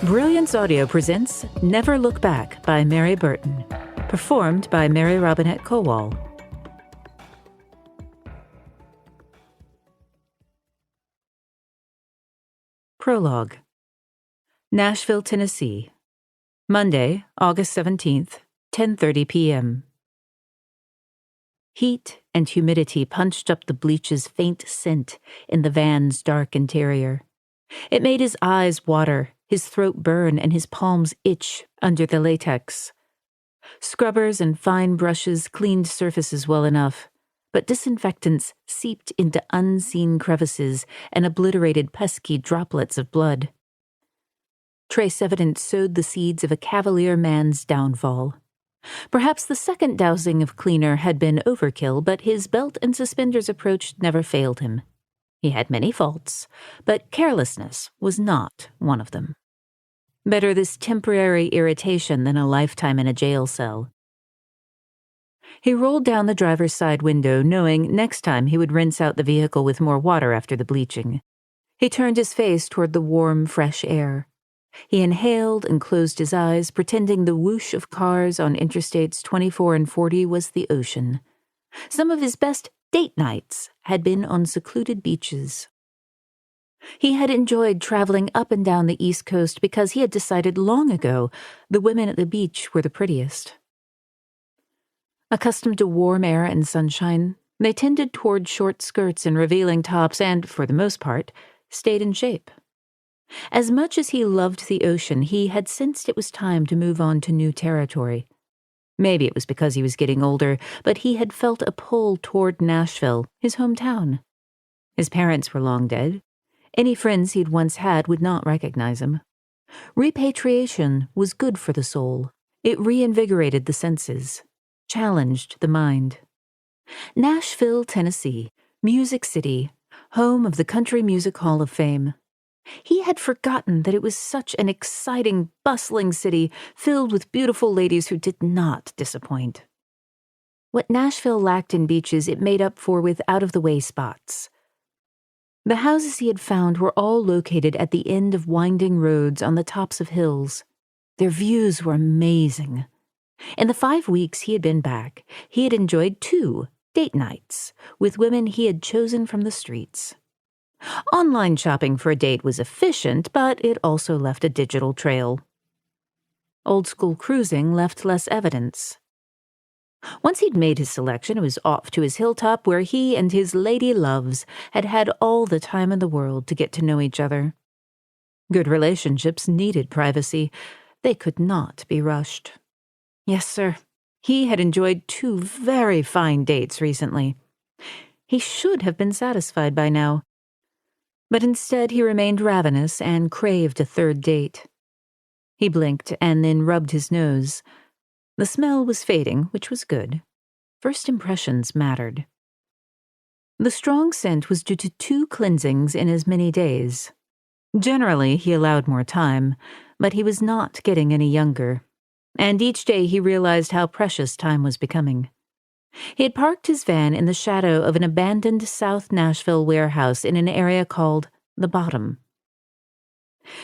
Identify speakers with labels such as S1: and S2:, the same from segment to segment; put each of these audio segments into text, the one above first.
S1: Brilliance Audio presents Never Look Back by Mary Burton, performed by Mary Robinette Kowal. Prologue. Nashville, Tennessee. Monday, August 17th, 10:30 p.m. Heat and humidity punched up the bleach's faint scent in the van's dark interior. It made his eyes water, his throat burn, and his palms itch under the latex. Scrubbers and fine brushes cleaned surfaces well enough, but disinfectants seeped into unseen crevices and obliterated pesky droplets of blood. Trace evidence sowed the seeds of a cavalier man's downfall. Perhaps the second dousing of cleaner had been overkill, but his belt and suspenders approach never failed him. He had many faults, but carelessness was not one of them. Better this temporary irritation than a lifetime in a jail cell. He rolled down the driver's side window, knowing next time he would rinse out the vehicle with more water after the bleaching. He turned his face toward the warm, fresh air. He inhaled and closed his eyes, pretending the whoosh of cars on Interstates 24 and 40 was the ocean. Some of his best date nights had been on secluded beaches. He had enjoyed traveling up and down the East Coast because he had decided long ago the women at the beach were the prettiest. Accustomed to warm air and sunshine, they tended toward short skirts and revealing tops and, for the most part, stayed in shape. As much as he loved the ocean, he had sensed it was time to move on to new territory. Maybe it was because he was getting older, but he had felt a pull toward Nashville, his hometown. His parents were long dead. Any friends he'd once had would not recognize him. Repatriation was good for the soul. It reinvigorated the senses, challenged the mind. Nashville, Tennessee, Music City, home of the Country Music Hall of Fame. He had forgotten that it was such an exciting, bustling city filled with beautiful ladies who did not disappoint. What Nashville lacked in beaches, it made up for with out-of-the-way spots. The houses he had found were all located at the end of winding roads on the tops of hills. Their views were amazing. In the 5 weeks he had been back, he had enjoyed 2 date nights with women he had chosen from the streets. Online shopping for a date was efficient, but it also left a digital trail. Old-school cruising left less evidence. Once he'd made his selection, it was off to his hilltop where he and his lady loves had had all the time in the world to get to know each other. Good relationships needed privacy. They could not be rushed. Yes, sir. He had enjoyed 2 very fine dates recently. He should have been satisfied by now. But instead he remained ravenous and craved a 3rd date. He blinked and then rubbed his nose. The smell was fading, which was good. First impressions mattered. The strong scent was due to 2 cleansings in as many days. Generally, he allowed more time, but he was not getting any younger, and each day he realized how precious time was becoming. He had parked his van in the shadow of an abandoned South Nashville warehouse in an area called The Bottom.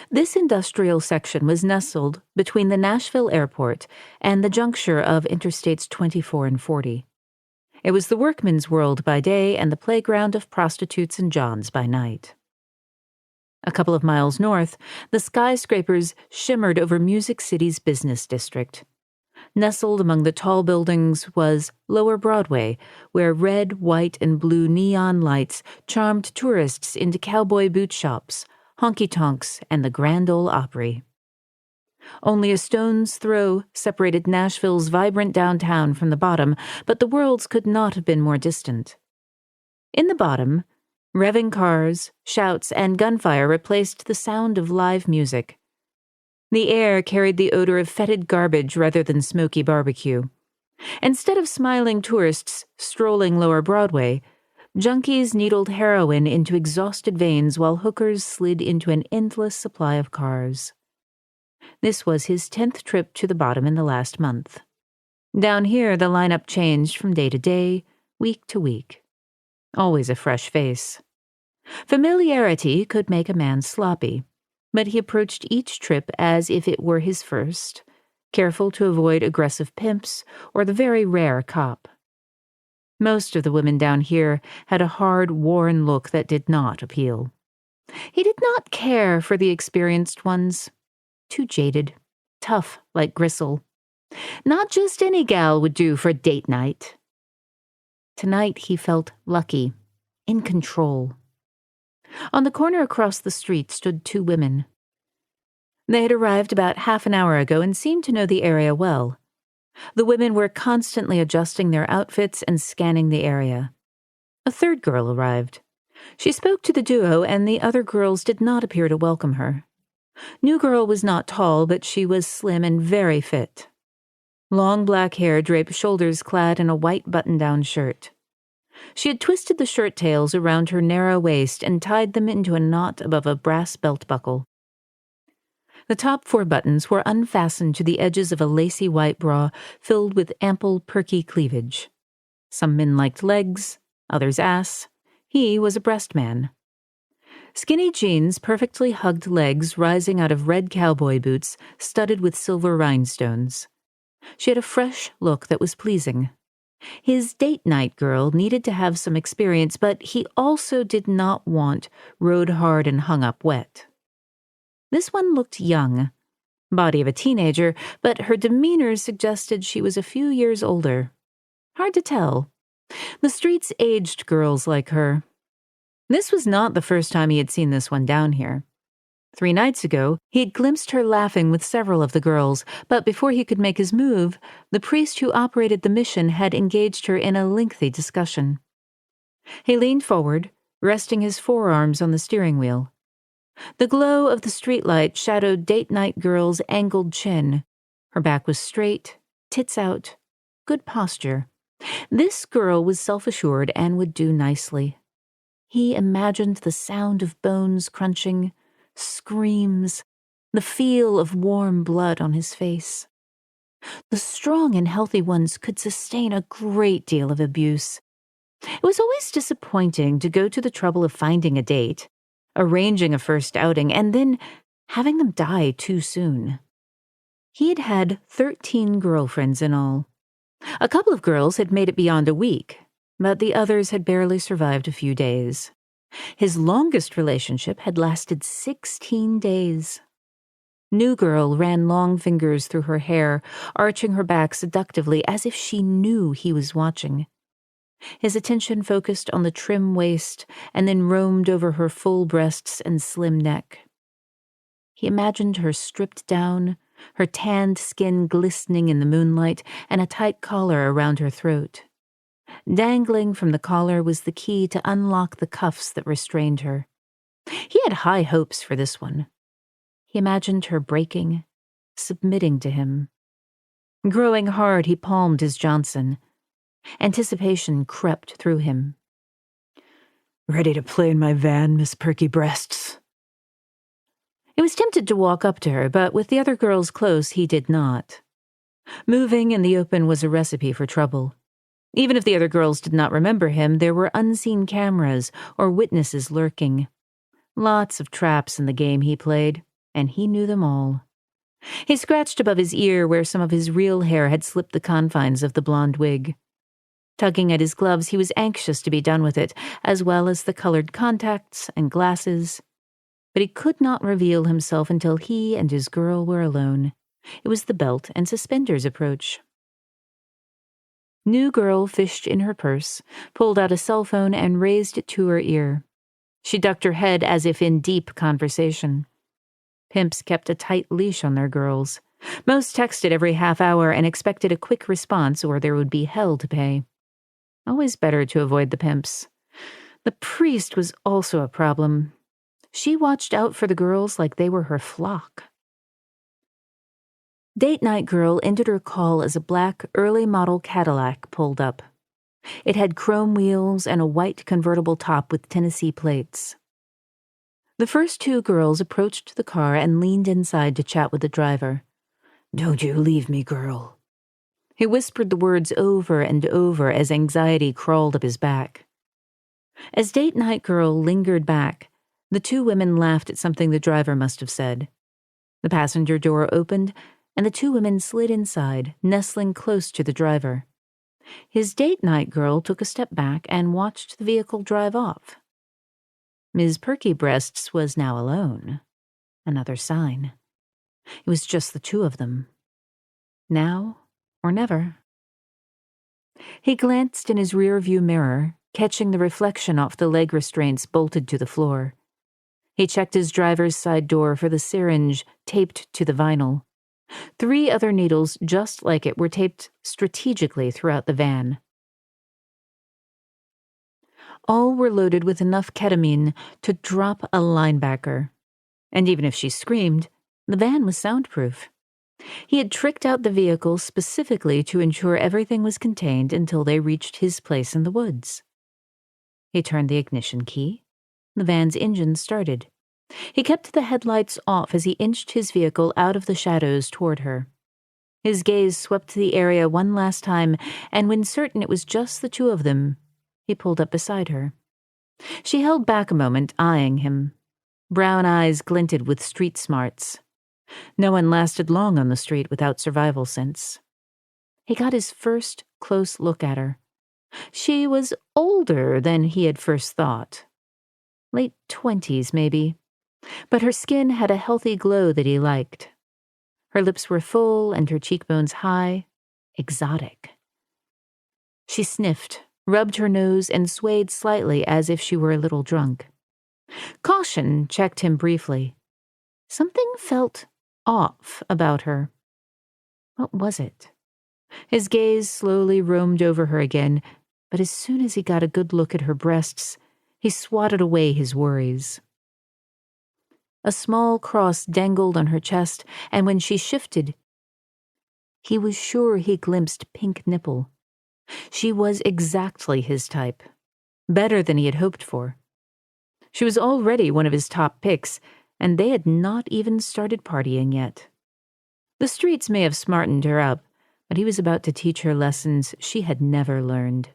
S1: This industrial section was nestled between the Nashville airport and the juncture of Interstates 24 and 40. It was the workman's world by day and the playground of prostitutes and johns by night. A couple of miles north, the skyscrapers shimmered over Music City's business district. Nestled among the tall buildings was Lower Broadway, where red, white, and blue neon lights charmed tourists into cowboy boot shops, honky-tonks, and the Grand Ole Opry. Only a stone's throw separated Nashville's vibrant downtown from the Bottom, but the worlds could not have been more distant. In the Bottom, revving cars, shouts, and gunfire replaced the sound of live music. The air carried the odor of fetid garbage rather than smoky barbecue. Instead of smiling tourists strolling Lower Broadway, junkies needled heroin into exhausted veins while hookers slid into an endless supply of cars. This was his 10th trip to the Bottom in the last month. Down here, the lineup changed from day to day, week to week. Always a fresh face. Familiarity could make a man sloppy. but he approached each trip as if it were his first, careful to avoid aggressive pimps or the very rare cop. Most of the women down here had a hard, worn look that did not appeal. He did not care for the experienced ones. Too jaded, tough like gristle. Not just any gal would do for date night. Tonight he felt lucky, in control. On the corner across the street stood two women. They had arrived about half an hour ago and seemed to know the area well. The women were constantly adjusting their outfits and scanning the area. A third girl arrived. She spoke to the duo, and the other girls did not appear to welcome her. New girl was not tall, but she was slim and very fit. Long black hair draped shoulders clad in a white button-down shirt. She had twisted the shirt tails around her narrow waist and tied them into a knot above a brass belt buckle. The top 4 buttons were unfastened to the edges of a lacy white bra filled with ample, perky cleavage. Some men liked legs, others ass. He was a breast man. Skinny jeans perfectly hugged legs rising out of red cowboy boots studded with silver rhinestones. She had a fresh look that was pleasing. His date night girl needed to have some experience, but he also did not want rode hard and hung up wet. This one looked young, body of a teenager, but her demeanor suggested she was a few years older. Hard to tell. The streets aged girls like her. This was not the first time he had seen this one down here. 3 nights ago, he had glimpsed her laughing with several of the girls, but before he could make his move, the priest who operated the mission had engaged her in a lengthy discussion. He leaned forward, resting his forearms on the steering wheel. The glow of the streetlight shadowed date night girl's angled chin. Her back was straight, tits out, good posture. This girl was self-assured and would do nicely. He imagined the sound of bones crunching, screams, the feel of warm blood on his face. The strong and healthy ones could sustain a great deal of abuse. It was always disappointing to go to the trouble of finding a date, arranging a first outing, and then having them die too soon. He had had 13 girlfriends in all. A couple of girls had made it beyond a week, but the others had barely survived a few days. His longest relationship had lasted 16 days. New girl ran long fingers through her hair, arching her back seductively as if she knew he was watching. His attention focused on the trim waist and then roamed over her full breasts and slim neck. He imagined her stripped down, her tanned skin glistening in the moonlight, and a tight collar around her throat. Dangling from the collar was the key to unlock the cuffs that restrained her. He had high hopes for this one. He imagined her breaking, submitting to him. Growing hard, he palmed his Johnson. Anticipation crept through him. "Ready to play in my van, Miss Perky Breasts?" He was tempted to walk up to her, but with the other girls close, he did not. Moving in the open was a recipe for trouble. Even if the other girls did not remember him, there were unseen cameras or witnesses lurking. Lots of traps in the game he played, and he knew them all. He scratched above his ear where some of his real hair had slipped the confines of the blonde wig. Tugging at his gloves, he was anxious to be done with it, as well as the colored contacts and glasses. But he could not reveal himself until he and his girl were alone. It was the belt and suspenders approach. New girl fished in her purse, pulled out a cell phone, and raised it to her ear. She ducked her head as if in deep conversation. Pimps kept a tight leash on their girls. Most texted every half hour and expected a quick response or there would be hell to pay. Always better to avoid the pimps. The priest was also a problem. She watched out for the girls like they were her flock. Date night girl entered her call as a black, early-model Cadillac pulled up. It had chrome wheels and a white convertible top with Tennessee plates. The first 2 girls approached the car and leaned inside to chat with the driver. "Don't you leave me, girl." He whispered the words over and over as anxiety crawled up his back. As date night girl lingered back, The two women laughed at something the driver must have said. The passenger door opened, and the two women slid inside, nestling close to the driver. His date night girl took a step back and watched the vehicle drive off. Ms. Perky Breasts was now alone. Another sign. It was just the two of them. Now or never. He glanced in his rear-view mirror, catching the reflection off the leg restraints bolted to the floor. He checked his driver's side door for the syringe taped to the vinyl. 3 other needles just like it were taped strategically throughout the van. All were loaded with enough ketamine to drop a linebacker. And even if she screamed, the van was soundproof. He had tricked out the vehicle specifically to ensure everything was contained until they reached his place in the woods. He turned the ignition key. The van's engine started. He kept the headlights off as he inched his vehicle out of the shadows toward her. His gaze swept the area one last time, and when certain it was just the two of them, he pulled up beside her. She held back a moment, eyeing him. Brown eyes glinted with street smarts. No one lasted long on the street without survival sense. He got his first close look at her. She was older than he had first thought. Late 20s, maybe. But her skin had a healthy glow that he liked. Her lips were full and her cheekbones high, exotic. She sniffed, rubbed her nose, and swayed slightly as if she were a little drunk. Caution checked him briefly. Something felt off about her. What was it? His gaze slowly roamed over her again, but as soon as he got a good look at her breasts, he swatted away his worries. A small cross dangled on her chest, and when she shifted, he was sure he glimpsed pink nipple. She was exactly his type, better than he had hoped for. She was already one of his top picks, and they had not even started partying yet. The streets may have smartened her up, but he was about to teach her lessons she had never learned.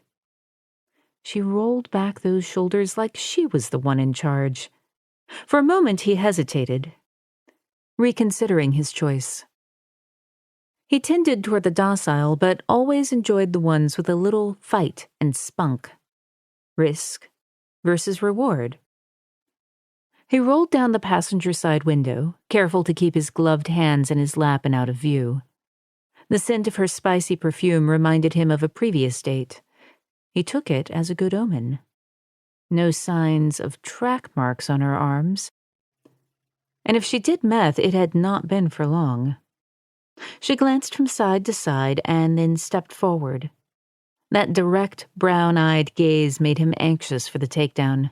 S1: She rolled back those shoulders like she was the one in charge. For a moment he hesitated, reconsidering his choice. He tended toward the docile, but always enjoyed the ones with a little fight and spunk. Risk versus reward. He rolled down the passenger side window, careful to keep his gloved hands in his lap and out of view. The scent of her spicy perfume reminded him of a previous date. He took it as a good omen. No signs of track marks on her arms. And if she did meth, it had not been for long. She glanced from side to side and then stepped forward. That direct, brown-eyed gaze made him anxious for the takedown.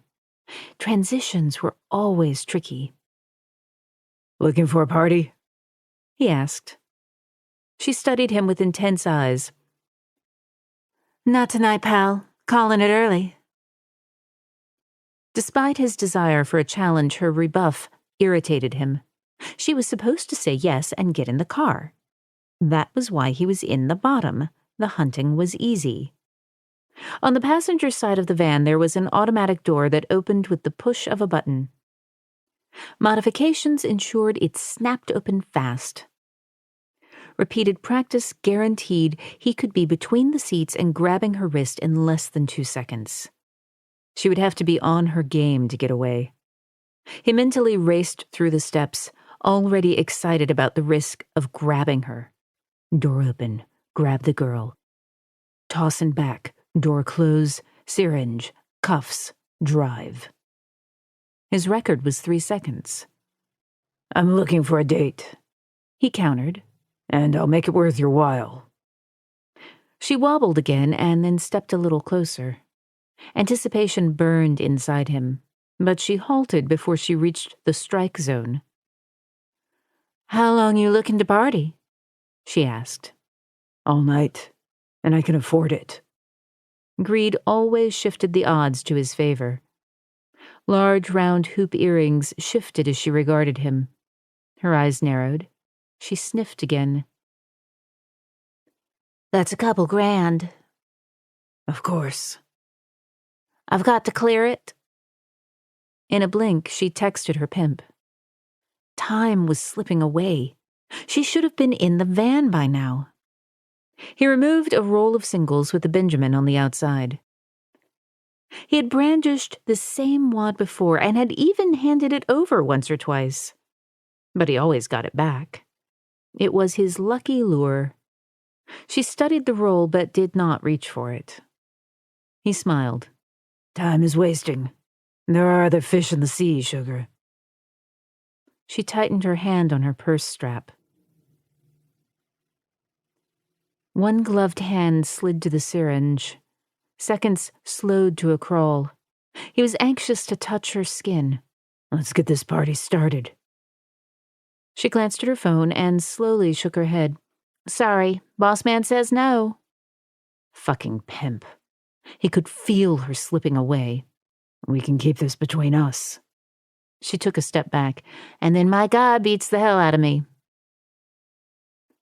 S1: Transitions were always tricky. "Looking for a party?" he asked. She studied him with intense eyes. "Not tonight, pal. Calling it early." Despite his desire for a challenge, her rebuff irritated him. She was supposed to say yes and get in the car. That was why he was in the bottom. The hunting was easy. On the passenger side of the van, there was an automatic door that opened with the push of a button. Modifications ensured it snapped open fast. Repeated practice guaranteed he could be between the seats and grabbing her wrist in less than 2 seconds. She would have to be on her game to get away. He mentally raced through the steps, already excited about the risk of grabbing her. Door open, grab the girl. Toss and back, door close, syringe, cuffs, drive. His record was 3 seconds. "I'm looking for a date," he countered, "and I'll make it worth your while." She wobbled again and then stepped a little closer. Anticipation burned inside him, but she halted before she reached the strike zone. "How long you looking to party?" she asked. "All night, and I can afford it." Greed always shifted the odds to his favor. Large round hoop earrings shifted as she regarded him. Her eyes narrowed. She sniffed again. "That's a couple grand." "Of course." "I've got to clear it." In a blink, she texted her pimp. Time was slipping away. She should have been in the van by now. He removed a roll of singles with a Benjamin on the outside. He had brandished the same wad before and had even handed it over once or twice. But he always got it back. It was his lucky lure. She studied the roll but did not reach for it. He smiled. Time is wasting. There are other fish in the sea, sugar. She tightened her hand on her purse strap. One gloved hand slid to the syringe. Seconds slowed to a crawl. He was anxious to touch her skin. Let's get this party started. She glanced at her phone and slowly shook her head. Sorry, boss man says no. Fucking pimp. He could feel her slipping away. We can keep this between us. She took a step back, and then my God beats the hell out of me.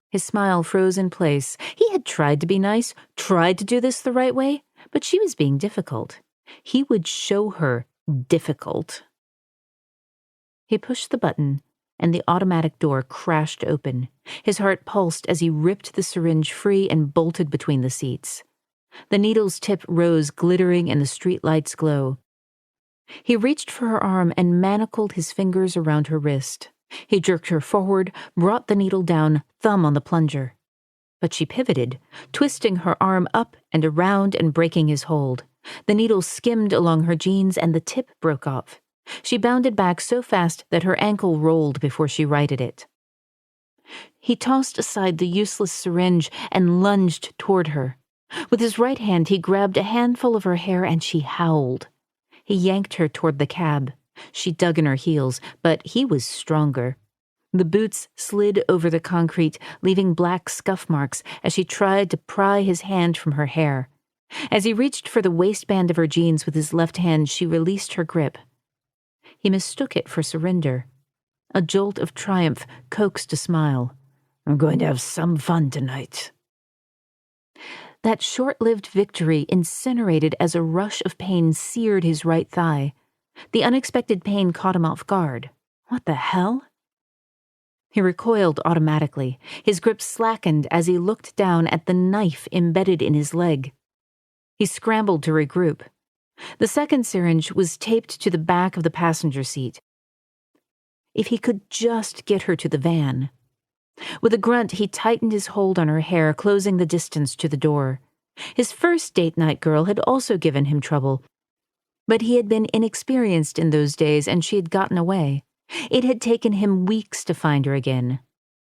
S1: His smile froze in place. He had tried to be nice, tried to do this the right way, but she was being difficult. He would show her difficult. He pushed the button, and the automatic door crashed open. His heart pulsed as he ripped the syringe free and bolted between the seats. The needle's tip rose, glittering in the streetlight's glow. He reached for her arm and manacled his fingers around her wrist. He jerked her forward, brought the needle down, thumb on the plunger. But she pivoted, twisting her arm up and around and breaking his hold. The needle skimmed along her jeans and the tip broke off. She bounded back so fast that her ankle rolled before she righted it. He tossed aside the useless syringe and lunged toward her. With his right hand, he grabbed a handful of her hair and she howled. He yanked her toward the cab. She dug in her heels, but he was stronger. The boots slid over the concrete, leaving black scuff marks as she tried to pry his hand from her hair. As he reached for the waistband of her jeans with his left hand, she released her grip. He mistook it for surrender. A jolt of triumph coaxed a smile. I'm going to have some fun tonight. That short-lived victory incinerated as a rush of pain seared his right thigh. The unexpected pain caught him off guard. What the hell? He recoiled automatically. His grip slackened as he looked down at the knife embedded in his leg. He scrambled to regroup. The second syringe was taped to the back of the passenger seat. If he could just get her to the van. With a grunt, he tightened his hold on her hair, closing the distance to the door. His first date night girl had also given him trouble, but he had been inexperienced in those days and she had gotten away. It had taken him weeks to find her again.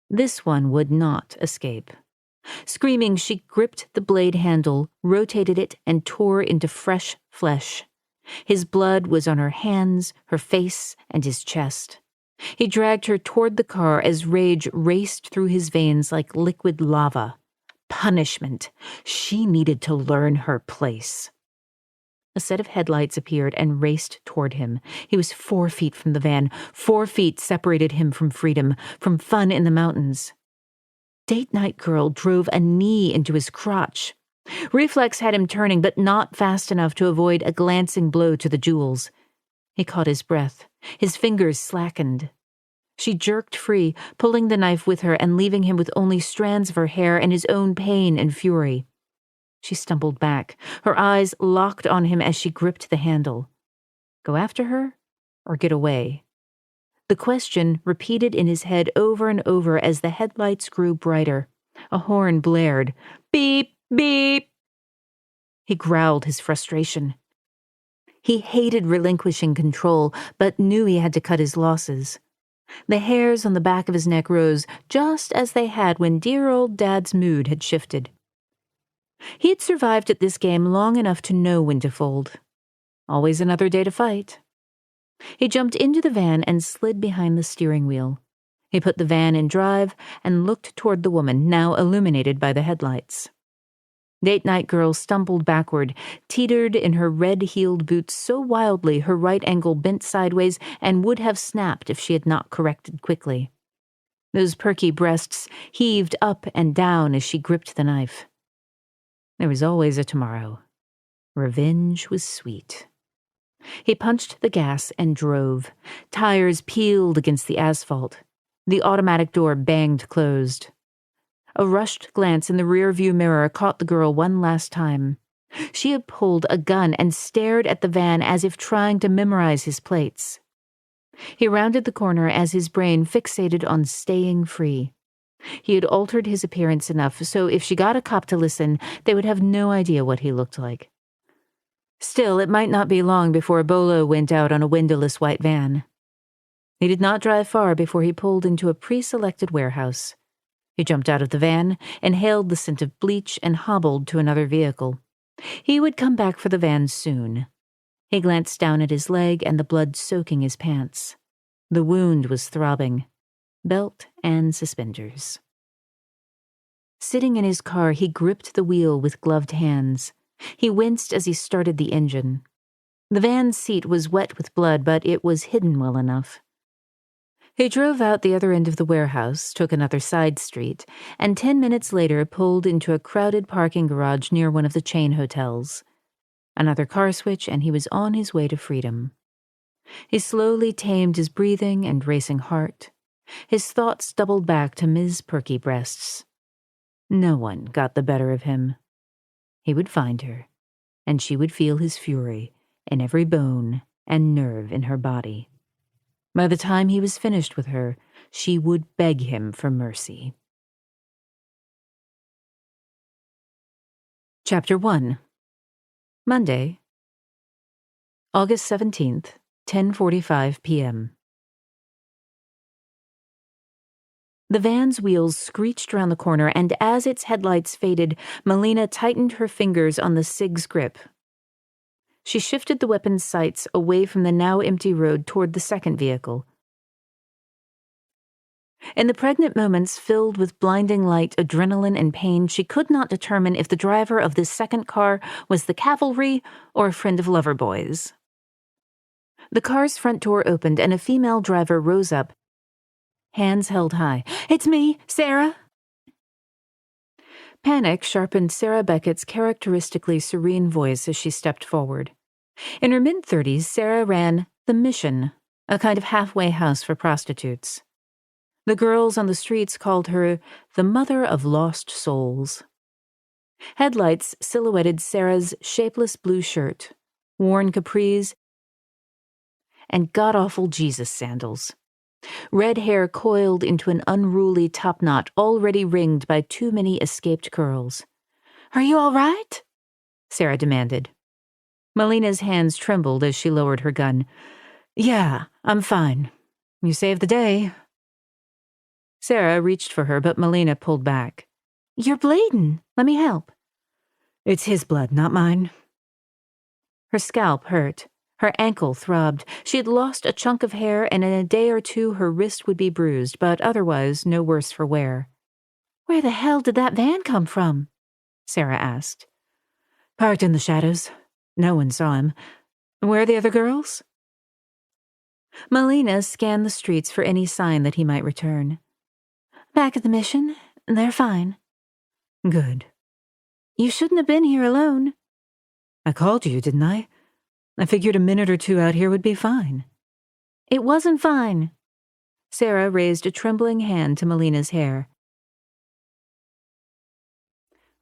S1: This one would not escape. Screaming, she gripped the blade handle, rotated it, and tore into fresh flesh. His blood was on her hands, her face, and his chest. He dragged her toward the car as rage raced through his veins like liquid lava. Punishment. She needed to learn her place. A set of headlights appeared and raced toward him. He was 4 feet from the van. 4 feet separated him from freedom, from fun in the mountains. Date night girl drove a knee into his crotch. Reflex had him turning, but not fast enough to avoid a glancing blow to the jewels. He caught his breath. His fingers slackened. She jerked free, pulling the knife with her and leaving him with only strands of her hair and his own pain and fury. She stumbled back, her eyes locked on him as she gripped the handle. Go after her or get away? The question repeated in his head over and over as the headlights grew brighter. A horn blared. Beep, beep. He growled his frustration. He hated relinquishing control, but knew he had to cut his losses. The hairs on the back of his neck rose, just as they had when dear old Dad's mood had shifted. He had survived at this game long enough to know when to fold. Always another day to fight. He jumped into the van and slid behind the steering wheel. He put the van in drive and looked toward the woman, now illuminated by the headlights. Date night girl stumbled backward, teetered in her red-heeled boots so wildly her right ankle bent sideways and would have snapped if she had not corrected quickly. Those perky breasts heaved up and down as she gripped the knife. There was always a tomorrow. Revenge was sweet. He punched the gas and drove. Tires peeled against the asphalt. The automatic door banged closed. A rushed glance in the rear-view mirror caught the girl one last time. She had pulled a gun and stared at the van as if trying to memorize his plates. He rounded the corner as his brain fixated on staying free. He had altered his appearance enough so if she got a cop to listen, they would have no idea what he looked like. Still, it might not be long before a bolo went out on a windowless white van. He did not drive far before he pulled into a pre-selected warehouse. He jumped out of the van, inhaled the scent of bleach, and hobbled to another vehicle. He would come back for the van soon. He glanced down at his leg and the blood soaking his pants. The wound was throbbing. Belt and suspenders. Sitting in his car, he gripped the wheel with gloved hands. He winced as he started the engine. The van's seat was wet with blood, but it was hidden well enough. He drove out the other end of the warehouse, took another side street, and 10 minutes later pulled into a crowded parking garage near one of the chain hotels. Another car switch, and he was on his way to freedom. He slowly tamed his breathing and racing heart. His thoughts doubled back to Ms. Perky Breasts. No one got the better of him. He would find her, and she would feel his fury in every bone and nerve in her body. By the time he was finished with her, she would beg him for mercy. Chapter 1. Monday, August 17th, 10:45 p.m. The van's wheels screeched around the corner, and as its headlights faded, Melina tightened her fingers on the SIG's grip. She shifted the weapon's sights away from the now empty road toward the second vehicle. In the pregnant moments filled with blinding light, adrenaline, and pain, she could not determine if the driver of this second car was the cavalry or a friend of Loverboy's. The car's front door opened, and a female driver rose up, hands held high. "It's me, Sarah." Panic sharpened Sarah Beckett's characteristically serene voice as she stepped forward. In her mid-30s, Sarah ran The Mission, a kind of halfway house for prostitutes. The girls on the streets called her the mother of lost souls. Headlights silhouetted Sarah's shapeless blue shirt, worn capris, and god-awful Jesus sandals. Red hair coiled into an unruly topknot already ringed by too many escaped curls. "Are you all right?" Sarah demanded. Melina's hands trembled as she lowered her gun. "Yeah, I'm fine. You saved the day." Sarah reached for her, but Melina pulled back. "You're bleeding. Let me help." "It's his blood, not mine." Her scalp hurt. Her ankle throbbed. She had lost a chunk of hair, and in a day or two her wrist would be bruised, but otherwise no worse for wear. "Where the hell did that van come from?" Sarah asked. "Parked in the shadows. No one saw him. Where are the other girls?" Melina scanned the streets for any sign that he might return. "Back at the Mission. They're fine." "Good." "You shouldn't have been here alone." "I called you, didn't I? I figured a minute or two out here would be fine." "It wasn't fine." Sarah raised a trembling hand to Melina's hair.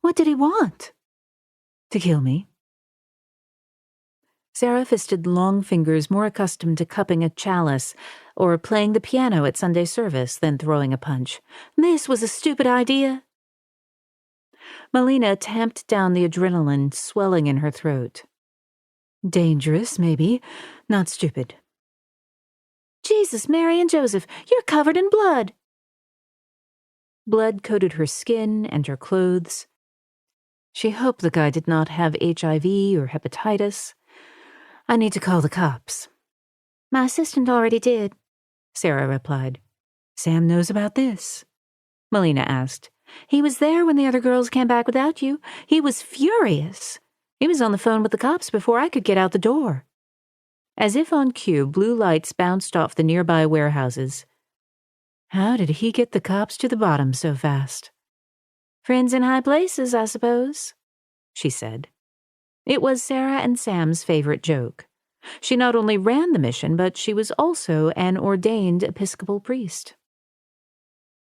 S1: "What did he want?" "To kill me." Sarah fisted long fingers more accustomed to cupping a chalice or playing the piano at Sunday service than throwing a punch. "This was a stupid idea." Melina tamped down the adrenaline swelling in her throat. "Dangerous, maybe. Not stupid." "Jesus, Mary and Joseph, you're covered in blood." Blood coated her skin and her clothes. She hoped the guy did not have HIV or hepatitis. "I need to call the cops." "My assistant already did," Sarah replied. "Sam knows about this?" Melina asked. "He was there when the other girls came back without you. He was furious. He was on the phone with the cops before I could get out the door." As if on cue, blue lights bounced off the nearby warehouses. How did he get the cops to the bottom so fast? "Friends in high places, I suppose," she said. It was Sarah and Sam's favorite joke. She not only ran the mission, but she was also an ordained Episcopal priest.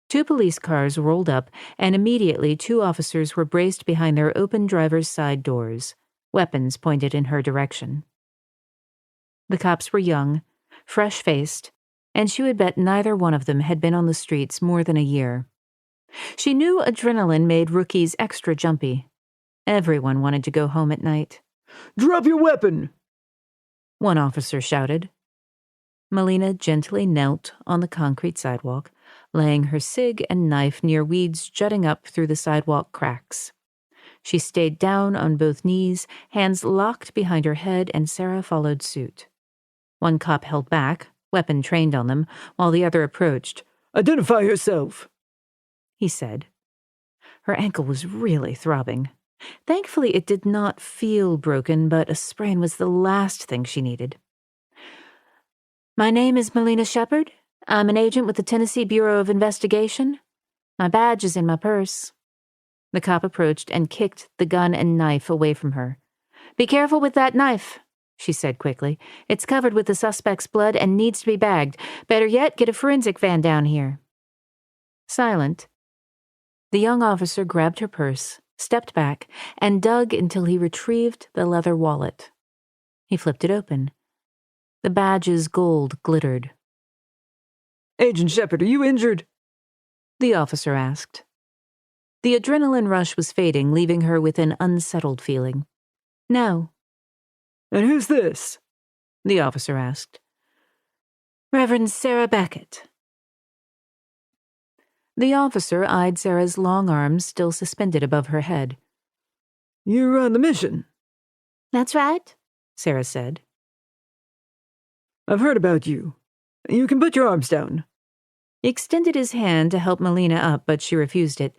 S1: 2 police cars rolled up, and immediately 2 officers were braced behind their open driver's side doors, weapons pointed in her direction. The cops were young, fresh-faced, and she would bet neither one of them had been on the streets more than a year. She knew adrenaline made rookies extra jumpy. Everyone wanted to go home at night.
S2: "Drop your weapon!"
S1: one officer shouted. Melina gently knelt on the concrete sidewalk, laying her cig and knife near weeds jutting up through the sidewalk cracks. She stayed down on both knees, hands locked behind her head, and Sarah followed suit. One cop held back, weapon trained on them, while the other approached.
S2: "Identify yourself,"
S1: he said. Her ankle was really throbbing. Thankfully, it did not feel broken, but a sprain was the last thing she needed. "My name is Melina Shepard. I'm an agent with the Tennessee Bureau of Investigation. My badge is in my purse." The cop approached and kicked the gun and knife away from her. "Be careful with that knife," she said quickly. "It's covered with the suspect's blood and needs to be bagged. Better yet, get a forensic van down here." Silent, the young officer grabbed her purse, stepped back, and dug until he retrieved the leather wallet. He flipped it open. The badge's gold glittered.
S2: "Agent Shepard, are you injured?"
S1: the officer asked. The adrenaline rush was fading, leaving her with an unsettled feeling. "No."
S2: "And who's this?"
S1: the officer asked. "Reverend Sarah Beckett." The officer eyed Sarah's long arms still suspended above her head.
S2: "You're on the mission?"
S1: "That's right," Sarah said.
S2: "I've heard about you. You can put your arms down."
S1: He extended his hand to help Melina up, but she refused it.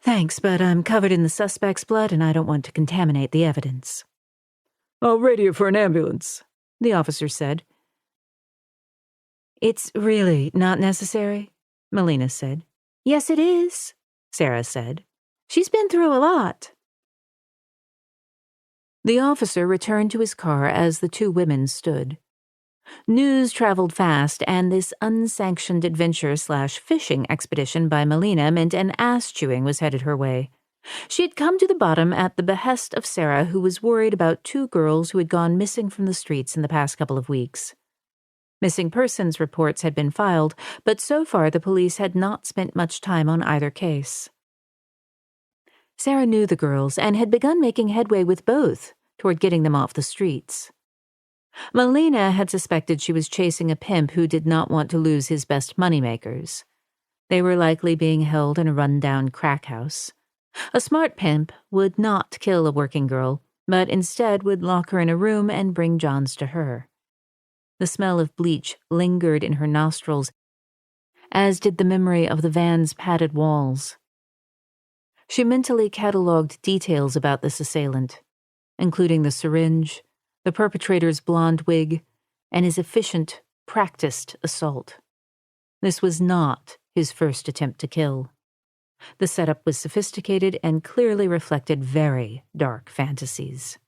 S1: "Thanks, but I'm covered in the suspect's blood and I don't want to contaminate the evidence."
S2: "I'll radio for an ambulance,"
S1: the officer said. "It's really not necessary," Melina said. "Yes, it is," Sarah said. "She's been through a lot." The officer returned to his car as the 2 women stood. News traveled fast, and this unsanctioned adventure/fishing expedition by Melina meant an ass-chewing was headed her way. She had come to the bottom at the behest of Sarah, who was worried about 2 girls who had gone missing from the streets in the past couple of weeks. Missing persons reports had been filed, but so far the police had not spent much time on either case. Sarah knew the girls and had begun making headway with both toward getting them off the streets. Melina had suspected she was chasing a pimp who did not want to lose his best moneymakers. They were likely being held in a run-down crack house. A smart pimp would not kill a working girl, but instead would lock her in a room and bring Johns to her. The smell of bleach lingered in her nostrils, as did the memory of the van's padded walls. She mentally catalogued details about this assailant, including the syringe, the perpetrator's blonde wig, and his efficient, practiced assault. This was not his first attempt to kill. The setup was sophisticated and clearly reflected very dark fantasies.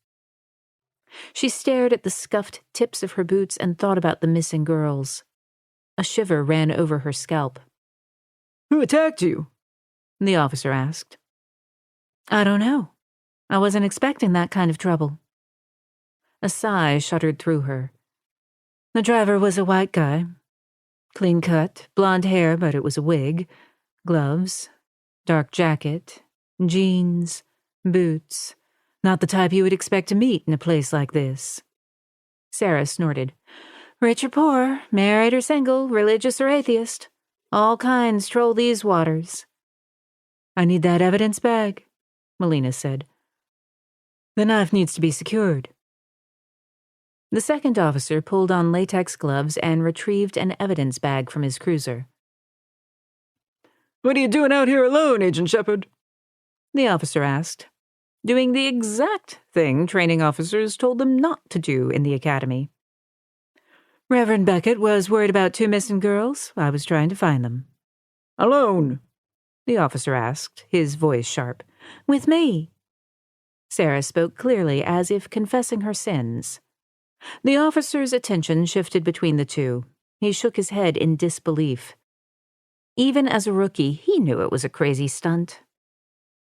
S1: She stared at the scuffed tips of her boots and thought about the missing girls. A shiver ran over her scalp.
S2: "Who attacked you?"
S1: the officer asked. "I don't know. I wasn't expecting that kind of trouble." A sigh shuddered through her. "The driver was a white guy. Clean cut, blonde hair, but it was a wig. Gloves, dark jacket, jeans, boots. Not the type you would expect to meet in a place like this." Sarah snorted. "Rich or poor, married or single, religious or atheist. All kinds troll these waters." "I need that evidence bag," Melina said. "The knife needs to be secured." The second officer pulled on latex gloves and retrieved an evidence bag from his cruiser.
S2: "What are you doing out here alone, Agent Shepard?"
S1: the officer asked, doing the exact thing training officers told them not to do in the academy. "Reverend Beckett was worried about 2 missing girls. I was trying to find them."
S2: "Alone?"
S1: the officer asked, his voice sharp. "With me." Sarah spoke clearly, as if confessing her sins. The officer's attention shifted between the two. He shook his head in disbelief. Even as a rookie, he knew it was a crazy stunt.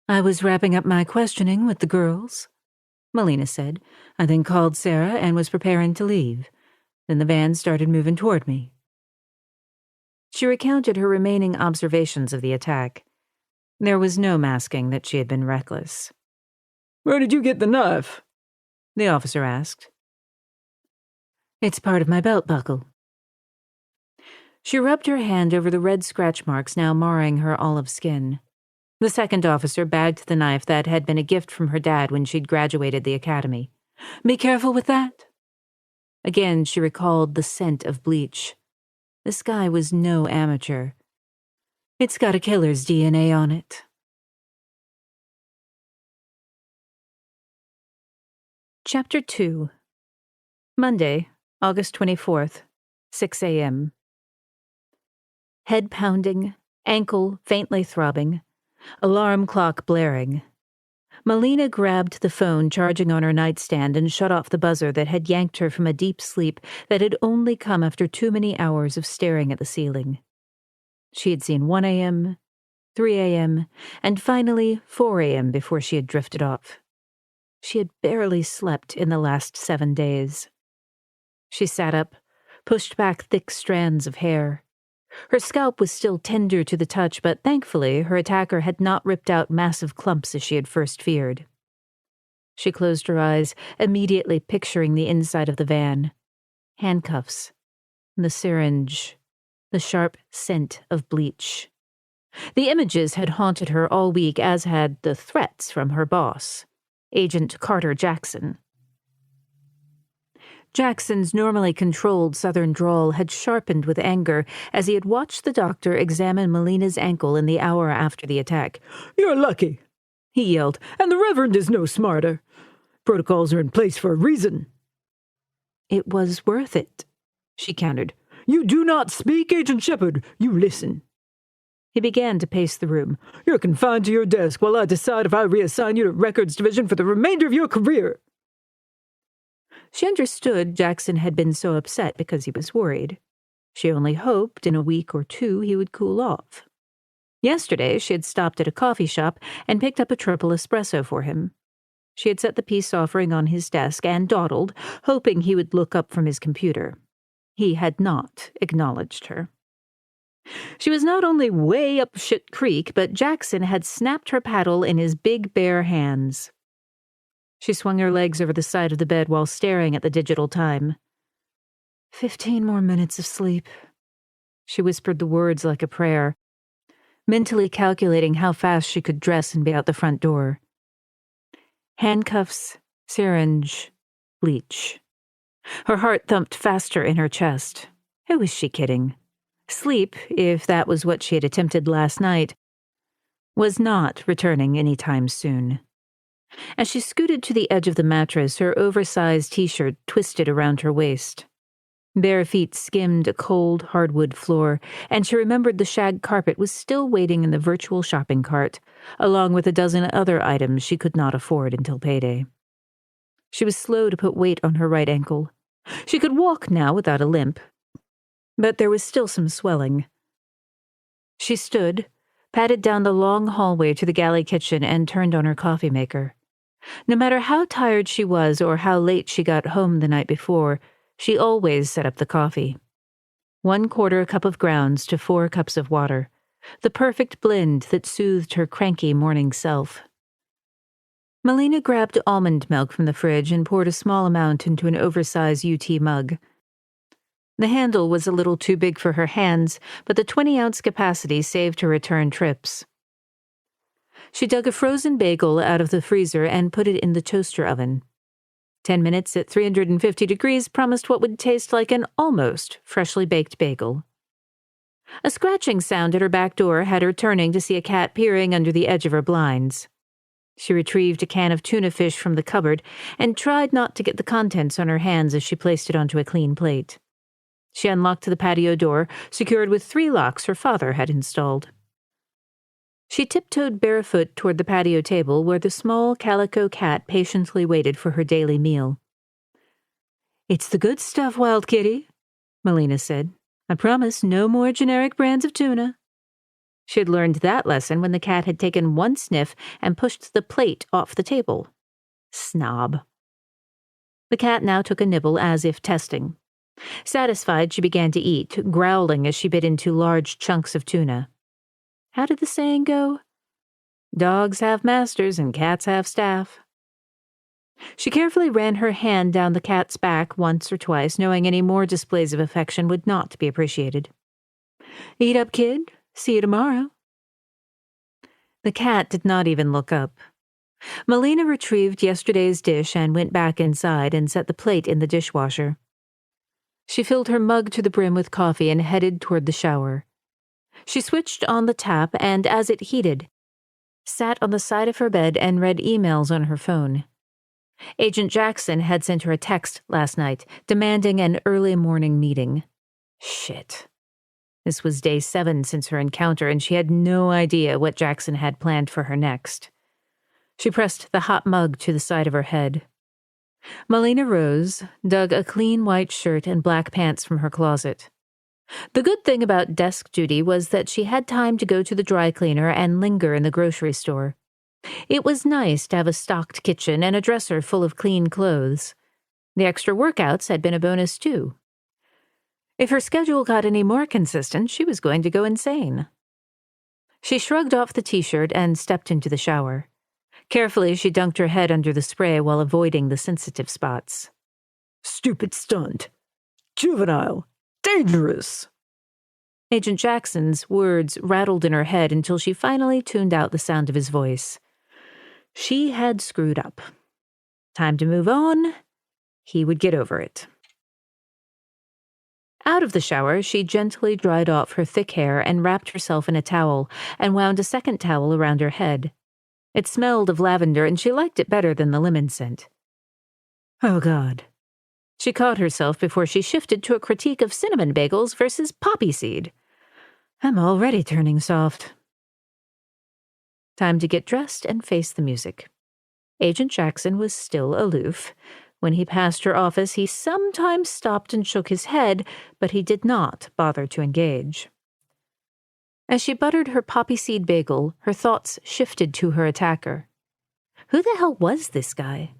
S1: "I was wrapping up my questioning with the girls," Melina said. "I then called Sarah and was preparing to leave. Then the van started moving toward me." She recounted her remaining observations of the attack. There was no masking that she had been reckless.
S2: "Where did you get the knife?"
S1: the officer asked. "It's part of my belt buckle." She rubbed her hand over the red scratch marks now marring her olive skin. The second officer bagged the knife that had been a gift from her dad when she'd graduated the academy. "Be careful with that." Again, she recalled the scent of bleach. This guy was no amateur. "It's got a killer's DNA on it." Chapter 2. Monday, August 24th, 6 a.m. Head pounding, ankle faintly throbbing, alarm clock blaring. Melina grabbed the phone charging on her nightstand and shut off the buzzer that had yanked her from a deep sleep that had only come after too many hours of staring at the ceiling. She had seen 1 a.m., 3 a.m., and finally 4 a.m. before she had drifted off. She had barely slept in the last 7 days. She sat up, pushed back thick strands of hair. Her scalp was still tender to the touch, but thankfully her attacker had not ripped out massive clumps as she had first feared. She closed her eyes, immediately picturing the inside of the van. Handcuffs, the syringe, the sharp scent of bleach. The images had haunted her all week, as had the threats from her boss, Agent Carter Jackson. Jackson's normally controlled southern drawl had sharpened with anger as he had watched the doctor examine Melina's ankle in the hour after the attack.
S2: "You're lucky," he yelled, "and the Reverend is no smarter. Protocols are in place for a reason."
S1: "It was worth it," she countered.
S2: "You do not speak, Agent Shepard. You listen."
S1: He began to pace the room.
S2: "You're confined to your desk while I decide if I reassign you to Records Division for the remainder of your career."
S1: She understood Jackson had been so upset because he was worried. She only hoped in a week or two he would cool off. Yesterday she had stopped at a coffee shop and picked up a triple espresso for him. She had set the peace offering on his desk and dawdled, hoping he would look up from his computer. He had not acknowledged her. She was not only way up shit creek, but Jackson had snapped her paddle in his big bare hands. She swung her legs over the side of the bed while staring at the digital time. 15 more minutes of sleep. She whispered the words like a prayer, mentally calculating how fast she could dress and be out the front door. Handcuffs, syringe, bleach. Her heart thumped faster in her chest. Who was she kidding? Sleep, if that was what she had attempted last night, was not returning any time soon. As she scooted to the edge of the mattress, her oversized t-shirt twisted around her waist. Bare feet skimmed a cold hardwood floor, and she remembered the shag carpet was still waiting in the virtual shopping cart, along with a dozen other items she could not afford until payday. She was slow to put weight on her right ankle. She could walk now without a limp, but there was still some swelling. She stood, padded down the long hallway to the galley kitchen, and turned on her coffee maker. No matter how tired she was or how late she got home the night before, she always set up the coffee. 1/4 cup of grounds to 4 cups of water, the perfect blend that soothed her cranky morning self. Melina grabbed almond milk from the fridge and poured a small amount into an oversized UT mug. The handle was a little too big for her hands, but the 20-ounce capacity saved her return trips. She dug a frozen bagel out of the freezer and put it in the toaster oven. 10 minutes at 350 degrees promised what would taste like an almost freshly baked bagel. A scratching sound at her back door had her turning to see a cat peering under the edge of her blinds. She retrieved a can of tuna fish from the cupboard and tried not to get the contents on her hands as she placed it onto a clean plate. She unlocked the patio door, secured with 3 locks her father had installed. She tiptoed barefoot toward the patio table where the small calico cat patiently waited for her daily meal.
S2: It's the good stuff, Wild Kitty, Melina said. I promise no more generic brands of tuna.
S1: She had learned that lesson when the cat had taken one sniff and pushed the plate off the table. Snob. The cat now took a nibble as if testing. Satisfied, she began to eat, growling as she bit into large chunks of tuna. How did the saying go? Dogs have masters and cats have staff. She carefully ran her hand down the cat's back once or twice, knowing any more displays of affection would not be appreciated. Eat up, kid. See you tomorrow. The cat did not even look up. Melina retrieved yesterday's dish and went back inside and set the plate in the dishwasher. She filled her mug to the brim with coffee and headed toward the shower. She switched on the tap and, as it heated, sat on the side of her bed and read emails on her phone. Agent Jackson had sent her a text last night, demanding an early morning meeting. Shit. This was day 7 since her encounter, and she had no idea what Jackson had planned for her next. She pressed the hot mug to the side of her head. Melina rose, dug a clean white shirt and black pants from her closet. The good thing about desk duty was that she had time to go to the dry cleaner and linger in the grocery store. It was nice to have a stocked kitchen and a dresser full of clean clothes. The extra workouts had been a bonus, too. If her schedule got any more consistent, she was going to go insane. She shrugged off the t-shirt and stepped into the shower. Carefully, she dunked her head under the spray while avoiding the sensitive spots.
S2: Stupid stunt. Juvenile. Dangerous.
S1: Agent Jackson's words rattled in her head until she finally tuned out the sound of his voice. She had screwed up. Time to move on. He would get over it. Out of the shower, she gently dried off her thick hair and wrapped herself in a towel and wound a second towel around her head. It smelled of lavender, and she liked it better than the lemon scent.
S2: Oh, God.
S1: She caught herself before she shifted to a critique of cinnamon bagels versus poppy seed.
S2: I'm already turning soft.
S1: Time to get dressed and face the music. Agent Jackson was still aloof. When he passed her office, he sometimes stopped and shook his head, but he did not bother to engage. As she buttered her poppy seed bagel, her thoughts shifted to her attacker. Who the hell was this guy?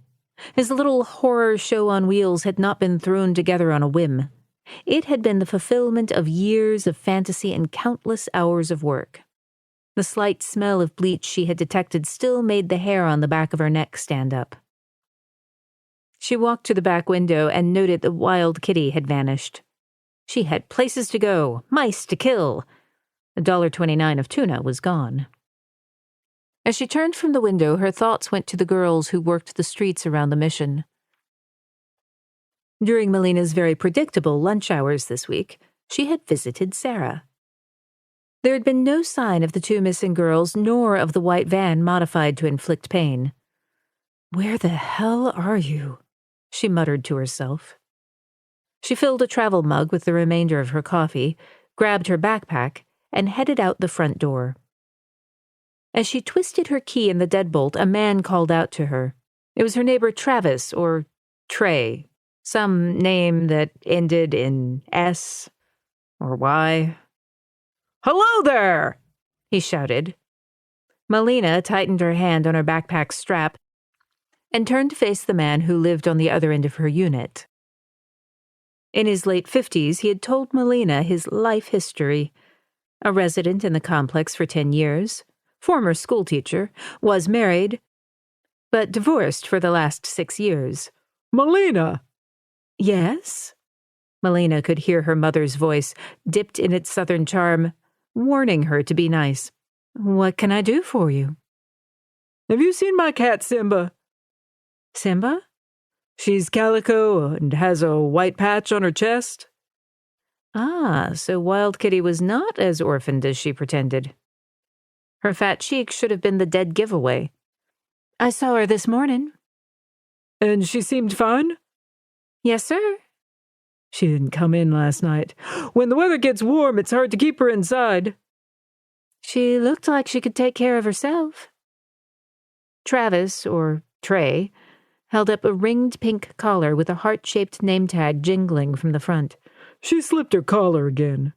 S1: His little horror show on wheels had not been thrown together on a whim. It had been the fulfillment of years of fantasy and countless hours of work. The slight smell of bleach she had detected still made the hair on the back of her neck stand up. She walked to the back window and noted that Wild Kitty had vanished. She had places to go, mice to kill. $1.29 of tuna was gone. As she turned from the window, her thoughts went to the girls who worked the streets around the mission. During Melina's very predictable lunch hours this week, she had visited Sarah. There had been no sign of the 2 missing girls, nor of the white van modified to inflict pain.
S2: Where the hell are you?
S1: She muttered to herself. She filled a travel mug with the remainder of her coffee, grabbed her backpack, and headed out the front door. As she twisted her key in the deadbolt, a man called out to her. It was her neighbor Travis, or Trey, some name that ended in S or Y.
S2: Hello there,
S1: he shouted. Melina tightened her hand on her backpack strap and turned to face the man who lived on the other end of her unit. In his late 50s, he had told Melina his life history. A resident in the complex for 10 years, former schoolteacher, was married, but divorced for the last 6 years.
S2: Melina!
S1: Yes? Melina could hear her mother's voice, dipped in its southern charm, warning her to be nice. What can I do for you?
S2: Have you seen my cat, Simba?
S1: Simba?
S2: She's calico and has a white patch on her chest.
S1: Ah, so Wild Kitty was not as orphaned as she pretended. Her fat cheek should have been the dead giveaway. I saw her this morning.
S2: And she seemed fine?
S1: Yes, sir.
S2: She didn't come in last night. When the weather gets warm, it's hard to keep her inside.
S1: She looked like she could take care of herself. Travis, or Trey, held up a ringed pink collar with a heart-shaped name tag jingling from the front.
S2: She slipped her collar again.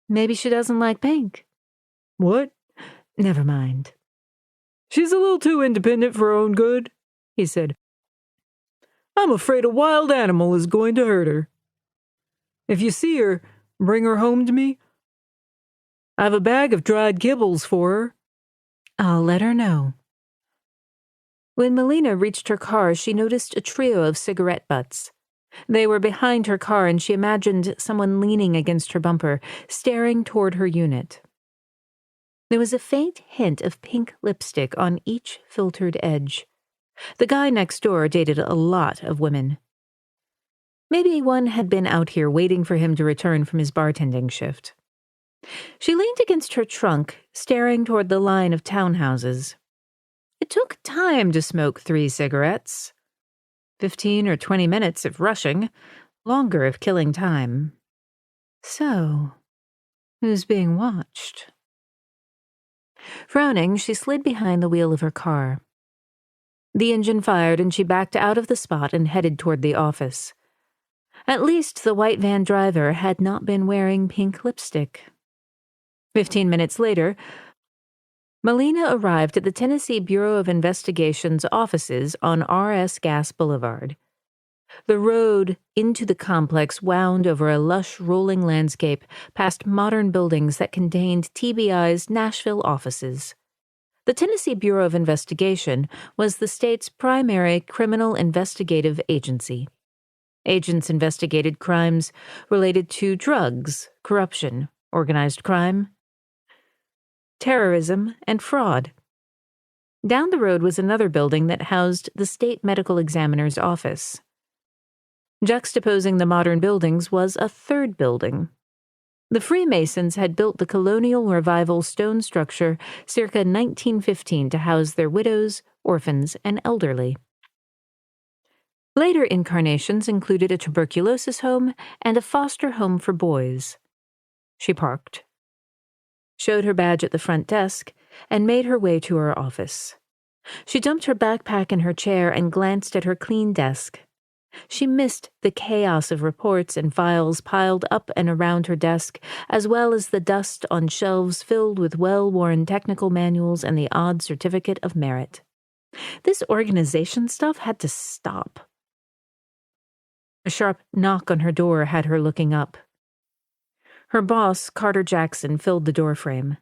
S1: Maybe she doesn't like pink.
S2: What?
S1: Never mind.
S2: She's a little too independent for her own good, he said. I'm afraid a wild animal is going to hurt her. If you see her, bring her home to me. I have a bag of dried kibbles for her.
S1: I'll let her know. When Melina reached her car, she noticed a trio of cigarette butts. They were behind her car, and she imagined someone leaning against her bumper, staring toward her unit. There was a faint hint of pink lipstick on each filtered edge. The guy next door dated a lot of women. Maybe one had been out here waiting for him to return from his bartending shift. She leaned against her trunk, staring toward the line of townhouses. It took time to smoke 3 cigarettes. 15 or 20 minutes if rushing, longer if killing time. So, who's being watched? Frowning, she slid behind the wheel of her car. The engine fired and she backed out of the spot and headed toward the office. At least the white van driver had not been wearing pink lipstick. 15 minutes later, Melina arrived at the Tennessee Bureau of Investigation's offices on R.S. Gas Boulevard. The road into the complex wound over a lush, rolling landscape past modern buildings that contained TBI's Nashville offices. The Tennessee Bureau of Investigation was the state's primary criminal investigative agency. Agents investigated crimes related to drugs, corruption, organized crime, terrorism, and fraud. Down the road was another building that housed the state medical examiner's office. Juxtaposing the modern buildings was a third building. The Freemasons had built the colonial revival stone structure circa 1915 to house their widows, orphans, and elderly. Later incarnations included a tuberculosis home and a foster home for boys. She parked, showed her badge at the front desk, and made her way to her office. She dumped her backpack in her chair and glanced at her clean desk. She missed the chaos of reports and files piled up and around her desk, as well as the dust on shelves filled with well-worn technical manuals and the odd certificate of merit. This organization stuff had to stop. A sharp knock on her door had her looking up. Her boss, Carter Jackson, filled the doorframe.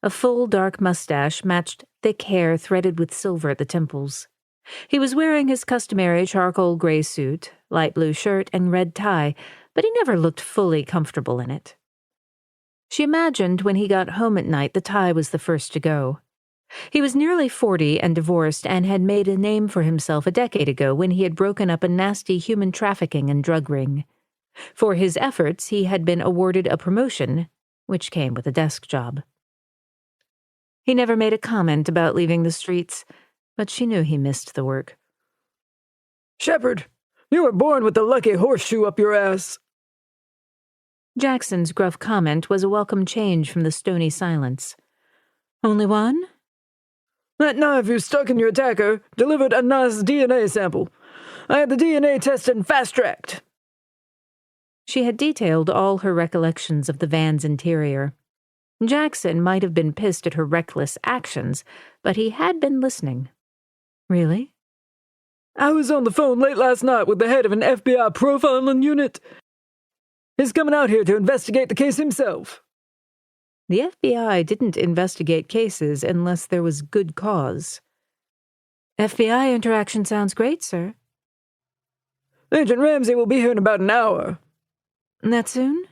S1: A full, dark mustache matched thick hair threaded with silver at the temples. He was wearing his customary charcoal gray suit, light blue shirt, and red tie, but he never looked fully comfortable in it. She imagined when he got home at night the tie was the first to go. He was nearly 40 and divorced and had made a name for himself a decade ago when he had broken up a nasty human trafficking and drug ring. For his efforts, he had been awarded a promotion, which came with a desk job. He never made a comment about leaving the streets, but she knew he missed the work.
S2: Shepard, you were born with the lucky horseshoe up your ass.
S1: Jackson's gruff comment was a welcome change from the stony silence. Only one?
S2: That knife you stuck in your attacker delivered a nice DNA sample. I had the DNA tested fast-tracked.
S1: She had detailed all her recollections of the van's interior. Jackson might have been pissed at her reckless actions, but he had been listening. Really?
S2: I was on the phone late last night with the head of an FBI profiling unit. He's coming out here to investigate the case himself.
S1: The FBI didn't investigate cases unless there was good cause. FBI interaction sounds great, sir.
S2: Agent Ramsey will be here in about an hour.
S1: That soon?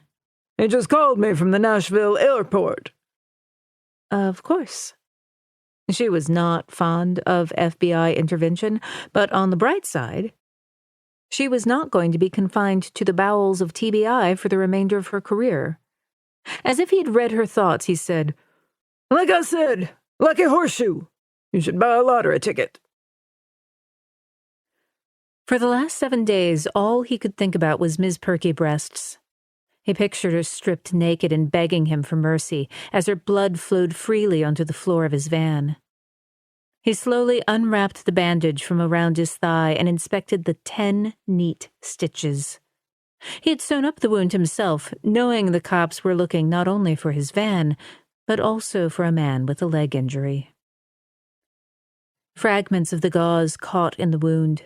S2: He just called me from the Nashville airport.
S1: Of course. She was not fond of FBI intervention, but on the bright side, she was not going to be confined to the bowels of TBI for the remainder of her career. As if he'd read her thoughts, he said,
S2: Like I said, lucky horseshoe. You should buy a lottery ticket.
S1: For the last 7 days, all he could think about was Ms. Perky breasts. He pictured her stripped naked and begging him for mercy as her blood flowed freely onto the floor of his van. He slowly unwrapped the bandage from around his thigh and inspected the 10 neat stitches. He had sewn up the wound himself, knowing the cops were looking not only for his van, but also for a man with a leg injury. Fragments of the gauze caught in the wound.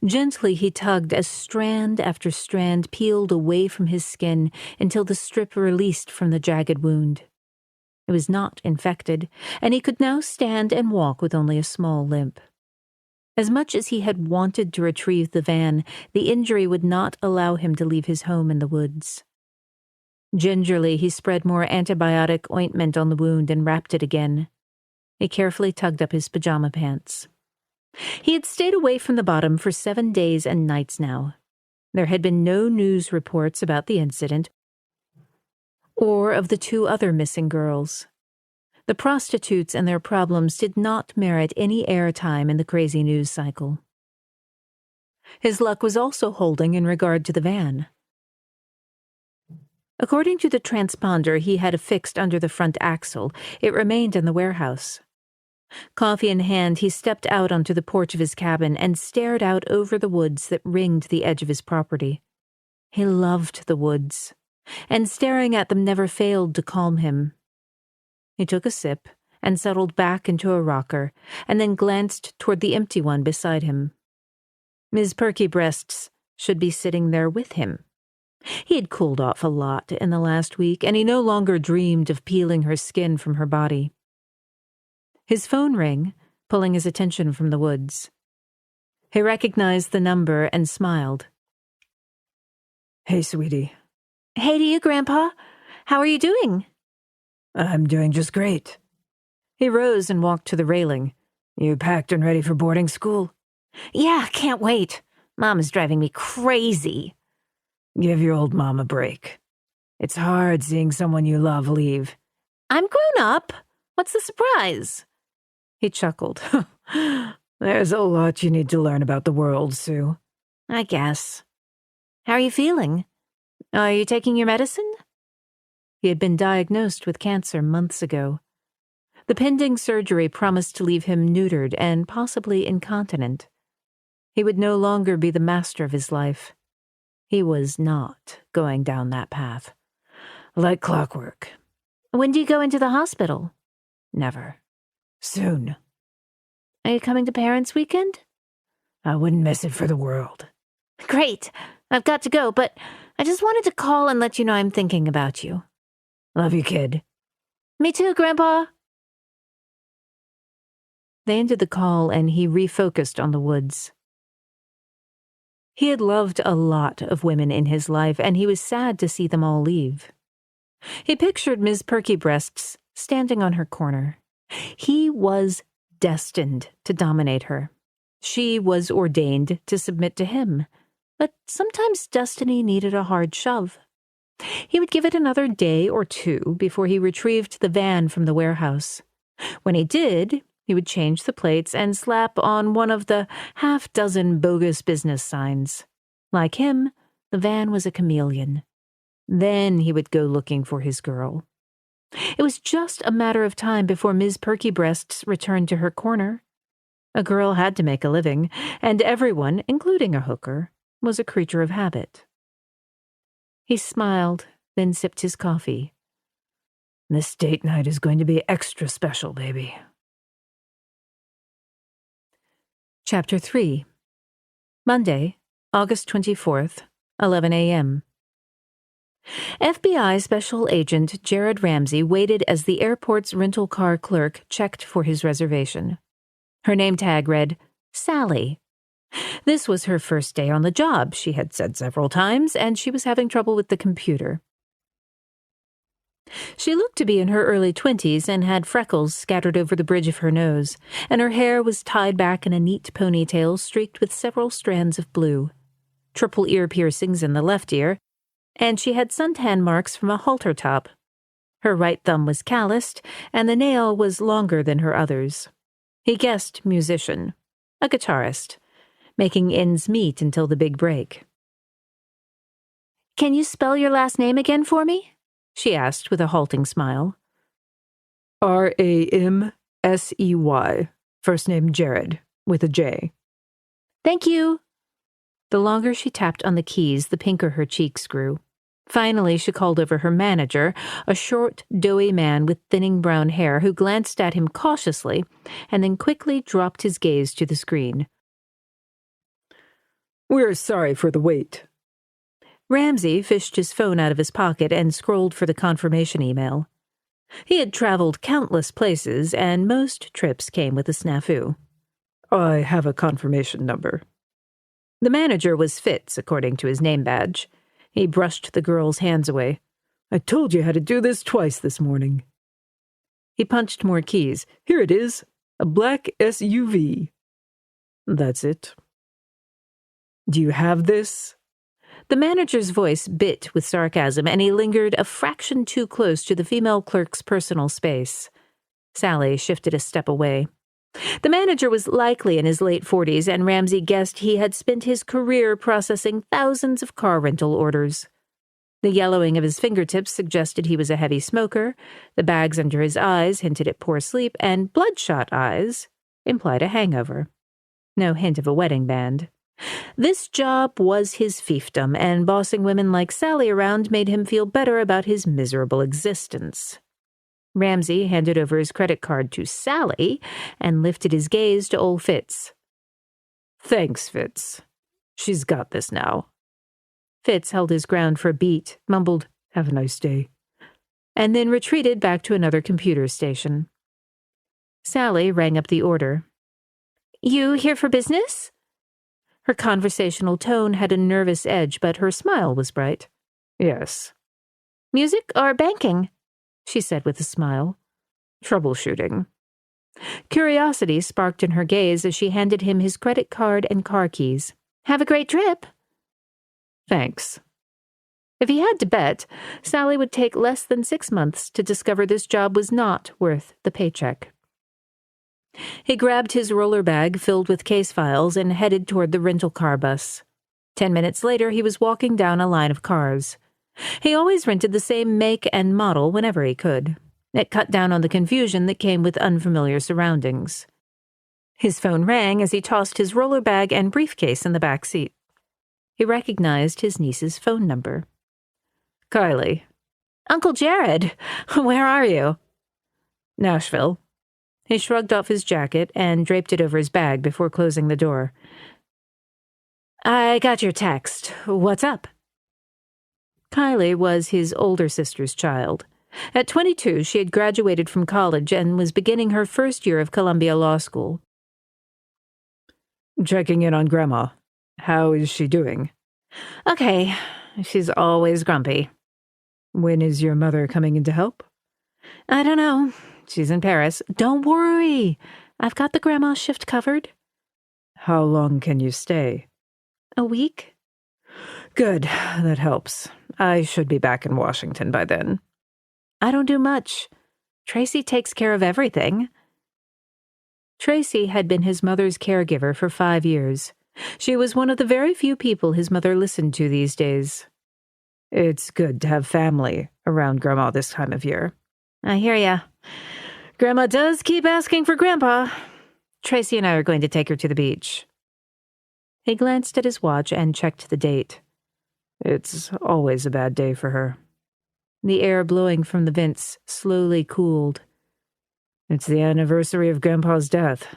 S1: Gently he tugged as strand after strand peeled away from his skin until the strip released from the jagged wound. It was not infected, and he could now stand and walk with only a small limp. As much as he had wanted to retrieve the van, the injury would not allow him to leave his home in the woods. Gingerly, he spread more antibiotic ointment on the wound and wrapped it again. He carefully tugged up his pajama pants. He had stayed away from the bottom for 7 days and nights now. There had been no news reports about the incident or of the 2 other missing girls. The prostitutes and their problems did not merit any airtime in the crazy news cycle. His luck was also holding in regard to the van. According to the transponder he had affixed under the front axle, it remained in the warehouse. Coffee in hand, he stepped out onto the porch of his cabin and stared out over the woods that ringed the edge of his property. He loved the woods, and staring at them never failed to calm him. He took a sip and settled back into a rocker, and then glanced toward the empty one beside him. Ms. Perky Breasts should be sitting there with him. He had cooled off a lot in the last week, and he no longer dreamed of peeling her skin from her body. His phone rang, pulling his attention from the woods. He recognized the number and smiled.
S2: Hey, sweetie.
S1: Hey to you, Grandpa. How are you doing?
S2: I'm doing just great.
S1: He rose and walked to the railing.
S2: You packed and ready for boarding school?
S1: Yeah, can't wait. Mom is driving me crazy.
S2: Give your old mom a break. It's hard seeing someone you love leave.
S1: I'm grown up. What's the surprise?
S2: He chuckled. There's a lot you need to learn about the world, Sue.
S1: I guess. How are you feeling? Are you taking your medicine? He had been diagnosed with cancer months ago. The pending surgery promised to leave him neutered and possibly incontinent. He would no longer be the master of his life. He was not going down that path.
S2: Like clockwork.
S1: When do you go into the hospital?
S2: Never. Soon.
S1: Are you coming to Parents' Weekend?
S2: I wouldn't miss it for the world.
S1: Great. I've got to go, but I just wanted to call and let you know I'm thinking about you.
S2: Love you, kid.
S1: Me too, Grandpa. They ended the call and he refocused on the woods. He had loved a lot of women in his life, and he was sad to see them all leave. He pictured Ms. Perky Breasts standing on her corner. He was destined to dominate her. She was ordained to submit to him. But sometimes destiny needed a hard shove. He would give it another day or 2 before he retrieved the van from the warehouse. When he did, he would change the plates and slap on one of the half-dozen bogus business signs. Like him, the van was a chameleon. Then he would go looking for his girl. It was just a matter of time before Ms. Perky Breasts returned to her corner. A girl had to make a living, and everyone, including a hooker, was a creature of habit. He smiled, then sipped his coffee.
S2: This date night is going to be extra special, baby.
S1: Chapter 3. Monday, August 24th, 11 a.m. FBI Special Agent Jerrod Ramsey waited as the airport's rental car clerk checked for his reservation. Her name tag read, Sally. This was her first day on the job, she had said several times, and she was having trouble with the computer. She looked to be in her early 20s and had freckles scattered over the bridge of her nose, and her hair was tied back in a neat ponytail streaked with several strands of blue. Triple ear piercings in the left ear, and she had suntan marks from a halter top. Her right thumb was calloused, and the nail was longer than her others. He guessed musician, a guitarist, making ends meet until the big break. Can you spell your last name again for me? She asked with a halting smile.
S2: Ramsey. First name Jerrod, with a J.
S1: Thank you. The longer she tapped on the keys, the pinker her cheeks grew. Finally, she called over her manager, a short, doughy man with thinning brown hair who glanced at him cautiously and then quickly dropped his gaze to the screen.
S2: We're sorry for the wait.
S1: Ramsey fished his phone out of his pocket and scrolled for the confirmation email. He had traveled countless places, and most trips came with a snafu.
S2: I have a confirmation number.
S1: The manager was Fitz, according to his name badge. He brushed the girl's hands away.
S2: I told you how to do this twice this morning.
S1: He punched more keys.
S2: Here it is, a black SUV. That's it. Do you have this?
S1: The manager's voice bit with sarcasm, and he lingered a fraction too close to the female clerk's personal space. Sally shifted a step away. The manager was likely in his late 40s, and Ramsey guessed he had spent his career processing thousands of car rental orders. The yellowing of his fingertips suggested he was a heavy smoker, the bags under his eyes hinted at poor sleep, and bloodshot eyes implied a hangover. No hint of a wedding band. This job was his fiefdom, and bossing women like Sally around made him feel better about his miserable existence. Ramsey handed over his credit card to Sally and lifted his gaze to old Fitz.
S2: Thanks, Fitz. She's got this now.
S1: Fitz held his ground for a beat, mumbled,
S2: Have a nice day,
S1: and then retreated back to another computer station. Sally rang up the order. You here for business? Her conversational tone had a nervous edge, but her smile was bright.
S2: Yes.
S1: Music or banking? She said with a smile.
S2: Troubleshooting.
S1: Curiosity sparked in her gaze as she handed him his credit card and car keys. Have a great trip.
S2: Thanks.
S1: If he had to bet, Sally would take less than 6 months to discover this job was not worth the paycheck. He grabbed his roller bag filled with case files and headed toward the rental car bus. 10 minutes later, he was walking down a line of cars. He always rented the same make and model whenever he could. It cut down on the confusion that came with unfamiliar surroundings. His phone rang as he tossed his roller bag and briefcase in the back seat. He recognized his niece's phone number.
S2: Kylie.
S1: Uncle Jerrod, where are you?
S2: Nashville.
S1: He shrugged off his jacket and draped it over his bag before closing the door. I got your text. What's up? Kylie was his older sister's child. At 22, she had graduated from college and was beginning her first year of Columbia Law School.
S2: Checking in on Grandma. How is she doing?
S1: Okay. She's always grumpy.
S2: When is your mother coming in to help?
S1: I don't know. She's in Paris. Don't worry. I've got the grandma shift covered.
S2: How long can you stay?
S1: A week.
S2: Good. That helps. I should be back in Washington by then.
S1: I don't do much. Tracy takes care of everything. Tracy had been his mother's caregiver for 5 years. She was one of the very few people his mother listened to these days.
S2: It's good to have family around Grandma this time of year.
S1: I hear ya. Grandma does keep asking for Grandpa. Tracy and I are going to take her to the beach. He glanced at his watch and checked the date.
S2: It's always a bad day for her.
S1: The air blowing from the vents slowly cooled.
S2: It's the anniversary of Grandpa's death.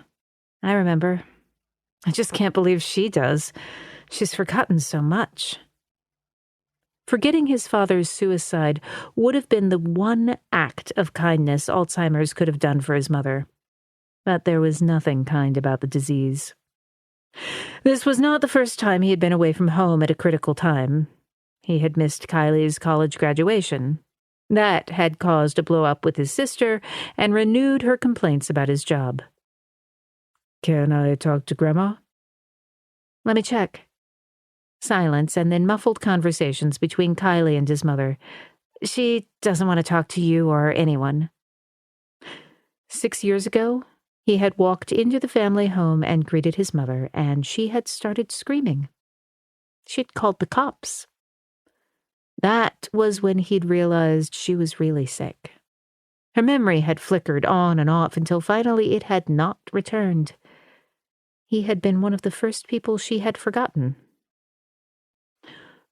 S1: I remember. I just can't believe she does. She's forgotten so much. Forgetting his father's suicide would have been the one act of kindness Alzheimer's could have done for his mother. But there was nothing kind about the disease. This was not the first time he had been away from home at a critical time. He had missed Kylie's college graduation. That had caused a blow-up with his sister and renewed her complaints about his job.
S2: Can I talk to Grandma?
S1: Let me check. Silence and then muffled conversations between Kylie and his mother. She doesn't want to talk to you or anyone. 6 years ago, he had walked into the family home and greeted his mother, and she had started screaming. She'd called the cops. That was when he'd realized she was really sick. Her memory had flickered on and off until finally it had not returned. He had been one of the first people she had forgotten.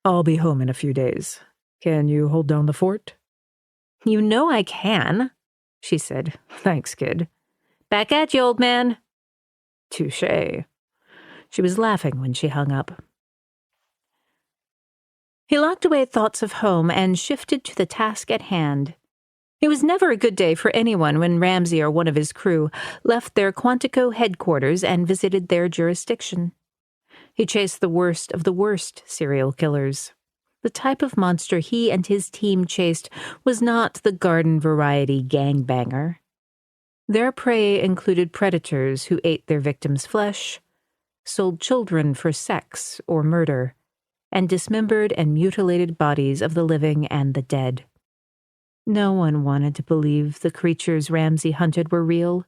S2: I'll be home in a few days. Can you hold down the fort?
S1: You know I can, she said.
S2: Thanks, kid.
S1: Back at you, old man.
S2: Touché.
S1: She was laughing when she hung up. He locked away thoughts of home and shifted to the task at hand. It was never a good day for anyone when Ramsey or one of his crew left their Quantico headquarters and visited their jurisdiction. He chased the worst of the worst serial killers. The type of monster he and his team chased was not the garden variety gangbanger. Their prey included predators who ate their victims' flesh, sold children for sex or murder, and dismembered and mutilated bodies of the living and the dead. No one wanted to believe the creatures Ramsey hunted were real.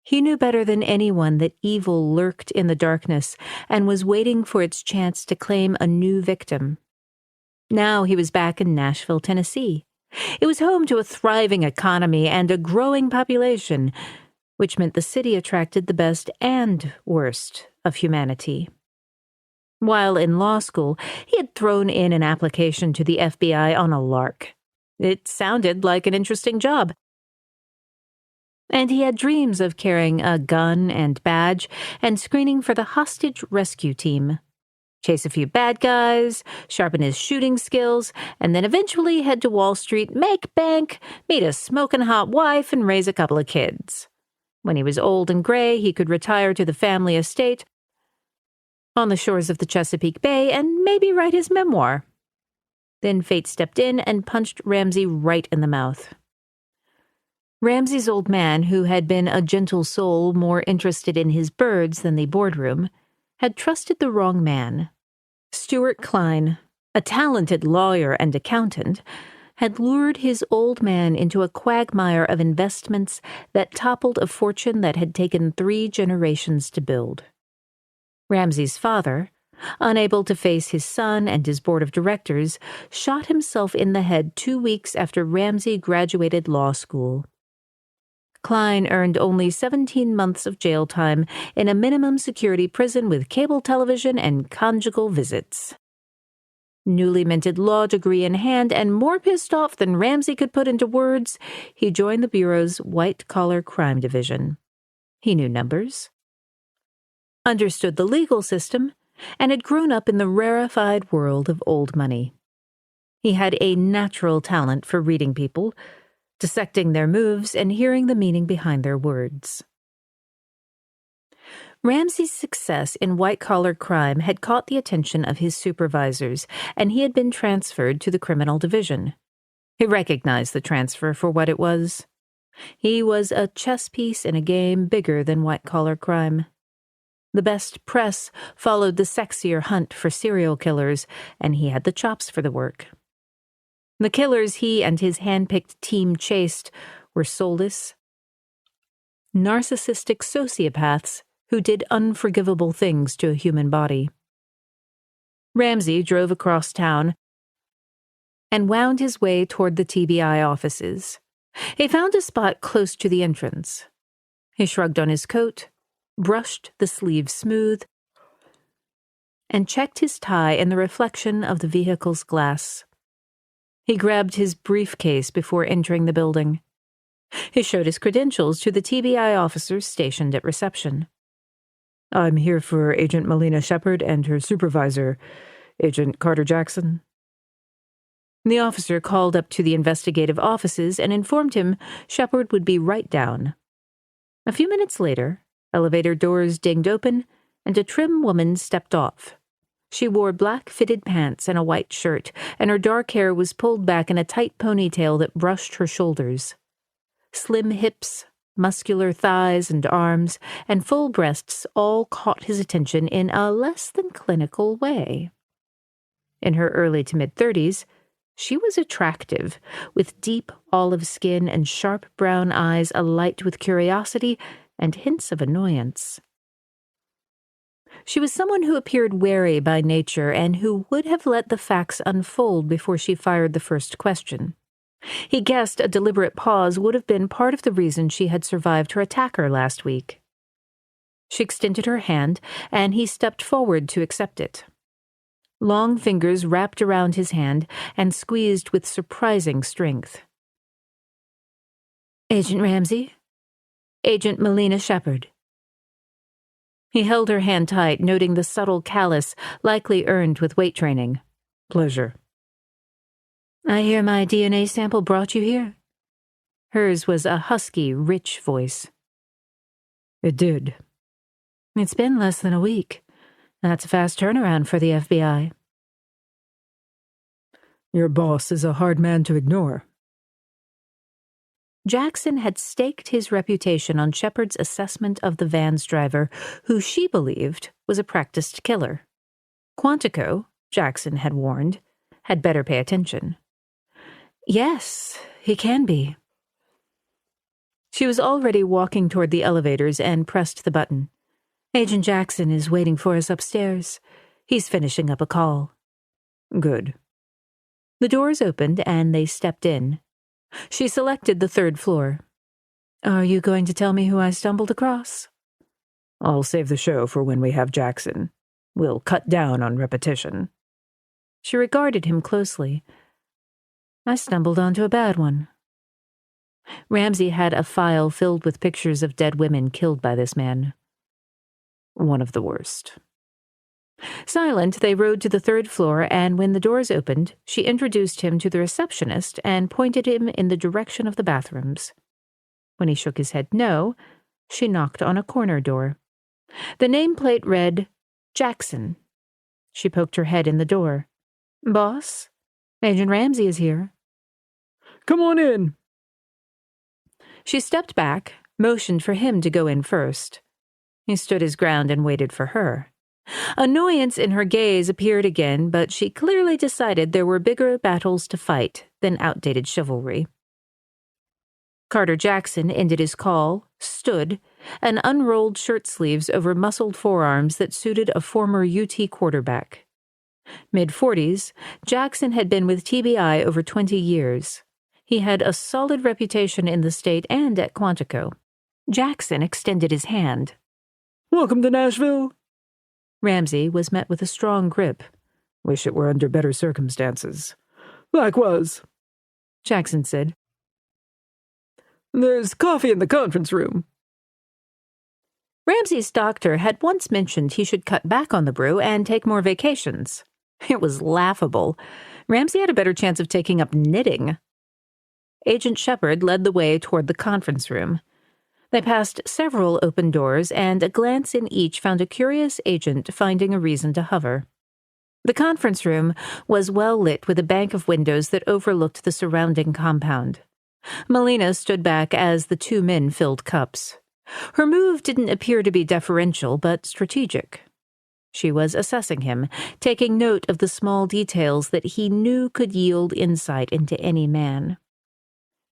S1: He knew better than anyone that evil lurked in the darkness and was waiting for its chance to claim a new victim. Now he was back in Nashville, Tennessee. It was home to a thriving economy and a growing population, which meant the city attracted the best and worst of humanity. While in law school, he had thrown in an application to the FBI on a lark. It sounded like an interesting job. And he had dreams of carrying a gun and badge and screening for the hostage rescue team. Chase a few bad guys, sharpen his shooting skills, and then eventually head to Wall Street, make bank, meet a smoking hot wife, and raise a couple of kids. When he was old and gray, he could retire to the family estate on the shores of the Chesapeake Bay and maybe write his memoir. Then fate stepped in and punched Ramsey right in the mouth. Ramsey's old man, who had been a gentle soul more interested in his birds than the boardroom, had trusted the wrong man. Stuart Klein, a talented lawyer and accountant, had lured his old man into a quagmire of investments that toppled a fortune that had taken 3 generations to build. Ramsey's father, unable to face his son and his board of directors, shot himself in the head 2 weeks after Ramsey graduated law school. Klein earned only 17 months of jail time in a minimum security prison with cable television and conjugal visits. Newly minted law degree in hand and more pissed off than Ramsey could put into words, he joined the Bureau's white-collar crime division. He knew numbers, understood the legal system, and had grown up in the rarefied world of old money. He had a natural talent for reading people, dissecting their moves and hearing the meaning behind their words. Ramsey's success in white-collar crime had caught the attention of his supervisors, and he had been transferred to the criminal division. He recognized the transfer for what it was. He was a chess piece in a game bigger than white-collar crime. The best press followed the sexier hunt for serial killers, and he had the chops for the work. The killers he and his hand-picked team chased were soulless, narcissistic sociopaths who did unforgivable things to a human body. Ramsey drove across town and wound his way toward the TBI offices. He found a spot close to the entrance. He shrugged on his coat, brushed the sleeves smooth, and checked his tie in the reflection of the vehicle's glass. He grabbed his briefcase before entering the building. He showed his credentials to the TBI officers stationed at reception.
S2: I'm here for Agent Melina Shepard and her supervisor, Agent Carter Jackson.
S1: The officer called up to the investigative offices and informed him Shepard would be right down. A few minutes later, elevator doors dinged open, and a trim woman stepped off. She wore black fitted pants and a white shirt, and her dark hair was pulled back in a tight ponytail that brushed her shoulders. Slim hips, muscular thighs and arms, and full breasts all caught his attention in a less than clinical way. In her early to mid-30s, she was attractive, with deep olive skin and sharp brown eyes alight with curiosity and hints of annoyance. She was someone who appeared wary by nature and who would have let the facts unfold before she fired the first question. He guessed a deliberate pause would have been part of the reason she had survived her attacker last week. She extended her hand, and he stepped forward to accept it. Long fingers wrapped around his hand and squeezed with surprising strength. "Agent Ramsey? Agent Melina Shepard." He held her hand tight, noting the subtle callus likely earned with weight training.
S2: "Pleasure."
S1: "I hear my DNA sample brought you here." Hers was a husky, rich voice.
S2: "It did."
S1: "It's been less than a week. That's a fast turnaround for the FBI."
S2: "Your boss is a hard man to ignore."
S1: Jackson had staked his reputation on Shepard's assessment of the van's driver, who she believed was a practiced killer. Quantico, Jackson had warned, had better pay attention. "Yes, he can be." She was already walking toward the elevators and pressed the button. "Agent Jackson is waiting for us upstairs. He's finishing up a call."
S2: "Good."
S1: The doors opened and they stepped in. She selected the 3rd floor. "Are you going to tell me who I stumbled across?"
S2: "I'll save the show for when we have Jackson. We'll cut down on repetition."
S1: She regarded him closely. "I stumbled onto a bad one." Ramsey had a file filled with pictures of dead women killed by this man.
S2: "One of the worst."
S1: Silent, they rode to the 3rd floor, and when the doors opened, she introduced him to the receptionist and pointed him in the direction of the bathrooms. When he shook his head no, she knocked on a corner door. The nameplate read, "Jackson." She poked her head in the door. "Boss, Agent Ramsey is here."
S2: "Come on in."
S1: She stepped back, motioned for him to go in first. He stood his ground and waited for her. Annoyance in her gaze appeared again, but she clearly decided there were bigger battles to fight than outdated chivalry. Carter Jackson ended his call, stood, and unrolled shirt sleeves over muscled forearms that suited a former UT quarterback. Mid-40s, Jackson had been with TBI over 20 years. He had a solid reputation in the state and at Quantico. Jackson extended his hand.
S2: "Welcome to Nashville."
S1: Ramsey was met with a strong grip.
S2: "Wish it were under better circumstances."
S3: "Likewise,"
S1: Jackson said.
S3: "There's coffee in the conference room."
S1: Ramsey's doctor had once mentioned he should cut back on the brew and take more vacations. It was laughable. Ramsey had a better chance of taking up knitting. Agent Shepard led the way toward the conference room. They passed several open doors, and a glance in each found a curious agent finding a reason to hover. The conference room was well lit with a bank of windows that overlooked the surrounding compound. Melina stood back as the 2 men filled cups. Her move didn't appear to be deferential, but strategic. She was assessing him, taking note of the small details that he knew could yield insight into any man.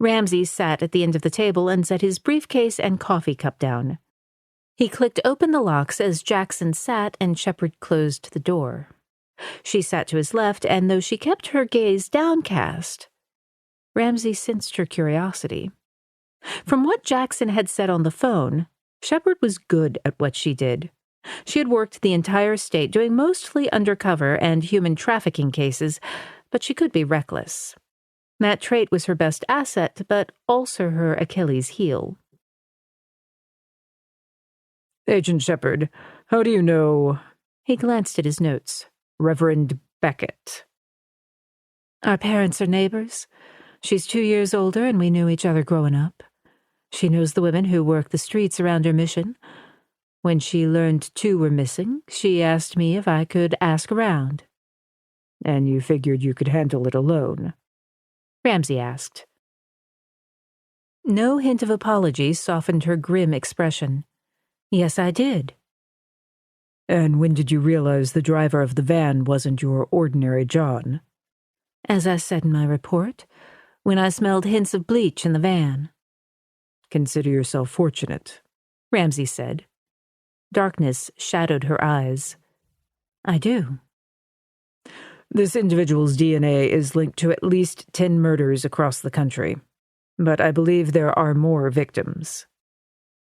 S1: Ramsey sat at the end of the table and set his briefcase and coffee cup down. He clicked open the locks as Jackson sat and Shepard closed the door. She sat to his left, and though she kept her gaze downcast, Ramsey sensed her curiosity. From what Jackson had said on the phone, Shepard was good at what she did. She had worked the entire state doing mostly undercover and human trafficking cases, but she could be reckless. That trait was her best asset, but also her Achilles heel.
S2: "Agent Shepard, how do you know—"
S1: He glanced at his notes.
S2: "Reverend Beckett?"
S1: "Our parents are neighbors. She's 2 years older, and we knew each other growing up. She knows the women who work the streets around her mission. When she learned 2 were missing, she asked me if I could ask around."
S2: "And you figured you could handle it alone?"
S1: Ramsey asked. No hint of apology softened her grim expression. "Yes, I did."
S2: "And when did you realize the driver of the van wasn't your ordinary John?"
S1: "As I said in my report, when I smelled hints of bleach in the van."
S2: "Consider yourself fortunate,"
S1: Ramsey said. Darkness shadowed her eyes. "I do."
S2: This individual's DNA is linked to at least 10 murders across the country, but I believe there are more victims.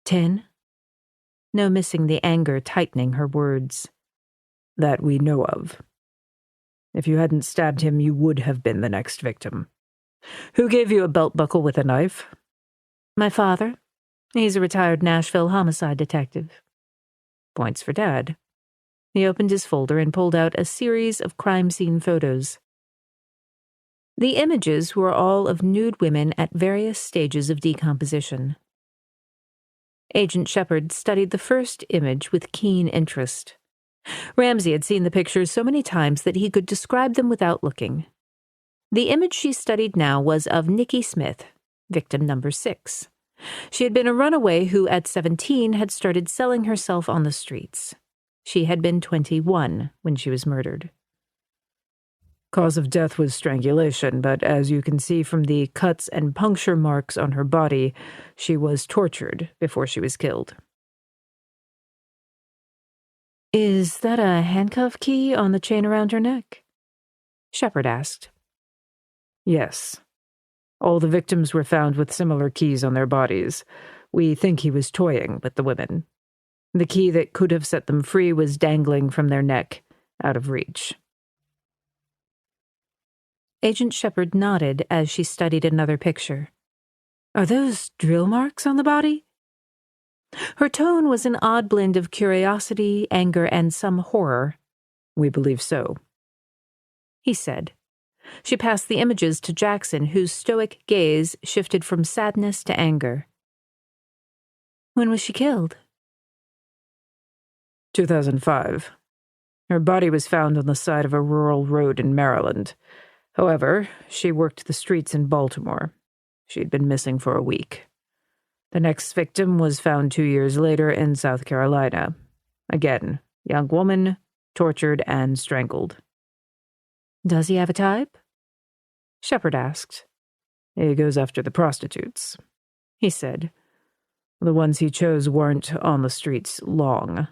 S1: 10? No missing the anger tightening her words.
S2: That we know of. If you hadn't stabbed him, you would have been the next victim. Who gave you a belt buckle with a knife?
S1: My father. He's a retired Nashville homicide detective. Points for Dad. He opened his folder and pulled out a series of crime scene photos. The images were all of nude women at various stages of decomposition. Agent Shepard studied the first image with keen interest. Ramsey had seen the pictures so many times that he could describe them without looking. The image she studied now was of Nikki Smith, victim number 6. She had been a runaway who, at 17, had started selling herself on the streets. She had been 21 when she was murdered.
S2: Cause of death was strangulation, but as you can see from the cuts and puncture marks on her body, she was tortured before she was killed.
S1: Is that a handcuff key on the chain around her neck? Shepard asked.
S2: Yes. All the victims were found with similar keys on their bodies. We think he was toying with the women. The key that could have set them free was dangling from their neck, out of reach.
S1: Agent Shepard nodded as she studied another picture. Are those drill marks on the body? Her tone was an odd blend of curiosity, anger, and some horror.
S2: We believe so,
S1: he said. She passed the images to Jackson, whose stoic gaze shifted from sadness to anger. When was she killed?
S2: 2005. Her body was found on the side of a rural road in Maryland. However, she worked the streets in Baltimore. She'd been missing for a week. The next victim was found 2 years later in South Carolina. Again, young woman, tortured and strangled.
S1: Does he have a type?
S2: Shepard asked. He goes after the prostitutes, he said. The ones he chose weren't on the streets long.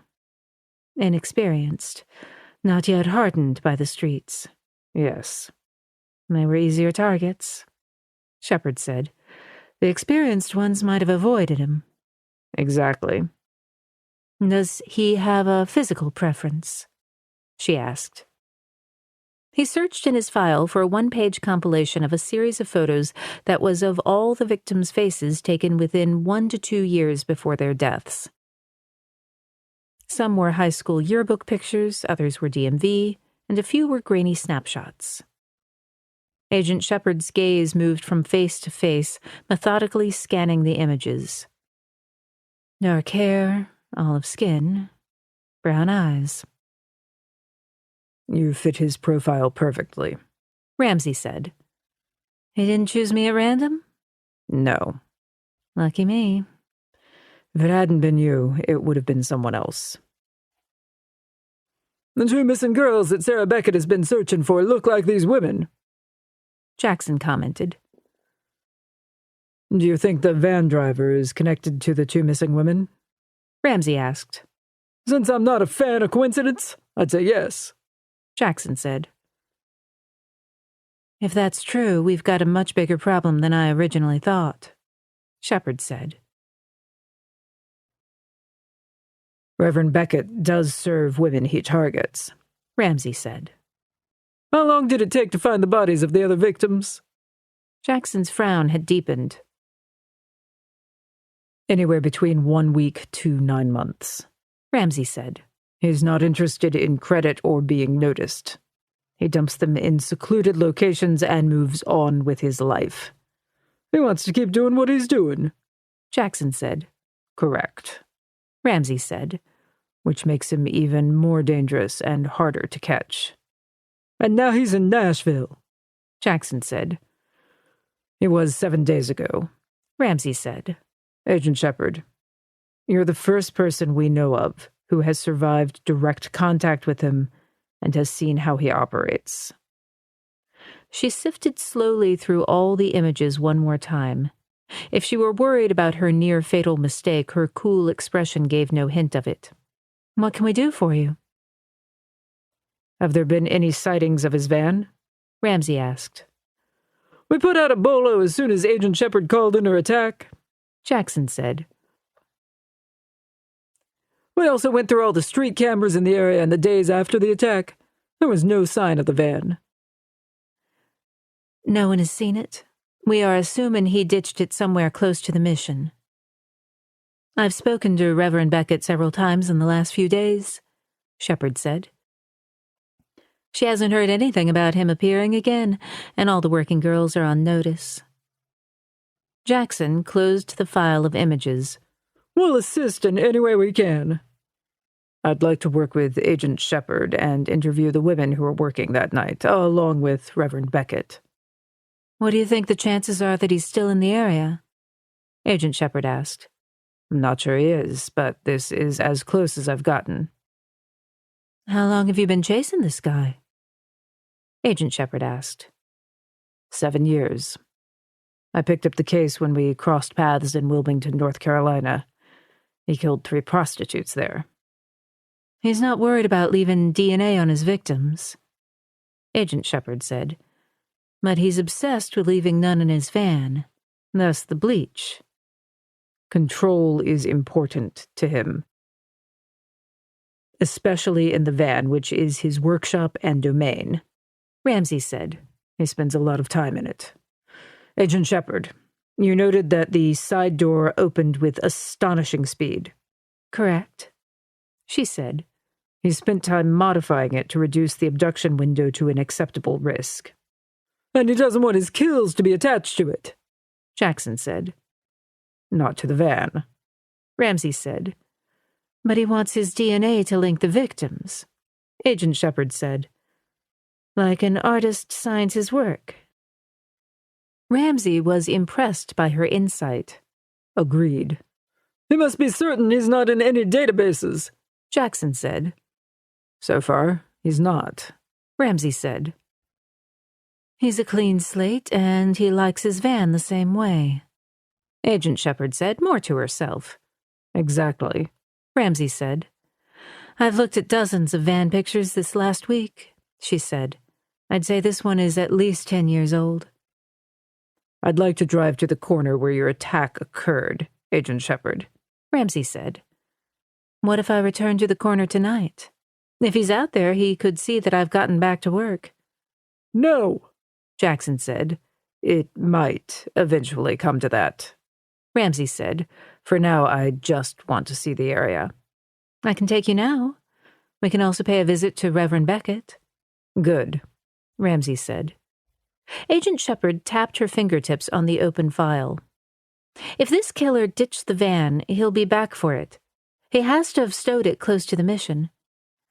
S1: Inexperienced, not yet hardened by the streets.
S2: Yes.
S1: They were easier targets, Shepard said. The experienced ones might have avoided him.
S2: Exactly.
S1: Does he have a physical preference? She asked. He searched in his file for a one-page compilation of a series of photos that was of all the victims' faces taken within 1 to 2 years before their deaths. Some were high school yearbook pictures, others were DMV, and a few were grainy snapshots. Agent Shepard's gaze moved from face to face, methodically scanning the images. Dark hair, olive skin, brown eyes.
S2: You fit his profile perfectly,
S1: Ramsey said. He didn't choose me at random?
S2: No.
S1: Lucky me.
S2: If it hadn't been you, it would have been someone else.
S3: The 2 missing girls that Sarah Beckett has been searching for look like these women,
S1: Jackson commented.
S2: Do you think the van driver is connected to the 2 missing women?
S1: Ramsey asked.
S3: Since I'm not a fan of coincidence, I'd say yes,
S1: Jackson said. If that's true, we've got a much bigger problem than I originally thought, Shepard said.
S2: Reverend Beckett does serve women he targets,
S1: Ramsey said.
S3: How long did it take to find the bodies of the other victims?
S1: Jackson's frown had deepened.
S2: Anywhere between 1 week to 9 months,
S1: Ramsey said.
S2: He's not interested in credit or being noticed. He dumps them in secluded locations and moves on with his life.
S3: He wants to keep doing what he's doing,
S1: Jackson said.
S2: Correct,
S1: Ramsey said.
S2: Which makes him even more dangerous and harder to catch.
S3: And now he's in Nashville,
S1: Jackson said.
S2: It was 7 days ago,
S1: Ramsey said.
S2: Agent Shepard, you're the first person we know of who has survived direct contact with him and has seen how he operates.
S1: She sifted slowly through all the images one more time. If she were worried about her near-fatal mistake, her cool expression gave no hint of it. What can we do for you?
S2: Have there been any sightings of his van?
S1: Ramsey asked.
S3: We put out a bolo as soon as Agent Shepard called in her attack,
S1: Jackson said.
S3: We also went through all the street cameras in the area in the days after the attack. There was no sign of the van.
S1: No one has seen it. We are assuming he ditched it somewhere close to the mission. I've spoken to Reverend Beckett several times in the last few days, Shepard said. She hasn't heard anything about him appearing again, and all the working girls are on notice. Jackson closed the file of images.
S3: We'll assist in any way we can.
S2: I'd like to work with Agent Shepard and interview the women who were working that night, along with Reverend Beckett.
S1: What do you think the chances are that he's still in the area? Agent Shepard asked.
S2: I'm not sure he is, but this is as close as I've gotten.
S1: How long have you been chasing this guy? Agent Shepard asked.
S2: 7 years. I picked up the case when we crossed paths in Wilmington, North Carolina. He killed 3 prostitutes there.
S1: He's not worried about leaving DNA on his victims, Agent Shepard said. But he's obsessed with leaving none in his van, thus the bleach.
S2: Control is important to him, especially in the van, which is his workshop and domain,
S1: Ramsey said.
S2: He spends a lot of time in it. Agent Shepard, you noted that the side door opened with astonishing speed.
S1: Correct, she said.
S2: He spent time modifying it to reduce the abduction window to an acceptable risk.
S3: And he doesn't want his kills to be attached to it,
S1: Jackson said.
S2: Not to the van,
S1: Ramsey said. But he wants his DNA to link the victims, Agent Shepard said. Like an artist signs his work. Ramsey was impressed by her insight.
S2: Agreed.
S3: He must be certain he's not in any databases,
S1: Jackson said.
S2: So far, he's not,
S1: Ramsey said. He's a clean slate, and he likes his van the same way, Agent Shepard said, more to herself.
S2: Exactly,
S1: Ramsey said. I've looked at dozens of van pictures this last week, she said. I'd say this one is at least 10 years old.
S2: I'd like to drive to the corner where your attack occurred, Agent Shepard,
S1: Ramsey said. What if I return to the corner tonight? If he's out there, he could see that I've gotten back to work.
S3: No,
S2: Jackson said. It might eventually come to that,
S1: Ramsey said.
S2: For now, I just want to see the area.
S1: I can take you now. We can also pay a visit to Reverend Beckett.
S2: Good,
S1: Ramsey said. Agent Shepard tapped her fingertips on the open file. If this killer ditched the van, he'll be back for it. He has to have stowed it close to the mission.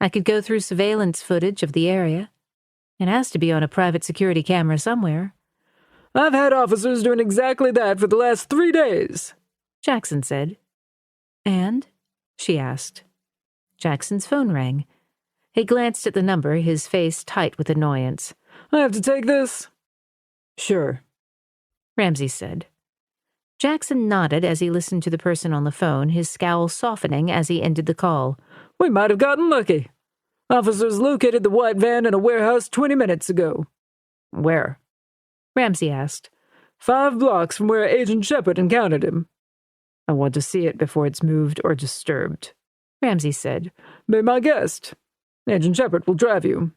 S1: I could go through surveillance footage of the area. It has to be on a private security camera somewhere.
S3: I've had officers doing exactly that for the last 3 days,
S1: Jackson said. And? She asked. Jackson's phone rang. He glanced at the number, his face tight with annoyance.
S3: I have to take this?
S2: Sure,
S1: Ramsey said. Jackson nodded as he listened to the person on the phone, his scowl softening as he ended the call.
S3: We might have gotten lucky. Officers located the white van in a warehouse 20 minutes ago.
S2: Where?
S1: Ramsey asked.
S3: 5 blocks from where Agent Shepard encountered him.
S2: I want to see it before it's moved or disturbed,
S1: Ramsey said.
S3: Be my guest. Agent Shepard will drive you.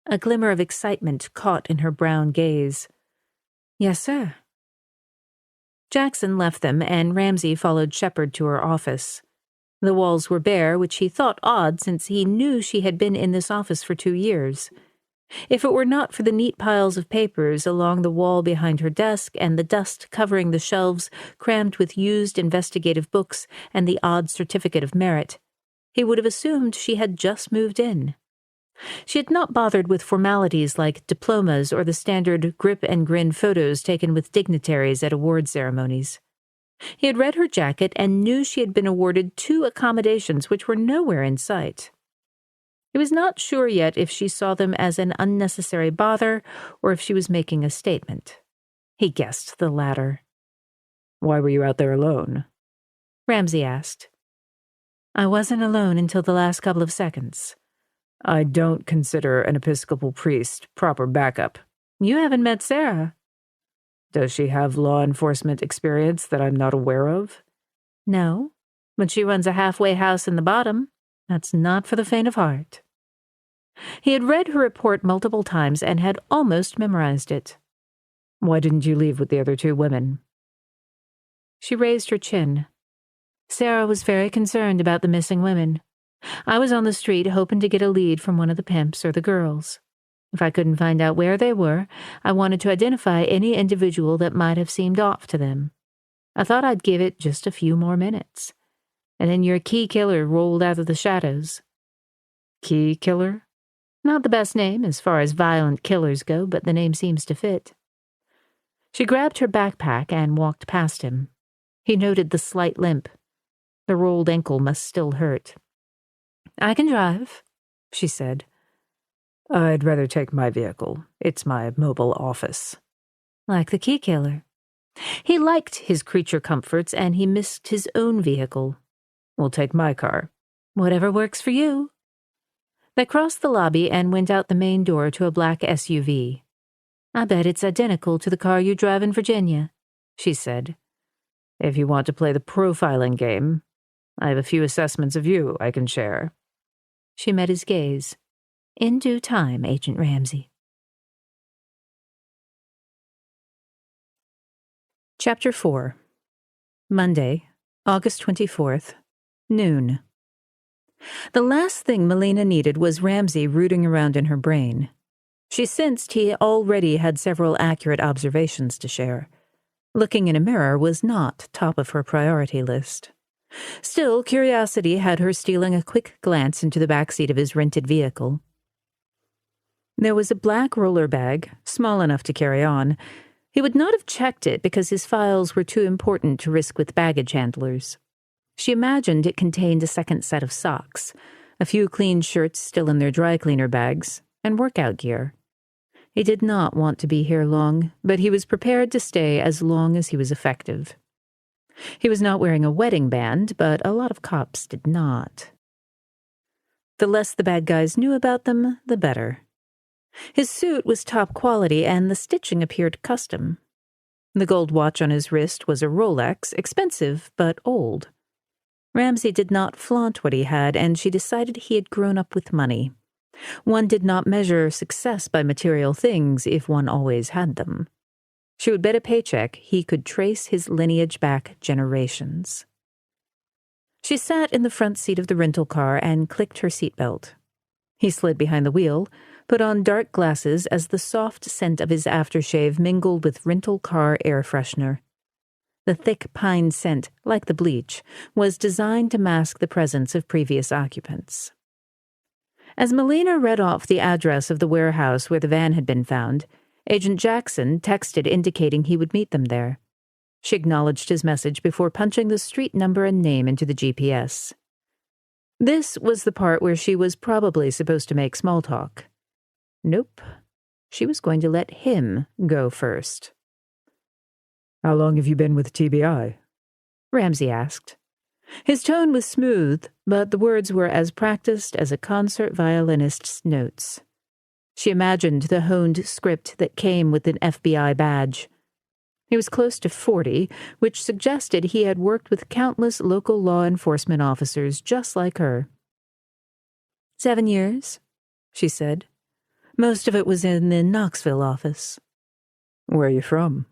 S1: A glimmer of excitement caught in her brown gaze. Yes, sir. Jackson left them, and Ramsey followed Shepard to her office. The walls were bare, which he thought odd since he knew she had been in this office for 2 years. If it were not for the neat piles of papers along the wall behind her desk and the dust covering the shelves crammed with used investigative books and the odd certificate of merit, he would have assumed she had just moved in. She had not bothered with formalities like diplomas or the standard grip and grin photos taken with dignitaries at award ceremonies. He had read her jacket and knew she had been awarded 2 accommodations which were nowhere in sight. He was not sure yet if she saw them as an unnecessary bother or if she was making a statement. He guessed the latter.
S2: Why were you out there alone?
S1: Ramsey asked. I wasn't alone until the last couple of seconds.
S3: I don't consider an Episcopal priest proper backup.
S1: You haven't met Sarah.
S3: Does she have law enforcement experience that I'm not aware of?
S1: No, but she runs a halfway house in the bottom. That's not for the faint of heart. He had read her report multiple times and had almost memorized it.
S3: Why didn't you leave with the other two women?
S1: She raised her chin. Sarah was very concerned about the missing women. I was on the street hoping to get a lead from one of the pimps or the girls. If I couldn't find out where they were, I wanted to identify any individual that might have seemed off to them. I thought I'd give it just a few more minutes. And then your key killer rolled out of the shadows.
S3: Key killer?
S1: Not the best name as far as violent killers go, but the name seems to fit. She grabbed her backpack and walked past him. He noted the slight limp. The rolled ankle must still hurt. I can drive, she said.
S3: I'd rather take my vehicle. It's my mobile office.
S1: Like the key killer. He liked his creature comforts and he missed his own vehicle.
S3: We'll take my car.
S1: Whatever works for you. They crossed the lobby and went out the main door to a black SUV. I bet it's identical to the car you drive in Virginia, she said.
S3: If you want to play the profiling game, I have a few assessments of you I can share.
S1: She met his gaze. In due time, Agent Ramsey. Chapter 4. Monday, August 24th, noon. The last thing Melina needed was Ramsey rooting around in her brain. She sensed he already had several accurate observations to share. Looking in a mirror was not top of her priority list. Still, curiosity had her stealing a quick glance into the back seat of his rented vehicle. There was a black roller bag, small enough to carry on. He would not have checked it because his files were too important to risk with baggage handlers. She imagined it contained a second set of socks, a few clean shirts still in their dry cleaner bags, and workout gear. He did not want to be here long, but he was prepared to stay as long as he was effective. He was not wearing a wedding band, but a lot of cops did not. The less the bad guys knew about them, the better. His suit was top quality, and the stitching appeared custom. The gold watch on his wrist was a Rolex, expensive but old. Ramsey did not flaunt what he had, and she decided he had grown up with money. One did not measure success by material things if one always had them. She would bet a paycheck he could trace his lineage back generations. She sat in the front seat of the rental car and clicked her seatbelt. He slid behind the wheel, put on dark glasses as the soft scent of his aftershave mingled with rental car air freshener. The thick pine scent, like the bleach, was designed to mask the presence of previous occupants. As Melina read off the address of the warehouse where the van had been found, Agent Jackson texted indicating he would meet them there. She acknowledged his message before punching the street number and name into the GPS. This was the part where she was probably supposed to make small talk. Nope. She was going to let him go first.
S3: How long have you been with TBI?
S1: Ramsey asked. His tone was smooth, but the words were as practiced as a concert violinist's notes. She imagined the honed script that came with an FBI badge. He was close to 40, which suggested he had worked with countless local law enforcement officers just like her. 7 years, she said. Most of it was in the Knoxville office.
S3: Where are you from?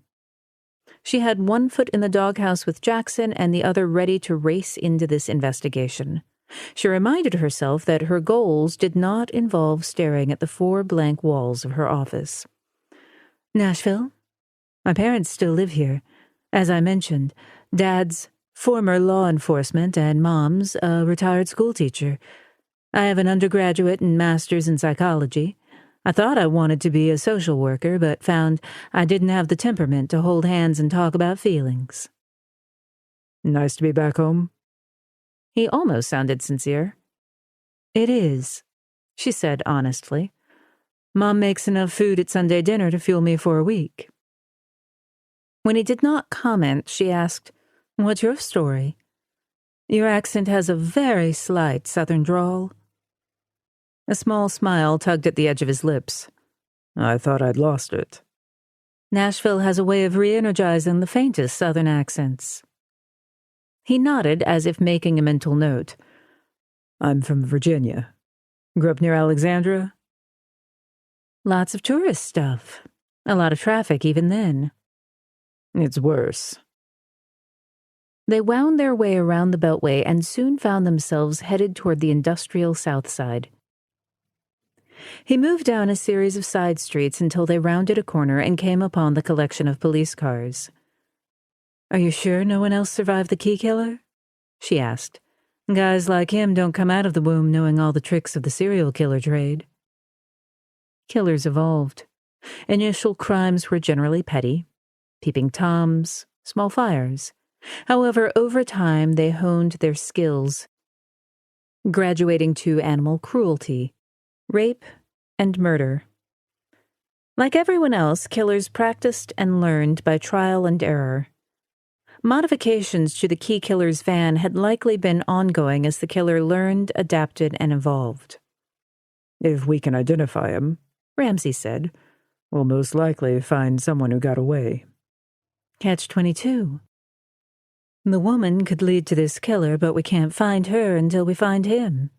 S1: She had one foot in the doghouse with Jackson and the other ready to race into this investigation. She reminded herself that her goals did not involve staring at the 4 blank walls of her office. Nashville? My parents still live here. As I mentioned, Dad's former law enforcement and Mom's a retired schoolteacher. I have an undergraduate and master's in psychology. I thought I wanted to be a social worker, but found I didn't have the temperament to hold hands and talk about feelings.
S3: Nice to be back home.
S1: He almost sounded sincere. It is, she said honestly. Mom makes enough food at Sunday dinner to fuel me for a week. When he did not comment, she asked, What's your story? Your accent has a very slight southern drawl. A small smile tugged at the edge of his lips.
S3: I thought I'd lost it.
S1: Nashville has a way of re-energizing the faintest Southern accents. He nodded as if making a mental note.
S3: I'm from Virginia. Grew up near Alexandria.
S1: Lots of tourist stuff. A lot of traffic even then.
S3: It's worse.
S1: They wound their way around the Beltway and soon found themselves headed toward the industrial South Side. He moved down a series of side streets until they rounded a corner and came upon the collection of police cars. "Are you sure no one else survived the key killer?" she asked. "Guys like him don't come out of the womb knowing all the tricks of the serial killer trade." Killers evolved. Initial crimes were generally petty, peeping toms, small fires. However, over time they honed their skills, graduating to animal cruelty, rape, and murder. Like everyone else, killers practiced and learned by trial and error. Modifications to the key killer's van had likely been ongoing as the killer learned, adapted, and evolved.
S3: "If we can identify him,"
S1: Ramsey said,
S3: "we'll most likely find someone who got away."
S1: Catch-22. The woman could lead to this killer, but we can't find her until we find him.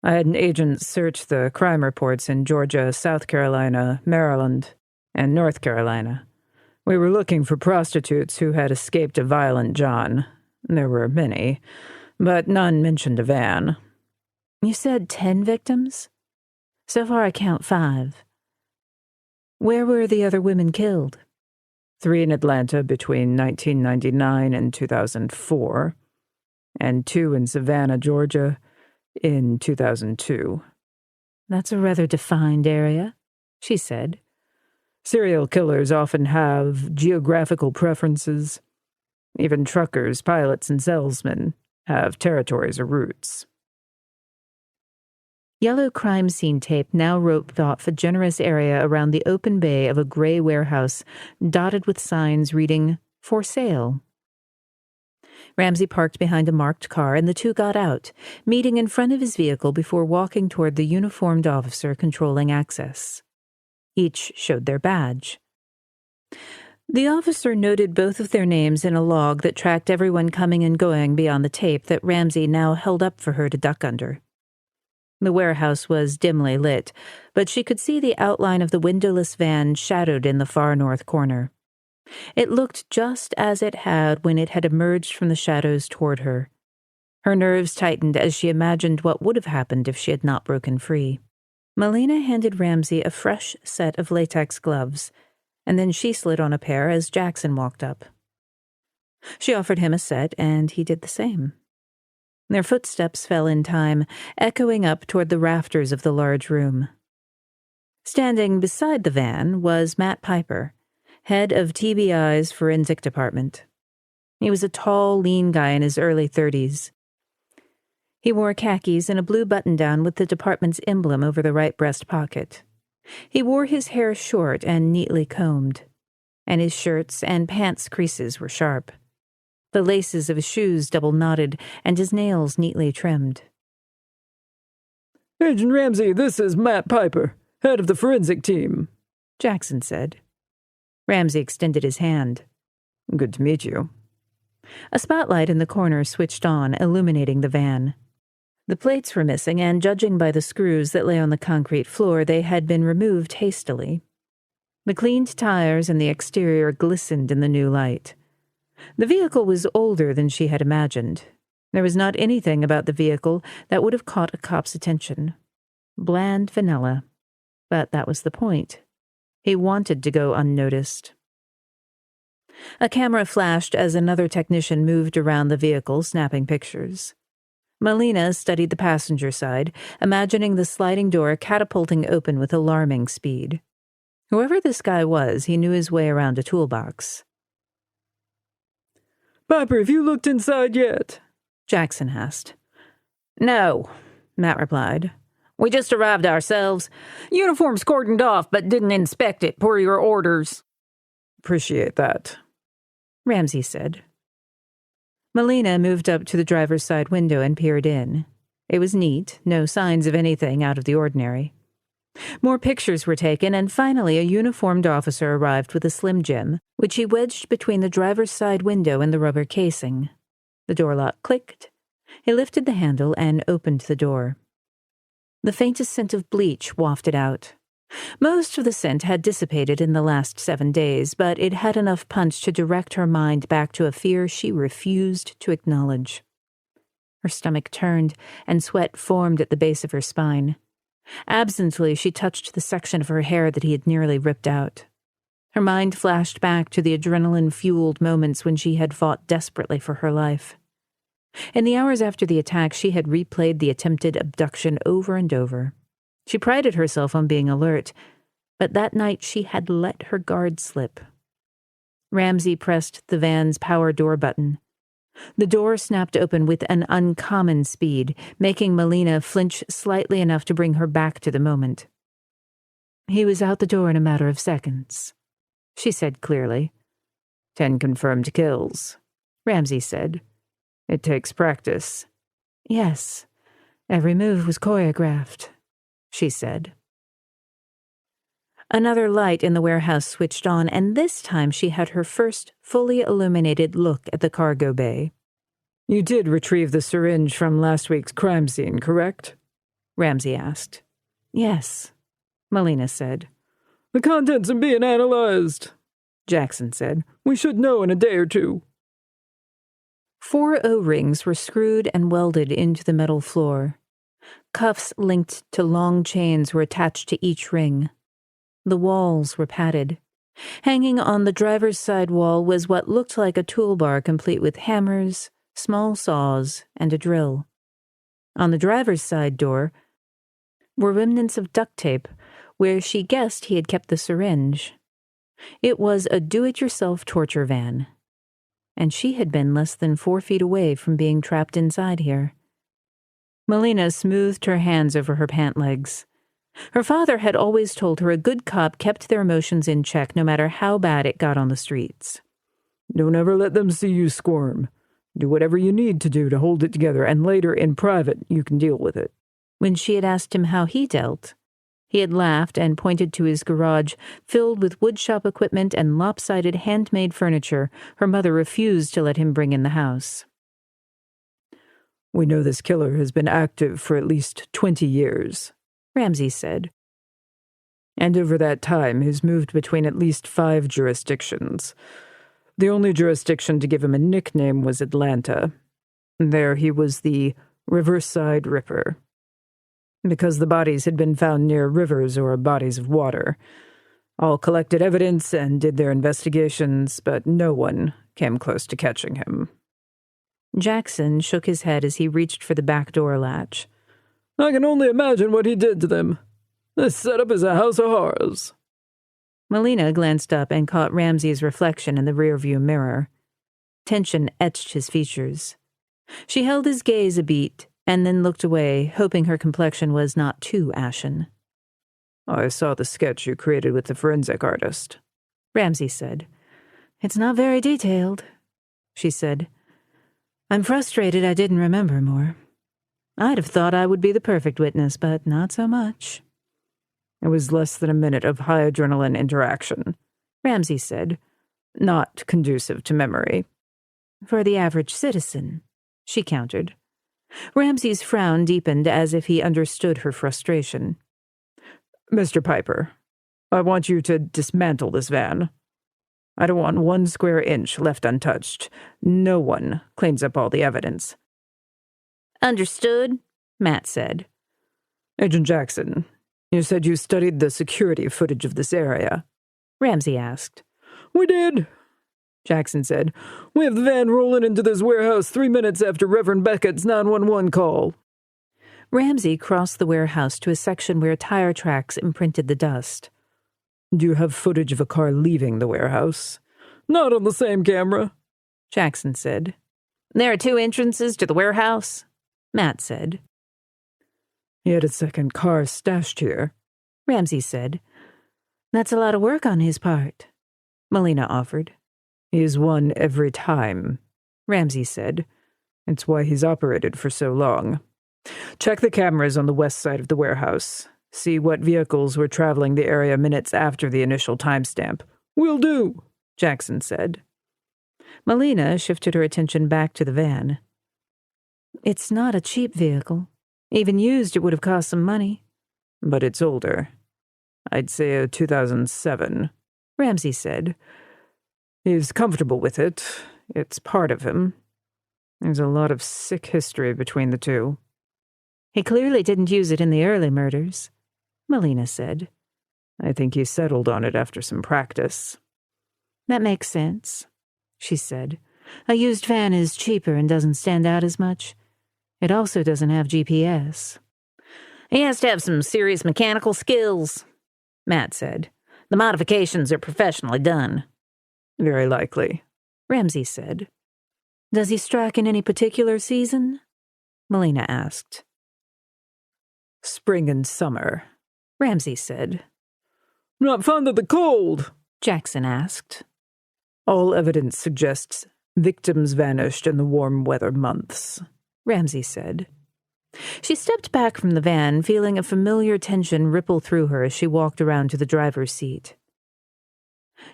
S3: I had an agent search the crime reports in Georgia, South Carolina, Maryland, and North Carolina. We were looking for prostitutes who had escaped a violent John. There were many, but none mentioned a van.
S1: You said 10 victims? So far I count 5. Where were the other women killed?
S3: 3 in Atlanta between 1999 and 2004, and 2 in Savannah, Georgia, in 2002.
S1: That's a rather defined area, she said.
S3: Serial killers often have geographical preferences. Even truckers, pilots, and salesmen have territories or routes.
S1: Yellow crime scene tape now roped off a generous area around the open bay of a gray warehouse dotted with signs reading, "For sale." Ramsey parked behind a marked car and the two got out, meeting in front of his vehicle before walking toward the uniformed officer controlling access. Each showed their badge. The officer noted both of their names in a log that tracked everyone coming and going beyond the tape that Ramsey now held up for her to duck under. The warehouse was dimly lit, but she could see the outline of the windowless van shadowed in the far north corner. It looked just as it had when it had emerged from the shadows toward her. Her nerves tightened as she imagined what would have happened if she had not broken free. Melina handed Ramsey a fresh set of latex gloves, and then she slid on a pair as Jackson walked up. She offered him a set, and he did the same. Their footsteps fell in time, echoing up toward the rafters of the large room. Standing beside the van was Matt Piper, head of TBI's forensic department. He was a tall, lean guy in his early 30s. He wore khakis and a blue button-down with the department's emblem over the right breast pocket. He wore his hair short and neatly combed, and his shirts and pants creases were sharp. The laces of his shoes double-knotted, and his nails neatly trimmed.
S3: "Agent Ramsey, this is Matt Piper, head of the forensic team,"
S1: Jackson said. Ramsey extended his hand.
S3: "Good to meet you."
S1: A spotlight in the corner switched on, illuminating the van. The plates were missing, and judging by the screws that lay on the concrete floor, they had been removed hastily. The cleaned tires and the exterior glistened in the new light. The vehicle was older than she had imagined. There was not anything about the vehicle that would have caught a cop's attention. Bland vanilla. But that was the point. He wanted to go unnoticed. A camera flashed as another technician moved around the vehicle, snapping pictures. Melina studied the passenger side, imagining the sliding door catapulting open with alarming speed. Whoever this guy was, he knew his way around a toolbox.
S3: "Piper, have you looked inside yet?"
S1: Jackson asked. "No," Matt replied. "We just arrived ourselves. Uniform's cordoned off, but didn't inspect it per your orders."
S3: "Appreciate that,"
S1: Ramsey said. Melina moved up to the driver's side window and peered in. It was neat, no signs of anything out of the ordinary. More pictures were taken, and finally a uniformed officer arrived with a Slim Jim, which he wedged between the driver's side window and the rubber casing. The door lock clicked. He lifted the handle and opened the door. The faintest scent of bleach wafted out. Most of the scent had dissipated in the last 7 days, but it had enough punch to direct her mind back to a fear she refused to acknowledge. Her stomach turned, and sweat formed at the base of her spine. Absently, she touched the section of her hair that he had nearly ripped out. Her mind flashed back to the adrenaline-fueled moments when she had fought desperately for her life. In the hours after the attack, she had replayed the attempted abduction over and over. She prided herself on being alert, but that night she had let her guard slip. Ramsey pressed the van's power door button. The door snapped open with an uncommon speed, making Melina flinch slightly enough to bring her back to the moment. "He was out the door in a matter of seconds," she said clearly. 10 confirmed kills, Ramsey said. "It takes practice." "Yes, every move was choreographed," she said. Another light in the warehouse switched on, and this time she had her first fully illuminated look at the cargo bay.
S3: "You did retrieve the syringe from last week's crime scene, correct?"
S1: Ramsey asked. "Yes," Melina said.
S2: "The contents are being analyzed,"
S3: Jackson said.
S2: "We should know in a day or two."
S1: 4 O-rings were screwed and welded into the metal floor. Cuffs linked to long chains were attached to each ring. The walls were padded. Hanging on the driver's side wall was what looked like a toolbar complete with hammers, small saws, and a drill. On the driver's side door were remnants of duct tape where she guessed he had kept the syringe. It was a do-it-yourself torture van, and she had been less than 4 feet away from being trapped inside here. Melina smoothed her hands over her pant legs. Her father had always told her a good cop kept their emotions in check no matter how bad it got on the streets.
S2: "Don't ever let them see you squirm. Do whatever you need to do to hold it together, and later, in private, you can deal with it."
S1: When she had asked him how he dealt, he had laughed and pointed to his garage, filled with woodshop equipment and lopsided handmade furniture her mother refused to let him bring in the house.
S2: "We know this killer has been active for at least 20 years,
S1: Ramsey said.
S2: "And over that time he's moved between at least 5 jurisdictions. The only jurisdiction to give him a nickname was Atlanta. There he was the Riverside Ripper, because the bodies had been found near rivers or bodies of water. All collected evidence and did their investigations, but no one came close to catching him."
S1: Jackson shook his head as he reached for the back door latch.
S2: "I can only imagine what he did to them. This setup is a house of horrors."
S1: Melina glanced up and caught Ramsey's reflection in the rearview mirror. Tension etched his features. She held his gaze a beat and then looked away, hoping her complexion was not too ashen.
S2: "I saw the sketch you created with the forensic artist,"
S1: Ramsey said. "It's not very detailed," she said. "I'm frustrated I didn't remember more. I'd have thought I would be the perfect witness, but not so much."
S2: "It was less than a minute of high adrenaline interaction,"
S1: Ramsey said.
S2: "Not conducive to memory."
S1: "For the average citizen," she countered. Ramsey's frown deepened as if he understood her frustration.
S2: "Mr. Piper, I want you to dismantle this van. I don't want 1 square inch left untouched. No one cleans up all the evidence."
S1: "Understood," Matt said.
S2: "Agent Jackson, you said you studied the security footage of this area,"
S1: Ramsey asked.
S2: "We did," Jackson said. "We have the van rolling into this warehouse 3 minutes after Reverend Beckett's 911 call."
S1: Ramsey crossed the warehouse to a section where tire tracks imprinted the dust.
S2: "Do you have footage of a car leaving the warehouse?" "Not on the same camera,"
S1: Jackson said. "There are 2 entrances to the warehouse," Matt said.
S2: "He had a second car stashed here,"
S1: Ramsey said. "That's a lot of work on his part," Melina offered.
S2: "He is one every time,"
S1: Ramsey said.
S2: "It's why he's operated for so long."
S3: Check the cameras on the west side of the warehouse. See what vehicles were traveling the area minutes after the initial timestamp.
S2: Will do,
S3: Jackson said. Melina shifted her attention back to the van.
S1: It's not a cheap vehicle. Even used, it would have cost some money.
S3: But it's older. I'd say a 2007, Ramsey said. He's comfortable with it. It's part of him. There's a lot of sick history between the two.
S1: He clearly didn't use it in the early murders, Melina said.
S3: I think he settled on it after some practice.
S1: That makes sense, she said. A used van is cheaper and doesn't stand out as much. It also doesn't have GPS.
S4: He has to have some serious mechanical skills, Matt said. The modifications are professionally done.
S3: Very likely,
S1: Ramsey said. Does he strike in any particular season? Melina asked.
S3: Spring and summer, Ramsey said.
S2: Not fond of the cold,
S1: Jackson asked.
S3: All evidence suggests victims vanished in the warm weather months, Ramsey said.
S1: She stepped back from the van, feeling a familiar tension ripple through her as she walked around to the driver's seat.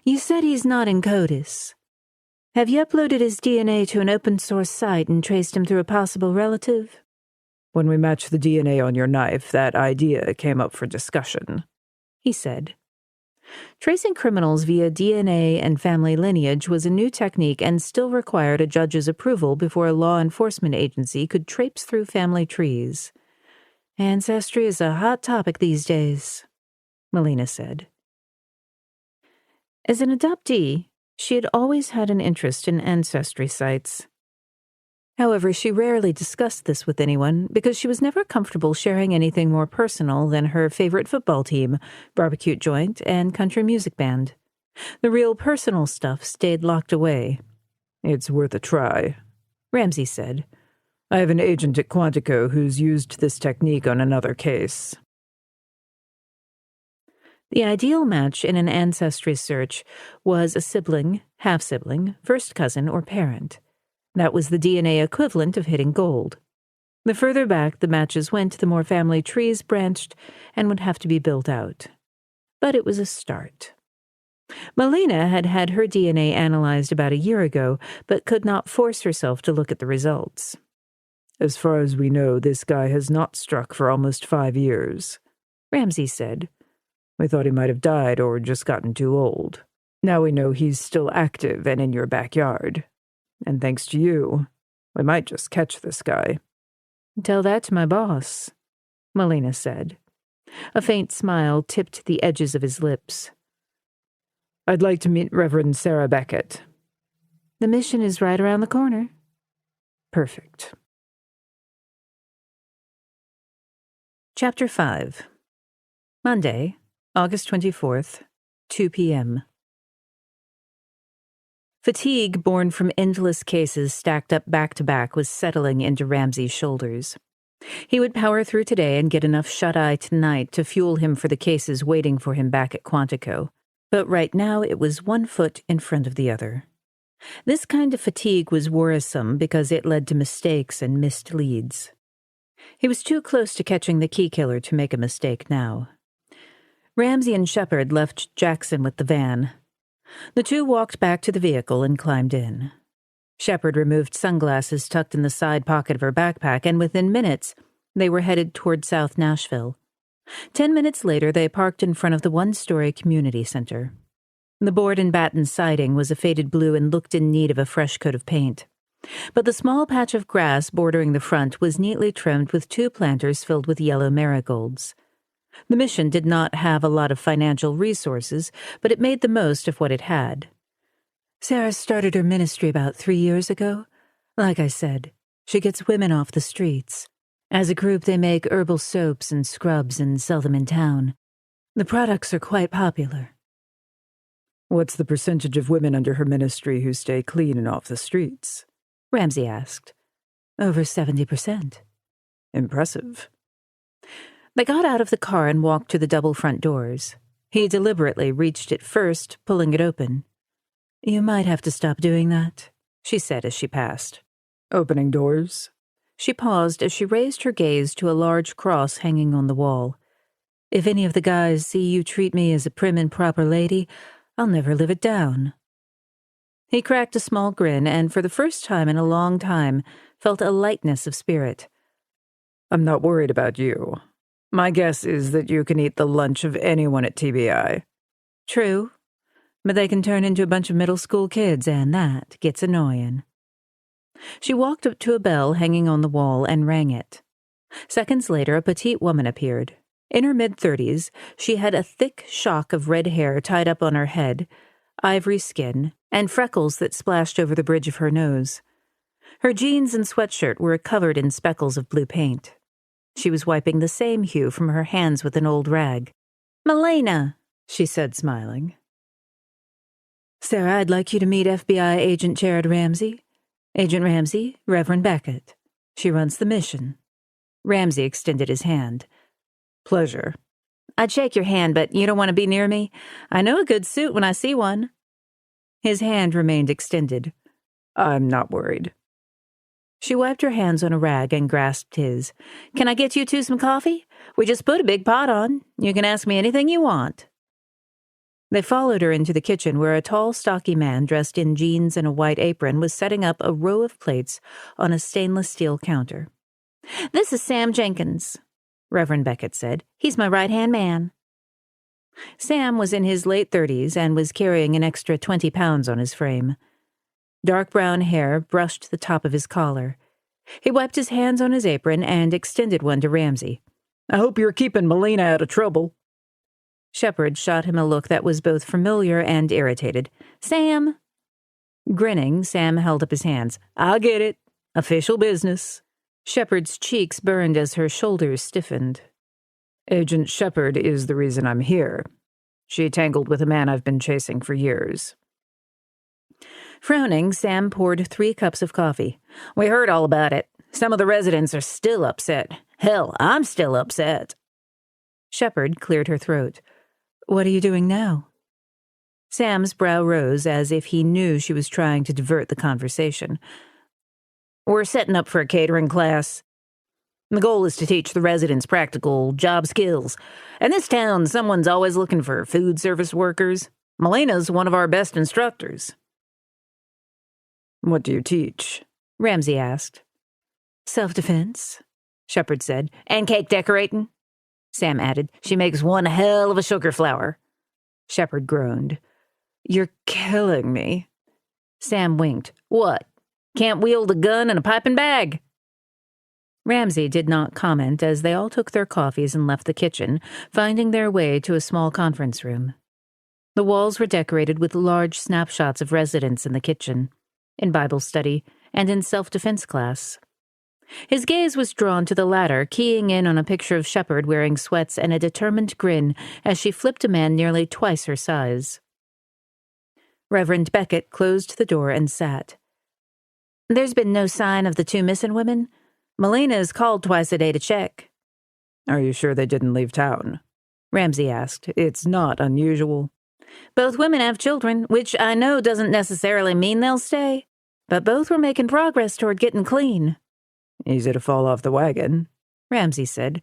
S1: You said he's not in CODIS. Have you uploaded his DNA to an open-source site and traced him through a possible relative?
S3: When we matched the DNA on your knife, that idea came up for discussion, he said.
S1: Tracing criminals via DNA and family lineage was a new technique and still required a judge's approval before a law enforcement agency could traipse through family trees. Ancestry is a hot topic these days, Melina said. As an adoptee, she had always had an interest in ancestry sites. However, she rarely discussed this with anyone because she was never comfortable sharing anything more personal than her favorite football team, barbecue joint, and country music band. The real personal stuff stayed locked away.
S3: It's worth a try,
S1: Ramsey said.
S3: I have an agent at Quantico who's used this technique on another case.
S1: The ideal match in an ancestry search was a sibling, half-sibling, first cousin, or parent. That was the DNA equivalent of hitting gold. The further back the matches went, the more family trees branched and would have to be built out. But it was a start. Melina had had her DNA analyzed about a year ago, but could not force herself to look at the results.
S3: As far as we know, this guy has not struck for almost 5 years,
S1: Ramsey said.
S3: We thought he might have died or just gotten too old. Now we know he's still active and in your backyard. And thanks to you, we might just catch this guy.
S1: Tell that to my boss, Melina said. A faint smile tipped the edges of his lips.
S3: I'd like to meet Reverend Sarah Beckett.
S1: The mission is right around the corner.
S3: Perfect.
S1: Chapter 5. Monday, August 24th, 2 p.m. Fatigue born from endless cases stacked up back-to-back was settling into Ramsey's shoulders. He would power through today and get enough shut-eye tonight to fuel him for the cases waiting for him back at Quantico. But right now it was one foot in front of the other. This kind of fatigue was worrisome because it led to mistakes and missed leads. He was too close to catching the key killer to make a mistake now. Ramsey and Shepard left Jackson with the van. The two walked back to the vehicle and climbed in. Shepard removed sunglasses tucked in the side pocket of her backpack, and within minutes, they were headed toward South Nashville. 10 minutes later, they parked in front of the one-story community center. The board and batten siding was a faded blue and looked in need of a fresh coat of paint. But the small patch of grass bordering the front was neatly trimmed with 2 planters filled with yellow marigolds. The mission did not have a lot of financial resources, but it made the most of what it had. Sarah started her ministry about 3 years ago. Like I said, she gets women off the streets. As a group, they make herbal soaps and scrubs and sell them in town. The products are quite popular.
S3: What's the percentage of women under her ministry who stay clean and off the streets?
S1: Ramsey asked. Over 70%.
S3: Impressive.
S1: They got out of the car and walked to the double front doors. He deliberately reached it first, pulling it open. You might have to stop doing that, she said as she passed.
S3: Opening doors?
S1: She paused as she raised her gaze to a large cross hanging on the wall. "If any of the guys see you treat me as a prim and proper lady, I'll never live it down." He cracked a small grin and, for the first time in a long time, felt a lightness of spirit.
S3: "I'm not worried about you. My guess is that you can eat the lunch of anyone at TBI.
S1: "True, but they can turn into a bunch of middle school kids, and that gets annoying." She walked up to a bell hanging on the wall and rang it. Seconds later, a petite woman appeared. In her mid-30s, she had a thick shock of red hair tied up on her head, ivory skin, and freckles that splashed over the bridge of her nose. Her jeans and sweatshirt were covered in speckles of blue paint. She was wiping the same hue from her hands with an old rag. "Melina," she said, smiling. "Sarah, I'd like you to meet FBI agent Jerrod Ramsey. Agent Ramsey, Reverend Beckett. She runs the mission." Ramsey extended his hand.
S3: "Pleasure."
S1: "I'd shake your hand, but you don't want to be near me. I know a good suit when I see one." His hand remained extended.
S3: "I'm not worried."
S1: She wiped her hands on a rag and grasped his. "Can I get you two some coffee? We just put a big pot on. You can ask me anything you want." They followed her into the kitchen where a tall, stocky man dressed in jeans and a white apron was setting up a row of plates on a stainless steel counter. "This is Sam Jenkins," Reverend Beckett said. "He's my right-hand man." Sam was in his late 30s and was carrying an extra 20 pounds on his frame. Dark brown hair brushed the top of his collar. He wiped his hands on his apron and extended one to Ramsey.
S3: "I hope you're keeping Melina out of trouble."
S1: Shepard shot him a look that was both familiar and irritated. "Sam!" Grinning, Sam held up his hands. "I'll get it. Official business." Shepard's cheeks burned as her shoulders stiffened.
S3: "Agent Shepard is the reason I'm here. She tangled with a man I've been chasing for years."
S1: Frowning, Sam poured 3 cups of coffee. "We heard all about it. Some of the residents are still upset. Hell, I'm still upset." Shepard cleared her throat. "What are you doing now?" Sam's brow rose as if he knew she was trying to divert the conversation. "We're setting up for a catering class. The goal is to teach the residents practical job skills. In this town, someone's always looking for food service workers. Melina's one of our best instructors."
S3: "What do you teach?"
S1: Ramsey asked. "Self-defense," Shepard said. "And cake decorating," Sam added. "She makes one hell of a sugar flower." Shepard groaned. "You're killing me." Sam winked. "What? Can't wield a gun and a piping bag?" Ramsey did not comment as they all took their coffees and left the kitchen, finding their way to a small conference room. The walls were decorated with large snapshots of residents in the kitchen, in Bible study, and in self-defense class. His gaze was drawn to the latter, keying in on a picture of Shepard wearing sweats and a determined grin as she flipped a man nearly twice her size. Reverend Beckett closed the door and sat. "There's been no sign of the 2 missing women. Melina is called twice a day to check."
S3: "Are you sure they didn't leave town?"
S1: Ramsey asked.
S3: "It's not unusual."
S1: "Both women have children, which I know doesn't necessarily mean they'll stay, but both were making progress toward getting clean."
S3: "Easy to fall off the wagon,"
S1: Ramsey said.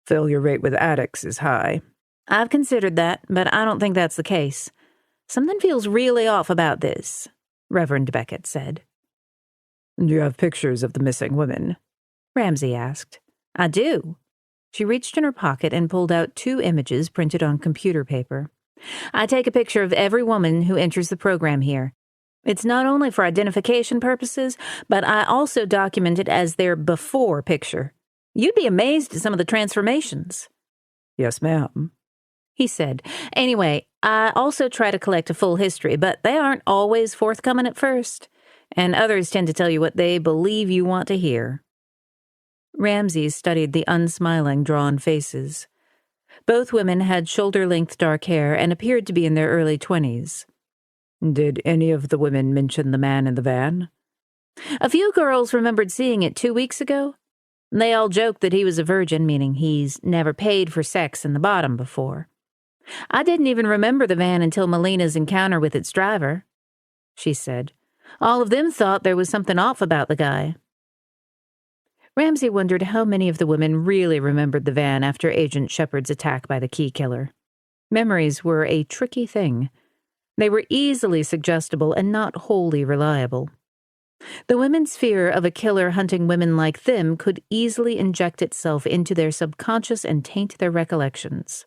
S3: "Failure rate with addicts is high."
S1: "I've considered that, but I don't think that's the case. Something feels really off about this," Reverend Beckett said.
S3: "Do you have pictures of the missing women?"
S1: Ramsey asked. "I do." She reached in her pocket and pulled out 2 images printed on computer paper. "I take a picture of every woman who enters the program here. It's not only for identification purposes, but I also document it as their before picture. You'd be amazed at some of the transformations."
S3: "Yes, ma'am,"
S1: he said. "Anyway, I also try to collect a full history, but they aren't always forthcoming at first, and others tend to tell you what they believe you want to hear." Ramsey studied the unsmiling, drawn faces. Both women had shoulder-length dark hair and appeared to be in their early 20s.
S3: "Did any of the women mention the man in the van?"
S1: "A few girls remembered seeing it 2 weeks ago. They all joked that he was a virgin, meaning he's never paid for sex in the bottom before. I didn't even remember the van until Melina's encounter with its driver," she said. "All of them thought there was something off about the guy." Ramsey wondered how many of the women really remembered the van after Agent Shepard's attack by the key killer. Memories were a tricky thing. They were easily suggestible and not wholly reliable. The women's fear of a killer hunting women like them could easily inject itself into their subconscious and taint their recollections.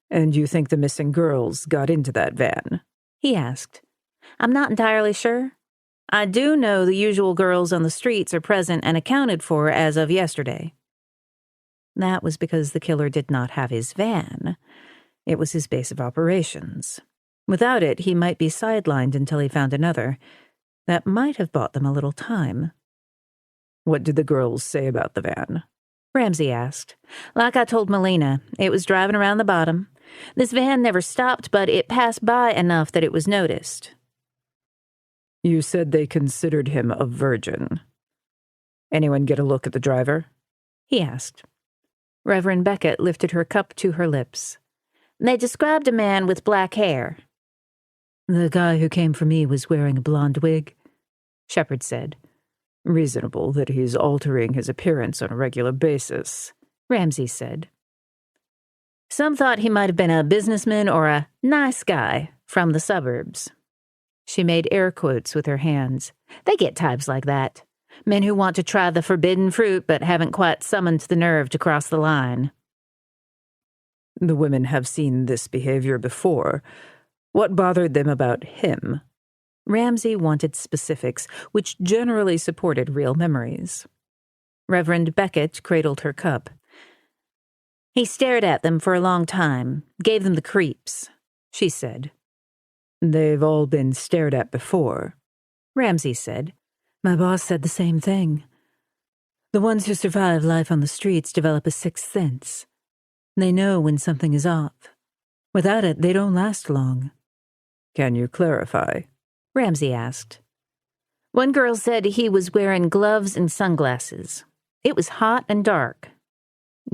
S3: "And you think the missing girls got into that van?"
S1: he asked. I'm not entirely sure. I do know the usual girls on the streets are present and accounted for as of yesterday. That was because the killer did not have his van. It was his base of operations. Without it, he might be sidelined until he found another. That might have bought them a little time.
S3: "What did the girls say about the van?"
S1: Ramsey asked. Like I told Melina, it was driving around the bottom. This van never stopped, but it passed by enough that it was noticed.
S3: "You said they considered him a virgin. Anyone get a look at the driver?"
S1: he asked. Reverend Beckett lifted her cup to her lips. They described a man with black hair.
S2: The guy who came for me was wearing a blonde wig, Shepard said.
S3: "Reasonable that he's altering his appearance on a regular basis,"
S1: Ramsey said. Some thought he might have been a businessman or a nice guy from the suburbs. She made air quotes with her hands. They get types like that. Men who want to try the forbidden fruit but haven't quite summoned the nerve to cross the line.
S3: "The women have seen this behavior before. What bothered them about him?"
S1: Ramsey wanted specifics, which generally supported real memories. Reverend Beckett cradled her cup. He stared at them for a long time, gave them the creeps, she said.
S3: "They've all been stared at before,"
S1: Ramsey said.
S2: My boss said the same thing. The ones who survive life on the streets develop a sixth sense. They know when something is off. Without it, they don't last long.
S3: "Can you clarify?"
S1: Ramsey asked. One girl said he was wearing gloves and sunglasses. It was hot and dark.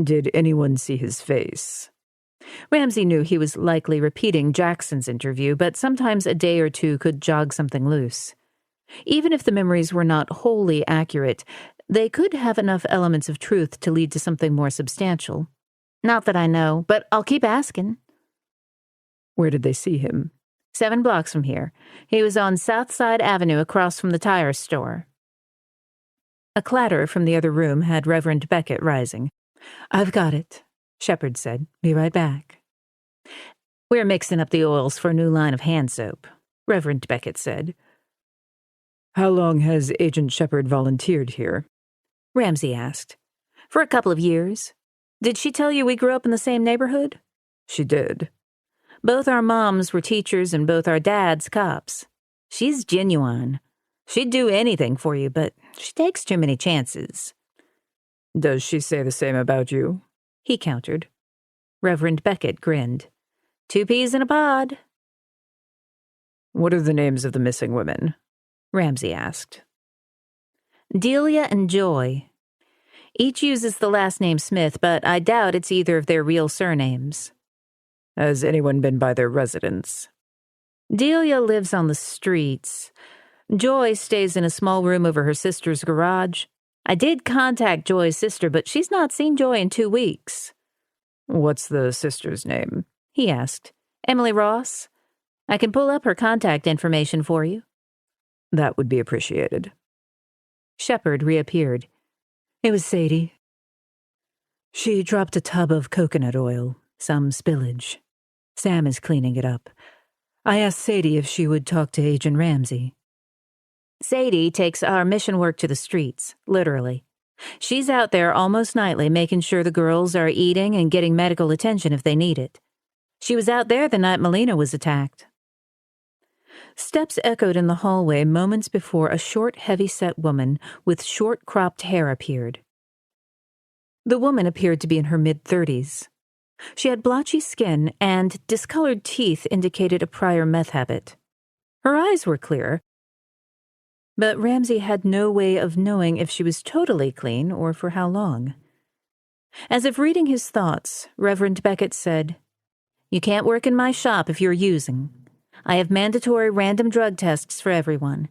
S3: "Did anyone see his face?"
S1: Ramsey knew he was likely repeating Jackson's interview, but sometimes a day or two could jog something loose. Even if the memories were not wholly accurate, they could have enough elements of truth to lead to something more substantial. Not that I know, but I'll keep asking.
S3: "Where did they see him?"
S1: 7 blocks from here. He was on Southside Avenue across from the tire store. A clatter from the other room had Reverend Beckett rising.
S2: I've got it, Shepard said. Be right back.
S1: We're mixing up the oils for a new line of hand soap, Reverend Beckett said.
S3: "How long has Agent Shepard volunteered here?"
S1: Ramsey asked. For a couple of years. Did she tell you we grew up in the same neighborhood?
S3: "She did."
S1: Both our moms were teachers and both our dads cops. She's genuine. She'd do anything for you, but she takes too many chances.
S3: "Does she say the same about you?"
S1: he countered. Reverend Beckett grinned. 2 peas in a pod.
S3: "What are the names of the missing women?"
S1: Ramsey asked. Delia and Joy. Each uses the last name Smith, but I doubt it's either of their real surnames.
S3: "Has anyone been by their residence?"
S1: Delia lives on the streets. Joy stays in a small room over her sister's garage. I did contact Joy's sister, but she's not seen Joy in 2 weeks.
S3: "What's the sister's name?"
S1: he asked. Emily Ross. I can pull up her contact information for you.
S3: "That would be appreciated."
S1: Shepard reappeared.
S2: It was Sadie. She dropped a tub of coconut oil, some spillage. Sam is cleaning it up. I asked Sadie if she would talk to Agent Ramsey.
S1: Sadie takes our mission work to the streets, literally. She's out there almost nightly making sure the girls are eating and getting medical attention if they need it. She was out there the night Melina was attacked. Steps echoed in the hallway moments before a short, heavy-set woman with short, cropped hair appeared. The woman appeared to be in her mid-30s. She had blotchy skin, and discolored teeth indicated a prior meth habit. Her eyes were clear, but Ramsey had no way of knowing if she was totally clean or for how long. As if reading his thoughts, Reverend Beckett said, "You can't work in my shop if you're using. I have mandatory random drug tests for everyone.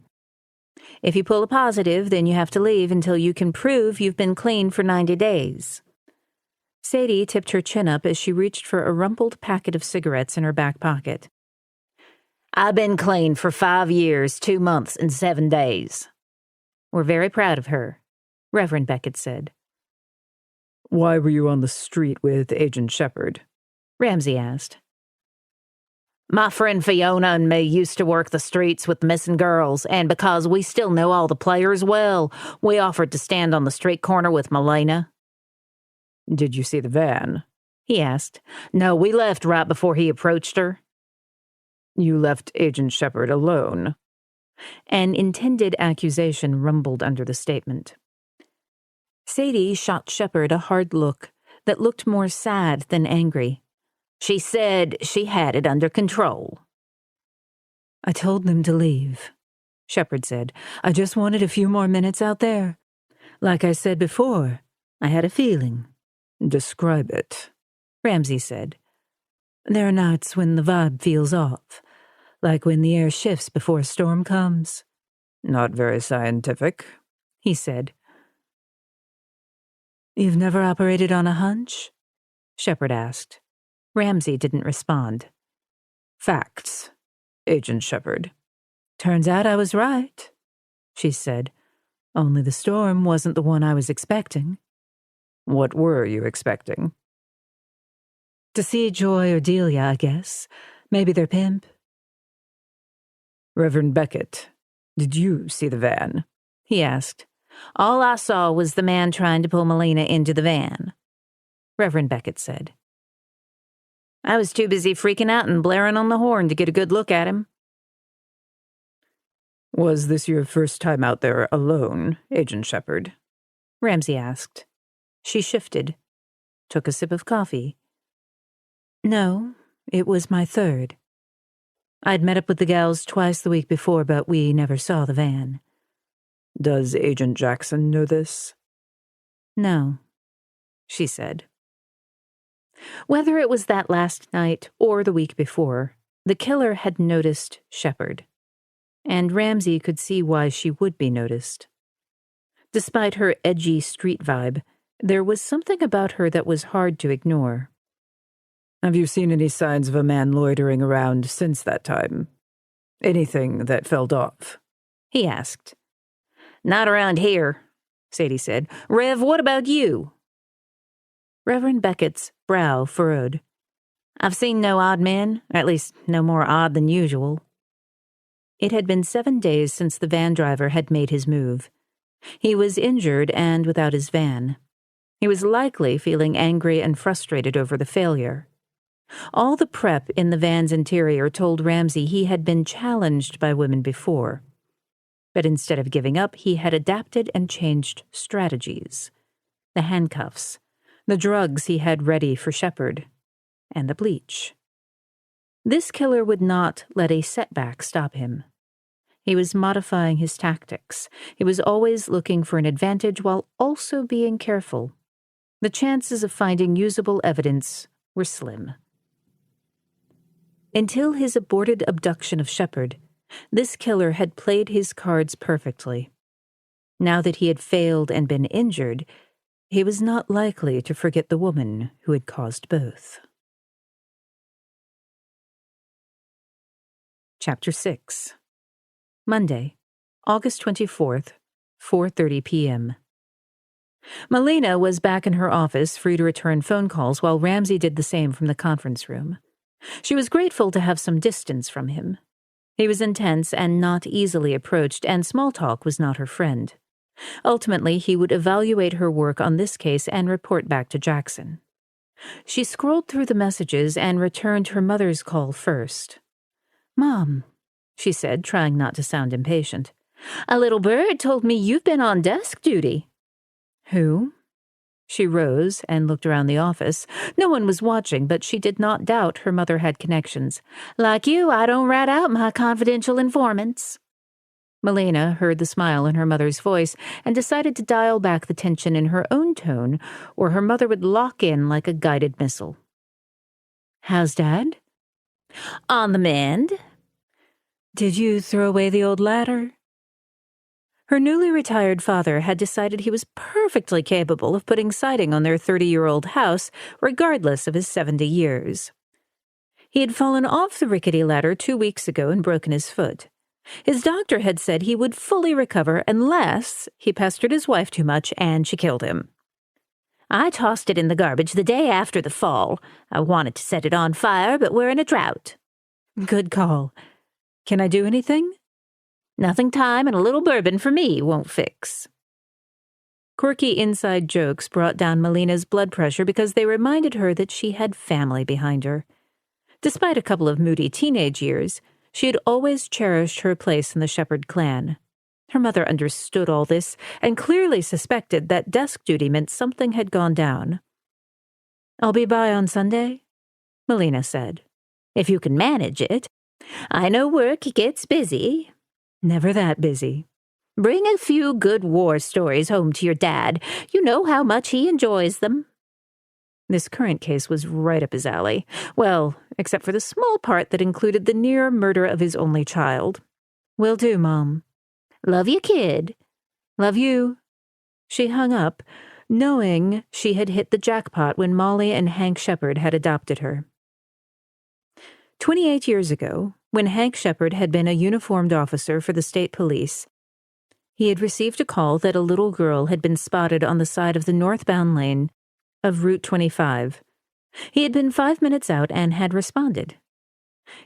S4: If you pull a positive, then you have to leave until you can prove you've been clean for 90 days.
S1: Sadie tipped her chin up as she reached for a rumpled packet of cigarettes in her back pocket.
S4: I've been clean for 5 years, 2 months, and 7 days.
S1: We're very proud of her, Reverend Beckett said.
S3: Why were you on the street with Agent Shepard?
S1: Ramsey asked.
S4: My friend Fiona and me used to work the streets with missing girls, and because we still know all the players well, we offered to stand on the street corner with Melina.
S3: Did you see the van?
S1: He asked.
S4: No, we left right before he approached her.
S3: You left Agent Shepard alone.
S1: An intended accusation rumbled under the statement. Sadie shot Shepard a hard look that looked more sad than angry.
S4: She said she had it under control.
S2: I told them to leave, Shepard said. I just wanted a few more minutes out there. Like I said before, I had a feeling.
S3: Describe it,
S2: Ramsey said. There are nights when the vibe feels off, like when the air shifts before a storm comes.
S3: Not very scientific,
S2: he said. You've never operated on a hunch? Shepard asked.
S1: Ramsey didn't respond.
S3: Facts, Agent Shepard.
S2: Turns out I was right, she said. Only the storm wasn't the one I was expecting.
S3: What were you expecting?
S2: To see Joy or Delia, I guess. Maybe their pimp.
S3: Reverend Beckett, did you see the van?
S1: He asked.
S4: All I saw was the man trying to pull Melina into the van,
S1: Reverend Beckett said.
S4: I was too busy freaking out and blaring on the horn to get a good look at him.
S3: Was this your first time out there alone, Agent Shepard?
S1: Ramsey asked. She shifted, took a sip of coffee.
S2: No, it was my third. I'd met up with the gals twice the week before, but we never saw the van.
S3: Does Agent Jackson know this?
S1: No, she said. Whether it was that last night or the week before, the killer had noticed Shepard, and Ramsey could see why she would be noticed. Despite her edgy street vibe, there was something about her that was hard to ignore.
S3: Have you seen any signs of a man loitering around since that time? Anything that felt off?
S1: He asked.
S4: Not around here, Sadie said. Rev, what about you?
S1: Reverend Beckett's brow furrowed.
S4: I've seen no odd men, at least no more odd than usual.
S1: It had been 7 days since the van driver had made his move. He was injured and without his van. He was likely feeling angry and frustrated over the failure. All the prep in the van's interior told Ramsey he had been challenged by women before. But instead of giving up, he had adapted and changed strategies. The handcuffs, the drugs he had ready for Shepard, and the bleach. This killer would not let a setback stop him. He was modifying his tactics. He was always looking for an advantage while also being careful. The chances of finding usable evidence were slim. Until his aborted abduction of Shepard, this killer had played his cards perfectly. Now that he had failed and been injured, he was not likely to forget the woman who had caused both. Chapter 6. Monday, August 24th, 4:30 p.m. Melina was back in her office, free to return phone calls, while Ramsey did the same from the conference room. She was grateful to have some distance from him. He was intense and not easily approached, and small talk was not her friend. Ultimately, he would evaluate her work on this case and report back to Jackson. She scrolled through the messages and returned her mother's call first. "Mom," she said, trying not to sound impatient.
S4: "A little bird told me you've been on desk duty."
S1: "Who?" She rose and looked around the office. No one was watching, but she did not doubt her mother had connections.
S4: "Like you, I don't rat out my confidential informants."
S1: Melina heard the smile in her mother's voice and decided to dial back the tension in her own tone, or her mother would lock in like a guided missile. "How's Dad?"
S4: "On the mend."
S2: "Did you throw away the old ladder?"
S1: Her newly retired father had decided he was perfectly capable of putting siding on their 30-year-old house, regardless of his 70 years. He had fallen off the rickety ladder 2 weeks ago and broken his foot. His doctor had said he would fully recover unless he pestered his wife too much and she killed him. I tossed it in the garbage the day after the fall. I wanted to set it on fire, but we're in a drought.
S2: Good call. Can I do anything?
S1: Nothing time and a little bourbon for me won't fix. Quirky inside jokes brought down Melina's blood pressure because they reminded her that she had family behind her. Despite a couple of moody teenage years, she had always cherished her place in the Shepard clan. Her mother understood all this and clearly suspected that desk duty meant something had gone down. "I'll be by on Sunday," Melina said. "If you can manage it. I know work gets busy."
S2: "Never that busy."
S1: "Bring a few good war stories home to your dad. You know how much he enjoys them." This current case was right up his alley. Well, except for the small part that included the near murder of his only child.
S2: "Will do, Mom."
S1: "Love you, kid."
S2: "Love you."
S1: She hung up, knowing she had hit the jackpot when Molly and Hank Shepard had adopted her. 28 years ago, when Hank Shepard had been a uniformed officer for the state police, he had received a call that a little girl had been spotted on the side of the northbound lane of Route 25. He had been 5 minutes out and had responded.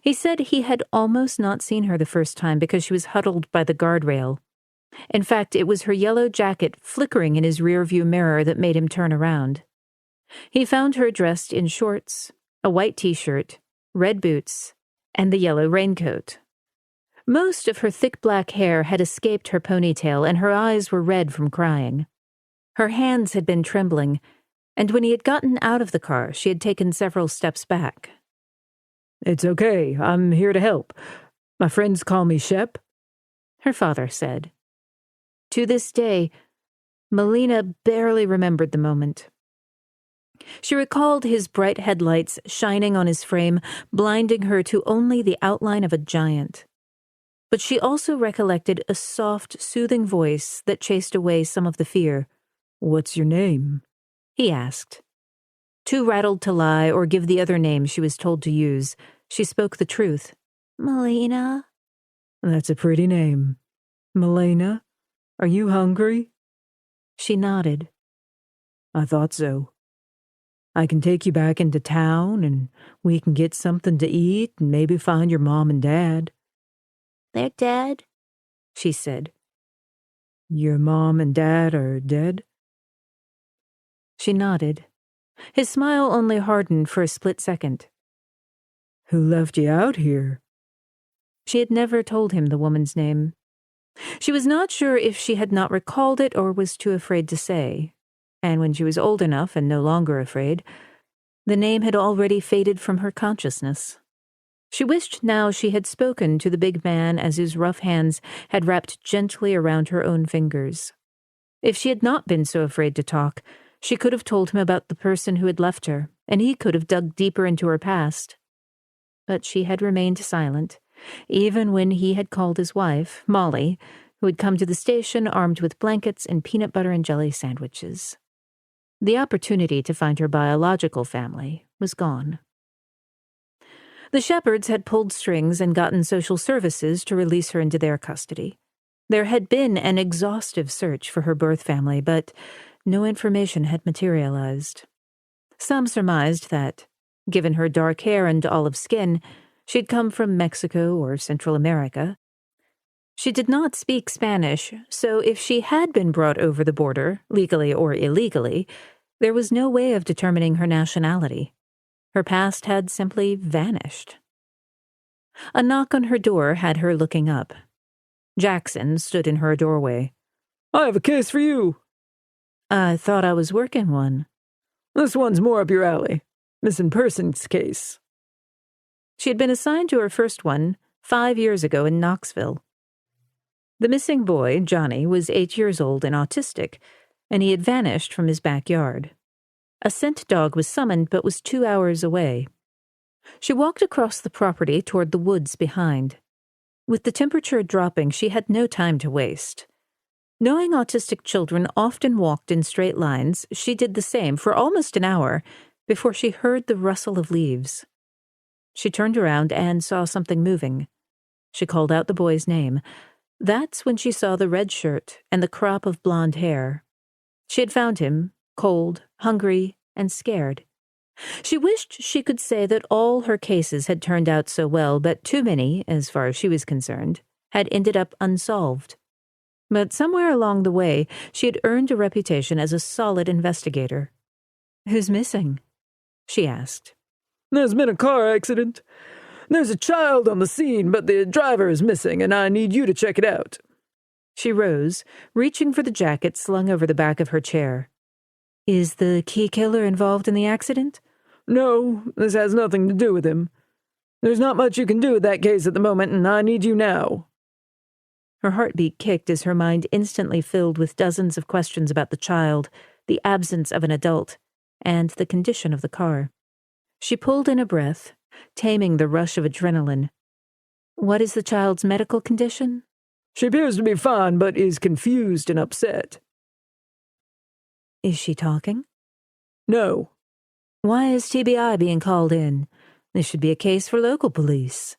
S1: He said he had almost not seen her the first time because she was huddled by the guardrail. In fact, it was her yellow jacket flickering in his rearview mirror that made him turn around. He found her dressed in shorts, a white t-shirt, red boots, and the yellow raincoat. Most of her thick black hair had escaped her ponytail, and her eyes were red from crying. Her hands had been trembling, and when he had gotten out of the car, she had taken several steps back.
S2: "It's okay. I'm here to help. My friends call me Shep,"
S1: her father said. To this day, Melina barely remembered the moment. She recalled his bright headlights shining on his frame, blinding her to only the outline of a giant. But she also recollected a soft, soothing voice that chased away some of the fear.
S2: "What's your name?"
S1: he asked. Too rattled to lie or give the other name she was told to use, she spoke the truth. "Melina."
S2: "That's a pretty name. Melina, are you hungry?"
S1: She nodded.
S2: "I thought so. I can take you back into town, and we can get something to eat and maybe find your mom and dad."
S1: "They're dead," she said.
S2: "Your mom and dad are dead?"
S1: She nodded. His smile only hardened for a split second.
S2: "Who left you out here?"
S1: She had never told him the woman's name. She was not sure if she had not recalled it or was too afraid to say. And when she was old enough and no longer afraid, the name had already faded from her consciousness. She wished now she had spoken to the big man as his rough hands had wrapped gently around her own fingers. If she had not been so afraid to talk, she could have told him about the person who had left her, and he could have dug deeper into her past. But she had remained silent, even when he had called his wife, Molly, who had come to the station armed with blankets and peanut butter and jelly sandwiches. The opportunity to find her biological family was gone. The Shepards had pulled strings and gotten social services to release her into their custody. There had been an exhaustive search for her birth family, but no information had materialized. Some surmised that, given her dark hair and olive skin, she'd come from Mexico or Central America. She did not speak Spanish, so if she had been brought over the border, legally or illegally, there was no way of determining her nationality. Her past had simply vanished. A knock on her door had her looking up. Jackson stood in her doorway.
S2: "I have a case for you."
S1: "I thought I was working one."
S2: "This one's more up your alley. Missing persons case."
S1: She had been assigned to her first one 5 years ago in Knoxville. The missing boy, Johnny, was 8 years old and autistic, and he had vanished from his backyard. A scent dog was summoned but was 2 hours away. She walked across the property toward the woods behind. With the temperature dropping, she had no time to waste. Knowing autistic children often walked in straight lines, she did the same for almost an hour before she heard the rustle of leaves. She turned around and saw something moving. She called out the boy's name. That's when she saw the red shirt and the crop of blonde hair. She had found him, cold, hungry, and scared. She wished she could say that all her cases had turned out so well, but too many, as far as she was concerned, had ended up unsolved. But somewhere along the way, she had earned a reputation as a solid investigator. "Who's missing?" she asked.
S2: "There's been a car accident. There's a child on the scene, but the driver is missing, and I need you to check it out."
S1: She rose, reaching for the jacket slung over the back of her chair. "Is the key killer involved in the accident?"
S2: "No, this has nothing to do with him. There's not much you can do with that case at the moment, and I need you now."
S1: Her heartbeat kicked as her mind instantly filled with dozens of questions about the child, the absence of an adult, and the condition of the car. She pulled in a breath, taming the rush of adrenaline. "What is the child's medical condition?"
S2: "She appears to be fine, but is confused and upset."
S1: "Is she talking?"
S2: "No."
S1: "Why is TBI being called in? This should be a case for local police."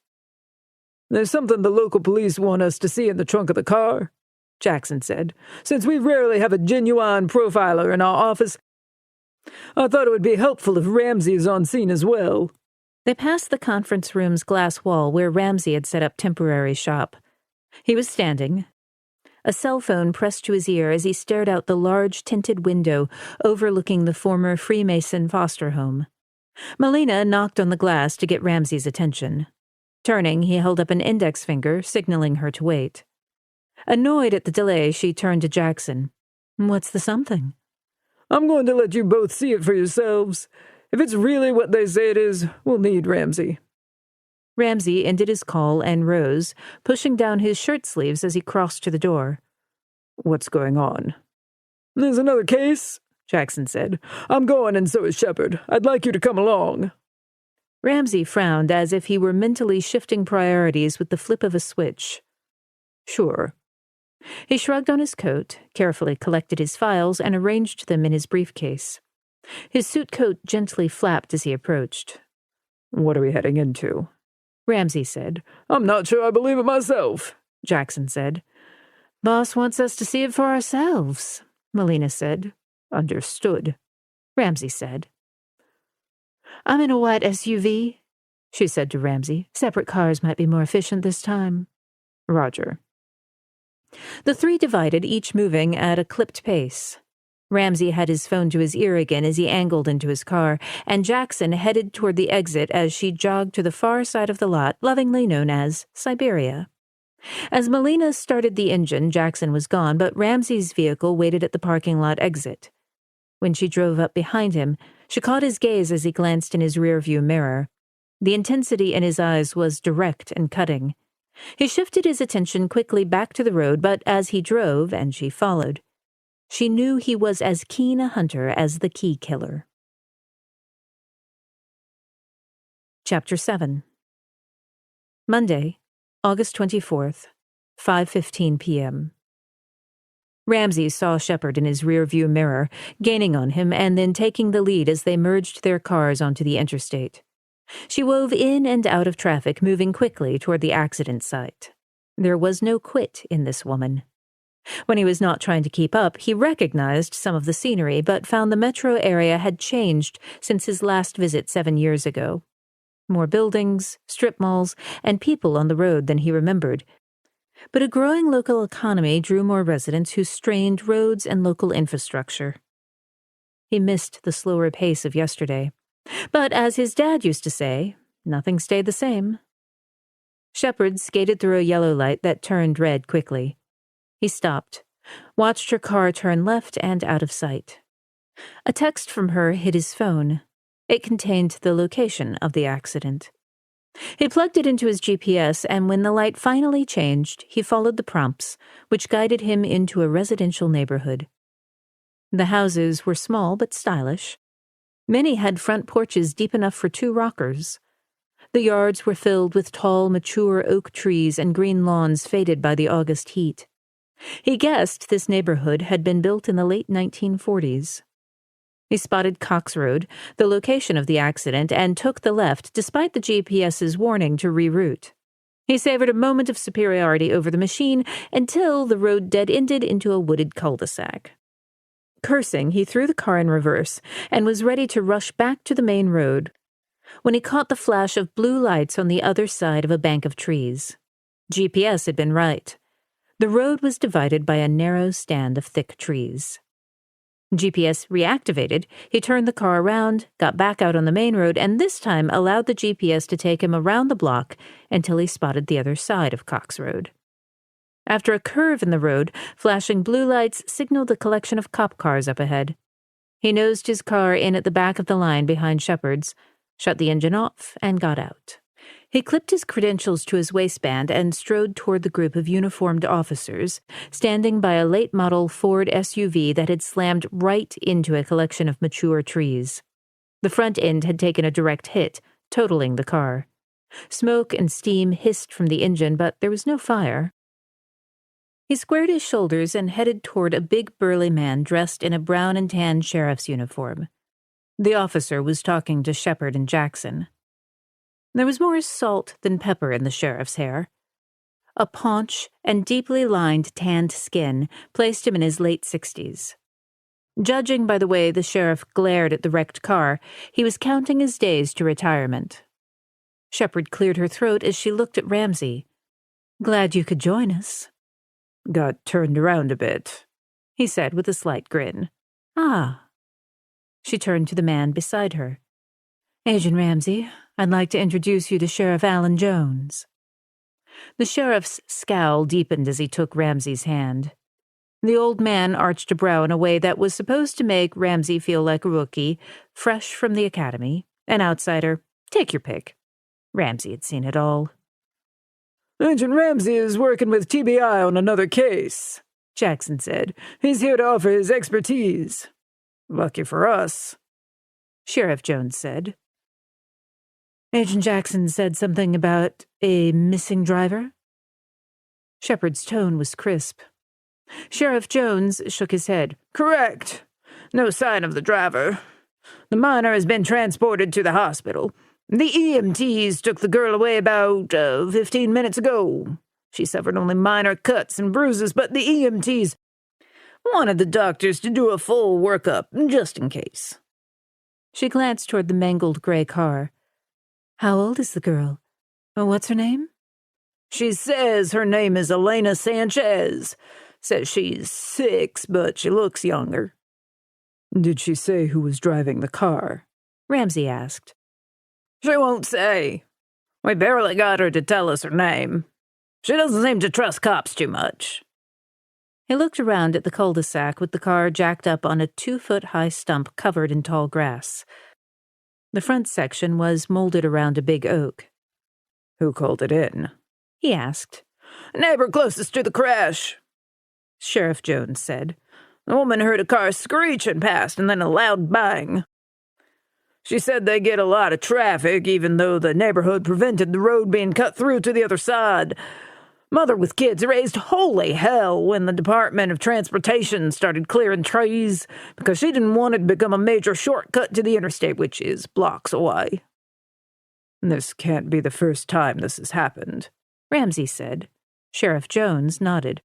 S2: "There's something the local police want us to see in the trunk of the car," Jackson said. "Since we rarely have a genuine profiler in our office, I thought it would be helpful if Ramsey is on scene as well."
S1: They passed the conference room's glass wall where Ramsey had set up temporary shop. He was standing, a cell phone pressed to his ear as he stared out the large tinted window overlooking the former Freemason foster home. Melina knocked on the glass to get Ramsey's attention. Turning, he held up an index finger, signaling her to wait. Annoyed at the delay, she turned to Jackson. "What's the something?"
S2: "I'm going to let you both see it for yourselves. If it's really what they say it is, we'll need Ramsey."
S1: Ramsey ended his call and rose, pushing down his shirt sleeves as he crossed to the door.
S2: "What's going on?" "There's another case," Jackson said. "I'm going, and so is Shepard. I'd like you to come along."
S1: Ramsey frowned as if he were mentally shifting priorities with the flip of a switch.
S2: "Sure."
S1: He shrugged on his coat, carefully collected his files, and arranged them in his briefcase. His suit coat gently flapped as he approached.
S2: "What are we heading into?"
S1: Ramsey said.
S2: "I'm not sure I believe it myself,"
S1: Jackson said. "Boss wants us to see it for ourselves," Melina said.
S2: "Understood,"
S1: Ramsey said. "I'm in a white SUV," she said to Ramsey. "Separate cars might be more efficient this time."
S2: "Roger."
S1: The three divided, each moving at a clipped pace. Ramsey had his phone to his ear again as he angled into his car, and Jackson headed toward the exit as she jogged to the far side of the lot, lovingly known as Siberia. As Melina started the engine, Jackson was gone, but Ramsey's vehicle waited at the parking lot exit. When she drove up behind him, she caught his gaze as he glanced in his rearview mirror. The intensity in his eyes was direct and cutting. He shifted his attention quickly back to the road, but as he drove, and she followed, she knew he was as keen a hunter as the key killer. Chapter 7. Monday, August 24th, 5:15 p.m. Ramsey saw Shepard in his rearview mirror, gaining on him and then taking the lead as they merged their cars onto the interstate. She wove in and out of traffic, moving quickly toward the accident site. There was no quit in this woman. When he was not trying to keep up, he recognized some of the scenery, but found the metro area had changed since his last visit 7 years ago. More buildings, strip malls, and people on the road than he remembered. But a growing local economy drew more residents who strained roads and local infrastructure. He missed the slower pace of yesterday. But as his dad used to say, nothing stayed the same. Shepard skated through a yellow light that turned red quickly. He stopped, watched her car turn left and out of sight. A text from her hit his phone. It contained the location of the accident. He plugged it into his GPS, and when the light finally changed, he followed the prompts, which guided him into a residential neighborhood. The houses were small but stylish. Many had front porches deep enough for 2 rockers. The yards were filled with tall, mature oak trees and green lawns faded by the August heat. He guessed this neighborhood had been built in the late 1940s. He spotted Cox Road, the location of the accident, and took the left despite the GPS's warning to reroute. He savored a moment of superiority over the machine until the road dead-ended into a wooded cul-de-sac. Cursing, he threw the car in reverse and was ready to rush back to the main road when he caught the flash of blue lights on the other side of a bank of trees. GPS had been right. The road was divided by a narrow stand of thick trees. GPS reactivated, he turned the car around, got back out on the main road, and this time allowed the GPS to take him around the block until he spotted the other side of Cox Road. After a curve in the road, flashing blue lights signaled a collection of cop cars up ahead. He nosed his car in at the back of the line behind Shepard's, shut the engine off, and got out. He clipped his credentials to his waistband and strode toward the group of uniformed officers, standing by a late-model Ford SUV that had slammed right into a collection of mature trees. The front end had taken a direct hit, totaling the car. Smoke and steam hissed from the engine, but there was no fire. He squared his shoulders and headed toward a big burly man dressed in a brown and tan sheriff's uniform. The officer was talking to Shepard and Jackson. There was more salt than pepper in the sheriff's hair. A paunch and deeply lined tanned skin placed him in his late 60s. Judging by the way the sheriff glared at the wrecked car, he was counting his days to retirement. Shepard cleared her throat as she looked at Ramsey. "Glad you could join us."
S3: Got turned around a bit,
S1: he said with a slight grin. "Ah." She turned to the man beside her. "Agent Ramsey, I'd like to introduce you to Sheriff Alan Jones." The sheriff's scowl deepened as he took Ramsey's hand. The old man arched a brow in a way that was supposed to make Ramsey feel like a rookie, fresh from the academy, an outsider. Take your pick. Ramsey had seen it all.
S2: "Agent Ramsey is working with TBI on another case," Jackson said. "He's here to offer his expertise." "Lucky for us,"
S1: Sheriff Jones said. "Agent Jackson said something about a missing driver?" Shepard's tone was crisp. Sheriff Jones shook his head.
S2: "Correct. No sign of the driver. The minor has been transported to the hospital. The EMTs took the girl away about 15 minutes ago. She suffered only minor cuts and bruises, but the EMTs wanted the doctors to do a full workup, just in case."
S1: She glanced toward the mangled gray car. "How old is the girl? What's her name?"
S2: "She says her name is Elena Sanchez. Says she's 6, but she looks younger."
S3: "Did she say who was driving the car?"
S1: Ramsey asked.
S2: "She won't say. We barely got her to tell us her name. She doesn't seem to trust cops too much."
S1: He looked around at the cul-de-sac with the car jacked up on a 2-foot-high stump covered in tall grass. The front section was molded around a big oak.
S3: "Who called it in?"
S1: he asked.
S2: "Neighbor closest to the crash,"
S1: Sheriff Jones said.
S2: "The woman heard a car screech and passed, and then a loud bang. She said they get a lot of traffic, even though the neighborhood prevented the road being cut through to the other side. Mother with kids raised holy hell when the Department of Transportation started clearing trees because she didn't want it to become a major shortcut to the interstate, which is blocks away."
S3: "This can't be the first time this has happened,"
S1: Ramsey said. Sheriff Jones nodded.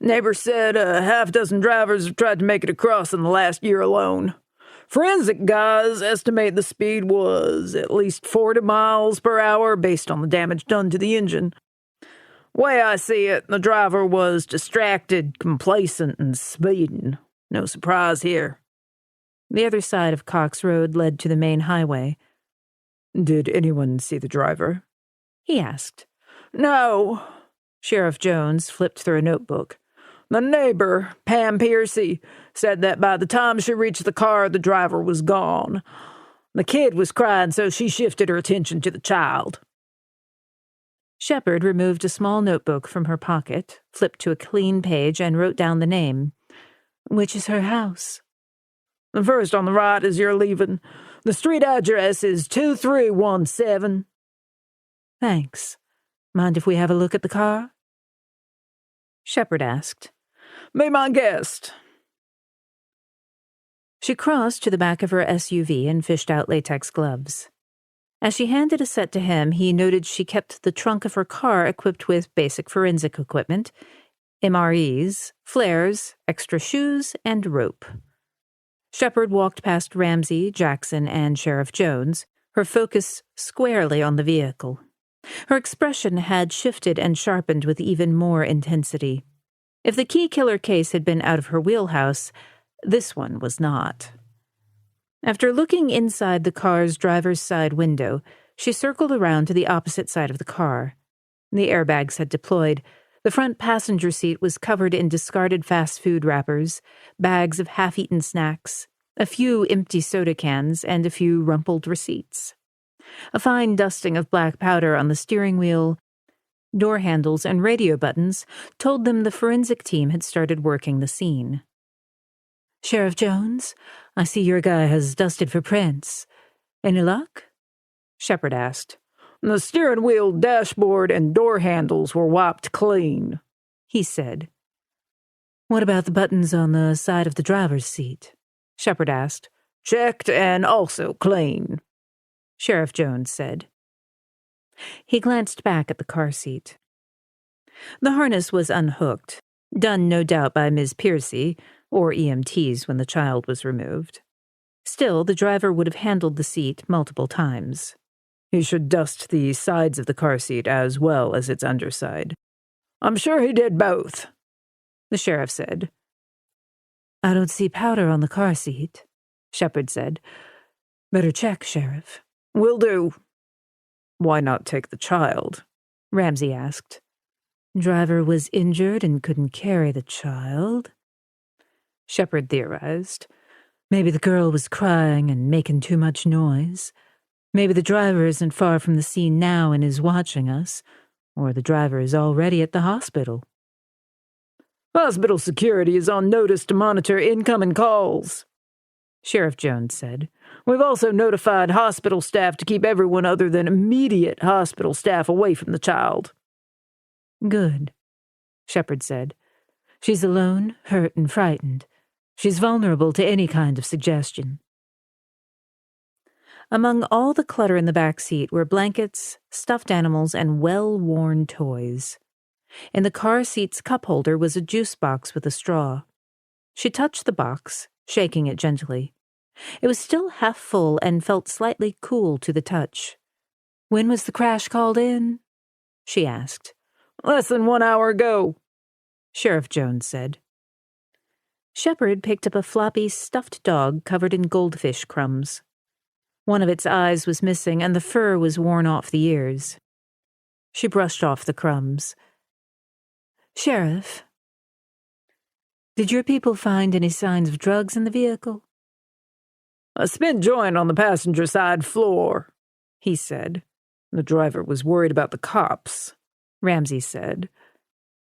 S2: "Neighbor said a half-dozen drivers have tried to make it across in the last year alone. Forensic guys estimate the speed was at least 40 miles per hour based on the damage done to the engine. Way I see it, the driver was distracted, complacent, and speeding. No surprise here."
S1: The other side of Cox Road led to the main highway.
S3: "Did anyone see the driver?"
S1: he asked.
S2: "No."
S1: Sheriff Jones flipped through a notebook.
S2: "The neighbor, Pam Piercy, said that by the time she reached the car, the driver was gone. The kid was crying, so she shifted her attention to the child."
S1: Shepard removed a small notebook from her pocket, flipped to a clean page, and wrote down the name. "Which is her house?"
S2: "The first on the right as you're leaving. The street address is 2317.
S1: "Thanks. Mind if we have a look at the car?" Shepard asked.
S3: Be my guest.
S1: She crossed to the back of her SUV and fished out latex gloves. As she handed a set to him, he noted she kept the trunk of her car equipped with basic forensic equipment, MREs, flares, extra shoes, and rope. Shepard walked past Ramsey, Jackson, and Sheriff Jones, her focus squarely on the vehicle. Her expression had shifted and sharpened with even more intensity. If the key killer case had been out of her wheelhouse, this one was not. After looking inside the car's driver's side window, she circled around to the opposite side of the car. The airbags had deployed. The front passenger seat was covered in discarded fast food wrappers, bags of half-eaten snacks, a few empty soda cans, and a few rumpled receipts. A fine dusting of black powder on the steering wheel, door handles, and radio buttons told them the forensic team had started working the scene.
S2: Sheriff Jones, I see your guy has dusted for prints. Any luck?
S1: Shepard asked.
S3: The steering wheel, dashboard, and door handles were wiped clean, he said.
S2: What about the buttons on the side of the driver's seat?
S1: Shepard asked.
S3: Checked and also clean,
S1: Sheriff Jones said. He glanced back at the car seat. The harness was unhooked, done no doubt by Ms. Piercy, or EMTs when the child was removed. Still, the driver would have handled the seat multiple times.
S3: He should dust the sides of the car seat as well as its underside. I'm sure he did both,
S1: the sheriff said.
S2: I don't see powder on the car seat, Shepard said. Better check, Sheriff.
S3: Will do. Why not take the child?
S1: Ramsey asked.
S2: Driver was injured and couldn't carry the child,
S1: Shepard theorized.
S2: Maybe the girl was crying and making too much noise. Maybe the driver isn't far from the scene now and is watching us, or the driver is already at the hospital.
S3: Hospital security is on notice to monitor incoming calls,
S1: Sheriff Jones said.
S3: We've also notified hospital staff to keep everyone other than immediate hospital staff away from the child.
S2: Good, Shepard said. She's alone, hurt, and frightened. She's vulnerable to any kind of suggestion.
S1: Among all the clutter in the back seat were blankets, stuffed animals, and well-worn toys. In the car seat's cup holder was a juice box with a straw. She touched the box, shaking it gently. It was still half full and felt slightly cool to the touch.
S2: When was the crash called in?
S1: She asked.
S3: Less than 1 hour ago,
S1: Sheriff Jones said. Shepard picked up a floppy, stuffed dog covered in goldfish crumbs. One of its eyes was missing, and the fur was worn off the ears. She brushed off the crumbs.
S2: Sheriff, did your people find any signs of drugs in the vehicle?
S3: A spent joint on the passenger side floor, he said. The driver was worried about the cops, Ramsey said.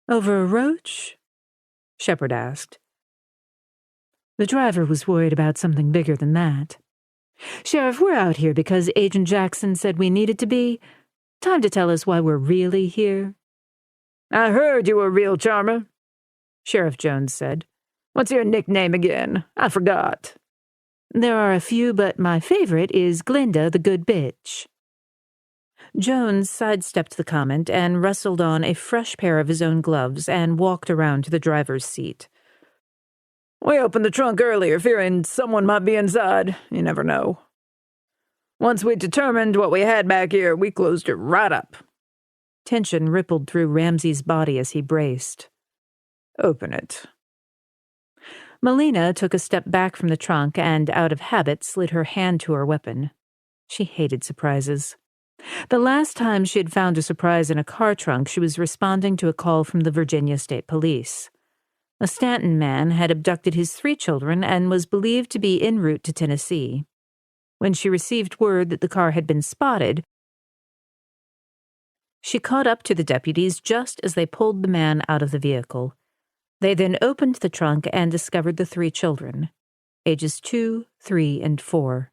S2: Over a roach?
S1: Shepard asked.
S2: The driver was worried about something bigger than that. Sheriff, we're out here because Agent Jackson said we needed to be. Time to tell us why we're really here.
S3: I heard you were real charmer,
S1: Sheriff Jones said.
S3: What's your nickname again? I forgot.
S2: There are a few, but my favorite is Glinda the Good Bitch.
S1: Jones sidestepped the comment and rustled on a fresh pair of his own gloves and walked around to the driver's seat.
S3: We opened the trunk earlier, fearing someone might be inside. You never know. Once we determined what we had back here, we closed it right up.
S1: Tension rippled through Ramsey's body as he braced.
S3: Open it.
S1: Melina took a step back from the trunk and, out of habit, slid her hand to her weapon. She hated surprises. The last time she had found a surprise in a car trunk, she was responding to a call from the Virginia State Police. A Stanton man had abducted his 3 children and was believed to be en route to Tennessee. When she received word that the car had been spotted, she caught up to the deputies just as they pulled the man out of the vehicle. They then opened the trunk and discovered the 3 children, ages 2, 3, and 4.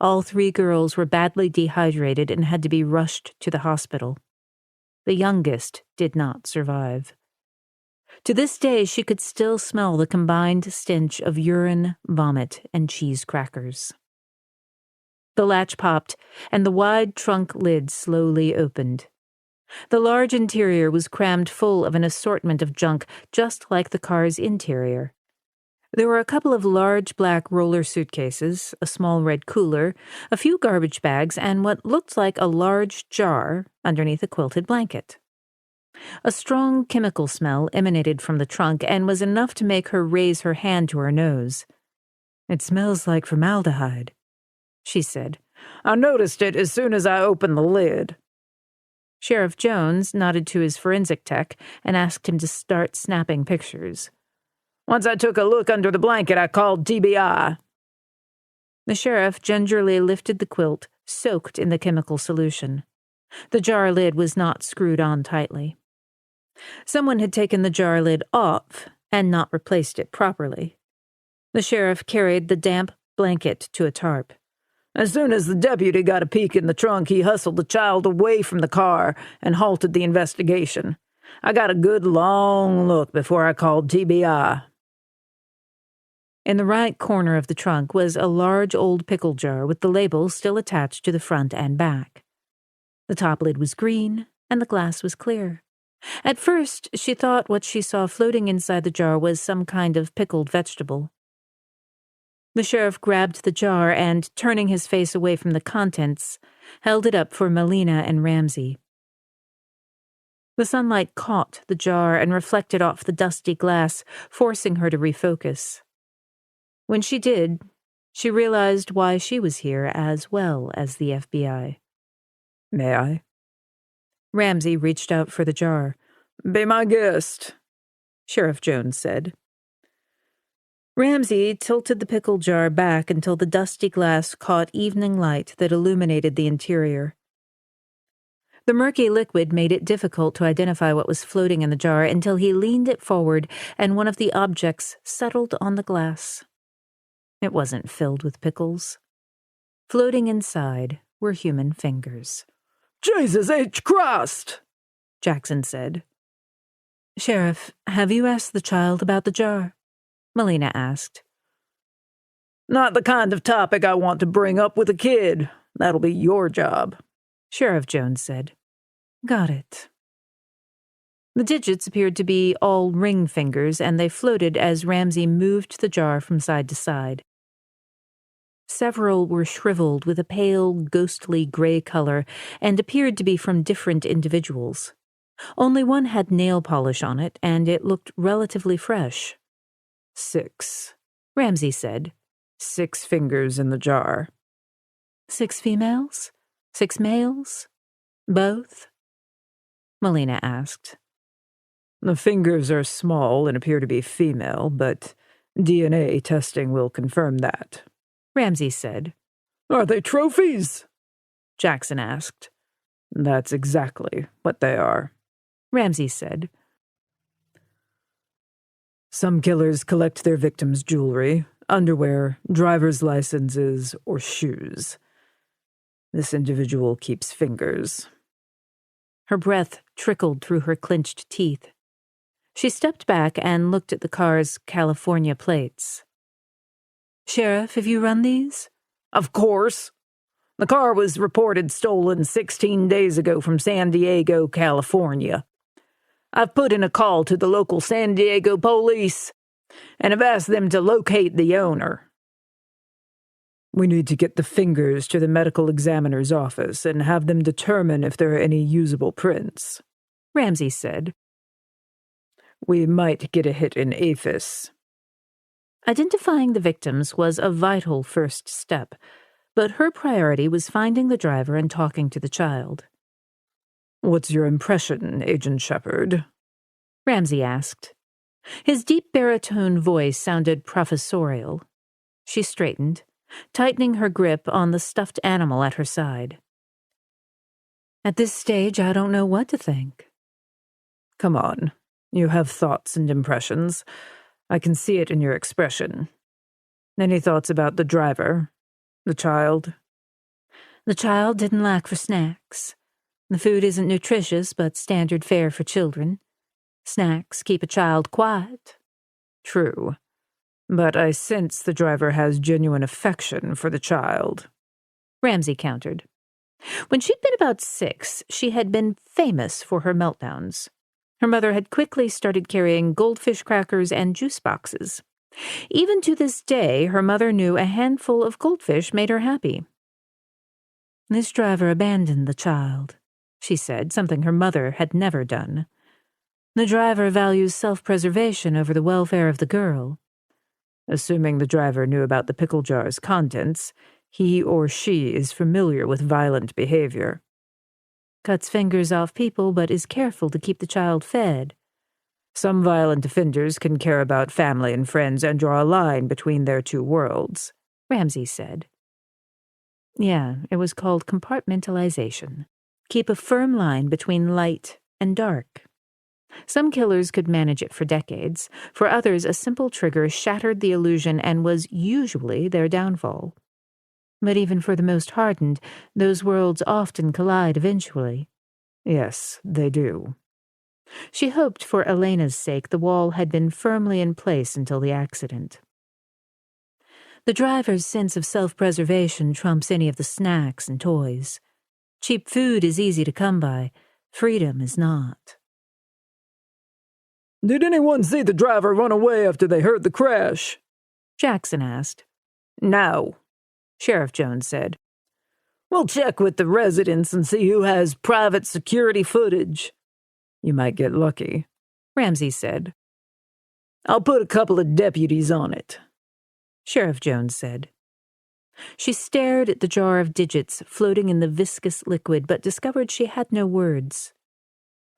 S1: All 3 girls were badly dehydrated and had to be rushed to the hospital. The youngest did not survive. To this day, she could still smell the combined stench of urine, vomit, and cheese crackers. The latch popped, and the wide trunk lid slowly opened. The large interior was crammed full of an assortment of junk, just like the car's interior. There were a couple of large black roller suitcases, a small red cooler, a few garbage bags, and what looked like a large jar underneath a quilted blanket. A strong chemical smell emanated from the trunk and was enough to make her raise her hand to her nose.
S3: "It smells like formaldehyde," she said.
S2: "I noticed it as soon as I opened the lid."
S1: Sheriff Jones nodded to his forensic tech and asked him to start snapping pictures.
S2: "Once I took a look under the blanket, I called TBI."
S1: The sheriff gingerly lifted the quilt, soaked in the chemical solution. The jar lid was not screwed on tightly. Someone had taken the jar lid off and not replaced it properly. The sheriff carried the damp blanket to a tarp.
S2: "As soon as the deputy got a peek in the trunk, he hustled the child away from the car and halted the investigation. I got a good long look before I called TBI."
S1: In the right corner of the trunk was a large old pickle jar with the label still attached to the front and back. The top lid was green, and the glass was clear. At first, she thought what she saw floating inside the jar was some kind of pickled vegetable. The sheriff grabbed the jar and, turning his face away from the contents, held it up for Melina and Ramsey. The sunlight caught the jar and reflected off the dusty glass, forcing her to refocus. When she did, she realized why she was here as well as the FBI.
S3: "May I?"
S1: Ramsey reached out for the jar.
S2: "Be my guest,"
S1: Sheriff Jones said. Ramsey tilted the pickle jar back until the dusty glass caught evening light that illuminated the interior. The murky liquid made it difficult to identify what was floating in the jar until he leaned it forward and one of the objects settled on the glass. It wasn't filled with pickles. Floating inside were human fingers.
S2: "Jesus H. Christ!"
S1: Jackson said. "Sheriff, have you asked the child about the jar?" Melina asked.
S2: "Not the kind of topic I want to bring up with a kid. That'll be your job,"
S1: Sheriff Jones said. "Got it." The digits appeared to be all ring fingers, and they floated as Ramsey moved the jar from side to side. Several were shriveled with a pale, ghostly gray color and appeared to be from different individuals. Only one had nail polish on it, and it looked relatively fresh.
S3: 6,
S1: Ramsey said.
S3: 6 fingers in the jar.
S1: 6 females? 6 males? Both? Melina asked.
S3: The fingers are small and appear to be female, but DNA testing will confirm that,
S1: Ramsey said.
S2: "Are they trophies?"
S1: Jackson asked.
S3: That's exactly what they are,
S1: Ramsey said.
S3: Some killers collect their victims' jewelry, underwear, driver's licenses, or shoes. This individual keeps fingers.
S1: Her breath trickled through her clenched teeth. She stepped back and looked at the car's California plates. "Sheriff, have you run these?"
S2: "Of course. The car was reported stolen 16 days ago from San Diego, California. I've put in a call to the local San Diego police and have asked them to locate the owner."
S3: We need to get the fingers to the medical examiner's office and have them determine if there are any usable prints,
S1: Ramsey said.
S3: We might get a hit in APHIS.
S1: Identifying the victims was a vital first step, but her priority was finding the driver and talking to the child.
S3: What's your impression, Agent Shepard?
S1: Ramsey asked. His deep baritone voice sounded professorial. She straightened, tightening her grip on the stuffed animal at her side. At this stage, I don't know what to think.
S3: Come on. You have thoughts and impressions. I can see it in your expression. Any thoughts about the driver? The child?
S1: The child didn't lack for snacks. The food isn't nutritious, but standard fare for children. Snacks keep a child quiet.
S3: True, but I sense the driver has genuine affection for the child,
S1: Ramsey countered. When she'd been about 6, she had been famous for her meltdowns. Her mother had quickly started carrying goldfish crackers and juice boxes. Even to this day, her mother knew a handful of goldfish made her happy. This driver abandoned the child, she said, something her mother had never done. The driver values self-preservation over the welfare of the girl.
S3: Assuming the driver knew about the pickle jar's contents, he or she is familiar with violent behavior.
S1: Cuts fingers off people but is careful to keep the child fed.
S3: Some violent offenders can care about family and friends and draw a line between their two worlds,
S1: Ramsey said. Yeah, it was called compartmentalization. Keep a firm line between light and dark. Some killers could manage it for decades. For others, a simple trigger shattered the illusion and was usually their downfall. But even for the most hardened, those worlds often collide eventually.
S3: Yes, they do.
S1: She hoped for Elena's sake the wall had been firmly in place until the accident. The driver's sense of self-preservation trumps any of the snacks and toys. Cheap food is easy to come by. Freedom is not.
S2: Did anyone see the driver run away after they heard the crash?
S1: Jackson asked.
S3: No, Sheriff Jones said.
S2: We'll check with the residents and see who has private security footage.
S3: You might get lucky,
S1: Ramsey said.
S2: I'll put a couple of deputies on it,
S1: Sheriff Jones said. She stared at the jar of digits floating in the viscous liquid, but discovered she had no words.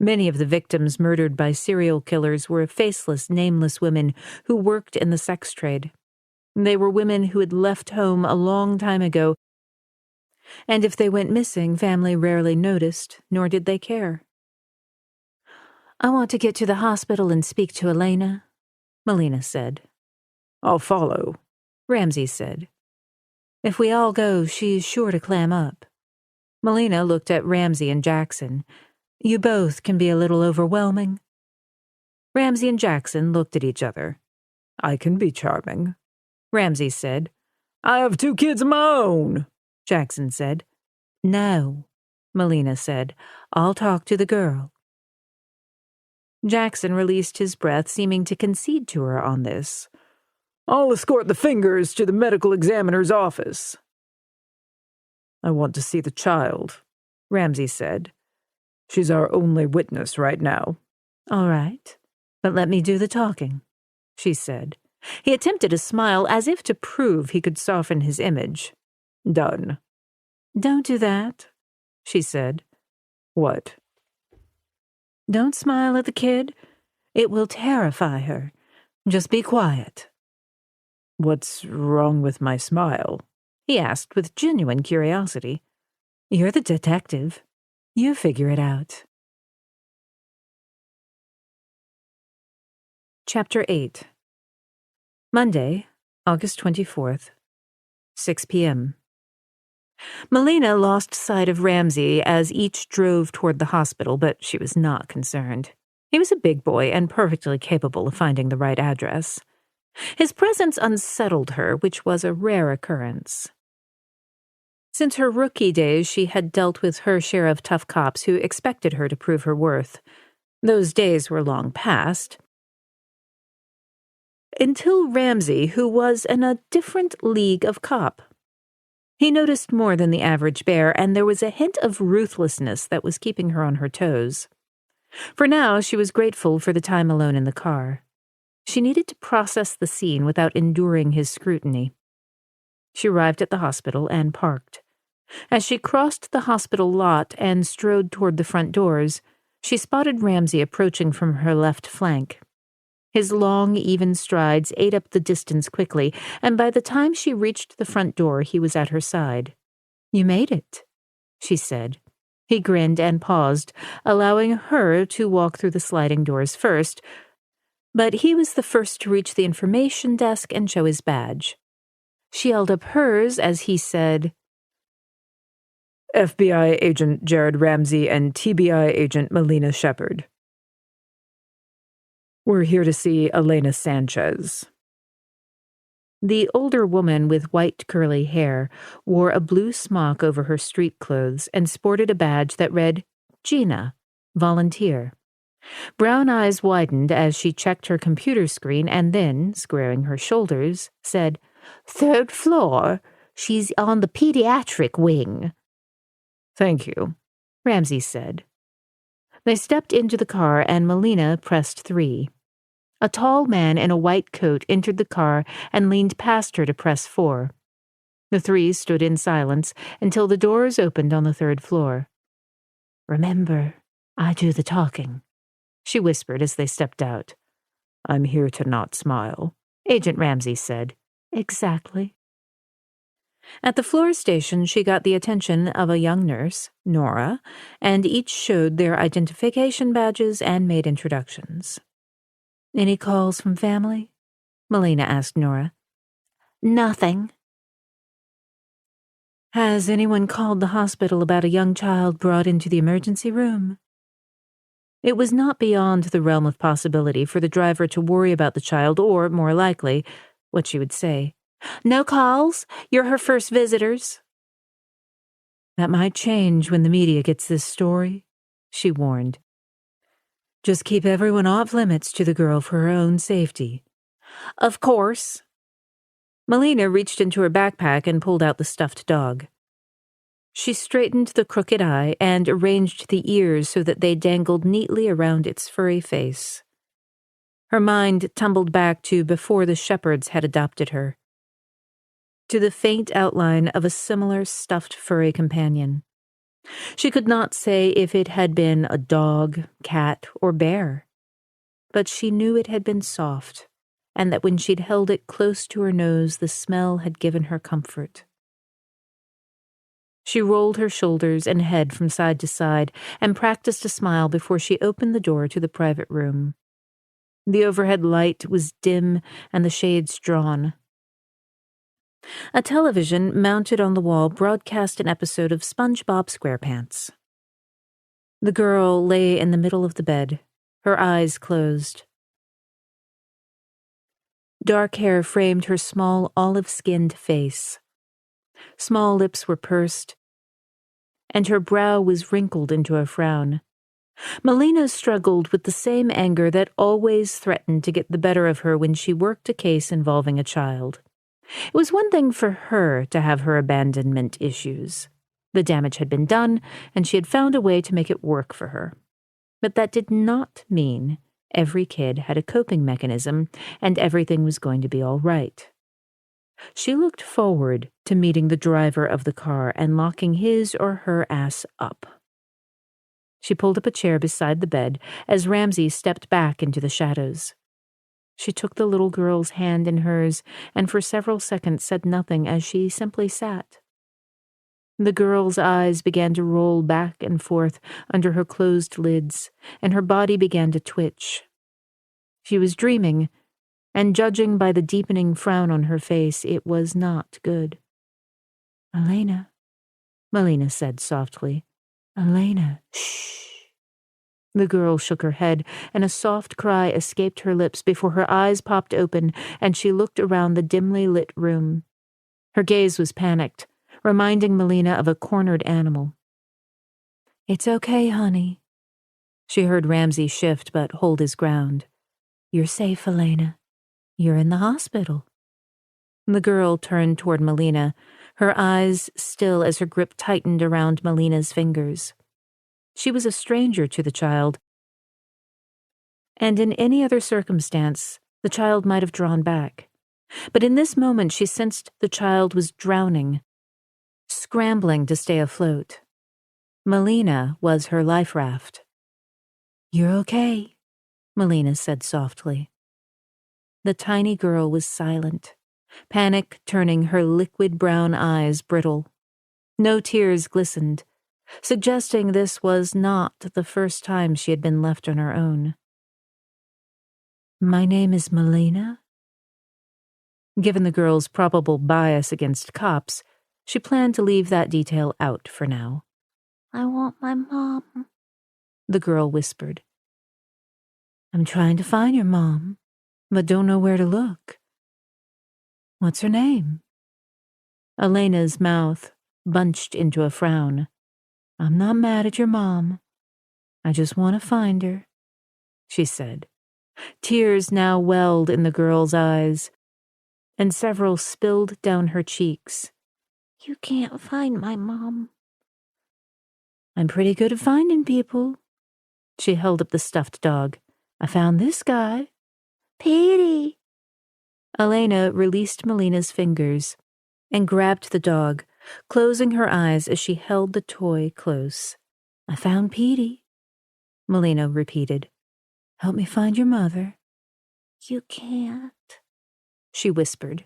S1: Many of the victims murdered by serial killers were faceless, nameless women who worked in the sex trade. They were women who had left home a long time ago, and if they went missing, family rarely noticed, nor did they care. I want to get to the hospital and speak to Elena, Melina said.
S3: I'll follow,
S1: Ramsey said. If we all go, she's sure to clam up. Melina looked at Ramsey and Jackson. You both can be a little overwhelming. Ramsey and Jackson looked at each other.
S3: I can be charming,
S1: Ramsey said.
S2: I have 2 kids of my own,
S1: Jackson said. No, Melina said. I'll talk to the girl. Jackson released his breath, seeming to concede to her on this.
S2: I'll escort the fingers to the medical examiner's office.
S3: I want to see the child, Ramsey said. She's our only witness right now.
S1: All right, but let me do the talking, she said. He attempted a smile as if to prove he could soften his image.
S3: Done.
S1: Don't do that, she said.
S3: What?
S1: Don't smile at the kid. It will terrify her. Just be quiet.
S3: What's wrong with my smile?
S1: He asked with genuine curiosity. You're the detective. You figure it out. Chapter 8. Monday, August 24th, 6 p.m. Melina lost sight of Ramsey as each drove toward the hospital, but she was not concerned. He was a big boy and perfectly capable of finding the right address. His presence unsettled her, which was a rare occurrence. Since her rookie days, she had dealt with her share of tough cops who expected her to prove her worth. Those days were long past. Until Ramsey, who was in a different league of cop. He noticed more than the average bear, and there was a hint of ruthlessness that was keeping her on her toes. For now, she was grateful for the time alone in the car. She needed to process the scene without enduring his scrutiny. She arrived at the hospital and parked. As she crossed the hospital lot and strode toward the front doors, she spotted Ramsey approaching from her left flank. His long, even strides ate up the distance quickly, and by the time she reached the front door, he was at her side. You made it, she said. He grinned and paused, allowing her to walk through the sliding doors first, but he was the first to reach the information desk and show his badge. She held up hers as he said,
S3: FBI agent Jerrod Ramsey and TBI agent Melina Shepard. We're here to see Elena Sanchez.
S1: The older woman with white curly hair wore a blue smock over her street clothes and sported a badge that read, Gina, volunteer. Brown eyes widened as she checked her computer screen and then, squaring her shoulders, said, "Third floor. She's on the pediatric wing."
S3: Thank you,
S1: Ramsey said. They stepped into the car and Melina pressed 3. A tall man in a white coat entered the car and leaned past her to press 4. The 3 stood in silence until the doors opened on the 3rd floor. "Remember, I do the talking," she whispered as they stepped out.
S3: I'm here to not smile,
S1: Agent Ramsey said. Exactly. At the floor station, she got the attention of a young nurse, Nora, and each showed their identification badges and made introductions. "Any calls from family?" Melina asked Nora. "Nothing." "Has anyone called the hospital about a young child brought into the emergency room?" It was not beyond the realm of possibility for the driver to worry about the child or, more likely, what she would say. "No calls? You're her first visitors." "That might change when the media gets this story," she warned. "Just keep everyone off limits to the girl for her own safety." "Of course." Melina reached into her backpack and pulled out the stuffed dog. She straightened the crooked eye and arranged the ears so that they dangled neatly around its furry face. Her mind tumbled back to before the Shepards had adopted her, to the faint outline of a similar stuffed furry companion. She could not say if it had been a dog, cat, or bear, but she knew it had been soft, and that when she'd held it close to her nose, the smell had given her comfort. She rolled her shoulders and head from side to side and practiced a smile before she opened the door to the private room. The overhead light was dim and the shades drawn. A television mounted on the wall broadcast an episode of SpongeBob SquarePants. The girl lay in the middle of the bed, her eyes closed. Dark hair framed her small olive-skinned face. Small lips were pursed, and her brow was wrinkled into a frown. Melina struggled with the same anger that always threatened to get the better of her when she worked a case involving a child. It was one thing for her to have her abandonment issues. The damage had been done, and she had found a way to make it work for her. But that did not mean every kid had a coping mechanism and everything was going to be all right. She looked forward to meeting the driver of the car and locking his or her ass up. She pulled up a chair beside the bed as Ramsey stepped back into the shadows. She took the little girl's hand in hers and for several seconds said nothing as she simply sat. The girl's eyes began to roll back and forth under her closed lids, and her body began to twitch. She was dreaming, and judging by the deepening frown on her face, it was not good. "Elena," Melina said softly. "Elena, shh." The girl shook her head, and a soft cry escaped her lips before her eyes popped open and she looked around the dimly lit room. Her gaze was panicked, reminding Melina of a cornered animal. "It's okay, honey." She heard Ramsey shift but hold his ground. "You're safe, Elena. You're in the hospital." The girl turned toward Melina, her eyes still as her grip tightened around Melina's fingers. She was a stranger to the child, and in any other circumstance, the child might have drawn back. But in this moment, she sensed the child was drowning, scrambling to stay afloat. Melina was her life raft. "You're okay," Melina said softly. The tiny girl was silent, panic turning her liquid brown eyes brittle. No tears glistened, suggesting this was not the first time she had been left on her own. "My name is Melina." Given the girl's probable bias against cops, she planned to leave that detail out for now. "I want my mom," the girl whispered. I'm trying to find your mom, but don't know where to look. What's her name? Elena's mouth bunched into a frown. I'm not mad at your mom. I just want to find her, she said. Tears now welled in the girl's eyes, and several spilled down her cheeks. You can't find my mom. I'm pretty good at finding people. She held up the stuffed dog. I found this guy. Petey. Elena released Melina's fingers and grabbed the dog, closing her eyes as she held the toy close. I found Petey, Melina repeated. Help me find your mother. You can't, she whispered.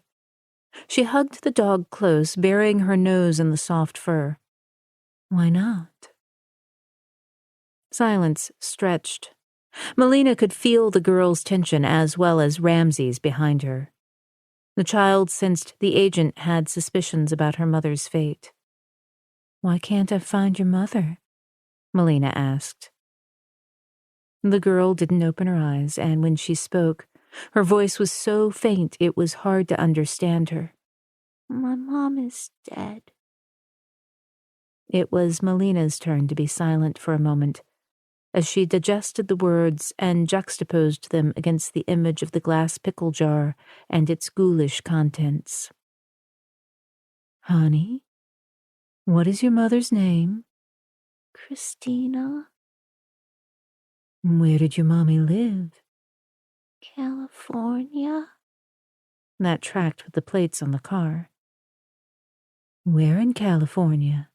S1: She hugged the dog close, burying her nose in the soft fur. Why not? Silence stretched. Melina could feel the girl's tension as well as Ramsey's behind her. The child sensed the agent had suspicions about her mother's fate. Why can't I find your mother? Melina asked. The girl didn't open her eyes, and when she spoke, her voice was so faint it was hard to understand her. My mom is dead. It was Melina's turn to be silent for a moment, as she digested the words and juxtaposed them against the image of the glass pickle jar and its ghoulish contents. Honey, what is your mother's name? Christina. Where did your mommy live? California. That tracked with the plates on the car. Where in California?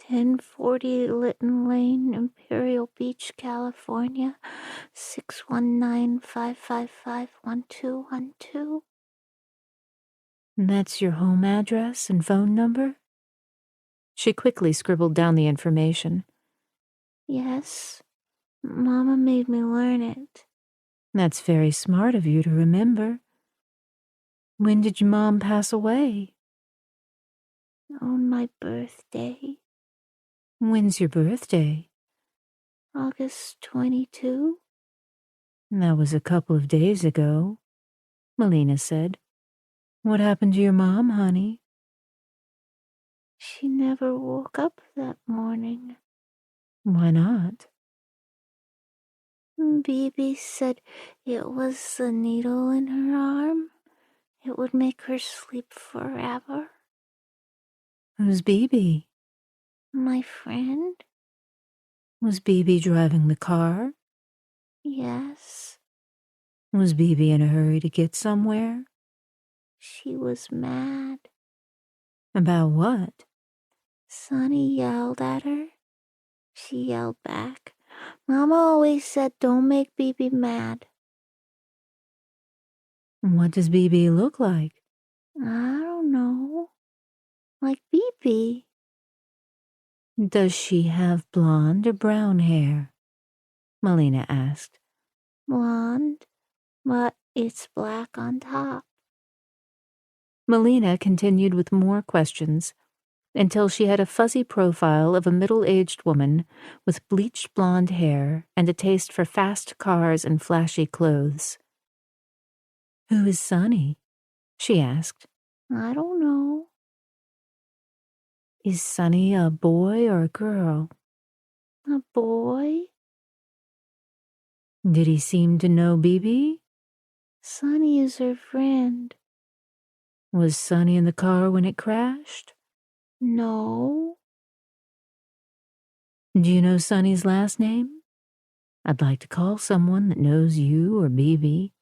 S1: 1040 Lytton Lane, Imperial Beach, California, 619-555-1212. That's your home address and phone number? She quickly scribbled down the information. Yes, Mama made me learn it. That's very smart of you to remember. When did your mom pass away? On my birthday. When's your birthday? August 22. That was a couple of days ago, Melina said. What happened to your mom, honey? She never woke up that morning. Why not? Bibi said it was the needle in her arm. It would make her sleep forever. Who's Bibi? My friend. Was Bibi driving the car? Yes. Was Bibi in a hurry to get somewhere? She was mad. About what? Sonny yelled at her. She yelled back. Mama always said don't make Bibi mad. What does Bibi look like? I don't know. Like Bibi. Does she have blonde or brown hair? Melina asked. Blonde, but it's black on top. Melina continued with more questions until she had a fuzzy profile of a middle-aged woman with bleached blonde hair and a taste for fast cars and flashy clothes. Who is Sonny? She asked. I don't know. Is Sonny a boy or a girl? A boy. Did he seem to know Bibi? Sonny is her friend. Was Sonny in the car when it crashed? No. Do you know Sonny's last name? I'd like to call someone that knows you or Bibi.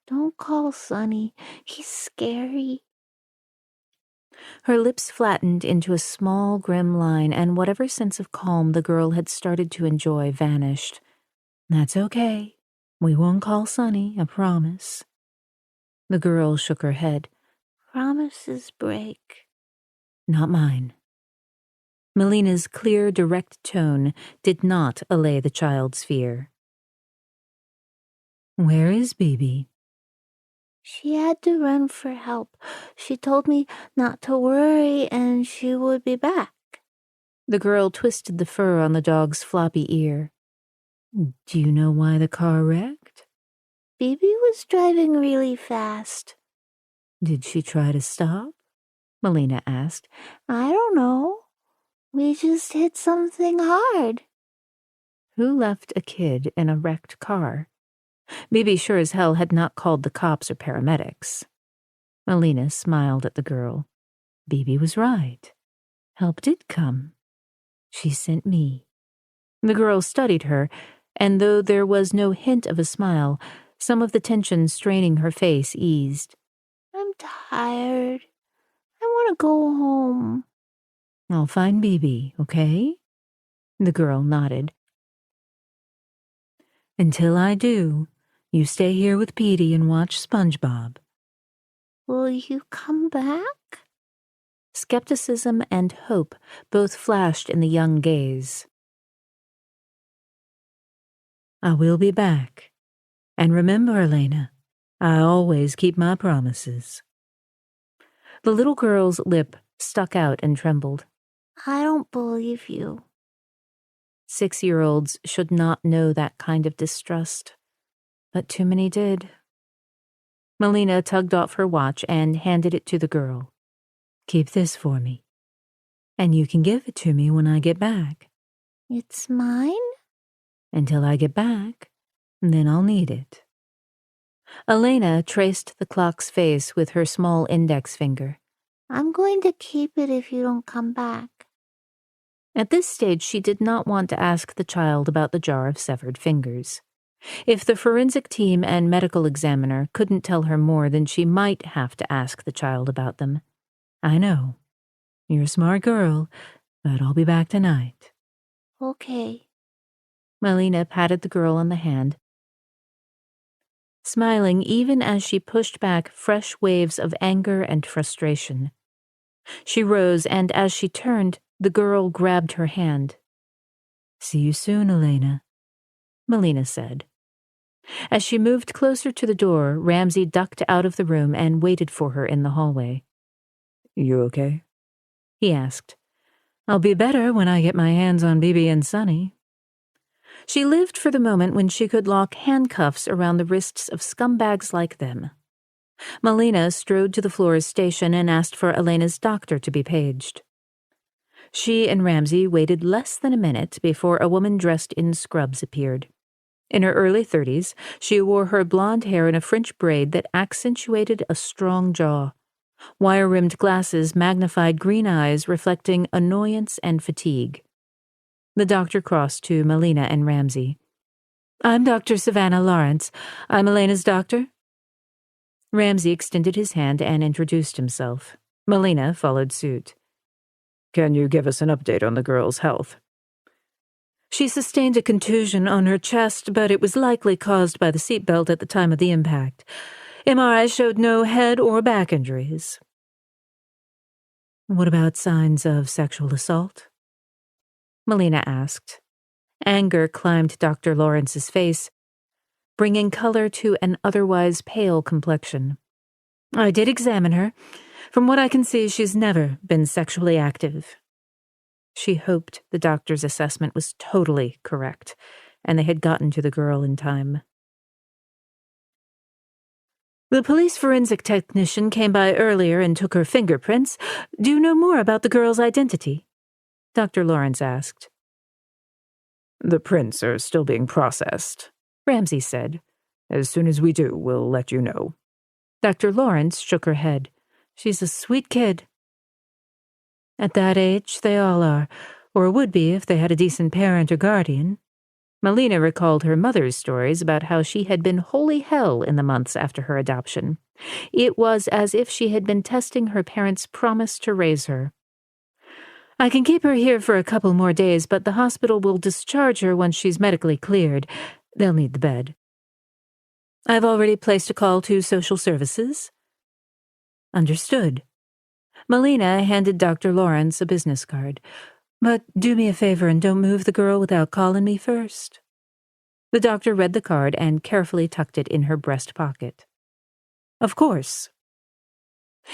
S1: Don't call Sonny. He's scary. Her lips flattened into a small, grim line, and whatever sense of calm the girl had started to enjoy vanished. That's okay. We won't call Sonny, I promise. The girl shook her head. Promises break. Not mine. Melina's clear, direct tone did not allay the child's fear. Where is Bibi? She had to run for help. She told me not to worry and she would be back. The girl twisted the fur on the dog's floppy ear. Do you know why the car wrecked?
S5: Bibi was driving really fast.
S1: Did she try to stop? Melina asked.
S5: I don't know. We just hit something hard.
S1: Who left a kid in a wrecked car? Bibi sure as hell had not called the cops or paramedics. Melina smiled at the girl. Bibi was right. Help did come. She sent me. The girl studied her, and though there was no hint of a smile, some of the tension straining her face eased.
S5: I'm tired. I want to go home.
S1: I'll find Bibi, okay? The girl nodded. Until I do, you stay here with Petey and watch SpongeBob.
S5: Will you come back?
S1: Skepticism and hope both flashed in the young gaze. I will be back. And remember, Elena, I always keep my promises. The little girl's lip stuck out and trembled.
S5: I don't believe you.
S1: 6-year-olds should not know that kind of distrust, but too many did. Melina tugged off her watch and handed it to the girl. Keep this for me, and you can give it to me when I get back.
S5: It's mine?
S1: Until I get back, then I'll need it. Elena traced the clock's face with her small index finger.
S5: I'm going to keep it if you don't come back.
S1: At this stage, she did not want to ask the child about the jar of severed fingers. If the forensic team and medical examiner couldn't tell her more, then she might have to ask the child about them. I know. You're a smart girl, but I'll be back tonight.
S5: Okay.
S1: Melina patted the girl on the hand, smiling even as she pushed back fresh waves of anger and frustration. She rose, and as she turned, the girl grabbed her hand. See you soon, Elena, Melina said. As she moved closer to the door, Ramsey ducked out of the room and waited for her in the hallway. You okay? He asked. I'll be better when I get my hands on Bibi and Sonny. She lived for the moment when she could lock handcuffs around the wrists of scumbags like them. Melina strode to the floor's station and asked for Elena's doctor to be paged. She and Ramsey waited less than a minute before a woman dressed in scrubs appeared. In her early 30s, she wore her blonde hair in a French braid that accentuated a strong jaw. Wire-rimmed glasses magnified green eyes reflecting annoyance and fatigue. The doctor crossed to Melina and Ramsey. I'm Dr. Savannah Lawrence. I'm Elena's doctor. Ramsey extended his hand and introduced himself. Melina followed suit. Can you give us an update on the girl's health? She sustained a contusion on her chest, but it was likely caused by the seatbelt at the time of the impact. MRI showed no head or back injuries. What about signs of sexual assault? Melina asked. Anger climbed Dr. Lawrence's face, bringing color to an otherwise pale complexion. I did examine her. From what I can see, she's never been sexually active. She hoped the doctor's assessment was totally correct, and they had gotten to the girl in time. The police forensic technician came by earlier and took her fingerprints. Do you know more about the girl's identity? Dr. Lawrence asked. The prints are still being processed, Ramsey said. As soon as we do, we'll let you know. Dr. Lawrence shook her head. She's a sweet kid. At that age, they all are, or would be if they had a decent parent or guardian. Melina recalled her mother's stories about how she had been holy hell in the months after her adoption. It was as if she had been testing her parents' promise to raise her. I can keep her here for a couple more days, but the hospital will discharge her once she's medically cleared. They'll need the bed. I've already placed a call to social services. Understood. Melina handed Dr. Lawrence a business card. But do me a favor and don't move the girl without calling me first. The doctor read the card and carefully tucked it in her breast pocket. Of course.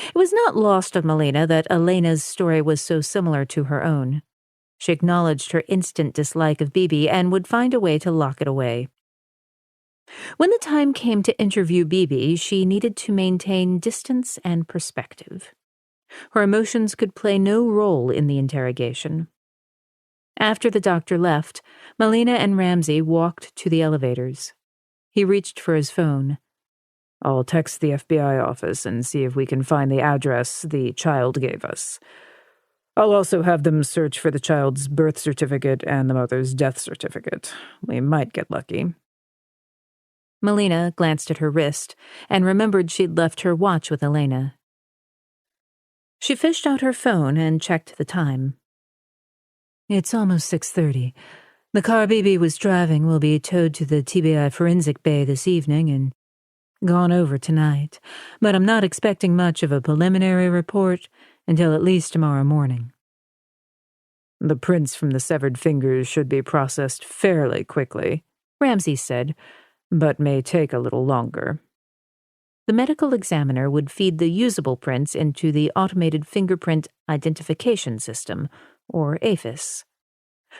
S1: It was not lost on Melina that Elena's story was so similar to her own. She acknowledged her instant dislike of Bibi and would find a way to lock it away. When the time came to interview Bibi, she needed to maintain distance and perspective. Her emotions could play no role in the interrogation. After the doctor left, Melina and Ramsey walked to the elevators. He reached for his phone.
S3: I'll text the FBI office and see if we can find the address the child gave us. I'll also have them search for the child's birth certificate and the mother's death certificate. We might get lucky.
S1: Melina glanced at her wrist and remembered she'd left her watch with Elena. She fished out her phone and checked the time.
S2: It's almost 6:30. The car Bibi was driving will be towed to the TBI forensic bay this evening and gone over tonight, but I'm not expecting much of a preliminary report until at least tomorrow morning.
S3: The prints from the severed fingers should be processed fairly quickly,
S1: Ramsey said,
S3: but may take a little longer.
S1: The medical examiner would feed the usable prints into the Automated Fingerprint Identification System, or AFIS.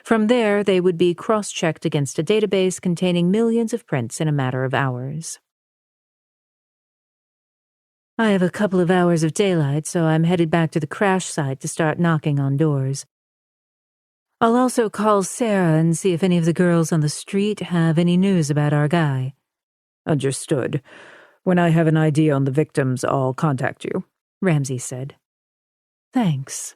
S1: From there, they would be cross-checked against a database containing millions of prints in a matter of hours.
S2: I have a couple of hours of daylight, so I'm headed back to the crash site to start knocking on doors. I'll also call Sarah and see if any of the girls on the street have any news about our guy.
S3: Understood. When I have an idea on the victims, I'll contact you,
S1: Ramsey said.
S2: Thanks.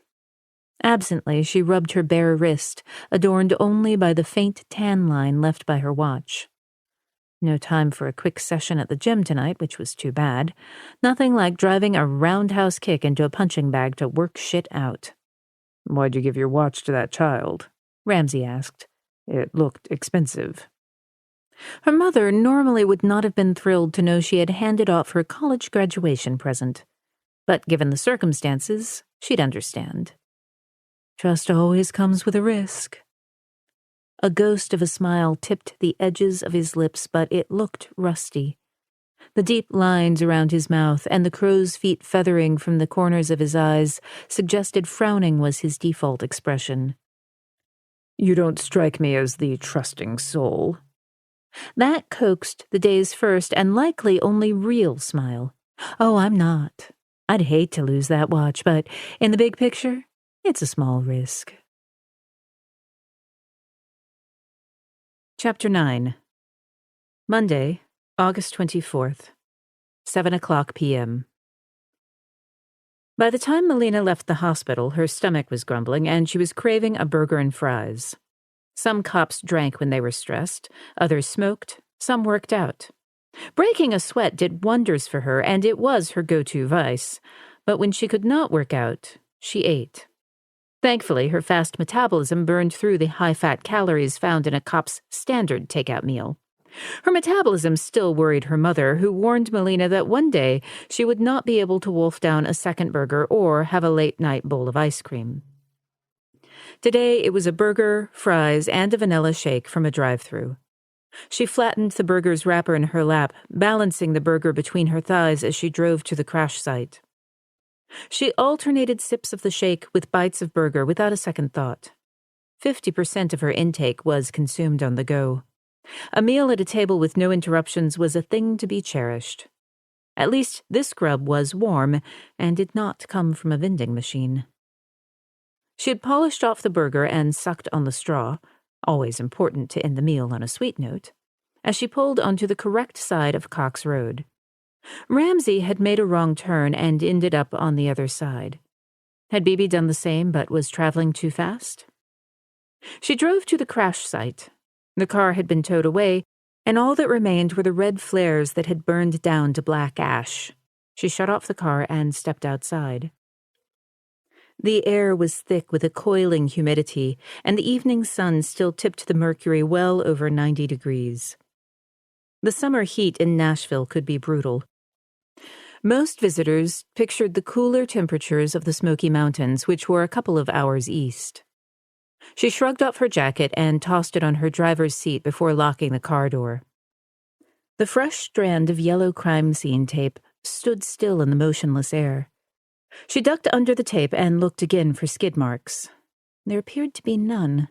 S1: Absently, she rubbed her bare wrist, adorned only by the faint tan line left by her watch. No time for a quick session at the gym tonight, which was too bad. Nothing like driving a roundhouse kick into a punching bag to work shit out.
S3: Why'd you give your watch to that child?
S1: Ramsey asked.
S3: It looked expensive.
S1: Her mother normally would not have been thrilled to know she had handed off her college graduation present. But given the circumstances, she'd understand.
S2: Trust always comes with a risk.
S1: A ghost of a smile tipped the edges of his lips, but it looked rusty. The deep lines around his mouth and the crow's feet feathering from the corners of his eyes suggested frowning was his default expression.
S3: You don't strike me as the trusting soul.
S1: That coaxed the day's first and likely only real smile.
S2: Oh, I'm not. I'd hate to lose that watch, but in the big picture, it's a small risk.
S1: Chapter 9. Monday, August 24th, 7:00 p.m. By the time Melina left the hospital, her stomach was grumbling and she was craving a burger and fries. Some cops drank when they were stressed, others smoked, some worked out. Breaking a sweat did wonders for her, and it was her go-to vice. But when she could not work out, she ate. Thankfully, her fast metabolism burned through the high-fat calories found in a cop's standard takeout meal. Her metabolism still worried her mother, who warned Melina that one day she would not be able to wolf down a second burger or have a late-night bowl of ice cream. Today, it was a burger, fries, and a vanilla shake from a drive-thru. She flattened the burger's wrapper in her lap, balancing the burger between her thighs as she drove to the crash site. She alternated sips of the shake with bites of burger without a second thought. 50% of her intake was consumed on the go. A meal at a table with no interruptions was a thing to be cherished. At least this grub was warm and did not come from a vending machine. She had polished off the burger and sucked on the straw, always important to end the meal on a sweet note, as she pulled onto the correct side of Cox Road. Ramsey had made a wrong turn and ended up on the other side. Had Bibi done the same but was traveling too fast? She drove to the crash site. The car had been towed away, and all that remained were the red flares that had burned down to black ash. She shut off the car and stepped outside. The air was thick with a coiling humidity, and the evening sun still tipped the mercury well over 90 degrees. The summer heat in Nashville could be brutal. Most visitors pictured the cooler temperatures of the Smoky Mountains, which were a couple of hours east. She shrugged off her jacket and tossed it on her driver's seat before locking the car door. The fresh strand of yellow crime scene tape stood still in the motionless air. She ducked under the tape and looked again for skid marks. There appeared to be none.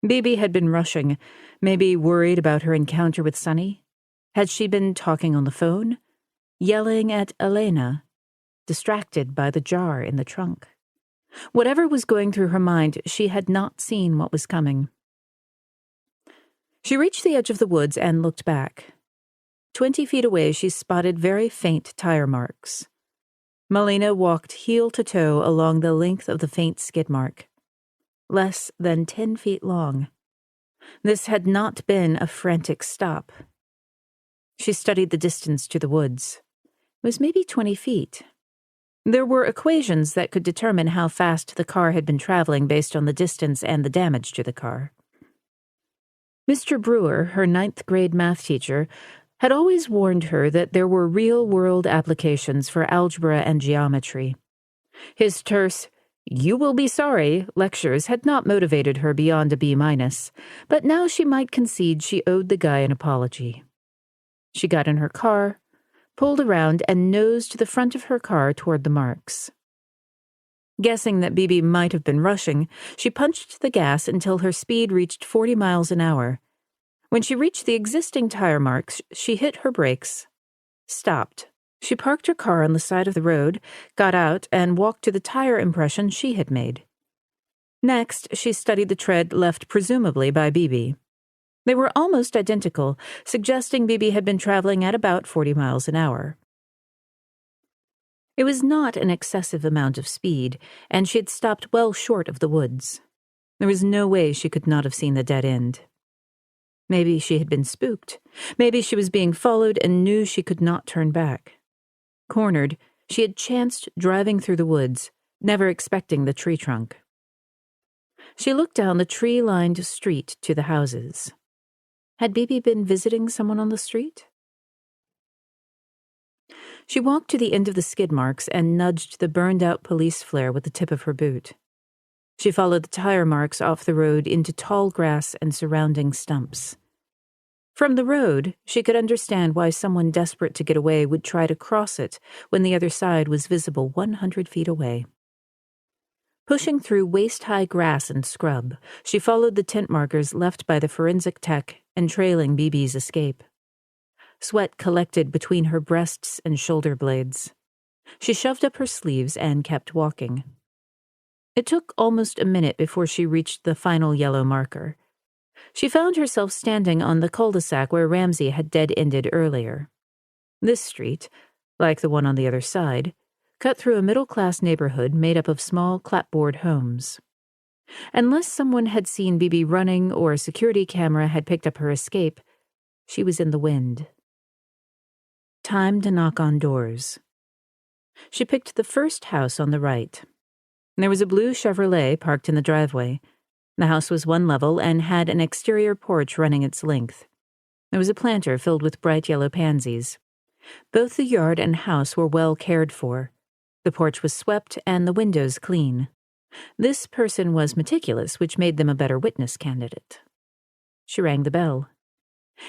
S1: Bibi had been rushing, maybe worried about her encounter with Sonny. Had she been talking on the phone? Yelling at Elena? Distracted by the jar in the trunk? Whatever was going through her mind, she had not seen what was coming. She reached the edge of the woods and looked back. 20 feet away, she spotted very faint tire marks. Melina walked heel to toe along the length of the faint skid mark. Less than 10 feet long. This had not been a frantic stop. She studied the distance to the woods. It was maybe 20 feet. There were equations that could determine how fast the car had been traveling based on the distance and the damage to the car. Mr. Brewer, her 9th grade math teacher, had always warned her that there were real-world applications for algebra and geometry. His terse, "You will be sorry," lectures had not motivated her beyond a B-, but now she might concede she owed the guy an apology. She got in her car, pulled around, and nosed the front of her car toward the marks. Guessing that Bibi might have been rushing, she punched the gas until her speed reached 40 miles an hour. When she reached the existing tire marks, she hit her brakes, stopped. She parked her car on the side of the road, got out, and walked to the tire impression she had made. Next, she studied the tread left presumably by Bibi. They were almost identical, suggesting Bibi had been traveling at about 40 miles an hour. It was not an excessive amount of speed, and she had stopped well short of the woods. There was no way she could not have seen the dead end. Maybe she had been spooked. Maybe she was being followed and knew she could not turn back. Cornered, she had chanced driving through the woods, never expecting the tree trunk. She looked down the tree-lined street to the houses. Had Bibi been visiting someone on the street? She walked to the end of the skid marks and nudged the burned-out police flare with the tip of her boot. She followed the tire marks off the road into tall grass and surrounding stumps. From the road, she could understand why someone desperate to get away would try to cross it when the other side was visible 100 feet away. Pushing through waist-high grass and scrub, she followed the tint markers left by the forensic tech and trailing Bibi's escape. Sweat collected between her breasts and shoulder blades. She shoved up her sleeves and kept walking. It took almost a minute before she reached the final yellow marker. She found herself standing on the cul-de-sac where Ramsey had dead-ended earlier. This street, like the one on the other side, cut through a middle-class neighborhood made up of small clapboard homes. Unless someone had seen Bibi running or a security camera had picked up her escape, she was in the wind. Time to knock on doors. She picked the first house on the right. There was a blue Chevrolet parked in the driveway. The house was one level and had an exterior porch running its length. There was a planter filled with bright yellow pansies. Both the yard and house were well cared for. The porch was swept and the windows clean. This person was meticulous, which made them a better witness candidate. She rang the bell.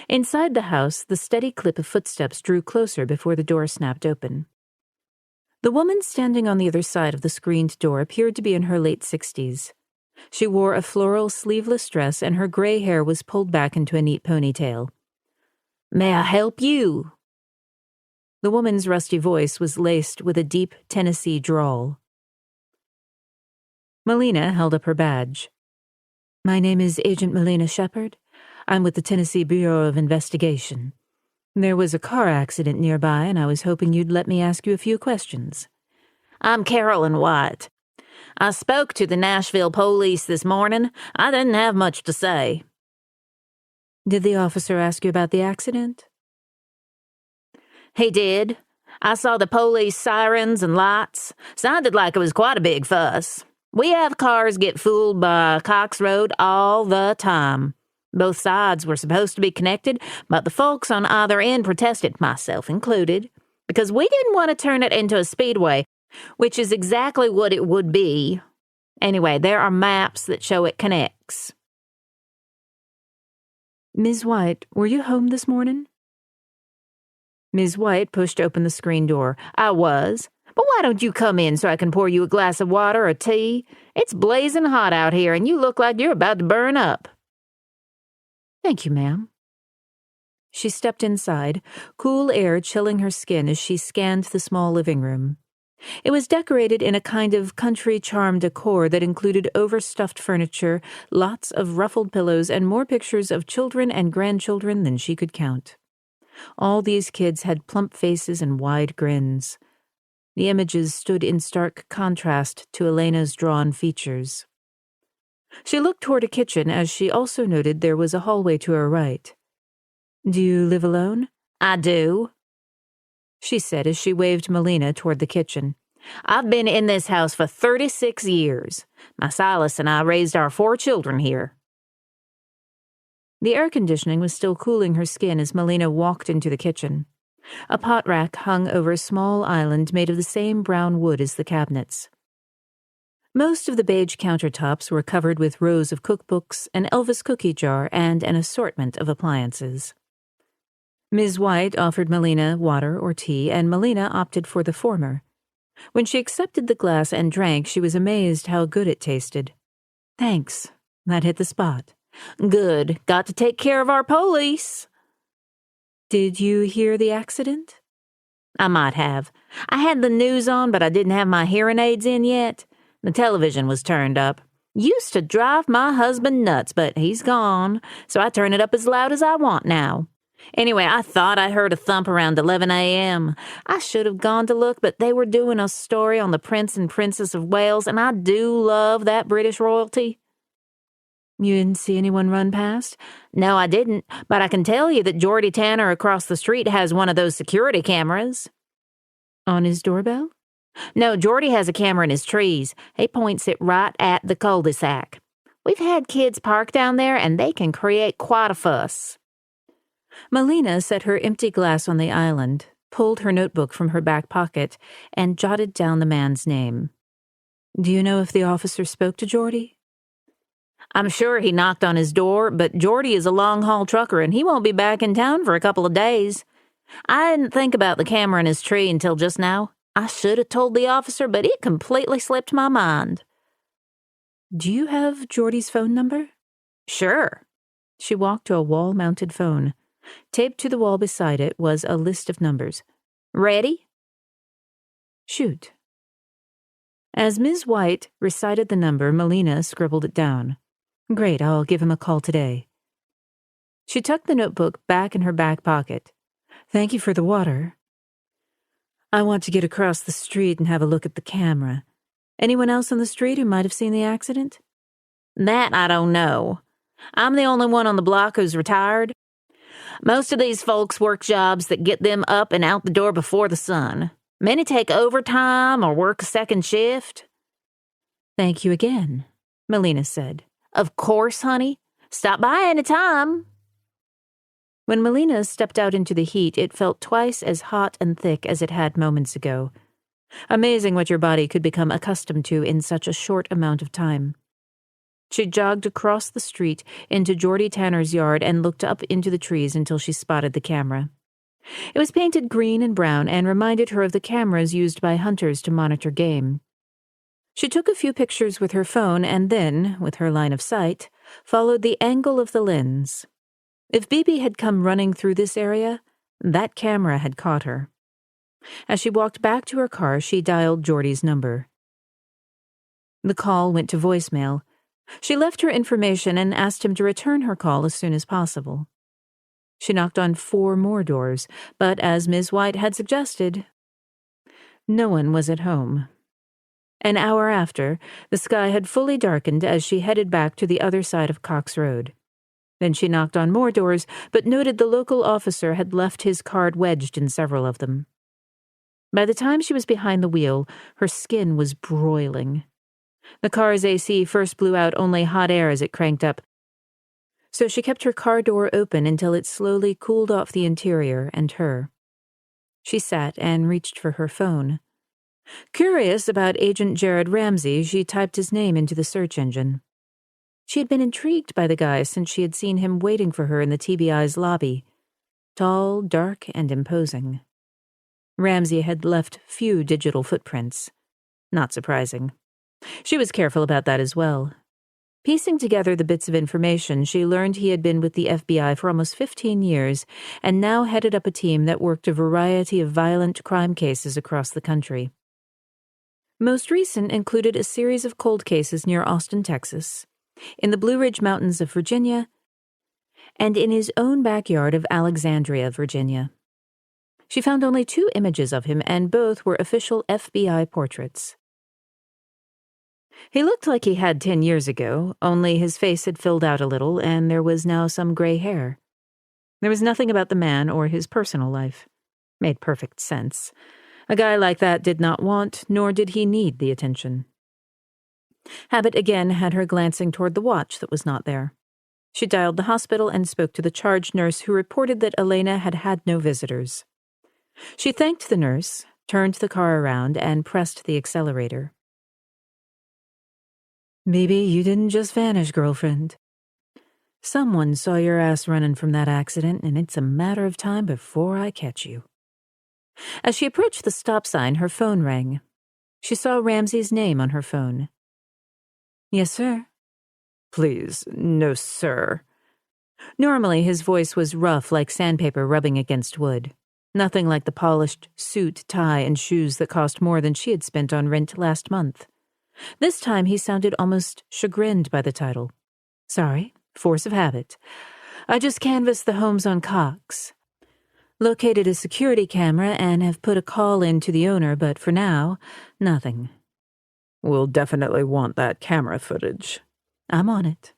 S1: Inside the house, the steady clip of footsteps drew closer before the door snapped open. The woman standing on the other side of the screened door appeared to be in her late 60s. She wore a floral sleeveless dress and her gray hair was pulled back into a neat ponytail. "May I help you?" The woman's rusty voice was laced with a deep Tennessee drawl. Melina held up her badge. "My name is Agent Melina Shepard. I'm with the Tennessee Bureau of Investigation. There was a car accident nearby, and I was hoping you'd let me ask you a few questions."
S4: I'm Carolyn White. I spoke to the Nashville police this morning. I didn't have much to say.
S1: Did the officer ask you about the accident?
S4: He did. I saw the police sirens and lights. Sounded like it was quite a big fuss. We have cars get fooled by Cox Road all the time. Both sides were supposed to be connected, but the folks on either end protested, myself included, because we didn't want to turn it into a speedway, which is exactly what it would be. Anyway, there are maps that show it connects.
S1: Ms. White, were you home this morning?
S4: Ms. White pushed open the screen door. I was, But why don't you come in so I can pour you a glass of water or tea? It's blazing hot out here, and you look like you're about to burn up.
S1: Thank you, ma'am. She stepped inside, cool air chilling her skin as she scanned the small living room. It was decorated in a kind of country charm decor that included overstuffed furniture, lots of ruffled pillows, and more pictures of children and grandchildren than she could count. All these kids had plump faces and wide grins. The images stood in stark contrast to Elena's drawn features. She looked toward a kitchen as she also noted there was a hallway to her right. "Do you live alone?"
S4: I do,
S1: she said as she waved Melina toward the kitchen.
S4: I've been in this house for 36 years. My Silas and I raised our 4 children here.
S1: The air conditioning was still cooling her skin as Melina walked into the kitchen. A pot rack hung over a small island made of the same brown wood as the cabinets. Most of the beige countertops were covered with rows of cookbooks, an Elvis cookie jar, and an assortment of appliances. Ms. White offered Melina water or tea, and Melina opted for the former. When she accepted the glass and drank, she was amazed how good it tasted. "Thanks. That hit the spot."
S4: Good. Got to take care of our police.
S1: "Did you hear the accident?"
S4: I might have. I had the news on, but I didn't have my hearing aids in yet. The television was turned up. Used to drive my husband nuts, but he's gone, so I turn it up as loud as I want now. Anyway, I thought I heard a thump around 11 a.m. I should have gone to look, but they were doing a story on the Prince and Princess of Wales, and I do love that British royalty.
S1: You didn't see anyone run past?
S4: No, I didn't, but I can tell you that Geordie Tanner across the street has one of those security cameras.
S1: On his doorbell?
S4: No, Geordie has a camera in his trees. He points it right at the cul-de-sac. We've had kids park down there, and they can create quite a fuss.
S1: Melina set her empty glass on the island, pulled her notebook from her back pocket, and jotted down the man's name. "Do you know if the officer spoke to Geordie?"
S4: I'm sure he knocked on his door, but Geordie is a long-haul trucker, and he won't be back in town for a couple of days. I didn't think about the camera in his tree until just now. I should have told the officer, but it completely slipped my mind.
S1: "Do you have Geordie's phone number?"
S4: Sure.
S1: She walked to a wall-mounted phone. Taped to the wall beside it was a list of numbers.
S4: Ready?
S1: "Shoot." As Ms. White recited the number, Melina scribbled it down. "Great, I'll give him a call today." She tucked the notebook back in her back pocket. "Thank you for the water. I want to get across the street and have a look at the camera. Anyone else on the street who might have seen the accident?"
S4: That I don't know. I'm the only one on the block who's retired. Most of these folks work jobs that get them up and out the door before the sun. Many take overtime or work a second shift.
S1: "Thank you again," Melina said.
S4: Of course, honey. Stop by any time.
S1: When Melina stepped out into the heat, it felt twice as hot and thick as it had moments ago. Amazing what your body could become accustomed to in such a short amount of time. She jogged across the street into Geordie Tanner's yard and looked up into the trees until she spotted the camera. It was painted green and brown and reminded her of the cameras used by hunters to monitor game. She took a few pictures with her phone and then, with her line of sight, followed the angle of the lens. If Bibi had come running through this area, that camera had caught her. As she walked back to her car, she dialed Geordie's number. The call went to voicemail. She left her information and asked him to return her call as soon as possible. She knocked on 4 more doors, but as Ms. White had suggested, no one was at home. An hour after, the sky had fully darkened as she headed back to the other side of Cox Road. Then she knocked on more doors, but noted the local officer had left his card wedged in several of them. By the time she was behind the wheel, her skin was broiling. The car's AC first blew out only hot air as it cranked up, so she kept her car door open until it slowly cooled off the interior and her. She sat and reached for her phone. Curious about Agent Jerrod Ramsey, she typed his name into the search engine. She had been intrigued by the guy since she had seen him waiting for her in the TBI's lobby. Tall, dark, and imposing. Ramsey had left few digital footprints. Not surprising. She was careful about that as well. Piecing together the bits of information, she learned he had been with the FBI for almost 15 years and now headed up a team that worked a variety of violent crime cases across the country. Most recent included a series of cold cases near Austin, Texas, in the Blue Ridge Mountains of Virginia, and in his own backyard of Alexandria, Virginia. She found only 2 images of him, and both were official FBI portraits. He looked like he had 10 years ago, only his face had filled out a little, and there was now some gray hair. There was nothing about the man or his personal life. Made perfect sense. A guy like that did not want, nor did he need, the attention. Habit again had her glancing toward the watch that was not there. She dialed the hospital and spoke to the charge nurse, who reported that Elena had had no visitors. She thanked the nurse, turned the car around, and pressed the accelerator.
S2: Maybe you didn't just vanish, girlfriend. Someone saw your ass running from that accident, and it's a matter of time before I catch you.
S1: As she approached the stop sign, her phone rang. She saw Ramsey's name on her phone.
S2: Yes, sir.
S3: Please, no, sir.
S1: Normally, his voice was rough like sandpaper rubbing against wood. Nothing like the polished suit, tie, and shoes that cost more than she had spent on rent last month. This time he sounded almost chagrined by the title. Sorry, force of habit. I just canvassed the homes on Cox. Located a security camera and have put a call in to the owner, but for now, nothing.
S3: We'll definitely want that camera footage.
S1: I'm on it.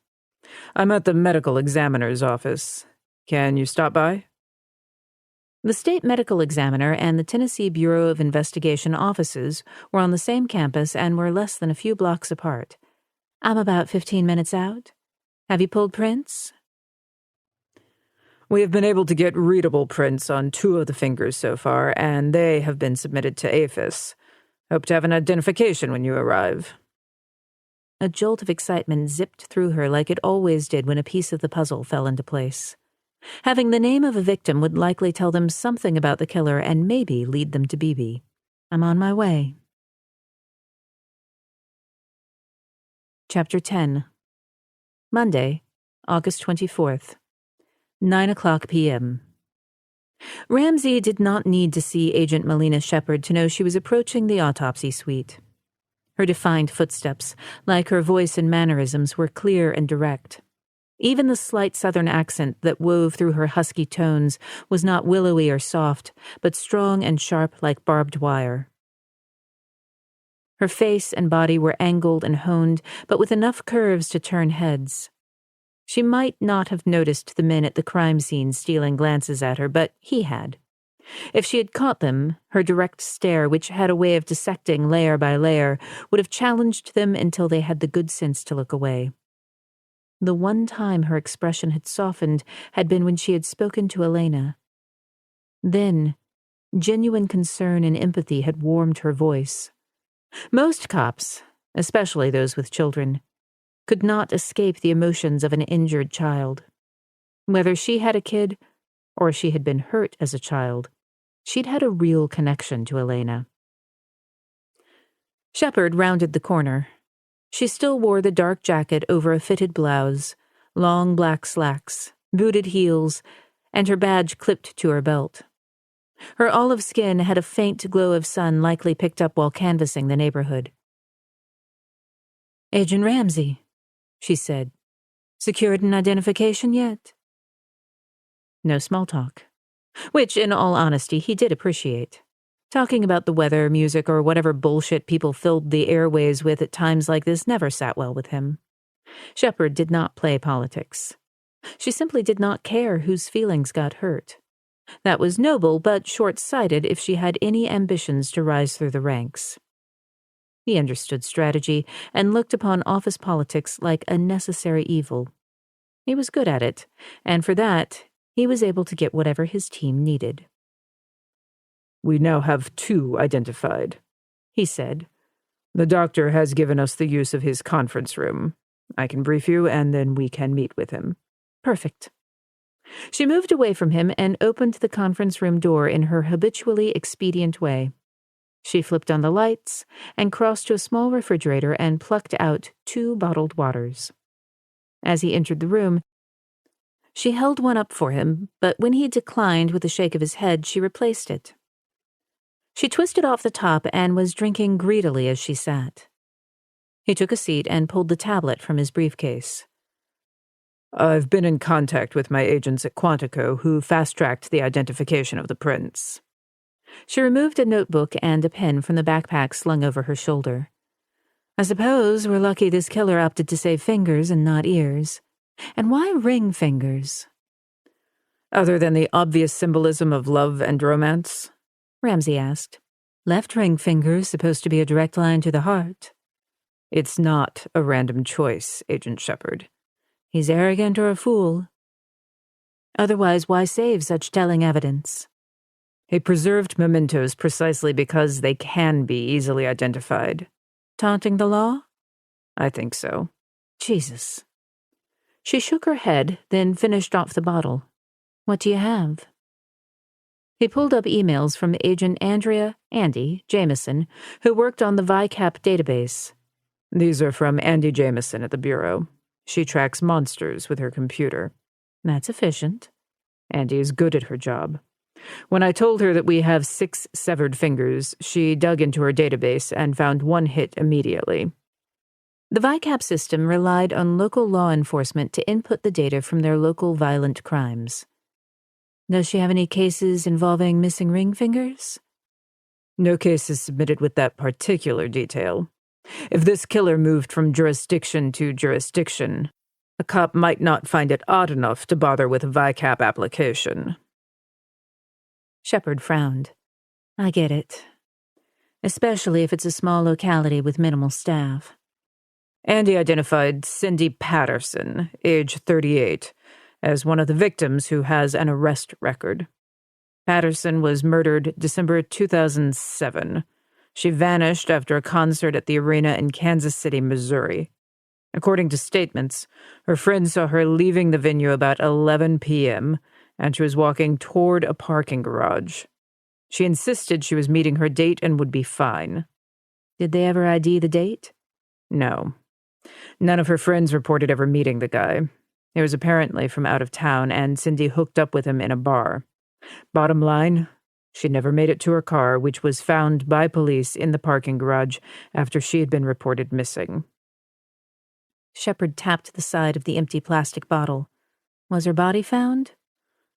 S3: I'm at the medical examiner's office. Can you stop by?
S1: The state medical examiner and the Tennessee Bureau of Investigation offices were on the same campus and were less than a few blocks apart. I'm about 15 minutes out. Have you pulled prints?
S3: We have been able to get readable prints on 2 of the fingers so far, and they have been submitted to APHIS. Hope to have an identification when you arrive.
S1: A jolt of excitement zipped through her like it always did when a piece of the puzzle fell into place. Having the name of a victim would likely tell them something about the killer and maybe lead them to Bibi. I'm on my way. Chapter 10. Monday, August 24th. 9:00 p.m. Ramsey did not need to see Agent Melina Shepard to know she was approaching the autopsy suite. Her defined footsteps, like her voice and mannerisms, were clear and direct. Even the slight southern accent that wove through her husky tones was not willowy or soft, but strong and sharp like barbed wire. Her face and body were angled and honed, but with enough curves to turn heads. She might not have noticed the men at the crime scene stealing glances at her, but he had. If she had caught them, her direct stare, which had a way of dissecting layer by layer, would have challenged them until they had the good sense to look away. The one time her expression had softened had been when she had spoken to Elena. Then, genuine concern and empathy had warmed her voice. Most cops, especially those with children, could not escape the emotions of an injured child. Whether she had a kid or she had been hurt as a child, she'd had a real connection to Elena. Shepard rounded the corner. She still wore the dark jacket over a fitted blouse, long black slacks, booted heels, and her badge clipped to her belt. Her olive skin had a faint glow of sun likely picked up while canvassing the neighborhood. "Agent Ramsey," she said. "Secured an identification yet?" No small talk, which, in all honesty, he did appreciate. Talking about the weather, music, or whatever bullshit people filled the airways with at times like this never sat well with him. Shepard did not play politics. She simply did not care whose feelings got hurt. That was noble, but short-sighted if she had any ambitions to rise through the ranks. He understood strategy and looked upon office politics like a necessary evil. He was good at it, and for that, he was able to get whatever his team needed.
S3: We now have 2 identified,
S1: he said.
S3: The doctor has given us the use of his conference room. I can brief you, and then we can meet with him.
S1: Perfect. She moved away from him and opened the conference room door in her habitually expedient way. She flipped on the lights and crossed to a small refrigerator and plucked out 2 bottled waters. As he entered the room, she held one up for him, but when he declined with a shake of his head, she replaced it. She twisted off the top and was drinking greedily as she sat. He took a seat and pulled the tablet from his briefcase.
S3: I've been in contact with my agents at Quantico who fast-tracked the identification of the prince.
S1: She removed a notebook and a pen from the backpack slung over her shoulder. I suppose we're lucky this killer opted to save fingers and not ears. And why ring fingers?
S3: Other than the obvious symbolism of love and romance?
S1: Ramsey asked. Left ring finger is supposed to be a direct line to the heart.
S3: It's not a random choice, Agent Shepard.
S1: He's arrogant or a fool. Otherwise, why save such telling evidence?
S3: He preserved mementos precisely because they can be easily identified.
S1: Taunting the law?
S3: I think so.
S1: Jesus. She shook her head, then finished off the bottle. What do you have? He pulled up emails from Agent Andy Jameson, who worked on the VICAP database.
S3: These are from Andy Jameson at the Bureau. She tracks monsters with her computer.
S1: That's efficient.
S3: Andy is good at her job. When I told her that we have 6 severed fingers, she dug into her database and found 1 hit immediately.
S1: The VICAP system relied on local law enforcement to input the data from their local violent crimes. Does she have any cases involving missing ring fingers?
S3: No cases submitted with that particular detail. If this killer moved from jurisdiction to jurisdiction, a cop might not find it odd enough to bother with a VICAP application.
S1: Shepard frowned. I get it. Especially if it's a small locality with minimal staff.
S3: Andy identified Cindy Patterson, age 38, as one of the victims who has an arrest record. Patterson was murdered December 2007. She vanished after a concert at the arena in Kansas City, Missouri. According to statements, her friend saw her leaving the venue about 11 p.m., and she was walking toward a parking garage. She insisted she was meeting her date and would be fine.
S1: Did they ever ID the date?
S3: No. None of her friends reported ever meeting the guy. He was apparently from out of town, and Cindy hooked up with him in a bar. Bottom line, she never made it to her car, which was found by police in the parking garage after she had been reported missing.
S1: Shepard tapped the side of the empty plastic bottle. Was her body found?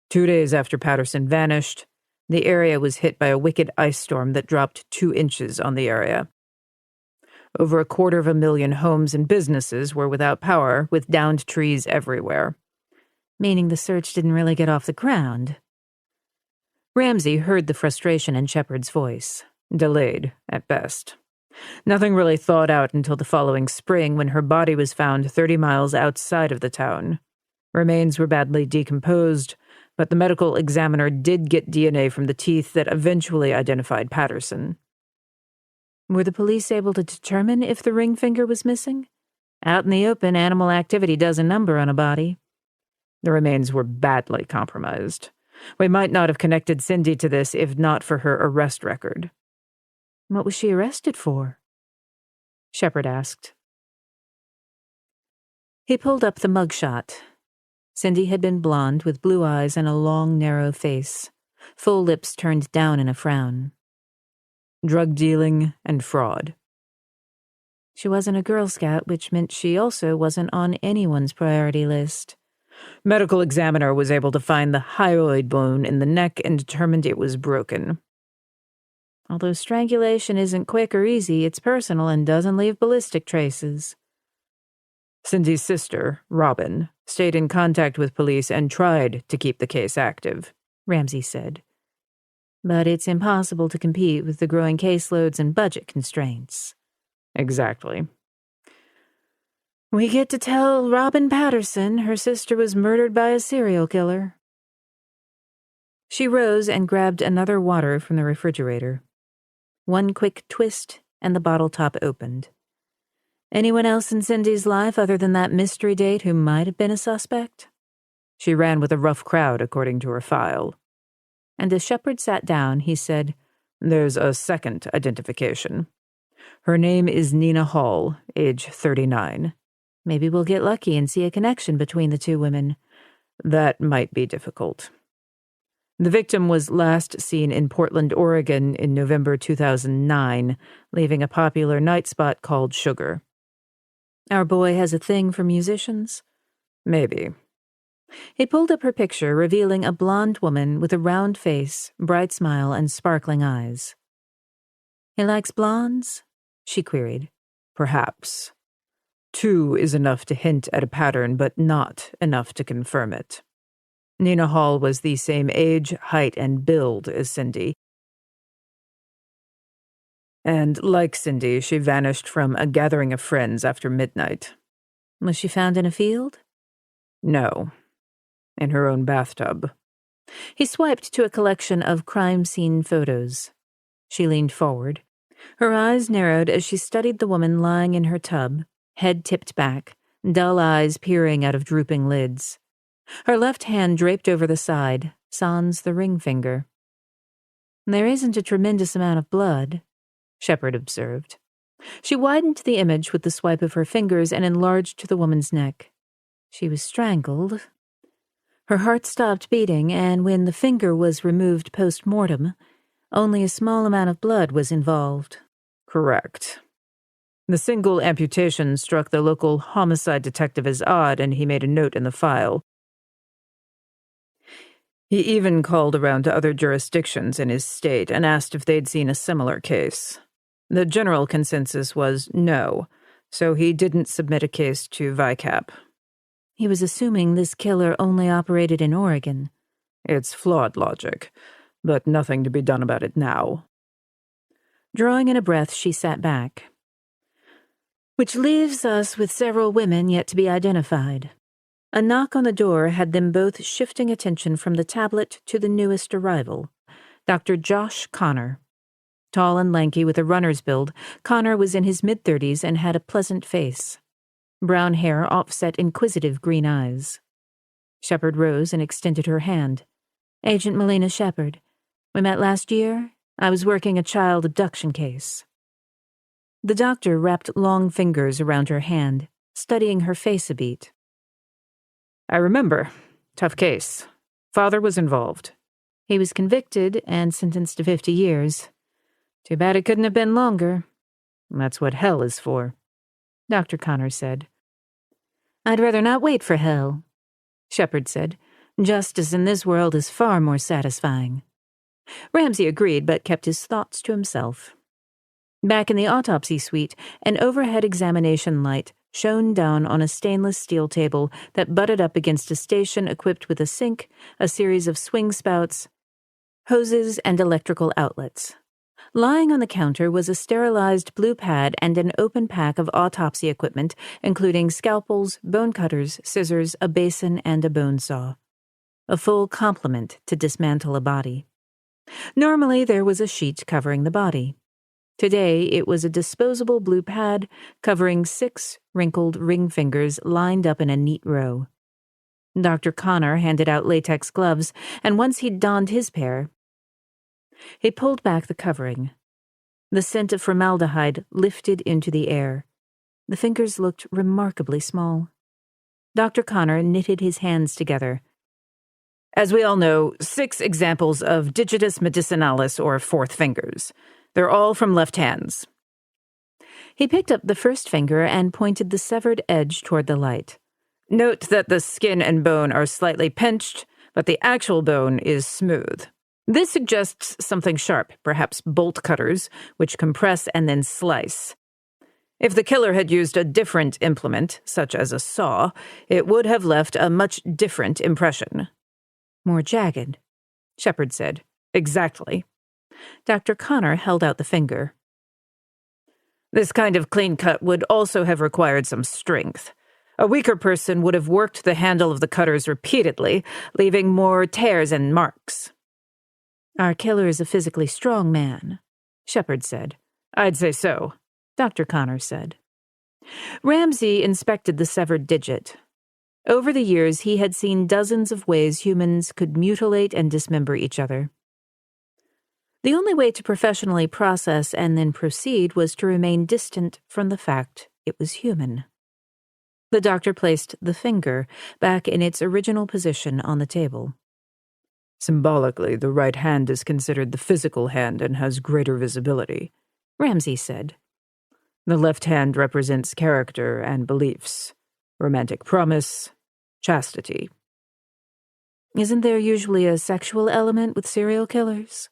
S3: 2 days after Patterson vanished, the area was hit by a wicked ice storm that dropped 2 inches on the area. Over 250,000 homes and businesses were without power, with downed trees everywhere.
S1: Meaning the search didn't really get off the ground. Ramsey heard the frustration in Shepard's voice.
S3: Delayed, at best. Nothing really thawed out until the following spring when her body was found 30 miles outside of the town. Remains were badly decomposed, but the medical examiner did get DNA from the teeth that eventually identified Patterson.
S1: Were the police able to determine if the ring finger was missing? Out in the open, animal activity does a number on a body.
S3: The remains were badly compromised. We might not have connected Cindy to this if not for her arrest record.
S1: What was she arrested for? Shepard asked. He pulled up the mugshot. Cindy had been blonde with blue eyes and a long, narrow face, full lips turned down in a frown.
S3: Drug dealing and fraud.
S1: She wasn't a Girl Scout, which meant she also wasn't on anyone's priority list.
S3: Medical examiner was able to find the hyoid bone in the neck and determined it was broken.
S1: Although strangulation isn't quick or easy, it's personal and doesn't leave ballistic traces.
S3: Cindy's sister, Robin, stayed in contact with police and tried to keep the case active,
S1: Ramsey said. But it's impossible to compete with the growing caseloads and budget constraints.
S3: Exactly.
S1: We get to tell Robin Patterson her sister was murdered by a serial killer. She rose and grabbed another water from the refrigerator. One quick twist, and the bottle top opened. Anyone else in Cindy's life other than that mystery date who might have been a suspect?
S3: She ran with a rough crowd, according to her file.
S1: And as Shepard sat down, he said,
S3: There's a second identification. Her name is Nina Hall, age 39.
S1: Maybe we'll get lucky and see a connection between the two women.
S3: That might be difficult. The victim was last seen in Portland, Oregon in November 2009, leaving a popular night spot called Sugar.
S1: Our boy has a thing for musicians?
S3: Maybe.
S1: He pulled up her picture, revealing a blonde woman with a round face, bright smile, and sparkling eyes. He likes blondes? She queried.
S3: Perhaps. 2 is enough to hint at a pattern, but not enough to confirm it. Nina Hall was the same age, height, and build as Cindy. And like Cindy, she vanished from a gathering of friends after midnight.
S1: Was she found in a field?
S3: No. In her own bathtub.
S1: He swiped to a collection of crime scene photos. She leaned forward. Her eyes narrowed as she studied the woman lying in her tub, head tipped back, dull eyes peering out of drooping lids. Her left hand draped over the side, sans the ring finger. There isn't a tremendous amount of blood, Shepard observed. She widened the image with the swipe of her fingers and enlarged the woman's neck. She was strangled. Her heart stopped beating, and when the finger was removed post-mortem, only a small amount of blood was involved.
S3: Correct. The single amputation struck the local homicide detective as odd, and he made a note in the file. He even called around to other jurisdictions in his state and asked if they'd seen a similar case. The general consensus was no, so he didn't submit a case to VICAP.
S1: He was assuming this killer only operated in Oregon.
S3: It's flawed logic, but nothing to be done about it now.
S1: Drawing in a breath, she sat back. Which leaves us with several women yet to be identified. A knock on the door had them both shifting attention from the tablet to the newest arrival, Dr. Josh Connor. Tall and lanky with a runner's build, Connor was in his mid-30s and had a pleasant face. Brown hair offset inquisitive green eyes. Shepard rose and extended her hand. Agent Melina Shepard. We met last year. I was working a child abduction case. The doctor wrapped long fingers around her hand, studying her face a beat.
S3: I remember. Tough case. Father was involved.
S1: He was convicted and sentenced to 50 years. Too bad it couldn't have been longer.
S3: That's what hell is for,
S1: Dr. Connor said. I'd rather not wait for hell, Shepard said. Justice in this world is far more satisfying. Ramsey agreed, but kept his thoughts to himself. Back in the autopsy suite, an overhead examination light shone down on a stainless steel table that butted up against a station equipped with a sink, a series of swing spouts, hoses, and electrical outlets. Lying on the counter was a sterilized blue pad and an open pack of autopsy equipment, including scalpels, bone cutters, scissors, a basin, and a bone saw. A full complement to dismantle a body. Normally, there was a sheet covering the body. Today, it was a disposable blue pad covering 6 wrinkled ring fingers lined up in a neat row. Dr. Connor handed out latex gloves, and once he'd donned his pair, he pulled back the covering. The scent of formaldehyde lifted into the air. The fingers looked remarkably small. Dr. Connor knitted his hands together.
S3: As we all know, 6 examples of digitus medicinalis, or fourth fingers. They're all from left hands.
S1: He picked up the first finger and pointed the severed edge toward the light.
S3: Note that the skin and bone are slightly pinched, but the actual bone is smooth. This suggests something sharp, perhaps bolt cutters, which compress and then slice. If the killer had used a different implement, such as a saw, it would have left a much different impression.
S1: More jagged, Shepard said.
S3: Exactly.
S1: Dr. Connor held out the finger.
S3: This kind of clean cut would also have required some strength. A weaker person would have worked the handle of the cutters repeatedly, leaving more tears and marks.
S1: Our killer is a physically strong man, Shepard said.
S3: I'd say so,
S1: Dr. Connor said. Ramsey inspected the severed digit. Over the years, he had seen dozens of ways humans could mutilate and dismember each other. The only way to professionally process and then proceed was to remain distant from the fact it was human. The doctor placed the finger back in its original position on the table.
S3: Symbolically, the right hand is considered the physical hand and has greater visibility,
S1: Ramsey said.
S3: The left hand represents character and beliefs, romantic promise, chastity.
S1: Isn't there usually a sexual element with serial killers?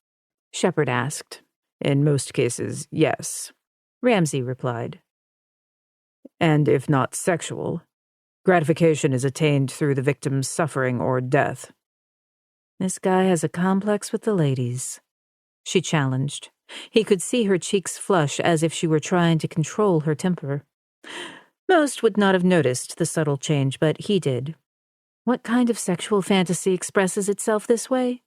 S1: Shepard asked.
S3: In most cases, yes,
S1: Ramsey replied.
S3: And if not sexual, gratification is attained through the victim's suffering or death.
S1: This guy has a complex with the ladies, she challenged. He could see her cheeks flush as if she were trying to control her temper. Most would not have noticed the subtle change, but he did. What kind of sexual fantasy expresses itself this way?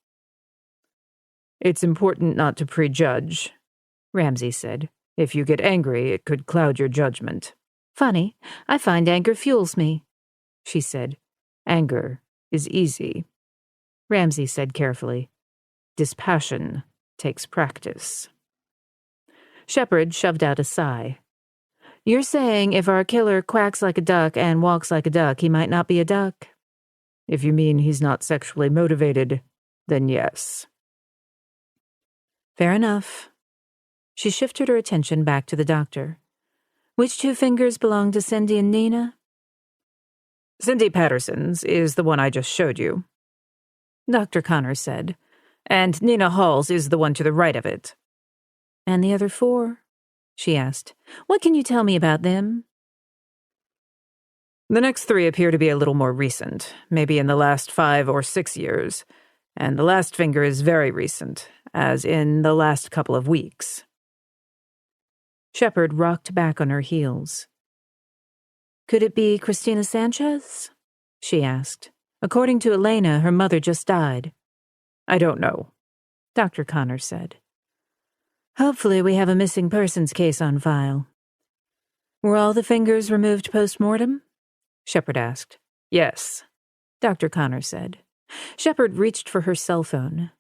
S3: It's important not to prejudge, Ramsey said. If you get angry, it could cloud your judgment.
S1: Funny, I find anger fuels me, she said.
S3: Anger is easy,
S1: Ramsey said carefully.
S3: Dispassion takes practice.
S1: Shepard shoved out a sigh. You're saying if our killer quacks like a duck and walks like a duck, he might not be a duck?
S3: If you mean he's not sexually motivated, then yes.
S1: Fair enough. She shifted her attention back to the doctor. Which two fingers belong to Cindy and Nina?
S3: Cindy Patterson's is the one I just showed you,
S1: Dr. Connor said.
S3: And Nina Hall's is the one to the right of it.
S1: And the other four? She asked. What can you tell me about them?
S3: The next three appear to be a little more recent, maybe in the last 5 or 6 years, and the last finger is very recent, as in the last couple of weeks.
S1: Shepard rocked back on her heels. Could it be Christina Sanchez? She asked. According to Elena, her mother just died.
S3: I don't know,
S1: Dr. Connor said. Hopefully we have a missing persons case on file. Were all the fingers removed post-mortem? Shepard asked.
S3: Yes,
S1: Dr. Connor said. Shepard reached for her cell phone.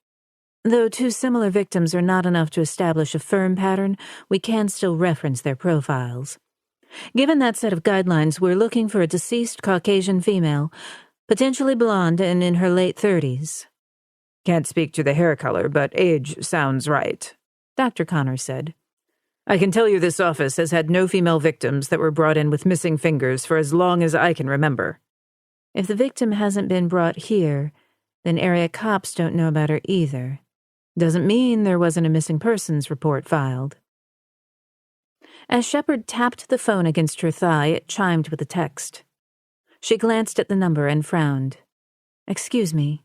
S1: Though two similar victims are not enough to establish a firm pattern, we can still reference their profiles. Given that set of guidelines, we're looking for a deceased Caucasian female, potentially blonde and in her late 30s.
S3: Can't speak to the hair color, but age sounds right,
S1: Dr. Connor said.
S3: I can tell you this office has had no female victims that were brought in with missing fingers for as long as I can remember.
S1: If the victim hasn't been brought here, then area cops don't know about her either. Doesn't mean there wasn't a missing persons report filed. As Shepard tapped the phone against her thigh, it chimed with a text. She glanced at the number and frowned. Excuse me.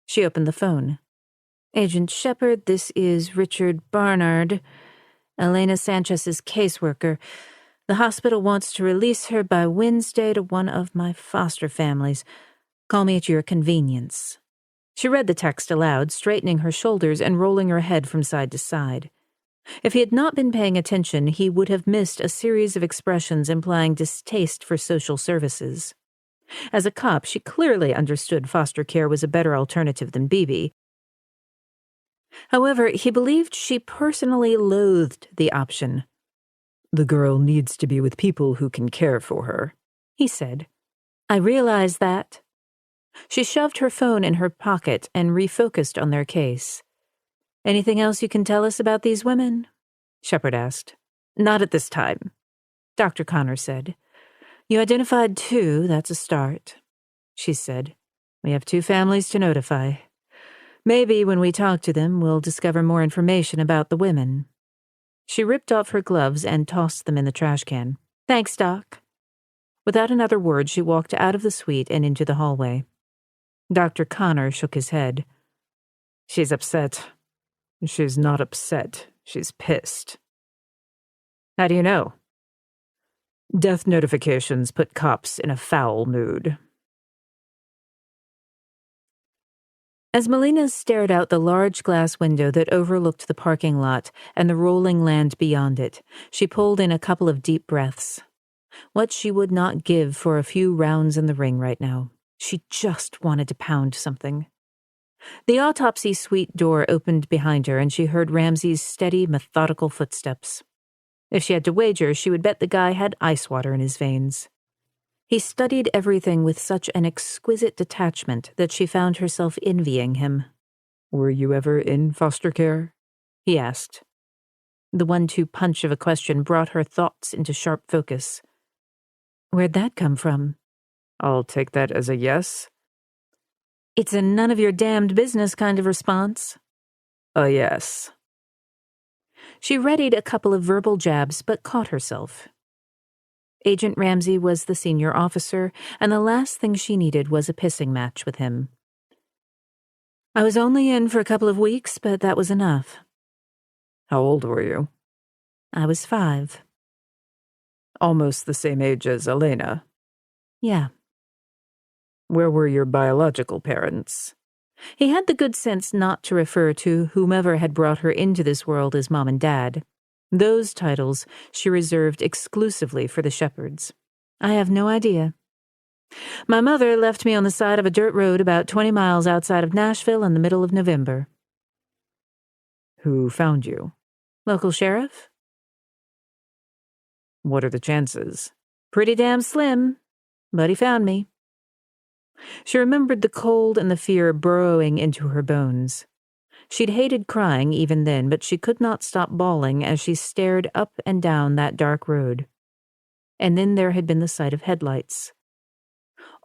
S1: She opened the phone. Agent Shepard, this is Richard Barnard, Elena Sanchez's caseworker. The hospital wants to release her by Wednesday to one of my foster families. Call me at your convenience. She read the text aloud, straightening her shoulders and rolling her head from side to side. If he had not been paying attention, he would have missed a series of expressions implying distaste for social services. As a cop, she clearly understood foster care was a better alternative than BB. However, he believed she personally loathed the option.
S3: The girl needs to be with people who can care for her,
S1: he said. I realize that. She shoved her phone in her pocket and refocused on their case. Anything else you can tell us about these women? Shepard asked.
S3: Not at this time,
S1: Dr. Connor said. You identified 2, that's a start, she said. We have 2 families to notify. Maybe when we talk to them, we'll discover more information about the women. She ripped off her gloves and tossed them in the trash can. Thanks, Doc. Without another word, she walked out of the suite and into the hallway. Dr. Connor shook his head.
S3: She's upset. She's not upset. She's pissed.
S1: How do you know?
S3: Death notifications put cops in a foul mood.
S1: As Melina stared out the large glass window that overlooked the parking lot and the rolling land beyond it, she pulled in a couple of deep breaths. What she would not give for a few rounds in the ring right now. She just wanted to pound something. The autopsy suite door opened behind her, and she heard Ramsey's steady, methodical footsteps. If she had to wager, she would bet the guy had ice water in his veins. He studied everything with such an exquisite detachment that she found herself envying him.
S3: "Were you ever in foster care?"
S1: he asked. The 1-2 punch of a question brought her thoughts into sharp focus. Where'd that come from?
S3: "I'll take that as a yes."
S1: It's a none of your damned business kind of response.
S3: "A yes."
S1: She readied a couple of verbal jabs, but caught herself. Agent Ramsey was the senior officer, and the last thing she needed was a pissing match with him. I was only in for a couple of weeks, but that was enough.
S3: "How old were you?"
S1: I was 5.
S3: "Almost the same age as Elena."
S1: Yeah.
S3: "Where were your biological parents?"
S1: He had the good sense not to refer to whomever had brought her into this world as Mom and Dad. Those titles she reserved exclusively for the Shepards. I have no idea. My mother left me on the side of a dirt road about 20 miles outside of Nashville in the middle of November.
S3: "Who found you?"
S1: Local sheriff?
S3: "What are the chances?"
S1: Pretty damn slim, but he found me. She remembered the cold and the fear burrowing into her bones. She'd hated crying even then, but she could not stop bawling as she stared up and down that dark road. And then there had been the sight of headlights.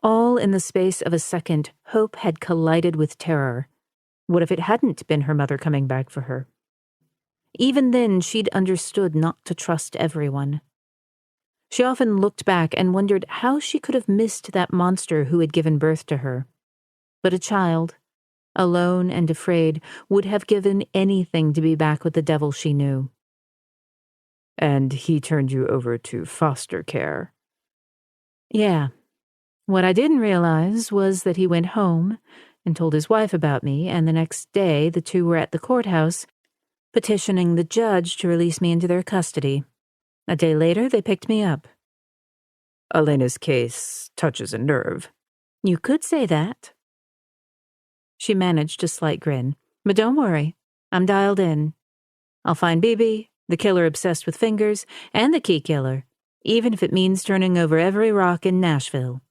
S1: All in the space of a second, hope had collided with terror. What if it hadn't been her mother coming back for her? Even then, she'd understood not to trust everyone. She often looked back and wondered how she could have missed that monster who had given birth to her. But a child, alone and afraid, would have given anything to be back with the devil she knew.
S3: "And he turned you over to foster care?"
S1: Yeah. What I didn't realize was that he went home and told his wife about me, and the next day the two were at the courthouse petitioning the judge to release me into their custody. A day later, they picked me up.
S3: "Elena's case touches a nerve."
S1: You could say that. She managed a slight grin. But don't worry, I'm dialed in. I'll find Bibi, the killer obsessed with fingers, and the key killer, even if it means turning over every rock in Nashville.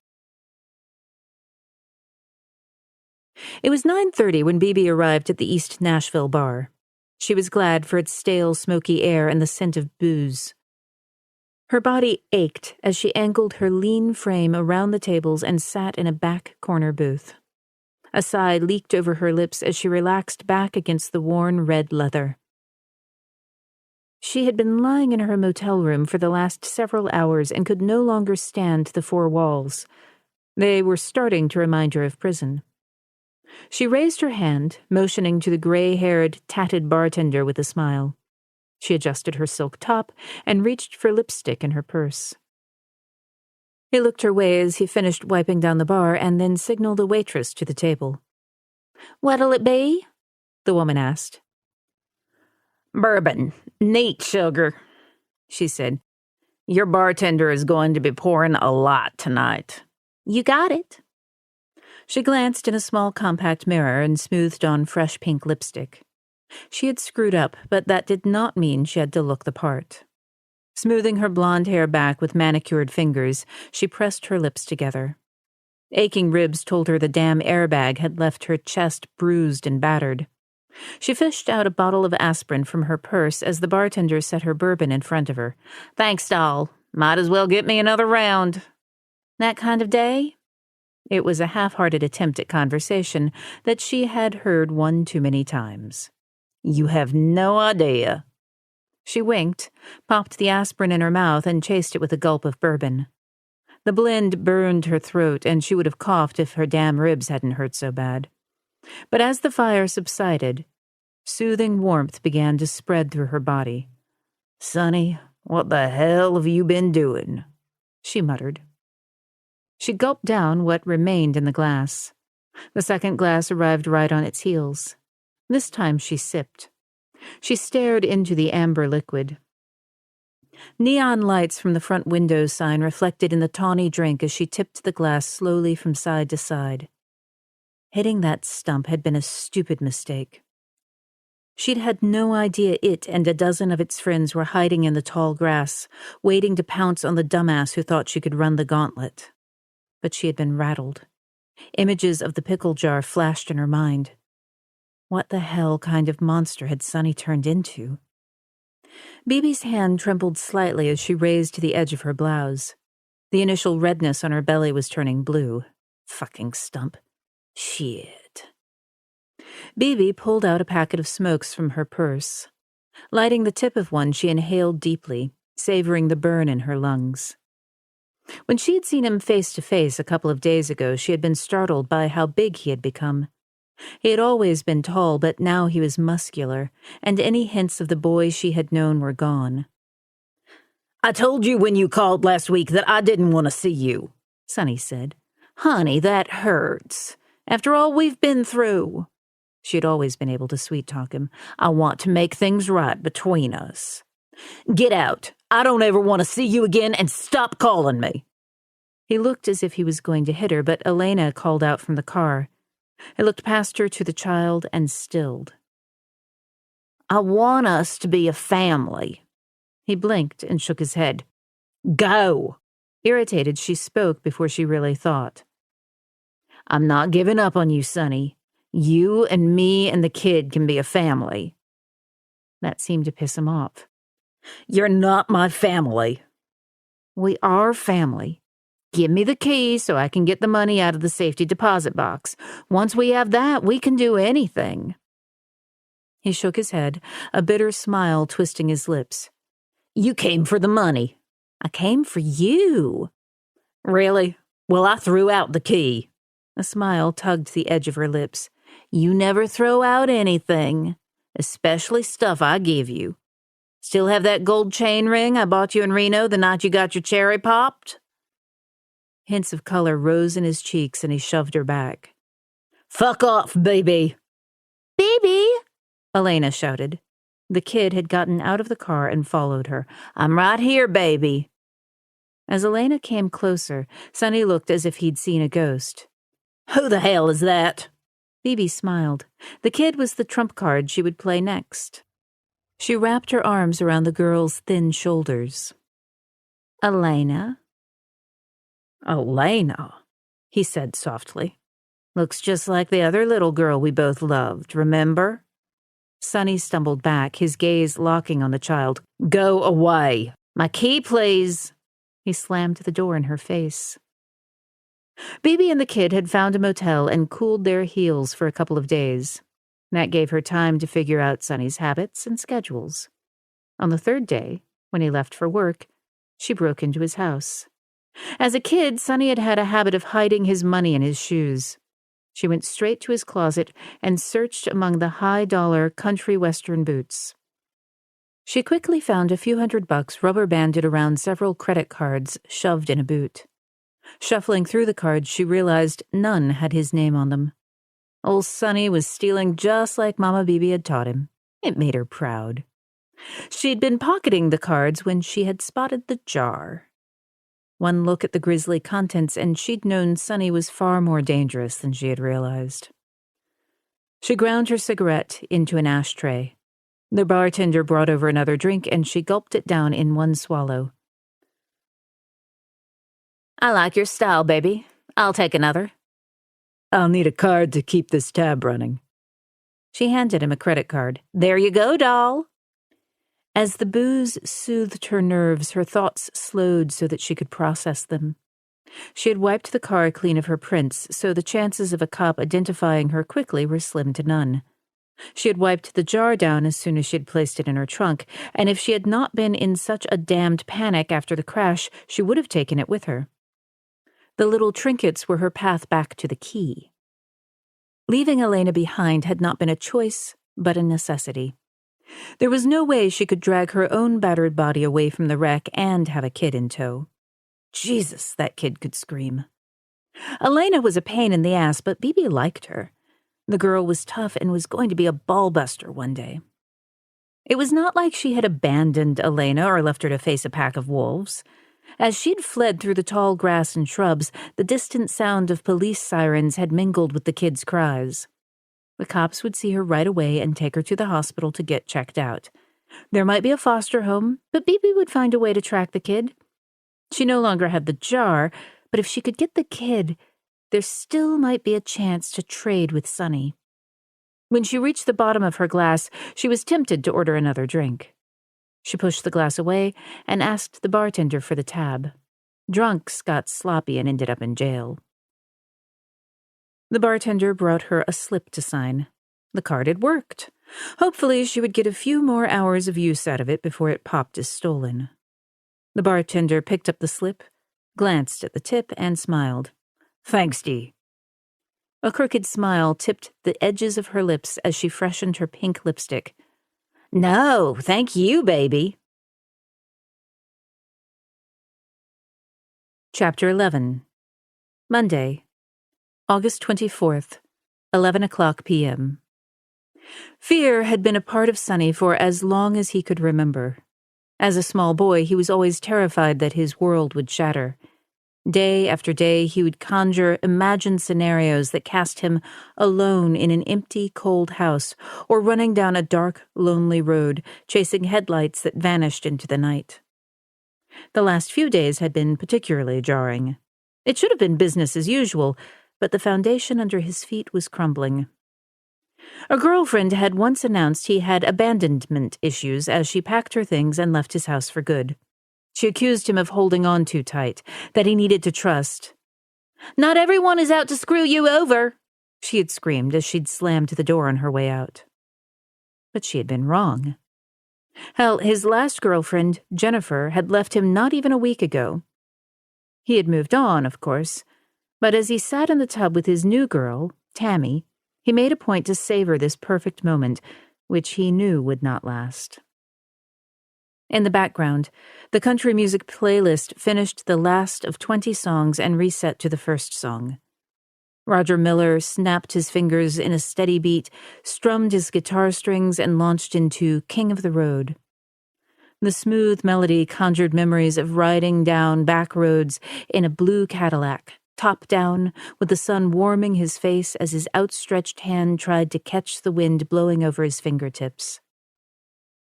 S1: It was 9:30 when Bibi arrived at the East Nashville bar. She was glad for its stale, smoky air and the scent of booze. Her body ached as she angled her lean frame around the tables and sat in a back corner booth. A sigh leaked over her lips as she relaxed back against the worn red leather. She had been lying in her motel room for the last several hours and could no longer stand the 4 walls. They were starting to remind her of prison. She raised her hand, motioning to the gray-haired, tatted bartender with a smile. She adjusted her silk top and reached for lipstick in her purse. He looked her way as he finished wiping down the bar and then signaled a waitress to the table. "What'll it be?" the woman asked.
S4: "Bourbon, neat sugar," she said. "Your bartender is going to be pouring a lot tonight."
S1: "You got it." She glanced in a small compact mirror and smoothed on fresh pink lipstick. She had screwed up, but that did not mean she had to look the part. Smoothing her blonde hair back with manicured fingers, she pressed her lips together. Aching ribs told her the damn airbag had left her chest bruised and battered. She fished out a bottle of aspirin from her purse as the bartender set her bourbon in front of her.
S4: "Thanks, doll. Might as well get me another round."
S1: "That kind of day?" It was a half-hearted attempt at conversation that she had heard one too many times.
S4: "You have no idea."
S1: She winked, popped the aspirin in her mouth, and chased it with a gulp of bourbon. The blend burned her throat, and she would have coughed if her damn ribs hadn't hurt so bad. But as the fire subsided, soothing warmth began to spread through her body.
S4: "Sonny, what the hell have you been doing?"
S1: she muttered. She gulped down what remained in the glass. The second glass arrived right on its heels. This time she sipped. She stared into the amber liquid. Neon lights from the front window sign reflected in the tawny drink as she tipped the glass slowly from side to side. Hitting that stump had been a stupid mistake. She'd had no idea it and a dozen of its friends were hiding in the tall grass, waiting to pounce on the dumbass who thought she could run the gauntlet. But she had been rattled. Images of the pickle jar flashed in her mind. What the hell kind of monster had Sunny turned into? Bibi's hand trembled slightly as she raised to the edge of her blouse. The initial redness on her belly was turning blue. Fucking stump. Shit. Bibi pulled out a packet of smokes from her purse. Lighting the tip of one, she inhaled deeply, savoring the burn in her lungs. When she had seen him face to face a couple of days ago, she had been startled by how big he had become. He had always been tall, but now he was muscular, and any hints of the boy she had known were gone.
S4: "I told you when you called last week that I didn't want to see you," Sunny said. "Honey, that hurts. After all we've been through." She had always been able to sweet-talk him. "I want to make things right between us. Get out. I don't ever want to see you again, and stop calling me."
S1: He looked as if he was going to hit her, but Elena called out from the car. He looked past her to the child and stilled.
S4: "I want us to be a family."
S1: He blinked and shook his head.
S4: "Go."
S1: Irritated, she spoke before she really thought.
S4: "I'm not giving up on you, Sunny. You and me and the kid can be a family."
S1: That seemed to piss him off.
S4: "You're not my family."
S1: "We are family. Give me the key so I can get the money out of the safety deposit box. Once we have that, we can do anything." He shook his head, a bitter smile twisting his lips.
S4: "You came for the money."
S1: "I came for you."
S4: "Really? Well, I threw out the key."
S1: A smile tugged the edge of her lips.
S4: "You never throw out anything, especially stuff I give you. Still have that gold chain ring I bought you in Reno the night you got your cherry popped?"
S1: Hints of color rose in his cheeks and he shoved her back.
S4: "Fuck off, baby."
S5: Baby!
S1: Elena shouted. The kid had gotten out of the car and followed her.
S4: "I'm right here, baby."
S1: As Elena came closer, Sunny looked as if he'd seen a ghost.
S4: "Who the hell is that?"
S1: Bibi smiled. The kid was the trump card she would play next. She wrapped her arms around the girl's thin shoulders.
S5: Elena?
S1: "Elena," he said softly. "Looks just like the other little girl we both loved, remember?" Sunny stumbled back, his gaze locking on the child.
S4: "Go away.
S1: My key, please." He slammed the door in her face. Bibi and the kid had found a motel and cooled their heels for a couple of days. That gave her time to figure out Sunny's habits and schedules. On the third day, when he left for work, she broke into his house. As a kid, Sunny had had a habit of hiding his money in his shoes. She went straight to his closet and searched among the high-dollar country western boots. She quickly found a few $100 rubber-banded around several credit cards shoved in a boot. Shuffling through the cards, she realized none had his name on them. Old Sunny was stealing just like Mama Bibi had taught him. It made her proud. She'd been pocketing the cards when she had spotted the jar. One look at the grisly contents and she'd known Sunny was far more dangerous than she had realized. She ground her cigarette into an ashtray. The bartender brought over another drink and she gulped it down in one swallow.
S4: "I like your style, baby. I'll take another."
S3: "I'll need a card to keep this tab running."
S1: She handed him a credit card.
S4: "There you go, doll."
S1: As the booze soothed her nerves, her thoughts slowed so that she could process them. She had wiped the car clean of her prints, so the chances of a cop identifying her quickly were slim to none. She had wiped the jar down as soon as she had placed it in her trunk, and if she had not been in such a damned panic after the crash, she would have taken it with her. The little trinkets were her path back to the key. Leaving Elena behind had not been a choice, but a necessity. There was no way she could drag her own battered body away from the wreck and have a kid in tow. Jesus, that kid could scream. Elena was a pain in the ass, but Bibi liked her. The girl was tough and was going to be a ball-buster one day. It was not like she had abandoned Elena or left her to face a pack of wolves. As she'd fled through the tall grass and shrubs, the distant sound of police sirens had mingled with the kids' cries. The cops would see her right away and take her to the hospital to get checked out. There might be a foster home, but Bibi would find a way to track the kid. She no longer had the jar, but if she could get the kid, there still might be a chance to trade with Sonny. When she reached the bottom of her glass, she was tempted to order another drink. She pushed the glass away and asked the bartender for the tab. Drunks got sloppy and ended up in jail. The bartender brought her a slip to sign. The card had worked. Hopefully, she would get a few more hours of use out of it before it popped as stolen. The bartender picked up the slip, glanced at the tip, and smiled. "Thanks, Dee." A crooked smile tipped the edges of her lips as she freshened her pink lipstick. "No, thank you, baby." Chapter 11. Monday, August 24th, 11 o'clock p.m. Fear had been a part of Sonny for as long as he could remember. As a small boy, he was always terrified that his world would shatter. Day after day, he would conjure imagined scenarios that cast him alone in an empty, cold house, or running down a dark, lonely road, chasing headlights that vanished into the night. The last few days had been particularly jarring. It should have been business as usual, but the foundation under his feet was crumbling. A girlfriend had once announced he had abandonment issues as she packed her things and left his house for good. She accused him of holding on too tight, that he needed to trust. "Not everyone is out to screw you over," she had screamed as she'd slammed the door on her way out. But she had been wrong. Hell, his last girlfriend, Jennifer, had left him not even a week ago. He had moved on, of course, but as he sat in the tub with his new girl, Tammy, he made a point to savor this perfect moment, which he knew would not last. In the background, the country music playlist finished the last of 20 songs and reset to the first song. Roger Miller snapped his fingers in a steady beat, strummed his guitar strings, and launched into King of the Road. The smooth melody conjured memories of riding down back roads in a blue Cadillac, top down, with the sun warming his face as his outstretched hand tried to catch the wind blowing over his fingertips.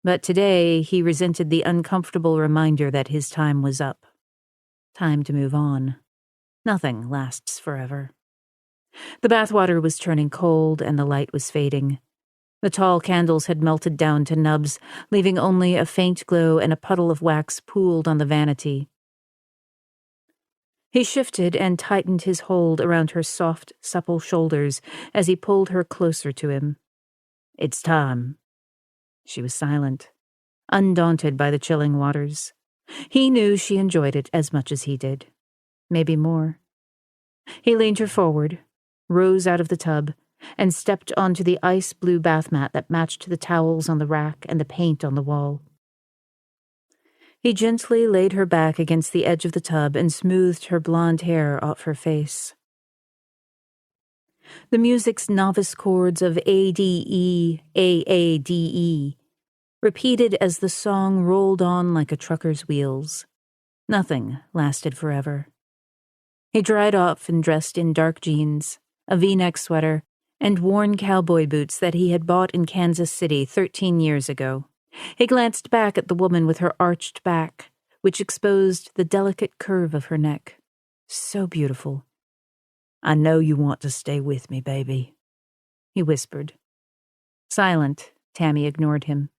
S1: But today he resented the uncomfortable reminder that his time was up. Time to move on. Nothing lasts forever. The bathwater was turning cold and the light was fading. The tall candles had melted down to nubs, leaving only a faint glow and a puddle of wax pooled on the vanity. He shifted and tightened his hold around her soft, supple shoulders as he pulled her closer to him. "It's time." She was silent, undaunted by the chilling waters. He knew she enjoyed it as much as he did. Maybe more. He leaned her forward, rose out of the tub, and stepped onto the ice-blue bath mat that matched the towels on the rack and the paint on the wall. He gently laid her back against the edge of the tub and smoothed her blonde hair off her face. The music's novice chords of A-D-E, A-A-D-E, repeated as the song rolled on like a trucker's wheels. Nothing lasted forever. He dried off and dressed in dark jeans, a V-neck sweater, and worn cowboy boots that he had bought in Kansas City 13 years ago. He glanced back at the woman with her arched back, which exposed the delicate curve of her neck. So beautiful. "I know you want to stay with me, baby," he whispered. Silent, Tammy ignored him.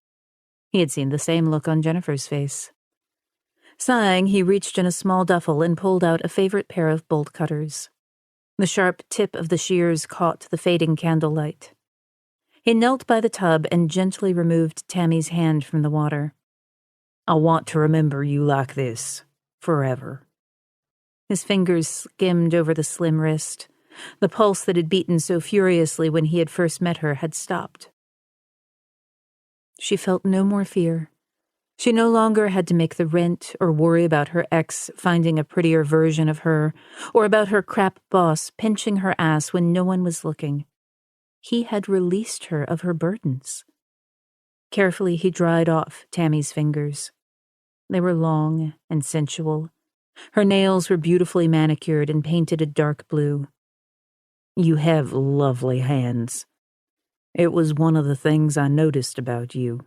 S1: He had seen the same look on Jennifer's face. Sighing, he reached in a small duffel and pulled out a favorite pair of bolt cutters. The sharp tip of the shears caught the fading candlelight. He knelt by the tub and gently removed Tammy's hand from the water. "I want to remember you like this, forever." His fingers skimmed over the slim wrist. The pulse that had beaten so furiously when he had first met her had stopped. She felt no more fear. She no longer had to make the rent or worry about her ex finding a prettier version of her, or about her crap boss pinching her ass when no one was looking. He had released her of her burdens. Carefully, he dried off Tammy's fingers. They were long and sensual. Her nails were beautifully manicured and painted a dark blue. "You have lovely hands. It was one of the things I noticed about you."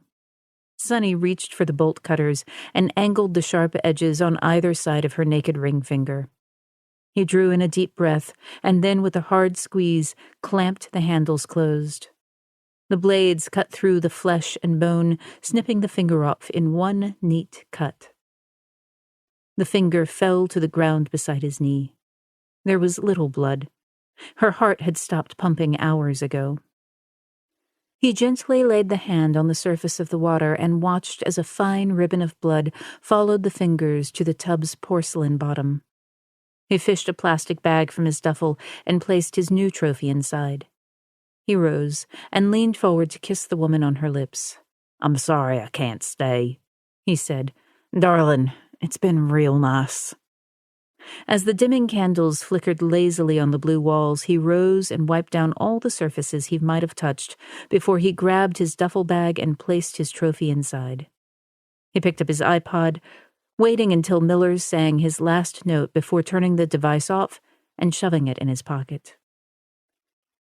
S1: Sonny reached for the bolt cutters and angled the sharp edges on either side of her naked ring finger. He drew in a deep breath and then, with a hard squeeze, clamped the handles closed. The blades cut through the flesh and bone, snipping the finger off in one neat cut. The finger fell to the ground beside his knee. There was little blood. Her heart had stopped pumping hours ago. He gently laid the hand on the surface of the water and watched as a fine ribbon of blood followed the fingers to the tub's porcelain bottom. He fished a plastic bag from his duffel and placed his new trophy inside. He rose and leaned forward to kiss the woman on her lips. "I'm sorry I can't stay," he said. "Darling, it's been real nice." As the dimming candles flickered lazily on the blue walls, he rose and wiped down all the surfaces he might have touched before he grabbed his duffel bag and placed his trophy inside. He picked up his iPod, waiting until Millers sang his last note before turning the device off and shoving it in his pocket.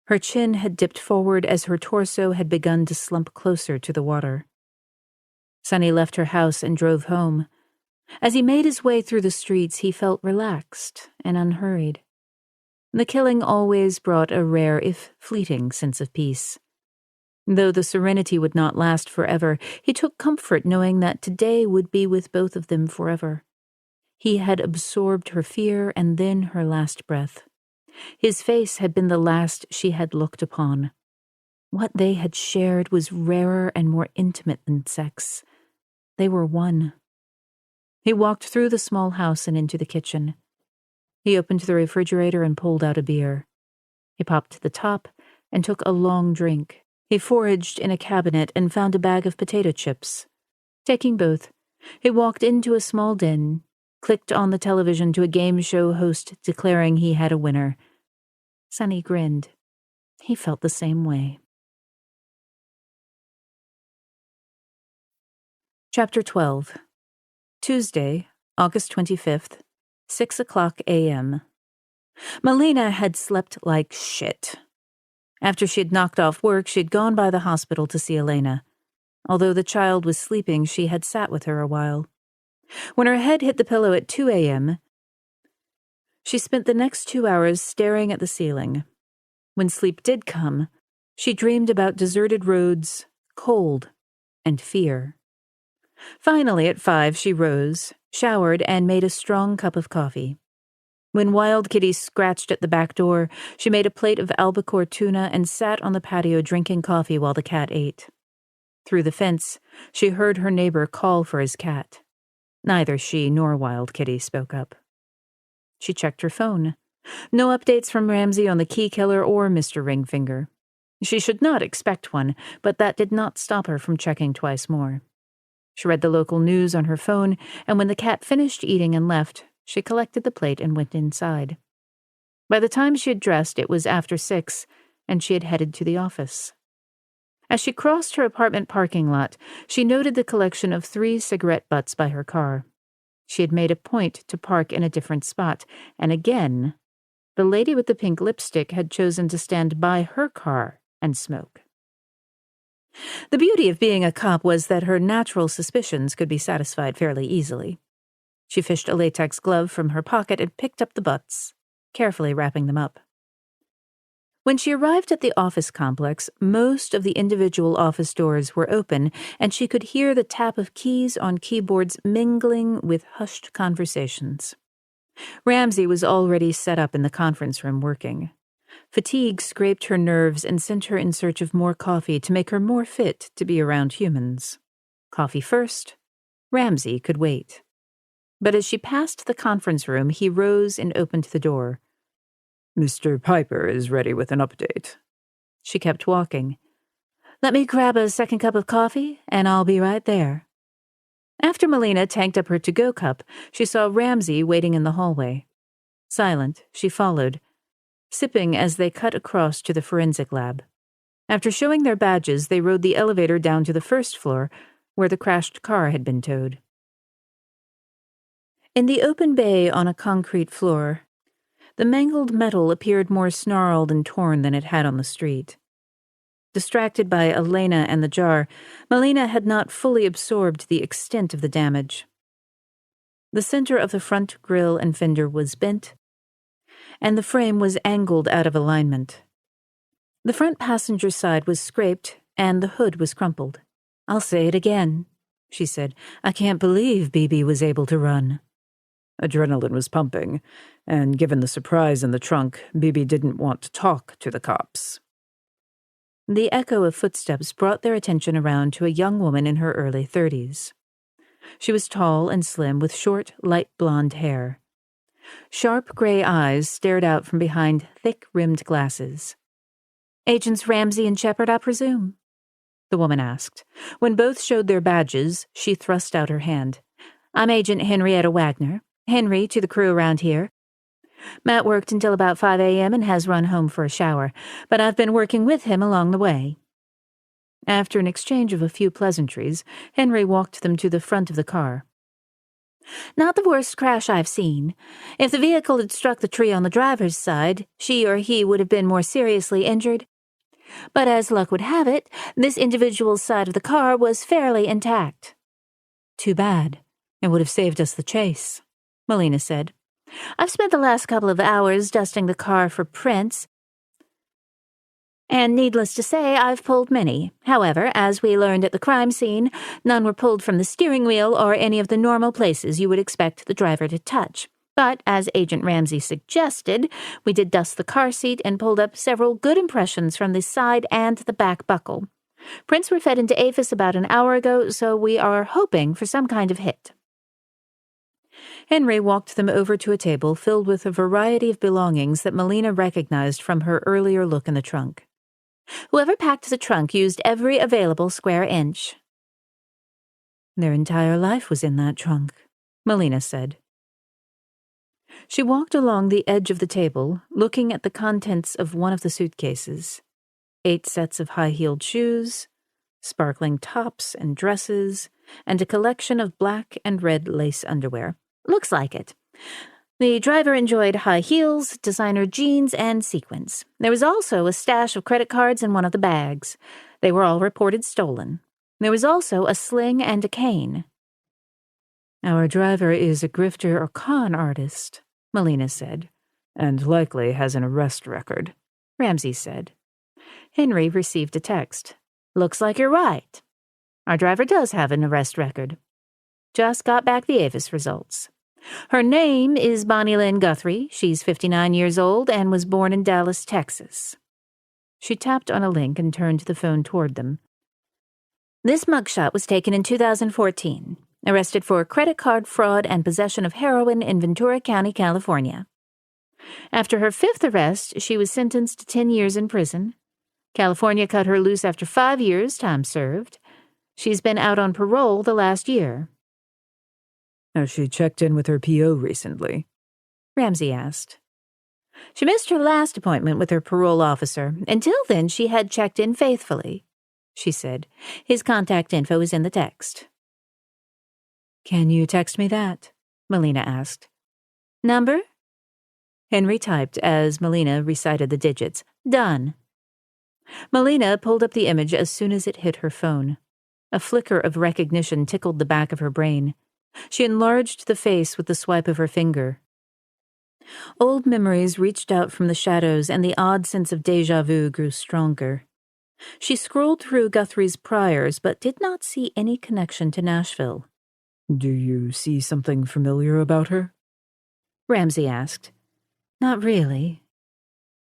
S1: Her chin had dipped forward as her torso had begun to slump closer to the water. Sonny left her house and drove home. As he made his way through the streets, he felt relaxed and unhurried. The killing always brought a rare, if fleeting, sense of peace. Though the serenity would not last forever, he took comfort knowing that today would be with both of them forever. He had absorbed her fear and then her last breath. His face had been the last she had looked upon. What they had shared was rarer and more intimate than sex. They were one. He walked through the small house and into the kitchen. He opened the refrigerator and pulled out a beer. He popped the top and took a long drink. He foraged in a cabinet and found a bag of potato chips. Taking both, he walked into a small den, clicked on the television to a game show host declaring he had a winner. Sonny grinned. He felt the same way. Chapter 12. Tuesday, August 25th, 6:00 a.m. Melina had slept like shit. After she had knocked off work, she had gone by the hospital to see Elena. Although the child was sleeping, she had sat with her a while. When her head hit the pillow at 2 a.m., she spent the next 2 hours staring at the ceiling. When sleep did come, she dreamed about deserted roads, cold, and fear. Finally, at 5, she rose, showered, and made a strong cup of coffee. When Wild Kitty scratched at the back door, she made a plate of albacore tuna and sat on the patio drinking coffee while the cat ate. Through the fence, she heard her neighbor call for his cat. Neither she nor Wild Kitty spoke up. She checked her phone. No updates from Ramsey on the key killer or Mr. Ringfinger. She should not expect one, but that did not stop her from checking twice more. She read the local news on her phone, and when the cat finished eating and left, she collected the plate and went inside. By the time she had dressed, it was after 6, and she had headed to the office. As she crossed her apartment parking lot, she noted the collection of 3 cigarette butts by her car. She had made a point to park in a different spot, and again, the lady with the pink lipstick had chosen to stand by her car and smoke. The beauty of being a cop was that her natural suspicions could be satisfied fairly easily. She fished a latex glove from her pocket and picked up the butts, carefully wrapping them up. When she arrived at the office complex, most of the individual office doors were open, and she could hear the tap of keys on keyboards mingling with hushed conversations. Ramsey was already set up in the conference room working. Fatigue scraped her nerves and sent her in search of more coffee to make her more fit to be around humans. Coffee first. Ramsey could wait. But as she passed the conference room, he rose and opened the door.
S3: "Mr. Piper is ready with an update."
S1: She kept walking. "Let me grab a second cup of coffee, and I'll be right there." After Melina tanked up her to-go cup, she saw Ramsey waiting in the hallway. Silent, she followed, sipping as they cut across to the forensic lab. After showing their badges, they rode the elevator down to the first floor, where the crashed car had been towed. In the open bay on a concrete floor, the mangled metal appeared more snarled and torn than it had on the street. Distracted by Elena and the jar, Melina had not fully absorbed the extent of the damage. The center of the front grille and fender was bent, and the frame was angled out of alignment. The front passenger side was scraped, and the hood was crumpled. "I'll say it again," she said. "I can't believe Bibi was able to run."
S3: Adrenaline was pumping, and given the surprise in the trunk, Bibi didn't want to talk to the cops.
S1: The echo of footsteps brought their attention around to a young woman in her early 30s. She was tall and slim, with short, light blonde hair. Sharp gray eyes stared out from behind thick-rimmed glasses. "Agents Ramsey and Shepard, I presume?" the woman asked. When both showed their badges, she thrust out her hand. "I'm Agent Henrietta Wagner. Henry to the crew around here. Matt worked until about 5 a.m. and has run home for a shower, but I've been working with him along the way." After an exchange of a few pleasantries, Henry walked them to the front of the car. "Not the worst crash I've seen. If the vehicle had struck the tree on the driver's side, she or he would have been more seriously injured. But as luck would have it, this individual's side of the car was fairly intact." "Too bad. It would have saved us the chase," Melina said. "I've spent the last couple of hours dusting the car for prints, and needless to say, I've pulled many. However, as we learned at the crime scene, none were pulled from the steering wheel or any of the normal places you would expect the driver to touch. But, as Agent Ramsey suggested, we did dust the car seat and pulled up several good impressions from the side and the back buckle. Prints were fed into APHIS about an hour ago, so we are hoping for some kind of hit." Henry walked them over to a table filled with a variety of belongings that Melina recognized from her earlier look in the trunk. "Whoever packed the trunk used every available square inch." "Their entire life was in that trunk," Melina said. She walked along the edge of the table, looking at the contents of one of the suitcases. 8 sets of high-heeled shoes, sparkling tops and dresses, and a collection of black and red lace underwear. "Looks like it. The driver enjoyed high heels, designer jeans, and sequins. There was also a stash of credit cards in one of the bags. They were all reported stolen. There was also a sling and a cane." "Our driver is a grifter or con artist," Melina said.
S3: "And likely has an arrest record,"
S1: Ramsey said. Henry received a text. "Looks like you're right. Our driver does have an arrest record. Just got back the APHIS results. Her name is Bonnie Lynn Guthrie. She's 59 years old and was born in Dallas, Texas." She tapped on a link and turned the phone toward them. "This mugshot was taken in 2014. Arrested for credit card fraud and possession of heroin in Ventura County, California. After her 5th arrest, she was sentenced to 10 years in prison. California cut her loose after 5 years, time served. She's been out on parole the last year."
S3: "Has she checked in with her PO recently?"
S1: Ramsey asked. "She missed her last appointment with her parole officer. Until then, she had checked in faithfully," she said. "His contact info is in the text." "Can you text me that?" Melina asked. "Number?" Henry typed as Melina recited the digits. "Done." Melina pulled up the image as soon as it hit her phone. A flicker of recognition tickled the back of her brain. She enlarged the face with the swipe of her finger. Old memories reached out from the shadows, and the odd sense of déjà vu grew stronger. She scrolled through Guthrie's priors, but did not see any connection to Nashville.
S3: "Do you see something familiar about her?"
S1: Ramsey asked. "Not really."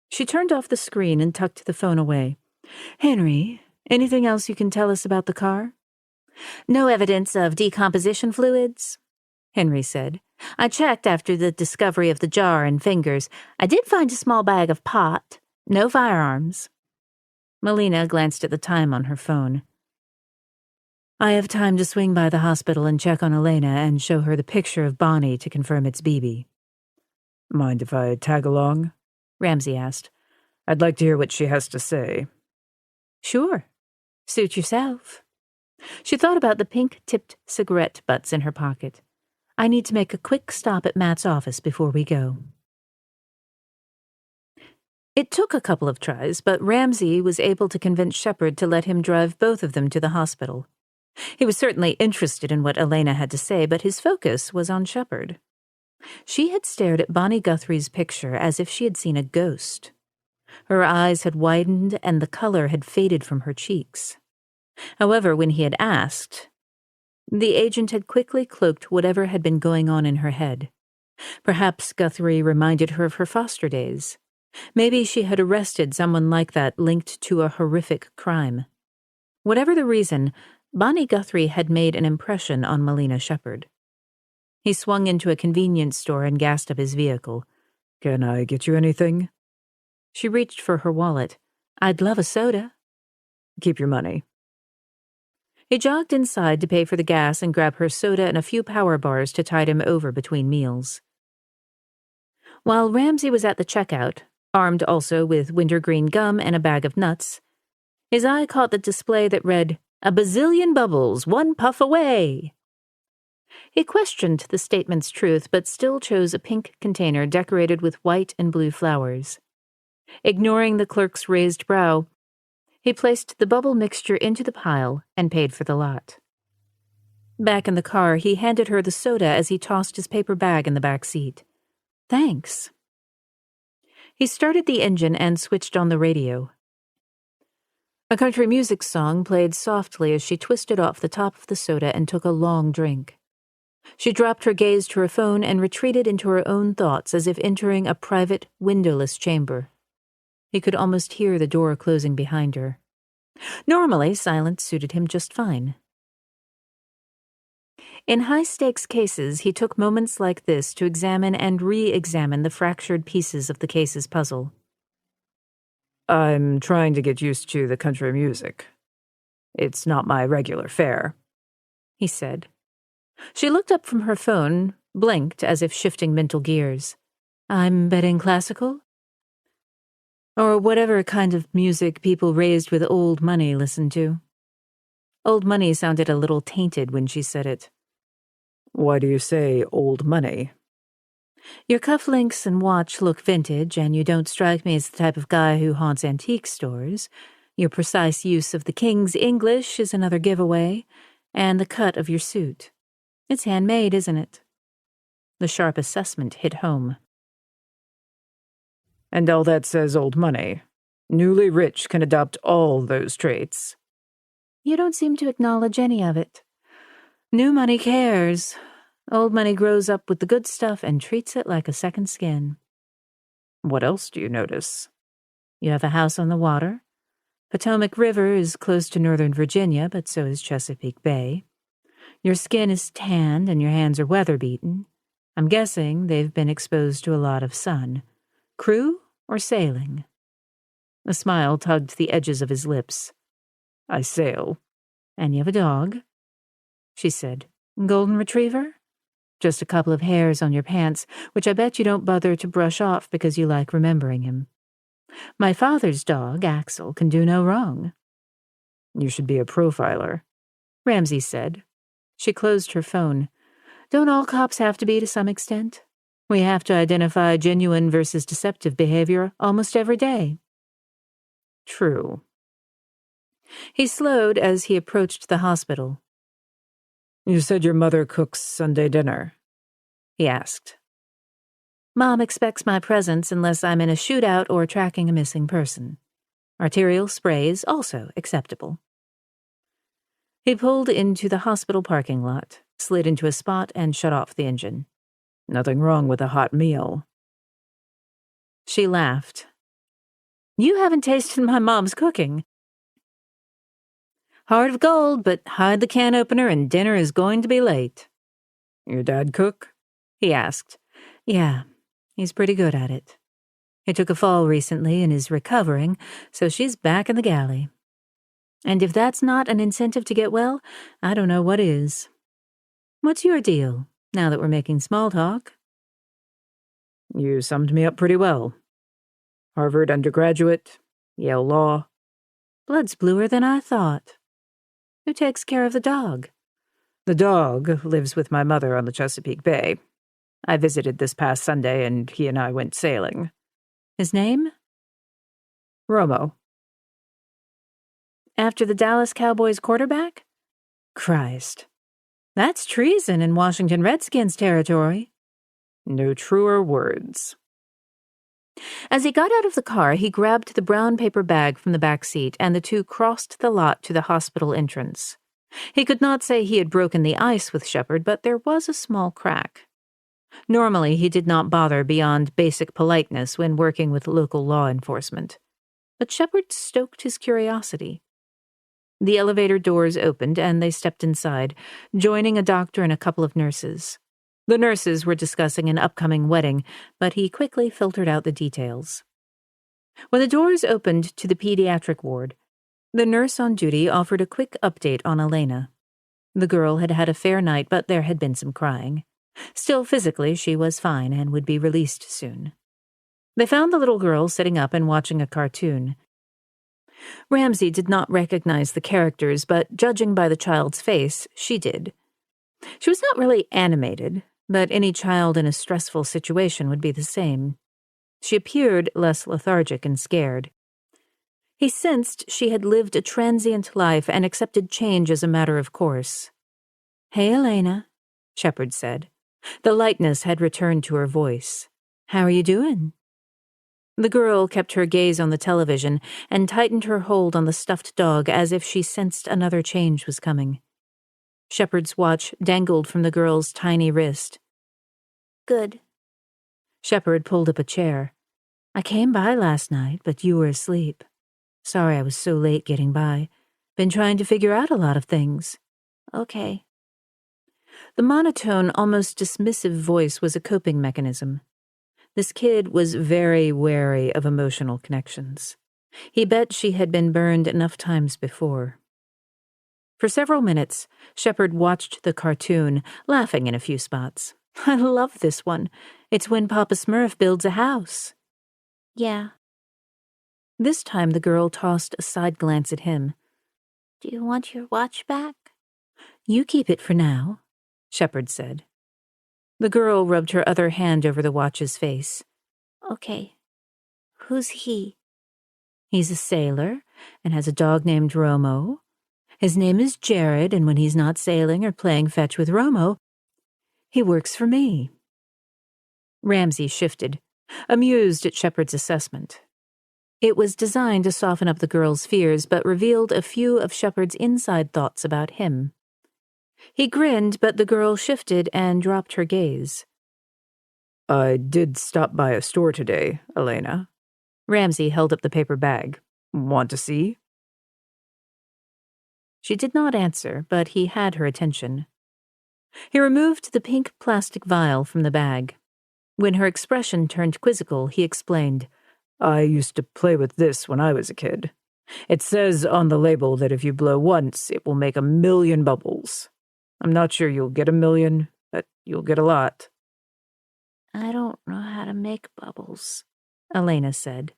S1: She turned off the screen and tucked the phone away. "Henry, anything else you can tell us about the car?" "No evidence of decomposition fluids," Henry said. "I checked after the discovery of the jar and fingers. I did find a small bag of pot. No firearms." Melina glanced at the time on her phone. "I have time to swing by the hospital and check on Elena and show her the picture of Bonnie to confirm it's Bibi."
S3: "Mind if I tag along?"
S1: Ramsey asked.
S3: "I'd like to hear what she has to say."
S1: Sure. Suit yourself. She thought about the pink-tipped cigarette butts in her pocket. I need to make a quick stop at Matt's office before we go. It took a couple of tries, but Ramsey was able to convince Shepard to let him drive both of them to the hospital. He was certainly interested in what Elena had to say, but his focus was on Shepard. She had stared at Bonnie Guthrie's picture as if she had seen a ghost. Her eyes had widened and the color had faded from her cheeks. However, when he had asked, the agent had quickly cloaked whatever had been going on in her head. Perhaps Guthrie reminded her of her foster days. Maybe she had arrested someone like that linked to a horrific crime. Whatever the reason, Bonnie Guthrie had made an impression on Melina Shepard. He swung into a convenience store and gassed up his vehicle.
S3: Can I get you anything?
S1: She reached for her wallet. I'd love a soda.
S3: Keep your money.
S1: He jogged inside to pay for the gas and grab her soda and a few power bars to tide him over between meals. While Ramsey was at the checkout, armed also with wintergreen gum and a bag of nuts, his eye caught the display that read, "A bazillion bubbles, 1 puff away." He questioned the statement's truth, but still chose a pink container decorated with white and blue flowers. Ignoring the clerk's raised brow, he placed the bubble mixture into the pile and paid for the lot. Back in the car, he handed her the soda as he tossed his paper bag in the back seat. Thanks. He started the engine and switched on the radio. A country music song played softly as she twisted off the top of the soda and took a long drink. She dropped her gaze to her phone and retreated into her own thoughts as if entering a private, windowless chamber. He could almost hear the door closing behind her. Normally, silence suited him just fine. In high-stakes cases, he took moments like this to examine and re-examine the fractured pieces of the case's puzzle.
S3: I'm trying to get used to the country music. It's not my regular fare,
S1: he said. She looked up from her phone, blinked as if shifting mental gears. I'm betting classical? Or whatever kind of music people raised with old money listen to. Old money sounded a little tainted when she said it.
S3: Why do you say old money?
S1: Your cufflinks and watch look vintage, and you don't strike me as the type of guy who haunts antique stores. Your precise use of the King's English is another giveaway, and the cut of your suit. It's handmade, isn't it? The sharp assessment hit home.
S3: And all that says old money. Newly rich can adopt all those traits.
S1: You don't seem to acknowledge any of it. New money cares. Old money grows up with the good stuff and treats it like a second skin.
S3: What else do you notice?
S1: You have a house on the water. Potomac River is close to Northern Virginia, but so is Chesapeake Bay. Your skin is tanned and your hands are weather-beaten. I'm guessing they've been exposed to a lot of sun. Crew or sailing? A smile tugged the edges of his lips.
S3: I sail.
S1: And you have a dog? She said. Golden retriever? Just a couple of hairs on your pants, which I bet you don't bother to brush off because you like remembering him. My father's dog, Axel, can do no wrong.
S3: You should be a profiler,
S1: Ramsey said. She closed her phone. Don't all cops have to be to some extent? We have to identify genuine versus deceptive behavior almost every day.
S3: True.
S1: He slowed as he approached the hospital.
S3: You said your mother cooks Sunday dinner, he asked.
S1: Mom expects my presence unless I'm in a shootout or tracking a missing person. Arterial sprays also acceptable. He pulled into the hospital parking lot, slid into a spot, and shut off the engine.
S3: Nothing wrong with a hot meal.
S1: She laughed. You haven't tasted my mom's cooking. Heart of gold, but hide the can opener and dinner is going to be late.
S3: Your dad cook?
S1: He asked. Yeah, he's pretty good at it. He took a fall recently and is recovering, so she's back in the galley. And if that's not an incentive to get well, I don't know what is. What's your deal, now that we're making small talk?
S3: You summed me up pretty well. Harvard undergraduate, Yale Law.
S1: Blood's bluer than I thought. Who takes care of the dog?
S3: The dog lives with my mother on the Chesapeake Bay. I visited this past Sunday, and he and I went sailing.
S1: His name?
S3: Romo.
S1: After the Dallas Cowboys quarterback? Christ. That's treason in Washington Redskins territory.
S3: No truer words.
S1: As he got out of the car, he grabbed the brown paper bag from the back seat, and the two crossed the lot to the hospital entrance. He could not say he had broken the ice with Shepard, but there was a small crack. Normally, he did not bother beyond basic politeness when working with local law enforcement. But Shepard stoked his curiosity. The elevator doors opened, and they stepped inside, joining a doctor and a couple of nurses. The nurses were discussing an upcoming wedding, but he quickly filtered out the details. When the doors opened to the pediatric ward, the nurse on duty offered a quick update on Elena. The girl had had a fair night, but there had been some crying. Still, physically, she was fine and would be released soon. They found the little girl sitting up and watching a cartoon. Ramsey did not recognize the characters, but judging by the child's face, she did. She was not really animated, but any child in a stressful situation would be the same. She appeared less lethargic and scared. He sensed she had lived a transient life and accepted change as a matter of course. "Hey, Elena," Shepard said. The lightness had returned to her voice. "How are you doing?" The girl kept her gaze on the television and tightened her hold on the stuffed dog as if she sensed another change was coming. Shepard's watch dangled from the girl's tiny wrist.
S5: Good.
S1: Shepard pulled up a chair. "I came by last night, but you were asleep. Sorry I was so late getting by. Been trying to figure out a lot of things."
S5: Okay.
S1: The monotone, almost dismissive voice was a coping mechanism. This kid was very wary of emotional connections. He bet she had been burned enough times before. For several minutes, Shepard watched the cartoon, laughing in a few spots. "I love this one. It's when Papa Smurf builds a house."
S5: Yeah.
S1: This time the girl tossed a side glance at him.
S5: Do you want your watch back?
S1: "You keep it for now," Shepard said. The girl rubbed her other hand over the watch's face.
S5: Okay. Who's he?
S1: "He's a sailor and has a dog named Romo. His name is Jerrod, and when he's not sailing or playing fetch with Romo, he works for me." Ramsey shifted, amused at Shepard's assessment. It was designed to soften up the girl's fears, but revealed a few of Shepard's inside thoughts about him. He grinned, but the girl shifted and dropped her gaze.
S3: "I did stop by a store today, Elena."
S1: Ramsey held up the paper bag.
S3: "Want to see?"
S1: She did not answer, but he had her attention. He removed the pink plastic vial from the bag. When her expression turned quizzical, he explained,
S3: "I used to play with this when I was a kid. It says on the label that if you blow once, it will make 1,000,000 bubbles. I'm not sure you'll get 1,000,000, but you'll get a lot."
S5: I don't know how to make bubbles,
S1: Elena said.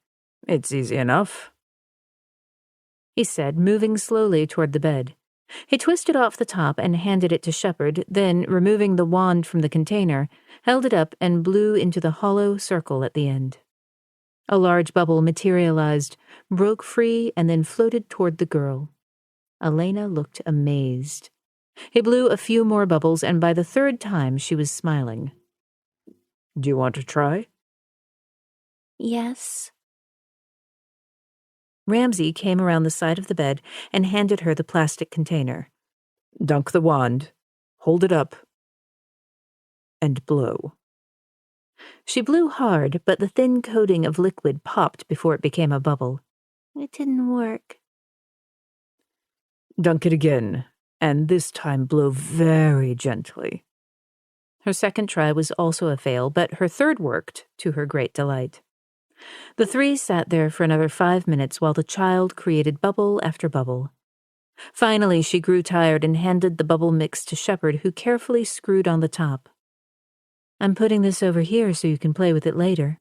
S3: "It's easy enough,"
S1: he said, moving slowly toward the bed. He twisted off the top and handed it to Shepard, then, removing the wand from the container, held it up and blew into the hollow circle at the end. A large bubble materialized, broke free, and then floated toward the girl. Elena looked amazed. He blew a few more bubbles, and by the third time she was smiling.
S3: "Do you want to try?"
S5: Yes.
S1: Ramsey came around the side of the bed and handed her the plastic container.
S3: "Dunk the wand, hold it up, and blow."
S1: She blew hard, but the thin coating of liquid popped before it became a bubble.
S5: It didn't work.
S3: "Dunk it again, and this time blow very gently."
S1: Her second try was also a fail, but her third worked, to her great delight. The three sat there for another 5 minutes while the child created bubble after bubble. Finally, she grew tired and handed the bubble mix to Shepard, who carefully screwed on the top. "I'm putting this over here so you can play with it later."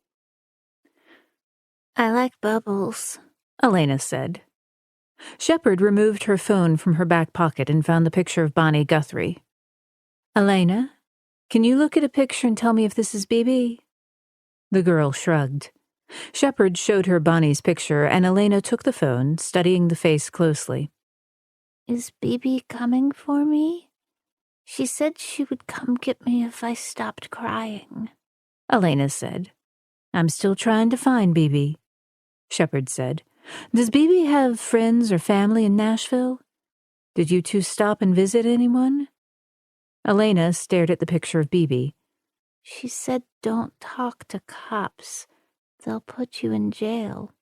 S5: I like bubbles,
S1: Elena said. Shepard removed her phone from her back pocket and found the picture of Bonnie Guthrie. "Elena, can you look at a picture and tell me if this is BB?" The girl shrugged. Shepard showed her Bonnie's picture, and Elena took the phone, studying the face closely.
S5: Is BB coming for me? She said she would come get me if I stopped crying.
S1: Elena said. "I'm still trying to find BB," Shepard said. "Does BB have friends or family in Nashville? Did you two stop and visit anyone?" Elena stared at the picture of BB.
S5: She said don't talk to cops. They'll put you in jail.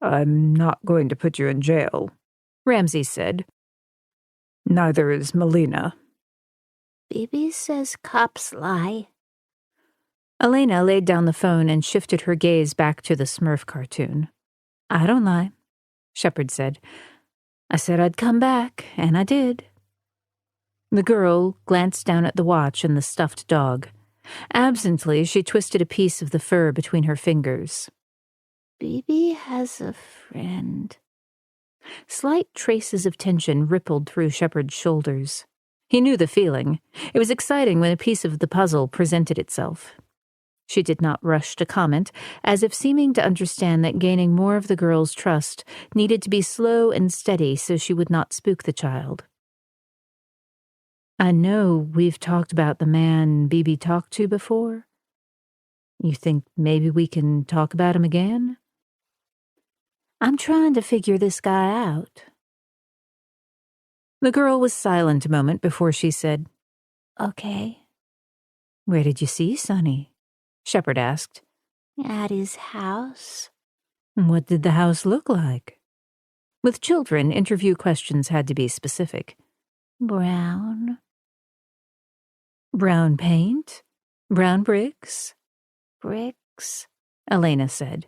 S3: "I'm not going to put you in jail,"
S1: Ramsey said.
S3: "Neither is Melina."
S5: BB says cops lie.
S1: Elena laid down the phone and shifted her gaze back to the Smurf cartoon. "I don't lie," Shepard said. "I said I'd come back, and I did." The girl glanced down at the watch and the stuffed dog. Absently, she twisted a piece of the fur between her fingers.
S5: BB has a friend.
S1: Slight traces of tension rippled through Shepard's shoulders. He knew the feeling. It was exciting when a piece of the puzzle presented itself. She did not rush to comment, as if seeming to understand that gaining more of the girl's trust needed to be slow and steady so she would not spook the child. "I know we've talked about the man BB talked to before. You think maybe we can talk about him again?" "I'm trying to figure this guy out." The girl was silent a moment before she said,
S5: Okay.
S1: "Where did you see Sonny?" Shepard asked.
S5: At his house.
S1: "What did the house look like?" With children, interview questions had to be specific.
S5: Brown.
S1: "Brown paint? Brown bricks?"
S5: Bricks.
S1: Elena said.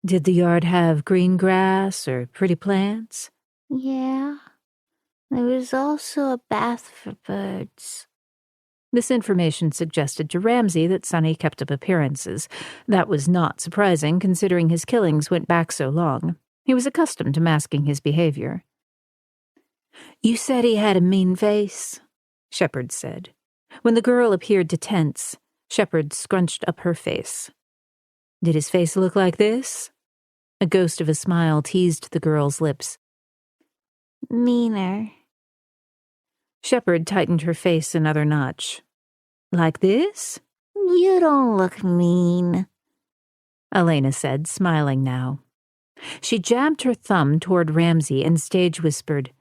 S1: "Did the yard have green grass or pretty plants?"
S5: Yeah. There was also a bath for birds.
S1: This information suggested to Ramsey that Sonny kept up appearances. That was not surprising, considering his killings went back so long. He was accustomed to masking his behavior. "You said he had a mean face," Shepard said. When the girl appeared to tense, Shepard scrunched up her face. "Did his face look like this?" A ghost of a smile teased the girl's lips.
S5: Meaner.
S1: Shepard tightened her face another notch. "Like this?"
S5: You don't look mean.
S1: Elena said, smiling now. She jabbed her thumb toward Ramsey and stage whispered,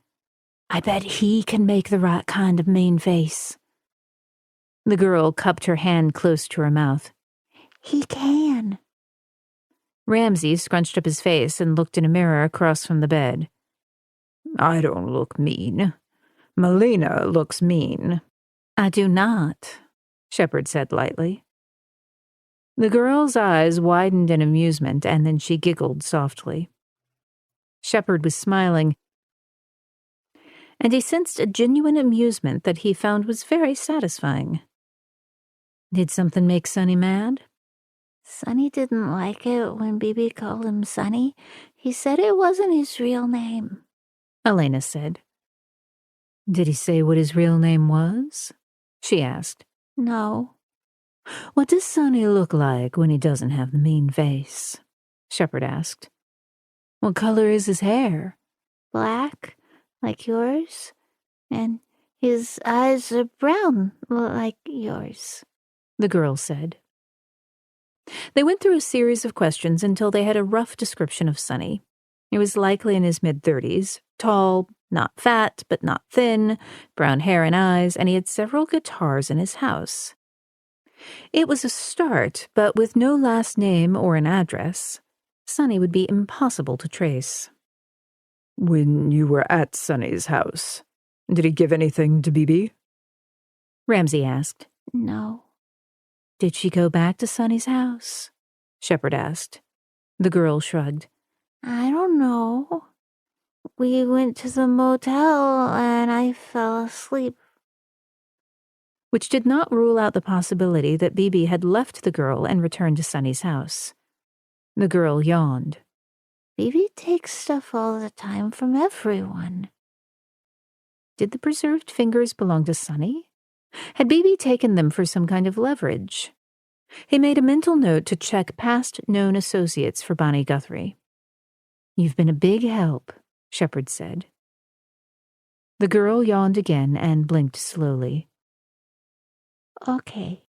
S1: "I bet he can make the right kind of mean face." The girl cupped her hand close to her mouth.
S5: He can.
S1: Ramsey scrunched up his face and looked in a mirror across from the bed.
S3: "I don't look mean. Melina looks mean."
S1: "I do not," Shepard said lightly. The girl's eyes widened in amusement, and then she giggled softly. Shepard was smiling, and he sensed a genuine amusement that he found was very satisfying. "Did something make Sonny mad?"
S5: Sonny didn't like it when BB called him Sonny. He said it wasn't his real name.
S1: Elena said. "Did he say what his real name was?" she asked.
S5: No.
S1: "What does Sonny look like when he doesn't have the mean face?" Shepard asked. "What color is his hair?"
S5: Black, like yours. And his eyes are brown, like yours.
S1: The girl said. They went through a series of questions until they had a rough description of Sonny. He was likely in his mid-30s, tall, not fat, but not thin, brown hair and eyes, and he had several guitars in his house. It was a start, but with no last name or an address, Sonny would be impossible to trace.
S3: "When you were at Sonny's house, did he give anything to BB?"
S1: Ramsey asked.
S5: No.
S1: "Did she go back to Sonny's house?" Shepard asked. The girl shrugged.
S5: I don't know. We went to the motel and I fell asleep.
S1: Which did not rule out the possibility that BB had left the girl and returned to Sonny's house. The girl yawned.
S5: Baby takes stuff all the time from everyone.
S1: Did the preserved fingers belong to Sonny? Had Baby taken them for some kind of leverage? He made a mental note to check past known associates for Bonnie Guthrie. "You've been a big help," Shepard said. The girl yawned again and blinked slowly.
S5: Okay.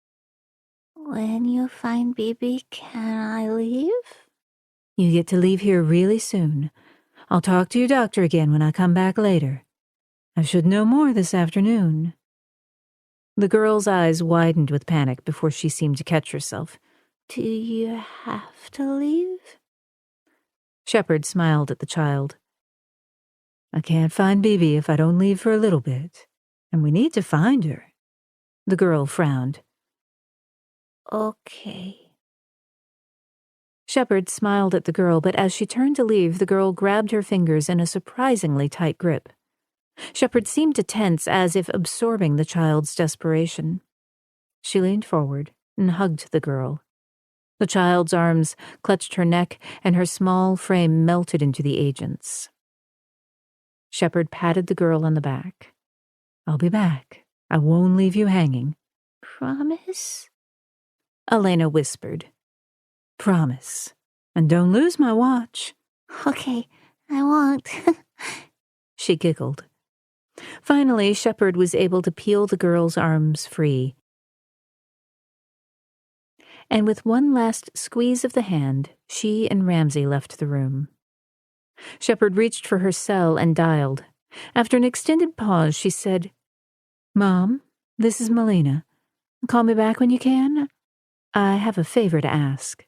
S5: When you find Baby, can I leave?
S1: "You get to leave here really soon. I'll talk to your doctor again when I come back later. I should know more this afternoon." The girl's eyes widened with panic before she seemed to catch herself.
S5: Do you have to leave?
S1: Shepard smiled at the child. "I can't find Bibi if I don't leave for a little bit, and we need to find her." The girl frowned.
S5: Okay.
S1: Shepard smiled at the girl, but as she turned to leave, the girl grabbed her fingers in a surprisingly tight grip. Shepard seemed to tense, as if absorbing the child's desperation. She leaned forward and hugged the girl. The child's arms clutched her neck, and her small frame melted into the agent's. Shepard patted the girl on the back. "I'll be back. I won't leave you hanging."
S5: Promise?
S1: Elena whispered. "Promise. And don't lose my watch."
S5: Okay, I won't.
S1: She giggled. Finally, Shepard was able to peel the girl's arms free. And with one last squeeze of the hand, she and Ramsey left the room. Shepard reached for her cell and dialed. After an extended pause, she said, "Mom, this is Melina. Call me back when you can. I have a favor to ask."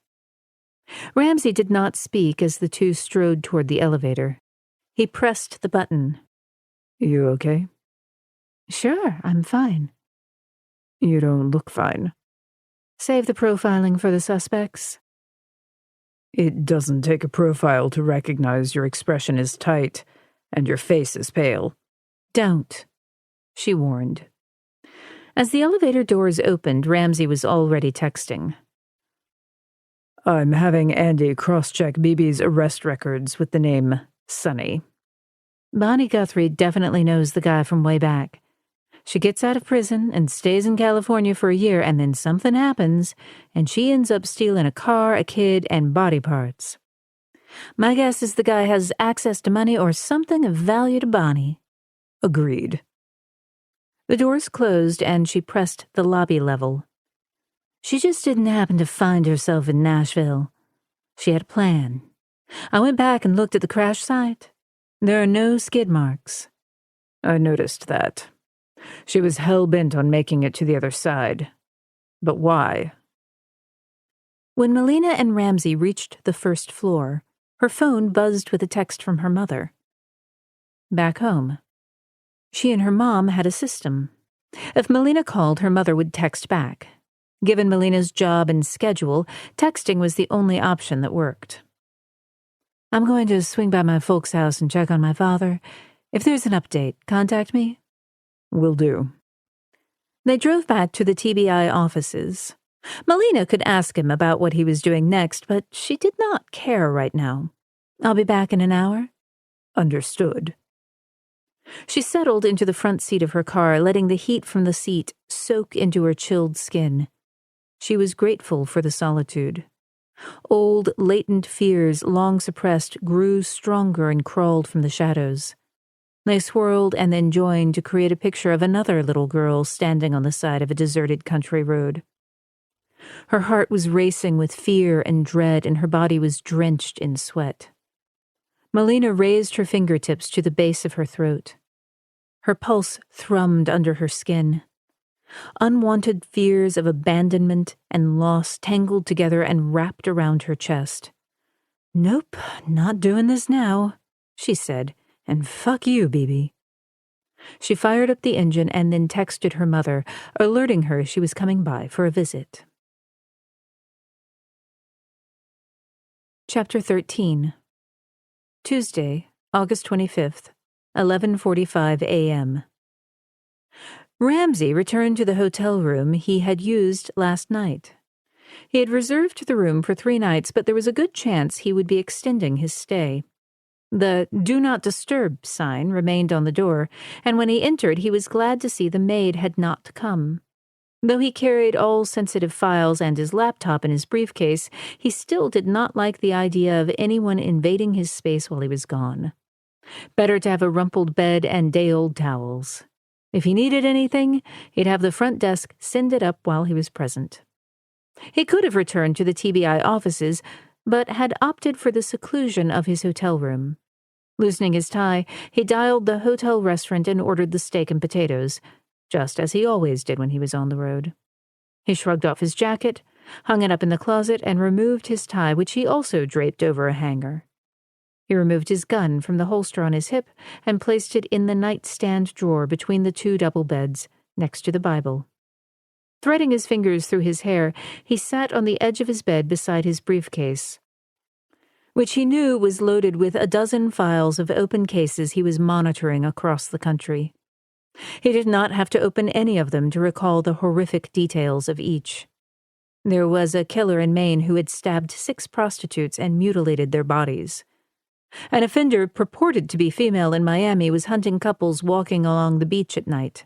S1: Ramsey did not speak as the two strode toward the elevator. He pressed the button.
S3: You okay?
S1: "Sure, I'm fine."
S3: You don't look fine.
S1: "Save the profiling for the suspects."
S3: It doesn't take a profile to recognize your expression is tight and your face is pale.
S1: "Don't," she warned. As the elevator doors opened, Ramsey was already texting.
S3: I'm having Andy cross-check Bibi's arrest records with the name Sonny.
S1: Bonnie Guthrie definitely knows the guy from way back. She gets out of prison and stays in California for a year, and then something happens, and she ends up stealing a car, a kid, and body parts. My guess is the guy has access to money or something of value to Bonnie.
S3: Agreed.
S1: The doors closed, and she pressed the lobby level. She just didn't happen to find herself in Nashville. She had a plan. I went back and looked at the crash site. There are no skid marks.
S3: I noticed that. She was hell-bent on making it to the other side. But why?
S1: When Melina and Ramsey reached the first floor, her phone buzzed with a text from her mother. Back home. She and her mom had a system. If Melina called, her mother would text back. Given Melina's job and schedule, texting was the only option that worked. "I'm going to swing by my folks' house and check on my father. If there's an update, contact me."
S3: Will do.
S1: They drove back to the TBI offices. Melina could ask him about what he was doing next, but she did not care right now. "I'll be back in an hour."
S3: Understood.
S1: She settled into the front seat of her car, letting the heat from the seat soak into her chilled skin. She was grateful for the solitude. Old, latent fears, long suppressed, grew stronger and crawled from the shadows. They swirled and then joined to create a picture of another little girl standing on the side of a deserted country road. Her heart was racing with fear and dread, and her body was drenched in sweat. Melina raised her fingertips to the base of her throat. Her pulse thrummed under her skin. Unwanted fears of abandonment and loss tangled together and wrapped around her chest. "Nope, not doing this now," she said, "and fuck you, Bibi." She fired up the engine and then texted her mother, alerting her she was coming by for a visit. Chapter 13. Tuesday, August 25th, 11:45 a.m. Ramsey returned to the hotel room he had used last night. He had reserved the room for 3 nights, but there was a good chance he would be extending his stay. The "Do Not Disturb" sign remained on the door, and when he entered he was glad to see the maid had not come. Though he carried all sensitive files and his laptop in his briefcase, he still did not like the idea of anyone invading his space while he was gone. Better to have a rumpled bed and day-old towels. If he needed anything, he'd have the front desk send it up while he was present. He could have returned to the TBI offices, but had opted for the seclusion of his hotel room. Loosening his tie, he dialed the hotel restaurant and ordered the steak and potatoes, just as he always did when he was on the road. He shrugged off his jacket, hung it up in the closet, and removed his tie, which he also draped over a hanger. He removed his gun from the holster on his hip and placed it in the nightstand drawer between the 2 double beds, next to the Bible. Threading his fingers through his hair, he sat on the edge of his bed beside his briefcase, which he knew was loaded with a dozen files of open cases he was monitoring across the country. He did not have to open any of them to recall the horrific details of each. There was a killer in Maine who had stabbed 6 prostitutes and mutilated their bodies. An offender purported to be female in Miami was hunting couples walking along the beach at night.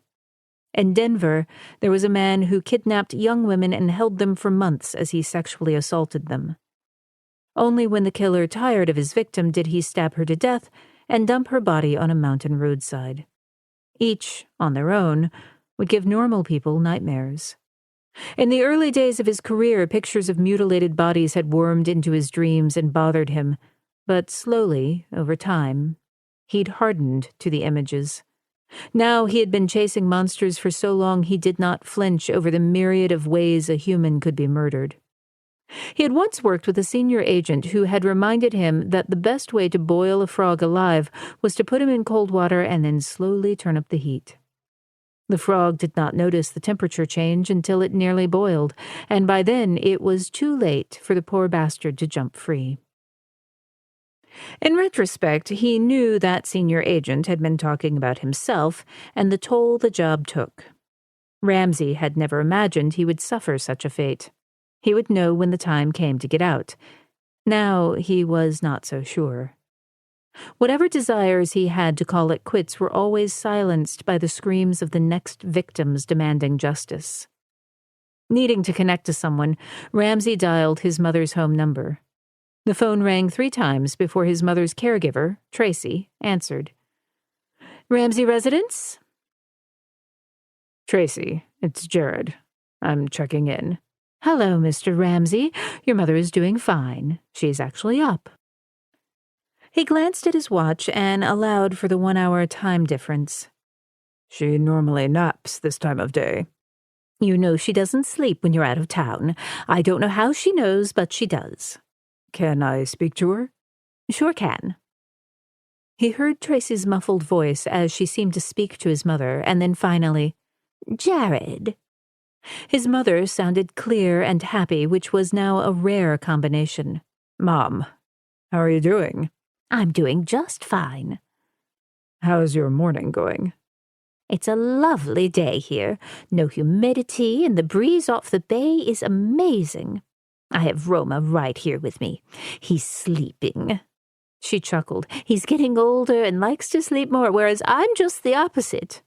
S1: In Denver, there was a man who kidnapped young women and held them for months as he sexually assaulted them. Only when the killer tired of his victim did he stab her to death and dump her body on a mountain roadside. Each, on their own, would give normal people nightmares. In the early days of his career, pictures of mutilated bodies had wormed into his dreams and bothered him, but slowly, over time, he'd hardened to the images. Now he had been chasing monsters for so long he did not flinch over the myriad of ways a human could be murdered. He had once worked with a senior agent who had reminded him that the best way to boil a frog alive was to put him in cold water and then slowly turn up the heat. The frog did not notice the temperature change until it nearly boiled, and by then it was too late for the poor bastard to jump free. In retrospect, he knew that senior agent had been talking about himself and the toll the job took. Ramsey had never imagined he would suffer such a fate. He would know when the time came to get out. Now he was not so sure. Whatever desires he had to call it quits were always silenced by the screams of the next victims demanding justice. Needing to connect to someone, Ramsey dialed his mother's home number. The phone rang 3 times before his mother's caregiver, Tracy, answered. "Ramsey residence?"
S3: "Tracy, it's Jerrod. I'm checking in."
S1: "Hello, Mr. Ramsey. Your mother is doing fine. She's actually up." He glanced at his watch and allowed for the 1-hour time difference.
S3: "She normally naps this time of day."
S1: "You know she doesn't sleep when you're out of town. I don't know how she knows, but she does."
S3: "Can I speak to her?"
S1: "Sure can." He heard Tracy's muffled voice as she seemed to speak to his mother, and then finally, "Jerrod." His mother sounded clear and happy, which was now a rare combination.
S3: "Mom, how are you doing?"
S1: "I'm doing just fine."
S3: "How's your morning going?"
S1: "It's a lovely day here. No humidity, and the breeze off the bay is amazing. I have Roma right here with me. He's sleeping." She chuckled. "He's getting older and likes to sleep more, whereas I'm just the opposite."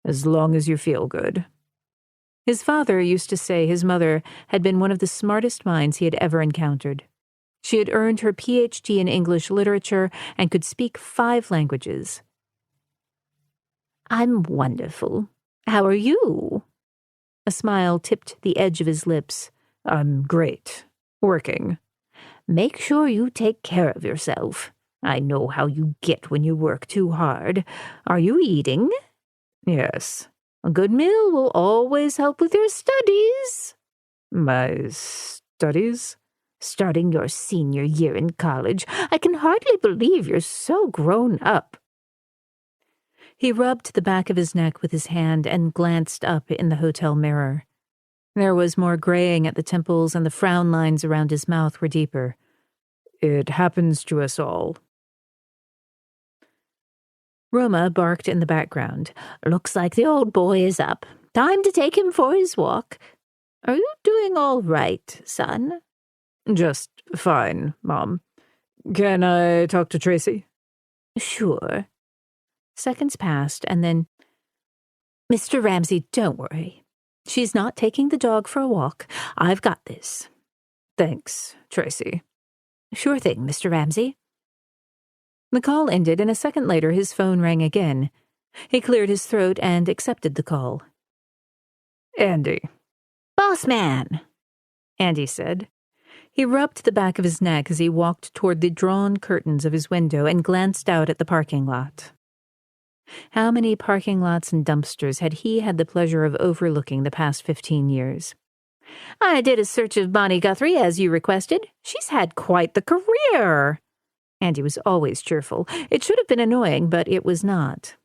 S3: "As long as you feel good."
S1: His father used to say his mother had been one of the smartest minds he had ever encountered. She had earned her PhD in English literature and could speak 5 languages. "I'm wonderful. How are you?" A smile tipped the edge of his lips.
S3: "I'm great. Working."
S1: "Make sure you take care of yourself. I know how you get when you work too hard. Are you eating?"
S3: "Yes."
S1: "A good meal will always help with your studies."
S3: "My studies?"
S1: "Starting your senior year in college. I can hardly believe you're so grown up." He rubbed the back of his neck with his hand and glanced up in the hotel mirror. There was more graying at the temples, and the frown lines around his mouth were deeper.
S3: "It happens to us all."
S1: Roma barked in the background. "Looks like the old boy is up. Time to take him for his walk." Are you doing all right, son?
S3: Just fine, Mom. Can I talk to Tracy?
S1: Sure. Seconds passed, and then, Mr. Ramsey, don't worry. She's not taking the dog for a walk. I've got this.
S3: Thanks, Tracy.
S1: Sure thing, Mr. Ramsey. The call ended, and a second later his phone rang again. He cleared his throat and accepted the call.
S3: Andy.
S1: Boss man, Andy said. He rubbed the back of his neck as he walked toward the drawn curtains of his window and glanced out at the parking lot. How many parking lots and dumpsters had he had the pleasure of overlooking the past 15 years? I did a search of Bonnie Guthrie, as you requested. She's had quite the career. Andy was always cheerful. It should have been annoying, but it was not.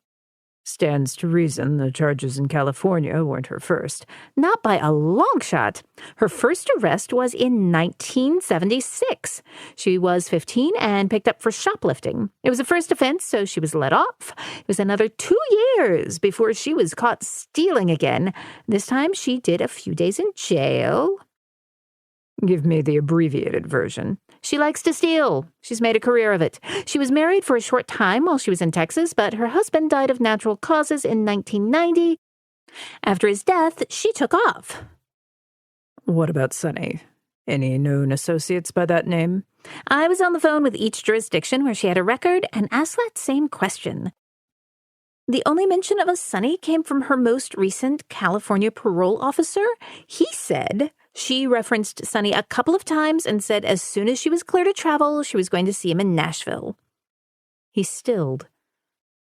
S3: Stands to reason the charges in California weren't her first.
S1: Not by a long shot. Her first arrest was in 1976. She was 15 and picked up for shoplifting. It was a first offense, so she was let off. It was another 2 years before she was caught stealing again. This time she did a few days in jail.
S3: Give me the abbreviated version.
S1: She likes to steal. She's made a career of it. She was married for a short time while she was in Texas, but her husband died of natural causes in 1990. After his death, she took off.
S3: What about Sonny? Any known associates by that name?
S1: I was on the phone with each jurisdiction where she had a record and asked that same question. The only mention of a Sonny came from her most recent California parole officer. He said she referenced Sonny a couple of times and said as soon as she was clear to travel, she was going to see him in Nashville. He stilled.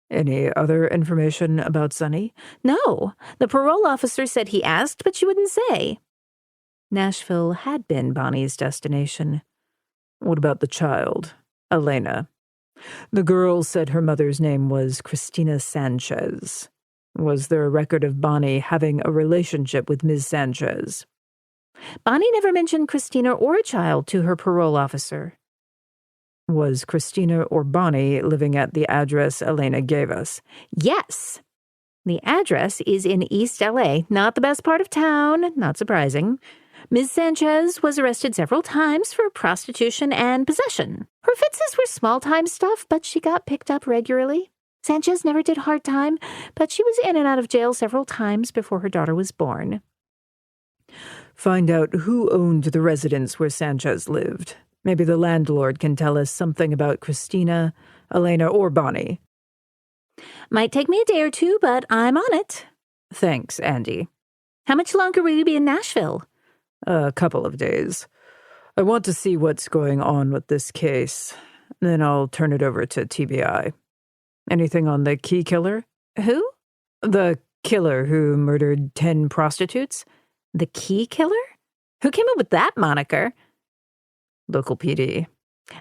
S3: Any other information about Sonny?
S1: No. The parole officer said he asked, but she wouldn't say.
S3: Nashville had been Bonnie's destination. What about the child, Elena? The girl said her mother's name was Christina Sanchez. Was there a record of Bonnie having a relationship with Ms. Sanchez?
S1: Bonnie never mentioned Christina or a child to her parole officer.
S3: Was Christina or Bonnie living at the address Elena gave us?
S1: Yes. The address is in East L.A., not the best part of town, not surprising. Ms. Sanchez was arrested several times for prostitution and possession. Her offenses were small-time stuff, but she got picked up regularly. Sanchez never did hard time, but she was in and out of jail several times before her daughter was born.
S3: Find out who owned the residence where Sanchez lived. Maybe the landlord can tell us something about Christina, Elena, or Bonnie.
S1: Might take me a day or two, but I'm on it.
S3: Thanks, Andy.
S1: How much longer will you be in Nashville?
S3: A couple of days. I want to see what's going on with this case. Then I'll turn it over to TBI. Anything on the key killer?
S1: Who?
S3: The killer who murdered 10 prostitutes.
S1: The key killer? Who came up with that moniker?
S3: Local PD.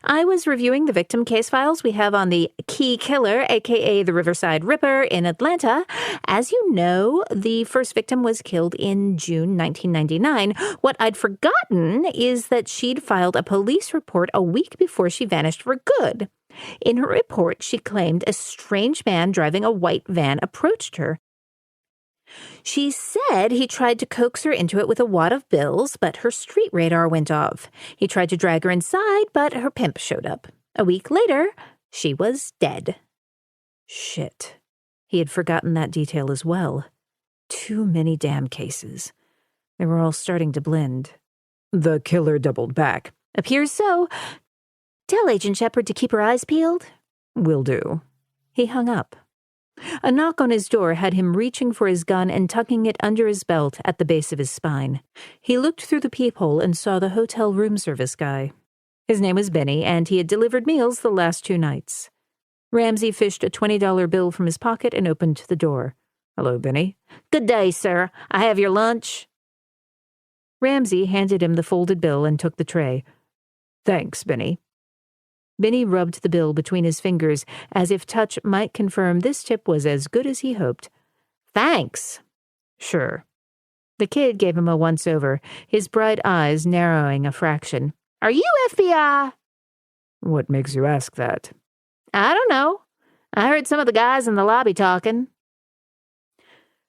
S1: I was reviewing the victim case files we have on the key killer, a.k.a. the Riverside Ripper in Atlanta. As you know, the first victim was killed in June 1999. What I'd forgotten is that she'd filed a police report a week before she vanished for good. In her report, she claimed a strange man driving a white van approached her. She said he tried to coax her into it with a wad of bills, but her street radar went off. He tried to drag her inside, but her pimp showed up. A week later, she was dead.
S3: Shit.
S1: He had forgotten that detail as well. Too many damn cases. They were all starting to blend.
S3: The killer doubled back.
S1: Appears so. Tell Agent Shepard to keep her eyes peeled.
S3: Will do.
S1: He hung up. A knock on his door had him reaching for his gun and tucking it under his belt at the base of his spine. He looked through the peephole and saw the hotel room service guy. His name was Benny, and he had delivered meals the last 2 nights. Ramsey fished a $20 bill from his pocket and opened the door.
S3: Hello, Benny.
S4: Good day, sir. I have your lunch.
S1: Ramsey handed him the folded bill and took the tray.
S3: Thanks, Benny.
S1: Benny rubbed the bill between his fingers, as if touch might confirm this tip was as good as he hoped.
S4: Thanks.
S1: Sure. The kid gave him a once-over, his bright eyes narrowing a fraction.
S4: Are you FBI?
S3: What makes you ask that?
S4: I don't know. I heard some of the guys in the lobby talking.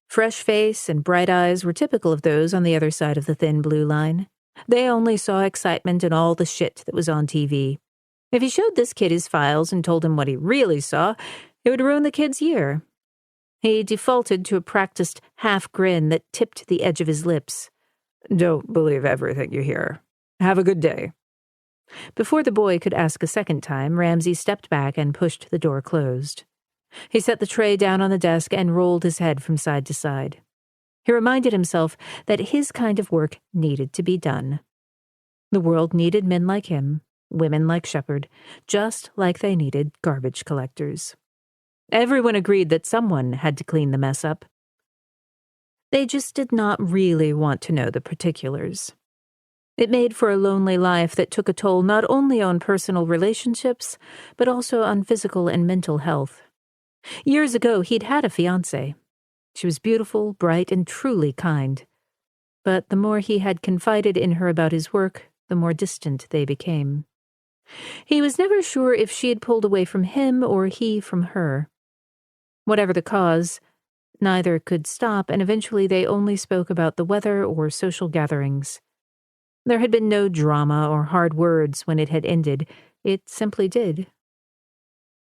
S1: Fresh face and bright eyes were typical of those on the other side of the thin blue line. They only saw excitement in all the shit that was on TV. If he showed this kid his files and told him what he really saw, it would ruin the kid's year. He defaulted to a practiced half grin that tipped the edge of his lips.
S3: Don't believe everything you hear. Have a good day.
S1: Before the boy could ask a second time, Ramsey stepped back and pushed the door closed. He set the tray down on the desk and rolled his head from side to side. He reminded himself that his kind of work needed to be done. The world needed men like him, women like Shepard, just like they needed garbage collectors. Everyone agreed that someone had to clean the mess up. They just did not really want to know the particulars. It made for a lonely life that took a toll not only on personal relationships, but also on physical and mental health. Years ago, he'd had a fiancée. She was beautiful, bright, and truly kind. But the more he had confided in her about his work, the more distant they became. He was never sure if she had pulled away from him or he from her. Whatever the cause, neither could stop, and eventually they only spoke about the weather or social gatherings. There had been no drama or hard words when it had ended. It simply did.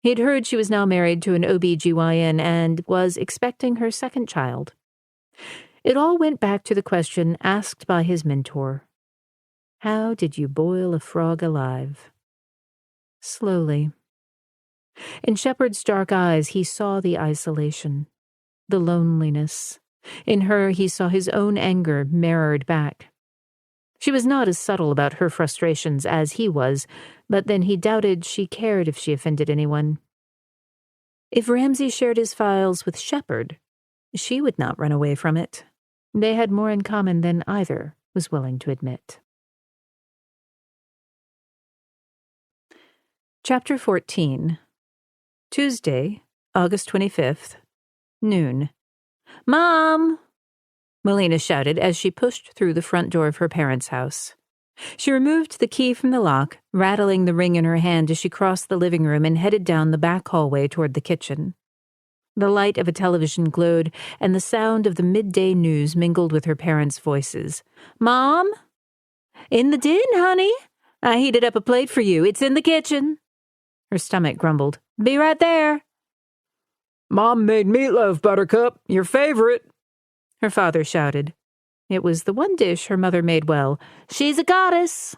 S1: He had heard she was now married to an OB-GYN and was expecting her second child. It all went back to the question asked by his mentor. How did you boil a frog alive? Slowly. In Shepard's dark eyes, he saw the isolation, the loneliness. In her, he saw his own anger mirrored back. She was not as subtle about her frustrations as he was, but then he doubted she cared if she offended anyone. If Ramsey shared his files with Shepard, she would not run away from it. They had more in common than either was willing to admit. Chapter 14. Tuesday, August 25th, noon. "Mom!" Melina shouted as she pushed through the front door of her parents' house. She removed the key from the lock, rattling the ring in her hand as she crossed the living room and headed down the back hallway toward the kitchen. The light of a television glowed, and the sound of the midday news mingled with her parents' voices. "Mom? In the den, honey. I heated up a plate for you. It's in the kitchen." Her stomach grumbled. "Be right there."
S2: Mom made meatloaf, Buttercup, your favorite.
S1: Her father shouted. It was the one dish her mother made well. "She's a goddess."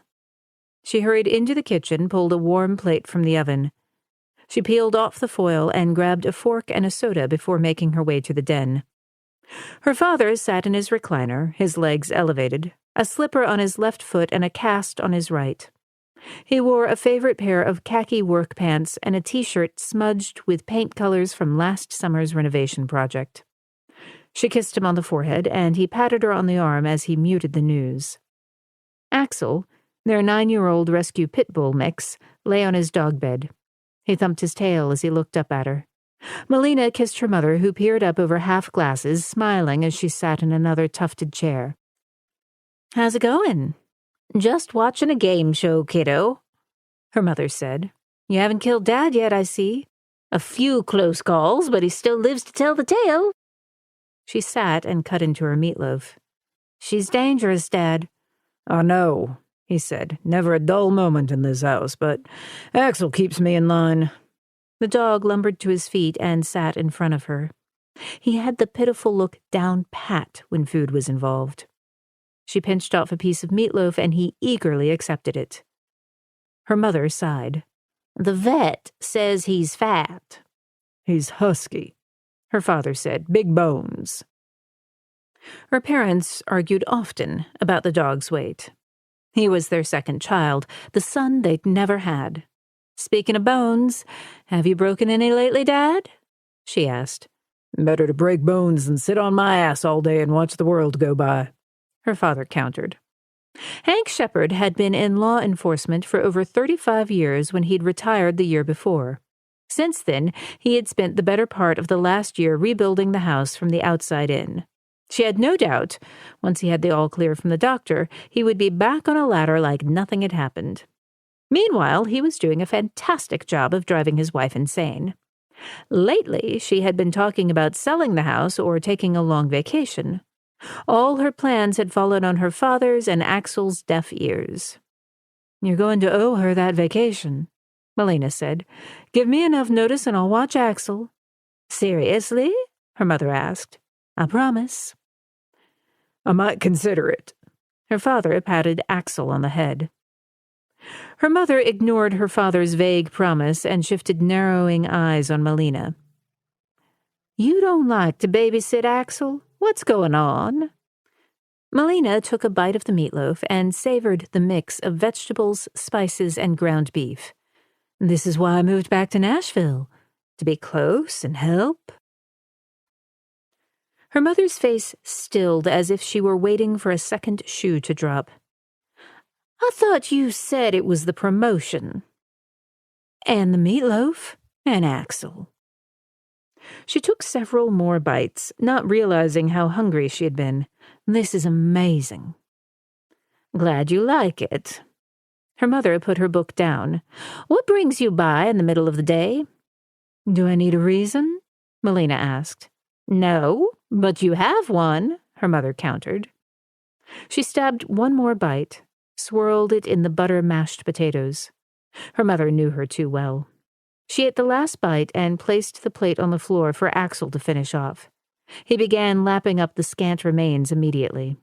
S1: She hurried into the kitchen, pulled a warm plate from the oven. She peeled off the foil and grabbed a fork and a soda before making her way to the den. Her father sat in his recliner, his legs elevated, a slipper on his left foot and a cast on his right. He wore a favorite pair of khaki work pants and a t-shirt smudged with paint colors from last summer's renovation project. She kissed him on the forehead, and he patted her on the arm as he muted the news. Axel, their 9-year-old rescue pit bull mix, lay on his dog bed. He thumped his tail as he looked up at her. Melina kissed her mother, who peered up over half glasses, smiling as she sat in another tufted chair. "How's it going?" "Just watching a game show, kiddo," her mother said. "You haven't killed Dad yet, I see. A few close calls, but he still lives to tell the tale." She sat and cut into her meatloaf. "She's dangerous, Dad."
S3: "I know," he said. "Never a dull moment in this house, but Axel keeps me in line."
S1: The dog lumbered to his feet and sat in front of her. He had the pitiful look down pat when food was involved. She pinched off a piece of meatloaf, and he eagerly accepted it. Her mother sighed. "The vet says he's fat."
S3: "He's husky," her father said. "Big bones."
S1: Her parents argued often about the dog's weight. He was their second child, the son they'd never had. "Speaking of bones, have you broken any lately, Dad?" she asked.
S3: "Better to break bones than sit on my ass all day and watch the world go by,"
S1: her father countered. Hank Shepard had been in law enforcement for over 35 years when he'd retired the year before. Since then, he had spent the better part of the last year rebuilding the house from the outside in. She had no doubt, once he had the all-clear from the doctor, he would be back on a ladder like nothing had happened. Meanwhile, he was doing a fantastic job of driving his wife insane. Lately, she had been talking about selling the house or taking a long vacation. All her plans had fallen on her father's and Axel's deaf ears. "You're going to owe her that vacation," Melina said. "Give me enough notice and I'll watch Axel."
S4: "Seriously?"
S1: her mother asked. "I promise."
S3: "I might consider it."
S1: Her father patted Axel on the head. Her mother ignored her father's vague promise and shifted narrowing eyes on Melina. "You don't like to babysit Axel? What's going on?" Melina took a bite of the meatloaf and savored the mix of vegetables, spices, and ground beef. "This is why I moved back to Nashville, to be close and help." Her mother's face stilled as if she were waiting for a second shoe to drop. "I thought you said it was the promotion." "And the meatloaf, and Axel." She took several more bites, not realizing how hungry she had been. "This is amazing." "Glad you like it." Her mother put her book down. "What brings you by in the middle of the day?" "Do I need a reason?" Melina asked. "No, but you have one," her mother countered. She stabbed one more bite, swirled it in the butter mashed potatoes. Her mother knew her too well. She ate the last bite and placed the plate on the floor for Axel to finish off. He began lapping up the scant remains immediately.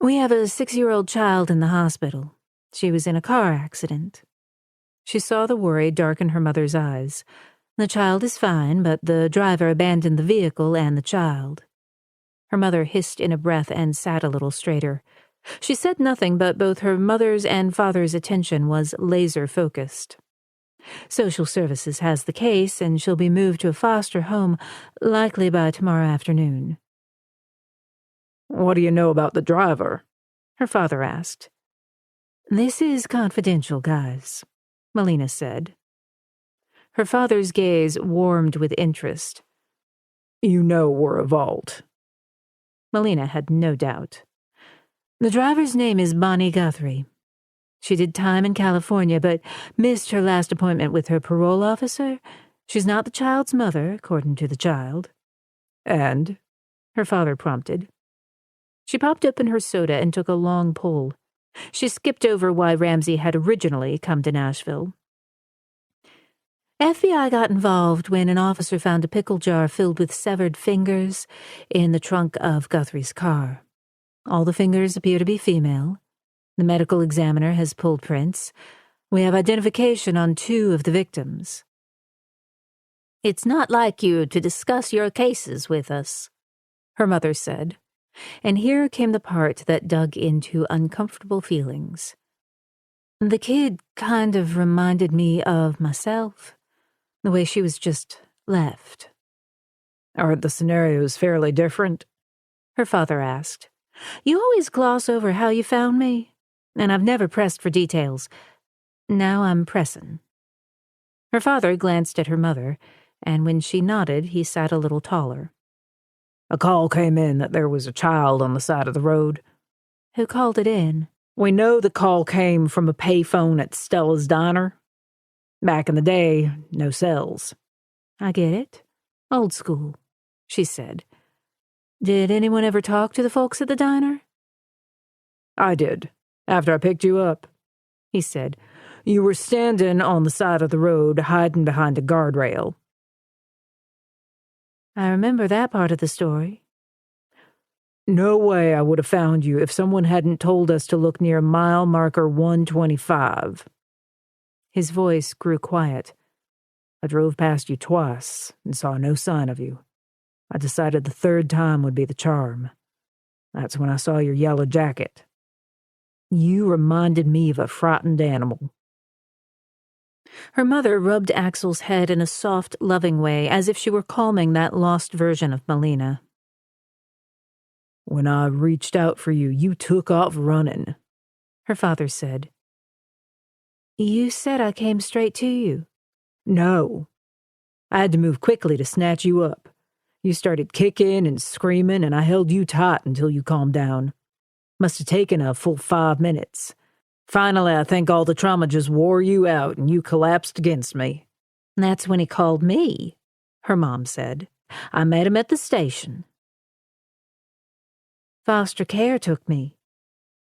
S1: "We have a 6-year-old child in the hospital. She was in a car accident." She saw the worry darken her mother's eyes. "The child is fine, but the driver abandoned the vehicle and the child." Her mother hissed in a breath and sat a little straighter. She said nothing, but both her mother's and father's attention was laser-focused. "Social Services has the case, and she'll be moved to a foster home, likely by tomorrow afternoon."
S3: "What do you know about the driver?"
S1: her father asked. "This is confidential, guys," Melina said. Her father's gaze warmed with interest.
S3: "You know we're a vault."
S1: Melina had no doubt. "The driver's name is Bonnie Guthrie. She did time in California, but missed her last appointment with her parole officer. She's not the child's mother, according to the child."
S3: "And?"
S1: her father prompted. She popped open her soda and took a long pull. She skipped over why Ramsey had originally come to Nashville. "FBI got involved when an officer found a pickle jar filled with severed fingers in the trunk of Guthrie's car. All the fingers appear to be female. The medical examiner has pulled prints. We have identification on 2 of the victims."
S4: "It's not like you to discuss your cases with us,"
S1: her mother said. And here came the part that dug into uncomfortable feelings. "The kid kind of reminded me of myself, the way she was just left."
S3: "Aren't the scenarios fairly different?"
S1: her father asked. "You always gloss over how you found me, and I've never pressed for details. Now I'm pressing." Her father glanced at her mother, and when she nodded, he sat a little taller.
S3: "A call came in that there was a child on the side of the road."
S1: "Who called it in?"
S3: "We know the call came from a payphone at Stella's Diner. Back in the day, no cells."
S1: "I get it. Old school," she said. "Did anyone ever talk to the folks at the diner?"
S3: "I did, after I picked you up," he said. "You were standing on the side of the road, hiding behind a guardrail."
S1: "I remember that part of the story."
S3: "No way I would have found you if someone hadn't told us to look near mile marker 125.
S1: His voice grew quiet.
S3: "I drove past you twice and saw no sign of you. I decided the 3rd time would be the charm. That's when I saw your yellow jacket. You reminded me of a frightened animal."
S1: Her mother rubbed Axel's head in a soft, loving way, as if she were calming that lost version of Melina.
S3: "When I reached out for you, you took off running,"
S1: her father said. "You said I came straight to you."
S3: "No. I had to move quickly to snatch you up. You started kicking and screaming, and I held you tight until you calmed down. Must have taken a full 5 minutes. Finally, I think all the trauma just wore you out and you collapsed against me."
S4: That's when he called me, her mom said. I met him at the station.
S1: Foster care took me,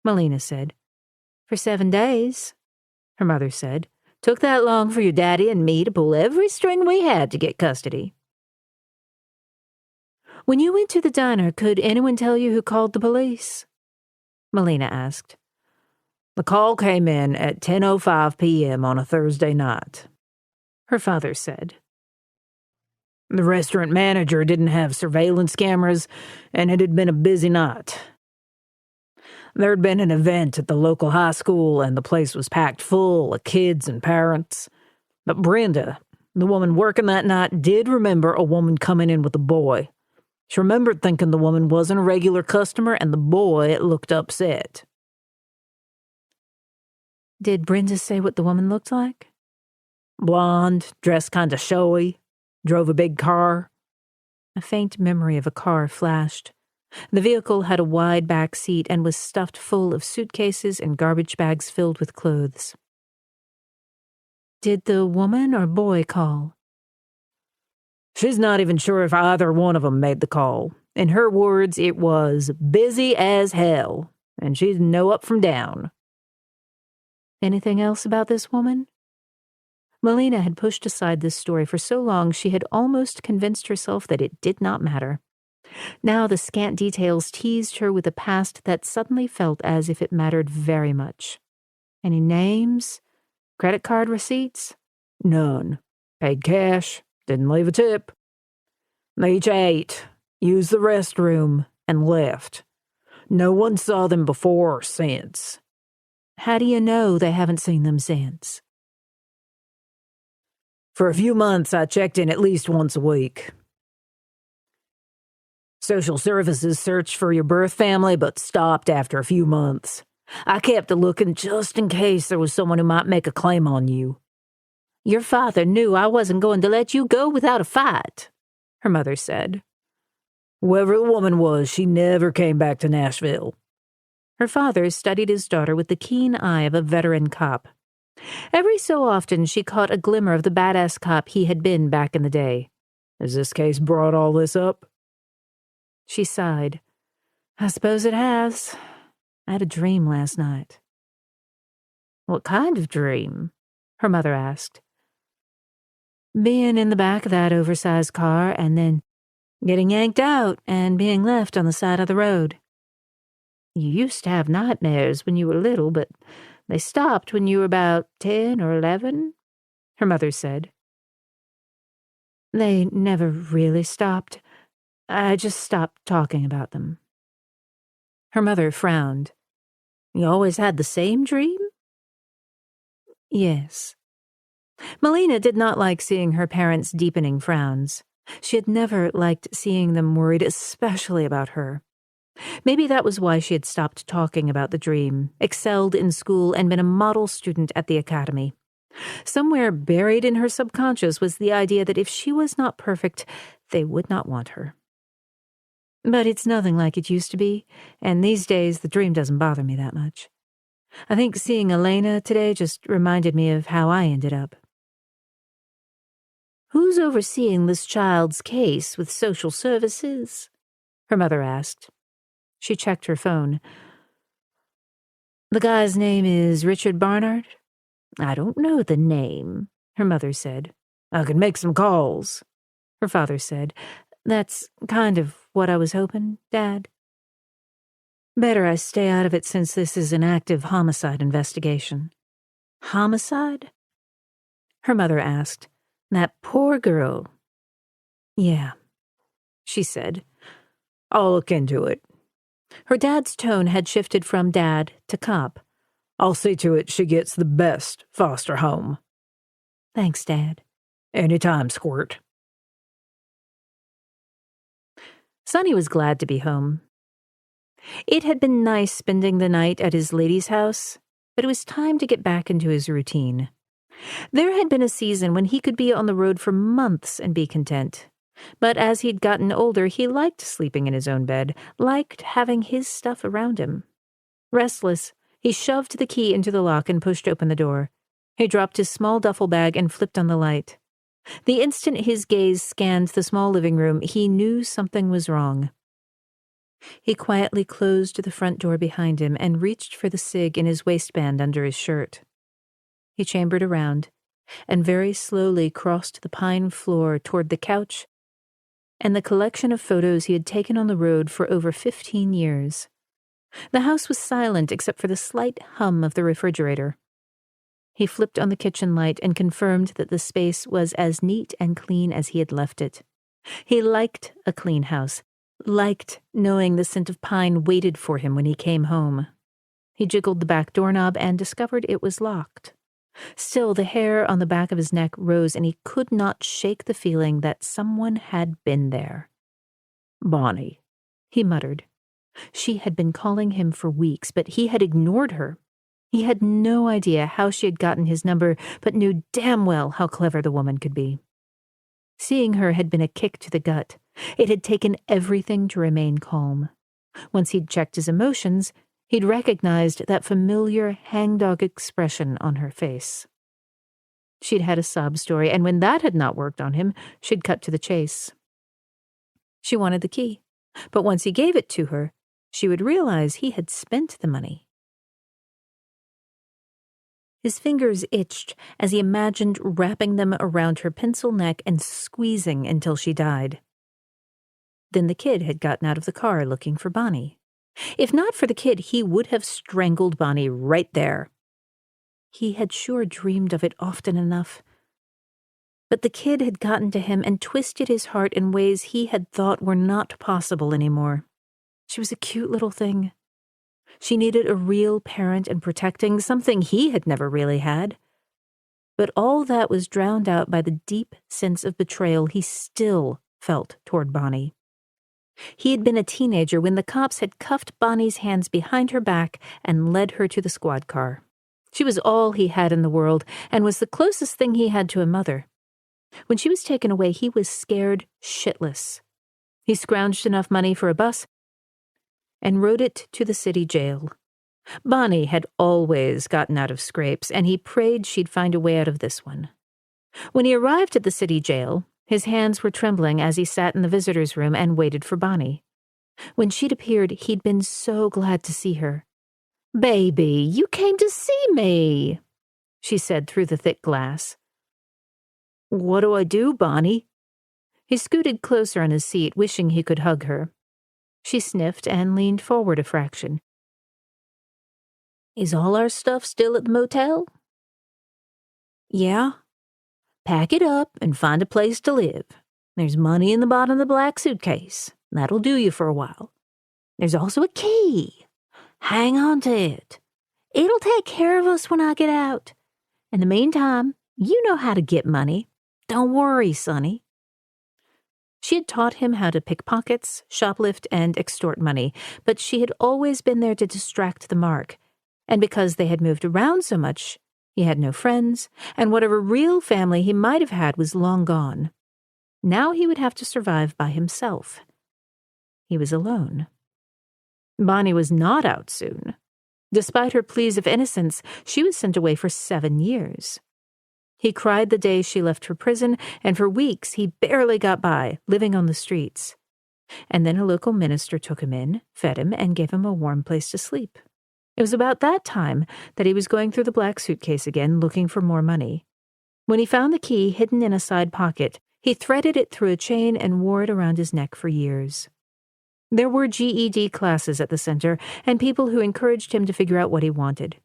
S1: Melina said. For 7 days, her mother said.
S4: Took that long for your daddy and me to pull every string we had to get custody.
S1: When you went to the diner, could anyone tell you who called the police? Melina asked.
S3: The call came in at 10:05 p.m. on a Thursday night,
S1: her father said.
S3: The restaurant manager didn't have surveillance cameras, and it had been a busy night. There had been an event at the local high school, and the place was packed full of kids and parents. But Brenda, the woman working that night, did remember a woman coming in with a boy. She remembered thinking the woman wasn't a regular customer, and the boy looked upset.
S1: Did Brenda say what the woman looked like?
S3: Blonde, dressed kind of showy, drove a big car.
S1: A faint memory of a car flashed. The vehicle had a wide back seat and was stuffed full of suitcases and garbage bags filled with clothes. Did the woman or boy call?
S3: She's not even sure if either one of them made the call. In her words, it was busy as hell, and she didn't know up from down.
S1: Anything else about this woman? Melina had pushed aside this story for so long she had almost convinced herself that it did not matter. Now the scant details teased her with a past that suddenly felt as if it mattered very much. Any names? Credit card receipts?
S3: None. Paid cash. Didn't leave a tip. They each ate, used the restroom, and left. No one saw them before or since.
S1: How do you know they haven't seen them since?
S3: For a few months, I checked in at least once a week. Social services searched for your birth family, but stopped after a few months. I kept looking just in case there was someone who might make a claim on you.
S4: Your father knew I wasn't going to let you go without a fight,
S1: her mother said.
S3: Whoever the woman was, she never came back to Nashville.
S1: Her father studied his daughter with the keen eye of a veteran cop. Every so often she caught a glimmer of the badass cop he had been back in the day.
S3: Has this case brought all this up?
S1: She sighed. I suppose it has. I had a dream last night.
S4: What kind of dream?
S1: Her mother asked. Being in the back of that oversized car and then getting yanked out and being left on the side of the road.
S4: You used to have nightmares when you were little, but they stopped when you were about 10 or 11, her mother said.
S1: They never really stopped. I just stopped talking about them. Her mother frowned.
S4: You always had the same dream?
S1: Yes. Melina did not like seeing her parents' deepening frowns. She had never liked seeing them worried, especially about her. Maybe that was why she had stopped talking about the dream, excelled in school, and been a model student at the academy. Somewhere buried in her subconscious was the idea that if she was not perfect, they would not want her. But it's nothing like it used to be, and these days the dream doesn't bother me that much. I think seeing Elena today just reminded me of how I ended up.
S4: Who's overseeing this child's case with social services? Her mother asked.
S1: She checked her phone. The guy's name is Richard Barnard?
S4: I don't know the name, her mother said.
S3: I could make some calls,
S1: her father said. That's kind of what I was hoping, Dad. Better I stay out of it since this is an active homicide investigation.
S4: Homicide?
S1: Her mother asked.
S4: That poor girl.
S1: Yeah, she said.
S3: I'll look into it.
S1: Her dad's tone had shifted from dad to cop.
S3: I'll see to it she gets the best foster home.
S1: Thanks, Dad.
S3: Anytime, Squirt.
S1: Sonny was glad to be home. It had been nice spending the night at his lady's house, but it was time to get back into his routine. There had been a season when he could be on the road for months and be content. But as he'd gotten older, he liked sleeping in his own bed, liked having his stuff around him. Restless, he shoved the key into the lock and pushed open the door. He dropped his small duffel bag and flipped on the light. The instant his gaze scanned the small living room, he knew something was wrong. He quietly closed the front door behind him and reached for the cig in his waistband under his shirt. He chambered around and very slowly crossed the pine floor toward the couch and the collection of photos he had taken on the road for over 15 years. The house was silent except for the slight hum of the refrigerator. He flipped on the kitchen light and confirmed that the space was as neat and clean as he had left it. He liked a clean house, liked knowing the scent of pine waited for him when he came home. He jiggled the back doorknob and discovered it was locked. Still, the hair on the back of his neck rose, and he could not shake the feeling that someone had been there. "Bonnie," he muttered. She had been calling him for weeks, but he had ignored her. He had no idea how she had gotten his number, but knew damn well how clever the woman could be. Seeing her had been a kick to the gut. It had taken everything to remain calm. Once he'd checked his emotions, he'd recognized that familiar hangdog expression on her face. She'd had a sob story, and when that had not worked on him, she'd cut to the chase. She wanted the key, but once he gave it to her, she would realize he had spent the money. His fingers itched as he imagined wrapping them around her pencil neck and squeezing until she died. Then the kid had gotten out of the car looking for Bonnie. If not for the kid, he would have strangled Bonnie right there. He had sure dreamed of it often enough. But the kid had gotten to him and twisted his heart in ways he had thought were not possible anymore. She was a cute little thing. She needed a real parent and protecting, something he had never really had. But all that was drowned out by the deep sense of betrayal he still felt toward Bonnie. He had been a teenager when the cops had cuffed Bonnie's hands behind her back and led her to the squad car. She was all he had in the world and was the closest thing he had to a mother. When she was taken away, he was scared shitless. He scrounged enough money for a bus and rode it to the city jail. Bonnie had always gotten out of scrapes, and he prayed she'd find a way out of this one. When he arrived at the city jail, his hands were trembling as he sat in the visitor's room and waited for Bonnie. When she'd appeared, he'd been so glad to see her. "Baby, you came to see me," she said through the thick glass. "What do I do, Bonnie?" He scooted closer on his seat, wishing he could hug her. She sniffed and leaned forward a fraction. "Is all our stuff still at the motel?" "Yeah." "Pack it up and find a place to live. There's money in the bottom of the black suitcase. That'll do you for a while. There's also a key. Hang on to it. It'll take care of us when I get out. In the meantime, you know how to get money. Don't worry, Sonny." She had taught him how to pick pockets, shoplift, and extort money, but she had always been there to distract the mark, and because they had moved around so much, he had no friends, and whatever real family he might have had was long gone. Now he would have to survive by himself. He was alone. Bonnie was not out soon. Despite her pleas of innocence, she was sent away for 7 years. He cried the day she left for prison, and for weeks he barely got by, living on the streets. And then a local minister took him in, fed him, and gave him a warm place to sleep. It was about that time that he was going through the black suitcase again, looking for more money. When he found the key hidden in a side pocket, he threaded it through a chain and wore it around his neck for years. There were GED classes at the center, and people who encouraged him to figure out what he wanted.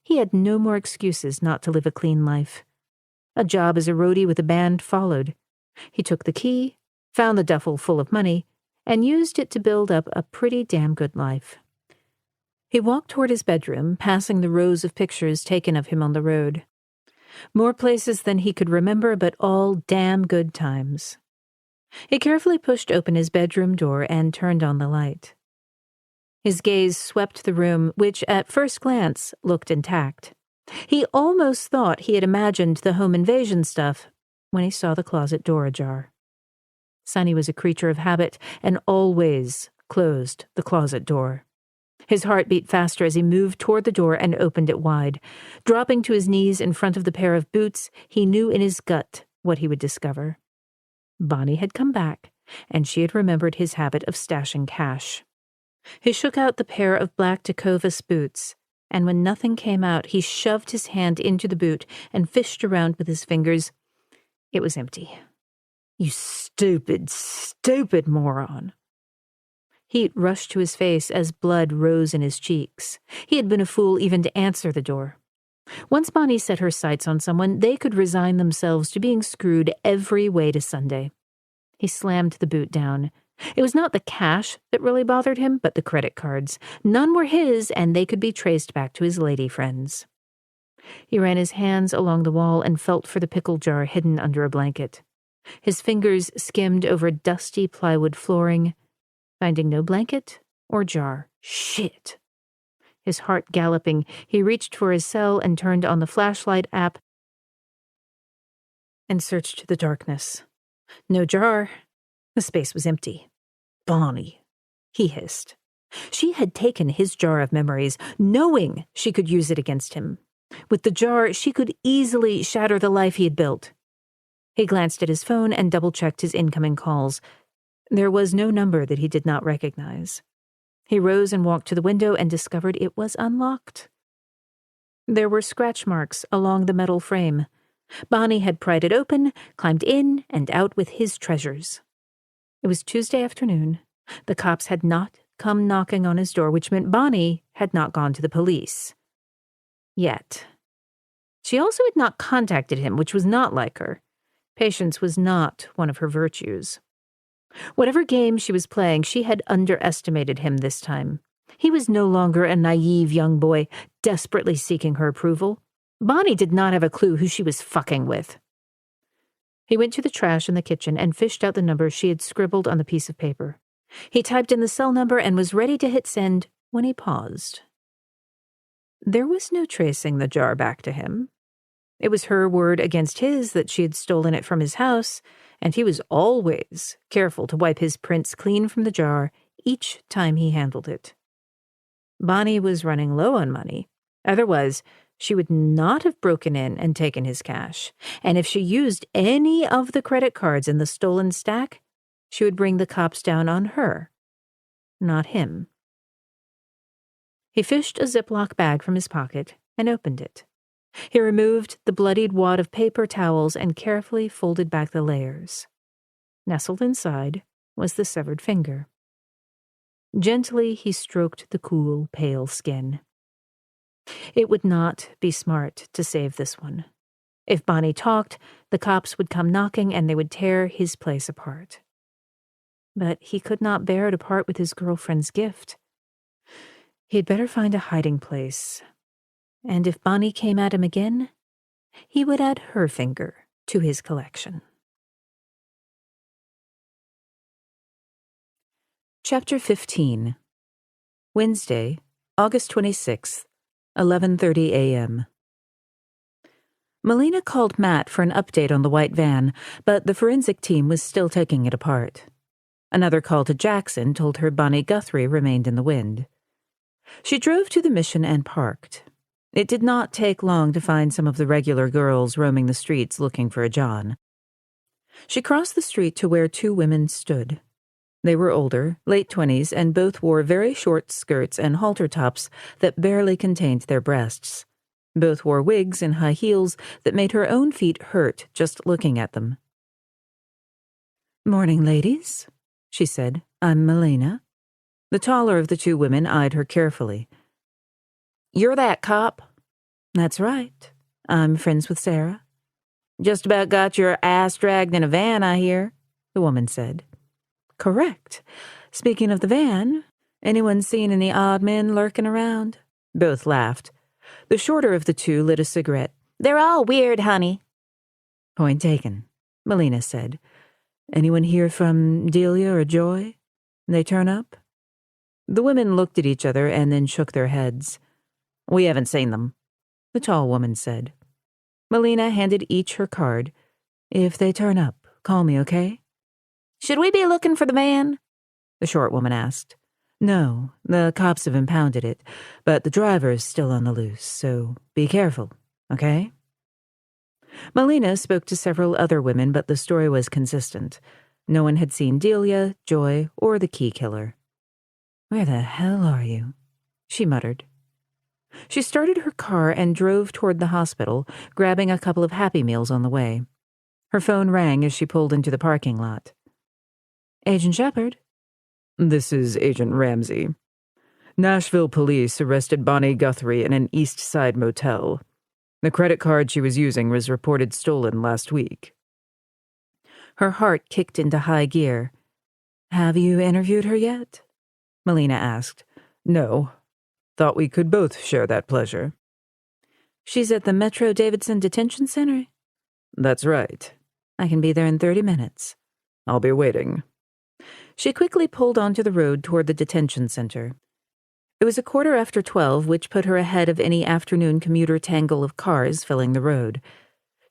S1: He had no more excuses not to live a clean life. A job as a roadie with a band followed. He took the key, found the duffel full of money, and used it to build up a pretty damn good life. He walked toward his bedroom, passing the rows of pictures taken of him on the road. More places than he could remember, but all damn good times. He carefully pushed open his bedroom door and turned on the light. His gaze swept the room, which at first glance looked intact. He almost thought he had imagined the home invasion stuff when he saw the closet door ajar. Sonny was a creature of habit and always closed the closet door. His heart beat faster as he moved toward the door and opened it wide. Dropping to his knees in front of the pair of boots, he knew in his gut what he would discover. Bonnie had come back, and she had remembered his habit of stashing cash. He shook out the pair of black Tecovas boots, and when nothing came out, he shoved his hand into the boot and fished around with his fingers. It was empty. You stupid, stupid moron. Heat rushed to his face as blood rose in his cheeks. He had been a fool even to answer the door. Once Bonnie set her sights on someone, they could resign themselves to being screwed every way to Sunday. He slammed the boot down. It was not the cash that really bothered him, but the credit cards. None were his, and they could be traced back to his lady friends. He ran his hands along the wall and felt for the pickle jar hidden under a blanket. His fingers skimmed over dusty plywood flooring, finding no blanket or jar. Shit. His heart galloping, he reached for his cell and turned on the flashlight app and searched the darkness. No jar. The space was empty. Bonnie, he hissed. She had taken his jar of memories, knowing she could use it against him. With the jar, she could easily shatter the life he had built. He glanced at his phone and double-checked his incoming calls. There was no number that he did not recognize. He rose and walked to the window and discovered it was unlocked. There were scratch marks along the metal frame. Bonnie had pried it open, climbed in and out with his treasures. It was Tuesday afternoon. The cops had not come knocking on his door, which meant Bonnie had not gone to the police. Yet. She also had not contacted him, which was not like her. Patience was not one of her virtues. Whatever game she was playing, she had underestimated him this time. He was no longer a naive young boy, desperately seeking her approval. Bonnie did not have a clue who she was fucking with. He went to the trash in the kitchen and fished out the number she had scribbled on the piece of paper. He typed in the cell number and was ready to hit send when he paused. There was no tracing the jar back to him. It was her word against his that she had stolen it from his house, and he was always careful to wipe his prints clean from the jar each time he handled it. Bonnie was running low on money. Otherwise, she would not have broken in and taken his cash, and if she used any of the credit cards in the stolen stack, she would bring the cops down on her, not him. He fished a Ziploc bag from his pocket and opened it. He removed the bloodied wad of paper towels and carefully folded back the layers. Nestled inside was the severed finger. Gently he stroked the cool, pale skin. It would not be smart to save this one. If Bonnie talked, the cops would come knocking and they would tear his place apart. But he could not bear to part with his girlfriend's gift. He'd better find a hiding place. And if Bonnie came at him again, he would add her finger to his collection. Chapter 15. Wednesday, August 26th, 11:30 a.m. Melina called Matt for an update on the white van, but the forensic team was still taking it apart. Another call to Jackson told her Bonnie Guthrie remained in the wind. She drove to the Mission and parked. It did not take long to find some of the regular girls roaming the streets looking for a John. She crossed the street to where two women stood. They were older, late 20s, and both wore very short skirts and halter tops that barely contained their breasts. Both wore wigs and high heels that made her own feet hurt just looking at them. "Morning, ladies," she said. "I'm Melina." The taller of the two women eyed her carefully.
S4: You're that cop?
S1: "That's right. I'm friends with Sarah."
S4: Just about got your ass dragged in a van, I hear, the woman said.
S1: "Correct. Speaking of the van, anyone seen any odd men lurking around?" Both laughed. The shorter of the two lit a cigarette.
S4: They're all weird, honey.
S1: "Point taken," Melina said. "Anyone hear from Delia or Joy? They turn up?" The women looked at each other and then shook their heads.
S4: We haven't seen them,
S1: the tall woman said. Melina handed each her card. "If they turn up, call me, okay?"
S4: Should we be looking for the van?
S1: The short woman asked. "No, the cops have impounded it, but the driver is still on the loose, so be careful, okay?" Melina spoke to several other women, but the story was consistent. No one had seen Delia, Joy, or the key killer. "Where the hell are you?" she muttered. She started her car and drove toward the hospital, grabbing a couple of Happy Meals on the way. Her phone rang as she pulled into the parking lot. "Agent Shepard?"
S3: "This is Agent Ramsey. Nashville police arrested Bonnie Guthrie in an East Side motel. The credit card she was using was reported stolen last week."
S1: Her heart kicked into high gear. "Have you interviewed her yet?" Melina asked.
S3: "No. Thought we could both share that pleasure."
S1: "She's at the Metro Davidson Detention Center?"
S3: "That's right."
S1: "I can be there in 30 minutes.
S3: "I'll be waiting."
S1: She quickly pulled onto the road toward the detention center. It was 12:15, which put her ahead of any afternoon commuter tangle of cars filling the road.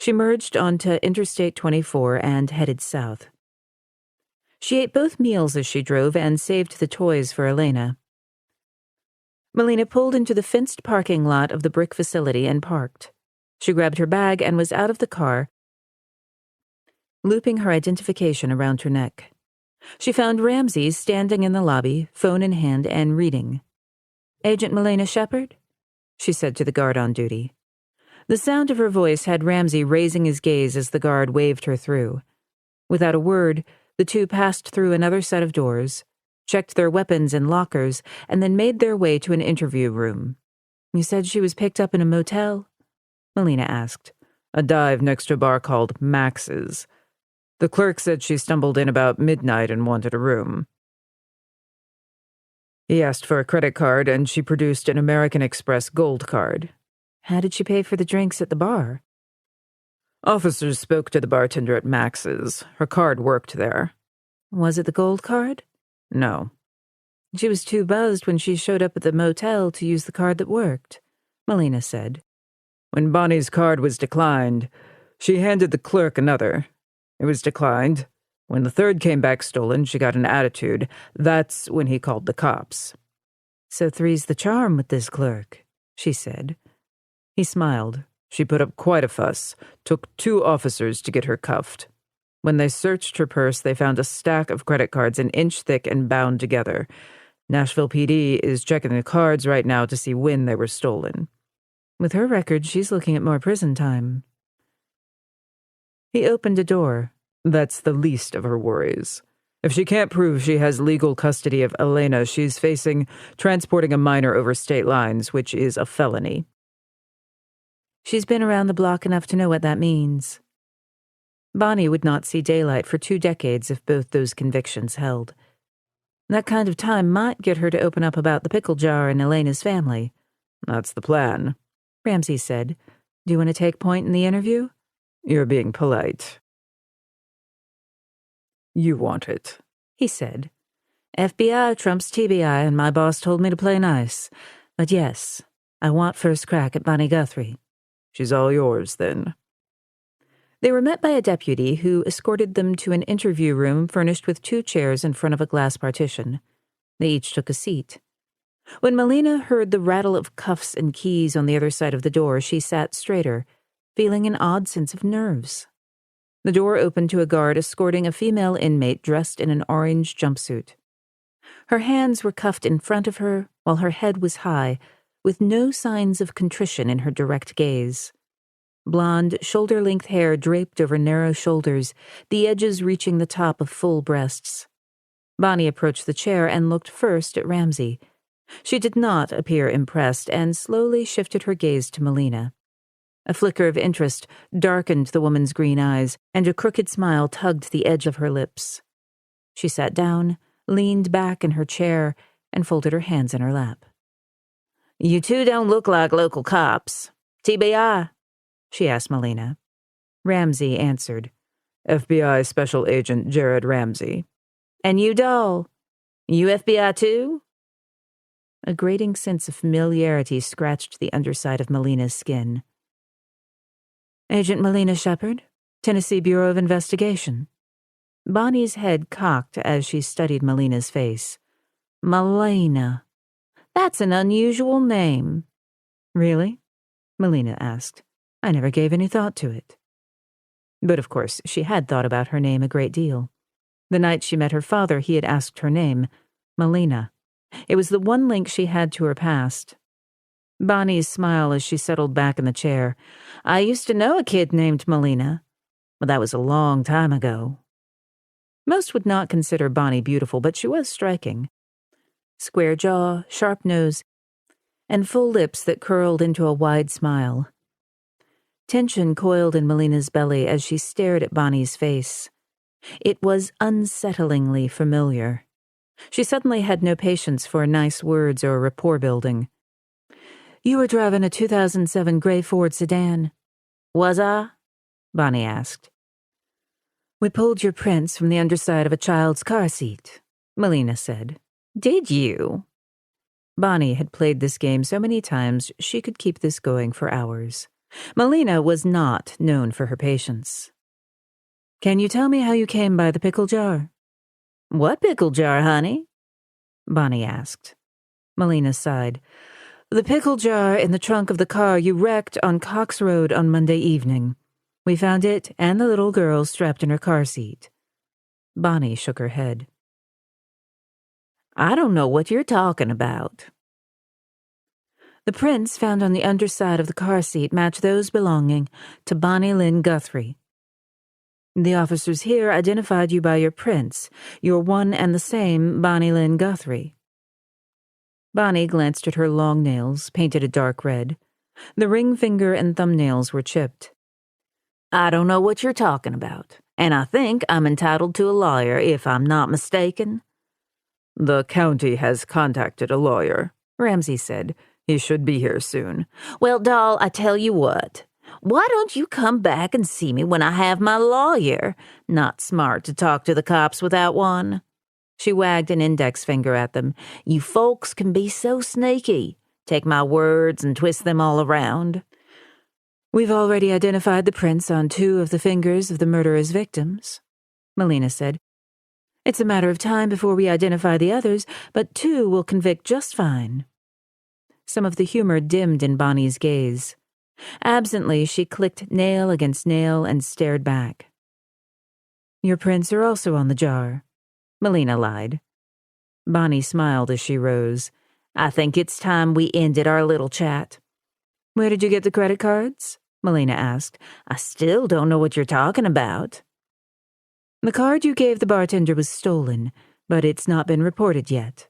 S1: She merged onto Interstate 24 and headed south. She ate both meals as she drove and saved the toys for Elena. Melina pulled into the fenced parking lot of the brick facility and parked. She grabbed her bag and was out of the car, looping her identification around her neck. She found Ramsey standing in the lobby, phone in hand and reading. "Agent Melina Shepard?" she said to the guard on duty. The sound of her voice had Ramsey raising his gaze as the guard waved her through. Without a word, the two passed through another set of doors, checked their weapons in lockers, and then made their way to an interview room. "You said she was picked up in a motel?" Melina asked.
S3: "A dive next to a bar called Max's. The clerk said she stumbled in about midnight and wanted a room. He asked for a credit card, and she produced an American Express Gold card."
S1: "How did she pay for the drinks at the bar?"
S3: "Officers spoke to the bartender at Max's. Her card worked there."
S1: "Was it the gold card?"
S3: "No."
S1: "She was too buzzed when she showed up at the motel to use the card that worked," Melina said.
S3: "When Bonnie's card was declined, she handed the clerk another. It was declined. When the third came back stolen, she got an attitude. That's when he called the cops."
S1: "So three's the charm with this clerk," she said.
S3: He smiled. "She put up quite a fuss. Took 2 officers to get her cuffed. When they searched her purse, they found a stack of credit cards an inch thick and bound together. Nashville PD is checking the cards right now to see when they were stolen."
S1: "With her record, she's looking at more prison time."
S3: He opened a door. "That's the least of her worries. If she can't prove she has legal custody of Elena, she's facing transporting a minor over state lines, which is a felony."
S1: "She's been around the block enough to know what that means." Bonnie would not see daylight for 2 decades if both those convictions held. That kind of time might get her to open up about the pickle jar and Elena's family.
S3: "That's the plan,"
S1: Ramsey said. "Do you want to take point in the interview?"
S3: "You're being polite." "You want it,"
S1: he said. "FBI trumps TBI, and my boss told me to play nice. But yes, I want first crack at Bonnie Guthrie."
S3: "She's all yours, then."
S1: They were met by a deputy who escorted them to an interview room furnished with 2 chairs in front of a glass partition. They each took a seat. When Melina heard the rattle of cuffs and keys on the other side of the door, she sat straighter, feeling an odd sense of nerves. The door opened to a guard escorting a female inmate dressed in an orange jumpsuit. Her hands were cuffed in front of her, while her head was high, with no signs of contrition in her direct gaze. Blonde, shoulder-length hair draped over narrow shoulders, the edges reaching the top of full breasts. Bonnie approached the chair and looked first at Ramsey. She did not appear impressed and slowly shifted her gaze to Melina. A flicker of interest darkened the woman's green eyes, and a crooked smile tugged the edge of her lips. She sat down, leaned back in her chair, and folded her hands in her lap.
S4: "You two don't look like local cops. TBI?" she asked Melina.
S1: Ramsey answered.
S3: "FBI Special Agent Jerrod Ramsey."
S4: "And you, doll? You FBI too?"
S1: A grating sense of familiarity scratched the underside of Melina's skin. "Agent Melina Shepard, Tennessee Bureau of Investigation." Bonnie's head cocked as she studied Melina's face.
S4: "Melina. That's an unusual name."
S1: "Really?" Melina asked. "I never gave any thought to it." But of course, she had thought about her name a great deal. The night she met her father, he had asked her name, Melina. It was the one link she had to her past. Bonnie's smile as she settled back in the chair. I used to know a kid named Melina, but that was a long time ago. Most would not consider Bonnie beautiful, but she was striking. Square jaw, sharp nose, and full lips that curled into a wide smile. Tension coiled in Melina's belly as she stared at Bonnie's face. It was unsettlingly familiar. She suddenly had no patience for nice words or rapport building. You were driving a 2007 gray Ford sedan. Was I? Bonnie asked. We pulled your prints from the underside of a child's car seat, Melina said. Did you? Bonnie had played this game so many times she could keep this going for hours. Melina was not known for her patience. Can you tell me how you came by the pickle jar? What pickle jar, honey? Bonnie asked. Melina sighed. The pickle jar in the trunk of the car you wrecked on Cox Road on Monday evening. We found it and the little girl strapped in her car seat. Bonnie shook her head. I don't know what you're talking about. The prints found on the underside of the car seat match those belonging to Bonnie Lynn Guthrie. The officers here identified you by your prints. You're one and the same Bonnie Lynn Guthrie. Bonnie glanced at her long nails, painted a dark red. The ring finger and thumbnails were chipped. I don't know what you're talking about, and I think I'm entitled to a lawyer if I'm not mistaken. The county has contacted a lawyer, Ramsey said. He should be here soon. Well, doll, I tell you what. Why don't you come back and see me when I have my lawyer? Not smart to talk to the cops without one. She wagged an index finger at them. You folks can be so sneaky. Take my words and twist them all around. We've already identified the prints on 2 of the fingers of the murderer's victims, Melina said. It's a matter of time before we identify the others, but 2 will convict just fine. Some of the humor dimmed in Bonnie's gaze. Absently, she clicked nail against nail and stared back. Your prints are also on the jar, Melina lied. Bonnie smiled as she rose. I think it's time we ended our little chat. Where did you get the credit cards? Melina asked. I still don't know what you're talking about. The card you gave the bartender was stolen, but it's not been reported yet.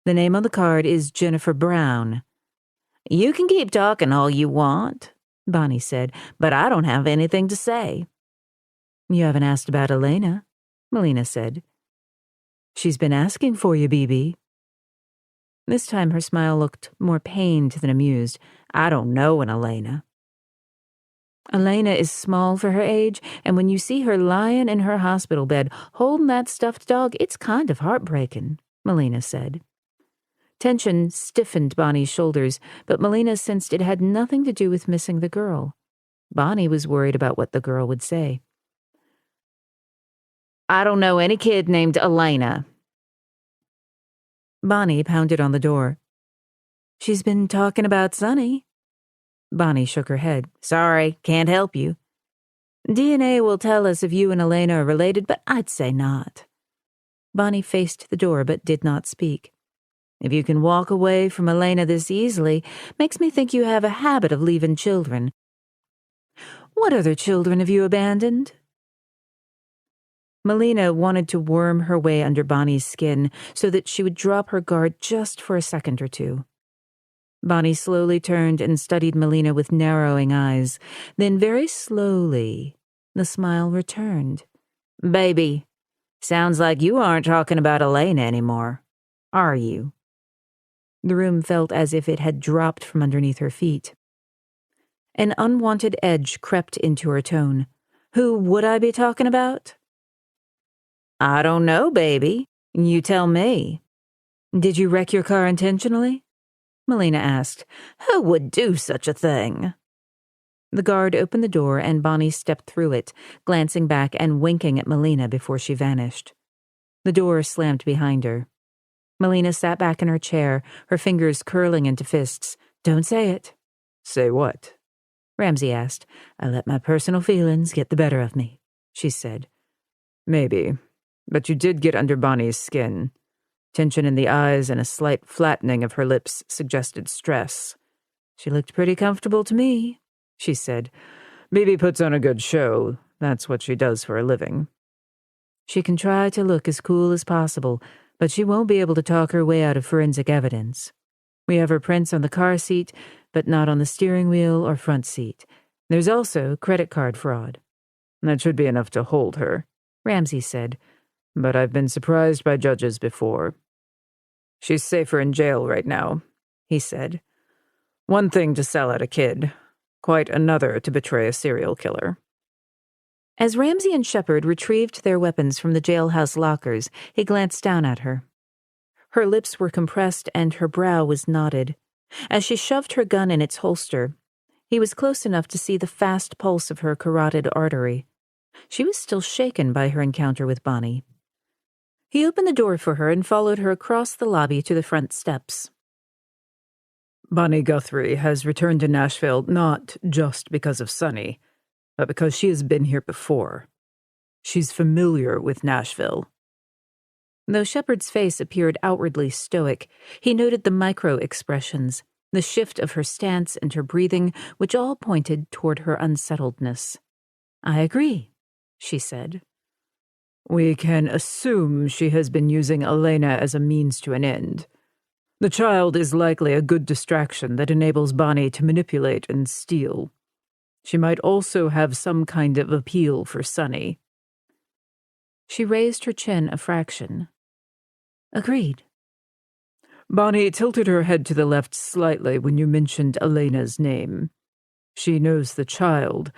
S1: The name on the card is Jennifer Brown. You can keep talking all you want, Bonnie said, but I don't have anything to say. You haven't asked about Elena, Melina said. She's been asking for you, BB. This time her smile looked more pained than amused. I don't know an Elena. Elena is small for her age, and when you see her lying in her hospital bed holding that stuffed dog, it's kind of heartbreaking, Melina said. Tension stiffened Bonnie's shoulders, but Melina sensed it had nothing to do with missing the girl. Bonnie was worried about what the girl would say. I don't know any kid named Elena. Bonnie pounded on the door. She's been talking about Sonny. Bonnie shook her head. Sorry, can't help you. DNA will tell us if you and Elena are related, but I'd say not. Bonnie faced the door but did not speak. If you can walk away from Elena this easily, makes me think you have a habit of leaving children. What other children have you abandoned? Melina wanted to worm her way under Bonnie's skin so that she would drop her guard just for a second or two. Bonnie slowly turned and studied Melina with narrowing eyes. Then very slowly, the smile returned. Baby, sounds like you aren't talking about Elena anymore, are you? The room felt as if it had dropped from underneath her feet. An unwanted edge crept into her tone. Who would I be talking about? I don't know, baby. You tell me. Did you wreck your car intentionally? Melina asked. Who would do such a thing? The guard opened the door and Bonnie stepped through it, glancing back and winking at Melina before she vanished. The door slammed behind her. Melina sat back in her chair, her fingers curling into fists. Don't say it. Say what? Ramsey asked. I let my personal feelings get the better of me, she said.
S3: Maybe, but you did get under Bonnie's skin. Tension in the eyes and a slight flattening of her lips suggested stress.
S1: She looked pretty comfortable to me, she said.
S3: Bibi puts on a good show. That's what she does for a living.
S1: She can try to look as cool as possible, but she won't be able to talk her way out of forensic evidence. We have her prints on the car seat, but not on the steering wheel or front seat. There's also credit card fraud.
S3: That should be enough to hold her,
S1: Ramsey said.
S3: But I've been surprised by judges before. She's safer in jail right now, he said. One thing to sell at a kid, quite another to betray a serial killer.
S1: As Ramsey and Shepard retrieved their weapons from the jailhouse lockers, he glanced down at her. Her lips were compressed and her brow was knotted. As she shoved her gun in its holster, he was close enough to see the fast pulse of her carotid artery. She was still shaken by her encounter with Bonnie. He opened the door for her and followed her across the lobby to the front steps.
S3: Bonnie Guthrie has returned to Nashville not just because of Sonny, but because she has been here before. She's familiar with Nashville.
S1: Though Shepard's face appeared outwardly stoic, he noted the micro-expressions, the shift of her stance and her breathing, which all pointed toward her unsettledness. I agree, she said.
S3: We can assume she has been using Elena as a means to an end. The child is likely a good distraction that enables Bonnie to manipulate and steal. She might also have some kind of appeal for Sonny.
S1: She raised her chin a fraction. Agreed.
S3: Bonnie tilted her head to the left slightly when you mentioned Elena's name. She knows the child,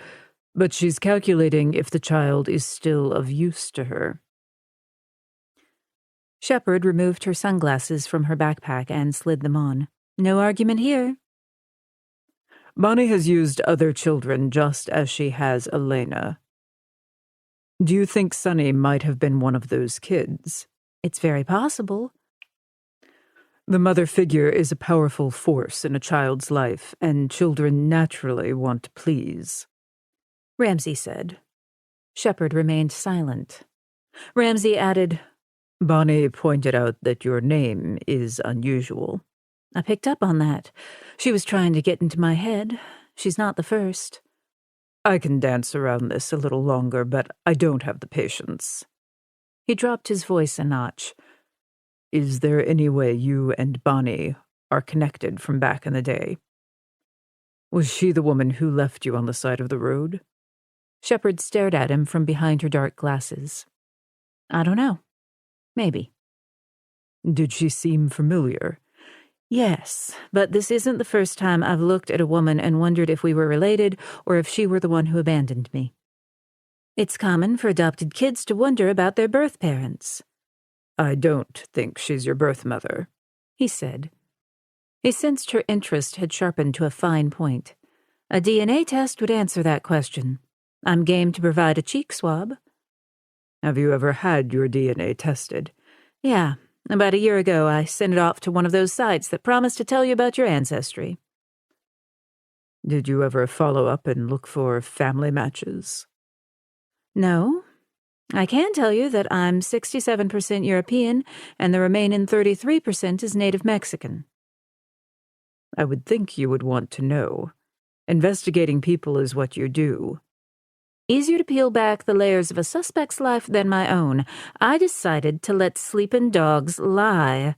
S3: but she's calculating if the child is still of use to her.
S1: Shepard removed her sunglasses from her backpack and slid them on. No argument here.
S3: Bonnie has used other children just as she has Elena. Do you think Sonny might have been one of those kids?
S1: It's very possible.
S3: The mother figure is a powerful force in a child's life, and children naturally want to please,
S1: Ramsey said. Shepard remained silent. Ramsey added,
S3: Bonnie pointed out that your name is unusual.
S1: I picked up on that. She was trying to get into my head. She's not the first.
S3: I can dance around this a little longer, but I don't have the patience.
S1: He dropped his voice a notch.
S3: Is there any way you and Bonnie are connected from back in the day? Was she the woman who left you on the side of the road?
S1: Shepard stared at him from behind her dark glasses. I don't know. Maybe.
S3: Did she seem familiar?
S1: Yes, but this isn't the first time I've looked at a woman and wondered if we were related or if she were the one who abandoned me. It's common for adopted kids to wonder about their birth parents.
S3: I don't think she's your birth mother,
S1: he said. He sensed her interest had sharpened to a fine point. A DNA test would answer that question. I'm game to provide a cheek swab.
S3: Have you ever had your DNA tested?
S1: Yeah. About a year ago, I sent it off to one of those sites that promise to tell you about your ancestry.
S3: Did you ever follow up and look for family matches?
S1: No. I can tell you that I'm 67% European, and the remaining 33% is Native Mexican.
S3: I would think you would want to know. Investigating people is what you do.
S1: Easier to peel back the layers of a suspect's life than my own. I decided to let sleeping dogs lie.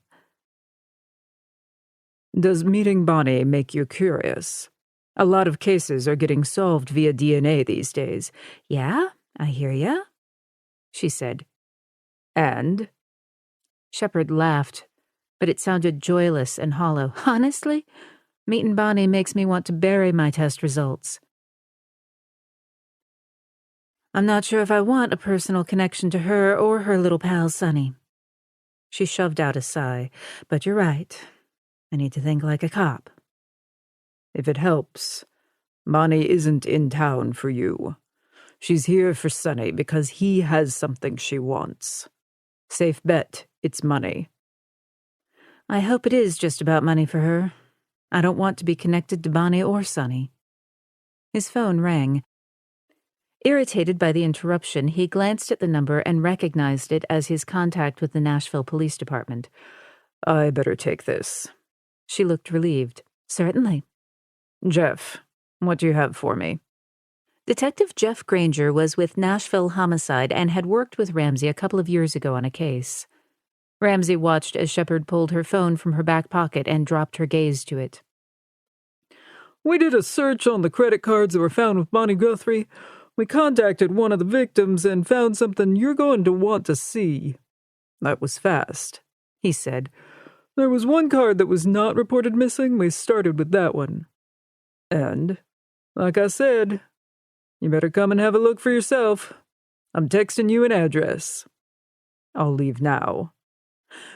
S3: Does meeting Bonnie make you curious? A lot of cases are getting solved via DNA these days.
S1: Yeah, I hear ya, she said.
S3: And?
S1: Shepard laughed, but it sounded joyless and hollow. Honestly, meeting Bonnie makes me want to bury my test results. I'm not sure if I want a personal connection to her or her little pal, Sonny. She shoved out a sigh. But you're right. I need to think like a cop.
S3: If it helps, Bonnie isn't in town for you. She's here for Sonny because he has something she wants. Safe bet, it's money.
S1: I hope it is just about money for her. I don't want to be connected to Bonnie or Sonny. His phone rang. Irritated by the interruption, he glanced at the number and recognized it as his contact with the Nashville Police Department.
S3: I better take this.
S1: She looked relieved. Certainly.
S3: Jeff, what do you have for me?
S1: Detective Jeff Granger was with Nashville Homicide and had worked with Ramsey a couple of years ago on a case. Ramsey watched as Shepard pulled her phone from her back pocket and dropped her gaze to it.
S2: We did a search on the credit cards that were found with Bonnie Guthrie. We contacted one of the victims and found something you're going to want to see.
S3: That was fast,
S1: he said.
S2: There was one card that was not reported missing. We started with that one.
S3: And?
S2: Like I said, you better come and have a look for yourself. I'm texting you an address.
S3: I'll leave now.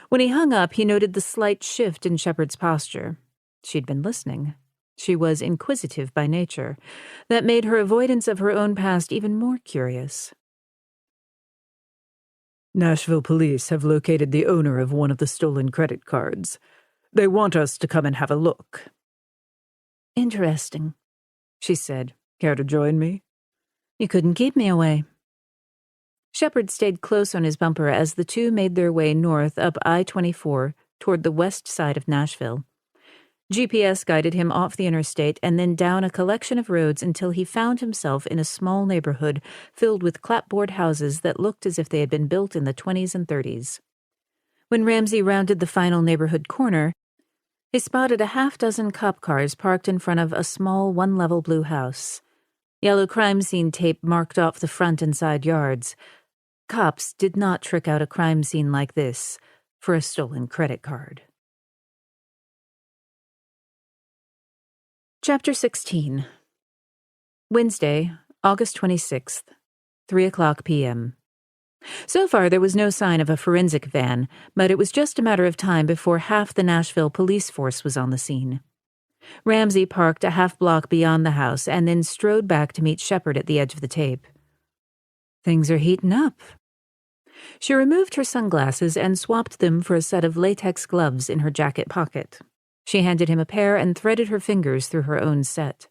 S1: When he hung up, he noted the slight shift in Shepard's posture. She'd been listening. She was inquisitive by nature. That made her avoidance of her own past even more curious.
S3: Nashville police have located the owner of one of the stolen credit cards. They want us to come and have a look.
S1: Interesting, she said.
S3: Care to join me?
S1: You couldn't keep me away. Shepard stayed close on his bumper as the two made their way north up I-24 toward the west side of Nashville. GPS guided him off the interstate and then down a collection of roads until he found himself in a small neighborhood filled with clapboard houses that looked as if they had been built in the 20s and 30s. When Ramsey rounded the final neighborhood corner, he spotted a half-dozen cop cars parked in front of a small one-level blue house. Yellow crime scene tape marked off the front and side yards. Cops did not trick out a crime scene like this for a stolen credit card. Chapter 16. Wednesday, August 26th, 3:00 p.m. So far, there was no sign of a forensic van, but it was just a matter of time before half the Nashville police force was on the scene. Ramsey parked a half-block beyond the house and then strode back to meet Shepard at the edge of the tape. Things are heating up. She removed her sunglasses and swapped them for a set of latex gloves in her jacket pocket. She handed him a pair and threaded her fingers through her own set.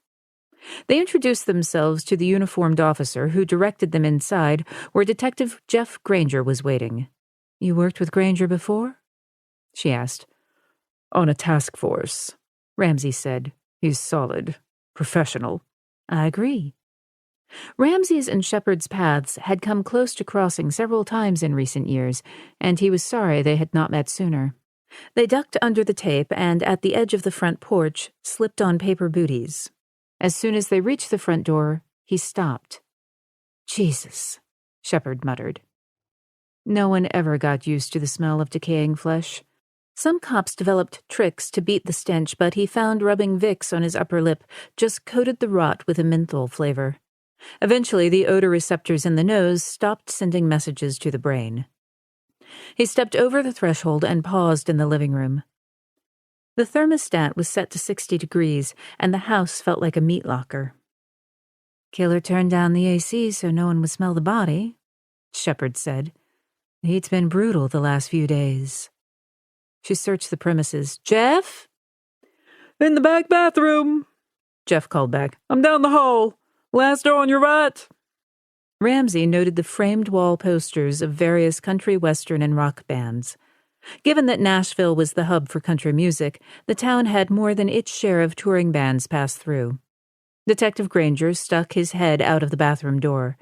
S1: They introduced themselves to the uniformed officer who directed them inside, where Detective Jeff Granger was waiting. You worked with Granger before? She asked.
S3: On a task force,
S1: Ramsey said.
S3: He's solid, professional.
S1: I agree. Ramsey's and Shepard's paths had come close to crossing several times in recent years, and he was sorry they had not met sooner. They ducked under the tape and, at the edge of the front porch, slipped on paper booties. As soon as they reached the front door, he stopped. Jesus, Shepard muttered. No one ever got used to the smell of decaying flesh. Some cops developed tricks to beat the stench, but he found rubbing Vicks on his upper lip just coated the rot with a menthol flavor. Eventually, the odor receptors in the nose stopped sending messages to the brain. He stepped over the threshold and paused in the living room. The thermostat was set to 60 degrees, and the house felt like a meat locker. Killer turned down the AC so no one would smell the body, Shepard said. The heat's been brutal the last few days. She searched the premises. Jeff?
S2: In the back bathroom,
S1: Jeff called back.
S2: I'm down the hall. Last door on your right.
S1: Ramsey noted the framed wall posters of various country, western, and rock bands. Given that Nashville was the hub for country music, the town had more than its share of touring bands pass through. Detective Granger stuck his head out of the bathroom door.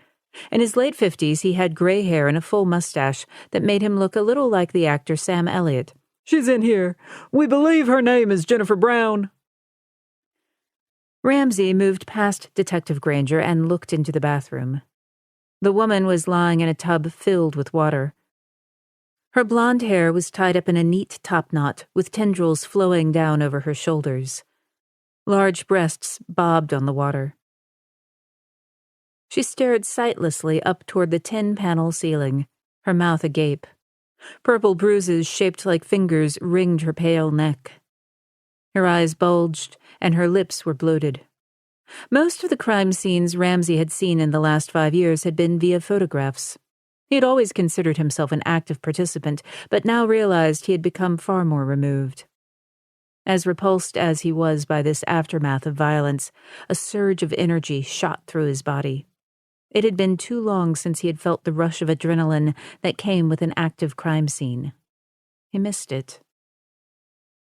S1: In his late 50s, he had gray hair and a full mustache that made him look a little like the actor Sam Elliott.
S2: She's in here. We believe her name is Jennifer Brown.
S1: Ramsey moved past Detective Granger and looked into the bathroom. The woman was lying in a tub filled with water. Her blonde hair was tied up in a neat topknot with tendrils flowing down over her shoulders. Large breasts bobbed on the water. She stared sightlessly up toward the tin-panel ceiling, her mouth agape. Purple bruises shaped like fingers ringed her pale neck. Her eyes bulged, and her lips were bloated. Most of the crime scenes Ramsey had seen in the last 5 years had been via photographs. He had always considered himself an active participant, but now realized he had become far more removed. As repulsed as he was by this aftermath of violence, a surge of energy shot through his body. It had been too long since he had felt the rush of adrenaline that came with an active crime scene. He missed it.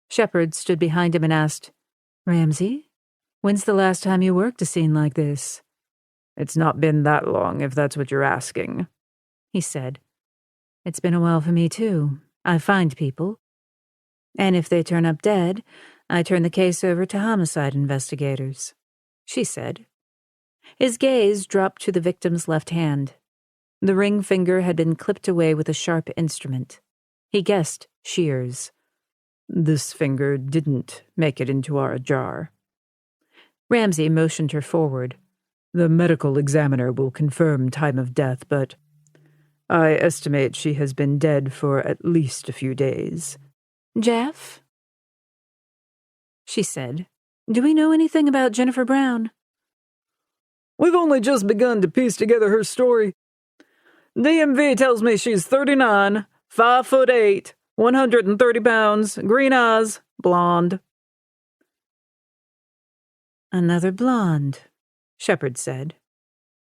S1: Shepard stood behind him and asked, "Ramsey, when's the last time you worked a scene like this?"
S3: "It's not been that long, if that's what you're asking,"
S1: he said. "It's been a while for me, too. I find people. And if they turn up dead, I turn the case over to homicide investigators," she said. His gaze dropped to the victim's left hand. The ring finger had been clipped away with a sharp instrument. He guessed shears.
S3: "This finger didn't make it into our jar."
S1: Ramsey motioned her forward.
S3: "The medical examiner will confirm time of death, but I estimate she has been dead for at least a few days."
S1: "Jeff?" she said. "Do we know anything about Jennifer Brown?"
S2: "We've only just begun to piece together her story. DMV tells me she's 39, 5'8", 130 pounds, green eyes, blonde."
S1: "Another blonde," Shepard said.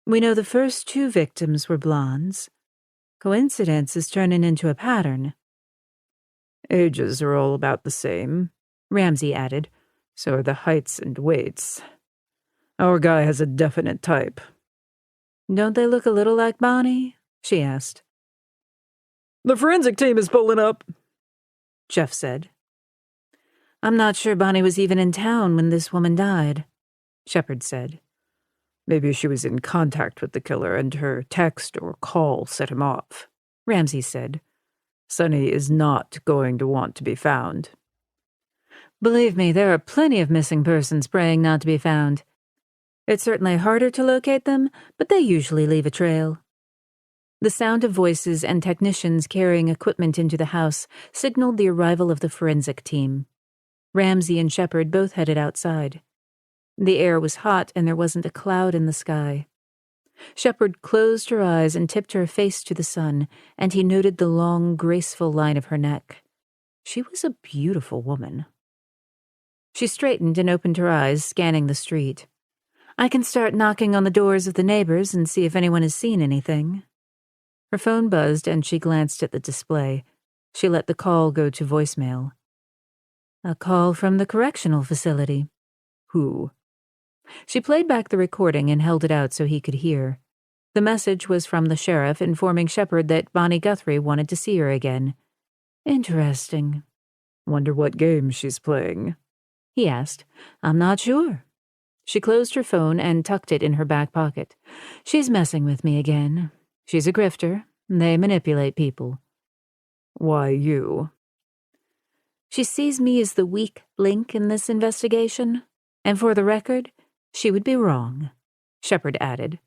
S1: "We know the first two victims were blondes. Coincidence is turning into a pattern."
S3: "Ages are all about the same," Ramsey added. "So are the heights and weights. Our guy has a definite type."
S1: "Don't they look a little like Bonnie?" she asked.
S2: "The forensic team is pulling up,"
S1: Jeff said. "I'm not sure Bonnie was even in town when this woman died," Shepard said.
S3: "Maybe she was in contact with the killer and her text or call set him off," Ramsey said. "Sonny is not going to want to be found."
S1: "Believe me, there are plenty of missing persons praying not to be found. It's certainly harder to locate them, but they usually leave a trail." The sound of voices and technicians carrying equipment into the house signaled the arrival of the forensic team. Ramsey and Shepard both headed outside. The air was hot and there wasn't a cloud in the sky. Shepard closed her eyes and tipped her face to the sun, and he noted the long, graceful line of her neck. She was a beautiful woman. She straightened and opened her eyes, scanning the street. "I can start knocking on the doors of the neighbors and see if anyone has seen anything." Her phone buzzed and she glanced at the display. She let the call go to voicemail. "A call from the correctional facility."
S3: "Who?"
S1: She played back the recording and held it out so he could hear. The message was from the sheriff informing Shepard that Bonnie Guthrie wanted to see her again. "Interesting."
S3: "Wonder what game she's playing?"
S1: he asked. "I'm not sure." She closed her phone and tucked it in her back pocket. "She's messing with me again. She's a grifter. They manipulate people."
S3: "Why you?"
S1: "She sees me as the weak link in this investigation. And for the record, she would be wrong," Shepard added.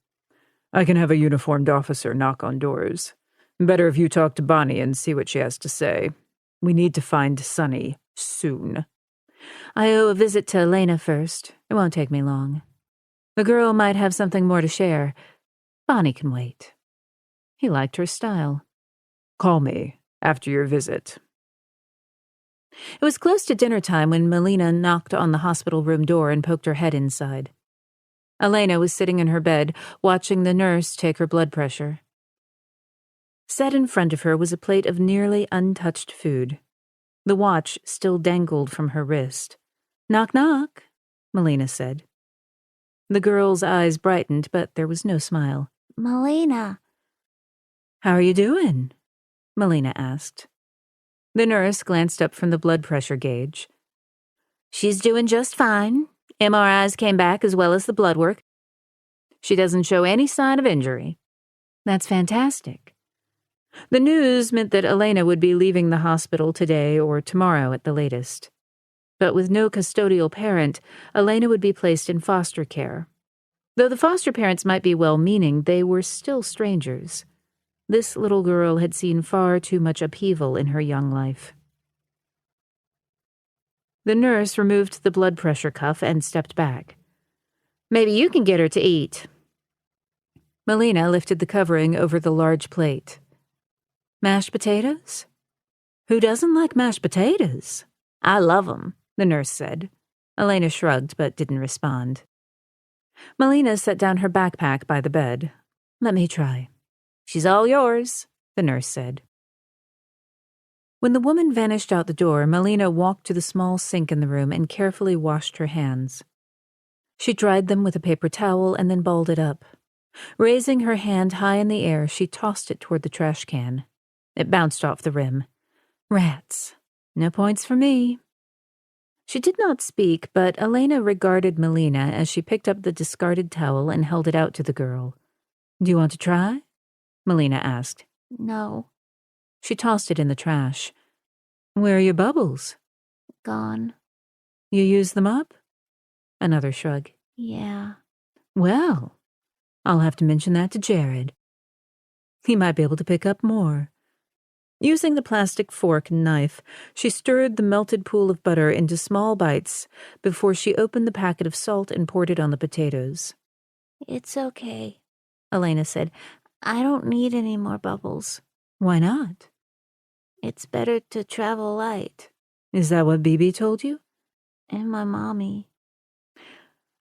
S3: "I can have a uniformed officer knock on doors. Better if you talk to Bonnie and see what she has to say. We need to find Sonny soon."
S1: "I owe a visit to Elena first. It won't take me long. The girl might have something more to share. Bonnie can wait." He liked her style.
S3: "Call me after your visit."
S1: It was close to dinner time when Melina knocked on the hospital room door and poked her head inside. Elena was sitting in her bed, watching the nurse take her blood pressure. Set in front of her was a plate of nearly untouched food. The watch still dangled from her wrist. "Knock, knock," Melina said. The girl's eyes brightened, but there was no smile.
S5: "Melina."
S1: "How are you doing?" Melina asked. The nurse glanced up from the blood pressure gauge. "She's doing just fine. MRIs came back as well as the blood work. She doesn't show any sign of injury." "That's fantastic." The news meant that Elena would be leaving the hospital today or tomorrow at the latest. But with no custodial parent, Elena would be placed in foster care. Though the foster parents might be well-meaning, they were still strangers. This little girl had seen far too much upheaval in her young life. The nurse removed the blood pressure cuff and stepped back. "Maybe you can get her to eat." Melina lifted the covering over the large plate. "Mashed potatoes? Who doesn't like mashed potatoes? I love 'em." the nurse said. Elena shrugged but didn't respond. Melina set down her backpack by the bed. Let me try. She's all yours, the nurse said. When the woman vanished out the door, Melina walked to the small sink in the room and carefully washed her hands. She dried them with a paper towel and then balled it up. Raising her hand high in the air, she tossed it toward the trash can. It bounced off the rim. Rats. No points for me. She did not speak, but Elena regarded Melina as she picked up the discarded towel and held it out to the girl. Do you want to try? Melina asked.
S5: No.
S1: She tossed it in the trash. Where are your bubbles?
S5: Gone.
S1: You used them up? Another shrug.
S5: Yeah.
S1: Well, I'll have to mention that to Jerrod. He might be able to pick up more. Using the plastic fork and knife, she stirred the melted pool of butter into small bites before she opened the packet of salt and poured it on the potatoes.
S5: It's okay, Elena said. I don't need any more bubbles.
S1: Why not?
S5: It's better to travel light.
S1: Is that what Bibi told you?
S5: And my mommy.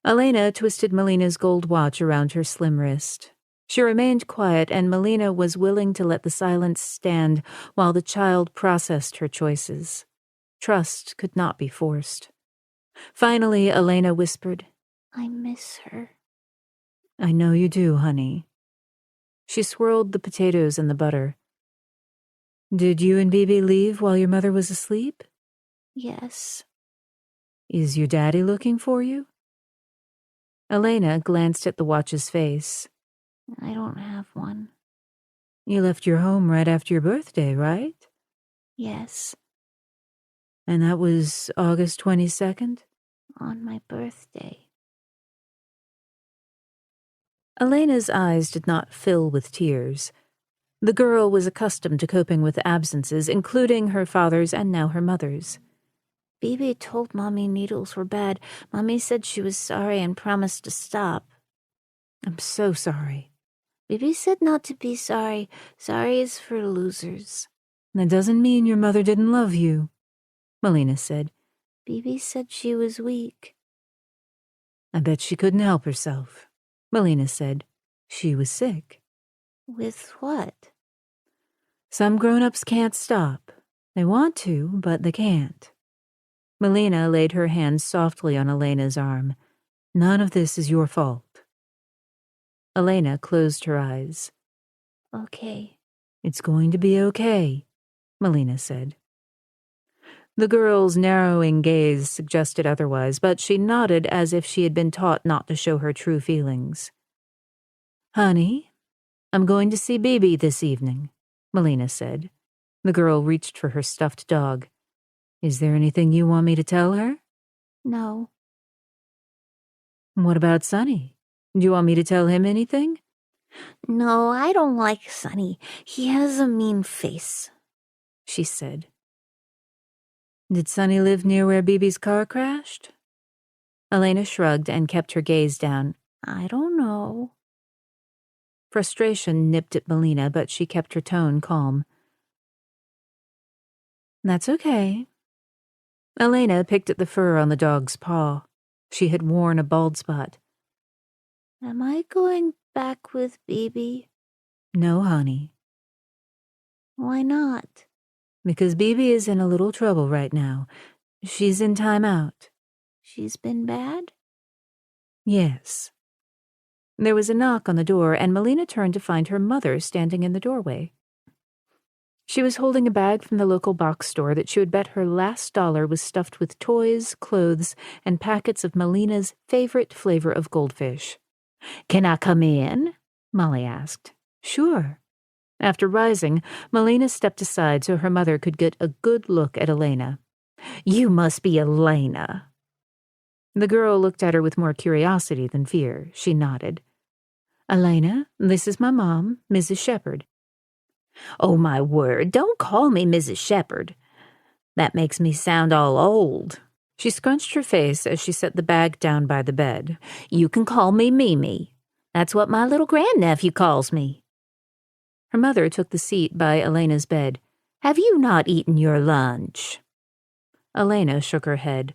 S1: Elena twisted Melina's gold watch around her slim wrist. She remained quiet, and Melina was willing to let the silence stand while the child processed her choices. Trust could not be forced. Finally, Elena whispered,
S5: I miss her.
S1: I know you do, honey. She swirled the potatoes in the butter. Did you and Bibi leave while your mother was asleep?
S5: Yes.
S1: Is your daddy looking for you? Elena glanced at the watch's face.
S5: I don't have one.
S1: You left your home right after your birthday, right?
S5: Yes.
S1: And that was August 22nd?
S5: On my birthday.
S1: Elena's eyes did not fill with tears. The girl was accustomed to coping with absences, including her father's and now her mother's.
S5: Bibi told Mommy needles were bad. Mommy said she was sorry and promised to stop.
S1: I'm so sorry.
S5: Bibi said not to be sorry. Sorry is for losers.
S1: That doesn't mean your mother didn't love you, Melina said.
S5: Bibi said she was weak.
S1: I bet she couldn't help herself, Melina said. She was sick.
S5: With what?
S1: Some grown-ups can't stop. They want to, but they can't. Melina laid her hand softly on Elena's arm. None of this is your fault. Elena closed her eyes.
S5: Okay.
S1: It's going to be okay, Melina said. The girl's narrowing gaze suggested otherwise, but she nodded as if she had been taught not to show her true feelings. Honey, I'm going to see Bibi this evening, Melina said. The girl reached for her stuffed dog. Is there anything you want me to tell her?
S5: No.
S1: What about Sonny? Do you want me to tell him anything?
S5: No, I don't like Sonny. He has a mean face, she said.
S1: Did Sonny live near where Bibi's car crashed? Elena shrugged and kept her gaze down.
S5: I don't know.
S1: Frustration nipped at Melina, but she kept her tone calm. That's okay. Elena picked at the fur on the dog's paw. She had worn a bald spot.
S5: Am I going back with Bibi?
S1: No, honey.
S5: Why not?
S1: Because Bibi is in a little trouble right now. She's in timeout.
S5: She's been bad?
S1: Yes. There was a knock on the door, and Melina turned to find her mother standing in the doorway. She was holding a bag from the local box store that she would bet her last dollar was stuffed with toys, clothes, and packets of Melina's favorite flavor of goldfish. Can I come in? Molly asked. Sure. After rising, Melina stepped aside so her mother could get a good look at Elena. You must be Elena. The girl looked at her with more curiosity than fear. She nodded. Elena, this is my mom, Mrs. Shepard. Oh, my word, don't call me Mrs. Shepard. That makes me sound all old. She scrunched her face as she set the bag down by the bed. You can call me Mimi. That's what my little grandnephew calls me. Her mother took the seat by Elena's bed. Have you not eaten your lunch? Elena shook her head.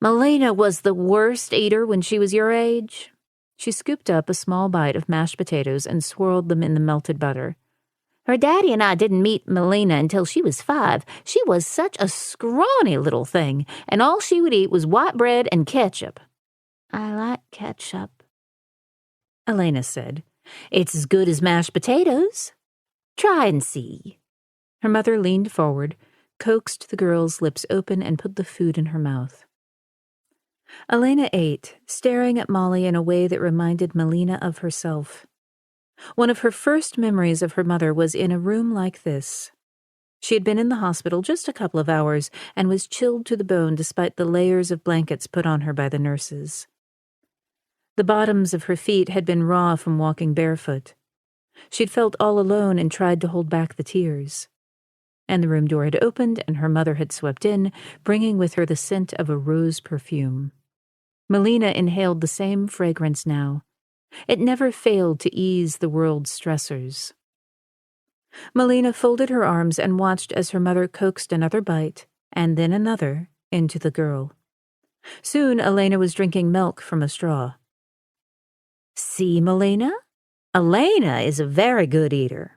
S4: Melina was the worst eater when she was your age.
S1: She scooped up a small bite of mashed potatoes and swirled them in the melted butter.
S4: Her daddy and I didn't meet Melina until she was 5. She was such a scrawny little thing, and all she would eat was white bread and ketchup.
S5: I like ketchup,
S1: Elena said.
S4: It's as good as mashed potatoes. Try and see.
S1: Her mother leaned forward, coaxed the girl's lips open, and put the food in her mouth. Elena ate, staring at Molly in a way that reminded Melina of herself. One of her first memories of her mother was in a room like this. She had been in the hospital just a couple of hours and was chilled to the bone despite the layers of blankets put on her by the nurses. The bottoms of her feet had been raw from walking barefoot. She'd felt all alone and tried to hold back the tears. And the room door had opened and her mother had swept in, bringing with her the scent of a rose perfume. Melina inhaled the same fragrance now. It never failed to ease the world's stressors. Melina folded her arms and watched as her mother coaxed another bite, and then another, into the girl. Soon Elena was drinking milk from a straw.
S4: See, Melina? Elena is a very good eater,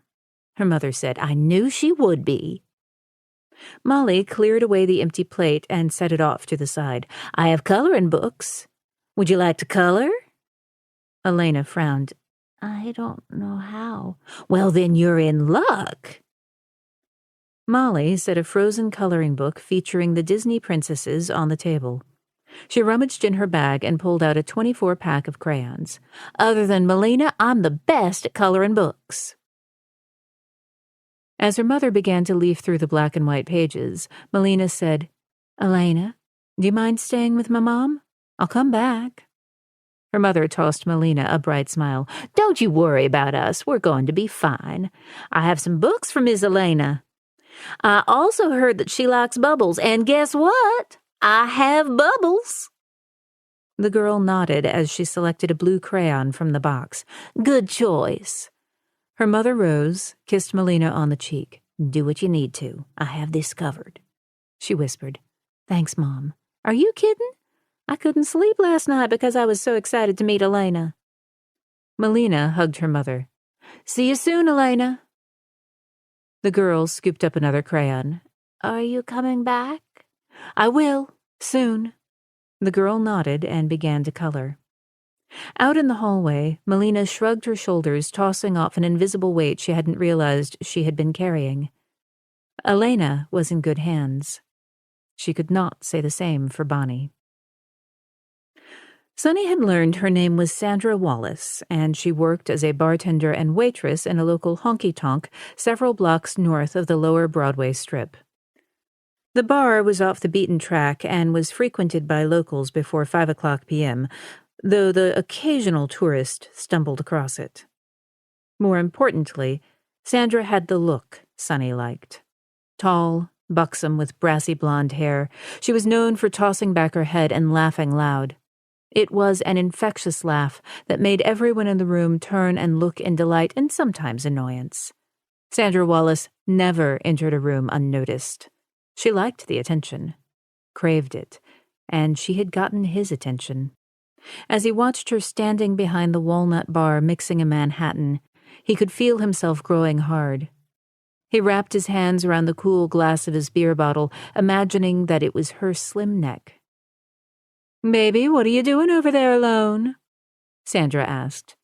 S4: her mother said. I knew she would be.
S1: Molly cleared away the empty plate and set it off to the side.
S4: I have coloring books. Would you like to color?
S1: Elena frowned.
S5: I don't know how.
S4: Well, then you're in luck.
S1: Molly set a frozen coloring book featuring the Disney princesses on the table. She rummaged in her bag and pulled out a 24-pack of crayons.
S4: Other than Melina, I'm the best at coloring books.
S1: As her mother began to leaf through the black and white pages, Melina said, Elena, do you mind staying with my mom? I'll come back. Her mother tossed Melina a bright smile.
S4: Don't you worry about us. We're going to be fine. I have some books for Miss Elena. I also heard that she likes bubbles, and guess what? I have bubbles.
S1: The girl nodded as she selected a blue crayon from the box.
S4: Good choice.
S1: Her mother rose, kissed Melina on the cheek.
S4: Do what you need to. I have this covered.
S1: She whispered. Thanks, Mom. Are you kidding? I couldn't sleep last night because I was so excited to meet Elena. Melina hugged her mother.
S4: See you soon, Elena.
S1: The girl scooped up another crayon.
S5: Are you coming back?
S4: I will, soon.
S1: The girl nodded and began to color. Out in the hallway, Melina shrugged her shoulders, tossing off an invisible weight she hadn't realized she had been carrying. Elena was in good hands. She could not say the same for Bonnie. Sunny had learned her name was Sandra Wallace, and she worked as a bartender and waitress in a local honky-tonk several blocks north of the lower Broadway strip. The bar was off the beaten track and was frequented by locals before 5 p.m., though the occasional tourist stumbled across it. More importantly, Sandra had the look Sunny liked. Tall, buxom with brassy blonde hair, she was known for tossing back her head and laughing loud. It was an infectious laugh that made everyone in the room turn and look in delight and sometimes annoyance. Sandra Wallace never entered a room unnoticed. She liked the attention, craved it, and she had gotten his attention. As he watched her standing behind the walnut bar mixing a Manhattan, he could feel himself growing hard. He wrapped his hands around the cool glass of his beer bottle, imagining that it was her slim neck. "Baby, what are you doing over there alone?" Sandra asked.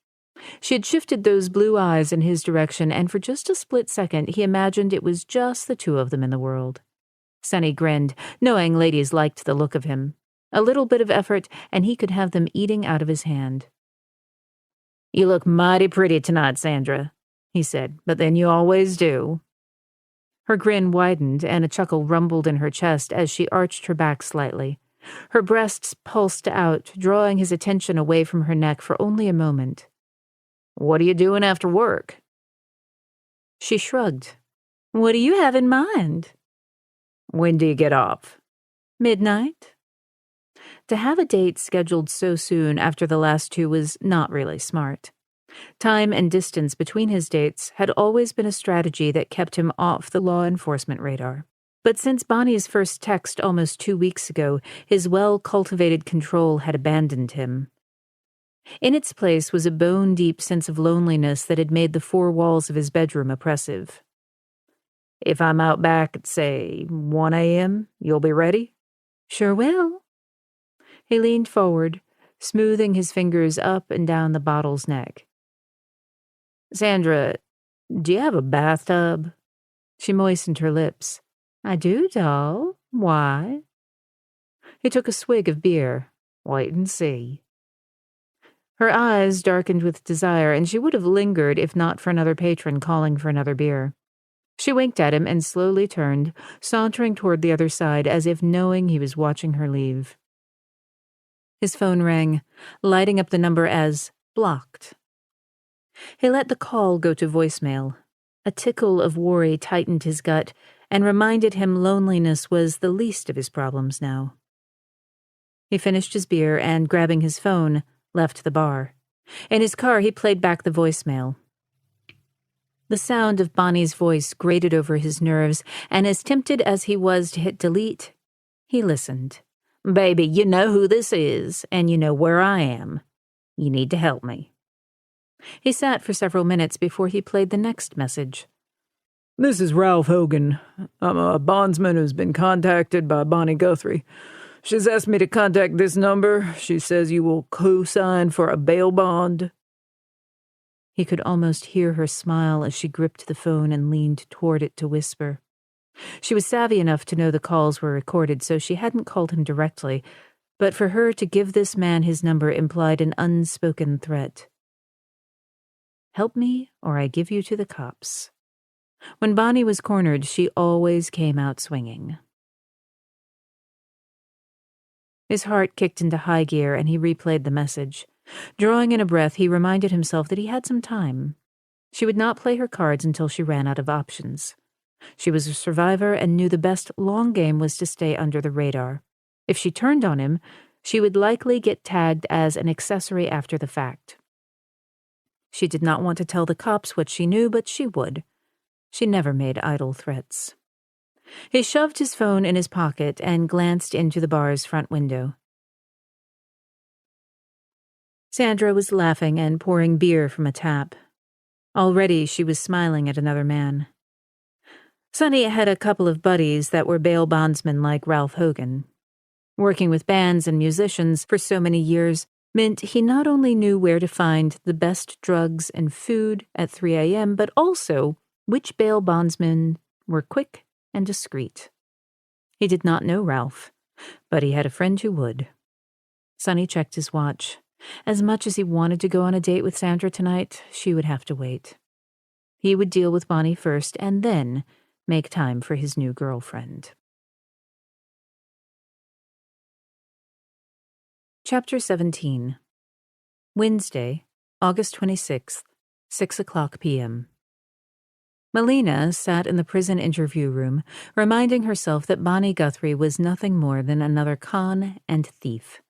S1: She had shifted those blue eyes in his direction, and for just a split second he imagined it was just the two of them in the world. Sunny grinned, knowing ladies liked the look of him. A little bit of effort, and he could have them eating out of his hand. "You look mighty pretty tonight, Sandra," he said, "but then you always do." Her grin widened, and a chuckle rumbled in her chest as she arched her back slightly. Her breasts pulsed out, drawing his attention away from her neck for only a moment. "What are you doing after work?" She shrugged. "What do you have in mind?" "When do you get off?" "Midnight." To have a date scheduled so soon after the last two was not really smart. Time and distance between his dates had always been a strategy that kept him off the law enforcement radar. But since Bonnie's first text almost 2 weeks ago, his well-cultivated control had abandoned him. In its place was a bone-deep sense of loneliness that had made the four walls of his bedroom oppressive. "If I'm out back at, say, 1 a.m., you'll be ready?"
S5: "Sure will."
S1: He leaned forward, smoothing his fingers up and down the bottle's neck. "Sandra, do you have a bathtub?" She moistened her lips.
S5: "I do, doll. Why?"
S1: He took a swig of beer.
S3: "Wait and see."
S1: Her eyes darkened with desire, and she would have lingered if not for another patron calling for another beer. She winked at him and slowly turned, sauntering toward the other side as if knowing he was watching her leave. His phone rang, lighting up the number as blocked. He let the call go to voicemail. A tickle of worry tightened his gut and reminded him loneliness was the least of his problems now. He finished his beer and, grabbing his phone, left the bar. In his car, he played back the voicemail. The sound of Bonnie's voice grated over his nerves, and as tempted as he was to hit delete, he listened.
S4: "Baby, you know who this is, and you know where I am. You need to help me."
S1: He sat for several minutes before he played the next message.
S2: "This is Ralph Hogan. I'm a bondsman who's been contacted by Bonnie Guthrie. She's asked me to contact this number. She says you will co-sign for a bail bond."
S1: He could almost hear her smile as she gripped the phone and leaned toward it to whisper. She was savvy enough to know the calls were recorded, so she hadn't called him directly, but for her to give this man his number implied an unspoken threat. "Help me, or I give you to the cops." When Bonnie was cornered, she always came out swinging. His heart kicked into high gear, and he replayed the message. Drawing in a breath, he reminded himself that he had some time. She would not play her cards until she ran out of options. She was a survivor and knew the best long game was to stay under the radar. If she turned on him, she would likely get tagged as an accessory after the fact. She did not want to tell the cops what she knew, but she would. She never made idle threats. He shoved his phone in his pocket and glanced into the bar's front window. Sandra was laughing and pouring beer from a tap. Already she was smiling at another man. Sonny had a couple of buddies that were bail bondsmen like Ralph Hogan. Working with bands and musicians for so many years meant he not only knew where to find the best drugs and food at 3 a.m., but also which bail bondsmen were quick and discreet. He did not know Ralph, but he had a friend who would. Sonny checked his watch. As much as he wanted to go on a date with Sandra tonight, she would have to wait. He would deal with Bonnie first and then make time for his new girlfriend. Chapter 17. Wednesday, August 26th, 6:00 p.m. Melina sat in the prison interview room, reminding herself that Bonnie Guthrie was nothing more than another con and thief.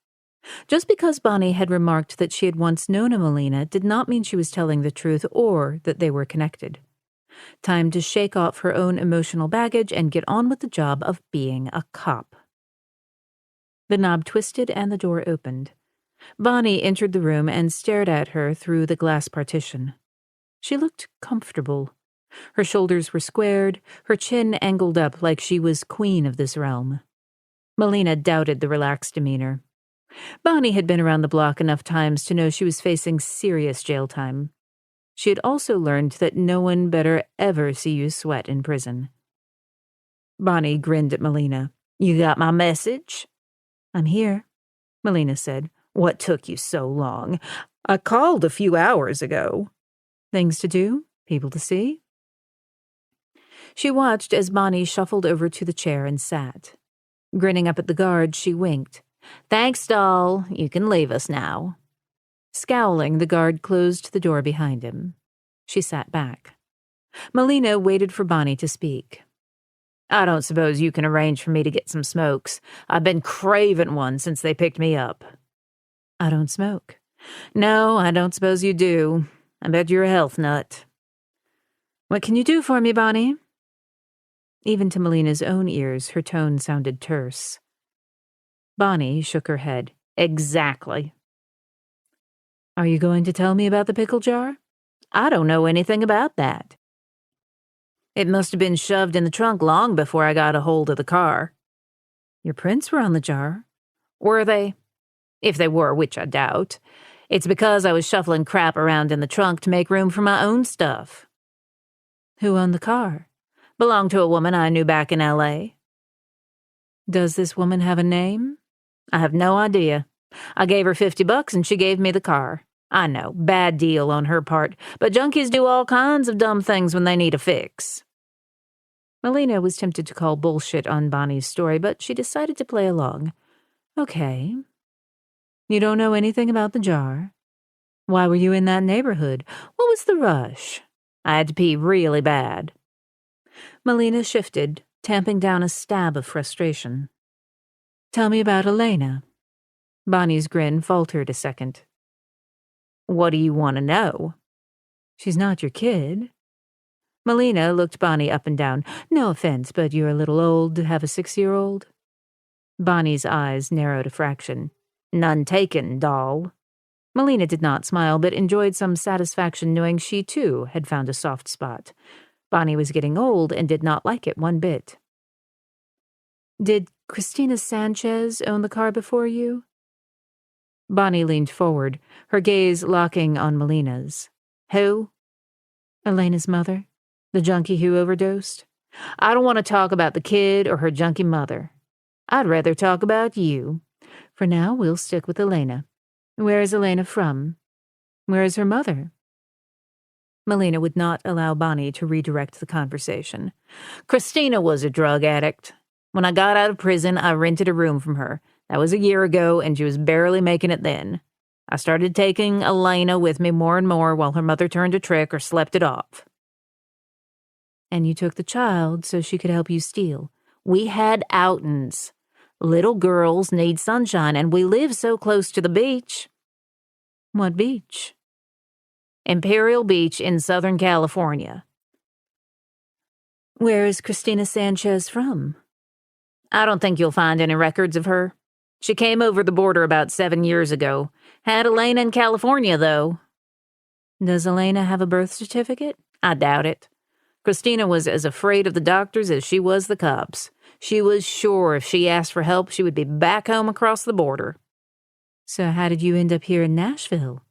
S1: Just because Bonnie had remarked that she had once known a Melina did not mean she was telling the truth or that they were connected. Time to shake off her own emotional baggage and get on with the job of being a cop. The knob twisted and the door opened. Bonnie entered the room and stared at her through the glass partition. She looked comfortable. Her shoulders were squared, her chin angled up like she was queen of this realm. Melina doubted the relaxed demeanor. Bonnie had been around the block enough times to know she was facing serious jail time. She had also learned that no one better ever see you sweat in prison. Bonnie grinned at Melina.
S4: "You got my message?"
S1: "I'm here," Melina said.
S4: "What took you so long?
S2: "I called a few hours ago."
S1: "Things to do? People to see?" She watched as Bonnie shuffled over to the chair and sat. Grinning up at the guard, she winked.
S4: "Thanks, doll. You can leave us now."
S1: Scowling, the guard closed the door behind him. She sat back. Melina waited for Bonnie to speak.
S4: "I don't suppose you can arrange for me to get some smokes. I've been craving one since they picked me up."
S1: "I don't smoke."
S4: "No, I don't suppose you do. I bet you're a health nut."
S1: "What can you do for me, Bonnie?" Even to Melina's own ears, her tone sounded terse. Bonnie shook her head. Exactly. Are you going to tell me about the pickle jar?
S4: I don't know anything about that. It must have been shoved in the trunk long before I got a hold of the car.
S1: Your prints were on the jar.
S4: Were they? If they were, which I doubt. It's because I was shuffling crap around in the trunk to make room for my own stuff.
S1: Who owned the car?
S4: Belonged to a woman I knew back in L.A.
S1: Does this woman have a name?
S4: I have no idea. I gave her $50 and she gave me the car. I know, bad deal on her part, but junkies do all kinds of dumb things when they need a fix.
S1: Melina was tempted to call bullshit on Bonnie's story, but she decided to play along. Okay. You don't know anything about the jar? Why were you in that neighborhood? What was the rush?
S4: I had to pee really bad.
S1: Melina shifted, tamping down a stab of frustration. Tell me about Elena. Bonnie's grin faltered a second.
S4: What do you want to know?
S1: She's not your kid. Melina looked Bonnie up and down. No offense, but you're a little old to have a 6-year-old. Bonnie's eyes narrowed a fraction.
S4: None taken, doll.
S1: Melina did not smile, but enjoyed some satisfaction knowing she, too, had found a soft spot. Bonnie was getting old and did not like it one bit. Did Christina Sanchez own the car before you? Bonnie leaned forward, her gaze locking on Melina's.
S4: Who?
S1: Elena's mother, the junkie who overdosed.
S4: I don't want to talk about the kid or her junkie mother. I'd rather talk about you.
S1: For now, we'll stick with Elena. Where is Elena from? Where is her mother? Melina would not allow Bonnie to redirect the conversation.
S4: Christina was a drug addict. When I got out of prison, I rented a room from her. That was a year ago, and she was barely making it then. I started taking Elena with me more and more while her mother turned a trick or slept it off.
S1: And you took the child so she could help you steal.
S4: We had outings. Little girls need sunshine, and we live so close to the beach.
S1: What beach?
S4: Imperial Beach in Southern California.
S1: Where is Christina Sanchez from?
S4: I don't think you'll find any records of her. She came over the border about 7 years ago. Had Elena in California, though.
S1: Does Elena have a birth certificate?
S4: I doubt it. Christina was as afraid of the doctors as she was the cops. She was sure if she asked for help, she would be back home across the border.
S1: So how did you end up here in Nashville?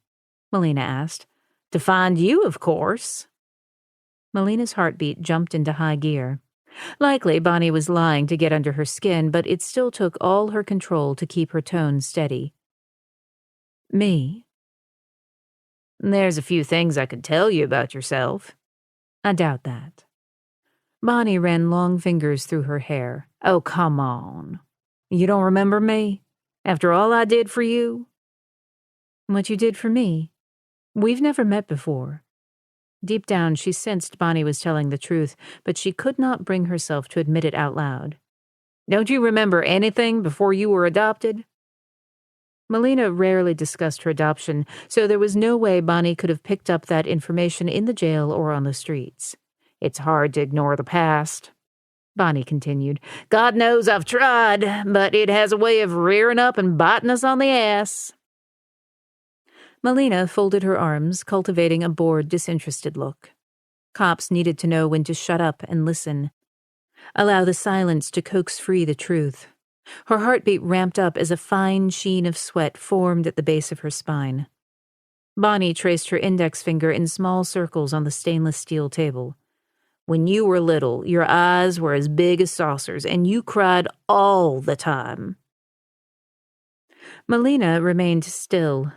S1: Melina asked.
S4: To find you, of course.
S1: Melina's heartbeat jumped into high gear. Likely Bonnie was lying to get under her skin, but it still took all her control to keep her tone steady. Me?
S4: There's a few things I could tell you about yourself.
S1: I doubt that. Bonnie ran long fingers through her hair.
S4: Oh, come on. You don't remember me? After all I did for you?
S1: What you did for me? We've never met before. Deep down, she sensed Bonnie was telling the truth, but she could not bring herself to admit it out loud.
S4: Don't you remember anything before you were adopted?
S1: Melina rarely discussed her adoption, so there was no way Bonnie could have picked up that information in the jail or on the streets.
S4: It's hard to ignore the past, Bonnie continued. God knows I've tried, but it has a way of rearing up and biting us on the ass.
S1: Melina folded her arms, cultivating a bored, disinterested look. Cops needed to know when to shut up and listen. Allow the silence to coax free the truth. Her heartbeat ramped up as a fine sheen of sweat formed at the base of her spine. Bonnie traced her index finger in small circles on the stainless steel table.
S4: When you were little, your eyes were as big as saucers, and you cried all the time.
S1: Melina remained still.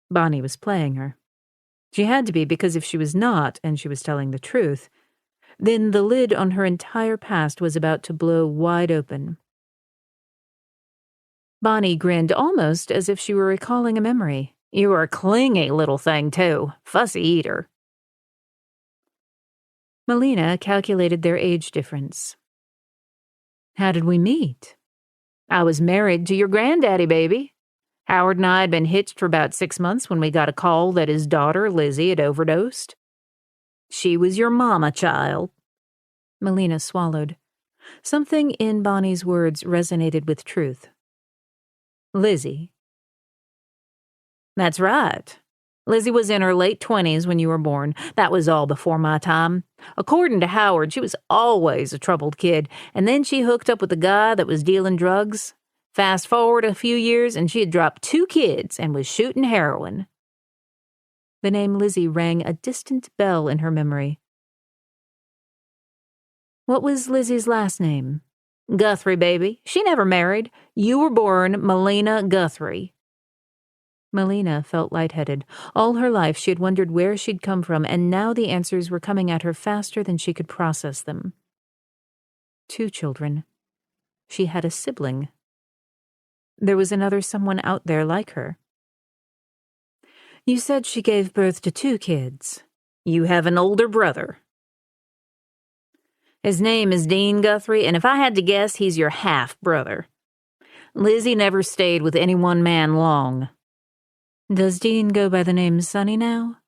S1: Bonnie was playing her. She had to be, because if she was not, and she was telling the truth, then the lid on her entire past was about to blow wide open. Bonnie grinned almost as if she were recalling a memory.
S4: You were a clingy little thing, too. Fussy eater.
S1: Melina calculated their age difference. How did we meet?
S4: I was married to your granddaddy, baby. Howard and I had been hitched for about 6 months when we got a call that his daughter, Lizzie, had overdosed. She was your mama, child.
S1: Melina swallowed. Something in Bonnie's words resonated with truth. Lizzie. That's right. Lizzie was in her late 20s when you were born. That was all before my time. According to Howard, she was always a troubled kid, and then she hooked up with a guy that was dealing drugs. Fast forward a few years, and she had dropped 2 kids and was shooting heroin. The name Lizzie rang a distant bell in her memory. What was Lizzie's last name? Guthrie, baby. She never married. You were born Melina Guthrie. Melina felt lightheaded. All her life she had wondered where she'd come from, and now the answers were coming at her faster than she could process them. 2 children. She had a sibling. There was another someone out there like her. You said she gave birth to 2 kids. You have an older brother. His name is Dean Guthrie, and if I had to guess, he's your half-brother. Lizzie never stayed with any one man long. Does Dean go by the name Sonny now?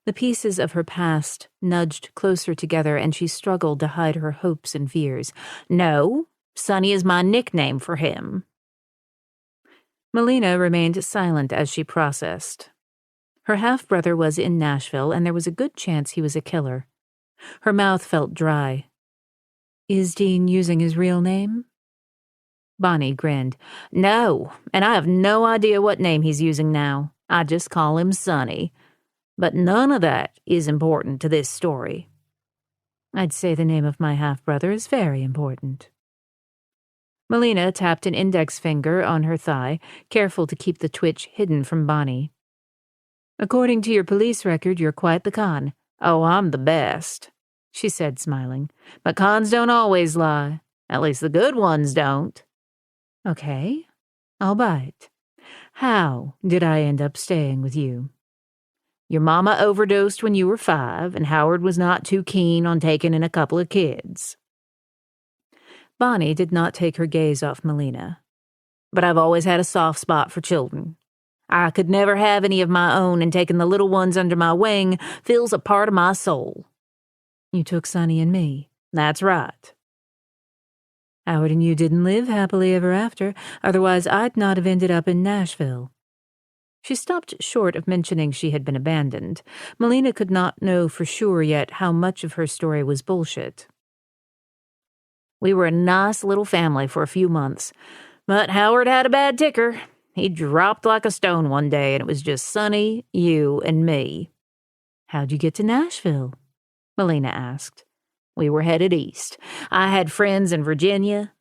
S1: The pieces of her past nudged closer together, and she struggled to hide her hopes and fears. No, Sonny is my nickname for him. Melina remained silent as she processed. Her half-brother was in Nashville, and there was a good chance he was a killer. Her mouth felt dry. Is Dean using his real name? Bonnie grinned. No, and I have no idea what name he's using now. I just call him Sonny. But none of that is important to this story. I'd say the name of my half-brother is very important. Melina tapped an index finger on her thigh, careful to keep the twitch hidden from Bonnie. According to your police record, you're quite the con. Oh, I'm the best, she said, smiling. But cons don't always lie. At least the good ones don't. Okay, I'll bite. How did I end up staying with you? Your mama overdosed when you were 5, and Howard was not too keen on taking in a couple of kids. Bonnie did not take her gaze off Melina. But I've always had a soft spot for children. I could never have any of my own, and taking the little ones under my wing fills a part of my soul. You took Sonny and me. That's right. Howard and you didn't live happily ever after, otherwise I'd not have ended up in Nashville. She stopped short of mentioning she had been abandoned. Melina could not know for sure yet how much of her story was bullshit. We were a nice little family for a few months, but Howard had a bad ticker. He dropped like a stone one day, and it was just Sonny, you, and me. How'd you get to Nashville? Melina asked. We were headed east. I had friends in Virginia.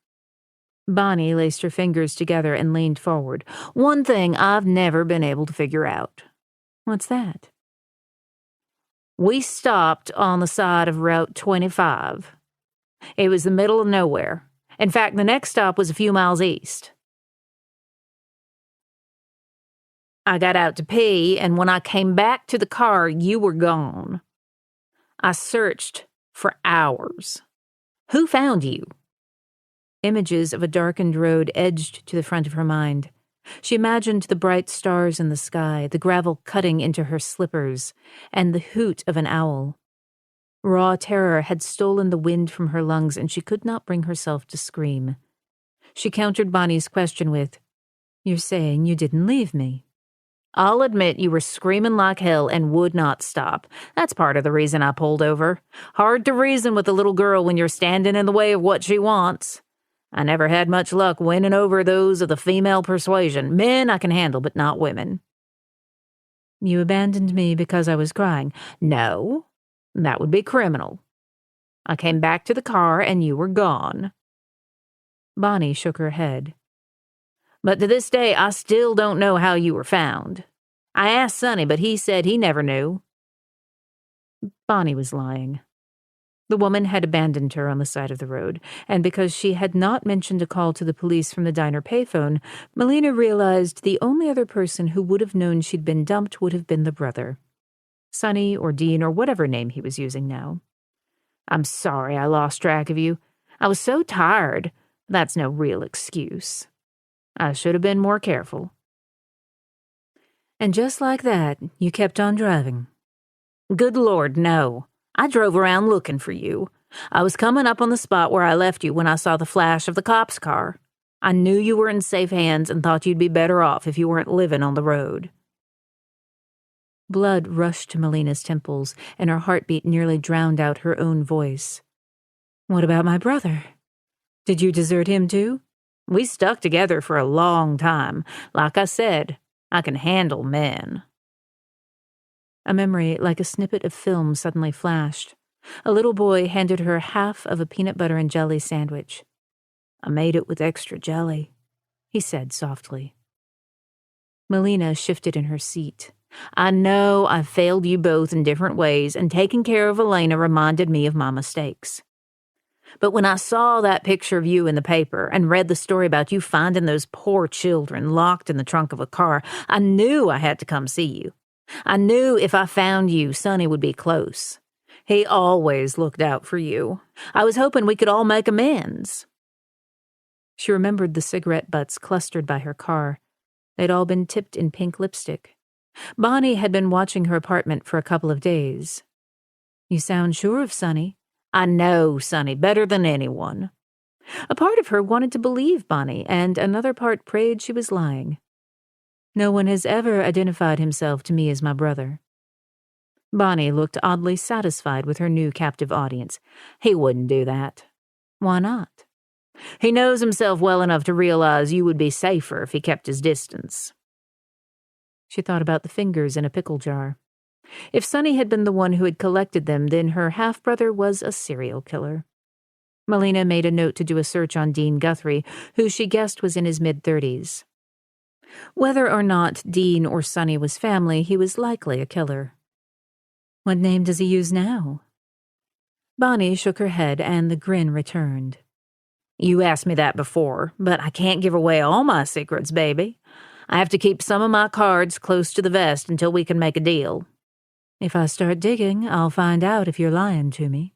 S1: Bonnie laced her fingers together and leaned forward. One thing I've never been able to figure out. What's that? We stopped on the side of Route 25. It was the middle of nowhere. In fact, the next stop was a few miles east. I got out to pee, and when I came back to the car, you were gone. I searched for hours. Who found you? Images of a darkened road edged to the front of her mind. She imagined the bright stars in the sky, the gravel cutting into her slippers, and the hoot of an owl. Raw terror had stolen the wind from her lungs, and she could not bring herself to scream. She countered Bonnie's question with, You're saying you didn't leave me. I'll admit you were screaming like hell and would not stop. That's part of the reason I pulled over. Hard to reason with a little girl when you're standing in the way of what she wants. I never had much luck winning over those of the female persuasion. Men I can handle, but not women. You abandoned me because I was crying. No, that would be criminal. I came back to the car and you were gone. Bonnie shook her head. But to this day, I still don't know how you were found. I asked Sonny, but he said he never knew. Bonnie was lying. The woman had abandoned her on the side of the road, and because she had not mentioned a call to the police from the diner payphone, Melina realized the only other person who would have known she'd been dumped would have been the brother. Sonny or Dean or whatever name he was using now. I'm sorry I lost track of you. I was so tired. That's no real excuse. I should have been more careful. And just like that, you kept on driving. Good Lord, no. I drove around looking for you.
S4: I was coming up on the spot where I left you when I saw the flash of the cop's car. I knew you were in safe hands and thought you'd be better off if you weren't living on the road."
S1: Blood rushed to Melina's temples, and her heartbeat nearly drowned out her own voice. "What about my brother? Did you desert him too?"
S4: "We stuck together for a long time. Like I said, I can handle men."
S1: A memory like a snippet of film suddenly flashed. A little boy handed her half of a peanut butter and jelly sandwich. "I made it with extra jelly," he said softly. Melina shifted in her seat.
S4: "I know I failed you both in different ways, and taking care of Elena reminded me of my mistakes. But when I saw that picture of you in the paper and read the story about you finding those poor children locked in the trunk of a car, I knew I had to come see you. I knew if I found you, Sonny would be close. He always looked out for you. I was hoping we could all make amends."
S1: She remembered the cigarette butts clustered by her car. They'd all been tipped in pink lipstick. Bonnie had been watching her apartment for a couple of days. "You sound sure of Sonny."
S4: "I know Sonny better than anyone."
S1: A part of her wanted to believe Bonnie, and another part prayed she was lying. "No one has ever identified himself to me as my brother." Bonnie looked oddly satisfied with her new captive audience.
S4: "He wouldn't do that."
S1: "Why not?"
S4: "He knows himself well enough to realize you would be safer if he kept his distance."
S1: She thought about the fingers in a pickle jar. If Sonny had been the one who had collected them, then her half-brother was a serial killer. Melina made a note to do a search on Dean Guthrie, who she guessed was in his mid-30s. Whether or not Dean or Sonny was family, he was likely a killer. "What name does he use now?" Bonnie shook her head, and the grin returned.
S4: "You asked me that before, but I can't give away all my secrets, baby. I have to keep some of my cards close to the vest until we can make a deal."
S1: "If I start digging, I'll find out if you're lying to me."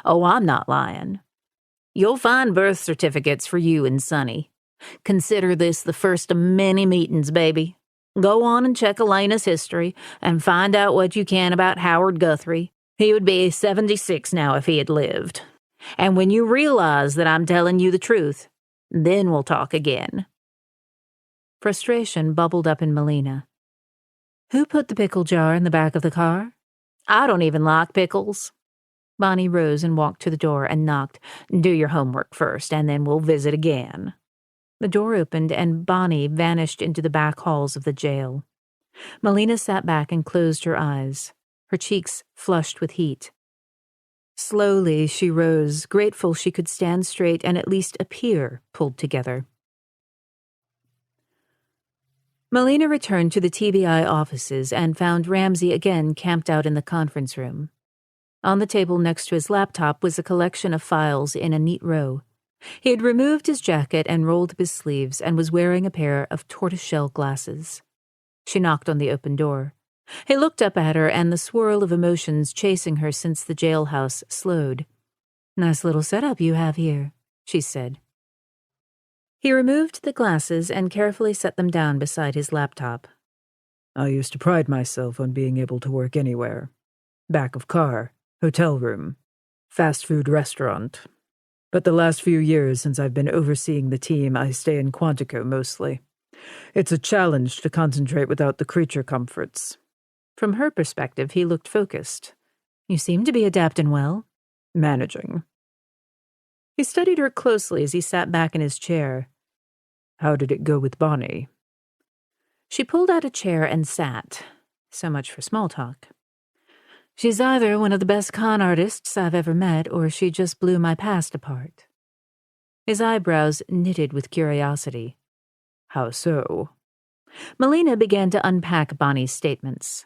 S4: "Oh, I'm not lying. You'll find birth certificates for you and Sonny. Consider this the first of many meetings, baby. Go on and check Elena's history and find out what you can about Howard Guthrie. He would be 76 now if he had lived. And when you realize that I'm telling you the truth, then we'll talk again."
S1: Frustration bubbled up in Melina. "Who put the pickle jar in the back of the car?"
S4: "I don't even like pickles."
S1: Bonnie rose and walked to the door and knocked.
S4: "Do your homework first, and then we'll visit again."
S1: The door opened, and Bonnie vanished into the back halls of the jail. Melina sat back and closed her eyes, her cheeks flushed with heat. Slowly she rose, grateful she could stand straight and at least appear pulled together. Melina returned to the TBI offices and found Ramsey again camped out in the conference room. On the table next to his laptop was a collection of files in a neat row. He had removed his jacket and rolled up his sleeves and was wearing a pair of tortoiseshell glasses. She knocked on the open door. He looked up at her, and the swirl of emotions chasing her since the jailhouse slowed. "Nice little setup you have here," she said. He removed the glasses and carefully set them down beside his laptop.
S3: "I used to pride myself on being able to work anywhere. Back of car, hotel room, fast food restaurant. But the last few years since I've been overseeing the team, I stay in Quantico mostly. It's a challenge to concentrate without the creature comforts."
S1: From her perspective, he looked focused. "You seem to be adapting well."
S3: "Managing."
S1: He studied her closely as he sat back in his chair.
S3: "How did it go with Bonnie?"
S1: She pulled out a chair and sat. So much for small talk. "She's either one of the best con artists I've ever met, or she just blew my past apart." His eyebrows knitted with curiosity.
S3: "How so?"
S1: Melina began to unpack Bonnie's statements.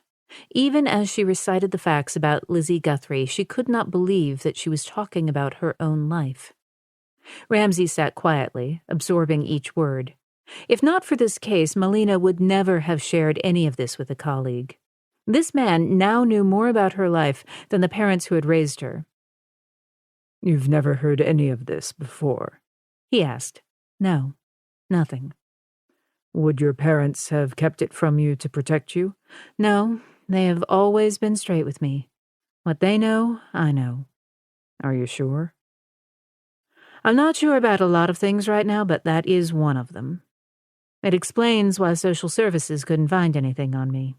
S1: Even as she recited the facts about Lizzie Guthrie, she could not believe that she was talking about her own life. Ramsey sat quietly, absorbing each word. If not for this case, Melina would never have shared any of this with a colleague. This man now knew more about her life than the parents who had raised her.
S3: "You've never heard any of this before?"
S1: he asked. "No, nothing."
S3: "Would your parents have kept it from you to protect you?"
S1: "No, they have always been straight with me. What they know, I know."
S3: Are you sure?
S1: I'm not sure about a lot of things right now, but that is one of them. It explains why social services couldn't find anything on me.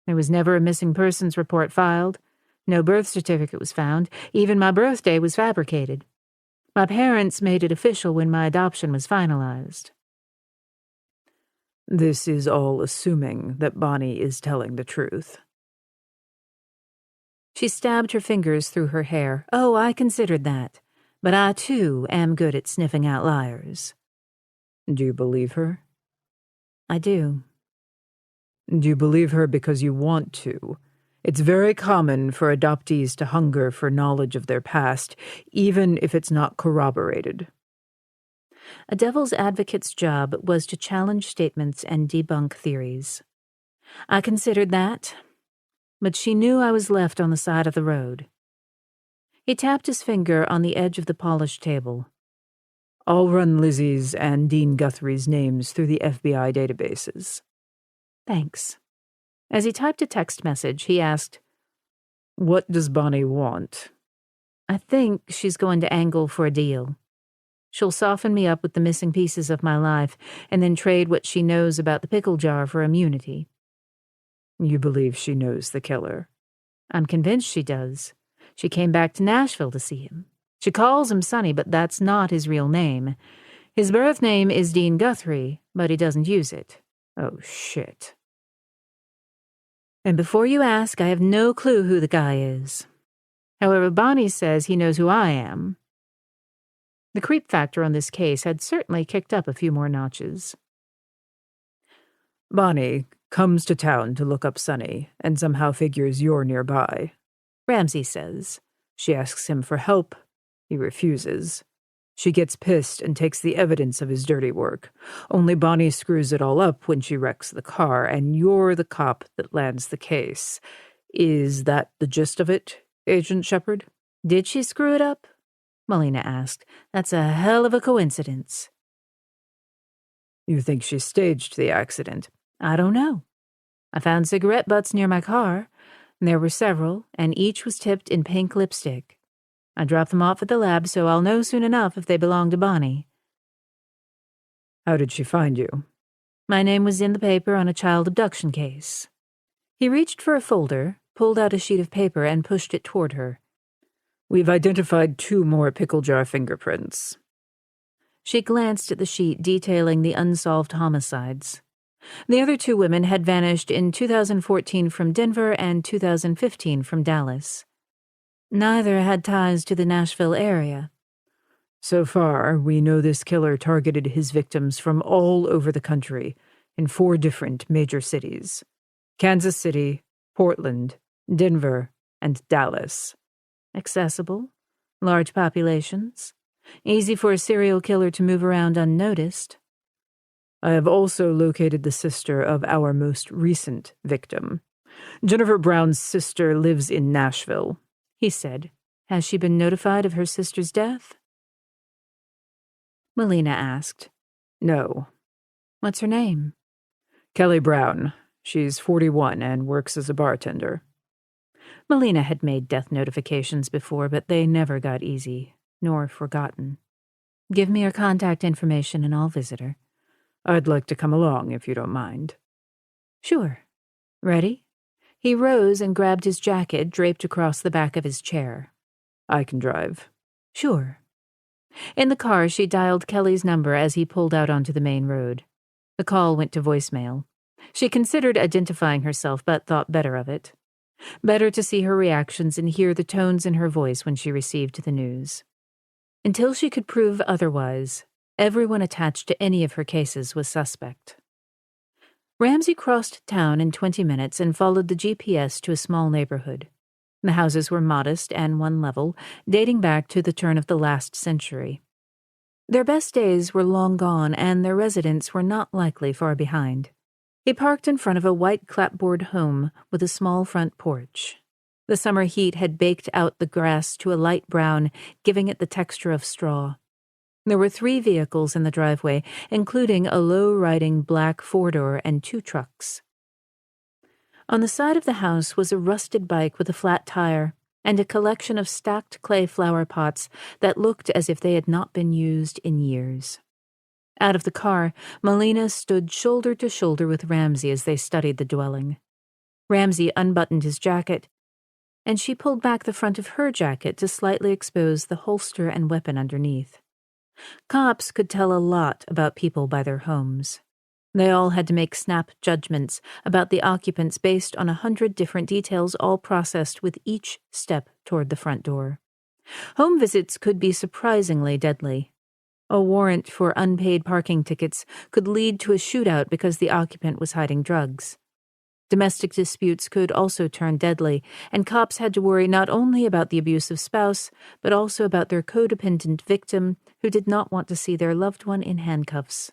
S1: There was never a missing persons report filed. No birth certificate was found. Even my birthday was fabricated. My parents made it official when my adoption was finalized.
S3: This is all assuming that Bonnie is telling the truth.
S1: She stabbed her fingers through her hair. Oh, I considered that. But I, too, am good at sniffing out liars.
S3: Do you believe her?
S1: I do.
S3: Do you believe her because you want to? It's very common for adoptees to hunger for knowledge of their past, even if it's not corroborated.
S1: A devil's advocate's job was to challenge statements and debunk theories. I considered that, but she knew I was left on the side of the road. He tapped his finger on the edge of the polished table.
S3: I'll run Lizzie's and Dean Guthrie's names through the FBI databases.
S1: Thanks. As he typed a text message, he asked,
S3: What does Bonnie want?
S1: I think she's going to angle for a deal. She'll soften me up with the missing pieces of my life and then trade what she knows about the pickle jar for immunity.
S3: You believe she knows the killer?
S1: I'm convinced she does. She came back to Nashville to see him. She calls him Sonny, but that's not his real name. His birth name is Dean Guthrie, but he doesn't use it.
S3: Oh, shit.
S1: And before you ask, I have no clue who the guy is. However, Bonnie says he knows who I am. The creep factor on this case had certainly kicked up a few more notches.
S3: Bonnie comes to town to look up Sonny and somehow figures you're nearby.
S1: Ramsey says.
S3: She asks him for help. He refuses. She gets pissed and takes the evidence of his dirty work. Only Bonnie screws it all up when she wrecks the car, and you're the cop that lands the case. Is that the gist of it, Agent Shepard?
S1: Did she screw it up? Melina asked. That's a hell of a coincidence.
S3: You think she staged the accident?
S1: I don't know. I found cigarette butts near my car. There were several, and each was tipped in pink lipstick. I dropped them off at the lab, so I'll know soon enough if they belong to Bonnie.
S3: How did she find you?
S1: My name was in the paper on a child abduction case. He reached for a folder, pulled out a sheet of paper, and pushed it toward her.
S3: We've identified 2 more pickle jar fingerprints.
S1: She glanced at the sheet detailing the unsolved homicides. The other 2 women had vanished in 2014 from Denver and 2015 from Dallas. Neither had ties to the Nashville area.
S3: So far, we know this killer targeted his victims from all over the country, in 4 different major cities: Kansas City, Portland, Denver, and Dallas.
S1: Accessible, large populations, easy for a serial killer to move around unnoticed.
S3: I have also located the sister of our most recent victim. Jennifer Brown's sister lives in Nashville,
S1: he said. Has she been notified of her sister's death? Melina asked.
S3: No.
S1: What's her name?
S3: Kelly Brown. She's 41 and works as a bartender.
S1: Melina had made death notifications before, but they never got easy, nor forgotten. Give me her contact information and I'll visit her.
S3: I'd like to come along if you don't mind.
S1: Sure. Ready? He rose and grabbed his jacket draped across the back of his chair.
S3: I can drive.
S1: Sure. In the car, she dialed Kelly's number as he pulled out onto the main road. The call went to voicemail. She considered identifying herself, but thought better of it. Better to see her reactions and hear the tones in her voice when she received the news. Until she could prove otherwise, everyone attached to any of her cases was suspect. Ramsey crossed town in 20 minutes and followed the GPS to a small neighborhood. The houses were modest and one level, dating back to the turn of the last century. Their best days were long gone, and their residents were not likely far behind. He parked in front of a white clapboard home with a small front porch. The summer heat had baked out the grass to a light brown, giving it the texture of straw. There were 3 vehicles in the driveway, including a low-riding black 4-door and 2 trucks. On the side of the house was a rusted bike with a flat tire, and a collection of stacked clay flower pots that looked as if they had not been used in years. Out of the car, Melina stood shoulder to shoulder with Ramsey as they studied the dwelling. Ramsey unbuttoned his jacket, and she pulled back the front of her jacket to slightly expose the holster and weapon underneath. Cops could tell a lot about people by their homes. They all had to make snap judgments about the occupants based on 100 different details, all processed with each step toward the front door. Home visits could be surprisingly deadly. A warrant for unpaid parking tickets could lead to a shootout because the occupant was hiding drugs. Domestic disputes could also turn deadly, and cops had to worry not only about the abusive spouse, but also about their codependent victim who did not want to see their loved one in handcuffs.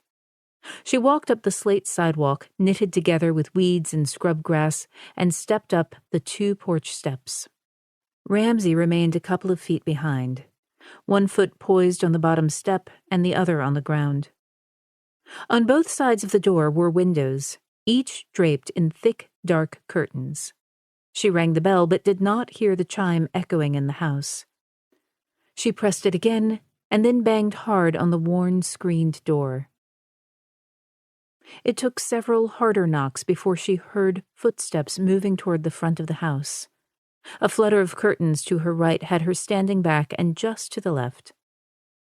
S1: She walked up the slate sidewalk, knitted together with weeds and scrub grass, and stepped up the 2 porch steps. Ramsey remained a couple of feet behind, one foot poised on the bottom step and the other on the ground. On both sides of the door were windows, each draped in thick, dark curtains. She rang the bell but did not hear the chime echoing in the house. She pressed it again and then banged hard on the worn, screened door. It took several harder knocks before she heard footsteps moving toward the front of the house. A flutter of curtains to her right had her standing back and just to the left.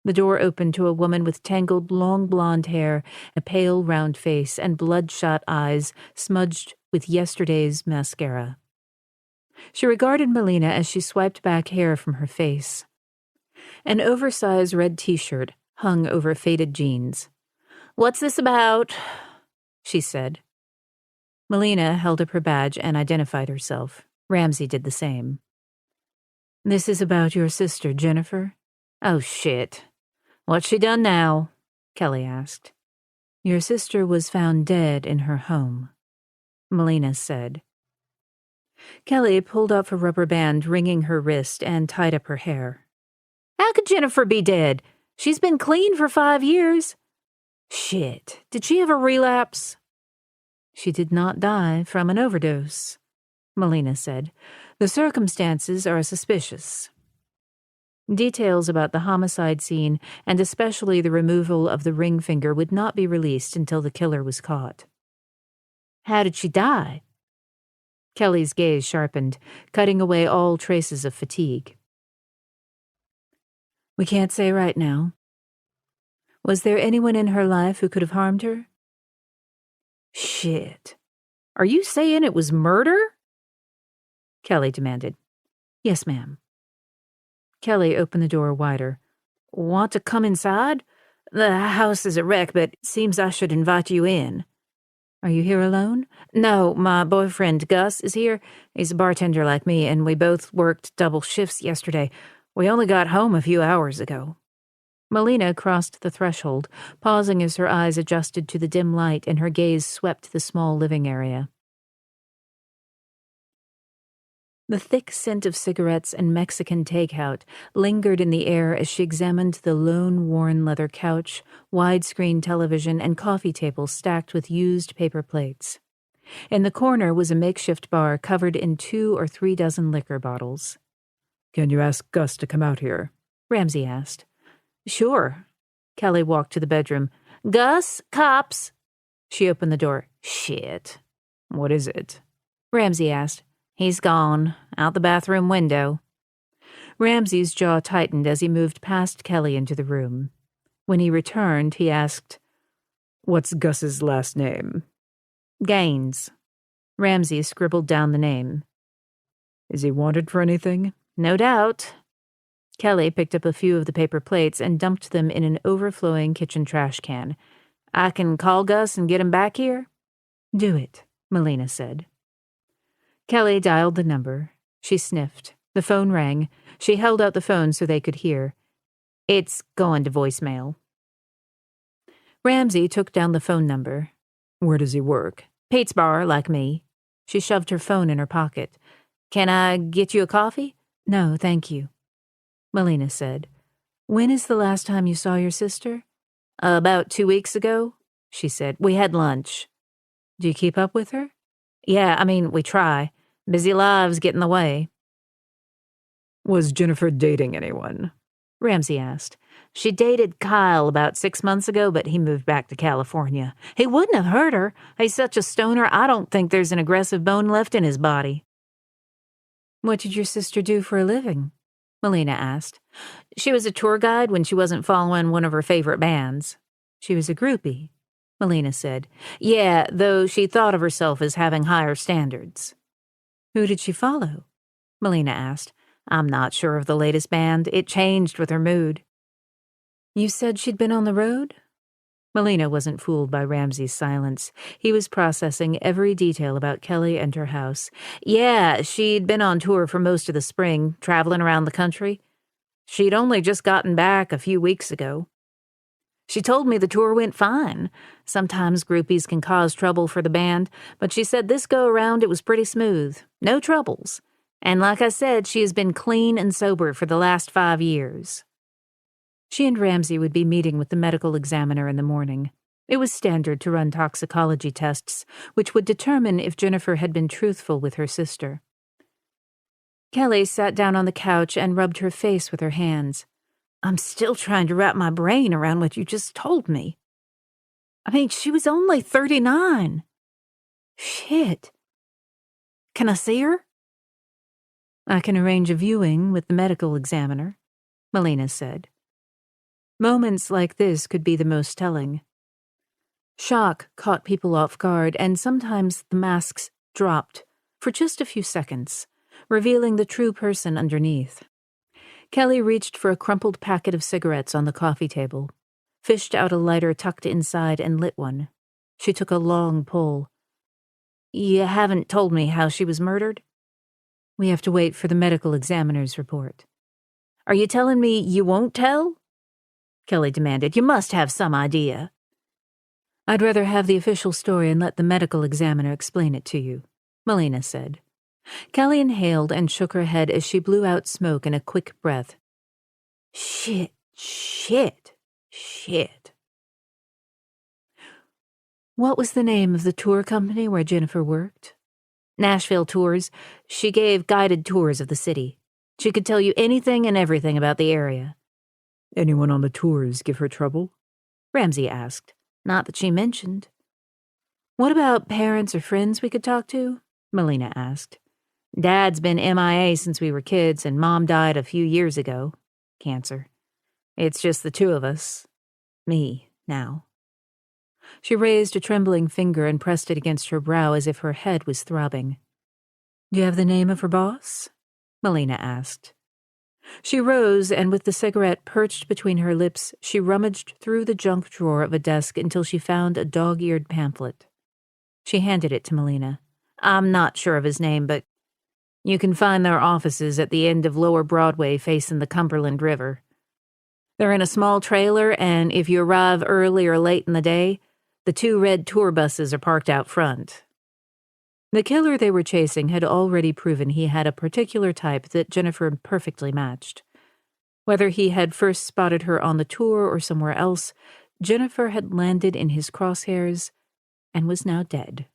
S1: The door opened to a woman with tangled, long blonde hair, a pale, round face, and bloodshot eyes smudged with yesterday's mascara. She regarded Melina as she swiped back hair from her face. An oversized red t-shirt hung over faded jeans.
S4: "What's this about?"
S1: she said. Melina held up her badge and identified herself. Ramsey did the same. "This is about your sister, Jennifer."
S4: "Oh, shit. What's she done now?"
S1: Kelly asked. "Your sister was found dead in her home," Melina said. Kelly pulled off a rubber band ringing her wrist and tied up her hair.
S4: "How could Jennifer be dead? She's been clean for 5 years."
S1: "Shit. Did she have a relapse?" "She did not die from an overdose," Melina said. "The circumstances are suspicious." Details about the homicide scene, and especially the removal of the ring finger, would not be released until the killer was caught.
S4: "How did she die?"
S1: Kelly's gaze sharpened, cutting away all traces of fatigue. "We can't say right now. Was there anyone in her life who could have harmed her?"
S4: "Shit. Are you saying it was murder?"
S1: Kelly demanded. "Yes, ma'am." Kelly opened the door wider.
S4: "Want to come inside? The house is a wreck, but it seems I should invite you in."
S1: "Are you here alone?"
S4: "No, my boyfriend Gus is here. He's a bartender like me, and we both worked double shifts yesterday. We only got home a few hours ago."
S1: Melina crossed the threshold, pausing as her eyes adjusted to the dim light and her gaze swept the small living area. The thick scent of cigarettes and Mexican takeout lingered in the air as she examined the lone worn leather couch, widescreen television, and coffee table stacked with used paper plates. In the corner was a makeshift bar covered in 2 or 3 dozen liquor bottles.
S3: "Can you ask Gus to come out here?"
S1: Ramsey asked.
S4: "Sure."
S1: Kelly walked to the bedroom.
S4: "Gus, cops."
S1: She opened the door.
S4: "Shit."
S3: "What is it?"
S1: Ramsey asked.
S4: "He's gone. Out the bathroom window."
S1: Ramsey's jaw tightened as he moved past Kelly into the room. When he returned, he asked,
S3: "What's Gus's last name?"
S1: "Gaines." Ramsey scribbled down the name.
S3: "Is he wanted for anything?"
S4: "No doubt."
S1: Kelly picked up a few of the paper plates and dumped them in an overflowing kitchen trash can.
S4: "I can call Gus and get him back here?"
S1: "Do it," Melina said. Kelly dialed the number. She sniffed. The phone rang. She held out the phone so they could hear.
S4: "It's going to voicemail."
S1: Ramsey took down the phone number.
S3: "Where does he work?"
S4: "Pete's Bar, like me."
S1: She shoved her phone in her pocket.
S4: "Can I get you a coffee?"
S1: "No, thank you," Melina said. "When is the last time you saw your sister?"
S4: "About 2 weeks ago," she said. "We had lunch."
S1: "Do you keep up with her?"
S4: "Yeah, we try. Busy lives get in the way."
S3: Was Jennifer dating anyone?
S4: Ramsey asked. She dated Kyle about 6 months ago, but he moved back to California. He wouldn't have hurt her. He's such a stoner, I don't think there's an aggressive bone left in his body.
S1: What did your sister do for a living?
S4: Melina asked. She was a tour guide when she wasn't following one of her favorite bands.
S1: She was a groupie,
S4: Melina said. Yeah, though she thought of herself as having higher standards.
S1: Who did she follow?
S4: Melina asked. I'm not sure of the latest band. It changed with her mood.
S1: You said she'd been on the road?
S4: Melina wasn't fooled by Ramsey's silence. He was processing every detail about Kelly and her house. Yeah, she'd been on tour for most of the spring, traveling around the country. She'd only just gotten back a few weeks ago. She told me the tour went fine. Sometimes groupies can cause trouble for the band, but she said this go-around it was pretty smooth. No troubles. And like I said, she has been clean and sober for the last 5 years.
S1: She and Ramsey would be meeting with the medical examiner in the morning. It was standard to run toxicology tests, which would determine if Jennifer had been truthful with her sister. Kelly sat down on the couch and rubbed her face with her hands.
S4: I'm still trying to wrap my brain around what you just told me. I mean, she was only 39. Shit. Can I see her?
S1: I can arrange a viewing with the medical examiner, Melina said. Moments like this could be the most telling. Shock caught people off guard, and sometimes the masks dropped for just a few seconds, revealing the true person underneath. Kelly reached for a crumpled packet of cigarettes on the coffee table, fished out a lighter tucked inside, and lit one. She took a long pull.
S4: You haven't told me how she was murdered?
S1: We have to wait for the medical examiner's report.
S4: Are you telling me you won't tell? Kelly demanded. You must have some idea.
S1: I'd rather have the official story and let the medical examiner explain it to you, Melina said. Kelly inhaled and shook her head as she blew out smoke in a quick breath.
S4: Shit.
S1: What was the name of the tour company where Jennifer worked?
S4: Nashville Tours. She gave guided tours of the city. She could tell you anything and everything about the area.
S3: Anyone on the tours give her trouble?
S4: Ramsey asked. Not that she mentioned.
S1: What about parents or friends we could talk to? Melina asked.
S4: Dad's been MIA since we were kids, and Mom died a few years ago. Cancer. It's just the two of us. Me, now.
S1: She raised a trembling finger and pressed it against her brow as if her head was throbbing. Do you have the name of her boss? Melina asked. She rose, and with the cigarette perched between her lips, she rummaged through the junk drawer of a desk until she found a dog-eared pamphlet. She handed it to Melina.
S4: I'm not sure of his name, but you can find their offices at the end of Lower Broadway facing the Cumberland River. They're in a small trailer, and if you arrive early or late in the day, the 2 red tour buses are parked out front.
S1: The killer they were chasing had already proven he had a particular type that Jennifer perfectly matched. Whether he had first spotted her on the tour or somewhere else, Jennifer had landed in his crosshairs and was now dead.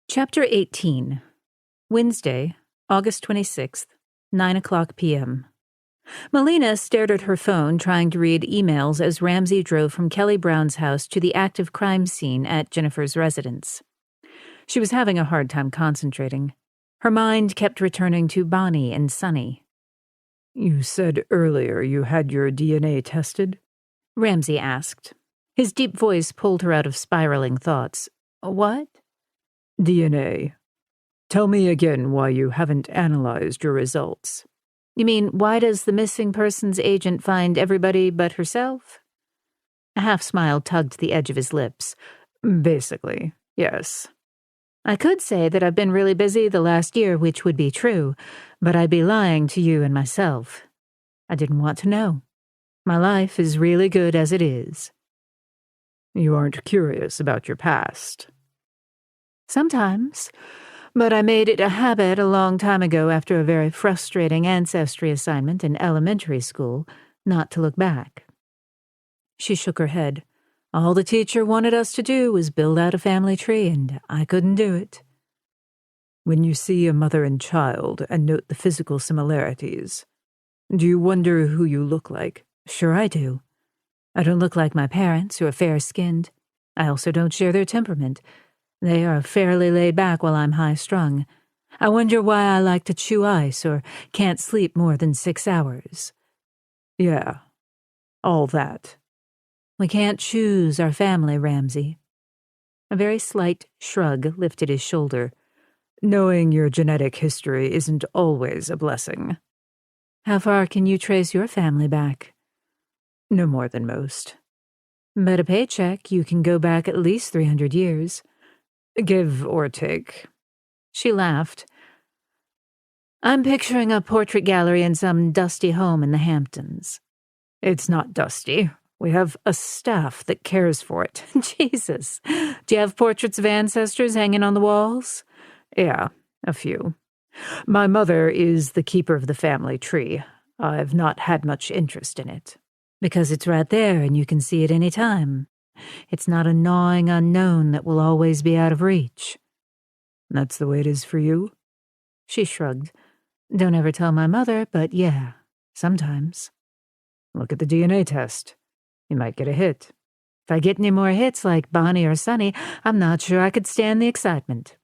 S1: Chapter 18. Wednesday, August 26th, 9:00 p.m. Melina stared at her phone, trying to read emails as Ramsey drove from Kelly Brown's house to the active crime scene at Jennifer's residence. She was having a hard time concentrating. Her mind kept returning to Bonnie and Sonny.
S3: You said earlier you had your DNA tested?
S1: Ramsey asked. His deep voice pulled her out of spiraling thoughts. What?
S3: DNA. Tell me again why you haven't analyzed your results.
S1: You mean, why does the missing persons agent find everybody but herself? A half-smile tugged the edge of his lips.
S3: Basically, yes.
S1: I could say that I've been really busy the last year, which would be true, but I'd be lying to you and myself. I didn't want to know. My life is really good as it is.
S3: You aren't curious about your past?
S1: Sometimes. But I made it a habit a long time ago after a very frustrating ancestry assignment in elementary school not to look back. She shook her head. All the teacher wanted us to do was build out a family tree, and I couldn't do it.
S3: When you see a mother and child and note the physical similarities, do you wonder who you look like?
S1: Sure I do. I don't look like my parents, who are fair-skinned. I also don't share their temperament. They are fairly laid back while I'm high-strung. I wonder why I like to chew ice or can't sleep more than 6 hours.
S3: Yeah, all that.
S1: We can't choose our family, Ramsey. A very slight shrug lifted his shoulder.
S3: Knowing your genetic history isn't always a blessing.
S1: How far can you trace your family back?
S3: No more than most.
S1: But a paycheck, you can go back at least 300 years.
S3: Give or take.
S1: She laughed. I'm picturing a portrait gallery in some dusty home in the Hamptons.
S3: It's not dusty. We have a staff that cares for it.
S1: Jesus. Do you have portraits of ancestors hanging on the walls?
S3: Yeah, a few. My mother is the keeper of the family tree. I've not had much interest in it.
S1: Because it's right there and you can see it any time. It's not a gnawing unknown that will always be out of reach.
S3: That's the way it is for you?
S1: She shrugged. Don't ever tell my mother, but yeah, sometimes.
S3: Look at the DNA test. You might get a hit.
S1: If I get any more hits like Bonnie or Sonny, I'm not sure I could stand the excitement.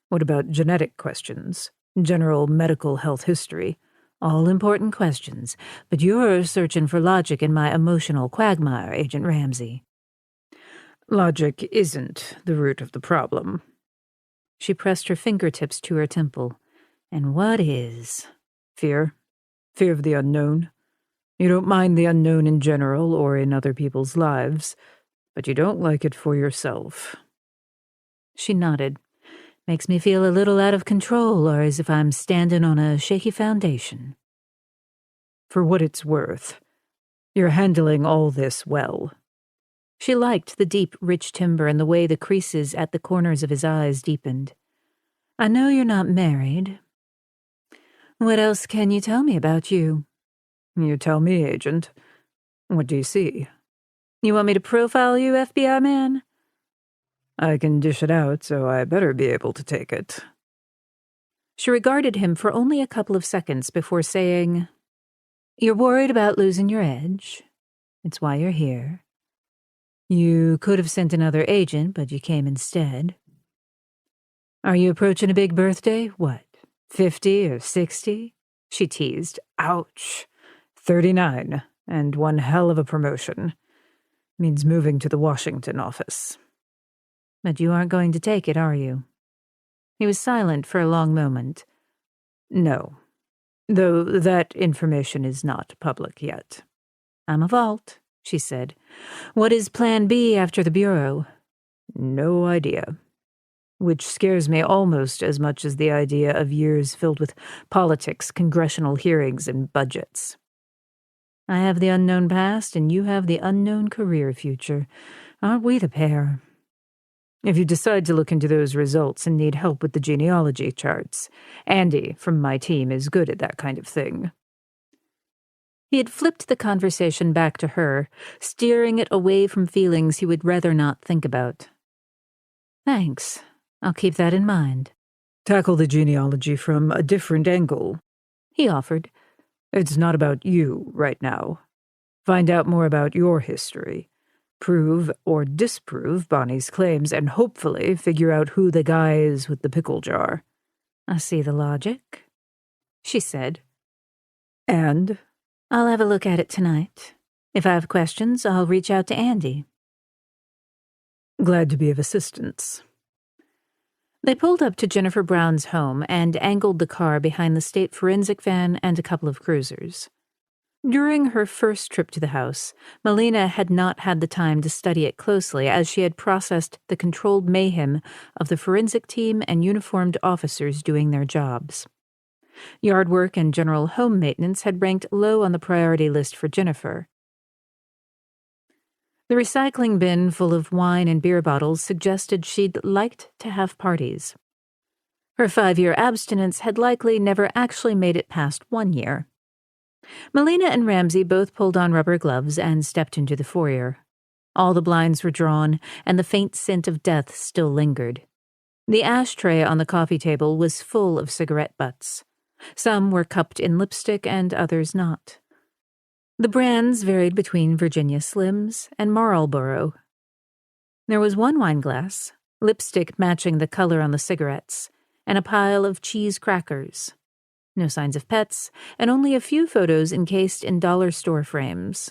S3: What about genetic questions? General medical health history?
S1: All important questions, but you're searching for logic in my emotional quagmire, Agent Ramsey.
S3: Logic isn't the root of the problem.
S1: She pressed her fingertips to her temple. And what is?
S3: Fear. Fear of the unknown. You don't mind the unknown in general or in other people's lives, but you don't like it for yourself.
S1: She nodded. Makes me feel a little out of control, or as if I'm standing on a shaky foundation.
S3: For what it's worth, you're handling all this well.
S1: She liked the deep, rich timbre and the way the creases at the corners of his eyes deepened. I know you're not married. What else can you tell me about you?
S3: You tell me, Agent. What do you see?
S1: You want me to profile you, FBI man?
S3: I can dish it out, so I better be able to take it.
S1: She regarded him for only a couple of seconds before saying, You're worried about losing your edge. It's why you're here. You could have sent another agent, but you came instead. Are you approaching a big birthday? What, 50 or 60?
S3: She teased. Ouch. 39, and one hell of a promotion. Means moving to the Washington office.
S1: But you aren't going to take it, are you? He was silent for a long moment.
S3: No, though that information is not public yet.
S1: I'm a vault, she said. What is Plan B after the Bureau?
S3: No idea. Which scares me almost as much as the idea of years filled with politics, congressional hearings, and budgets.
S1: I have the unknown past, and you have the unknown career future. Aren't we the pair?
S3: If you decide to look into those results and need help with the genealogy charts, Andy from my team is good at that kind of thing.
S1: He had flipped the conversation back to her, steering it away from feelings he would rather not think about. Thanks. I'll keep that in mind.
S3: Tackle the genealogy from a different angle,
S1: he offered.
S3: It's not about you right now. Find out more about your history. Prove or disprove Bonnie's claims, and hopefully figure out who the guy is with the pickle jar.
S1: I see the logic, she said.
S3: And?
S1: I'll have a look at it tonight. If I have questions, I'll reach out to Andy.
S3: Glad to be of assistance.
S1: They pulled up to Jennifer Brown's home and angled the car behind the state forensic van and a couple of cruisers. During her first trip to the house, Melina had not had the time to study it closely as she had processed the controlled mayhem of the forensic team and uniformed officers doing their jobs. Yard work and general home maintenance had ranked low on the priority list for Jennifer. The recycling bin full of wine and beer bottles suggested she'd liked to have parties. Her 5-year abstinence had likely never actually made it past 1 year. Melina and Ramsey both pulled on rubber gloves and stepped into the foyer. All the blinds were drawn, and the faint scent of death still lingered. The ashtray on the coffee table was full of cigarette butts. Some were cupped in lipstick and others not. The brands varied between Virginia Slims and Marlboro. There was one wine glass, lipstick matching the color on the cigarettes, and a pile of cheese crackers. No signs of pets, and only a few photos encased in dollar store frames.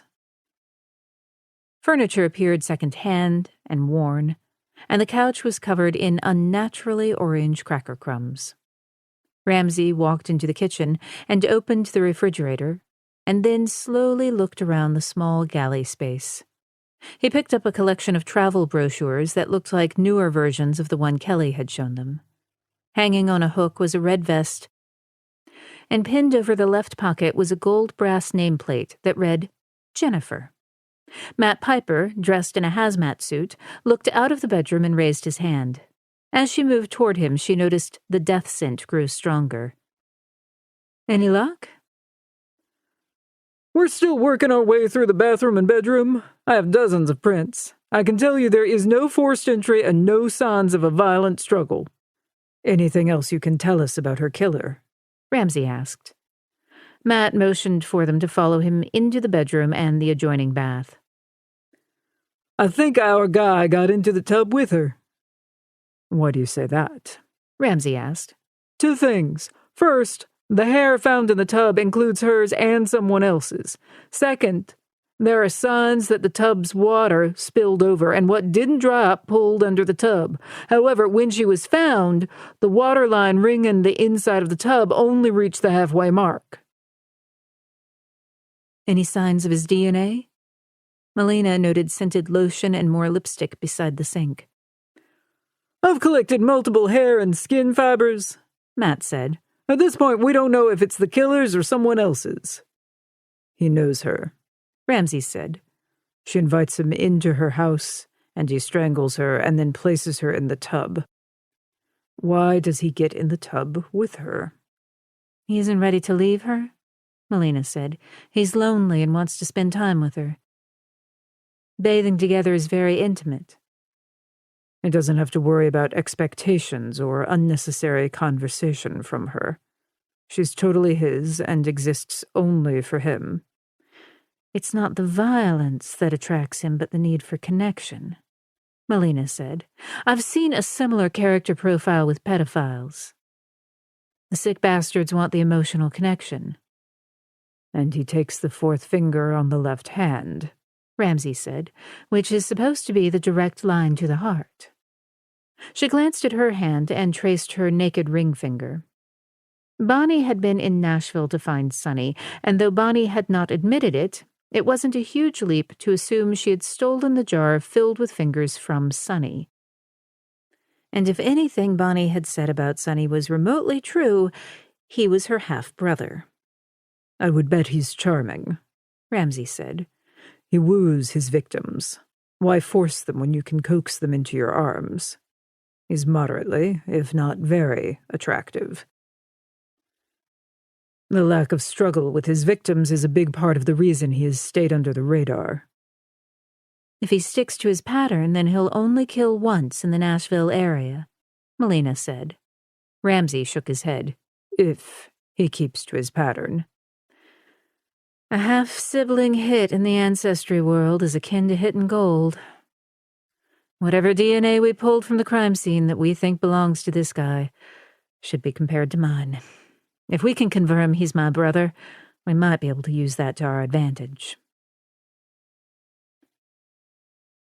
S1: Furniture appeared second-hand and worn, and the couch was covered in unnaturally orange cracker crumbs. Ramsey walked into the kitchen and opened the refrigerator, and then slowly looked around the small galley space. He picked up a collection of travel brochures that looked like newer versions of the one Kelly had shown them. Hanging on a hook was a red vest, and pinned over the left pocket was a gold brass nameplate that read, Jennifer. Matt Piper, dressed in a hazmat suit, looked out of the bedroom and raised his hand. As she moved toward him, she noticed the death scent grew stronger. Any luck?
S2: We're still working our way through the bathroom and bedroom. I have dozens of prints. I can tell you there is no forced entry and no signs of a violent struggle.
S3: Anything else you can tell us about her killer?
S1: Ramsey asked. Matt motioned for them to follow him into the bedroom and the adjoining bath.
S2: I think our guy got into the tub with her.
S3: Why do you say that?
S1: Ramsey asked.
S2: 2 things. First, the hair found in the tub includes hers and someone else's. Second, there are signs that the tub's water spilled over and what didn't dry up pulled under the tub. However, when she was found, the water line ringing the inside of the tub only reached the halfway mark.
S1: Any signs of his DNA? Melina noted scented lotion and more lipstick beside the sink.
S2: I've collected multiple hair and skin fibers, Matt said. At this point, we don't know if it's the killer's or someone else's.
S3: He knows her,
S1: Ramsey said.
S3: She invites him into her house, and he strangles her and then places her in the tub. Why does he get in the tub with her?
S1: He isn't ready to leave her, Melina said. He's lonely and wants to spend time with her. Bathing together is very intimate.
S3: He doesn't have to worry about expectations or unnecessary conversation from her. She's totally his and exists only for him.
S1: It's not the violence that attracts him, but the need for connection, Melina said. I've seen a similar character profile with pedophiles. The sick bastards want the emotional connection.
S3: And he takes the 4th finger on the left hand,
S1: Ramsey said, which is supposed to be the direct line to the heart. She glanced at her hand and traced her naked ring finger. Bonnie had been in Nashville to find Sonny, and though Bonnie had not admitted it, it wasn't a huge leap to assume she had stolen the jar filled with fingers from Sonny. And if anything Bonnie had said about Sonny was remotely true, he was her half-brother.
S3: I would bet he's charming,
S1: Ramsey said.
S3: He woos his victims. Why force them when you can coax them into your arms? He's moderately, if not very, attractive. The lack of struggle with his victims is a big part of the reason he has stayed under the radar.
S1: If he sticks to his pattern, then he'll only kill once in the Nashville area, Melina said. Ramsey shook his head.
S3: If he keeps to his pattern.
S1: A half-sibling hit in the ancestry world is akin to hitting gold. Whatever DNA we pulled from the crime scene that we think belongs to this guy should be compared to mine. If we can confirm he's my brother, we might be able to use that to our advantage.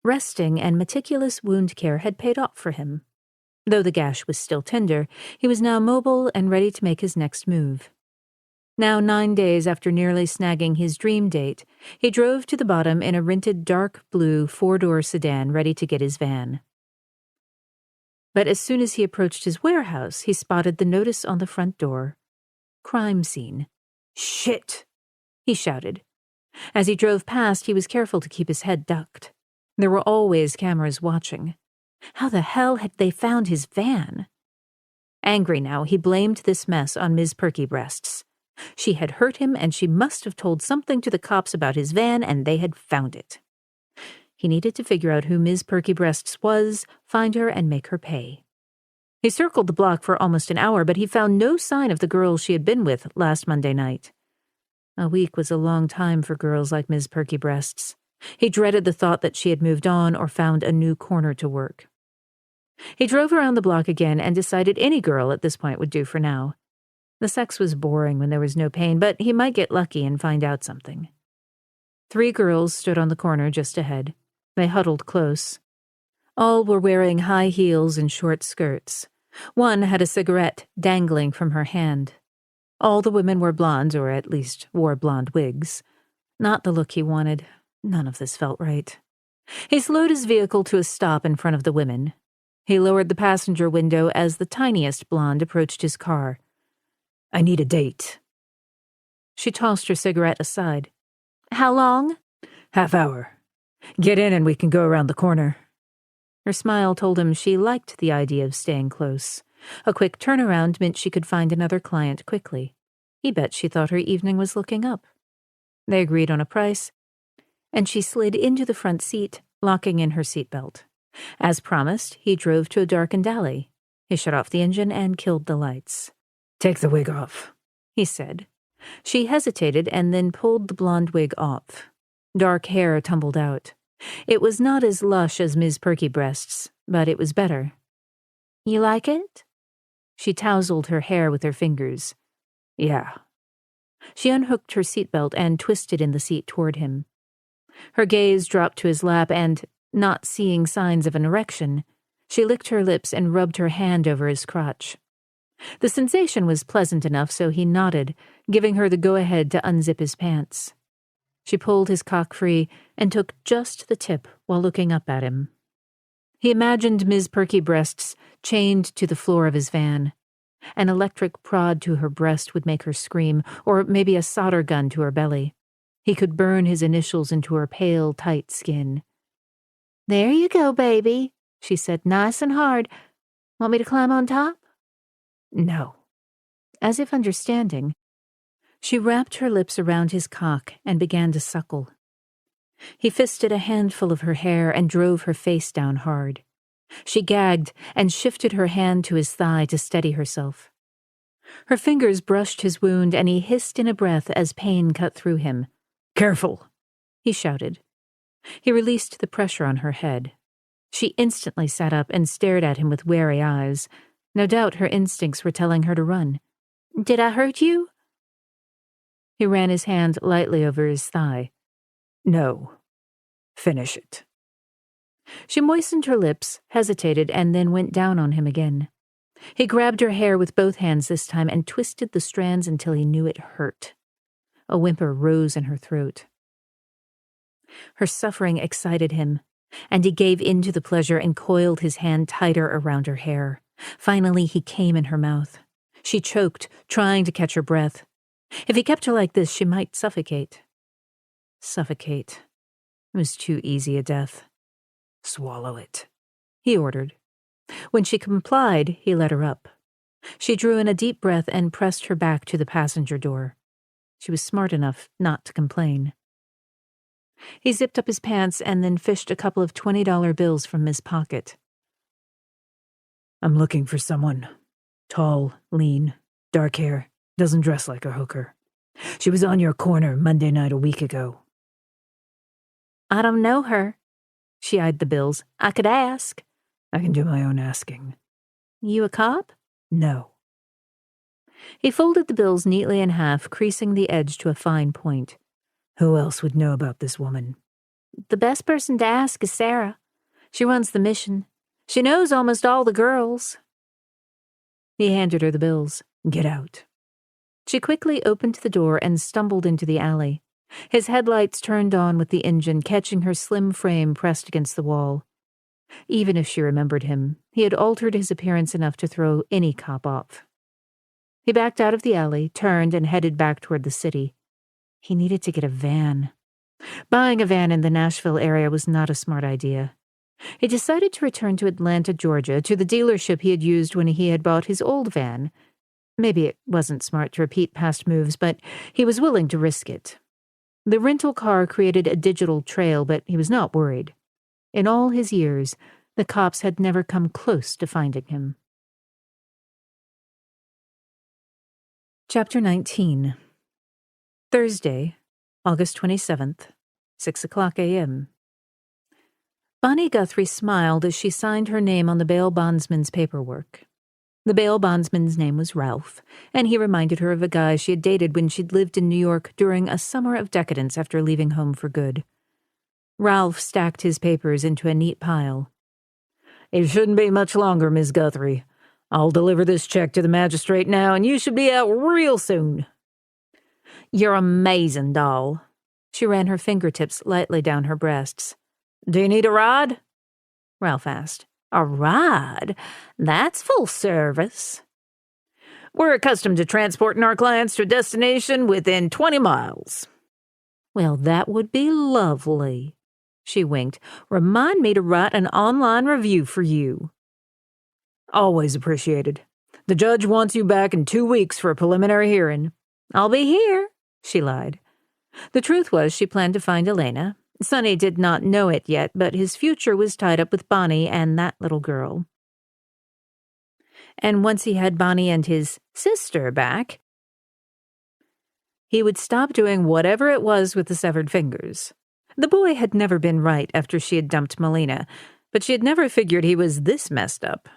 S1: Resting and meticulous wound care had paid off for him. Though the gash was still tender, he was now mobile and ready to make his next move. Now 9 days after nearly snagging his dream date, he drove to the bottom in a rented dark blue 4-door sedan ready to get his van. But as soon as he approached his warehouse, he spotted the notice on the front door. Crime scene. Shit! He shouted. As he drove past, he was careful to keep his head ducked. There were always cameras watching. How the hell had they found his van? Angry now, he blamed this mess on Ms. Perky Breasts. She had hurt him, and she must have told something to the cops about his van, and they had found it. He needed to figure out who Ms. Perky Breasts was, find her, and make her pay. He circled the block for almost an hour, but he found no sign of the girl she had been with last Monday night. A week was a long time for girls like Ms. Perky Breasts. He dreaded the thought that she had moved on or found a new corner to work. He drove around the block again and decided any girl at this point would do for now. The sex was boring when there was no pain, but he might get lucky and find out something. 3 girls stood on the corner just ahead. They huddled close. All were wearing high heels and short skirts. One had a cigarette dangling from her hand. All the women were blondes, or at least wore blonde wigs. Not the look he wanted. None of this felt right. He slowed his vehicle to a stop in front of the women. He lowered the passenger window as the tiniest blonde approached his car. "I need a date." She tossed her cigarette aside. "How long?" "Half hour. Get in and we can go around the corner." Her smile told him she liked the idea of staying close. A quick turnaround meant she could find another client quickly. He bet she thought her evening was looking up. They agreed on a price, and she slid into the front seat, locking in her seatbelt. As promised, he drove to a darkened alley. He shut off the engine and killed the lights. "Take the wig off," he said. She hesitated and then pulled the blonde wig off. Dark hair tumbled out. It was not as lush as Ms. Perky Breasts, but it was better. "You like it?" She tousled her hair with her fingers. "Yeah." She unhooked her seatbelt and twisted in the seat toward him. Her gaze dropped to his lap and, not seeing signs of an erection, she licked her lips and rubbed her hand over his crotch. The sensation was pleasant enough, so he nodded, giving her the go-ahead to unzip his pants. She pulled his cock free and took just the tip while looking up at him. He imagined Ms. Perky Breasts chained to the floor of his van. An electric prod to her breast would make her scream, or maybe a solder gun to her belly. He could burn his initials into her pale, tight skin. "There you go, baby," she said, "nice and hard. Want me to climb on top?" "No." As if understanding, she wrapped her lips around his cock and began to suckle. He fisted a handful of her hair and drove her face down hard. She gagged and shifted her hand to his thigh to steady herself. Her fingers brushed his wound and he hissed in a breath as pain cut through him. "Careful," he shouted. He released the pressure on her head. She instantly sat up and stared at him with wary eyes. No doubt her instincts were telling her to run. "Did I hurt you?" He ran his hand lightly over his thigh. "No. Finish it." She moistened her lips, hesitated, and then went down on him again. He grabbed her hair with both hands this time and twisted the strands until he knew it hurt. A whimper rose in her throat. Her suffering excited him, and he gave in to the pleasure and coiled his hand tighter around her hair. Finally, he came in her mouth. She choked, trying to catch her breath. If he kept her like this, she might suffocate. Suffocate. It was too easy a death. "Swallow it," he ordered. When she complied, he let her up. She drew in a deep breath and pressed her back to the passenger door. She was smart enough not to complain. He zipped up his pants and then fished a couple of $20 bills from his pocket. "I'm looking for someone. Tall, lean, dark hair, doesn't dress like a hooker. She was on your corner Monday night a week ago."
S5: "I don't know her." She eyed the bills. "I could ask."
S3: "I can do my own asking."
S5: "You a cop?"
S3: "No."
S1: He folded the bills neatly in half, creasing the edge to a fine point.
S3: "Who else would know about this woman?"
S5: "The best person to ask is Sarah. She runs the mission. She knows almost all the girls."
S1: He handed her the bills.
S3: "Get out."
S1: She quickly opened the door and stumbled into the alley. His headlights turned on with the engine, catching her slim frame pressed against the wall. Even if she remembered him, he had altered his appearance enough to throw any cop off. He backed out of the alley, turned, and headed back toward the city. He needed to get a van. Buying a van in the Nashville area was not a smart idea. He decided to return to Atlanta, Georgia, to the dealership he had used when he had bought his old van. Maybe it wasn't smart to repeat past moves, but he was willing to risk it. The rental car created a digital trail, but he was not worried. In all his years, the cops had never come close to finding him. Chapter 19. Thursday, August 27th, 6:00 a.m. Bonnie Guthrie smiled as she signed her name on the bail bondsman's paperwork. The bail bondsman's name was Ralph, and he reminded her of a guy she had dated when she'd lived in New York during a summer of decadence after leaving home for good. Ralph stacked his papers into a neat pile.
S3: "It shouldn't be much longer, Miss Guthrie. I'll deliver this check to the magistrate now, and you should be out real soon."
S4: "You're amazing, doll."
S1: She ran her fingertips lightly down her breasts.
S3: "Do you need a ride?"
S1: Ralph asked.
S4: "A ride? That's full service."
S3: "We're accustomed to transporting our clients to a destination within 20 miles.
S1: "Well, that would be lovely." She winked. "Remind me to write an online review for you."
S3: "Always appreciated. The judge wants you back in 2 weeks for a preliminary hearing."
S1: "I'll be here," she lied. The truth was she planned to find Elena. Sonny did not know it yet, but his future was tied up with Bonnie and that little girl. And once he had Bonnie and his sister back, he would stop doing whatever it was with the severed fingers. The boy had never been right after she had dumped Melina, but she had never figured he was this messed up.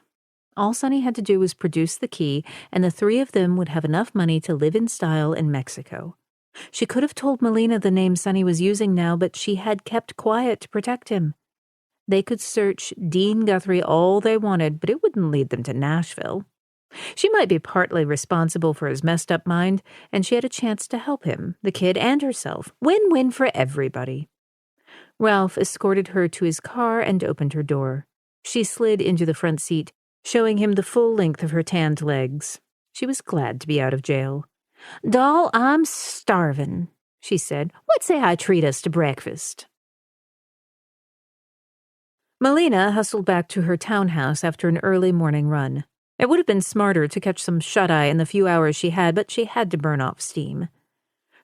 S1: All Sonny had to do was produce the key, and the three of them would have enough money to live in style in Mexico. She could have told Melina the name Sonny was using now, but she had kept quiet to protect him. They could search Dean Guthrie all they wanted, but it wouldn't lead them to Nashville. She might be partly responsible for his messed up mind, and she had a chance to help him, the kid and herself. Win-win for everybody. Ralph escorted her to his car and opened her door. She slid into the front seat, showing him the full length of her tanned legs. She was glad to be out of jail.
S4: "Doll, I'm starving," she said. "What say I treat us to breakfast?"
S1: Melina hustled back to her townhouse after an early morning run. It would have been smarter to catch some shut-eye in the few hours she had, but she had to burn off steam.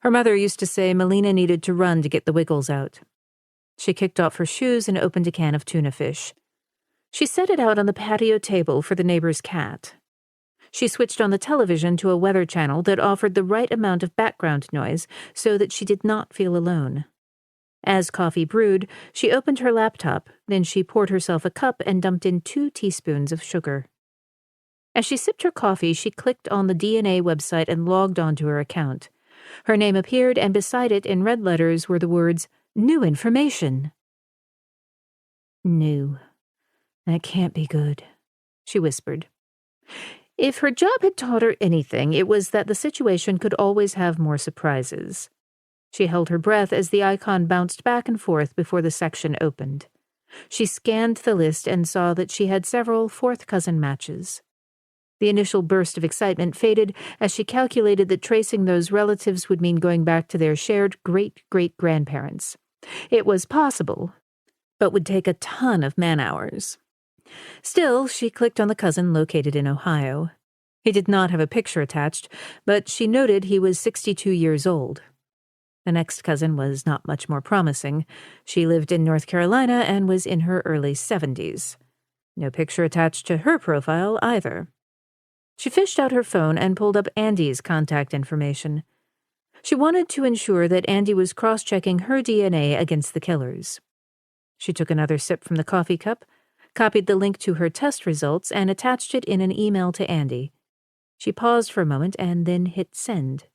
S1: Her mother used to say Melina needed to run to get the wiggles out. She kicked off her shoes and opened a can of tuna fish. She set it out on the patio table for the neighbor's cat. She switched on the television to a weather channel that offered the right amount of background noise so that she did not feel alone. As coffee brewed, she opened her laptop, then she poured herself a cup and dumped in 2 teaspoons of sugar. As she sipped her coffee, she clicked on the DNA website and logged onto her account. Her name appeared, and beside it in red letters were the words, "New information." "New. That can't be good," she whispered. If her job had taught her anything, it was that the situation could always have more surprises. She held her breath as the icon bounced back and forth before the section opened. She scanned the list and saw that she had several fourth-cousin matches. The initial burst of excitement faded as she calculated that tracing those relatives would mean going back to their shared great-great-grandparents. It was possible, but would take a ton of man-hours. Still, she clicked on the cousin located in Ohio. He did not have a picture attached, but she noted he was 62 years old. The next cousin was not much more promising. She lived in North Carolina and was in her early 70s. No picture attached to her profile either. She fished out her phone and pulled up Andy's contact information. She wanted to ensure that Andy was cross-checking her DNA against the killer's. She took another sip from the coffee cup, copied the link to her test results, and attached it in an email to Andy. She paused for a moment and then hit send.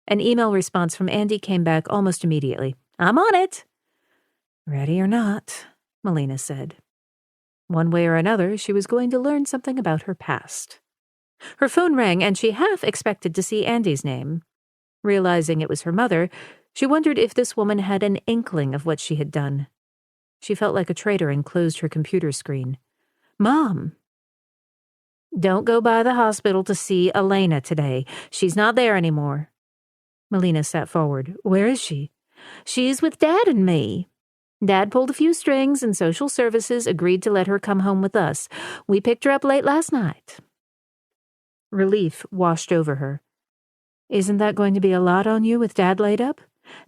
S1: An email response from Andy came back almost immediately. "I'm on it." "Ready or not," Melina said. One way or another, she was going to learn something about her past. Her phone rang, and she half expected to see Andy's name. Realizing it was her mother, she wondered if this woman had an inkling of what she had done. She felt like a traitor and closed her computer screen. "Mom." "Don't go by the hospital to see Elena today. She's not there anymore." Melina sat forward. "Where is she?" "She's with Dad and me. Dad pulled a few strings, and social services agreed to let her come home with us. We picked her up late last night." Relief washed over her. "Isn't that going to be a lot on you with Dad laid up?"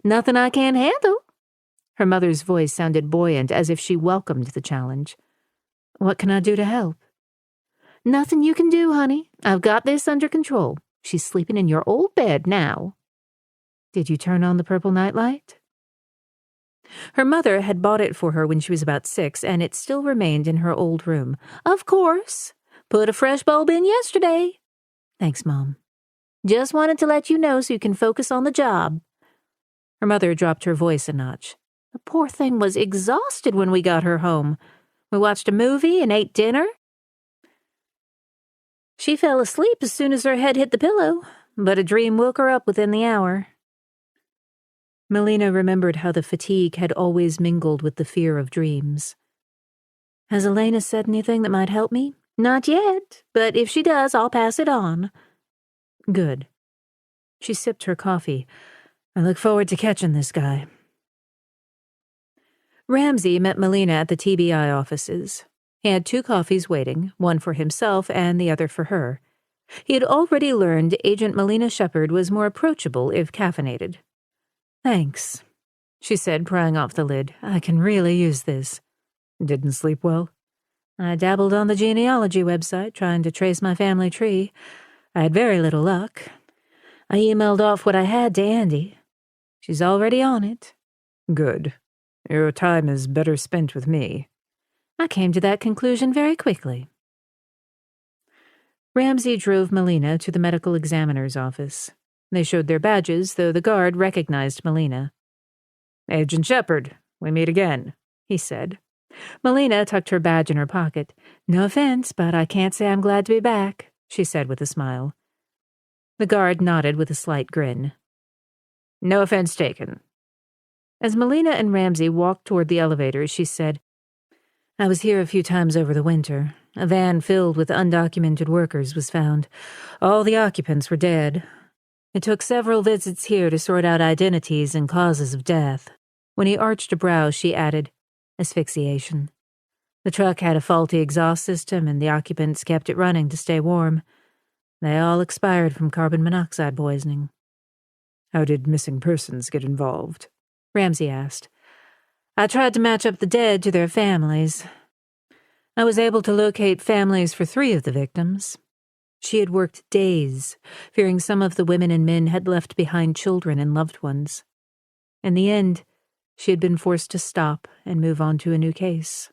S1: "Nothing I can't handle." Her mother's voice sounded buoyant, as if she welcomed the challenge. "What can I do to help?" "Nothing you can do, honey. I've got this under control. She's sleeping in your old bed now. Did you turn on the purple nightlight? Her mother had bought it for her when she was about 6, and it still remained in her old room. Of course. Put a fresh bulb in yesterday. Thanks, Mom. Just wanted to let you know so you can focus on the job. Her mother dropped her voice a notch. The poor thing was exhausted when we got her home. We watched a movie and ate dinner. She fell asleep as soon as her head hit the pillow, but a dream woke her up within the hour. Melina remembered how the fatigue had always mingled with the fear of dreams. Has Elena said anything that might help me? Not yet, but if she does, I'll pass it on. Good. She sipped her coffee. I look forward to catching this guy. Ramsey met Melina at the TBI offices. He had 2 coffees waiting, one for himself and the other for her. He had already learned Agent Melina Shepard was more approachable if caffeinated. Thanks, she said, prying off the lid. I can really use this. Didn't sleep well? I dabbled on the genealogy website, trying to trace my family tree. I had very little luck. I emailed off what I had to Andy. She's already on it. Good. Your time is better spent with me. I came to that conclusion very quickly. Ramsey drove Melina to the medical examiner's office. They showed their badges, though the guard recognized Melina. Agent Shepard, we meet again, he said. Melina tucked her badge in her pocket. No offense, but I can't say I'm glad to be back, she said with a smile. The guard nodded with a slight grin. No offense taken. As Melina and Ramsey walked toward the elevators, she said, I was here a few times over the winter. A van filled with undocumented workers was found. All the occupants were dead. It took several visits here to sort out identities and causes of death. When he arched a brow, she added, asphyxiation. The truck had a faulty exhaust system, and the occupants kept it running to stay warm. They all expired from carbon monoxide poisoning. How did missing persons get involved? Ramsey asked. I tried to match up the dead to their families. I was able to locate families for 3 of the victims. She had worked days, fearing some of the women and men had left behind children and loved ones. In the end, she had been forced to stop and move on to a new case.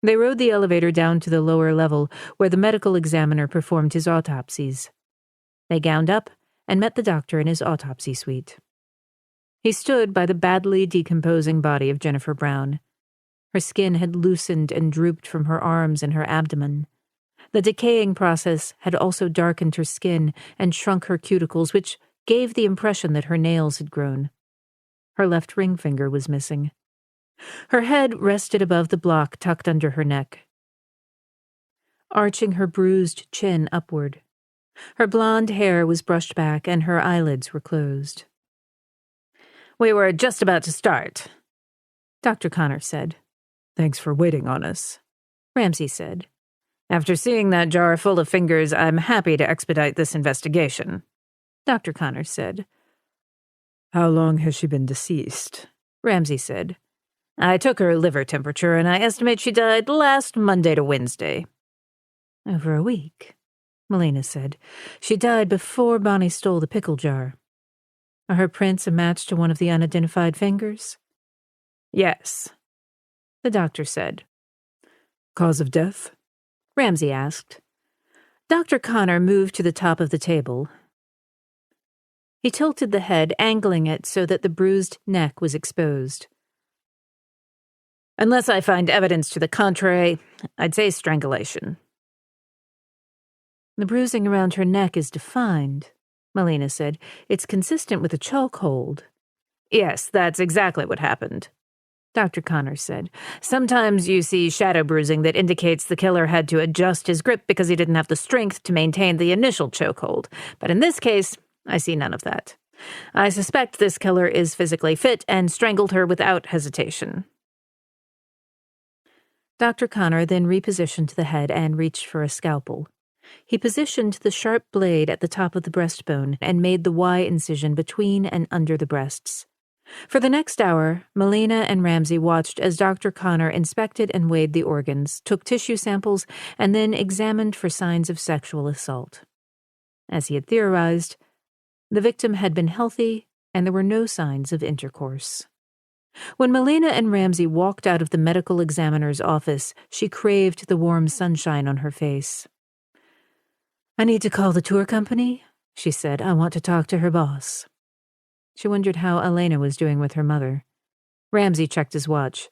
S1: They rode the elevator down to the lower level where the medical examiner performed his autopsies. They gowned up and met the doctor in his autopsy suite. He stood by the badly decomposing body of Jennifer Brown. Her skin had loosened and drooped from her arms and her abdomen. The decaying process had also darkened her skin and shrunk her cuticles, which gave the impression that her nails had grown. Her left ring finger was missing. Her head rested above the block tucked under her neck, arching her bruised chin upward. Her blonde hair was brushed back and her eyelids were closed. We were just about to start, Dr. Connor said. Thanks for waiting on us, Ramsey said. After seeing that jar full of fingers, I'm happy to expedite this investigation, Dr. Connor said. How long has she been deceased? Ramsey said. I took her liver temperature, and I estimate she died last Monday to Wednesday. Over a week, Melina said. She died before Bonnie stole the pickle jar. Are her prints a match to one of the unidentified fingers? Yes, the doctor said. Cause of death? Ramsey asked. Dr. Connor moved to the top of the table. He tilted the head, angling it so that the bruised neck was exposed. Unless I find evidence to the contrary, I'd say strangulation. The bruising around her neck is defined, Melina said. It's consistent with a chokehold. Yes, that's exactly what happened, Dr. Connor said. Sometimes you see shadow bruising that indicates the killer had to adjust his grip because he didn't have the strength to maintain the initial chokehold. But in this case, I see none of that. I suspect this killer is physically fit and strangled her without hesitation. Dr. Connor then repositioned the head and reached for a scalpel. He positioned the sharp blade at the top of the breastbone and made the Y incision between and under the breasts. For the next hour, Melina and Ramsey watched as Dr. Connor inspected and weighed the organs, took tissue samples, and then examined for signs of sexual assault. As he had theorized, the victim had been healthy and there were no signs of intercourse. When Melina and Ramsey walked out of the medical examiner's office, she craved the warm sunshine on her face. "I need to call the tour company," she said. "I want to talk to her boss." She wondered how Elena was doing with her mother. Ramsey checked his watch.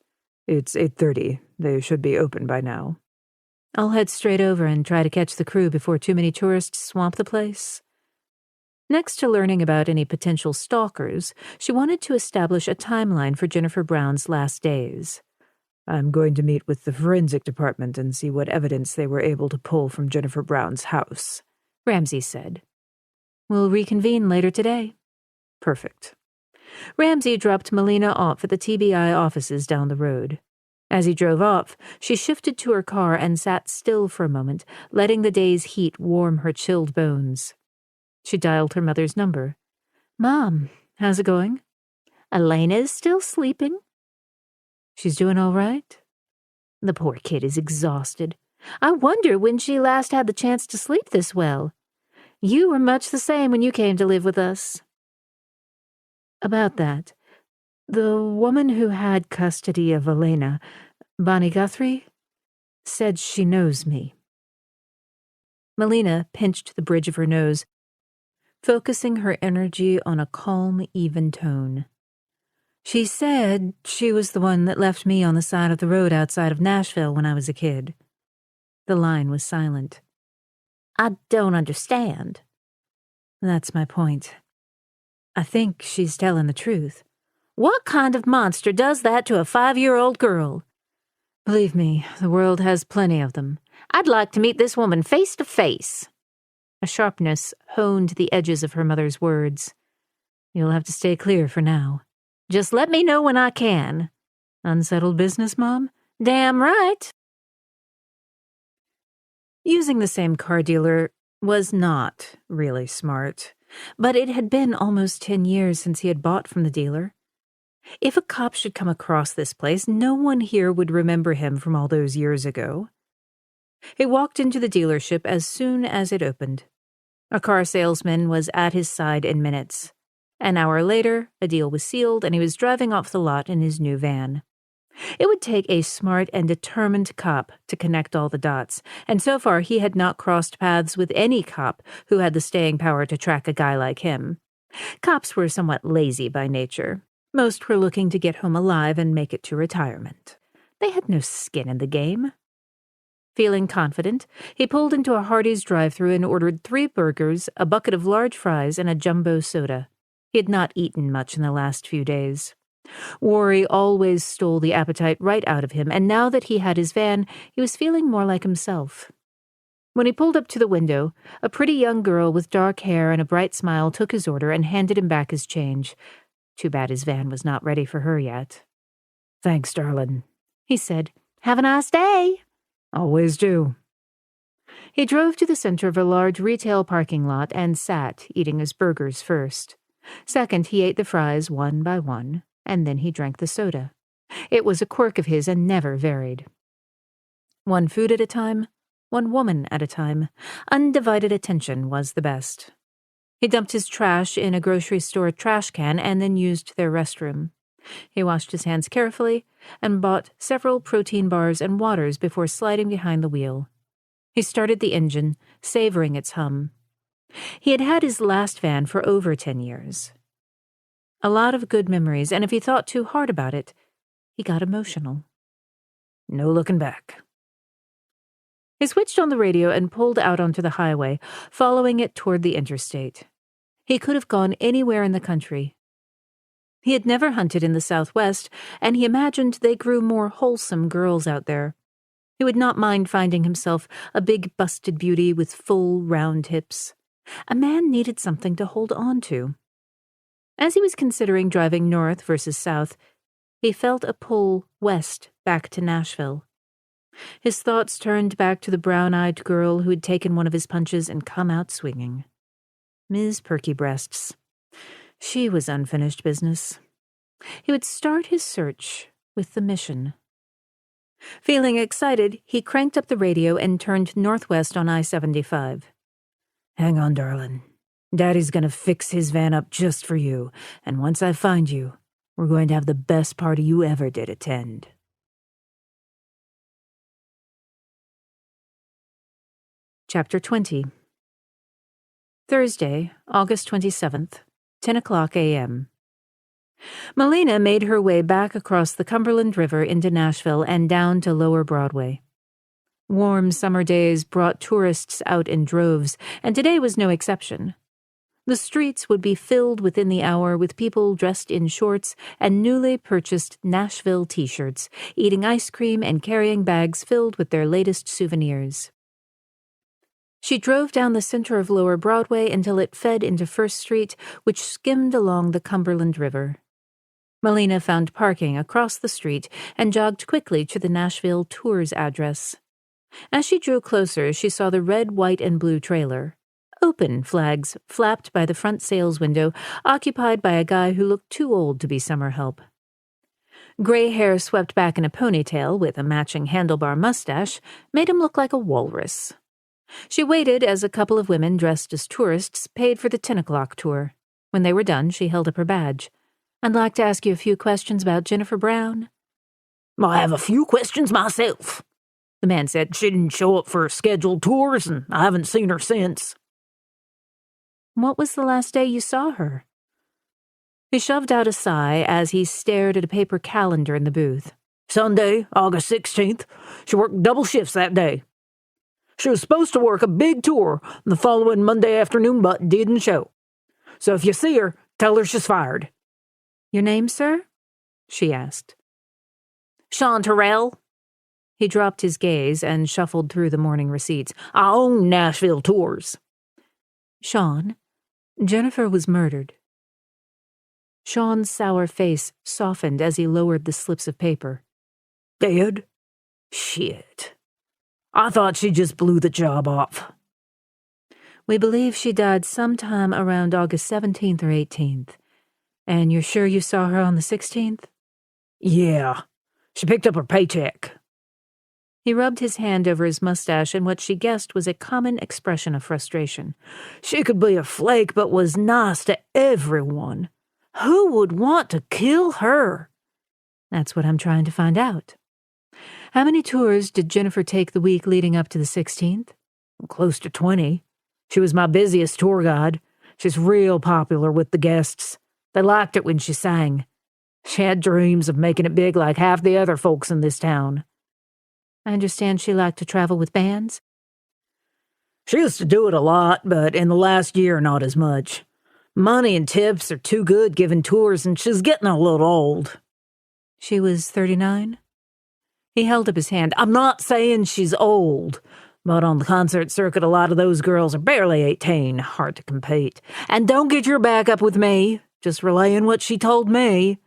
S3: "It's 8:30. They should be open by now."
S1: "I'll head straight over and try to catch the crew before too many tourists swamp the place." Next to learning about any potential stalkers, she wanted to establish a timeline for Jennifer Brown's last days.
S3: "I'm going to meet with the forensic department and see what evidence they were able to pull from Jennifer Brown's house,"
S1: Ramsey said. "We'll reconvene later today."
S3: "Perfect."
S1: Ramsey dropped Melina off at the TBI offices down the road. As he drove off, she shifted to her car and sat still for a moment, letting the day's heat warm her chilled bones. She dialed her mother's number. "Mom, how's it going?"
S5: "Elena's still sleeping."
S1: "She's doing all right?"
S5: "The poor kid is exhausted. I wonder when she last had the chance to sleep this well. You were much the same when you came to live with us."
S1: "About that, the woman who had custody of Elena, Bonnie Guthrie, said she knows me." Melina pinched the bridge of her nose, focusing her energy on a calm, even tone. "She said she was the one that left me on the side of the road outside of Nashville when I was a kid." The line was silent.
S5: "I don't understand."
S1: "That's my point. I think she's telling the truth."
S5: "What kind of monster does that to a 5-year-old girl?"
S1: "Believe me, the world has plenty of them."
S5: "I'd like to meet this woman face to face."
S1: A sharpness honed the edges of her mother's words. "You'll have to stay clear for now."
S5: "Just let me know when I can."
S1: "Unsettled business, Mom?"
S5: "Damn right."
S1: Using the same car dealer was not really smart, but it had been almost 10 years since he had bought from the dealer. If a cop should come across this place, no one here would remember him from all those years ago. He walked into the dealership as soon as it opened. A car salesman was at his side in minutes. An hour later, a deal was sealed and he was driving off the lot in his new van. It would take a smart and determined cop to connect all the dots, and so far he had not crossed paths with any cop who had the staying power to track a guy like him. Cops were somewhat lazy by nature. Most were looking to get home alive and make it to retirement. They had no skin in the game. Feeling confident, he pulled into a Hardee's drive-thru and ordered 3 burgers, a bucket of large fries, and a jumbo soda. He had not eaten much in the last few days. Worry always stole the appetite right out of him, and now that he had his van, he was feeling more like himself. When he pulled up to the window, a pretty young girl with dark hair and a bright smile took his order and handed him back his change. Too bad his van was not ready for her yet.
S3: "Thanks, darling,"
S1: he said.
S5: "Have a nice day."
S3: "Always do."
S1: He drove to the center of a large retail parking lot and sat, eating his burgers first. Second, he ate the fries one by one, and then he drank the soda. It was a quirk of his and never varied. One food at a time, one woman at a time. Undivided attention was the best. He dumped his trash in a grocery store trash can and then used their restroom. He washed his hands carefully and bought several protein bars and waters before sliding behind the wheel. He started the engine, savoring its hum. He had had his last van for over 10 years. A lot of good memories, and if he thought too hard about it, he got emotional. No looking back. He switched on the radio and pulled out onto the highway, following it toward the interstate. He could have gone anywhere in the country. He had never hunted in the Southwest, and he imagined they grew more wholesome girls out there. He would not mind finding himself a big busted beauty with full, round hips. A man needed something to hold on to. As he was considering driving north versus south, he felt a pull west back to Nashville. His thoughts turned back to the brown-eyed girl who had taken one of his punches and come out swinging. Ms. Perky Breasts. She was unfinished business. He would start his search with the mission. Feeling excited, he cranked up the radio and turned northwest on I-75.
S3: Hang on, darling. Daddy's gonna fix his van up just for you, and once I find you, we're going to have the best party you ever did attend.
S1: Chapter 20. Thursday, August 27th, 10 o'clock a.m. Melina made her way back across the Cumberland River into Nashville and down to Lower Broadway. Warm summer days brought tourists out in droves, and today was no exception. The streets would be filled within the hour with people dressed in shorts and newly purchased Nashville t-shirts, eating ice cream and carrying bags filled with their latest souvenirs. She drove down the center of Lower Broadway until it fed into First Street, which skimmed along the Cumberland River. Melina found parking across the street and jogged quickly to the Nashville Tours address. As she drew closer, she saw the red, white, and blue trailer. Open flags flapped by the front sales window, occupied by a guy who looked too old to be summer help. Gray hair swept back in a ponytail with a matching handlebar mustache made him look like a walrus. She waited as a couple of women dressed as tourists paid for the 10 o'clock tour. When they were done, she held up her badge. "I'd like to ask you a few questions about Jennifer Brown."
S4: I have a few questions myself, the man said. She didn't show up for scheduled tours, and I haven't seen her since.
S1: "What was the last day you saw her?" He shoved out a sigh as he stared at a paper calendar in the booth.
S4: Sunday, August 16th. She worked double shifts that day. She was supposed to work a big tour the following Monday afternoon, but didn't show. So if you see her, tell her she's fired."
S1: "Your name, sir?" she asked.
S4: "Sean Terrell."
S1: He dropped his gaze and shuffled through the morning receipts.
S4: "I own Nashville Tours."
S1: "Sean, Jennifer was murdered." Sean's sour face softened as he lowered the slips of paper.
S4: "Dead? Shit. I thought she just blew the job off."
S1: "We believe she died sometime around August 17th or 18th. And you're sure you saw her on the 16th?
S4: "Yeah. She picked up her paycheck."
S1: He rubbed his hand over his mustache in what she guessed was a common expression of frustration.
S4: "She could be a flake, but was nice to everyone. Who would want to kill her?"
S1: "That's what I'm trying to find out. How many tours did Jennifer take the week leading up to the 16th?
S4: "Close to 20. She was my busiest tour guide. She's real popular with the guests. They liked it when she sang. She had dreams of making it big like half the other folks in this town."
S1: "I understand she liked to travel with bands?"
S4: "She used to do it a lot, but in the last year, not as much. Money and tips are too good giving tours, and she's getting a little old."
S1: "She was 39? He held up his hand.
S4: "I'm not saying she's old, but on the concert circuit, a lot of those girls are barely 18. Hard to compete. And don't get your back up with me. Just relaying what she told me."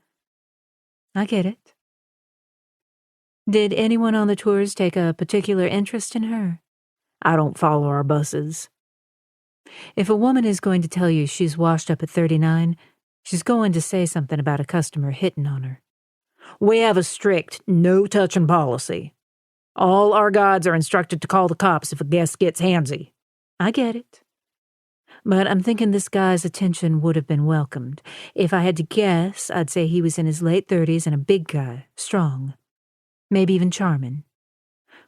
S1: "I get it. Did anyone on the tours take a particular interest in her?"
S4: "I don't follow our buses."
S1: "If a woman is going to tell you she's washed up at 39, she's going to say something about a customer hitting on her."
S4: "We have a strict no-touching policy. All our guides are instructed to call the cops if a guest gets handsy."
S1: "I get it. But I'm thinking this guy's attention would have been welcomed. If I had to guess, I'd say he was in his late 30s and a big guy, strong, maybe even charming."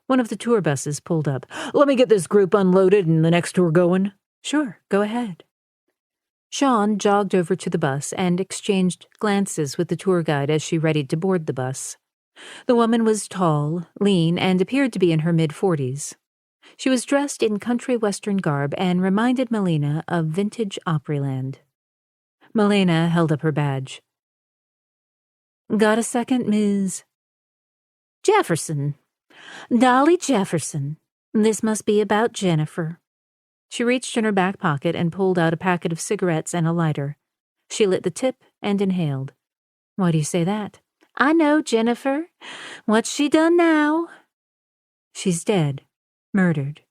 S1: One of the tour buses pulled up.
S4: "Let me get this group unloaded and the next tour going."
S1: "Sure, go ahead." Sean jogged over to the bus and exchanged glances with the tour guide as she readied to board the bus. The woman was tall, lean, and appeared to be in her mid-40s. She was dressed in country western garb and reminded Melina of vintage Opryland. Melina held up her badge. "Got a second, Ms.
S5: Jefferson. Dolly Jefferson. This must be about Jennifer."
S1: She reached in her back pocket and pulled out a packet of cigarettes and a lighter. She lit the tip and inhaled. "Why do you say that?"
S5: "I know Jennifer. What's she done now?"
S1: "She's dead. Murdered."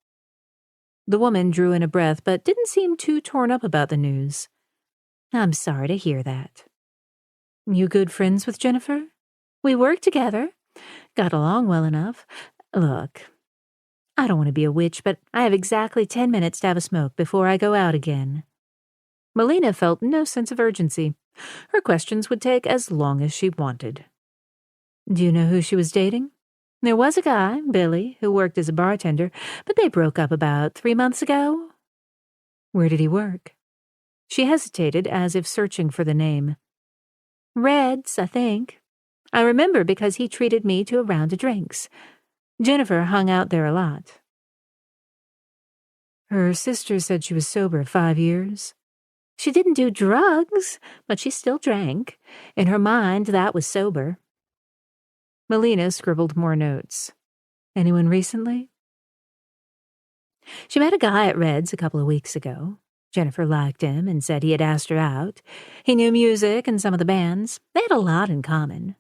S1: The woman drew in a breath but didn't seem too torn up about the news.
S5: "I'm sorry to hear that."
S1: "You good friends with Jennifer?"
S5: "We work together.
S1: "Got along well enough. Look,
S5: I don't want to be a witch, but I have exactly 10 minutes to have a smoke before I go out again.
S1: Melina felt no sense of urgency. Her questions would take as long as she wanted. Do you know who she was dating?
S5: There was a guy, Billy, who worked as a bartender, but they broke up about 3 months ago.
S1: Where did he work? She hesitated, as if searching for the name.
S5: Red's, I think. I remember because he treated me to a round of drinks. Jennifer hung out there a lot.
S1: Her sister said she was sober 5 years.
S5: She didn't do drugs, but she still drank. In her mind, that was sober.
S1: Melina scribbled more notes. Anyone recently?
S5: She met a guy at Red's a couple of weeks ago. Jennifer liked him and said he had asked her out. He knew music and some of the bands. They had a lot in common.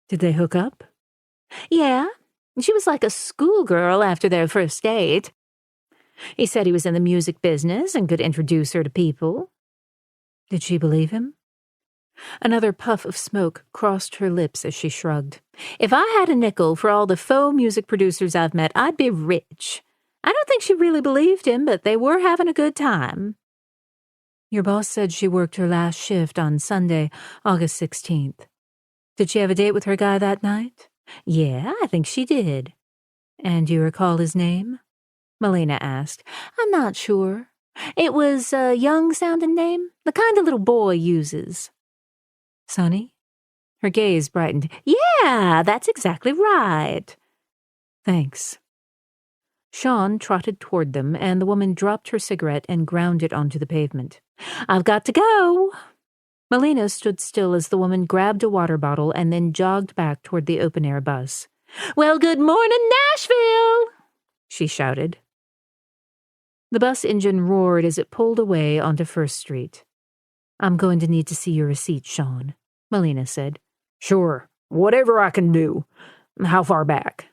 S1: Did they hook up?
S5: Yeah. She was like a schoolgirl after their first date. He said he was in the music business and could introduce her to people.
S1: Did she believe him? Another puff of smoke crossed her lips as she shrugged.
S5: If I had a nickel for all the faux music producers I've met, I'd be rich. I don't think she really believed him, but they were having a good time.
S1: Your boss said she worked her last shift on Sunday, August 16th. Did she have a date with her guy that night?
S5: Yeah, I think she did.
S1: And do you recall his name?
S5: Melina asked. I'm not sure. It was a young-sounding name, the kind a little boy uses.
S1: Sonny? Her gaze brightened.
S5: Yeah, that's exactly right.
S1: Thanks. Sean trotted toward them, and the woman dropped her cigarette and ground it onto the pavement.
S5: I've got to go.
S1: Melina stood still as the woman grabbed a water bottle and then jogged back toward the open-air bus.
S5: Well, good morning, Nashville,
S1: she shouted. The bus engine roared as it pulled away onto First Street. I'm going to need to see your receipt, Sean, Melina said.
S3: Sure, whatever I can do. How far back?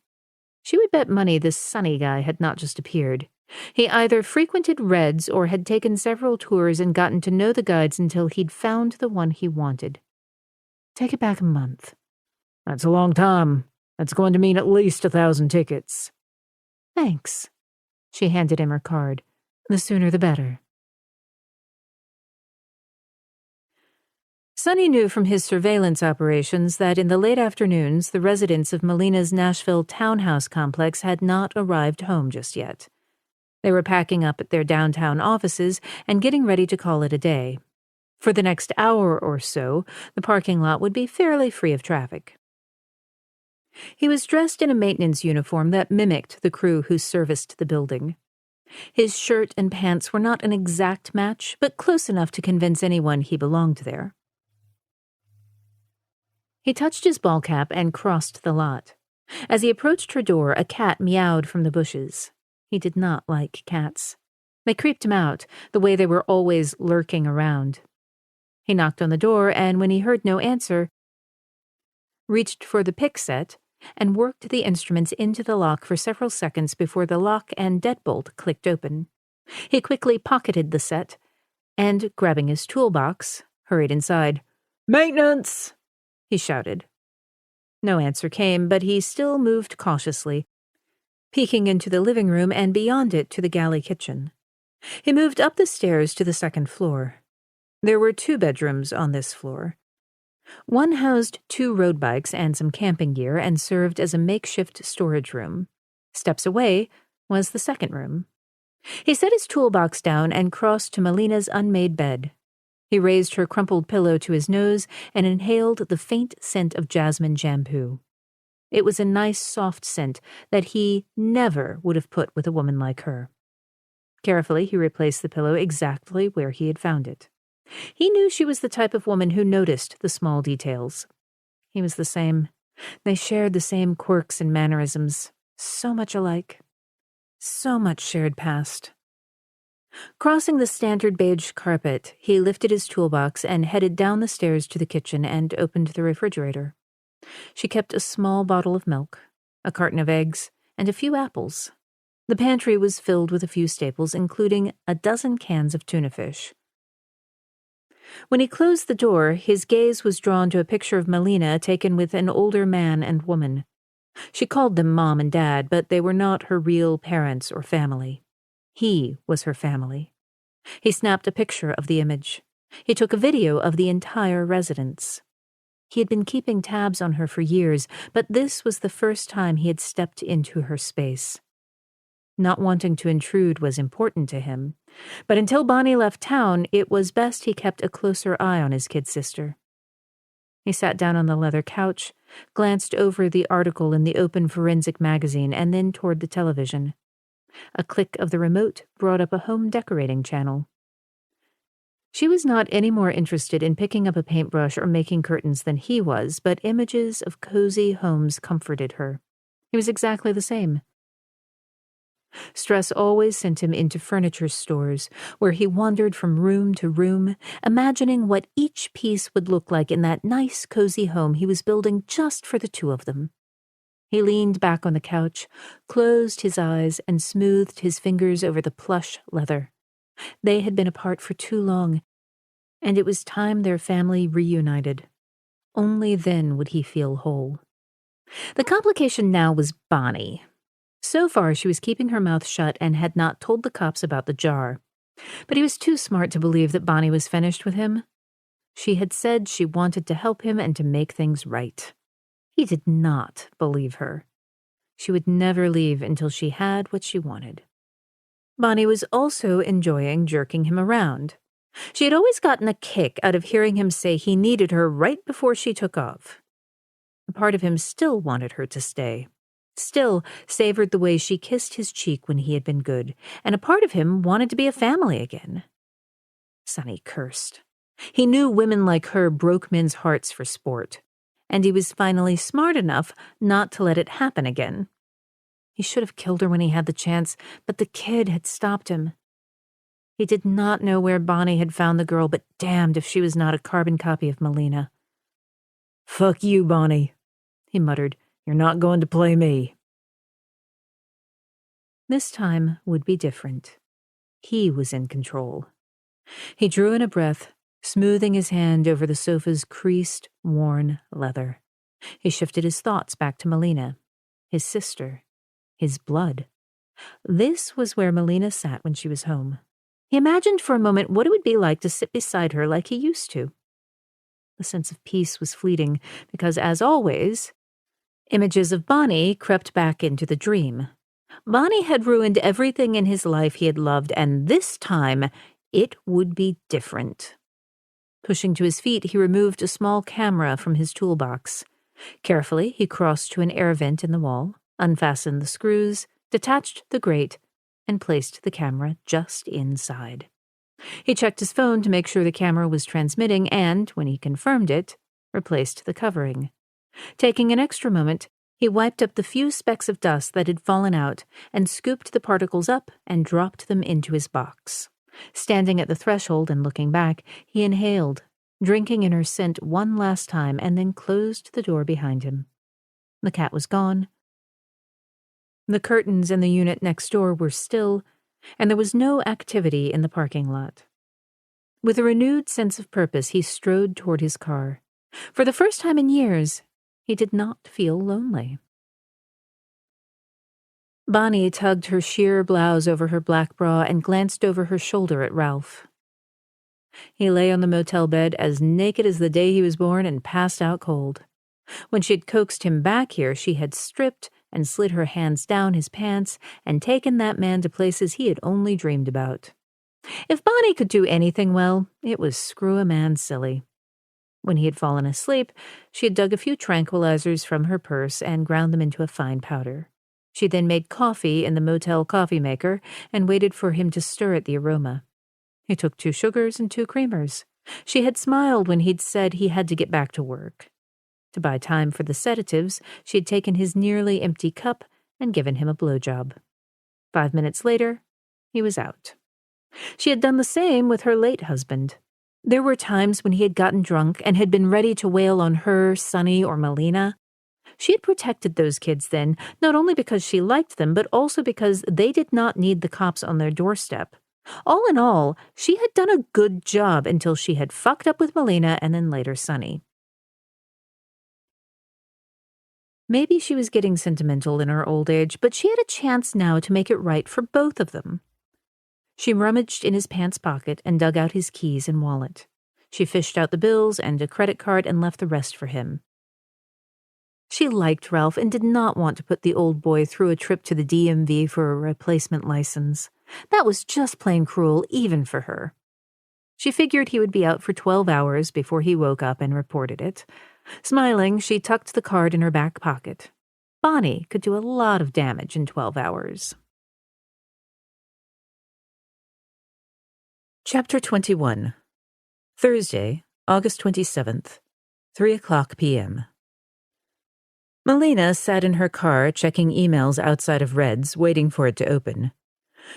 S1: She would bet money this Sonny guy had not just appeared. He either frequented Red's or had taken several tours and gotten to know the guides until he'd found the one he wanted. Take it back a month.
S3: That's a long time. That's going to mean at least 1,000 tickets.
S1: Thanks. She handed him her card. The sooner the better. Sonny knew from his surveillance operations that in the late afternoons the residents of Melina's Nashville townhouse complex had not arrived home just yet. They were packing up at their downtown offices and getting ready to call it a day. For the next hour or so, the parking lot would be fairly free of traffic. He was dressed in a maintenance uniform that mimicked the crew who serviced the building. His shirt and pants were not an exact match, but close enough to convince anyone he belonged there. He touched his ball cap and crossed the lot. As he approached her door, a cat meowed from the bushes. He did not like cats. They creeped him out, the way they were always lurking around. He knocked on the door, and when he heard no answer, reached for the pick set and worked the instruments into the lock for several seconds before the lock and deadbolt clicked open. He quickly pocketed the set and, grabbing his toolbox, hurried inside.
S3: "Maintenance!"
S1: he shouted. No answer came, but he still moved cautiously, peeking into the living room and beyond it to the galley kitchen. He moved up the stairs to the second floor. There were 2 bedrooms on this floor. One housed 2 road bikes and some camping gear and served as a makeshift storage room. Steps away was the second room. He set his toolbox down and crossed to Melina's unmade bed. He raised her crumpled pillow to his nose and inhaled the faint scent of jasmine shampoo. It was a nice, soft scent that he never would have put with a woman like her. Carefully, he replaced the pillow exactly where he had found it. He knew she was the type of woman who noticed the small details. He was the same. They shared the same quirks and mannerisms. So much alike. So much shared past. Crossing the standard beige carpet, he lifted his toolbox and headed down the stairs to the kitchen and opened the refrigerator. She kept a small bottle of milk, a carton of eggs, and a few apples. The pantry was filled with a few staples, including a dozen cans of tuna fish. When he closed the door, his gaze was drawn to a picture of Melina taken with an older man and woman. She called them Mom and Dad, but they were not her real parents or family. He was her family. He snapped a picture of the image. He took a video of the entire residence. He had been keeping tabs on her for years, but this was the first time he had stepped into her space. Not wanting to intrude was important to him, but until Bonnie left town, it was best he kept a closer eye on his kid sister. He sat down on the leather couch, glanced over the article in the open forensic magazine, and then toward the television. A click of the remote brought up a home decorating channel. She was not any more interested in picking up a paintbrush or making curtains than he was, but images of cozy homes comforted her. He was exactly the same. Stress always sent him into furniture stores, where he wandered from room to room, imagining what each piece would look like in that nice, cozy home he was building just for the two of them. He leaned back on the couch, closed his eyes, and smoothed his fingers over the plush leather. They had been apart for too long, and it was time their family reunited. Only then would he feel whole. The complication now was Bonnie. So far, she was keeping her mouth shut and had not told the cops about the jar. But he was too smart to believe that Bonnie was finished with him. She had said she wanted to help him and to make things right. He did not believe her. She would never leave until she had what she wanted. Bonnie was also enjoying jerking him around. She had always gotten a kick out of hearing him say he needed her right before she took off. A part of him still wanted her to stay. Still savored the way she kissed his cheek when he had been good, and a part of him wanted to be a family again. Sonny cursed. He knew women like her broke men's hearts for sport, and he was finally smart enough not to let it happen again. He should have killed her when he had the chance, but the kid had stopped him. He did not know where Bonnie had found the girl, but damned if she was not a carbon copy of Melina.
S2: "Fuck you, Bonnie," he muttered. "You're not going to play me."
S1: This time would be different. He was in control. He drew in a breath, smoothing his hand over the sofa's creased, worn leather. He shifted his thoughts back to Melina, his sister, his blood. This was where Melina sat when she was home. He imagined for a moment what it would be like to sit beside her like he used to. The sense of peace was fleeting because, as always, images of Bonnie crept back into the dream. Bonnie had ruined everything in his life he had loved, and this time it would be different. Pushing to his feet, he removed a small camera from his toolbox. Carefully, he crossed to an air vent in the wall, unfastened the screws, detached the grate, and placed the camera just inside. He checked his phone to make sure the camera was transmitting and, when he confirmed it, replaced the covering. Taking an extra moment, he wiped up the few specks of dust that had fallen out and scooped the particles up and dropped them into his box. Standing at the threshold and looking back, he inhaled, drinking in her scent one last time, and then closed the door behind him. The cat was gone. The curtains in the unit next door were still, and there was no activity in the parking lot. With a renewed sense of purpose, he strode toward his car. For the first time in years, he did not feel lonely. Bonnie tugged her sheer blouse over her black bra and glanced over her shoulder at Ralph. He lay on the motel bed as naked as the day he was born and passed out cold. When she had coaxed him back here, she had stripped and slid her hands down his pants and taken that man to places he had only dreamed about. If Bonnie could do anything well, it was screw a man silly. When he had fallen asleep, she had dug a few tranquilizers from her purse and ground them into a fine powder. She then made coffee in the motel coffee maker and waited for him to stir at the aroma. He took 2 sugars and 2 creamers. She had smiled when he'd said he had to get back to work. To buy time for the sedatives, she had taken his nearly empty cup and given him a blowjob. 5 minutes later, he was out. She had done the same with her late husband. There were times when he had gotten drunk and had been ready to wail on her, Sonny, or Melina. She had protected those kids then, not only because she liked them, but also because they did not need the cops on their doorstep. All in all, she had done a good job until she had fucked up with Melina and then later Sonny. Maybe she was getting sentimental in her old age, but she had a chance now to make it right for both of them. She rummaged in his pants pocket and dug out his keys and wallet. She fished out the bills and a credit card and left the rest for him. She liked Ralph and did not want to put the old boy through a trip to the DMV for a replacement license. That was just plain cruel, even for her. She figured he would be out for 12 hours before he woke up and reported it. Smiling, she tucked the card in her back pocket. Bonnie could do a lot of damage in 12 hours. Chapter 21. Thursday, August 27th, 3:00 p.m. Melina sat in her car checking emails outside of Red's, waiting for it to open.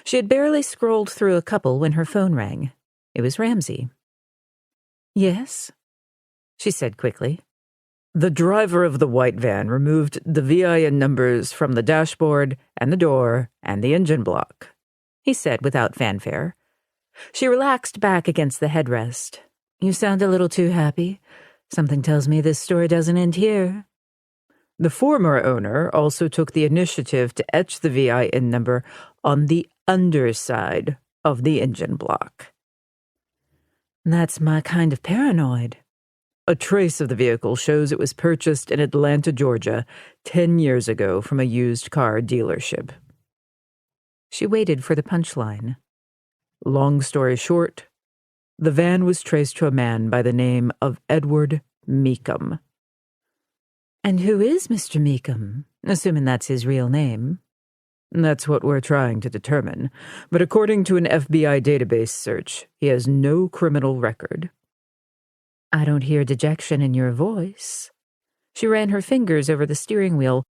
S1: She had barely scrolled through a couple when her phone rang. It was Ramsey. "Yes?" she said quickly.
S3: The driver of the white van removed the VIN numbers from the dashboard and the door and the engine block,
S1: he said without fanfare. She relaxed back against the headrest. "You sound a little too happy. Something tells me this story doesn't end here."
S3: The former owner also took the initiative to etch the VIN number on the underside of the engine block.
S1: "That's my kind of paranoid."
S3: A trace of the vehicle shows it was purchased in Atlanta, Georgia, 10 years ago from a used car dealership.
S1: She waited for the punchline.
S3: Long story short, the van was traced to a man by the name of Edward Meekum.
S1: "And who is Mr. Meekum, assuming that's his real name?"
S3: That's what we're trying to determine, but according to an FBI database search, he has no criminal record.
S1: "I don't hear dejection in your voice." She ran her fingers over the steering wheel,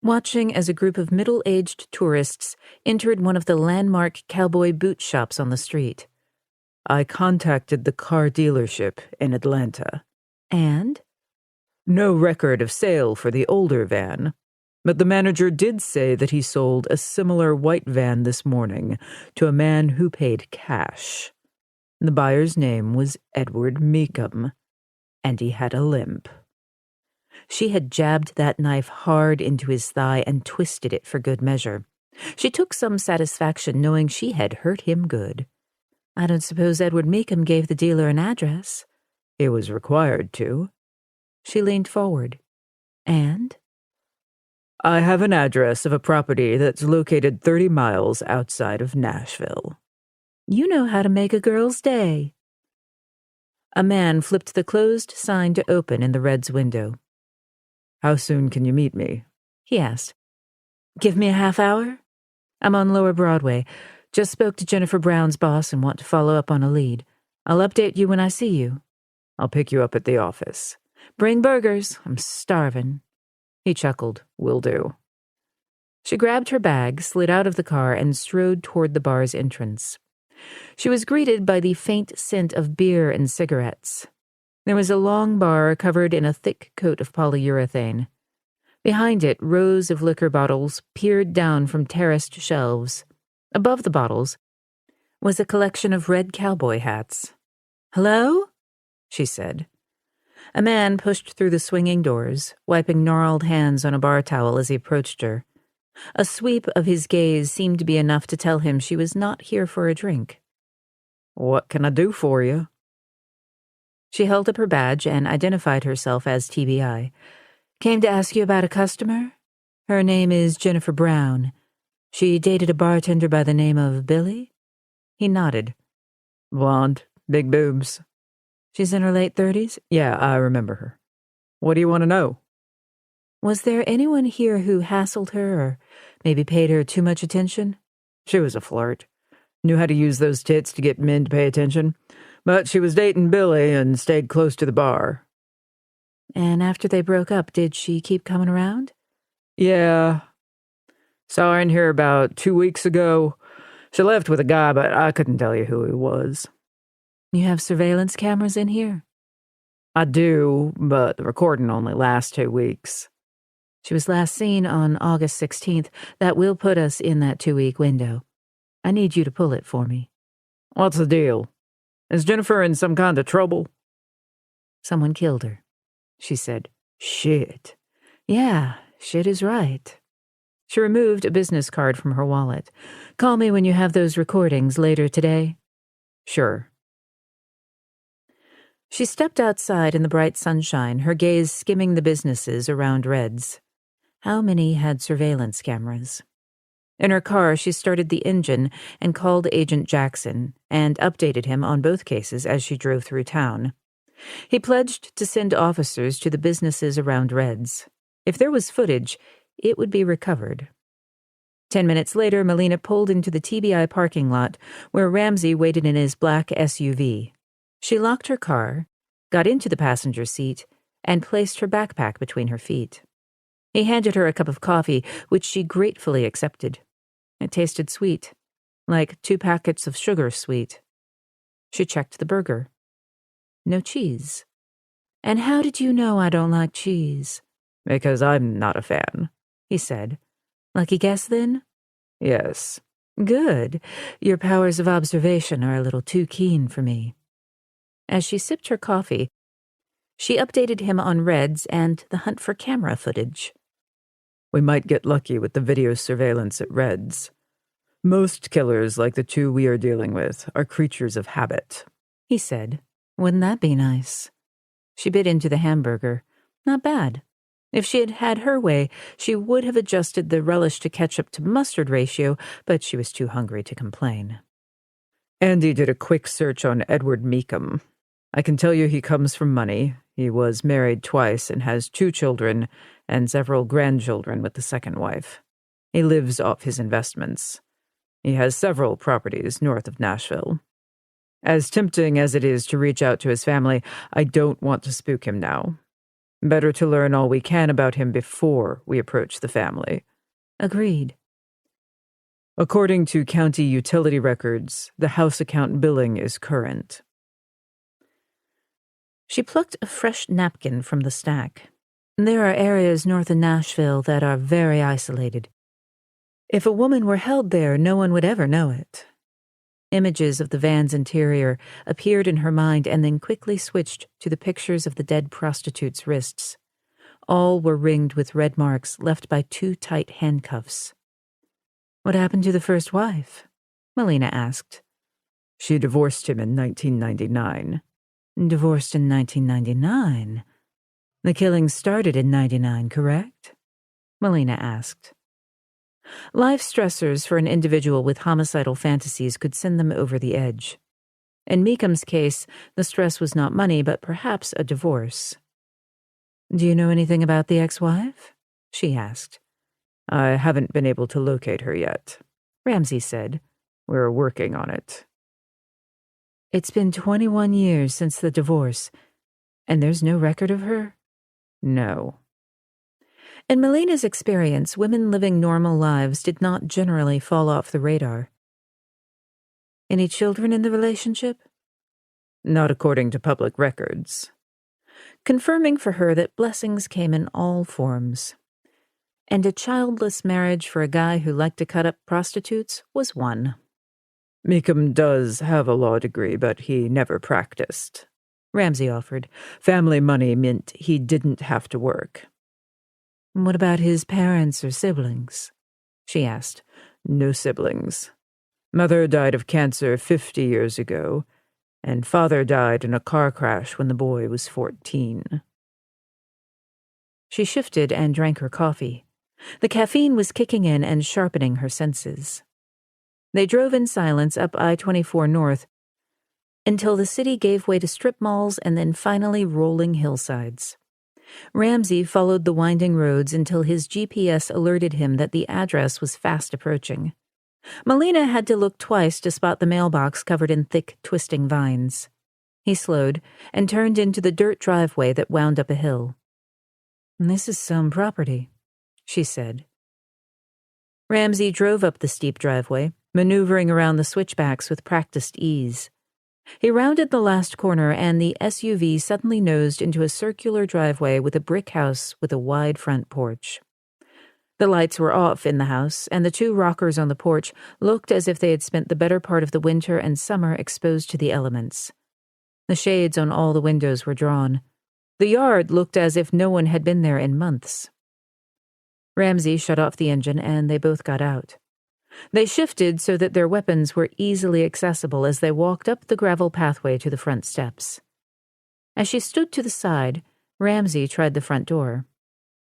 S1: watching as a group of middle-aged tourists entered one of the landmark cowboy boot shops on the street.
S3: I contacted the car dealership in Atlanta.
S1: "And?"
S3: No record of sale for the older van, but the manager did say that he sold a similar white van this morning to a man who paid cash. The buyer's name was Edward Meekum, and he had a limp.
S1: She had jabbed that knife hard into his thigh and twisted it for good measure. She took some satisfaction knowing she had hurt him good. "I don't suppose Edward Meekum gave the dealer an address."
S3: It was required to.
S1: She leaned forward. "And?"
S3: I have an address of a property that's located 30 miles outside of Nashville.
S1: "You know how to make a girl's day." A man flipped the closed sign to open in the Red's window.
S3: How soon can you meet me?
S1: He asked. "Give me a half hour? I'm on Lower Broadway. Just spoke to Jennifer Brown's boss and want to follow up on a lead. I'll update you when I see you."
S3: I'll pick you up at the office.
S1: "Bring burgers. I'm starving." He chuckled.
S3: "Will do."
S1: She grabbed her bag, slid out of the car, and strode toward the bar's entrance. She was greeted by the faint scent of beer and cigarettes. There was a long bar covered in a thick coat of polyurethane. Behind it, rows of liquor bottles peered down from terraced shelves. Above the bottles was a collection of red cowboy hats. "Hello?" she said. A man pushed through the swinging doors, wiping gnarled hands on a bar towel as he approached her. A sweep of his gaze seemed to be enough to tell him she was not here for a drink.
S3: "What can I do for you?"
S1: She held up her badge and identified herself as TBI. "Came to ask you about a customer? Her name is Jennifer Brown. She dated a bartender by the name of Billy?" He nodded.
S3: "Blonde, big boobs."
S1: "She's in her late 30s?
S3: Yeah, I remember her. What do you want to know?"
S1: "Was there anyone here who hassled her or maybe paid her too much attention?"
S3: She was a flirt. Knew how to use those tits to get men to pay attention. But she was dating Billy and stayed close to the bar.
S1: "And after they broke up, did she keep coming around?"
S3: "Yeah. Saw her in here about 2 weeks ago. She left with a guy, but I couldn't tell you who he was."
S1: "You have surveillance cameras in here?"
S3: "I do, but the recording only lasts 2 weeks.
S1: "She was last seen on August 16th. That will put us in that 2-week window. I need you to pull it for me."
S3: "What's the deal? Is Jennifer in some kind of trouble?"
S1: "Someone killed her," she said. Shit. Yeah, shit is right. She removed a business card from her wallet. Call me when you have those recordings later today. Sure. She stepped outside in the bright sunshine, her gaze skimming the businesses around Red's. How many had surveillance cameras? In her car, she started the engine and called Agent Jackson and updated him on both cases as she drove through town. He pledged to send officers to the businesses around Red's. If there was footage, it would be recovered. 10 minutes later, Melina pulled into the TBI parking lot where Ramsey waited in his black SUV. She locked her car, got into the passenger seat, and placed her backpack between her feet. He handed her a cup of coffee, which she gratefully accepted. It tasted sweet, like 2 packets of sugar sweet. She checked the burger. No cheese. And how did you know I don't like cheese? Because I'm not a fan, he said. Lucky guess, then? Yes. Good. Your powers of observation are a little too keen for me. As she sipped her coffee, she updated him on Red's and the hunt for camera footage. We might get lucky with the video surveillance at Red's. Most killers, like the 2 we are dealing with, are creatures of habit, he said. Wouldn't that be nice? She bit into the hamburger. Not bad. If she had had her way, she would have adjusted the relish to ketchup to mustard ratio, but she was too hungry to complain. Andy did a quick search on Edward Meekum. I can tell you he comes from money. He was married twice and has 2 children and several grandchildren with the second wife. He lives off his investments. He has several properties north of Nashville. As tempting as it is to reach out to his family, I don't want to spook him now. Better to learn all we can about him before we approach the family. Agreed. According to county utility records, the house account billing is current. She plucked a fresh napkin from the stack. There are areas north of Nashville that are very isolated. If a woman were held there, no one would ever know it. Images of the van's interior appeared in her mind and then quickly switched to the pictures of the dead prostitute's wrists. All were ringed with red marks left by 2 tight handcuffs. What happened to the first wife? Melina asked. She divorced him in 1999. Divorced in 1999? The killing started in 99, correct? Melina asked. Life stressors for an individual with homicidal fantasies could send them over the edge. In Meekum's case, the stress was not money, but perhaps a divorce. Do you know anything about the ex-wife? She asked. I haven't been able to locate her yet, Ramsey said. We're working on it. It's been 21 years since the divorce, and there's no record of her? No. In Melina's experience, women living normal lives did not generally fall off the radar. Any children in the relationship? Not according to public records. Confirming for her that blessings came in all forms. And a childless marriage for a guy who liked to cut up prostitutes was one. Meekum does have a law degree, but he never practiced, Ramsey offered. Family money meant he didn't have to work. What about his parents or siblings? She asked. No siblings. Mother died of cancer 50 years ago, and father died in a car crash when the boy was 14. She shifted and drank her coffee. The caffeine was kicking in and sharpening her senses. They drove in silence up I-24 North until the city gave way to strip malls and then finally rolling hillsides. Ramsey followed the winding roads until his GPS alerted him that the address was fast approaching. Melina had to look twice to spot the mailbox covered in thick, twisting vines. He slowed and turned into the dirt driveway that wound up a hill. This is some property, she said. Ramsey drove up the steep driveway, maneuvering around the switchbacks with practiced ease. He rounded the last corner and the SUV suddenly nosed into a circular driveway with a brick house with a wide front porch. The lights were off in the house, and the 2 rockers on the porch looked as if they had spent the better part of the winter and summer exposed to the elements. The shades on all the windows were drawn. The yard looked as if no one had been there in months. Ramsey shut off the engine and they both got out. They shifted so that their weapons were easily accessible as they walked up the gravel pathway to the front steps. As she stood to the side, Ramsey tried the front door.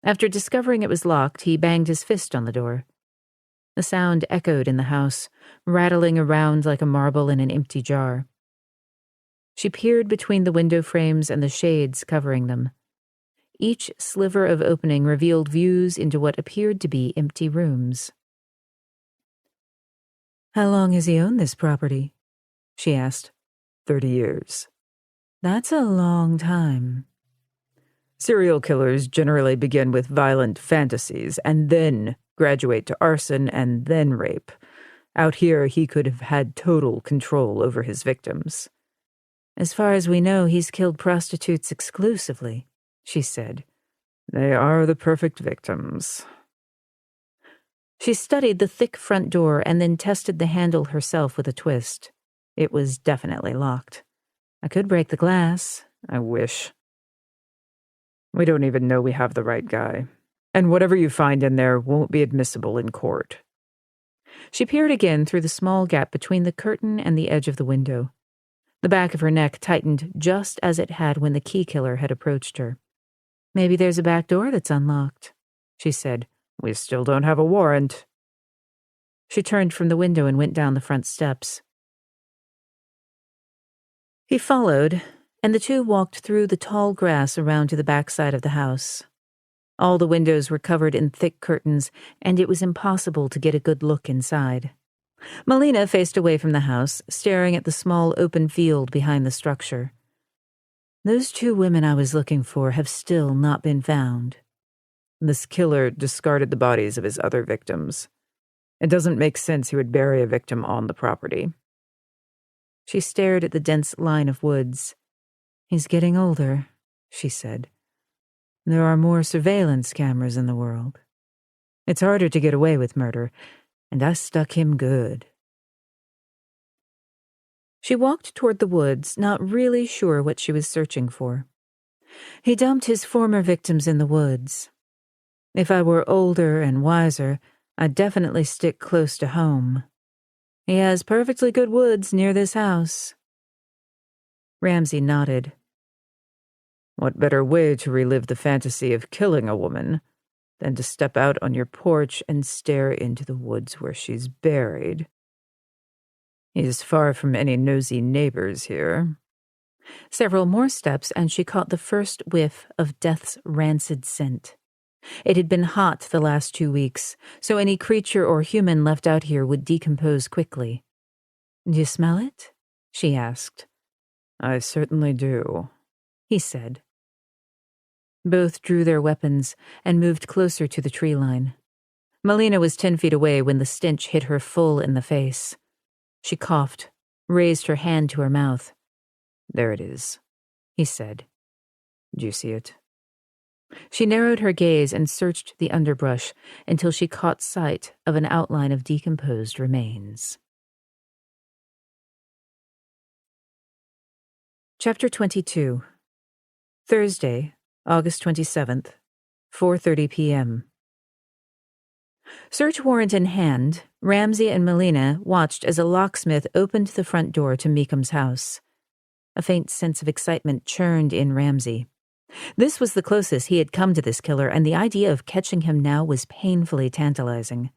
S1: After discovering it was locked, he banged his fist on the door. The sound echoed in the house, rattling around like a marble in an empty jar. She peered between the window frames and the shades covering them. Each sliver of opening revealed views into what appeared to be empty rooms. "How long has he owned this property?" she asked.
S3: 30 years.
S1: "That's a long time."
S3: Serial killers generally begin with violent fantasies and then graduate to arson and then rape. Out here, he could have had total control over his victims.
S1: "As far as we know, he's killed prostitutes exclusively," she said.
S3: "They are the perfect victims."
S1: She studied the thick front door and then tested the handle herself with a twist. It was definitely locked. "I could break the glass."
S3: "I wish." "We don't even know we have the right guy. And whatever you find in there won't be admissible in court."
S1: She peered again through the small gap between the curtain and the edge of the window. The back of her neck tightened just as it had when the key killer had approached her. "Maybe there's a back door that's unlocked," she said.
S3: "We still don't have a warrant."
S1: She turned from the window and went down the front steps. He followed, and the two walked through the tall grass around to the back side of the house. All the windows were covered in thick curtains, and it was impossible to get a good look inside. Melina faced away from the house, staring at the small open field behind the structure. "Those 2 women I was looking for have still not been found."
S3: This killer discarded the bodies of his other victims. It doesn't make sense he would bury a victim on the property.
S1: She stared at the dense line of woods. "He's getting older," she said. "There are more surveillance cameras in the world. It's harder to get away with murder, and I stuck him good." She walked toward the woods, not really sure what she was searching for. "He dumped his former victims in the woods. If I were older and wiser, I'd definitely stick close to home. He has perfectly good woods near this house." Ramsey nodded.
S3: "What better way to relive the fantasy of killing a woman than to step out on your porch and stare into the woods where she's buried? He's far from any nosy neighbors here."
S1: Several more steps, and she caught the first whiff of death's rancid scent. It had been hot the last 2 weeks, so any creature or human left out here would decompose quickly. "Do you smell it?" she asked.
S3: "I certainly do,"
S1: he said. Both drew their weapons and moved closer to the tree line. Melina was 10 feet away when the stench hit her full in the face. She coughed, raised her hand to her mouth.
S3: "There it is,"
S1: he said.
S3: "Do you see it?"
S1: She narrowed her gaze and searched the underbrush until she caught sight of an outline of decomposed remains. Chapter 22. Thursday, August 27th, 4:30 p.m. Search warrant in hand, Ramsey and Melina watched as a locksmith opened the front door to Meekham's house. A faint sense of excitement churned in Ramsey. This was the closest he had come to this killer, and the idea of catching him now was painfully tantalizing.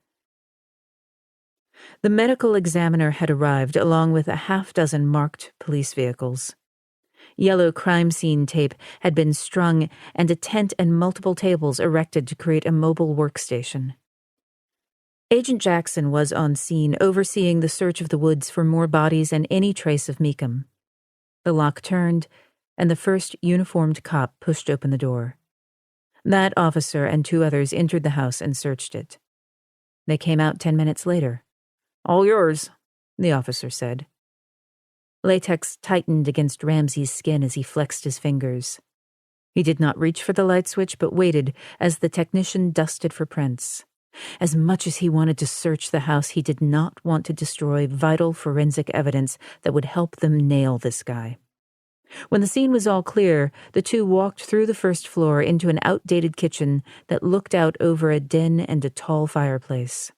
S1: The medical examiner had arrived along with a half-dozen marked police vehicles. Yellow crime scene tape had been strung and a tent and multiple tables erected to create a mobile workstation. Agent Jackson was on scene, overseeing the search of the woods for more bodies and any trace of Meekham. The lock turned, and the first uniformed cop pushed open the door. That officer and 2 others entered the house and searched it. They came out 10 minutes later.
S3: "All yours,"
S1: the officer said. Latex tightened against Ramsey's skin as he flexed his fingers. He did not reach for the light switch, but waited as the technician dusted for prints. As much as he wanted to search the house, he did not want to destroy vital forensic evidence that would help them nail this guy. When the scene was all clear, the two walked through the first floor into an outdated kitchen that looked out over a den and a tall fireplace.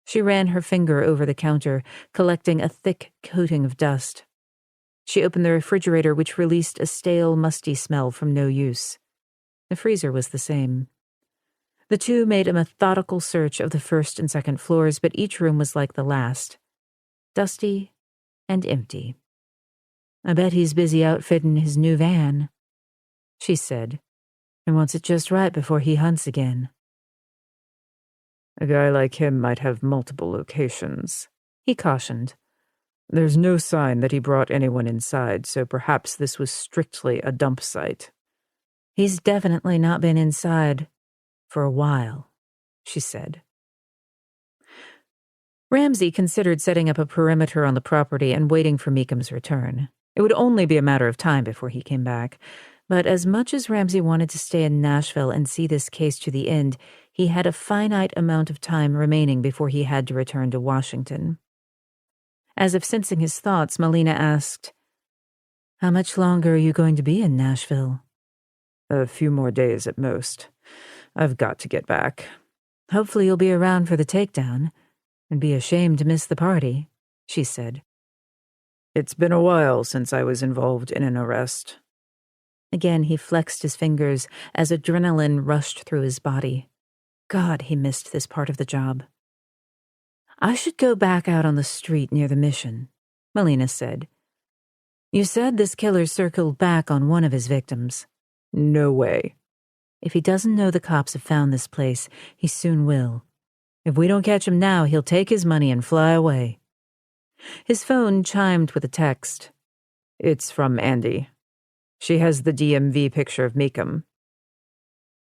S1: She ran her finger over the counter, collecting a thick coating of dust. She opened the refrigerator, which released a stale, musty smell from no use. The freezer was the same. The two made a methodical search of the first and second floors, but each room was like the last, dusty and empty. "I bet he's busy outfitting his new van," she said, "and wants it just right before he hunts again."
S3: "A guy like him might have multiple locations,"
S1: he cautioned.
S3: "There's no sign that he brought anyone inside, so perhaps this was strictly a dump site."
S1: "He's definitely not been inside for a while," she said. Ramsey considered setting up a perimeter on the property and waiting for Meekham's return. It would only be a matter of time before he came back. But as much as Ramsey wanted to stay in Nashville and see this case to the end, he had a finite amount of time remaining before he had to return to Washington. As if sensing his thoughts, Melina asked, "How much longer are you going to be in Nashville?"
S3: "A few more days at most. I've got to get back."
S1: "Hopefully you'll be around for the takedown. And be ashamed to miss the party," she said.
S3: "It's been a while since I was involved in an arrest."
S1: Again he flexed his fingers as adrenaline rushed through his body. God, he missed this part of the job. "I should go back out on the street near the Mission," Melina said. "You said this killer circled back on one of his victims."
S3: "No way."
S1: "If he doesn't know the cops have found this place, he soon will. If we don't catch him now, he'll take his money and fly away." His phone chimed with a text.
S3: "It's from Andy. She has the DMV picture of Meekham."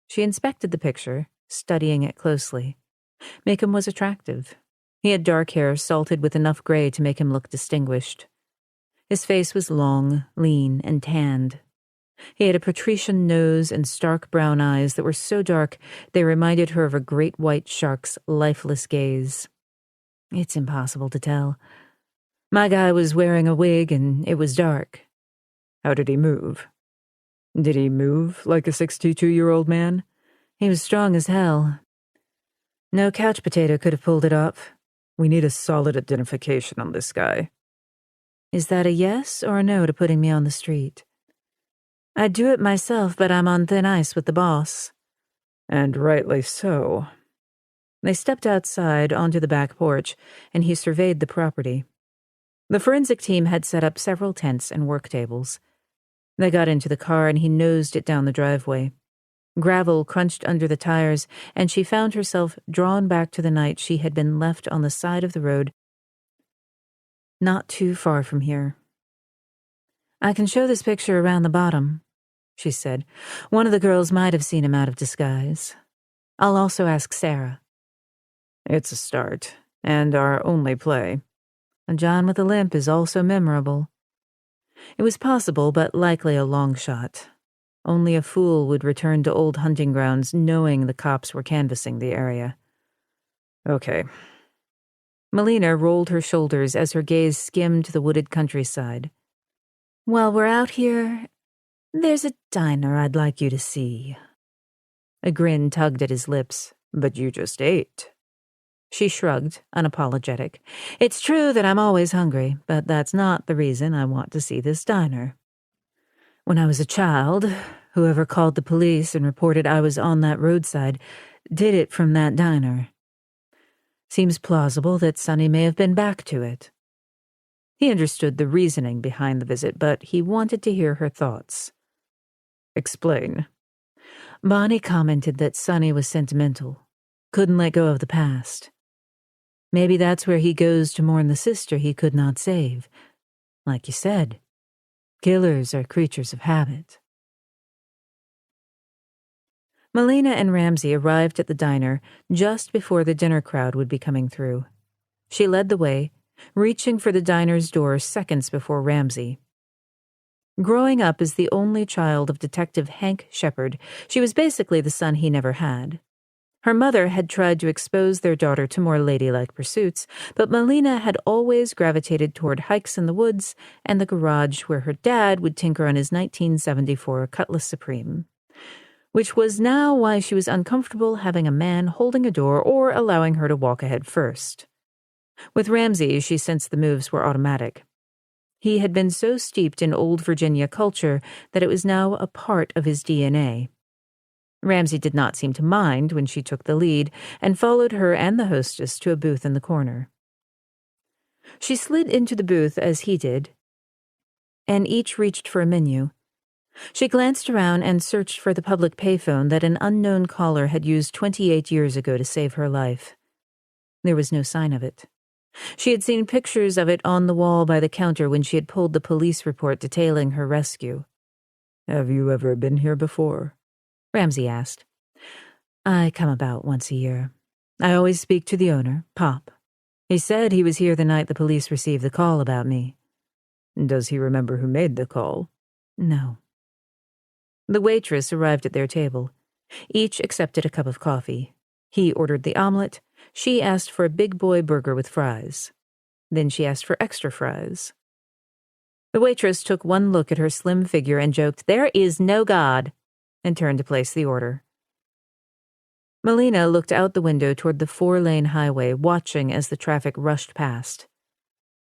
S1: She inspected the picture, studying it closely. Meekham was attractive. He had dark hair salted with enough gray to make him look distinguished. His face was long, lean, and tanned. He had a patrician nose and stark brown eyes that were so dark they reminded her of a great white shark's lifeless gaze. It's impossible to tell. My guy was wearing a wig and it was dark.
S3: "How did he move?" "Did he move like a 62-year-old man?"
S1: "He was strong as hell. No couch potato could have pulled it off."
S3: "We need a solid identification on this guy."
S1: "Is that a yes or a no to putting me on the street?" "I'd do it myself, but I'm on thin ice with the boss."
S3: "And rightly so."
S1: They stepped outside onto the back porch, and he surveyed the property. The forensic team had set up several tents and work tables. They got into the car, and he nosed it down the driveway. Gravel crunched under the tires, and she found herself drawn back to the night she had been left on the side of the road, not too far from here. "I can show this picture around the bottom," she said. "One of the girls might have seen him out of disguise. I'll also ask Sarah."
S3: "It's a start, and our only play."
S1: "A John with a limp is also memorable." It was possible, but likely a long shot. Only a fool would return to old hunting grounds knowing the cops were canvassing the area.
S3: "Okay."
S1: Melina rolled her shoulders as her gaze skimmed the wooded countryside. "While we're out here, there's a diner I'd like you to see." A grin tugged at his lips.
S3: "But you just ate."
S1: She shrugged, unapologetic. "It's true that I'm always hungry, but that's not the reason I want to see this diner. When I was a child, whoever called the police and reported I was on that roadside did it from that diner. Seems plausible that Sonny may have been back to it." He understood the reasoning behind the visit, but he wanted to hear her thoughts.
S3: "Explain."
S1: Bonnie commented that Sonny was sentimental, couldn't let go of the past. Maybe that's where he goes to mourn the sister he could not save. Like you said, killers are creatures of habit. Melina and Ramsey arrived at the diner just before the dinner crowd would be coming through. She led the way, reaching for the diner's door seconds before Ramsey. Growing up as the only child of Detective Hank Shepard, she was basically the son he never had. Her mother had tried to expose their daughter to more ladylike pursuits, but Melina had always gravitated toward hikes in the woods and the garage where her dad would tinker on his 1974 Cutlass Supreme, which was now why she was uncomfortable having a man holding a door or allowing her to walk ahead first. With Ramsey, she sensed the moves were automatic. He had been so steeped in old Virginia culture that it was now a part of his DNA. Ramsey did not seem to mind when she took the lead and followed her and the hostess to a booth in the corner. She slid into the booth as he did, and each reached for a menu. She glanced around and searched for the public payphone that an unknown caller had used 28 years ago to save her life. There was no sign of it. She had seen pictures of it on the wall by the counter when she had pulled the police report detailing her rescue.
S3: "Have you ever been here before?"
S1: Ramsey asked. "I come about once a year. I always speak to the owner, Pop. He said he was here the night the police received the call about me."
S3: "Does he remember who made the call?"
S1: "No." The waitress arrived at their table. Each accepted a cup of coffee. He ordered the omelet. She asked for a big boy burger with fries. Then she asked for extra fries. The waitress took one look at her slim figure and joked, "There is no God," and turned to place the order. Melina looked out the window toward the 4-lane highway, watching as the traffic rushed past.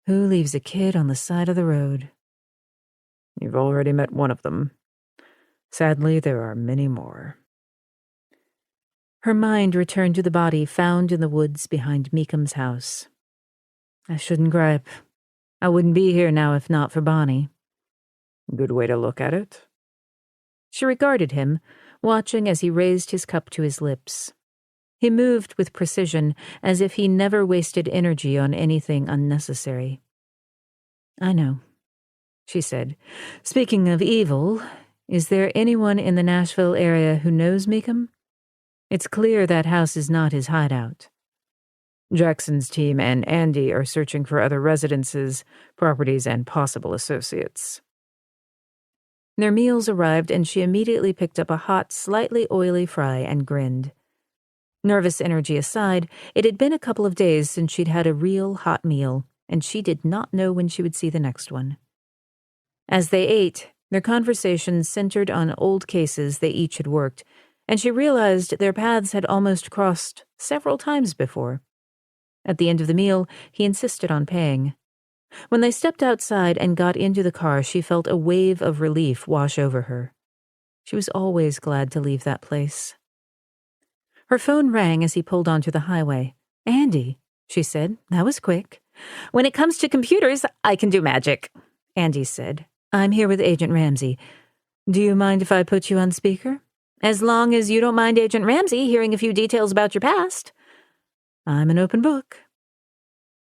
S1: Who leaves a kid on the side of the road?
S3: "You've already met one of them. Sadly, there are many more."
S1: Her mind returned to the body found in the woods behind Meekham's house. I shouldn't gripe. I wouldn't be here now if not for Bonnie.
S3: "Good way to look at it."
S1: She regarded him, watching as he raised his cup to his lips. He moved with precision, as if he never wasted energy on anything unnecessary. "I know," she said. "Speaking of evil, is there anyone in the Nashville area who knows Meekham? It's clear that house is not his hideout."
S3: "Jackson's team and Andy are searching for other residences, properties, and possible associates."
S1: Their meals arrived, and she immediately picked up a hot, slightly oily fry and grinned. Nervous energy aside, it had been a couple of days since she'd had a real hot meal, and she did not know when she would see the next one. As they ate, their conversations centered on old cases they each had worked, and she realized their paths had almost crossed several times before. At the end of the meal, he insisted on paying. When they stepped outside and got into the car, she felt a wave of relief wash over her. She was always glad to leave that place. Her phone rang as he pulled onto the highway. "Andy," she said. "That was quick."
S4: "When it comes to computers, I can do magic,"
S1: Andy said. "I'm here with Agent Ramsey. Do you mind if I put you on speaker?"
S4: "As long as you don't mind Agent Ramsey hearing a few details about your past."
S1: "I'm an open book."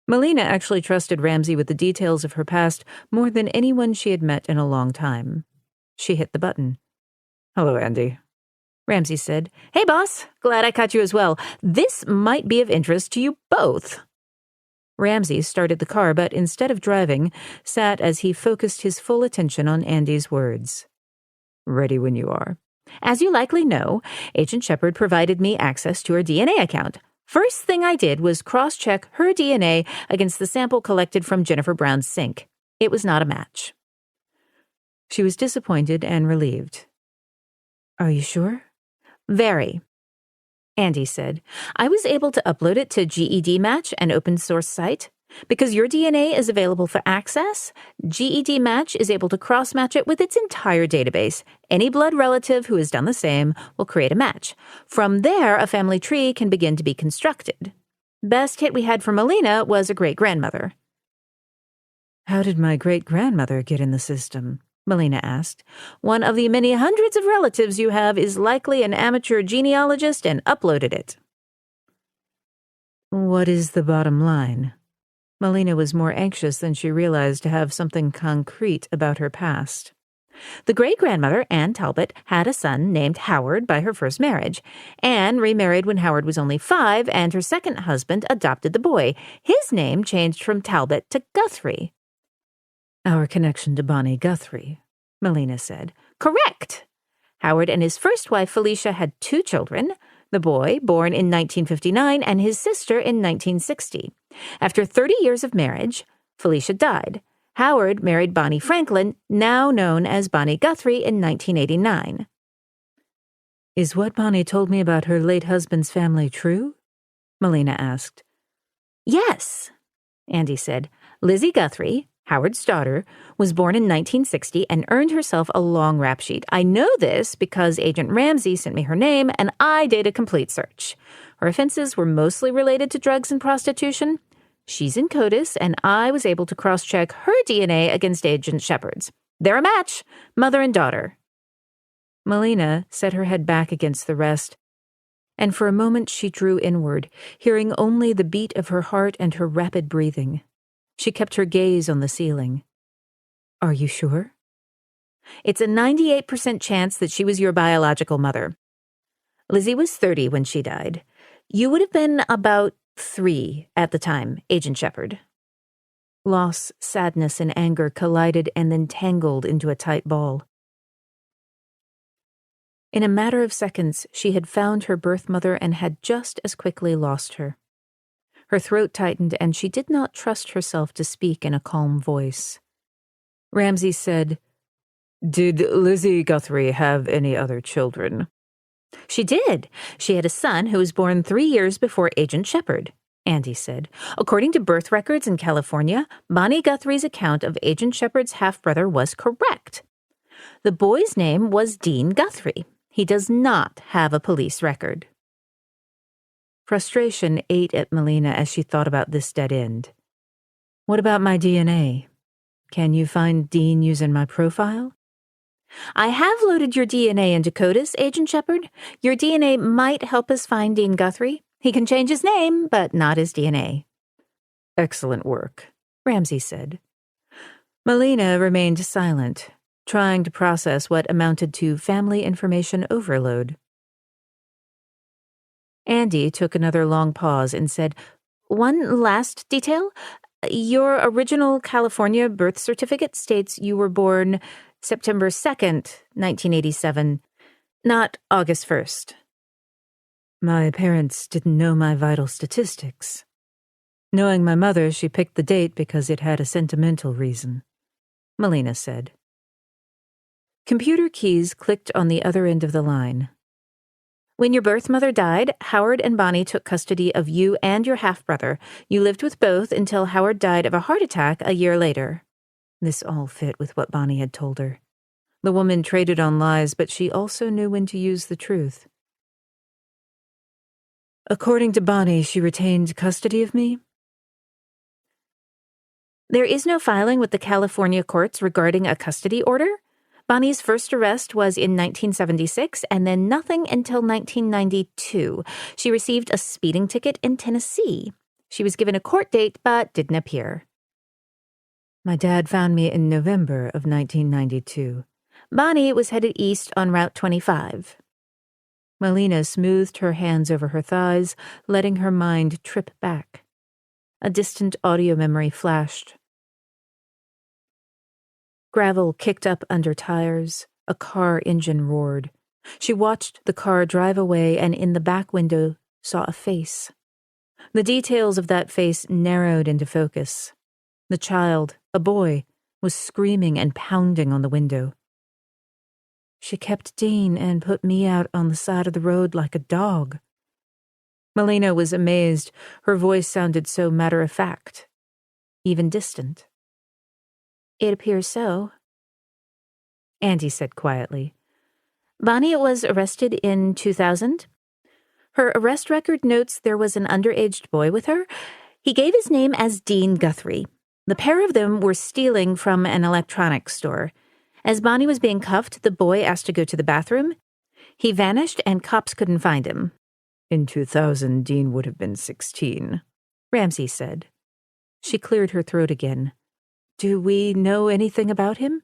S1: Melina actually trusted Ramsey with the details of her past more than anyone she had met in a long time. She hit the button.
S3: "Hello, Andy,"
S1: Ramsey said.
S4: "Hey, boss. Glad I caught you as well. This might be of interest to you both."
S1: Ramsey started the car, but instead of driving, sat as he focused his full attention on Andy's words.
S3: "Ready when you are."
S4: "As you likely know, Agent Shepard provided me access to her DNA account. First thing I did was cross-check her DNA against the sample collected from Jennifer Brown's sink. It was not a match."
S1: She was disappointed and relieved. "Are you sure?"
S4: "Very." Andy said, "I was able to upload it to GED Match, an open-source site. Because your DNA is available for access, GED Match is able to cross-match it with its entire database. Any blood relative who has done the same will create a match. From there, a family tree can begin to be constructed. Best hit we had for Melina was a great-grandmother."
S1: "How did my great-grandmother get in the system?" Melina asked.
S4: "One of the many hundreds of relatives you have is likely an amateur genealogist and uploaded it."
S1: "What is the bottom line?" Melina was more anxious than she realized to have something concrete about her past.
S4: "The great-grandmother, Anne Talbot, had a son named Howard by her first marriage. Anne remarried when Howard was only 5, and her second husband adopted the boy. His name changed from Talbot to Guthrie."
S1: "Our connection to Bonnie Guthrie," Melina said.
S4: "Correct. Howard and his first wife, Felicia, had 2 children. the boy born in 1959 and his sister in 1960. After 30 years of marriage, Felicia died. Howard married Bonnie Franklin, now known as Bonnie Guthrie, in 1989.
S1: Is what Bonnie told me about her late husband's family true? Melina asked.
S4: Yes, Andy said. Lizzie Guthrie, Howard's daughter, was born in 1960 and earned herself a long rap sheet. I know this because Agent Ramsey sent me her name and I did a complete search. Her offenses were mostly related to drugs and prostitution. She's in CODIS and I was able to cross-check her DNA against Agent Shepard's. They're a match, mother and daughter.
S1: Melina set her head back against the rest, and for a moment she drew inward, hearing only the beat of her heart and her rapid breathing. She kept her gaze on the ceiling. Are you sure?
S4: It's a 98% chance that she was your biological mother. Lizzie was 30 when she died. You would have been about 3 at the time, Agent Shepard.
S1: Loss, sadness, and anger collided and then tangled into a tight ball. In a matter of seconds, she had found her birth mother and had just as quickly lost her. Her throat tightened, and she did not trust herself to speak in a calm voice. Ramsey said,
S3: Did Lizzie Guthrie have any other children?
S4: She did. She had a son who was born 3 years before Agent Shepard, Andy said. According to birth records in California, Bonnie Guthrie's account of Agent Shepard's half-brother was correct. The boy's name was Dean Guthrie. He does not have a police record.
S1: Frustration ate at Melina as she thought about this dead end. What about my DNA? Can you find Dean using my profile?
S4: I have loaded your DNA into CODIS, Agent Shepard. Your DNA might help us find Dean Guthrie. He can change his name, but not his DNA.
S3: Excellent work, Ramsey said.
S1: Melina remained silent, trying to process what amounted to family information overload.
S4: Andy took another long pause and said, One last detail. Your original California birth certificate states you were born September 2nd, 1987, not August 1st.
S1: My parents didn't know my vital statistics. Knowing my mother, she picked the date because it had a sentimental reason, Melina said. Computer keys clicked on the other end of the line.
S4: When your birth mother died, Howard and Bonnie took custody of you and your half-brother. You lived with both until Howard died of a heart attack a year later.
S1: This all fit with what Bonnie had told her. The woman traded on lies, but she also knew when to use the truth. According to Bonnie, she retained custody of me?
S4: There is no filing with the California courts regarding a custody order. Bonnie's first arrest was in 1976 and then nothing until 1992. She received a speeding ticket in Tennessee. She was given a court date but didn't appear.
S1: My dad found me in November of 1992.
S4: Bonnie was headed east on Route 25.
S1: Melina smoothed her hands over her thighs, letting her mind trip back. A distant audio memory flashed. Gravel kicked up under tires. A car engine roared. She watched the car drive away and in the back window saw a face. The details of that face narrowed into focus. The child, a boy, was screaming and pounding on the window. She kept Dean and put me out on the side of the road like a dog. Melina was amazed. Her voice sounded so matter-of-fact, even distant.
S4: It appears so,
S1: Andy said quietly.
S4: Bonnie was arrested in 2000. Her arrest record notes there was an underage boy with her. He gave his name as Dean Guthrie. The pair of them were stealing from an electronics store. As Bonnie was being cuffed, the boy asked to go to the bathroom. He vanished and cops couldn't find him.
S3: In 2000, Dean would have been 16,
S1: Ramsey said. She cleared her throat again. Do we know anything about him?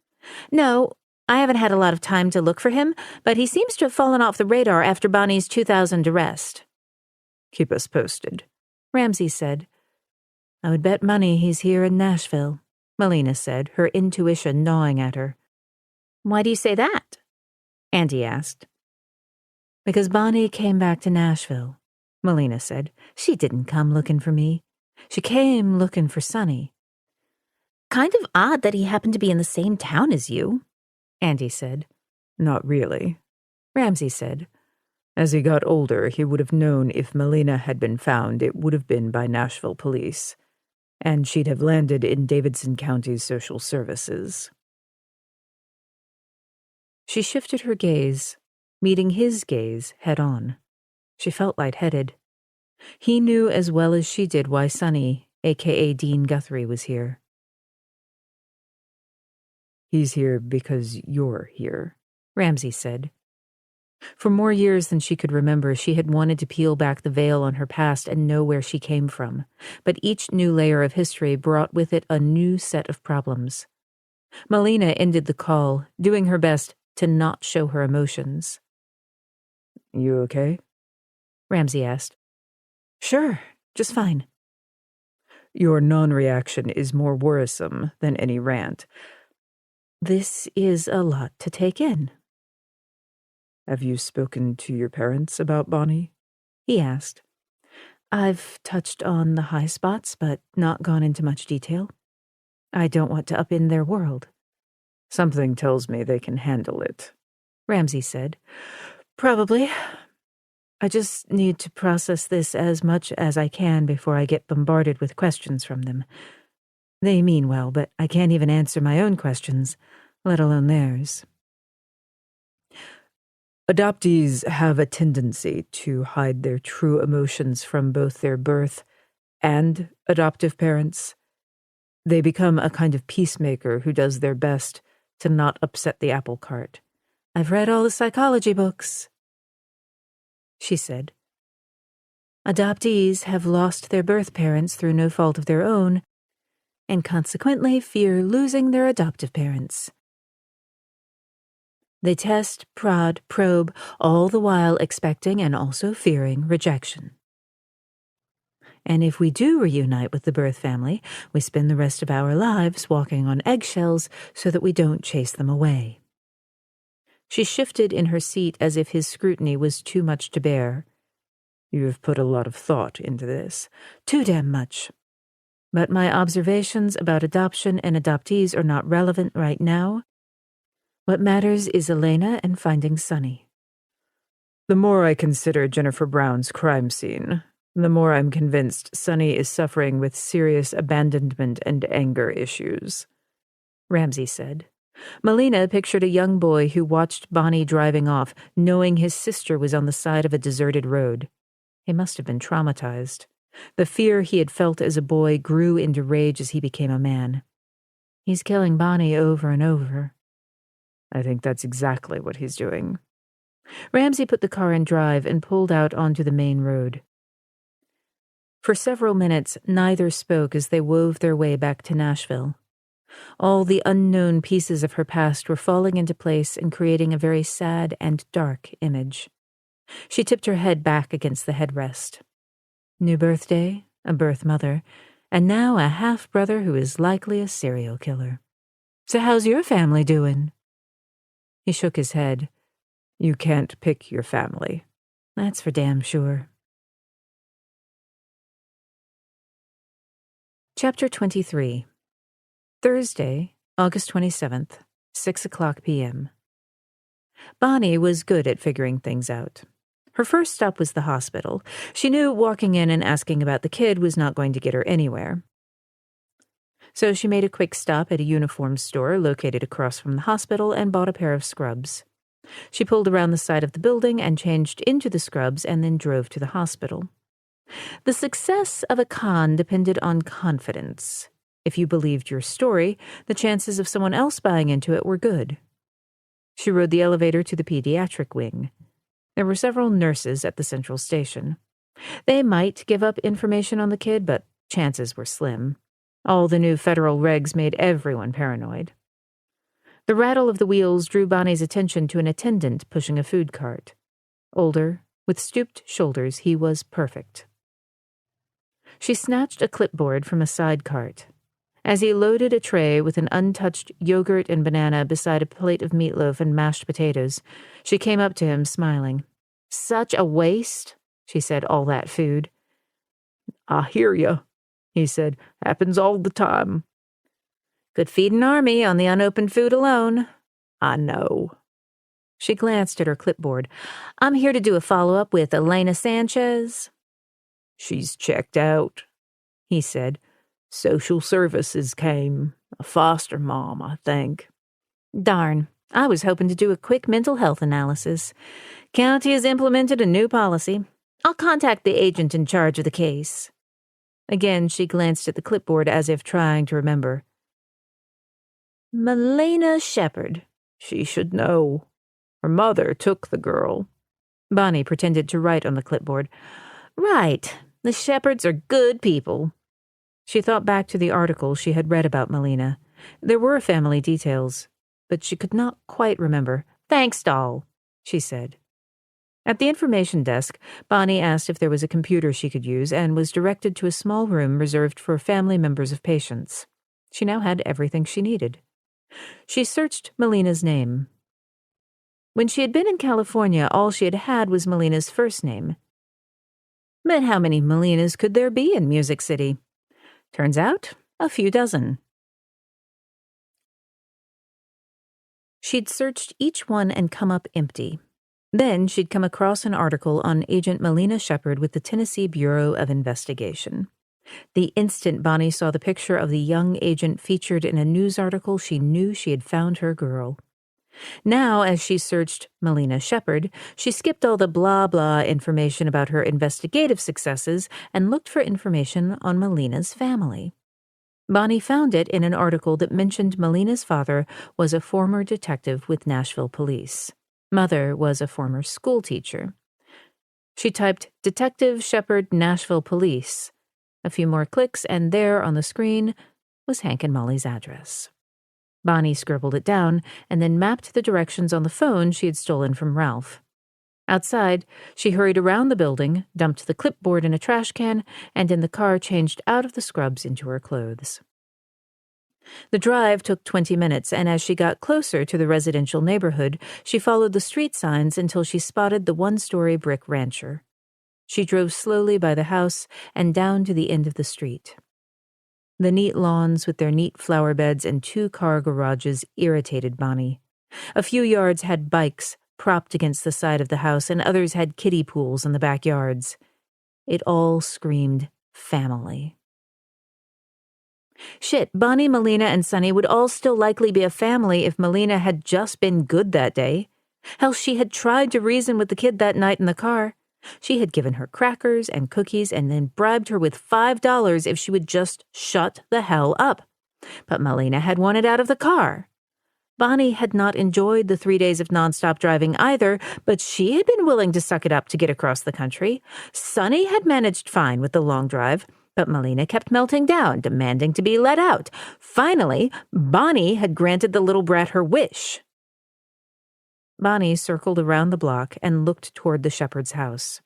S4: No, I haven't had a lot of time to look for him, but he seems to have fallen off the radar after Bonnie's 2000 arrest.
S3: Keep us posted,
S1: Ramsey said. I would bet money he's here in Nashville, Melina said, her intuition gnawing at her.
S4: Why do you say that?
S1: Andy asked. Because Bonnie came back to Nashville, Melina said. She didn't come looking for me. She came looking for Sonny.
S5: Kind of odd that he happened to be in the same town as you,
S1: Andy said.
S3: Not really,
S1: Ramsey said.
S3: As he got older, he would have known if Melina had been found, it would have been by Nashville police, and she'd have landed in Davidson County's social services.
S1: She shifted her gaze, meeting his gaze head on. She felt lightheaded. He knew as well as she did why Sonny, a.k.a. Dean Guthrie, was here.
S3: He's here because you're here,
S1: Ramsey said. For more years than she could remember, she had wanted to peel back the veil on her past and know where she came from, but each new layer of history brought with it a new set of problems. Melina ended the call, doing her best to not show her emotions.
S3: You okay?
S1: Ramsey asked. Sure, just fine.
S3: Your non-reaction is more worrisome than any rant.
S1: This is a lot to take in.
S3: Have you spoken to your parents about Bonnie?
S1: He asked. I've touched on the high spots, but not gone into much detail. I don't want to upend their world.
S3: Something tells me they can handle it,
S1: Ramsey said. Probably. I just need to process this as much as I can before I get bombarded with questions from them. They mean well, but I can't even answer my own questions, let alone theirs.
S3: Adoptees have a tendency to hide their true emotions from both their birth and adoptive parents. They become a kind of peacemaker who does their best to not upset the apple cart.
S1: I've read all the psychology books, she said. Adoptees have lost their birth parents through no fault of their own, and consequently fear losing their adoptive parents. They test, prod, probe, all the while expecting and also fearing rejection. And if we do reunite with the birth family, we spend the rest of our lives walking on eggshells so that we don't chase them away. She shifted in her seat as if his scrutiny was too much to bear.
S3: You've put a lot of thought into this.
S1: Too damn much. But my observations about adoption and adoptees are not relevant right now. What matters is Elena and finding Sonny.
S3: The more I consider Jennifer Brown's crime scene, the more I'm convinced Sonny is suffering with serious abandonment and anger issues,
S1: Ramsey said. Melina pictured a young boy who watched Bonnie driving off, knowing his sister was on the side of a deserted road. He must have been traumatized. The fear he had felt as a boy grew into rage as he became a man. He's killing Bonnie over and over.
S3: I think that's exactly what he's doing.
S1: Ramsey put the car in drive and pulled out onto the main road. For several minutes, neither spoke as they wove their way back to Nashville. All the unknown pieces of her past were falling into place and creating a very sad and dark image. She tipped her head back against the headrest. New birthday, a birth mother, and now a half-brother who is likely a serial killer. So how's your family doing? He shook his head.
S3: You can't pick your family.
S1: That's for damn sure. Chapter 23. Thursday, August 27th, 6:00 p.m. Bonnie was good at figuring things out. Her first stop was the hospital. She knew walking in and asking about the kid was not going to get her anywhere. So she made a quick stop at a uniform store located across from the hospital and bought a pair of scrubs. She pulled around the side of the building and changed into the scrubs and then drove to the hospital. The success of a con depended on confidence. If you believed your story, the chances of someone else buying into it were good. She rode the elevator to the pediatric wing. There were several nurses at the central station. They might give up information on the kid, but chances were slim. All the new federal regs made everyone paranoid. The rattle of the wheels drew Bonnie's attention to an attendant pushing a food cart. Older, with stooped shoulders, he was perfect. She snatched a clipboard from a side cart. As he loaded a tray with an untouched yogurt and banana beside a plate of meatloaf and mashed potatoes, she came up to him, smiling.
S5: Such a waste, she said, all that food.
S2: I hear ya, he said. Happens all the time.
S5: Could feed an army on the unopened food alone.
S2: I know.
S5: She glanced at her clipboard. I'm here to do a follow-up with Elena Sanchez.
S2: She's checked out, he said. Social services came. A foster mom, I think.
S5: Darn. I was hoping to do a quick mental health analysis. County has implemented a new policy. I'll contact the agent in charge of the case. Again, she glanced at the clipboard as if trying to remember. Melina Shepard.
S2: She should know. Her mother took the girl.
S5: Bonnie pretended to write on the clipboard. Right. The Shepards are good people. She thought back to the article she had read about Melina. There were family details, but she could not quite remember. Thanks, doll, she said. At the information desk, Bonnie asked if there was a computer she could use and was directed to a small room reserved for family members of patients. She now had everything she needed. She searched Melina's name. When she had been in California, all she had had was Melina's first name. But how many Melinas could there be in Music City? Turns out, a few dozen. She'd searched each one and come up empty. Then she'd come across an article on Agent Melina Shepard with the Tennessee Bureau of Investigation. The instant Bonnie saw the picture of the young agent featured in a news article, she knew she had found her girl. Now, as she searched Melina Shepard, she skipped all the blah-blah information about her investigative successes and looked for information on Melina's family. Bonnie found it in an article that mentioned Melina's father was a former detective with Nashville Police. Mother was a former school teacher. She typed Detective Shepard, Nashville Police. A few more clicks, and there on the screen was Hank and Molly's address. Bonnie scribbled it down and then mapped the directions on the phone she had stolen from Ralph. Outside, she hurried around the building, dumped the clipboard in a trash can, and in the car changed out of the scrubs into her clothes. The drive took 20 minutes, and as she got closer to the residential neighborhood, she followed the street signs until she spotted the one-story brick rancher. She drove slowly by the house and down to the end of the street. The neat lawns with their neat flower beds and 2-car garages irritated Bonnie. A few yards had bikes propped against the side of the house, and others had kiddie pools in the backyards. It all screamed family. Shit, Bonnie, Melina, and Sonny would all still likely be a family if Melina had just been good that day. Hell, she had tried to reason with the kid that night in the car. She had given her crackers and cookies and then bribed her with $5 if she would just shut the hell up. But Melina had wanted out of the car. Bonnie had not enjoyed the 3 days of nonstop driving either, but she had been willing to suck it up to get across the country. Sonny had managed fine with the long drive, but Melina kept melting down, demanding to be let out. Finally, Bonnie had granted the little brat her wish. Bonnie circled around the block and looked toward the shepherd's house.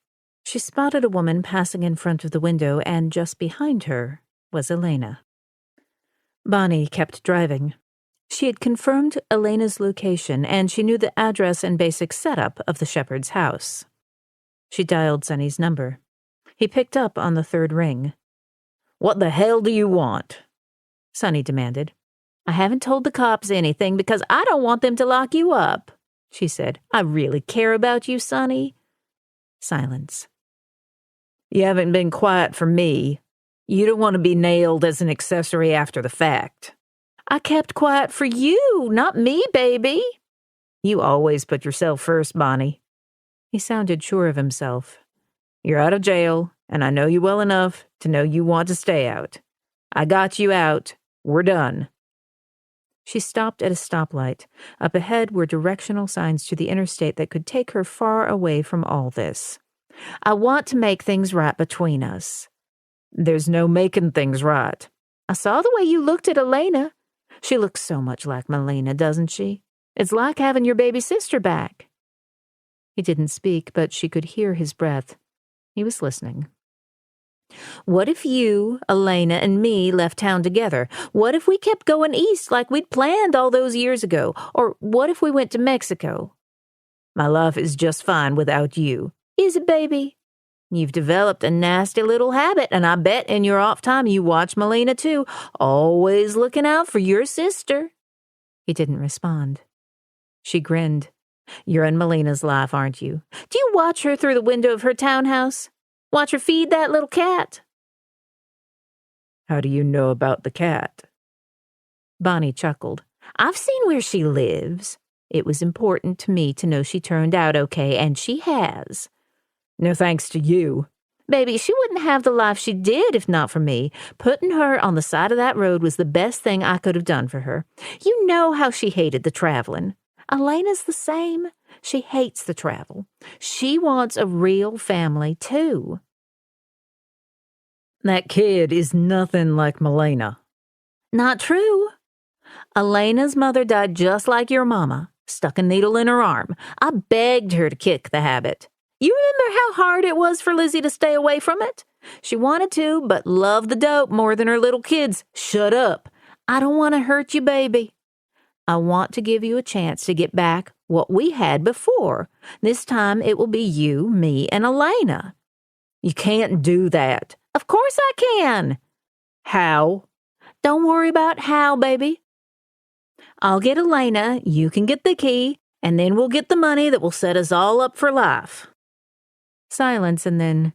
S5: She spotted a woman passing in front of the window, and just behind her was Elena. Bonnie kept driving. She had confirmed Elena's location, and she knew the address and basic setup of the shepherd's house. She dialed Sonny's number. He picked up on the third ring. "What the hell do you want?" Sonny demanded. "I haven't told the cops anything because I don't want them to lock you up," she said. "I really care about you, Sonny." Silence. "You haven't been quiet for me. You don't want to be nailed as an accessory after the fact." "I kept quiet for you, not me, baby." "You always put yourself first, Bonnie." He sounded sure of himself. "You're out of jail, and I know you well enough to know you want to stay out. I got you out. We're done." She stopped at a stoplight. Up ahead were directional signs to the interstate that could take her far away from all this. "I want to make things right between us." "There's no making things right." "I saw the way you looked at Elena. She looks so much like Melina, doesn't she? It's like having your baby sister back." He didn't speak, but she could hear his breath. He was listening. "What if you, Elena, and me left town together? What if we kept going east like we'd planned all those years ago? Or what if we went to Mexico?" "My life is just fine without you.
S4: Is it, baby? You've developed a nasty little habit, and I bet in your off time you watch Melina too, always looking out for your sister."
S5: He didn't respond. She grinned.
S4: "You're in Melina's life, aren't you? Do you watch her through the window of her townhouse? Watch her feed that little cat?"
S3: How do you know about the cat?
S4: Bonnie chuckled. "I've seen where she lives. It was important to me to know she turned out okay, and she has."
S3: No thanks to you.
S4: "Baby, she wouldn't have the life she did if not for me. Putting her on the side of that road was the best thing I could have done for her. You know how she hated the traveling. Elena's the same. She hates the travel. She wants a real family, too."
S3: That kid is nothing like Melina.
S4: "Not true. Elena's mother died just like your mama, stuck a needle in her arm. I begged her to kick the habit. You remember how hard it was for Lizzie to stay away from it? She wanted to, but loved the dope more than her little kids. Shut up. I don't want to hurt you, baby. I want to give you a chance to get back what we had before. This time it will be you, me, and Elena." "You can't do that." "Of course I can."
S3: How?
S4: "Don't worry about how, baby. I'll get Elena, you can get the key, and then we'll get the money that will set us all up for life."
S5: Silence, and then,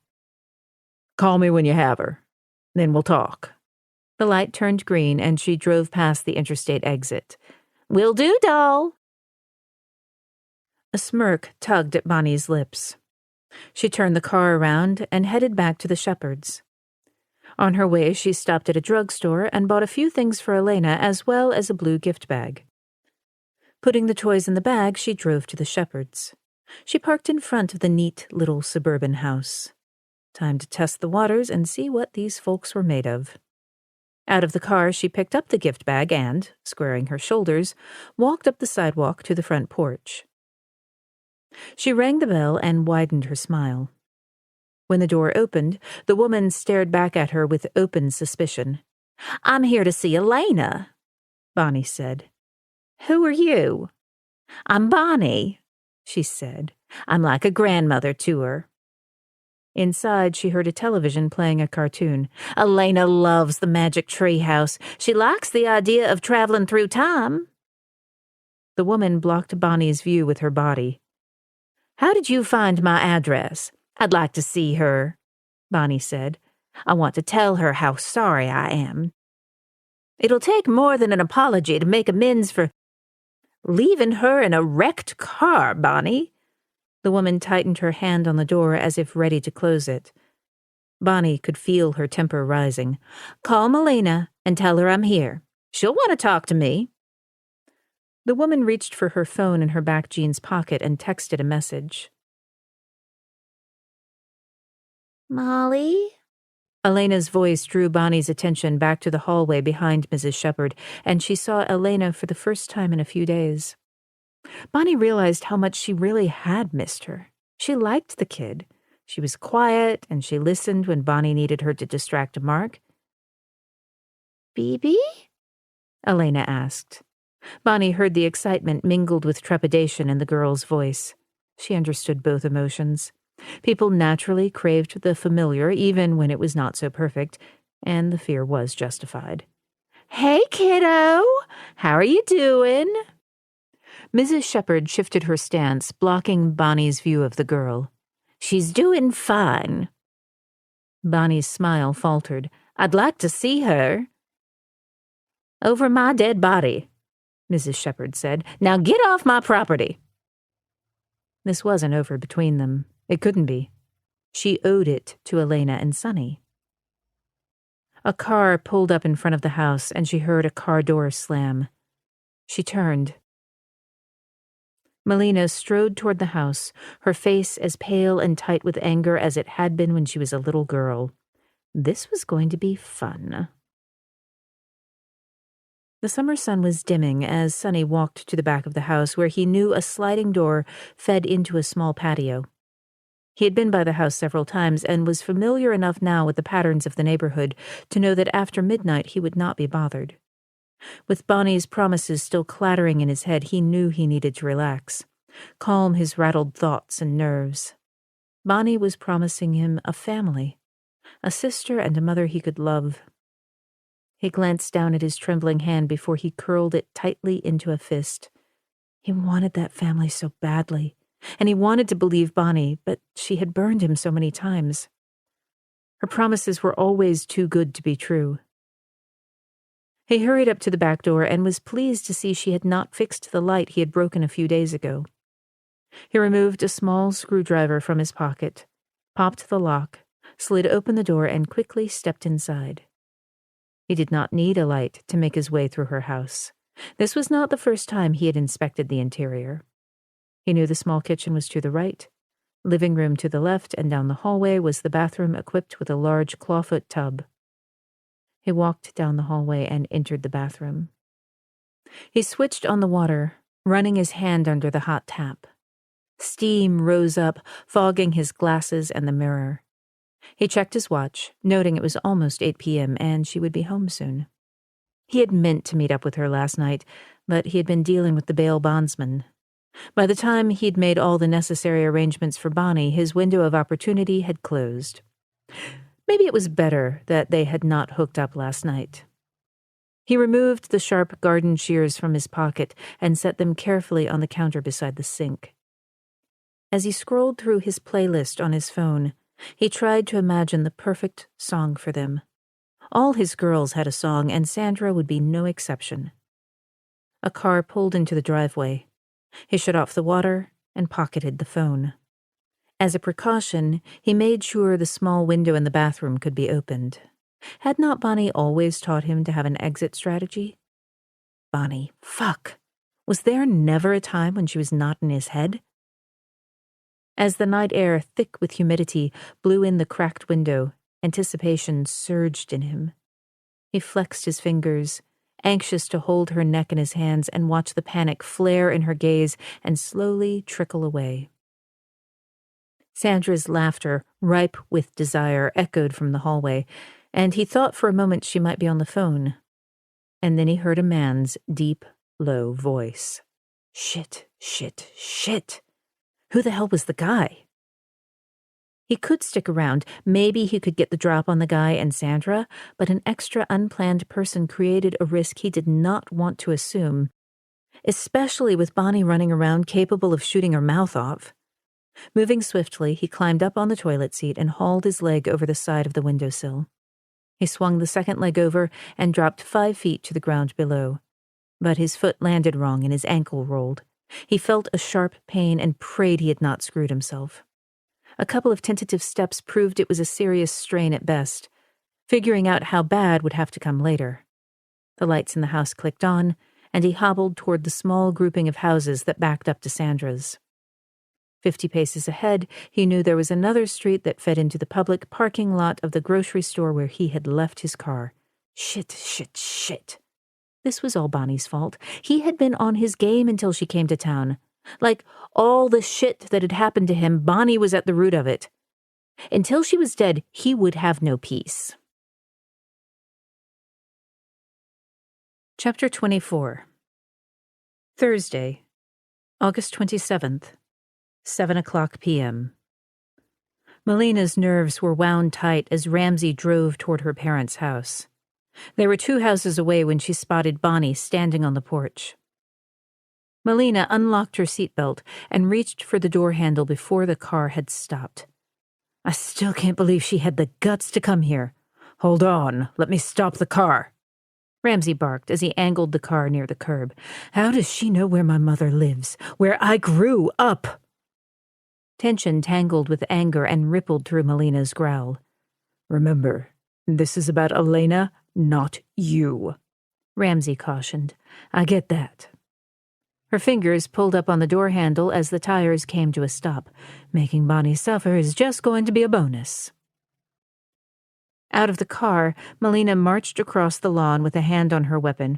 S3: Call me when you have her. Then we'll talk.
S5: the light turned green and she drove past the interstate exit.
S4: "Will do, doll."
S5: A smirk tugged at Bonnie's lips. She turned the car around and headed back to the Shepards. On her way, she stopped at a drugstore and bought a few things for Elena as well as a blue gift bag. Putting the toys in the bag, she drove to the Shepards. She parked in front of the neat little suburban house. Time to test the waters and see what these folks were made of. Out of the car, she picked up the gift bag and, squaring her shoulders, walked up the sidewalk to the front porch. She rang the bell and widened her smile. When the door opened, the woman stared back at her with open suspicion.
S4: "I'm here to see Elena,"
S5: Bonnie said.
S4: "Who are you?" "I'm Bonnie," she said. "I'm like a grandmother to her."
S5: Inside, she heard a television playing a cartoon.
S4: "Elena loves the magic tree house. She likes the idea of traveling through time."
S5: The woman blocked Bonnie's view with her body.
S4: "How did you find my address? I'd like to see her," Bonnie said. "I want to tell her how sorry I am. It'll take more than an apology to make amends for leaving her in a wrecked car, Bonnie."
S5: The woman tightened her hand on the door as if ready to close it. Bonnie could feel her temper rising.
S4: "Call Melina and tell her I'm here. She'll want to talk to me."
S5: The woman reached for her phone in her back jeans pocket and texted a message.
S4: "Molly?"
S5: Elena's voice drew Bonnie's attention back to the hallway behind Mrs. Shepard, and she saw Elena for the first time in a few days. Bonnie realized how much she really had missed her. She liked the kid. She was quiet, and she listened when Bonnie needed her to distract Mark.
S4: "Bibi?"
S5: Elena asked. Bonnie heard the excitement mingled with trepidation in the girl's voice. She understood both emotions. People naturally craved the familiar, even when it was not so perfect, and the fear was justified.
S4: "Hey, kiddo! How are you doing?"
S5: Mrs. Shepard shifted her stance, blocking Bonnie's view of the girl.
S4: "She's doing fine."
S5: Bonnie's smile faltered.
S4: "I'd like to see her." "Over my dead body," Mrs. Shepard said. "Now get off my property."
S5: This wasn't over between them. It couldn't be. She owed it to Elena and Sonny. A car pulled up in front of the house, and she heard a car door slam. She turned. Melina strode toward the house, her face as pale and tight with anger as it had been when she was a little girl. This was going to be fun. The summer sun was dimming as Sonny walked to the back of the house, where he knew a sliding door fed into a small patio. He had been by the house several times and was familiar enough now with the patterns of the neighborhood to know that after midnight he would not be bothered. With Bonnie's promises still clattering in his head, he knew he needed to relax, calm his rattled thoughts and nerves. Bonnie was promising him a family, a sister and a mother he could love. He glanced down at his trembling hand before he curled it tightly into a fist. He wanted that family so badly, and he wanted to believe Bonnie, but she had burned him so many times. Her promises were always too good to be true. He hurried up to the back door and was pleased to see she had not fixed the light he had broken a few days ago. He removed a small screwdriver from his pocket, popped the lock, slid open the door, and quickly stepped inside. He did not need a light to make his way through her house. This was not the first time he had inspected the interior. He knew the small kitchen was to the right, living room to the left, and down the hallway was the bathroom equipped with a large clawfoot tub. He walked down the hallway and entered the bathroom. He switched on the water, running his hand under the hot tap. Steam rose up, fogging his glasses and the mirror. He checked his watch, noting it was almost 8 p.m. and she would be home soon. He had meant to meet up with her last night, but he had been dealing with the bail bondsman. By the time he'd made all the necessary arrangements for Bonnie, his window of opportunity had closed. Maybe it was better that they had not hooked up last night. He removed the sharp garden shears from his pocket and set them carefully on the counter beside the sink. As he scrolled through his playlist on his phone, he tried to imagine the perfect song for them. All his girls had a song, and Sandra would be no exception. A car pulled into the driveway. He shut off the water and pocketed the phone. As a precaution, he made sure the small window in the bathroom could be opened. Had not Bonnie always taught him to have an exit strategy? Bonnie, fuck. Was there never a time when she was not in his head? As the night air, thick with humidity, blew in the cracked window, anticipation surged in him. He flexed his fingers, anxious to hold her neck in his hands and watch the panic flare in her gaze and slowly trickle away. Sandra's laughter, ripe with desire, echoed from the hallway, and he thought for a moment she might be on the phone. And then he heard a man's deep, low voice. Shit, shit, shit. Who the hell was the guy? He could stick around. Maybe he could get the drop on the guy and Sandra, but an extra unplanned person created a risk he did not want to assume, especially with Bonnie running around capable of shooting her mouth off. Moving swiftly, he climbed up on the toilet seat and hauled his leg over the side of the windowsill. He swung the second leg over and dropped 5 feet to the ground below. But his foot landed wrong and his ankle rolled. He felt a sharp pain and prayed he had not screwed himself. A couple of tentative steps proved it was a serious strain at best. Figuring out how bad would have to come later. The lights in the house clicked on, and he hobbled toward the small grouping of houses that backed up to Sandra's. 50 paces ahead, he knew there was another street that fed into the public parking lot of the grocery store where he had left his car. Shit, shit, shit. This was all Bonnie's fault. He had been on his game until she came to town. Like all the shit that had happened to him, Bonnie was at the root of it. Until she was dead, he would have no peace. Chapter 24. Thursday, August 27th. 7:00 p.m. Melina's nerves were wound tight as Ramsey drove toward her parents' house. They were 2 houses away when she spotted Bonnie standing on the porch. Melina unlocked her seatbelt and reached for the door handle before the car had stopped. I still can't believe she had the guts to come here. Hold on, let me stop the car. Ramsey barked as he angled the car near the curb. How does she know where my mother lives? Where I grew up? Tension tangled with anger and rippled through Melina's growl. Remember, this is about Elena, not you, Ramsey cautioned. I get that. Her fingers pulled up on the door handle as the tires came to a stop. Making Bonnie suffer is just going to be a bonus. Out of the car, Melina marched across the lawn with a hand on her weapon.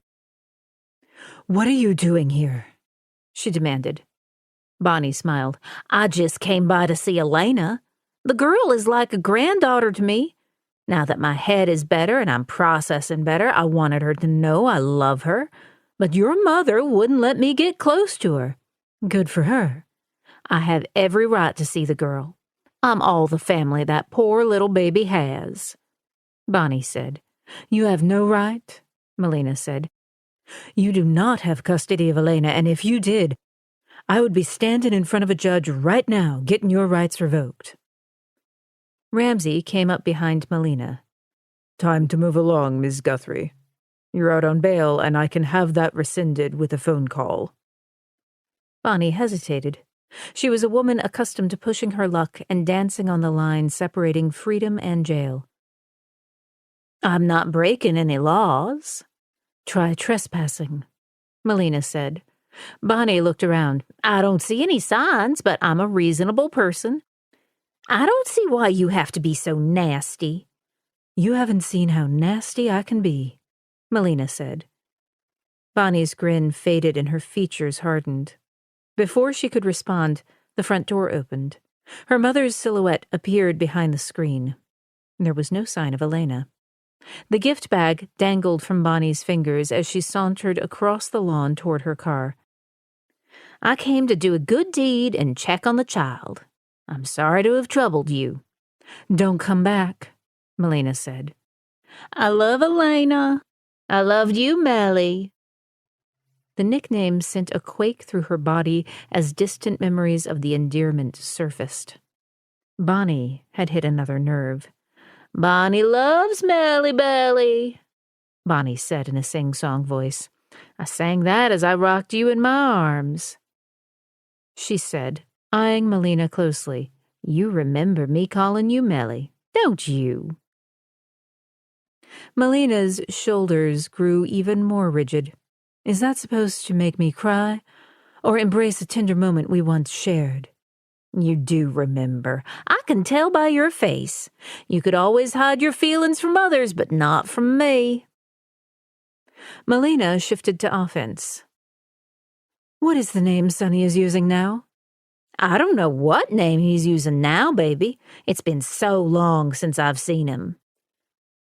S5: What are you doing here? She demanded. Bonnie smiled. I just came by to see Elena. The girl is like a granddaughter to me. Now that my head is better and I'm processing better, I wanted her to know I love her. But your mother wouldn't let me get close to her. Good for her. I have every right to see the girl.
S4: I'm all the family that poor little baby has.
S5: Bonnie said. You have no right, Melina said. You do not have custody of Elena, and if you did, I would be standing in front of a judge right now getting your rights revoked. Ramsey came up behind Melina.
S3: Time to move along, Ms. Guthrie. You're out on bail, and I can have that rescinded with a phone call.
S5: Bonnie hesitated. She was a woman accustomed to pushing her luck and dancing on the line separating freedom and jail.
S4: I'm not breaking any laws.
S5: Try trespassing, Melina said.
S4: Bonnie looked around. I don't see any signs, but I'm a reasonable person. I don't see why you have to be so nasty.
S5: You haven't seen how nasty I can be, Melina said. Bonnie's grin faded and her features hardened. Before she could respond, the front door opened. Her mother's silhouette appeared behind the screen. There was no sign of Elena. The gift bag dangled from Bonnie's fingers as she sauntered across the lawn toward her car.
S4: I came to do a good deed and check on the child. I'm sorry to have troubled you.
S5: Don't come back, Melina said.
S4: I love Elena. I loved you, Melly.
S5: The nickname sent a quake through her body as distant memories of the endearment surfaced. Bonnie had hit another nerve.
S4: Bonnie loves Melly Belly,
S5: Bonnie said in a sing-song voice. I sang that as I rocked you in my arms. She said, eyeing Melina closely. You remember me calling you Melly, don't you? Melina's shoulders grew even more rigid. Is that supposed to make me cry, or embrace a tender moment we once shared?
S4: You do remember. I can tell by your face. You could always hide your feelings from others, but not from me.
S5: Melina shifted to offense. What is the name Sonny is using now?
S4: I don't know what name he's using now, baby. It's been so long since I've seen him.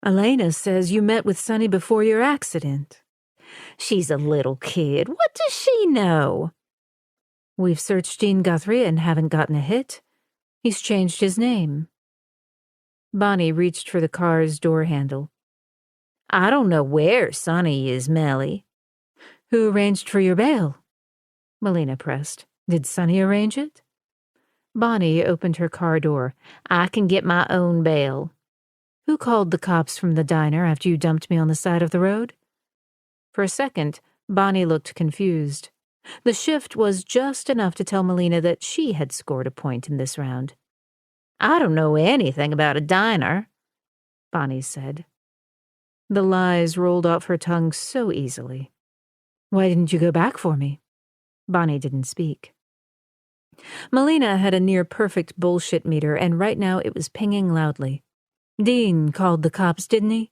S5: Elena says you met with Sonny before your accident.
S4: She's a little kid. What does she know?
S5: We've searched Dean Guthrie and haven't gotten a hit. He's changed his name. Bonnie reached for the car's door handle.
S4: I don't know where Sonny is, Melly.
S5: Who arranged for your bail? Melina pressed. Did Sonny arrange it? Bonnie opened her car door.
S4: I can get my own bail.
S5: Who called the cops from the diner after you dumped me on the side of the road? For a second, Bonnie looked confused. The shift was just enough to tell Melina that she had scored a point in this round.
S4: I don't know anything about a diner, Bonnie said.
S5: The lies rolled off her tongue so easily. Why didn't you go back for me? Bonnie didn't speak. Melina had a near-perfect bullshit meter, and right now it was pinging loudly. Dean called the cops, didn't he?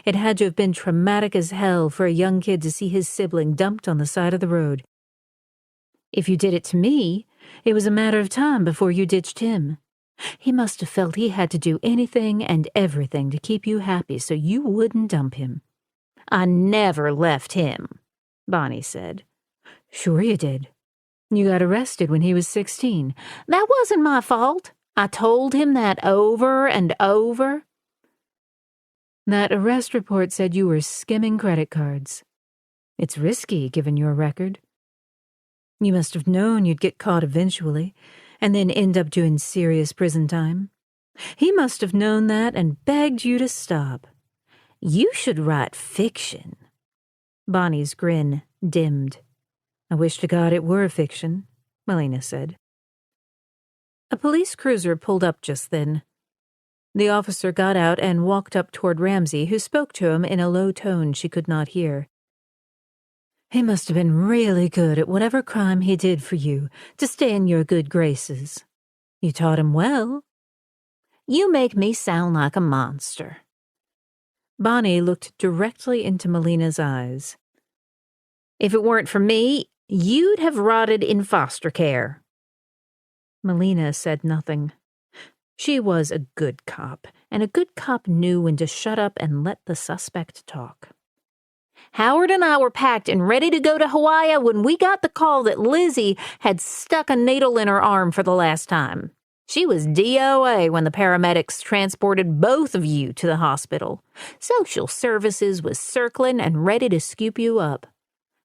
S5: It had to have been traumatic as hell for a young kid to see his sibling dumped on the side of the road. If you did it to me, it was a matter of time before you ditched him. He must have felt he had to do anything and everything to keep you happy so you wouldn't dump him.
S4: I never left him, Bonnie said.
S5: Sure you did. You got arrested when he was 16.
S4: That wasn't my fault. I told him that over and over.
S5: That arrest report said you were skimming credit cards. It's risky, given your record. You must have known you'd get caught eventually, and then end up doing serious prison time. He must have known that and begged you to stop.
S4: You should write fiction.
S5: Bonnie's grin dimmed. I wish to God it were fiction, Melina said. A police cruiser pulled up just then. The officer got out and walked up toward Ramsey, who spoke to him in a low tone she could not hear. He must have been really good at whatever crime he did for you to stay in your good graces. You taught him well.
S4: You make me sound like a monster.
S5: Bonnie looked directly into Melina's eyes.
S4: If it weren't for me, you'd have rotted in foster care.
S5: Melina said nothing. She was a good cop, and a good cop knew when to shut up and let the suspect talk.
S4: Howard and I were packed and ready to go to Hawaii when we got the call that Lizzie had stuck a needle in her arm for the last time. She was DOA when the paramedics transported both of you to the hospital. Social services was circling and ready to scoop you up.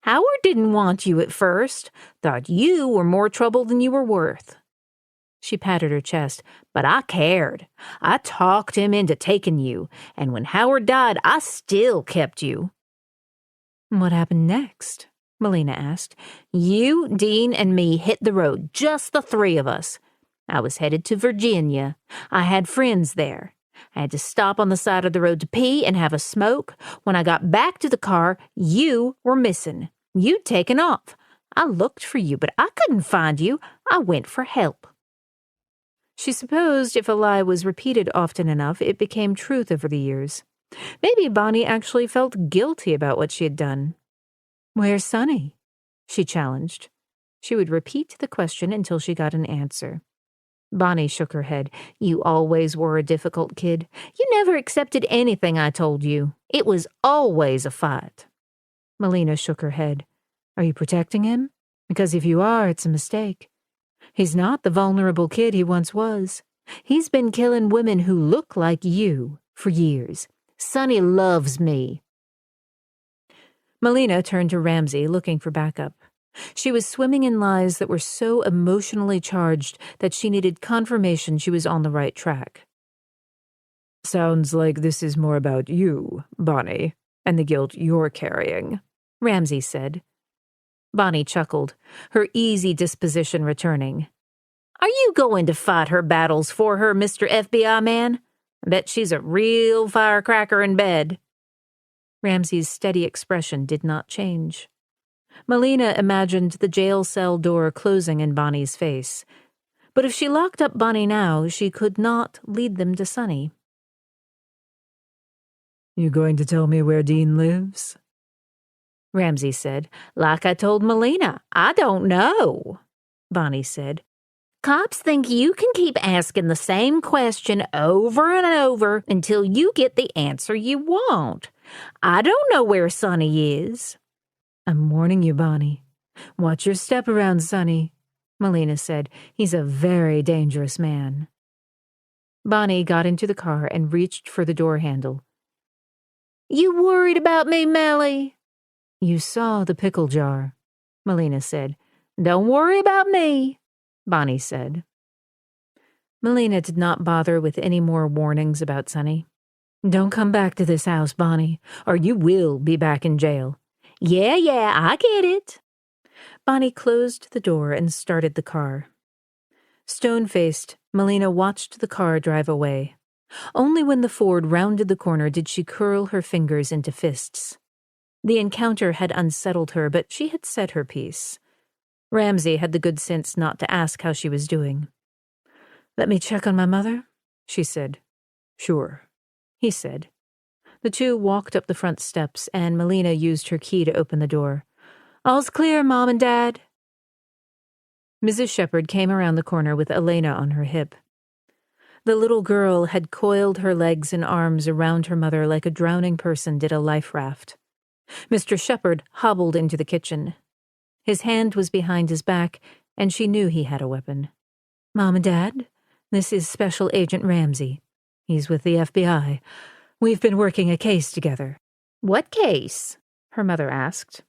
S4: Howard didn't want you at first, thought you were more trouble than you were worth. She patted her chest, but I cared. I talked him into taking you, and when Howard died, I still kept you.
S5: What happened next? Melina asked.
S4: You, Dean, and me hit the road, just the three of us. I was headed to Virginia. I had friends there. I had to stop on the side of the road to pee and have a smoke. When I got back to the car, you were missing. You'd taken off. I looked for you, but I couldn't find you. I went for help.
S5: She supposed if a lie was repeated often enough, it became truth over the years. Maybe Bonnie actually felt guilty about what she had done. "Where's Sonny?" she challenged. She would repeat the question until she got an answer.
S4: Bonnie shook her head. You always were a difficult kid. You never accepted anything I told you. It was always a fight.
S5: Melina shook her head. "Are you protecting him? Because if you are, it's a mistake. He's not the vulnerable kid he once was. He's been killing women who look like you for years.
S4: Sonny loves me."
S5: Melina turned to Ramsey, looking for backup. She was swimming in lies that were so emotionally charged that she needed confirmation she was on the right track.
S3: "Sounds like this is more about you, Bonnie, and the guilt you're carrying,"
S5: Ramsey said.
S4: Bonnie chuckled, her easy disposition returning. Are you going to fight her battles for her, Mr. FBI man? I bet she's a real firecracker in bed.
S5: Ramsey's steady expression did not change. Melina imagined the jail cell door closing in Bonnie's face. But if she locked up Bonnie now, she could not lead them to Sonny.
S3: "You going to tell me where Dean lives?"
S4: Ramsey said. Like I told Melina, I don't know. Bonnie said. Cops think you can keep asking the same question over and over until you get the answer you want. I don't know where Sonny is.
S5: I'm warning you, Bonnie. Watch your step around Sonny, Melina said. He's a very dangerous man. Bonnie got into the car and reached for the door handle.
S4: You worried about me, Melly?
S5: You saw the pickle jar, Melina said.
S4: Don't worry about me, Bonnie said.
S5: Melina did not bother with any more warnings about Sonny. Don't come back to this house, Bonnie, or you will be back in jail.
S4: Yeah, I get it.
S5: Bonnie closed the door and started the car. Stone-faced, Melina watched the car drive away. Only when the Ford rounded the corner did she curl her fingers into fists. The encounter had unsettled her, but she had said her piece. Ramsey had the good sense not to ask how she was doing. Let me check on my mother, she said. Sure, he said. The two walked up the front steps, and Melina used her key to open the door. All's clear, Mom and Dad. Mrs. Shepard came around the corner with Elena on her hip. The little girl had coiled her legs and arms around her mother like a drowning person did a life raft. Mr. Shepard hobbled into the kitchen. His hand was behind his back, and she knew he had a weapon. Mom and Dad, this is Special Agent Ramsey. He's with the FBI. We've been working a case together.
S4: What case? Her mother asked.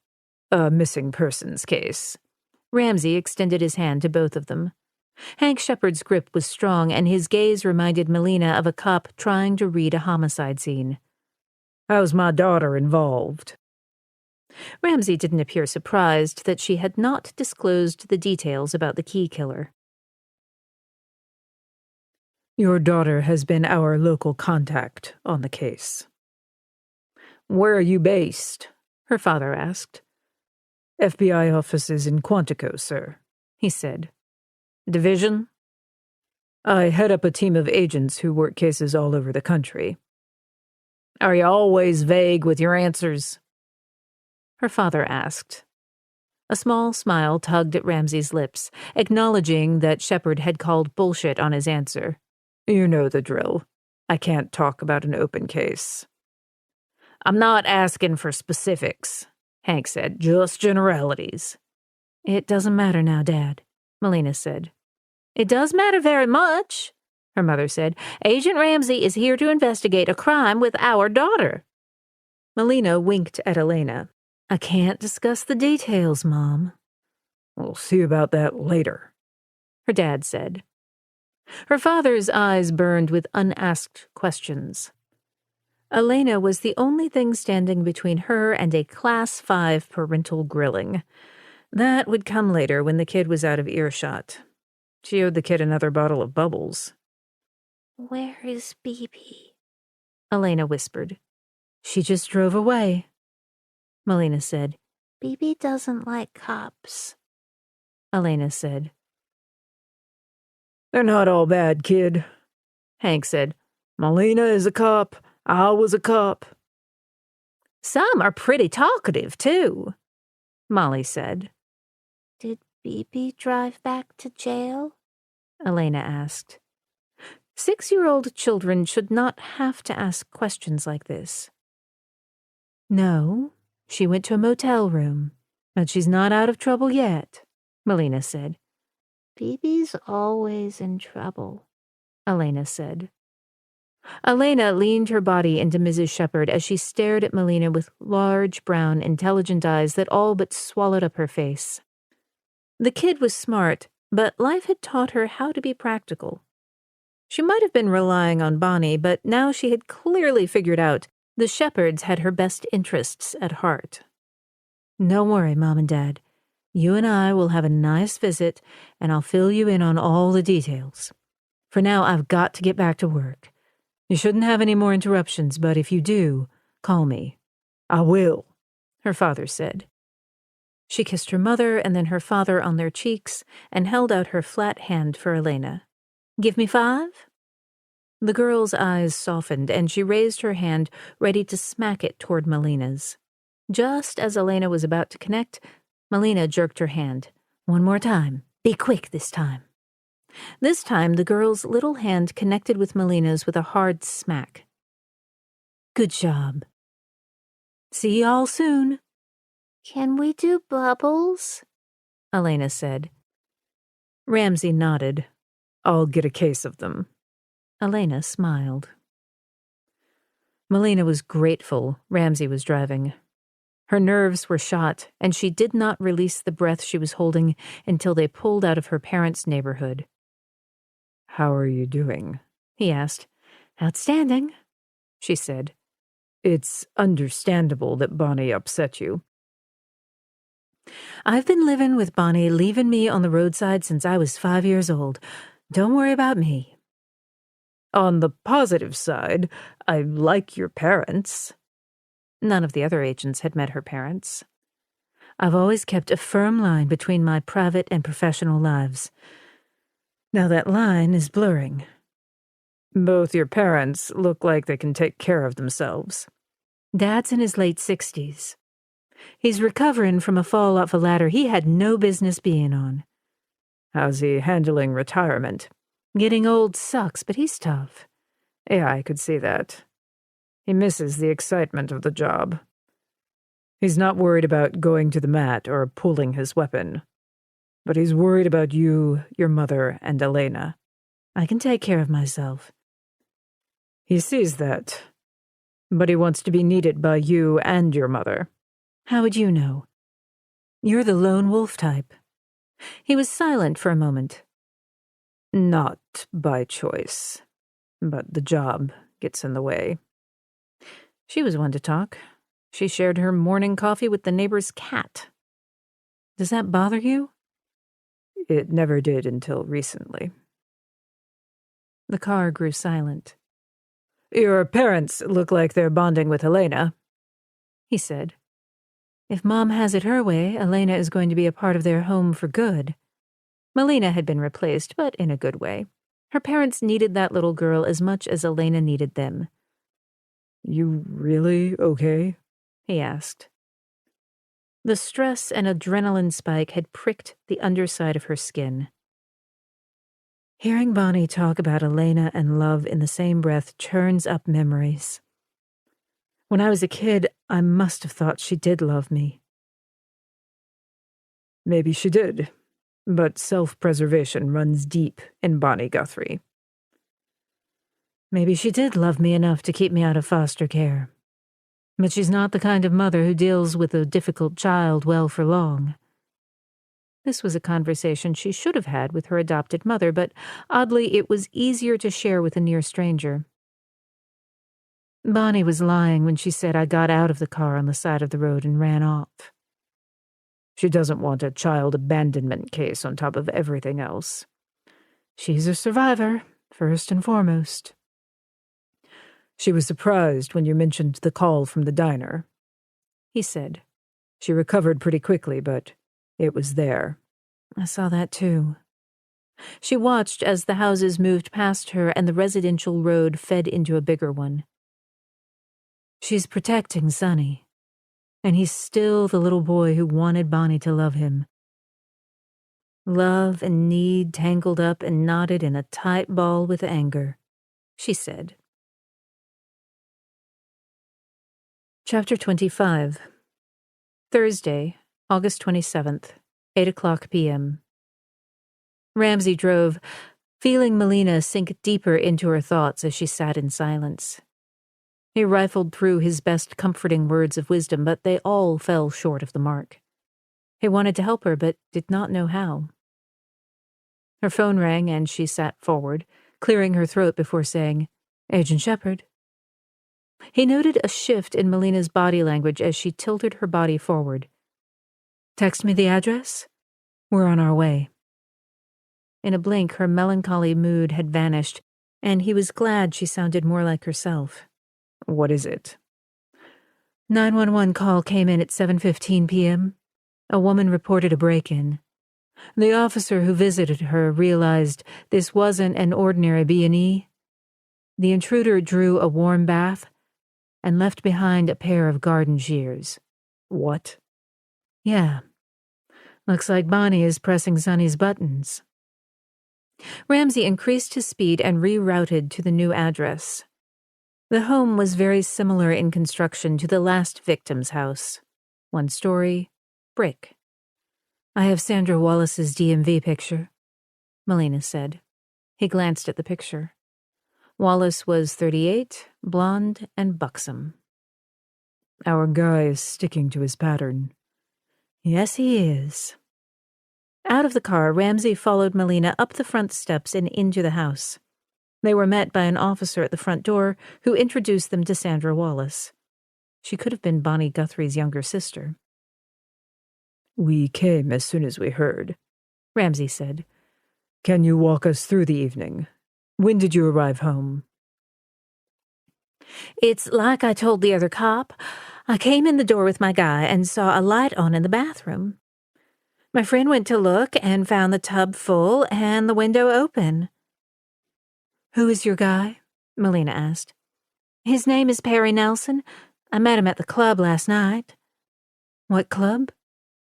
S3: A missing persons case.
S5: Ramsey extended his hand to both of them. Hank Shepard's grip was strong, and his gaze reminded Melina of a cop trying to read a homicide scene.
S3: How's my daughter involved?
S5: Ramsey didn't appear surprised that she had not disclosed the details about the key killer.
S3: Your daughter has been our local contact on the case.
S4: Where are you based?
S5: Her father asked.
S3: FBI offices in Quantico, sir, he said.
S4: Division?
S3: I head up a team of agents who work cases all over the country.
S4: Are you always vague with your answers?
S5: Her father asked. A small smile tugged at Ramsey's lips, acknowledging that Shepard had called bullshit on his answer.
S3: You know the drill. I can't talk about an open case.
S4: I'm not asking for specifics, Hank said, just generalities.
S5: It doesn't matter now, Dad, Melina said.
S4: It does matter very much, her mother said. Agent Ramsey is here to investigate a crime with our daughter.
S5: Melina winked at Elena. I can't discuss the details, Mom.
S3: We'll see about that later,
S5: her dad said. Her father's eyes burned with unasked questions. Elena was the only thing standing between her and a Class 5 parental grilling. That would come later when the kid was out of earshot. She owed the kid another bottle of bubbles.
S1: Where is Bibi?
S5: Elena whispered. She just drove away, Melina said.
S1: Bibi doesn't like cops,
S5: Elena said.
S3: They're not all bad, kid,
S5: Hank said.
S3: Melina is a cop. I was a cop.
S4: Some are pretty talkative, too,
S5: Molly said.
S1: Did Bibi drive back to jail?
S5: Elena asked. 6-year-old children should not have to ask questions like this. No, she went to a motel room, but she's not out of trouble yet, Melina said.
S1: Bibi's always in trouble,
S5: Elena said. Elena leaned her body into Mrs. Shepard as she stared at Melina with large, brown, intelligent eyes that all but swallowed up her face. The kid was smart, but life had taught her how to be practical. She might have been relying on Bonnie, but now she had clearly figured out the Shepards had her best interests at heart. Don't worry, Mom and Dad. You and I will have a nice visit, and I'll fill you in on all the details. For now, I've got to get back to work. You shouldn't have any more interruptions, but if you do, call me.
S3: I will,
S5: her father said. She kissed her mother and then her father on their cheeks and held out her flat hand for Elena. Give me 5? The girl's eyes softened and she raised her hand, ready to smack it toward Melina's. Just as Elena was about to connect, Melina jerked her hand. One more time. Be quick this time. This time, the girl's little hand connected with Melina's with a hard smack. Good job. See y'all soon.
S1: Can we do bubbles?
S5: Elena said. Ramsey nodded.
S3: I'll get a case of them.
S5: Elena smiled. Melina was grateful Ramsey was driving. Her nerves were shot, and she did not release the breath she was holding until they pulled out of her parents' neighborhood.
S3: How are you doing?
S5: He asked. Outstanding, she said.
S3: It's understandable that Bonnie upset you.
S5: I've been living with Bonnie leaving me on the roadside since I was 5 years old. Don't worry about me.
S3: On the positive side, I like your parents.
S5: None of the other agents had met her parents. I've always kept a firm line between my private and professional lives. Now that line is blurring.
S3: Both your parents look like they can take care of themselves.
S5: Dad's in his late 60s. He's recovering from a fall off a ladder he had no business being on.
S3: How's he handling retirement?
S5: Getting old sucks, but he's tough.
S3: Yeah, I could see that. He misses the excitement of the job. He's not worried about going to the mat or pulling his weapon. But he's worried about you, your mother, and Elena.
S5: I can take care of myself.
S3: He sees that. But he wants to be needed by you and your mother.
S5: How would you know? You're the lone wolf type. He was silent for a moment.
S3: Not by choice, but the job gets in the way.
S5: She was one to talk. She shared her morning coffee with the neighbor's cat. Does that bother you?
S3: It never did until recently.
S5: The car grew silent.
S3: Your parents look like they're bonding with Elena,
S5: he said. If Mom has it her way, Elena is going to be a part of their home for good. Melina had been replaced, but in a good way. Her parents needed that little girl as much as Elena needed them.
S3: You really okay?
S5: He asked. The stress and adrenaline spike had pricked the underside of her skin. Hearing Bonnie talk about Elena and love in the same breath churns up memories. When I was a kid, I must have thought she did love me.
S3: Maybe she did, But self-preservation runs deep in Bonnie Guthrie.
S5: Maybe she did love me enough to keep me out of foster care. But she's not the kind of mother who deals with a difficult child well for long. This was a conversation she should have had with her adopted mother, but oddly it was easier to share with a near stranger. Bonnie was lying when she said I got out of the car on the side of the road and ran off.
S3: She doesn't want a child abandonment case on top of everything else.
S5: She's a survivor, first and foremost.
S3: She was surprised when you mentioned the call from the diner, he said. She recovered pretty quickly, but it was there.
S5: I saw that too. She watched as the houses moved past her and the residential road fed into a bigger one. She's protecting Sonny, and he's still the little boy who wanted Bonnie to love him. Love and need tangled up and knotted in a tight ball with anger, she said. Chapter 25. Thursday, August 27th, 8:00 p.m. Ramsey drove, feeling Melina sink deeper into her thoughts as she sat in silence. He rifled through his best comforting words of wisdom, but they all fell short of the mark. He wanted to help her, but did not know how. Her phone rang, and she sat forward, clearing her throat before saying, "Agent Shepard." He noted a shift in Melina's body language as she tilted her body forward. "Text me the address? We're on our way." In a blink, her melancholy mood had vanished, and he was glad she sounded more like herself.
S3: "What is it?"
S5: 911 call came in at 7:15 p.m. A woman reported a break-in. The officer who visited her realized this wasn't an ordinary B&E. The intruder drew a warm bath and left behind a pair of garden shears.
S3: "What?"
S5: "Yeah. Looks like Bonnie is pressing Sonny's buttons." Ramsey increased his speed and rerouted to the new address. The home was very similar in construction to the last victim's house. 1 story, brick. "I have Sandra Wallace's DMV picture," Melina said. He glanced at the picture. Wallace was 38, blonde and buxom.
S3: "Our guy is sticking to his pattern."
S5: "Yes, he is." Out of the car, Ramsey followed Melina up the front steps and into the house. They were met by an officer at the front door who introduced them to Sandra Wallace. She could have been Bonnie Guthrie's younger sister.
S3: "We came as soon as we heard,"
S5: Ramsey said.
S3: "Can you walk us through the evening? When did you arrive home?"
S5: "It's like I told the other cop. I came in the door with my guy and saw a light on in the bathroom. My friend went to look and found the tub full and the window open." "Who is your guy?" Melina asked. "His name is Perry Nelson. I met him at the club last night." "What club?"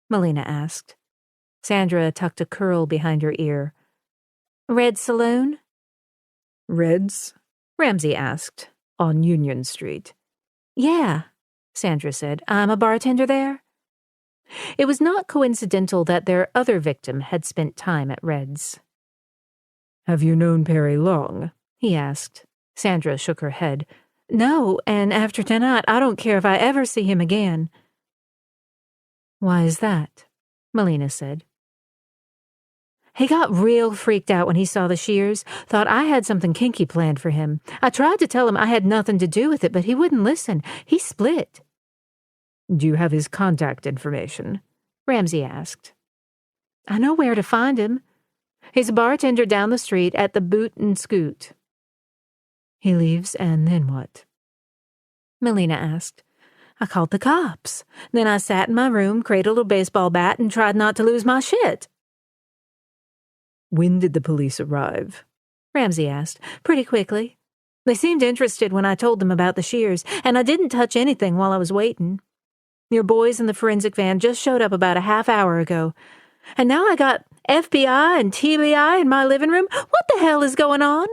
S5: Melina asked. Sandra tucked a curl behind her ear. "Red Saloon?"
S3: "Red's?"
S5: Ramsey asked.
S3: "On Union Street."
S5: "Yeah," Sandra said. "I'm a bartender there." It was not coincidental that their other victim had spent time at Red's.
S3: "Have you known Perry long?"
S5: he asked. Sandra shook her head. "No, and after tonight, I don't care if I ever see him again." "Why is that?" Melina said. "He got real freaked out when he saw the shears, thought I had something kinky planned for him. I tried to tell him I had nothing to do with it, but he wouldn't listen. He split."
S3: "Do you have his contact information?"
S5: Ramsey asked. "I know where to find him. He's a bartender down the street at the Boot and Scoot." "He leaves, and then what?" Melina asked. "I called the cops. Then I sat in my room, cradled a baseball bat, and tried not to lose my shit."
S3: "When did the police arrive?"
S5: Ramsey asked. "Pretty quickly. They seemed interested when I told them about the shears, and I didn't touch anything while I was waiting. Your boys in the forensic van just showed up about a half hour ago. And now I got FBI and TBI in my living room. What the hell is going on?"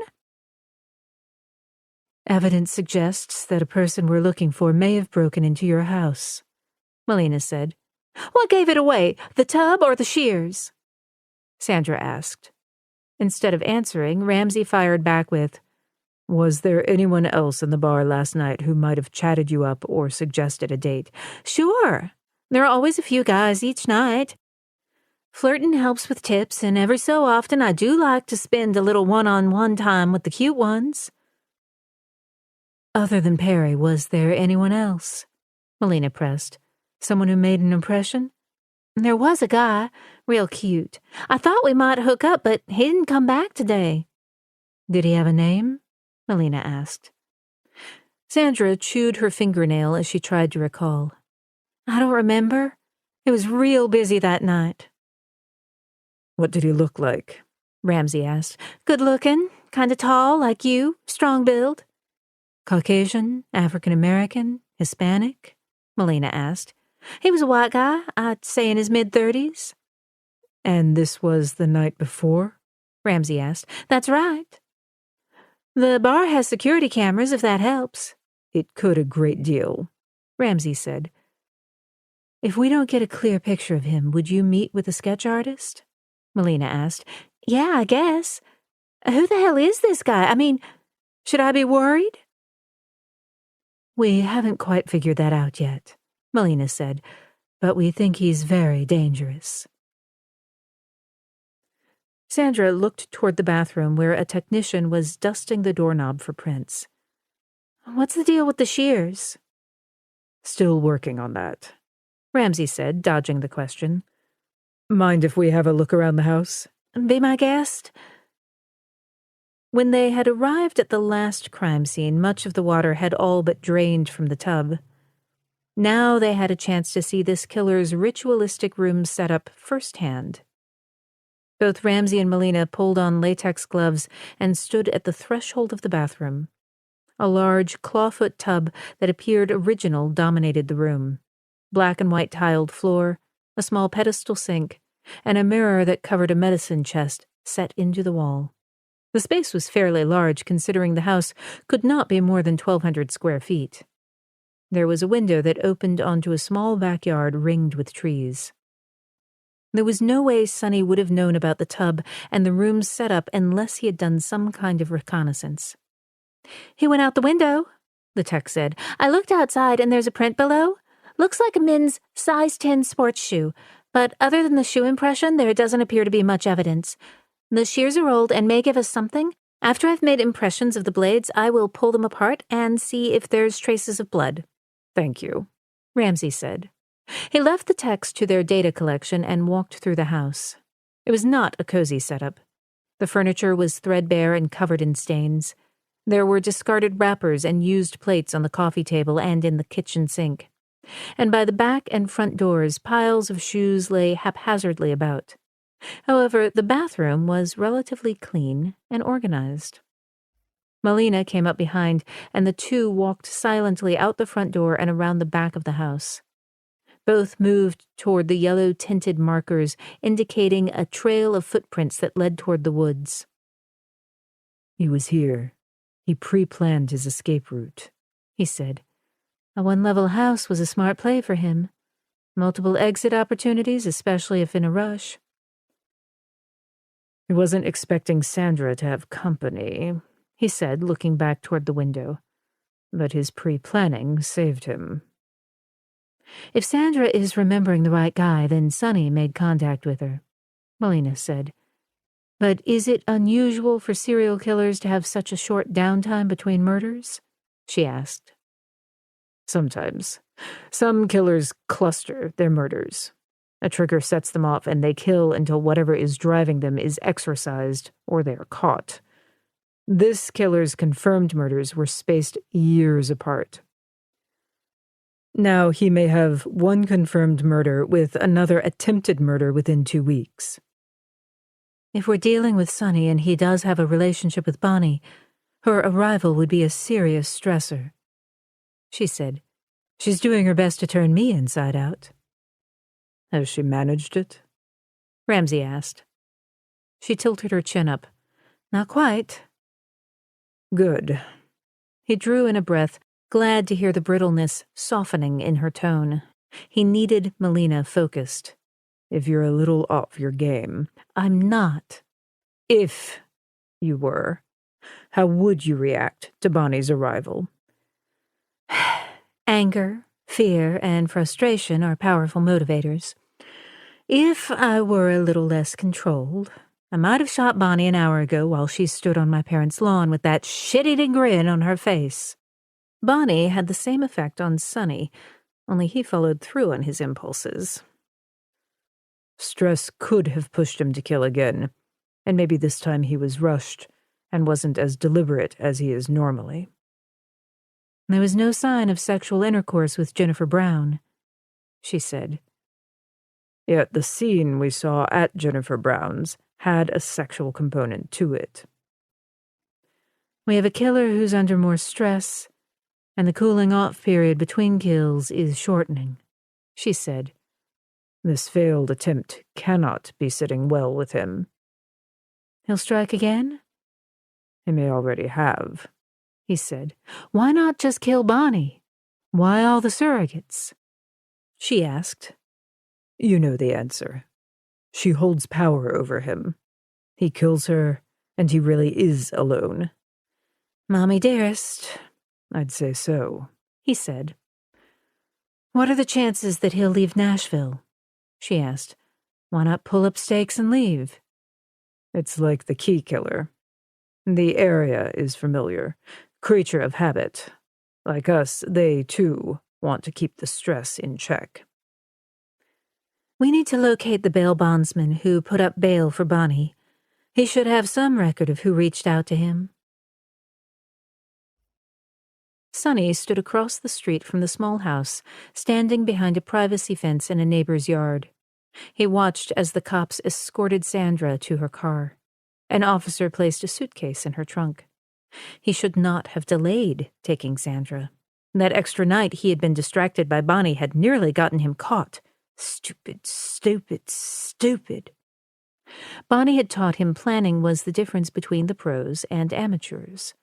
S5: "Evidence suggests that a person we're looking for may have broken into your house," Melina said. "What gave it away, the tub or the shears?" Sandra asked. Instead of answering, Ramsey fired back with,
S3: "Was there anyone else in the bar last night who might have chatted you up or suggested a date?"
S5: "Sure. There are always a few guys each night. Flirting helps with tips, and every so often I do like to spend a little one-on-one time with the cute ones."
S1: "Other than Perry, was there anyone else?" Melina pressed. "Someone who made an impression?"
S5: "There was a guy, real cute. I thought we might hook up, but he didn't come back today."
S1: "Did he have a name?" Melina asked.
S5: Sandra chewed her fingernail as she tried to recall. "I don't remember. It was real busy that night."
S3: "What did he look like?"
S5: Ramsey asked. "Good-looking, kind of tall, like you, strong build."
S1: "Caucasian, African American, Hispanic?" Melina asked.
S5: "He was a white guy, I'd say in his mid-30s.
S3: "And this was the night before?"
S5: Ramsey asked. "That's right. The bar has security cameras, if that helps."
S3: "It could a great deal,"
S5: Ramsey said.
S1: "If we don't get a clear picture of him, would you meet with a sketch artist?" Melina asked.
S5: "Yeah, I guess. Who the hell is this guy? I mean, should I be worried?"
S1: "We haven't quite figured that out yet," Melina said, "but we think he's very dangerous."
S5: Sandra looked toward the bathroom where a technician was dusting the doorknob for prints. "What's the deal with the shears?"
S3: "Still working on that,"
S5: Ramsey said, dodging the question.
S3: "Mind if we have a look around the house?"
S5: "Be my guest." When they had arrived at the last crime scene, much of the water had all but drained from the tub. Now they had a chance to see this killer's ritualistic room setup firsthand. Both Ramsey and Melina pulled on latex gloves and stood at the threshold of the bathroom. A large clawfoot tub that appeared original dominated the room. Black and white tiled floor, a small pedestal sink, and a mirror that covered a medicine chest set into the wall. The space was fairly large, considering the house could not be more than 1,200 square feet. There was a window that opened onto a small backyard ringed with trees. There was no way Sonny would have known about the tub and the room's setup unless he had done some kind of reconnaissance. "He went out the window," the tech said. "I looked outside and there's a print below. Looks like a men's size 10 sports shoe, but other than the shoe impression, there doesn't appear to be much evidence. The shears are old and may give us something. After I've made impressions of the blades, I will pull them apart and see if there's traces of blood."
S3: "Thank you,"
S5: Ramsey said. He left the techs to their data collection and walked through the house. It was not a cozy setup. The furniture was threadbare and covered in stains. There were discarded wrappers and used plates on the coffee table and in the kitchen sink. And by the back and front doors, piles of shoes lay haphazardly about. However, the bathroom was relatively clean and organized. Melina came up behind, and the two walked silently out the front door and around the back of the house. Both moved toward the yellow-tinted markers, indicating a trail of footprints that led toward the woods.
S3: "He was here. He pre-planned his escape route,"
S5: he said. "A one-level house was a smart play for him. Multiple exit opportunities, especially if in a rush."
S3: "He wasn't expecting Sandra to have company," he said, looking back toward the window. "But his pre-planning saved him."
S5: "If Sandra is remembering the right guy, then Sonny made contact with her," Melina said. "But is it unusual for serial killers to have such a short downtime between murders?" she asked.
S3: "Sometimes. Some killers cluster their murders. A trigger sets them off and they kill until whatever is driving them is exorcised or they are caught. This killer's confirmed murders were spaced years apart. Now he may have one confirmed murder with another attempted murder within 2 weeks.
S1: "If we're dealing with Sonny and he does have a relationship with Bonnie, her arrival would be a serious stressor," she said. "She's doing her best to turn me inside out."
S3: "Has she managed it?"
S5: Ramsey asked. She tilted her chin up. "Not quite."
S3: "Good."
S5: He drew in a breath, glad to hear the brittleness softening in her tone. He needed Melina focused.
S3: if you're a little off your game.
S5: I'm not.
S3: If you were, how would you react to Bonnie's arrival?
S5: Anger, fear, and frustration are powerful motivators. If I were a little less controlled, I might have shot Bonnie an hour ago while she stood on my parents' lawn with that shit-eating grin on her face. Bonnie had the same effect on Sonny, only he followed through on his impulses.
S3: Stress could have pushed him to kill again, and maybe this time he was rushed and wasn't as deliberate as he is normally.
S5: There was no sign of sexual intercourse with Jennifer Brown, she said.
S3: Yet the scene we saw at Jennifer Brown's had a sexual component to it.
S5: We have a killer who's under more stress, and the cooling-off period between kills is shortening, she said.
S3: This failed attempt cannot be sitting well with him.
S5: He'll strike again?
S3: He may already have,
S5: he said. Why not just kill Bonnie? Why all the surrogates? She asked.
S3: You know the answer. She holds power over him. He kills her, and he really is alone.
S5: Mommy dearest,
S3: I'd say so,
S5: he said. What are the chances that he'll leave Nashville? She asked. Why not pull up stakes and leave?
S3: It's like the key killer. The area is familiar. Creature of habit. Like us, they, too, want to keep the stress in check.
S5: We need to locate the bail bondsman who put up bail for Bonnie. He should have some record of who reached out to him. Sonny stood across the street from the small house, standing behind a privacy fence in a neighbor's yard. He watched as the cops escorted Sandra to her car. An officer placed a suitcase in her trunk. He should not have delayed taking Sandra. That extra night he had been distracted by Bonnie had nearly gotten him caught. Stupid, stupid, stupid. Bonnie had taught him planning was the difference between the pros and amateurs.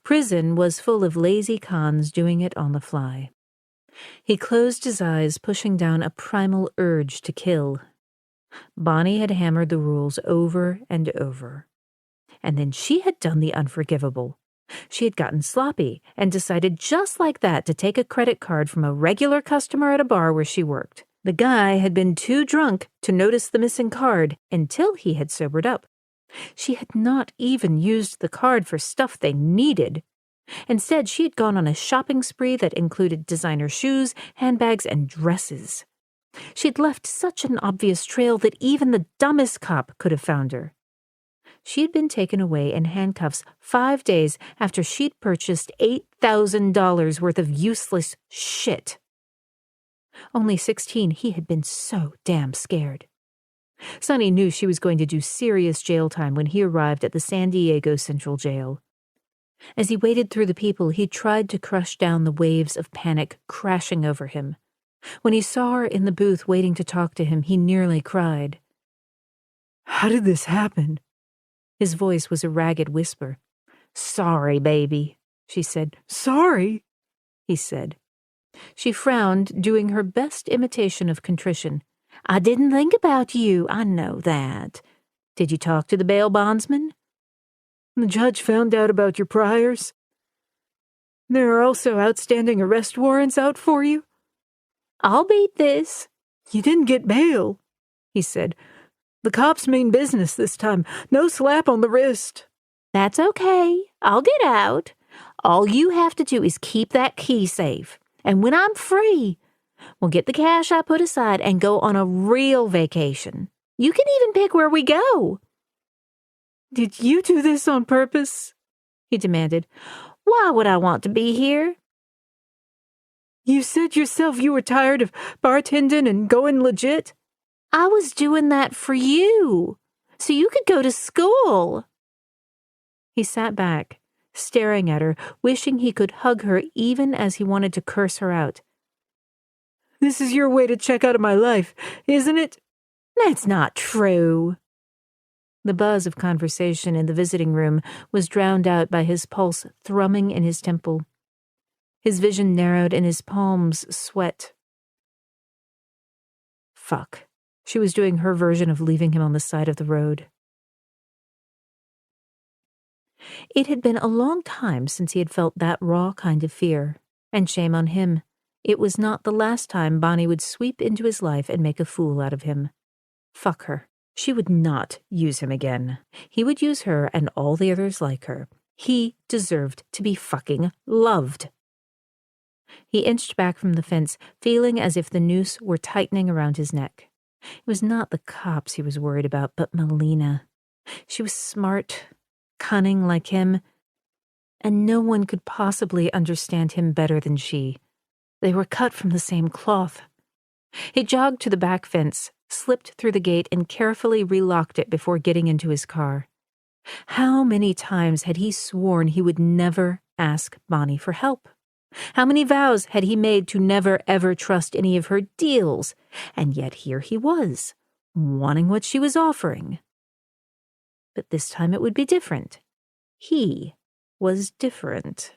S5: Prison was full of lazy cons doing it on the fly. He closed his eyes, pushing down a primal urge to kill. Bonnie had hammered the rules over and over. And then she had done the unforgivable. She had gotten sloppy and decided just like that to take a credit card from a regular customer at a bar where she worked. The guy had been too drunk to notice the missing card until he had sobered up. She had not even used the card for stuff they needed. Instead, she had gone on a shopping spree that included designer shoes, handbags, and dresses. She had left such an obvious trail that even the dumbest cop could have found her. She had been taken away in handcuffs 5 days after she'd purchased $8,000 worth of useless shit. Only 16, he had been so damn scared. Sonny knew she was going to do serious jail time when he arrived at the San Diego Central Jail. As he waded through the people, he tried to crush down the waves of panic crashing over him. When he saw her in the booth waiting to talk to him, he nearly cried.
S2: How did this happen?
S5: His voice was a ragged whisper. Sorry, baby, she said.
S2: Sorry,
S5: he said. She frowned, doing her best imitation of contrition. I didn't think about you, I know that. Did you talk to the bail bondsman?
S2: The judge found out about your priors. There are also outstanding arrest warrants out for you.
S5: I'll beat this.
S2: You didn't get bail, he said. The cops mean business this time. No slap on the wrist.
S5: That's okay. I'll get out. All you have to do is keep that key safe. And when I'm free, we'll get the cash I put aside and go on a real vacation. You can even pick where we go.
S2: Did you do this on purpose?
S5: He demanded. Why would I want to be here?
S2: You said yourself you were tired of bartending and going legit.
S5: I was doing that for you, so you could go to school. He sat back, staring at her, wishing he could hug her even as he wanted to curse her out.
S2: This is your way to check out of my life, isn't it?
S5: That's not true. The buzz of conversation in the visiting room was drowned out by his pulse thrumming in his temple. His vision narrowed and his palms sweat. Fuck, She was doing her version of leaving him on the side of the road. It had been a long time since he had felt that raw kind of fear, and shame on him. It was not the last time Bonnie would sweep into his life and make a fool out of him. Fuck her. She would not use him again. He would use her and all the others like her. He deserved to be fucking loved. He inched back from the fence, feeling as if the noose were tightening around his neck. It was not the cops he was worried about, but Melina. She was smart, cunning like him, and no one could possibly understand him better than she. They were cut from the same cloth. He jogged to the back fence, slipped through the gate, and carefully relocked it before getting into his car. How many times had he sworn he would never ask Bonnie for help? How many vows had he made to never ever trust any of her deals? And yet here he was, wanting what she was offering. But this time it would be different. He was different.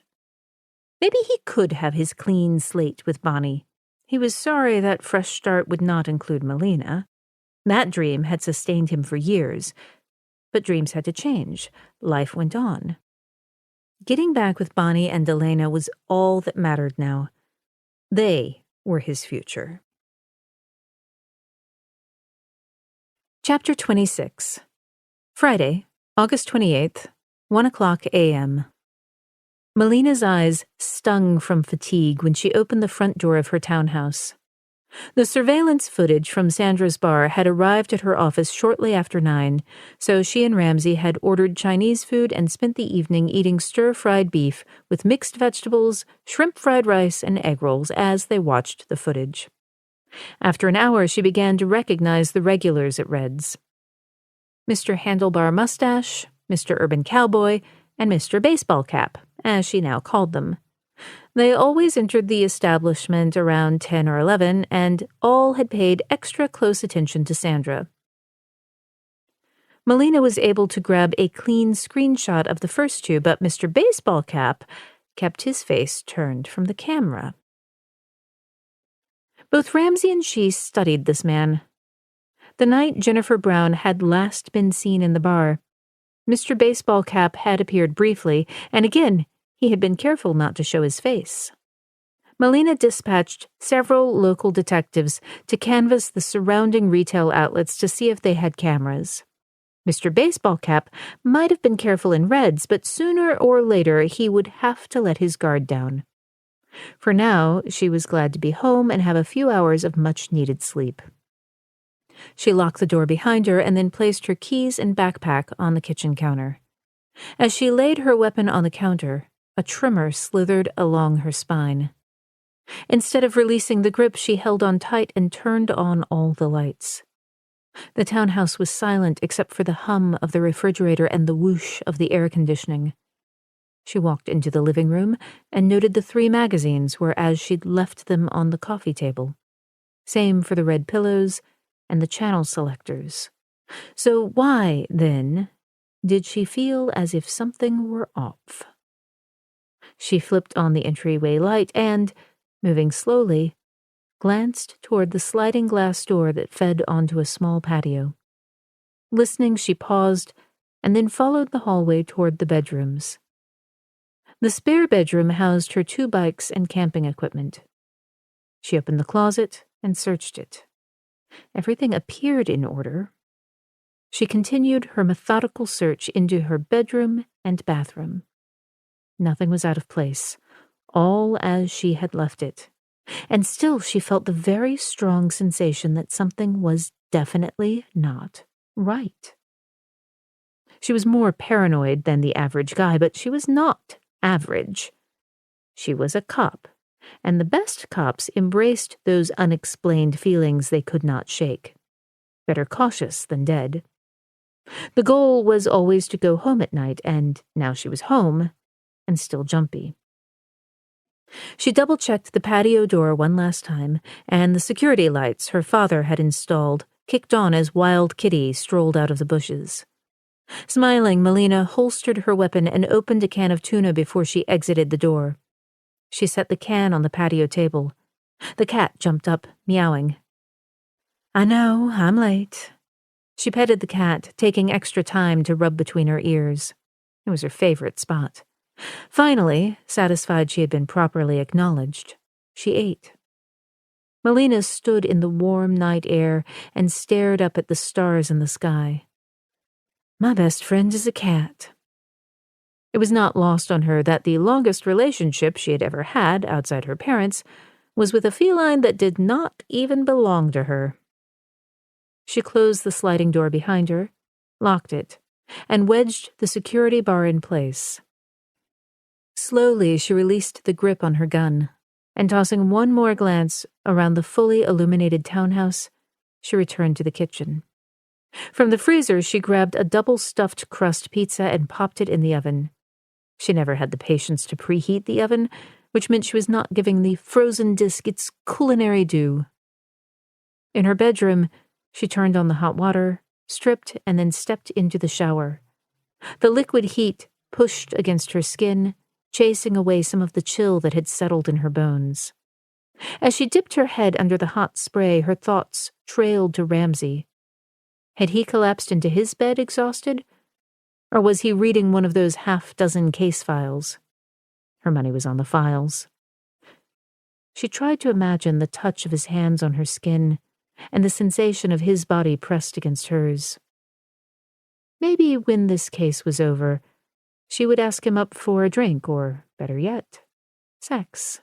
S5: Maybe he could have his clean slate with Bonnie. He was sorry that fresh start would not include Melina. That dream had sustained him for years. But dreams had to change. Life went on. Getting back with Bonnie and Elena was all that mattered now. They were his future. Chapter 26. Friday, August 28th, 1:00 a.m. Melina's eyes stung from fatigue when she opened the front door of her townhouse. The surveillance footage from Sandra's bar had arrived at her office shortly after 9, so she and Ramsey had ordered Chinese food and spent the evening eating stir-fried beef with mixed vegetables, shrimp fried rice, and egg rolls as they watched the footage. After an hour, she began to recognize the regulars at Red's. Mr. Handlebar Mustache, Mr. Urban Cowboy, and Mr. Baseball Cap, as she now called them. They always entered the establishment around 10 or 11, and all had paid extra close attention to Sandra. Melina was able to grab a clean screenshot of the first two, but Mr. Baseball Cap kept his face turned from the camera. Both Ramsey and she studied this man. The night Jennifer Brown had last been seen in the bar, Mr. Baseball Cap had appeared briefly, and again, he had been careful not to show his face. Melina dispatched several local detectives to canvass the surrounding retail outlets to see if they had cameras. Mr. Baseball Cap might have been careful in Red's, but sooner or later he would have to let his guard down. For now, she was glad to be home and have a few hours of much-needed sleep. She locked the door behind her and then placed her keys and backpack on the kitchen counter. As she laid her weapon on the counter, a tremor slithered along her spine. Instead of releasing the grip, she held on tight and turned on all the lights. The townhouse was silent except for the hum of the refrigerator and the whoosh of the air conditioning. She walked into the living room and noted the 3 magazines were as she'd left them on the coffee table. Same for the red pillows and the channel selectors. So why, then, did she feel as if something were off? She flipped on the entryway light and, moving slowly, glanced toward the sliding glass door that fed onto a small patio. Listening, she paused and then followed the hallway toward the bedrooms. The spare bedroom housed her 2 bikes and camping equipment. She opened the closet and searched it. Everything appeared in order. She continued her methodical search into her bedroom and bathroom. Nothing was out of place, all as she had left it. And still she felt the very strong sensation that something was definitely not right. She was more paranoid than the average guy, but she was not average. She was a cop, and the best cops embraced those unexplained feelings they could not shake. Better cautious than dead. The goal was always to go home at night, and now she was home, and still jumpy. She double-checked the patio door one last time, and the security lights her father had installed kicked on as Wild Kitty strolled out of the bushes. Smiling, Melina holstered her weapon and opened a can of tuna before she exited the door. She set the can on the patio table. The cat jumped up, meowing. I know, I'm late. She petted the cat, taking extra time to rub between her ears. It was her favorite spot. Finally, satisfied she had been properly acknowledged, she ate. Melina stood in the warm night air and stared up at the stars in the sky. My best friend is a cat. It was not lost on her that the longest relationship she had ever had outside her parents was with a feline that did not even belong to her. She closed the sliding door behind her, locked it, and wedged the security bar in place. Slowly, she released the grip on her gun, and tossing one more glance around the fully illuminated townhouse, she returned to the kitchen. From the freezer, she grabbed a double-stuffed crust pizza and popped it in the oven. She never had the patience to preheat the oven, which meant she was not giving the frozen disk its culinary due. In her bedroom, she turned on the hot water, stripped, and then stepped into the shower. The liquid heat pushed against her skin, chasing away some of the chill that had settled in her bones. As she dipped her head under the hot spray, her thoughts trailed to Ramsey. Had he collapsed into his bed exhausted? Or was he reading one of those half-dozen case files? Her money was on the files. She tried to imagine the touch of his hands on her skin and the sensation of his body pressed against hers. Maybe when this case was over, she would ask him up for a drink, or, better yet, sex.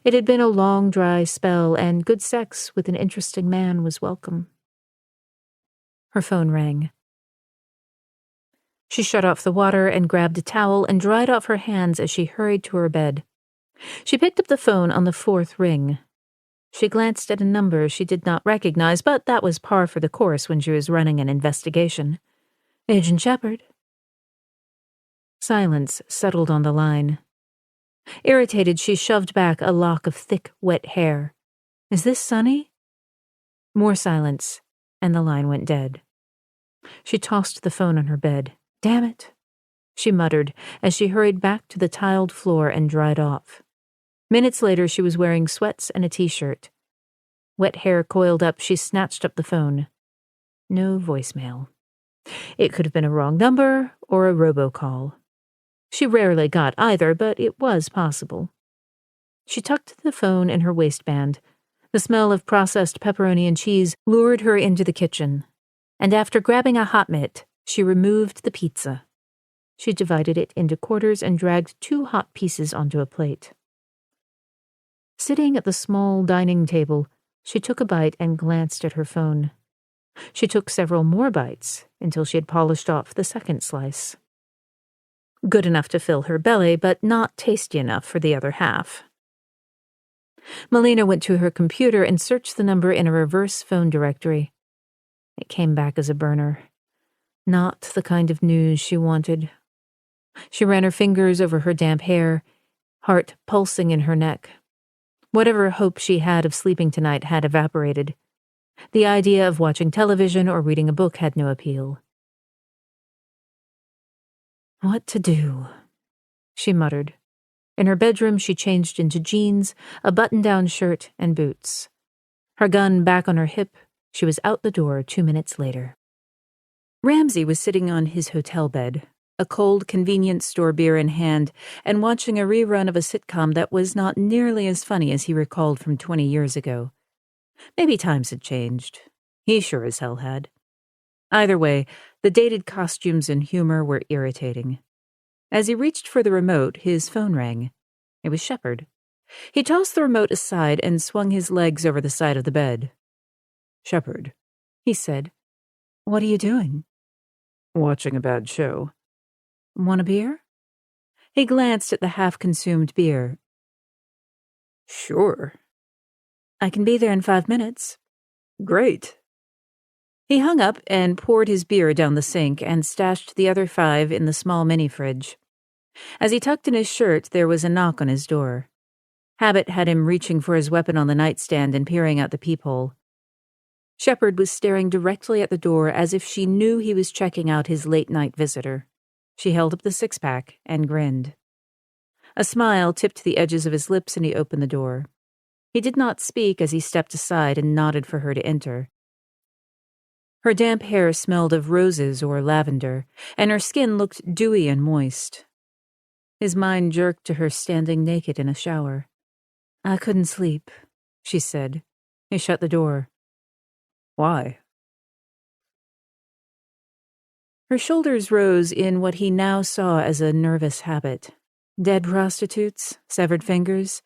S5: It had been a long, dry spell, and good sex with an interesting man was welcome. Her phone rang. She shut off the water and grabbed a towel and dried off her hands as she hurried to her bed. She picked up the phone on the fourth ring. She glanced at a number she did not recognize, but that was par for the course when she was running an investigation. Agent Shepard. Silence settled on the line. Irritated, she shoved back a lock of thick, wet hair. Is this Sonny? More silence, and the line went dead. She tossed the phone on her bed. Damn it, she muttered as she hurried back to the tiled floor and dried off. Minutes later, she was wearing sweats and a t-shirt. Wet hair coiled up, she snatched up the phone. No voicemail. It could have been a wrong number or a robocall. She rarely got either, but it was possible. She tucked the phone in her waistband. The smell of processed pepperoni and cheese lured her into the kitchen, and after grabbing a hot mitt, she removed the pizza. She divided it into quarters and dragged 2 hot pieces onto a plate. Sitting at the small dining table, she took a bite and glanced at her phone. She took several more bites until she had polished off the second slice. Good enough to fill her belly, but not tasty enough for the other half. Melina went to her computer and searched the number in a reverse phone directory. It came back as a burner. Not the kind of news she wanted. She ran her fingers over her damp hair, heart pulsing in her neck. Whatever hope she had of sleeping tonight had evaporated. The idea of watching television or reading a book had no appeal. What to do? She muttered. In her bedroom, she changed into jeans, a button-down shirt, and boots. Her gun back on her hip, she was out the door 2 minutes later. Ramsey was sitting on his hotel bed, a cold convenience store beer in hand, and watching a rerun of a sitcom that was not nearly as funny as he recalled from 20 years ago. Maybe times had changed. He sure as hell had. Either way, the dated costumes and humor were irritating. As he reached for the remote, his phone rang. It was Shepard. He tossed the remote aside and swung his legs over the side of the bed. "Shepard," he said. "What are you doing?" "Watching a bad show." "Want a beer?" He glanced at the half-consumed beer. "Sure." "I can be there in 5 minutes." "Great." He hung up and poured his beer down the sink and stashed the other 5 in the small mini-fridge. As he tucked in his shirt, there was a knock on his door. Habit had him reaching for his weapon on the nightstand and peering out the peephole. Shepard was staring directly at the door as if she knew he was checking out his late-night visitor. She held up the 6-pack and grinned. A smile tipped the edges of his lips and he opened the door. He did not speak as he stepped aside and nodded for her to enter. Her damp hair smelled of roses or lavender, and her skin looked dewy and moist. His mind jerked to her standing naked in a shower. "I couldn't sleep," she said. He shut the door.
S3: "Why?"
S5: Her shoulders rose in what he now saw as a nervous habit. Dead prostitutes, severed fingers,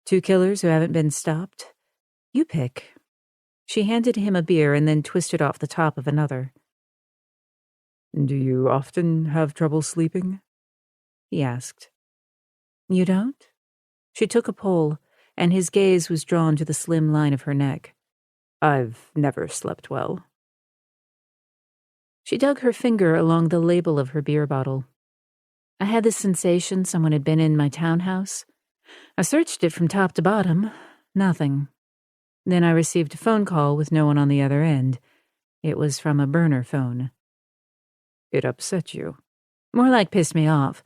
S5: 2 killers who haven't been stopped. You pick. She handed him a beer and then twisted off the top of another.
S3: "Do you often have trouble sleeping?"
S5: he asked. "You don't?" She took a pull, and his gaze was drawn to the slim line of her neck.
S3: "I've never slept well."
S5: She dug her finger along the label of her beer bottle. "I had the sensation someone had been in my townhouse. I searched it from top to bottom. Nothing. Then I received a phone call with no one on the other end. It was from a burner phone."
S3: "It upset you?"
S5: "More like pissed me off.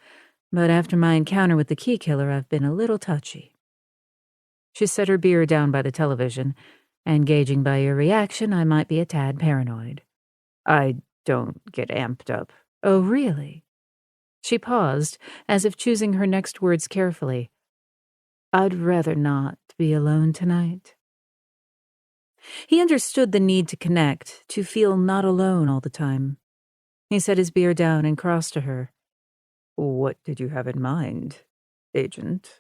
S5: But after my encounter with the key killer, I've been a little touchy." She set her beer down by the television, and gauging by your reaction, I might be a tad paranoid.
S3: "I don't get amped up."
S5: "Oh, really?" She paused, as if choosing her next words carefully. "I'd rather not be alone tonight." He understood the need to connect, to feel not alone all the time. He set his beer down and crossed to her.
S3: "What did you have in mind, Agent?"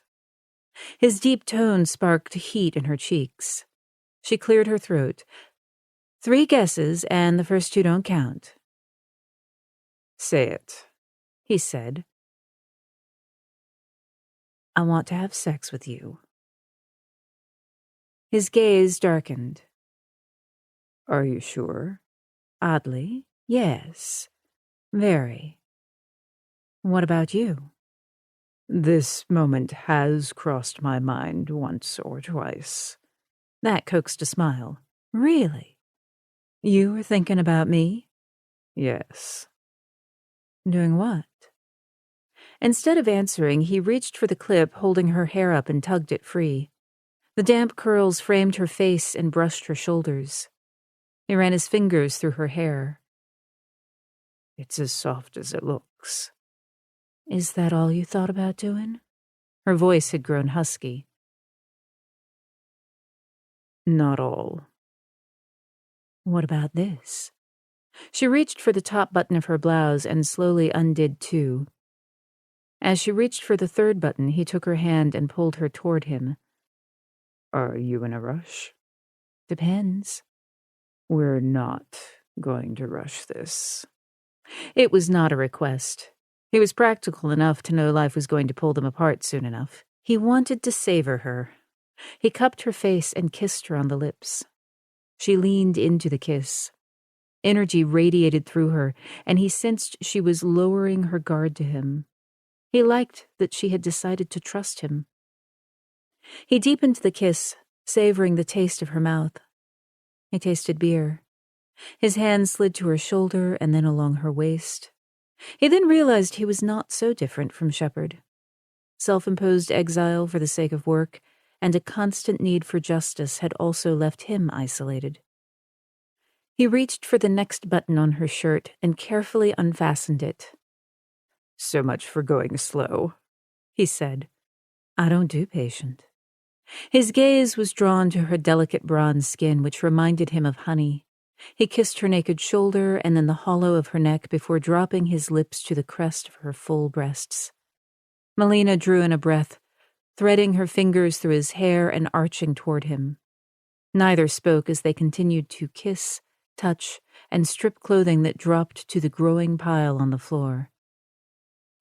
S5: His deep tone sparked heat in her cheeks. She cleared her throat. 3 guesses, and the first 2 don't count.
S3: "Say it,"
S5: he said. "I want to have sex with you." His gaze darkened.
S3: "Are you sure?"
S5: "Oddly, yes. Very. What about you?"
S3: "This moment has crossed my mind once or twice."
S5: That coaxed a smile. "Really? You were thinking about me?"
S3: "Yes."
S5: "Doing what?" Instead of answering, he reached for the clip, holding her hair up, and tugged it free. The damp curls framed her face and brushed her shoulders. He ran his fingers through her hair.
S3: "It's as soft as it looks."
S5: "Is that all you thought about doing?" Her voice had grown husky.
S3: "Not all."
S5: "What about this?" She reached for the top button of her blouse and slowly undid 2. As she reached for the 3rd button, he took her hand and pulled her toward him.
S3: "Are you in a rush?"
S5: "Depends."
S3: "We're not going to rush this."
S5: It was not a request. He was practical enough to know life was going to pull them apart soon enough. He wanted to savor her. He cupped her face and kissed her on the lips. She leaned into the kiss. Energy radiated through her, and he sensed she was lowering her guard to him. He liked that she had decided to trust him. He deepened the kiss, savoring the taste of her mouth. He tasted beer. His hand slid to her shoulder and then along her waist. He then realized he was not so different from Shepard. Self-imposed exile for the sake of work and a constant need for justice had also left him isolated. He reached for the next button on her shirt and carefully unfastened it.
S3: "So much for going slow,"
S5: he said. "I don't do patient." His gaze was drawn to her delicate bronze skin, which reminded him of honey. He kissed her naked shoulder and then the hollow of her neck before dropping his lips to the crest of her full breasts. Melina drew in a breath, threading her fingers through his hair and arching toward him. Neither spoke as they continued to kiss, touch, and strip clothing that dropped to the growing pile on the floor.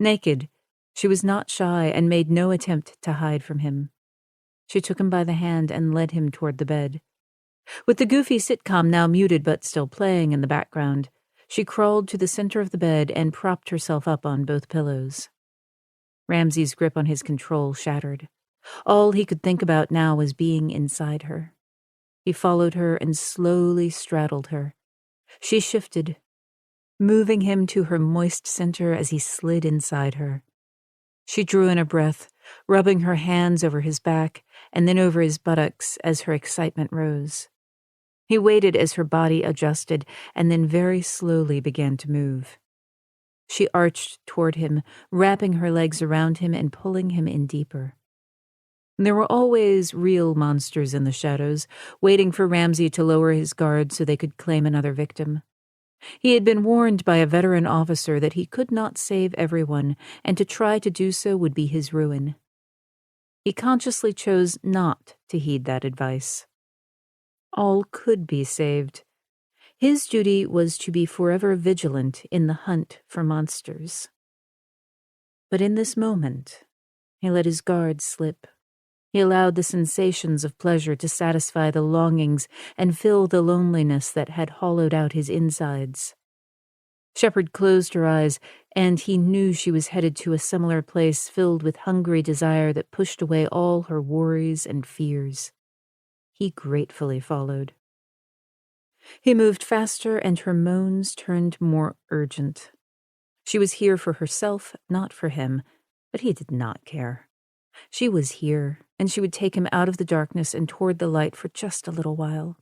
S5: Naked, she was not shy and made no attempt to hide from him. She took him by the hand and led him toward the bed. With the goofy sitcom now muted but still playing in the background, she crawled to the center of the bed and propped herself up on both pillows. Ramsey's grip on his control shattered. All he could think about now was being inside her. He followed her and slowly straddled her. She shifted, moving him to her moist center as he slid inside her. She drew in a breath, rubbing her hands over his back and then over his buttocks as her excitement rose. He waited as her body adjusted and then very slowly began to move. She arched toward him, wrapping her legs around him and pulling him in deeper. There were always real monsters in the shadows, waiting for Ramsey to lower his guard so they could claim another victim. He had been warned by a veteran officer that he could not save everyone, and to try to do so would be his ruin. He consciously chose not to heed that advice. All could be saved. His duty was to be forever vigilant in the hunt for monsters. But in this moment, he let his guard slip. He allowed the sensations of pleasure to satisfy the longings and fill the loneliness that had hollowed out his insides. Shepard closed her eyes, and he knew she was headed to a similar place filled with hungry desire that pushed away all her worries and fears. He gratefully followed. He moved faster, and her moans turned more urgent. She was here for herself, not for him, but he did not care. She was here, and she would take him out of the darkness and toward the light for just a little while.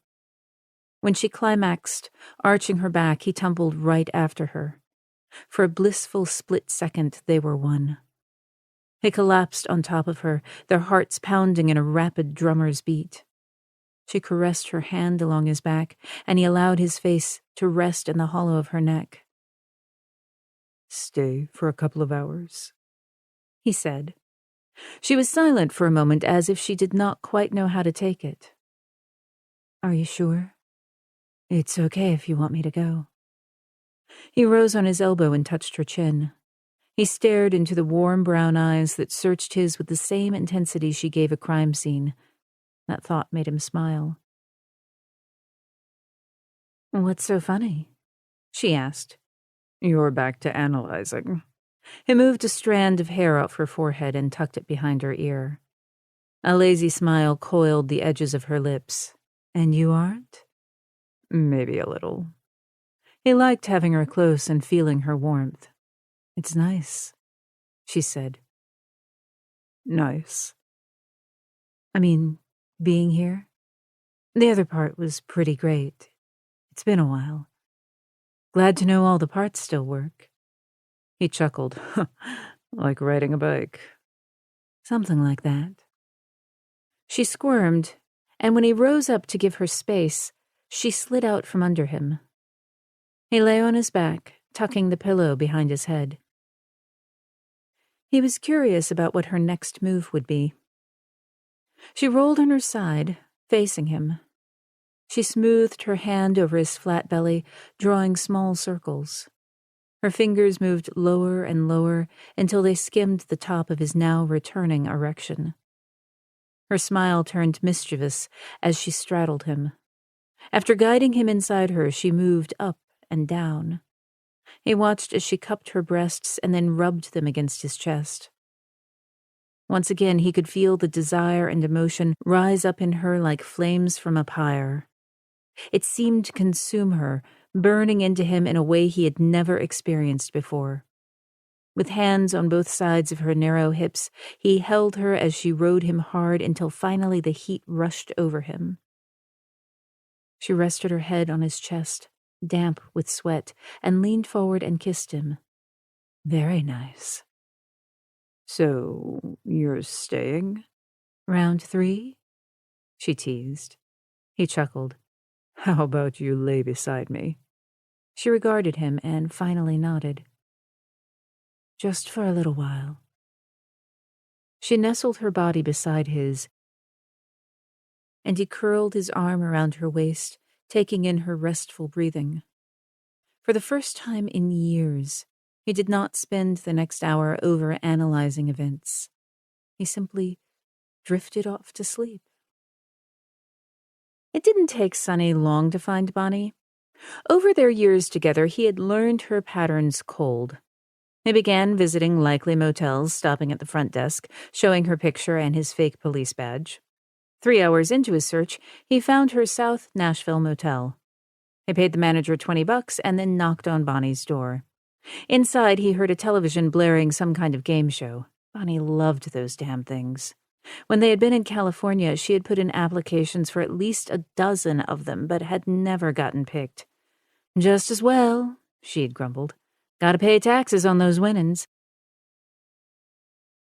S5: When she climaxed, arching her back, he tumbled right after her. For a blissful split second, they were one. He collapsed on top of her, their hearts pounding in a rapid drummer's beat. She caressed her hand along his back, and he allowed his face to rest in the hollow of her neck.
S3: "Stay for a couple of hours,"
S5: he said. She was silent for a moment, as if she did not quite know how to take it. "Are you sure? It's okay if you want me to go." He rose on his elbow and touched her chin. He stared into the warm brown eyes that searched his with the same intensity she gave a crime scene. That thought made him smile. "What's so funny?" she asked.
S3: "You're back to analyzing."
S5: He moved a strand of hair off her forehead and tucked it behind her ear. A lazy smile coiled the edges of her lips. "And you aren't?"
S3: "Maybe a little."
S5: He liked having her close and feeling her warmth. "It's nice," she said.
S3: "Nice?"
S5: "I mean, being here. The other part was pretty great. It's been a while. Glad to know all the parts still work."
S3: He chuckled. "Like riding a bike."
S5: "Something like that." She squirmed, and when he rose up to give her space, she slid out from under him. He lay on his back, tucking the pillow behind his head. He was curious about what her next move would be. She rolled on her side, facing him. She smoothed her hand over his flat belly, drawing small circles. Her fingers moved lower and lower until they skimmed the top of his now returning erection. Her smile turned mischievous as she straddled him. After guiding him inside her, she moved up and down. He watched as she cupped her breasts and then rubbed them against his chest. Once again, he could feel the desire and emotion rise up in her like flames from a pyre. It seemed to consume her, burning into him in a way he had never experienced before. With hands on both sides of her narrow hips, he held her as she rode him hard until finally the heat rushed over him. She rested her head on his chest, damp with sweat, and leaned forward and kissed him. "Very nice."
S3: "So, you're staying?"
S5: "Round 3?" she teased. He chuckled.
S3: "How about you lay beside me?"
S5: She regarded him and finally nodded. "Just for a little while." She nestled her body beside his, and he curled his arm around her waist, taking in her restful breathing. For the first time in years, he did not spend the next hour over-analyzing events. He simply drifted off to sleep. It didn't take Sonny long to find Bonnie. Over their years together, he had learned her patterns cold. They began visiting likely motels, stopping at the front desk, showing her picture and his fake police badge. 3 hours into his search, he found her South Nashville motel. He paid the manager $20 and then knocked on Bonnie's door. Inside, he heard a television blaring some kind of game show. Bonnie loved those damn things. When they had been in California, she had put in applications for at least a dozen of them, but had never gotten picked. Just as well, she had grumbled. Gotta pay taxes on those winnings.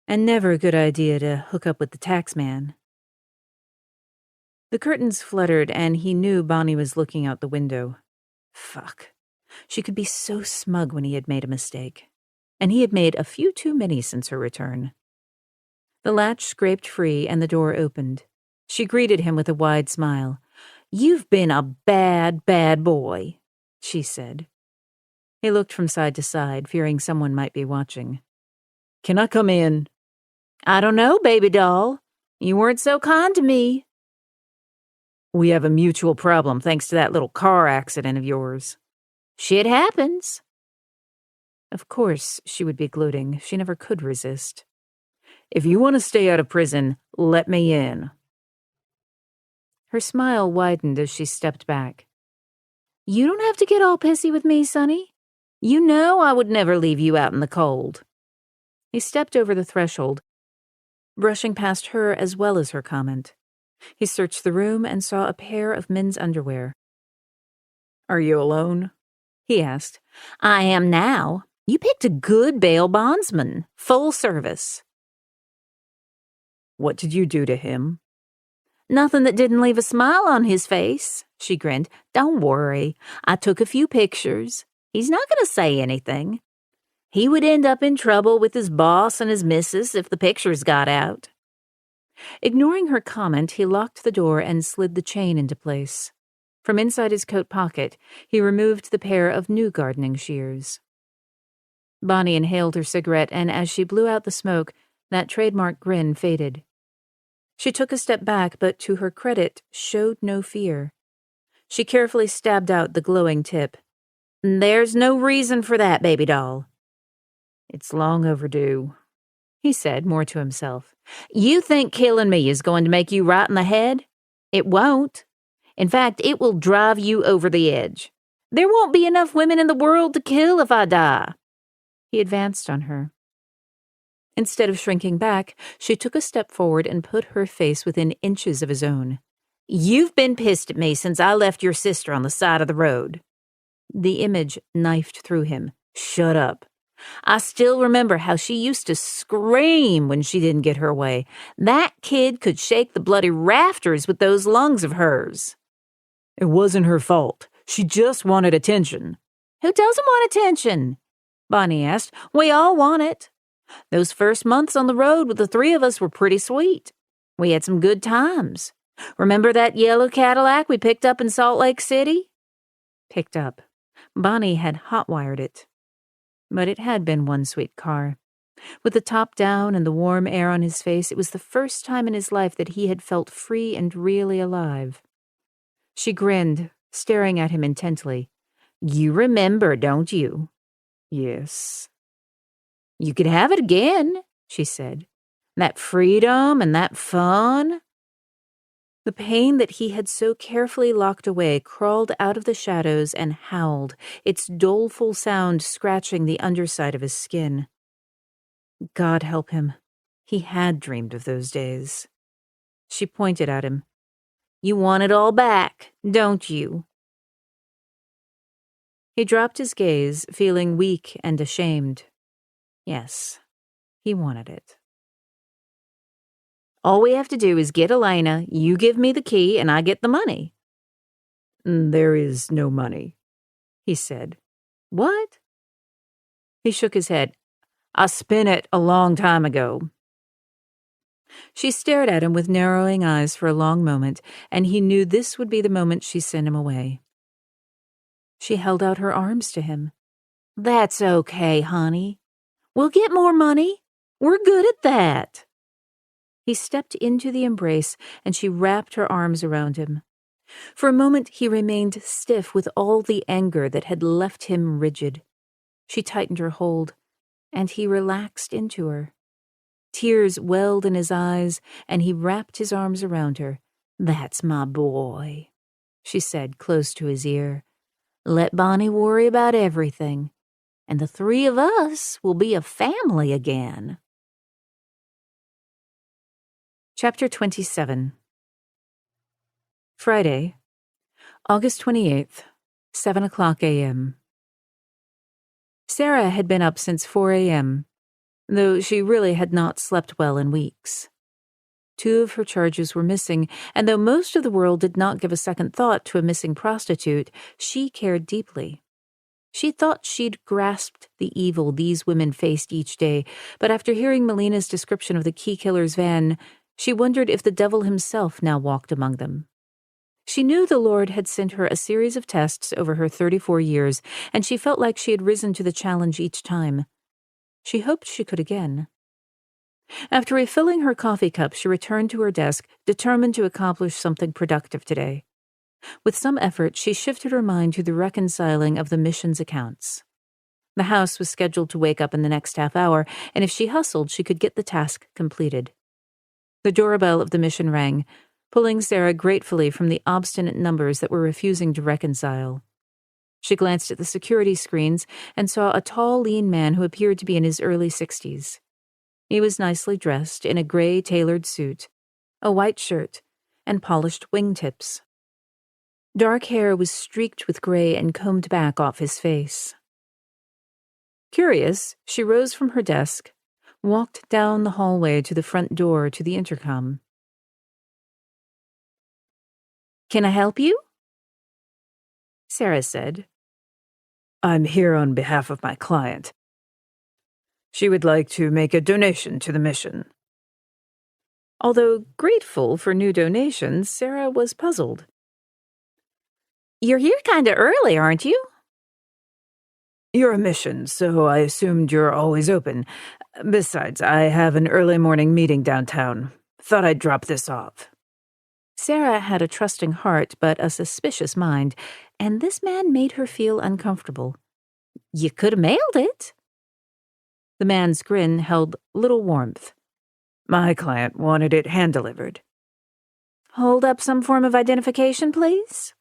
S5: And never a good idea to hook up with the tax man. The curtains fluttered, and he knew Bonnie was looking out the window. Fuck. She could be so smug when he had made a mistake. And he had made a few too many since her return. The latch scraped free, and the door opened. She greeted him with a wide smile. "You've been a bad, bad boy," she said. He looked from side to side, fearing someone might be watching.
S2: "Can I come in?"
S4: "I don't know, baby doll. You weren't so kind to me."
S2: "We have a mutual problem thanks to that little car accident of yours."
S4: "Shit happens."
S5: Of course she would be gloating. She never could resist.
S2: "If you want to stay out of prison, let me in."
S5: Her smile widened as she stepped back.
S4: "You don't have to get all pissy with me, Sonny. You know I would never leave you out in the cold."
S5: He stepped over the threshold, brushing past her as well as her comment. He searched the room and saw a pair of men's underwear.
S2: "Are you alone?"
S5: he asked.
S4: "I am now. You picked a good bail bondsman, full service."
S2: "What did you do to him?"
S4: "Nothing that didn't leave a smile on his face," she grinned. "Don't worry. I took a few pictures. He's not going to say anything. He would end up in trouble with his boss and his missus if the pictures got out."
S5: Ignoring her comment, he locked the door and slid the chain into place. From inside his coat pocket, he removed the pair of new gardening shears. Bonnie inhaled her cigarette, and as she blew out the smoke, that trademark grin faded. She took a step back, but to her credit, showed no fear. She carefully stabbed out the glowing tip.
S4: "There's no reason for that, baby doll."
S5: "It's long overdue," he said, more to himself.
S4: "You think killing me is going to make you right in the head? It won't. In fact, it will drive you over the edge. There won't be enough women in the world to kill if I die."
S5: He advanced on her. Instead of shrinking back, she took a step forward and put her face within inches of his own.
S4: "You've been pissed at me since I left your sister on the side of the road."
S5: The image knifed through him.
S4: "Shut up. I still remember how she used to scream when she didn't get her way. That kid could shake the bloody rafters with those lungs of hers."
S2: "It wasn't her fault. She just wanted attention."
S4: "Who doesn't want attention?" Bonnie asked. "We all want it. Those first months on the road with the three of us were pretty sweet. We had some good times. Remember that yellow Cadillac we picked up in Salt Lake City?"
S5: Picked up. Bonnie had hot-wired it. But it had been one sweet car. With the top down and the warm air on his face, it was the first time in his life that he had felt free and really alive. She grinned, staring at him intently.
S4: "You remember, don't you?"
S2: "Yes."
S4: "You could have it again," she said. "That freedom and that fun."
S5: The pain that he had so carefully locked away crawled out of the shadows and howled, its doleful sound scratching the underside of his skin. God help him. He had dreamed of those days. She pointed at him.
S4: "You want it all back, don't you?"
S5: He dropped his gaze, feeling weak and ashamed. Yes, he wanted it.
S4: "All we have to do is get Elena, you give me the key, and I get the money."
S2: "There is no money,"
S5: he said.
S4: "What?"
S5: He shook his head.
S2: "I spent it a long time ago."
S5: She stared at him with narrowing eyes for a long moment, and he knew this would be the moment she sent him away. She held out her arms to him.
S4: "That's okay, honey. We'll get more money. We're good at that."
S5: He stepped into the embrace, and she wrapped her arms around him. For a moment he remained stiff with all the anger that had left him rigid. She tightened her hold, and he relaxed into her. Tears welled in his eyes, and he wrapped his arms around her.
S4: "That's my boy," she said close to his ear. "Let Bonnie worry about everything, and the three of us will be a family again."
S5: Chapter 27. Friday, August 28th, 7 o'clock a.m. Sarah had been up since 4 a.m., though she really had not slept well in weeks. 2 of her charges were missing, and though most of the world did not give a second thought to a missing prostitute, she cared deeply. She thought she'd grasped the evil these women faced each day, but after hearing Melina's description of the key killer's van, she wondered if the devil himself now walked among them. She knew the Lord had sent her a series of tests over her 34 years, and she felt like she had risen to the challenge each time. She hoped she could again. After refilling her coffee cup, she returned to her desk, determined to accomplish something productive today. With some effort, she shifted her mind to the reconciling of the mission's accounts. The house was scheduled to wake up in the next half hour, and if she hustled, she could get the task completed. The doorbell of the mission rang, pulling Sarah gratefully from the obstinate numbers that were refusing to reconcile. She glanced at the security screens and saw a tall, lean man who appeared to be in his early 60s. He was nicely dressed in a gray tailored suit, a white shirt, and polished wingtips. Dark hair was streaked with gray and combed back off his face. Curious, she rose from her desk, walked down the hallway to the front door to the intercom.
S4: "Can I help you?"
S5: Sarah said.
S3: I'm here on behalf of my client. She would like to make a donation to the mission.
S5: Although grateful for new donations, Sarah was puzzled.
S4: "You're here kinda early, aren't you?"
S3: You're a mission, so I assumed you're always open. Besides, I have an early morning meeting downtown. Thought I'd drop this off.
S5: Sarah had a trusting heart but a suspicious mind, and this man made her feel uncomfortable.
S4: "You could have mailed it."
S5: The man's grin held little warmth.
S3: My client wanted it hand-delivered.
S4: "Hold up some form of identification, please."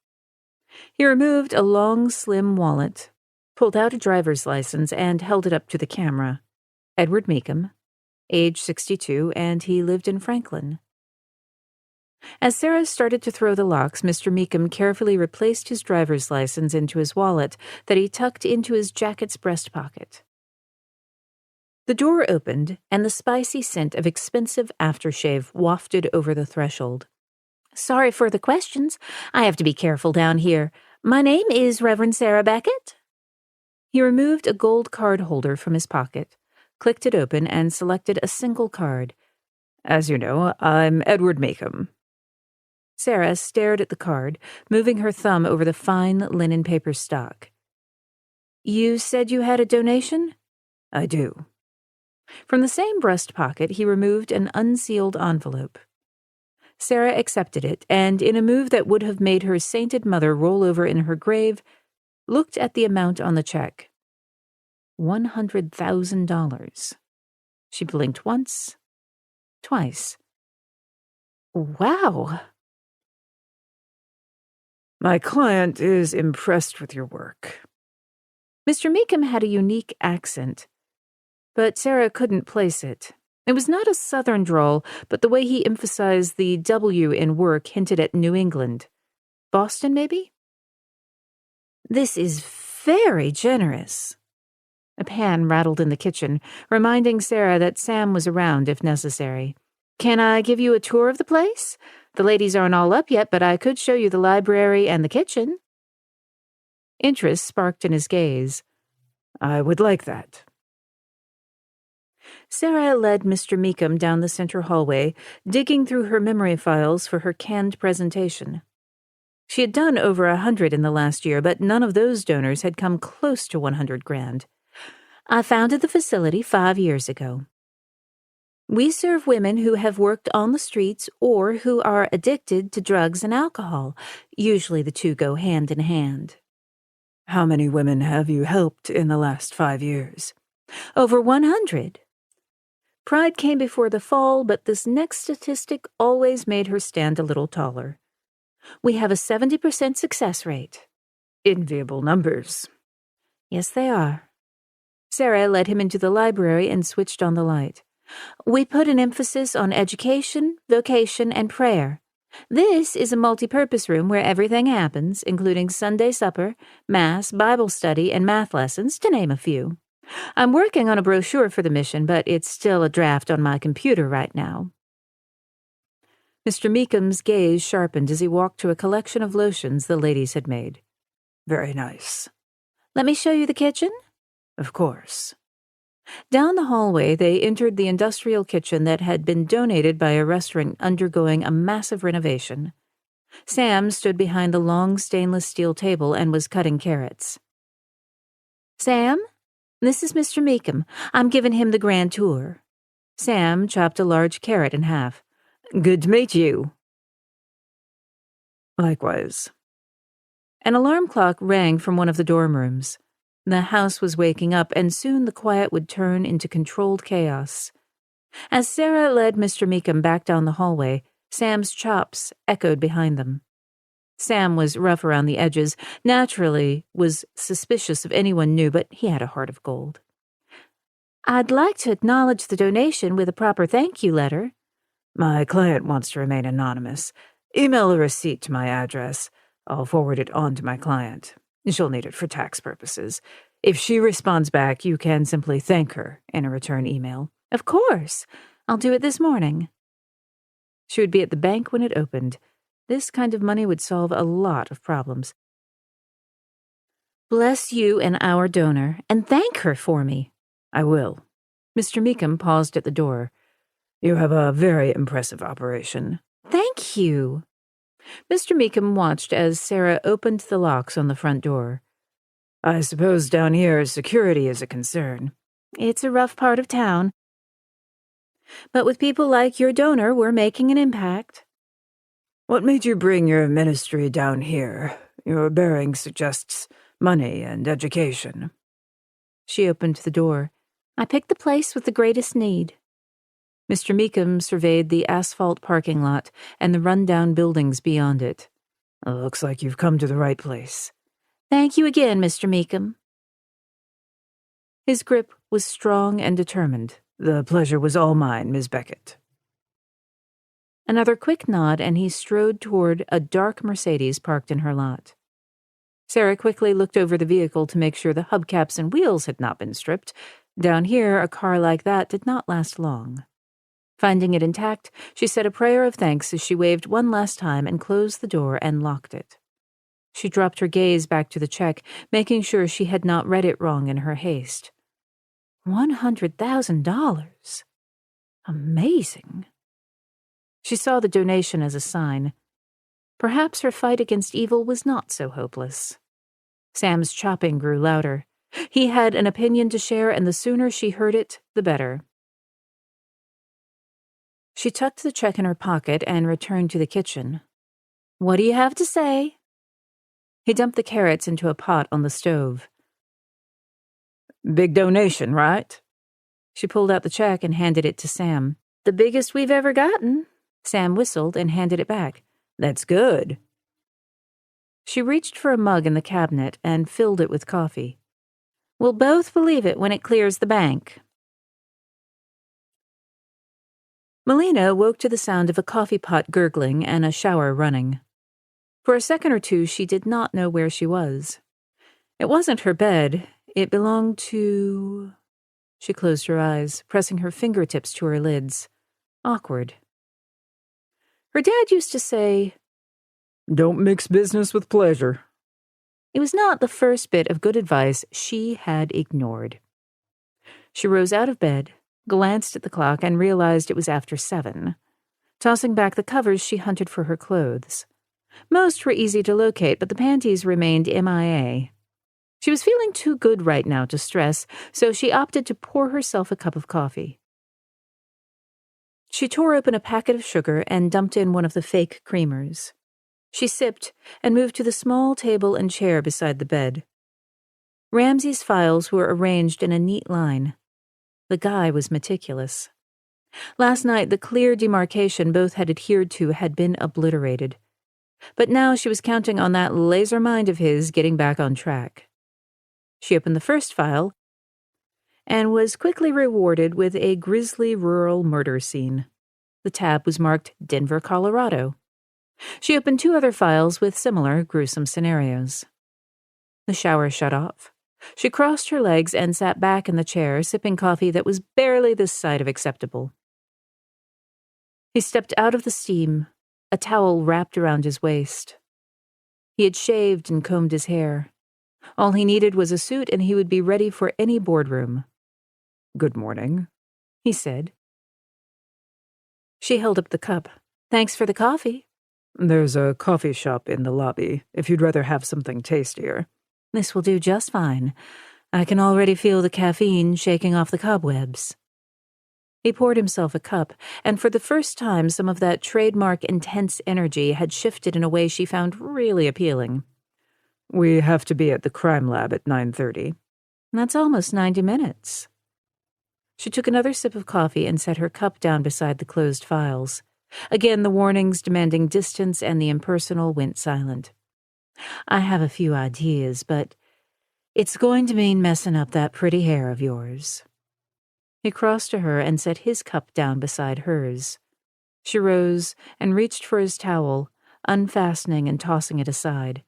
S5: He removed a long, slim wallet, pulled out a driver's license, and held it up to the camera. Edward Meekum, age 62, and he lived in Franklin. As Sarah started to throw the locks, Mr. Meekum carefully replaced his driver's license into his wallet that he tucked into his jacket's breast pocket. The door opened, and the spicy scent of expensive aftershave wafted over the threshold.
S4: "Sorry for the questions. I have to be careful down here. My name is Reverend Sarah Beckett."
S5: He removed a gold card holder from his pocket, clicked it open, and selected a single card.
S3: As you know, I'm Edward Meekum.
S5: Sarah stared at the card, moving her thumb over the fine linen paper stock. "You said you had a donation?"
S3: I do.
S5: From the same breast pocket, he removed an unsealed envelope. Sarah accepted it, and in a move that would have made her sainted mother roll over in her grave, looked at the amount on the check. $100,000. She blinked once, twice.
S4: "Wow."
S3: My client is impressed with your work.
S5: Mr. Meekum had a unique accent, but Sarah couldn't place it. It was not a southern drawl, but the way he emphasized the W in work hinted at New England. Boston, maybe?
S4: "This is very generous."
S5: A pan rattled in the kitchen, reminding Sarah that Sam was around if necessary.
S4: "Can I give you a tour of the place? The ladies aren't all up yet, but I could show you the library and the kitchen."
S5: Interest sparked in his gaze.
S3: I would like that.
S5: Sarah led Mr. Meekum down the center hallway, digging through her memory files for her canned presentation. She had done over 100 in the last year, but none of those donors had come close to 100 grand.
S4: "I founded the facility 5 years ago. We serve women who have worked on the streets or who are addicted to drugs and alcohol. Usually the two go hand in hand."
S3: How many women have you helped in the last 5 years?
S4: "Over 100.
S5: Pride came before the fall, but this next statistic always made her stand a little taller.
S4: "We have a 70% success rate."
S3: Enviable numbers.
S5: "Yes, they are." Sarah led him into the library and switched on the light. We put an emphasis on education, vocation, and prayer. This is a multi-purpose room where everything happens, including Sunday supper, Mass, Bible study, and math lessons, to name a few. I'm working on a brochure for the mission, but it's still a draft on my computer right now.
S1: Mr. Meekum's gaze sharpened as he walked to a collection of lotions the ladies had made.
S3: Very nice.
S5: Let me show you the kitchen?
S3: Of course.
S1: Down the hallway, they entered the industrial kitchen that had been donated by a restaurant undergoing a massive renovation. Sam stood behind the long stainless steel table and was cutting carrots.
S5: Sam, this is Mr. Meekum. I'm giving him the grand tour.
S1: Sam chopped a large carrot in half.
S3: Good to meet you. Likewise.
S1: An alarm clock rang from one of the dorm rooms. The house was waking up, and soon the quiet would turn into controlled chaos. As Sarah led Mr. Meekum back down the hallway, Sam's chops echoed behind them. Sam was rough around the edges, naturally was suspicious of anyone new, but he had a heart of gold.
S5: I'd like to acknowledge the donation with a proper thank you letter.
S3: My client wants to remain anonymous. Email a receipt to my address. I'll forward it on to my client. She'll need it for tax purposes. If she responds back, you can simply thank her in a return email.
S5: Of course. I'll do it this morning.
S1: She would be at the bank when it opened. This kind of money would solve a lot of problems.
S5: Bless you and our donor, and thank her for me.
S3: I will.
S1: Mr. Meekum paused at the door.
S3: You have a very impressive operation.
S5: Thank you.
S1: Mr. Meekum watched as Sarah opened the locks on the front door.
S3: I suppose down here security is a concern.
S5: It's a rough part of town. But with people like your donor, we're making an impact.
S3: What made you bring your ministry down here? Your bearing suggests money and education.
S1: She opened the door.
S5: I picked the place with the greatest need.
S1: Mr. Meekum surveyed the asphalt parking lot and the run-down buildings beyond it.
S3: Looks like you've come to the right place.
S5: Thank you again, Mr. Meekum.
S1: His grip was strong and determined.
S3: The pleasure was all mine, Miss Beckett.
S1: Another quick nod, and he strode toward a dark Mercedes parked in her lot. Sarah quickly looked over the vehicle to make sure the hubcaps and wheels had not been stripped. Down here, a car like that did not last long. Finding it intact, she said a prayer of thanks as she waved one last time and closed the door and locked it. She dropped her gaze back to the check, making sure she had not read it wrong in her haste.
S5: $100,000.
S1: Amazing. She saw the donation as a sign. Perhaps her fight against evil was not so hopeless. Sam's chopping grew louder. He had an opinion to share, and the sooner she heard it, the better. She tucked the check in her pocket and returned to the kitchen.
S5: What do you have to say?
S1: He dumped the carrots into a pot on the stove.
S3: Big donation, right?
S1: She pulled out the check and handed it to Sam.
S5: The biggest we've ever gotten.
S1: Sam whistled and handed it back.
S3: That's good.
S1: She reached for a mug in the cabinet and filled it with coffee.
S5: We'll both believe it when it clears the bank.
S1: Melina woke to the sound of a coffee pot gurgling and a shower running. For a second or two, she did not know where she was. It wasn't her bed. It belonged to... She closed her eyes, pressing her fingertips to her lids. Awkward. Her dad used to say,
S2: "Don't mix business with pleasure."
S1: It was not the first bit of good advice she had ignored. She rose out of bed, glanced at the clock, and realized it was after 7. Tossing back the covers, she hunted for her clothes. Most were easy to locate, but the panties remained MIA. She was feeling too good right now to stress, so she opted to pour herself a cup of coffee. She tore open a packet of sugar and dumped in one of the fake creamers. She sipped and moved to the small table and chair beside the bed. Ramsey's files were arranged in a neat line. The guy was meticulous. Last night, the clear demarcation both had adhered to had been obliterated. But now she was counting on that laser mind of his getting back on track. She opened the first file
S5: and was quickly rewarded with a grisly rural murder scene. The tab was marked Denver, Colorado. She opened 2 other files with similar gruesome scenarios. The shower shut off. She crossed her legs and sat back in the chair, sipping coffee that was barely this side of acceptable. He stepped out of the steam, a towel wrapped around his waist. He had shaved and combed his hair. All he needed was a suit and he would be ready for any boardroom.
S3: "Good morning,"
S5: he said. She held up the cup. "Thanks for the coffee."
S3: "There's a coffee shop in the lobby, if you'd rather have something tastier."
S5: "This will do just fine. I can already feel the caffeine shaking off the cobwebs." He poured himself a cup, and for the first time some of that trademark intense energy had shifted in a way she found really appealing.
S3: "We have to be at the crime lab at 9:30.
S5: "That's almost 90 minutes. She took another sip of coffee and set her cup down beside the closed files. Again, the warnings demanding distance and the impersonal went silent. "I have a few ideas, but it's going to mean messing up that pretty hair of yours." He crossed to her and set his cup down beside hers. She rose and reached for his towel, unfastening and tossing it aside.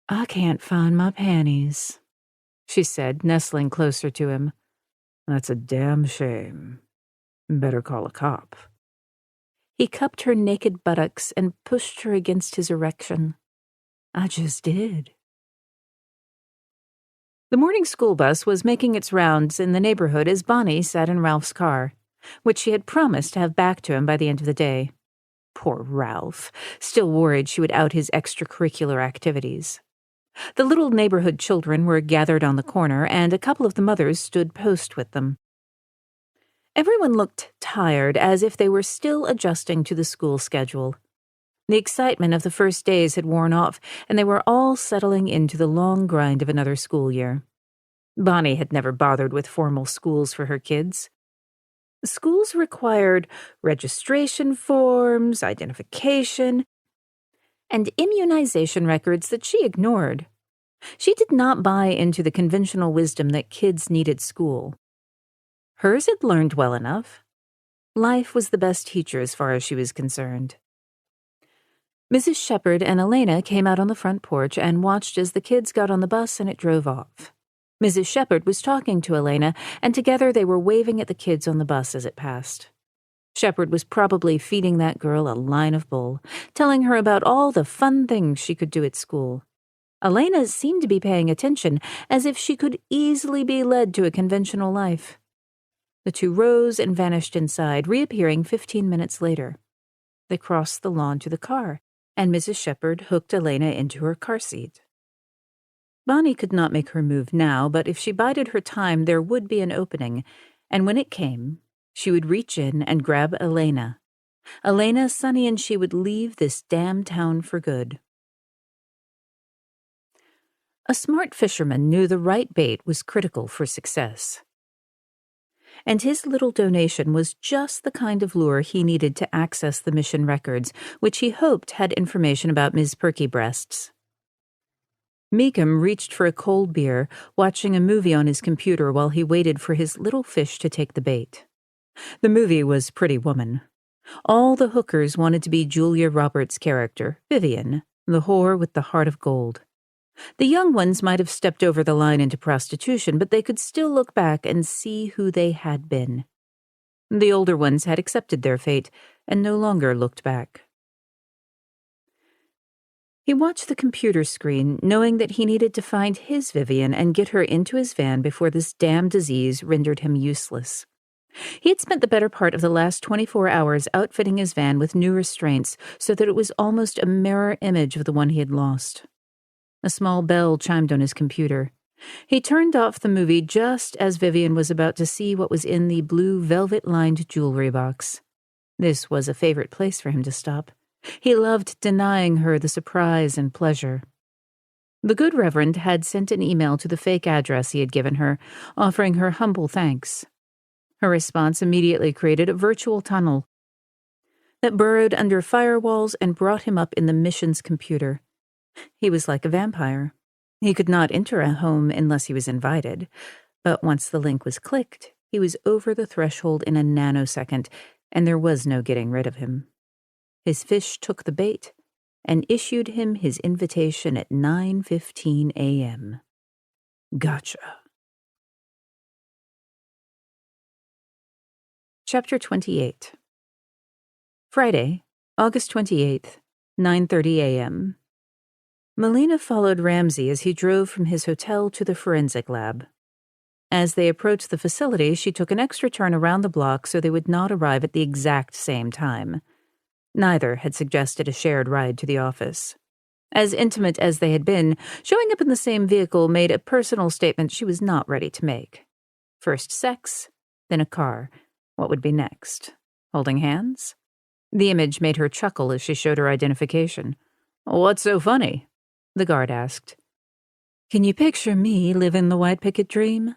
S5: "I can't find my panties," she said, nestling closer to him.
S3: "That's a damn shame. Better call a cop."
S5: He cupped her naked buttocks and pushed her against his erection. "I just did." The morning school bus was making its rounds in the neighborhood as Bonnie sat in Ralph's car, which she had promised to have back to him by the end of the day. Poor Ralph, still worried she would out his extracurricular activities. The little neighborhood children were gathered on the corner, and a couple of the mothers stood post with them. Everyone looked tired, as if they were still adjusting to the school schedule. The excitement of the first days had worn off, and they were all settling into the long grind of another school year. Bonnie had never bothered with formal schools for her kids. Schools required registration forms, identification, and immunization records that she ignored. She did not buy into the conventional wisdom that kids needed school. Hers had learned well enough. Life was the best teacher as far as she was concerned. Mrs. Shepard and Elena came out on the front porch and watched as the kids got on the bus and it drove off. Mrs. Shepard was talking to Elena, and together they were waving at the kids on the bus as it passed. Shepard was probably feeding that girl a line of bull, telling her about all the fun things she could do at school. Elena seemed to be paying attention, as if she could easily be led to a conventional life. The two rose and vanished inside, reappearing 15 minutes later. They crossed the lawn to the car, and Mrs. Shepard hooked Elena into her car seat. Bonnie could not make her move now, but if she bided her time, there would be an opening, and when it came, she would reach in and grab Elena. Elena, Sonny, and she would leave this damn town for good. A smart fisherman knew the right bait was critical for success. And his little donation was just the kind of lure he needed to access the mission records, which he hoped had information about Ms. Perky Breasts. Meekum reached for a cold beer, watching a movie on his computer while he waited for his little fish to take the bait. The movie was Pretty Woman. All the hookers wanted to be Julia Roberts' character, Vivian, the whore with the heart of gold. The young ones might have stepped over the line into prostitution, but they could still look back and see who they had been. The older ones had accepted their fate and no longer looked back. He watched the computer screen, knowing that he needed to find his Vivian and get her into his van before this damn disease rendered him useless. He had spent the better part of the last 24 hours outfitting his van with new restraints so that it was almost a mirror image of the one he had lost. A small bell chimed on his computer. He turned off the movie just as Vivian was about to see what was in the blue velvet-lined jewelry box. This was a favorite place for him to stop. He loved denying her the surprise and pleasure. The good Reverend had sent an email to the fake address he had given her, offering her humble thanks. Her response immediately created a virtual tunnel that burrowed under firewalls and brought him up in the mission's computer. He was like a vampire. He could not enter a home unless he was invited. But once the link was clicked, he was over the threshold in a nanosecond, and there was no getting rid of him. His fish took the bait and issued him his invitation at 9:15 a.m. Gotcha. Chapter 28. Friday, August 28th, 9:30 a.m. Melina followed Ramsey as he drove from his hotel to the forensic lab. As they approached the facility, she took an extra turn around the block so they would not arrive at the exact same time. Neither had suggested a shared ride to the office. As intimate as they had been, showing up in the same vehicle made a personal statement she was not ready to make. First sex, then a car. What would be next? Holding hands? The image made her chuckle as she showed her identification. "What's so funny?" the guard asked. "Can you picture me living the white picket dream?"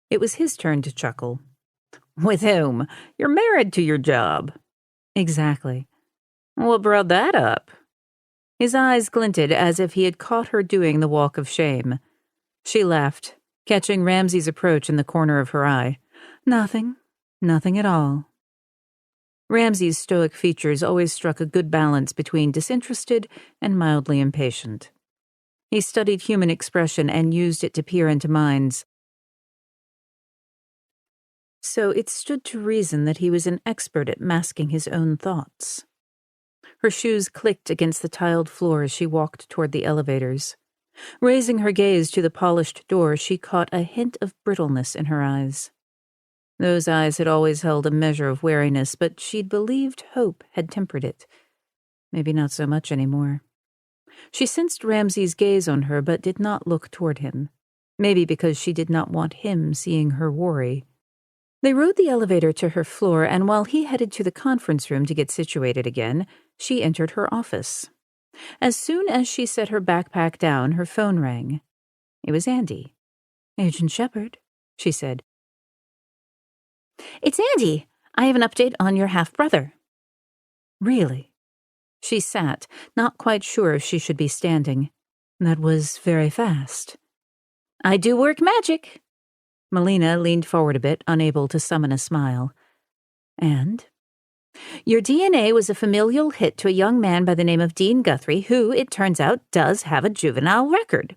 S5: It was his turn to chuckle. "With whom? You're married to your job." "Exactly." "What brought that up?" His eyes glinted as if he had caught her doing the walk of shame. She laughed, catching Ramsey's approach in the corner of her eye. "Nothing. Nothing at all." Ramsey's stoic features always struck a good balance between disinterested and mildly impatient. He studied human expression and used it to peer into minds. So it stood to reason that he was an expert at masking his own thoughts. Her shoes clicked against the tiled floor as she walked toward the elevators. Raising her gaze to the polished door, she caught a hint of brittleness in her eyes. Those eyes had always held a measure of wariness, but she'd believed hope had tempered it. Maybe not so much anymore. She sensed Ramsey's gaze on her, but did not look toward him. Maybe because she did not want him seeing her worry. They rode the elevator to her floor, and while he headed to the conference room to get situated again, she entered her office. As soon as she set her backpack down, her phone rang. It was Andy. "Agent Shepard," she said.
S4: "It's Andy. I have an update on your half-brother."
S5: "Really?" She sat, not quite sure if she should be standing. That was very fast.
S4: "I do work magic."
S5: Melina leaned forward a bit, unable to summon a smile. "And?"
S4: "Your DNA was a familial hit to a young man by the name of Dean Guthrie, who, it turns out, does have a juvenile record.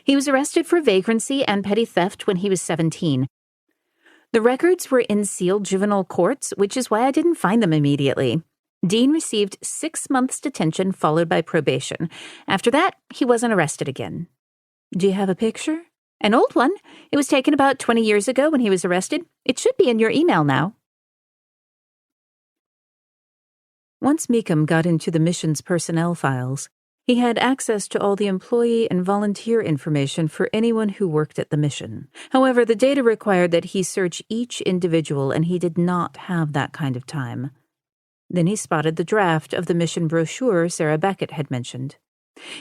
S4: He was arrested for vagrancy and petty theft when he was 17. The records were in sealed juvenile courts, which is why I didn't find them immediately. Dean received 6 months detention followed by probation. After that, he wasn't arrested again."
S5: "Do you have a picture?"
S4: "An old one. It was taken about 20 years ago when he was arrested. It should be in your email now."
S5: Once Meekum got into the mission's personnel files, he had access to all the employee and volunteer information for anyone who worked at the mission. However, the data required that he search each individual, and he did not have that kind of time. Then he spotted the draft of the mission brochure Sarah Beckett had mentioned.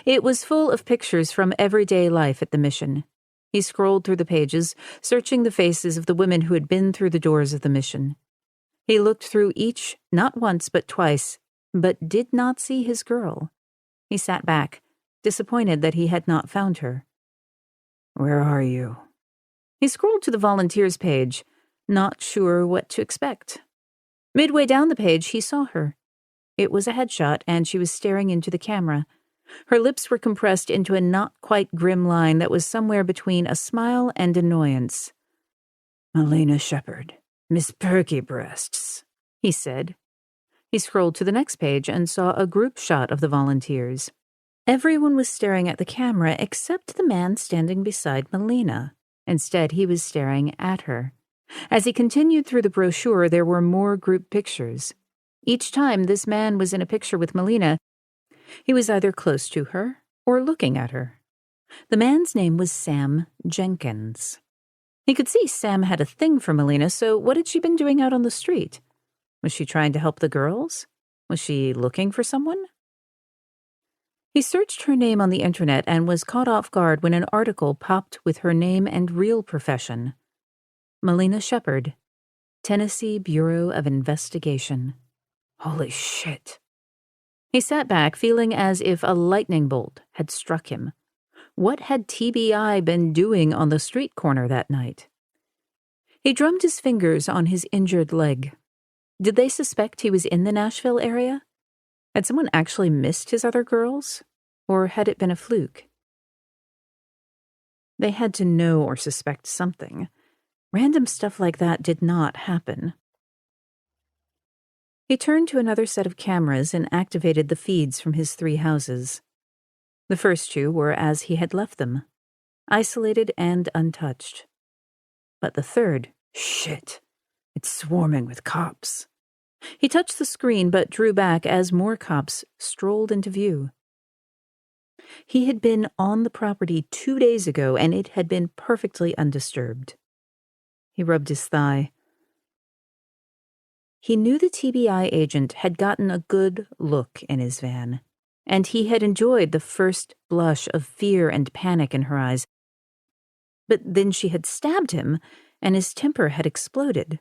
S5: It was full of pictures from everyday life at the mission. He scrolled through the pages, searching the faces of the women who had been through the doors of the mission. He looked through each, not once but twice, but did not see his girl. He sat back, disappointed that he had not found her. "Where are you?" He scrolled to the volunteers page, not sure what to expect. Midway down the page, he saw her. It was a headshot, and she was staring into the camera. Her lips were compressed into a not-quite grim line that was somewhere between a smile and annoyance. "Melina Shepard, Miss Perky Breasts," he said. He scrolled to the next page and saw a group shot of the volunteers. Everyone was staring at the camera except the man standing beside Melina. Instead, he was staring at her. As he continued through the brochure, there were more group pictures. Each time this man was in a picture with Melina, he was either close to her or looking at her. The man's name was Sam Jenkins. He could see Sam had a thing for Melina, so what had she been doing out on the street? Was she trying to help the girls? Was she looking for someone? He searched her name on the internet and was caught off guard when an article popped with her name and real profession. Melina Shepard, Tennessee Bureau of Investigation. Holy shit. He sat back, feeling as if a lightning bolt had struck him. What had TBI been doing on the street corner that night? He drummed his fingers on his injured leg. Did they suspect he was in the Nashville area? Had someone actually missed his other girls? Or had it been a fluke? They had to know or suspect something. Random stuff like that did not happen. He turned to another set of cameras and activated the feeds from his 3 houses. The first 2 were as he had left them, isolated and untouched. But the third, shit, it's swarming with cops. He touched the screen but drew back as more cops strolled into view. He had been on the property 2 days ago, and it had been perfectly undisturbed. He rubbed his thigh. He knew the TBI agent had gotten a good look in his van, and he had enjoyed the first blush of fear and panic in her eyes. But then she had stabbed him, and his temper had exploded.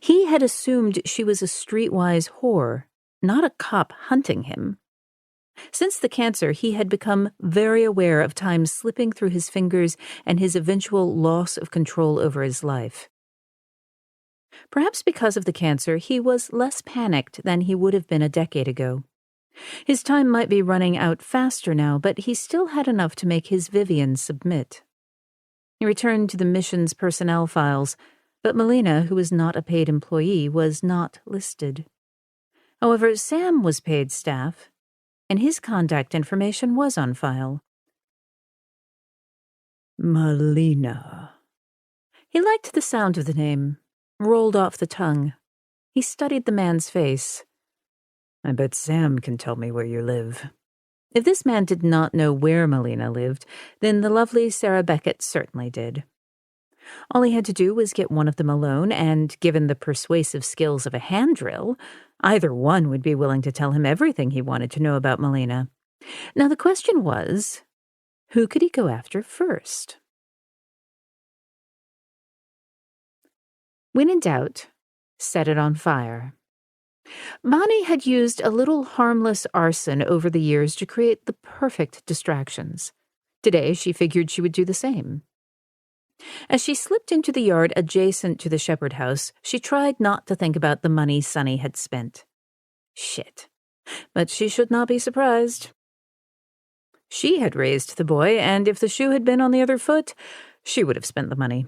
S5: He had assumed she was a streetwise whore, not a cop hunting him. Since the cancer, he had become very aware of time slipping through his fingers and his eventual loss of control over his life. Perhaps because of the cancer, he was less panicked than he would have been a decade ago. His time might be running out faster now, but he still had enough to make his Vivian submit. He returned to the mission's personnel files, but Melina, who was not a paid employee, was not listed. However, Sam was paid staff, and his contact information was on file.
S3: Melina.
S5: He liked the sound of the name, rolled off the tongue. He studied the man's face.
S3: I bet Sam can tell me where you live.
S5: If this man did not know where Melina lived, then the lovely Sarah Beckett certainly did. All he had to do was get one of them alone, and given the persuasive skills of a hand drill, either one would be willing to tell him everything he wanted to know about Melina. Now the question was, who could he go after first? When in doubt, set it on fire. Bonnie had used a little harmless arson over the years to create the perfect distractions. Today, she figured she would do the same. As she slipped into the yard adjacent to the Shepard house, she tried not to think about the money Sonny had spent. Shit. But she should not be surprised. She had raised the boy, and if the shoe had been on the other foot, she would have spent the money.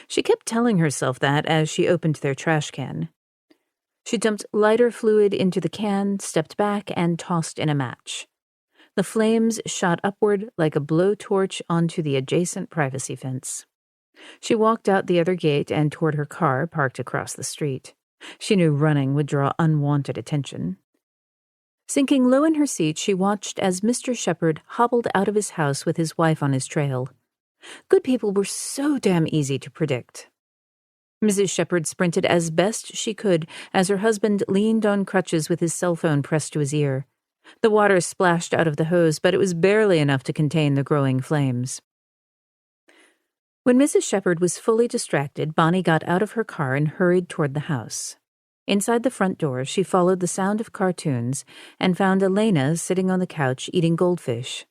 S5: She kept telling herself that as she opened their trash can. She dumped lighter fluid into the can, stepped back, and tossed in a match. The flames shot upward like a blowtorch onto the adjacent privacy fence. She walked out the other gate and toward her car parked across the street. She knew running would draw unwanted attention. Sinking low in her seat, she watched as Mr. Shepard hobbled out of his house with his wife on his trail. Good people were so damn easy to predict. Mrs. Shepard sprinted as best she could as her husband leaned on crutches with his cell phone pressed to his ear. The water splashed out of the hose, but it was barely enough to contain the growing flames. When Mrs. Shepard was fully distracted, Bonnie got out of her car and hurried toward the house. Inside the front door, she followed the sound of cartoons and found Elena sitting on the couch eating goldfish.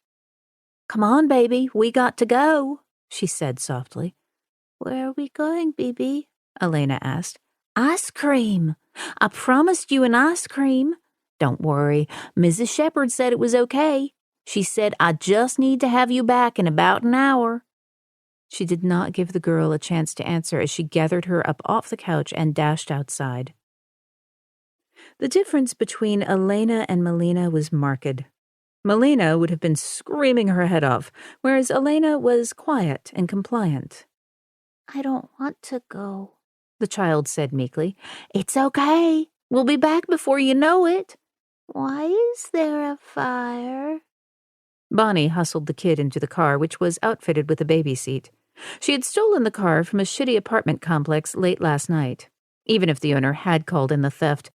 S4: "Come on, baby, we got to go," she said softly.
S6: "Where are we going, Bibi?"
S4: Elena asked. "Ice cream. I promised you an ice cream. Don't worry, Mrs. Shepard said it was okay. She said I just need to have you back in about an hour." She did not give the girl a chance to answer as she gathered her up off the couch and dashed outside. The difference between Elena and Melina was marked. Melina would have been screaming her head off, whereas Elena was quiet and compliant.
S6: "I don't want to go,"
S4: the child said meekly. "It's okay. We'll be back before you know it."
S6: "Why is there a fire?"
S5: Bonnie hustled the kid into the car, which was outfitted with a baby seat. She had stolen the car from a shitty apartment complex late last night, even if the owner had called in the theft.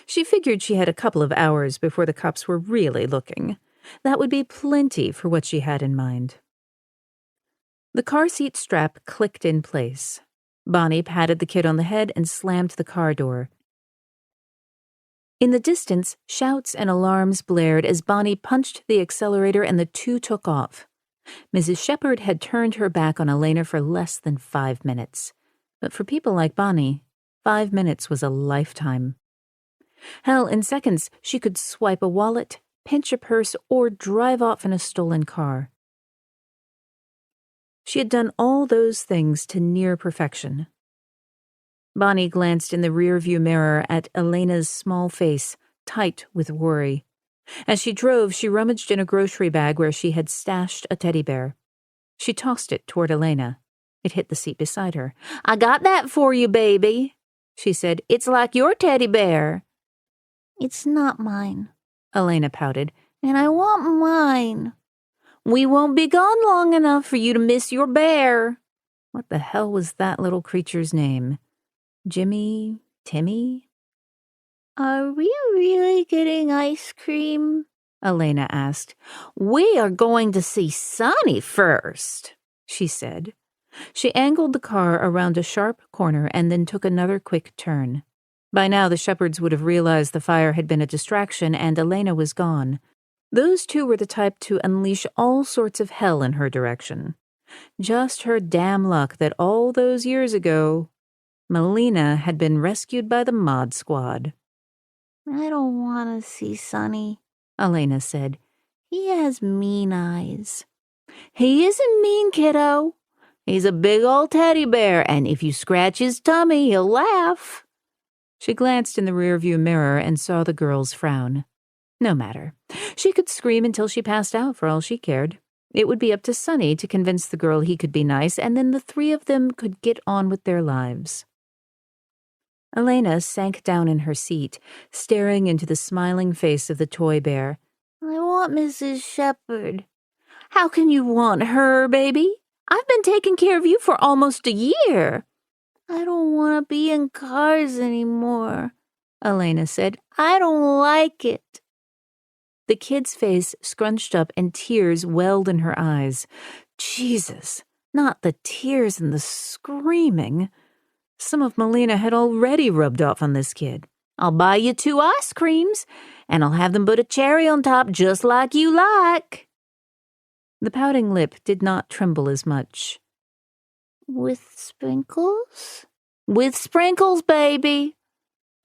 S5: She figured she had a couple of hours before the cops were really looking. That would be plenty for what she had in mind. The car seat strap clicked in place. Bonnie patted the kid on the head and slammed the car door. In the distance, shouts and alarms blared as Bonnie punched the accelerator and the two took off. Mrs. Shepard had turned her back on Elena for less than 5 minutes. But for people like Bonnie, 5 minutes was a lifetime. Hell, in seconds, she could swipe a wallet, pinch a purse, or drive off in a stolen car. She had done all those things to near perfection. Bonnie glanced in the rearview mirror at Elena's small face, tight with worry. As she drove, she rummaged in a grocery bag where she had stashed a teddy bear. She tossed it toward Elena. It hit the seat beside her.
S4: "I got that for you, baby," she said. "It's like your teddy bear."
S6: It's not mine,
S5: Elena pouted.
S6: and I want mine.
S4: "We won't be gone long enough for you to miss your bear."
S5: What the hell was that little creature's name? Jimmy? Timmy?
S6: Are we really getting ice cream?
S5: Elena asked.
S4: "We are going to see Sonny first,"
S5: she said. She angled the car around a sharp corner and then took another quick turn. By now, the Shepards would have realized the fire had been a distraction and Elena was gone. Those two were the type to unleash all sorts of hell in her direction. Just her damn luck that all those years ago, Melina had been rescued by the Mod Squad.
S6: I don't want to see Sonny,
S5: Elena said.
S6: He has mean eyes.
S4: "He isn't mean, kiddo. He's a big old teddy bear, and if you scratch his tummy, he'll laugh."
S5: She glanced in the rearview mirror and saw the girls frown. No matter. She could scream until she passed out for all she cared. It would be up to Sonny to convince the girl he could be nice, and then the three of them could get on with their lives. Elena sank down in her seat, staring into the smiling face of the toy bear.
S6: I want Mrs. Shepard.
S4: "How can you want her, baby? I've been taking care of you for almost a year."
S6: I don't want to be in cars anymore, Elena said. I don't like it.
S5: The kid's face scrunched up and tears welled in her eyes. Jesus, not the tears and the screaming. Some of Melina had already rubbed off on this kid.
S4: "I'll buy you 2 ice creams, and I'll have them put a cherry on top just like you like."
S5: The pouting lip did not tremble as much.
S6: With sprinkles?
S4: "With sprinkles, baby,"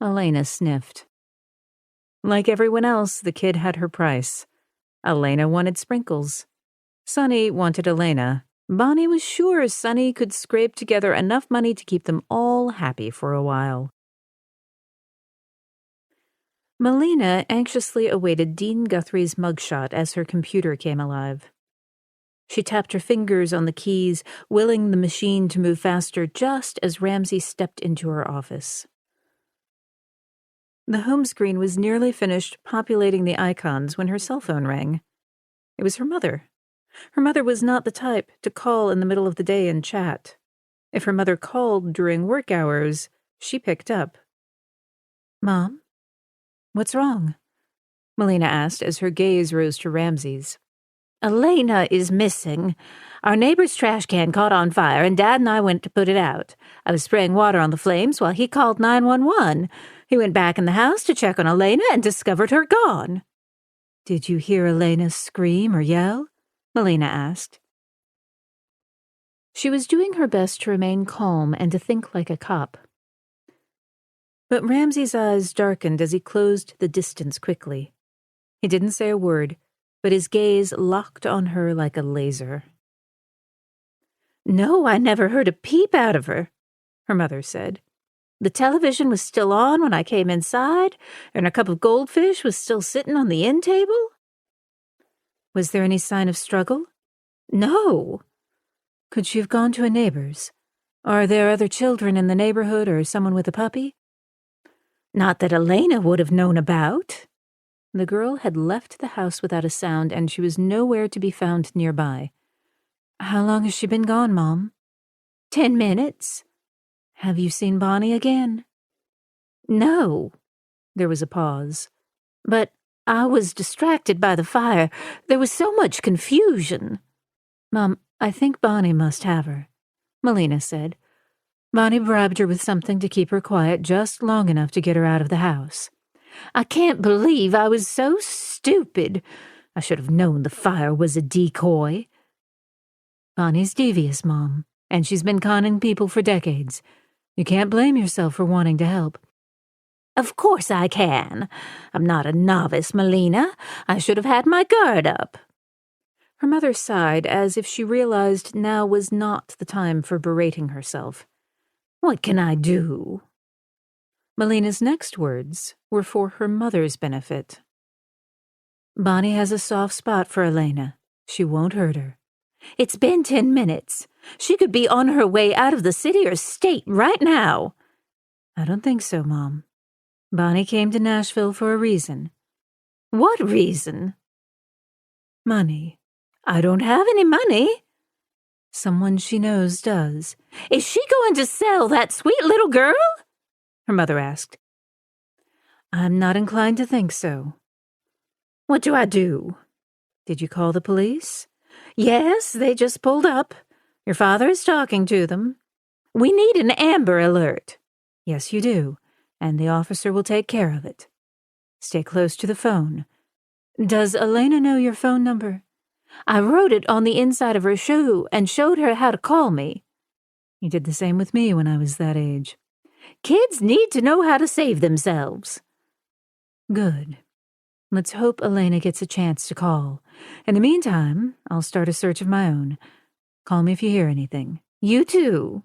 S5: Elena sniffed. Like everyone else, the kid had her price. Elena wanted sprinkles. Sonny wanted Elena. Bonnie was sure Sonny could scrape together enough money to keep them all happy for a while. Melina anxiously awaited Dean Guthrie's mugshot as her computer came alive. She tapped her fingers on the keys, willing the machine to move faster just as Ramsey stepped into her office. The home screen was nearly finished populating the icons when her cell phone rang. It was her mother. Her mother was not the type to call in the middle of the day and chat. If her mother called during work hours, she picked up. "Mom? What's wrong?" Melina asked as her gaze rose to Ramsey's.
S4: "Elena is missing. Our neighbor's trash can caught on fire, and Dad and I went to put it out. I was spraying water on the flames while he called 911. He went back in the house to check on Elena and discovered her gone."
S5: "Did you hear Elena scream or yell?" Melina asked. She was doing her best to remain calm and to think like a cop. But Ramsey's eyes darkened as he closed the distance quickly. He didn't say a word, but his gaze locked on her like a laser.
S4: "No, I never heard a peep out of her," her mother said. "The television was still on when I came inside, and a cup of goldfish was still sitting on the end table."
S5: "Was there any sign of struggle?"
S4: "No."
S5: "Could she have gone to a neighbor's? Are there other children in the neighborhood or someone with a puppy?"
S4: "Not that Elena would have known about."
S5: The girl had left the house without a sound, and she was nowhere to be found nearby. "How long has she been gone, Mom?"
S4: 10 minutes.
S5: "Have you seen Bonnie again?"
S4: "No."
S5: There was a pause.
S4: "But I was distracted by the fire. There was so much confusion."
S5: "Mom, I think Bonnie must have her," Melina said. "Bonnie bribed her with something to keep her quiet just long enough to get her out of the house.
S6: I can't believe I was so stupid. I should have known the fire was a decoy.
S5: Bonnie's devious, Mom, and she's been conning people for decades. You can't blame yourself for wanting to help.
S6: Of course I can. I'm not a novice, Melina. I should have had my guard up.
S5: Her mother sighed as if she realized now was not the time for berating herself.
S6: What can I do?
S5: Melina's next words were for her mother's benefit. Bonnie has a soft spot for Elena. She won't hurt her.
S6: It's been 10 minutes. She could be on her way out of the city or state right now.
S5: I don't think so, Mom. Bonnie came to Nashville for a reason.
S6: What reason?
S5: Money.
S6: I don't have any money.
S5: Someone she knows does.
S6: Is she going to sell that sweet little girl?
S5: Her mother asked. I'm not inclined to think so.
S6: What do I do?
S5: Did you call the police?
S6: Yes, they just pulled up. Your father is talking to them. We need an Amber Alert.
S5: Yes, you do, and the officer will take care of it. Stay close to the phone. Does Elena know your phone number?
S6: I wrote it on the inside of her shoe and showed her how to call me.
S5: You did the same with me when I was that age.
S6: Kids need to know how to save themselves.
S5: Good. Let's hope Elena gets a chance to call. In the meantime, I'll start a search of my own. Call me if you hear anything.
S6: You too.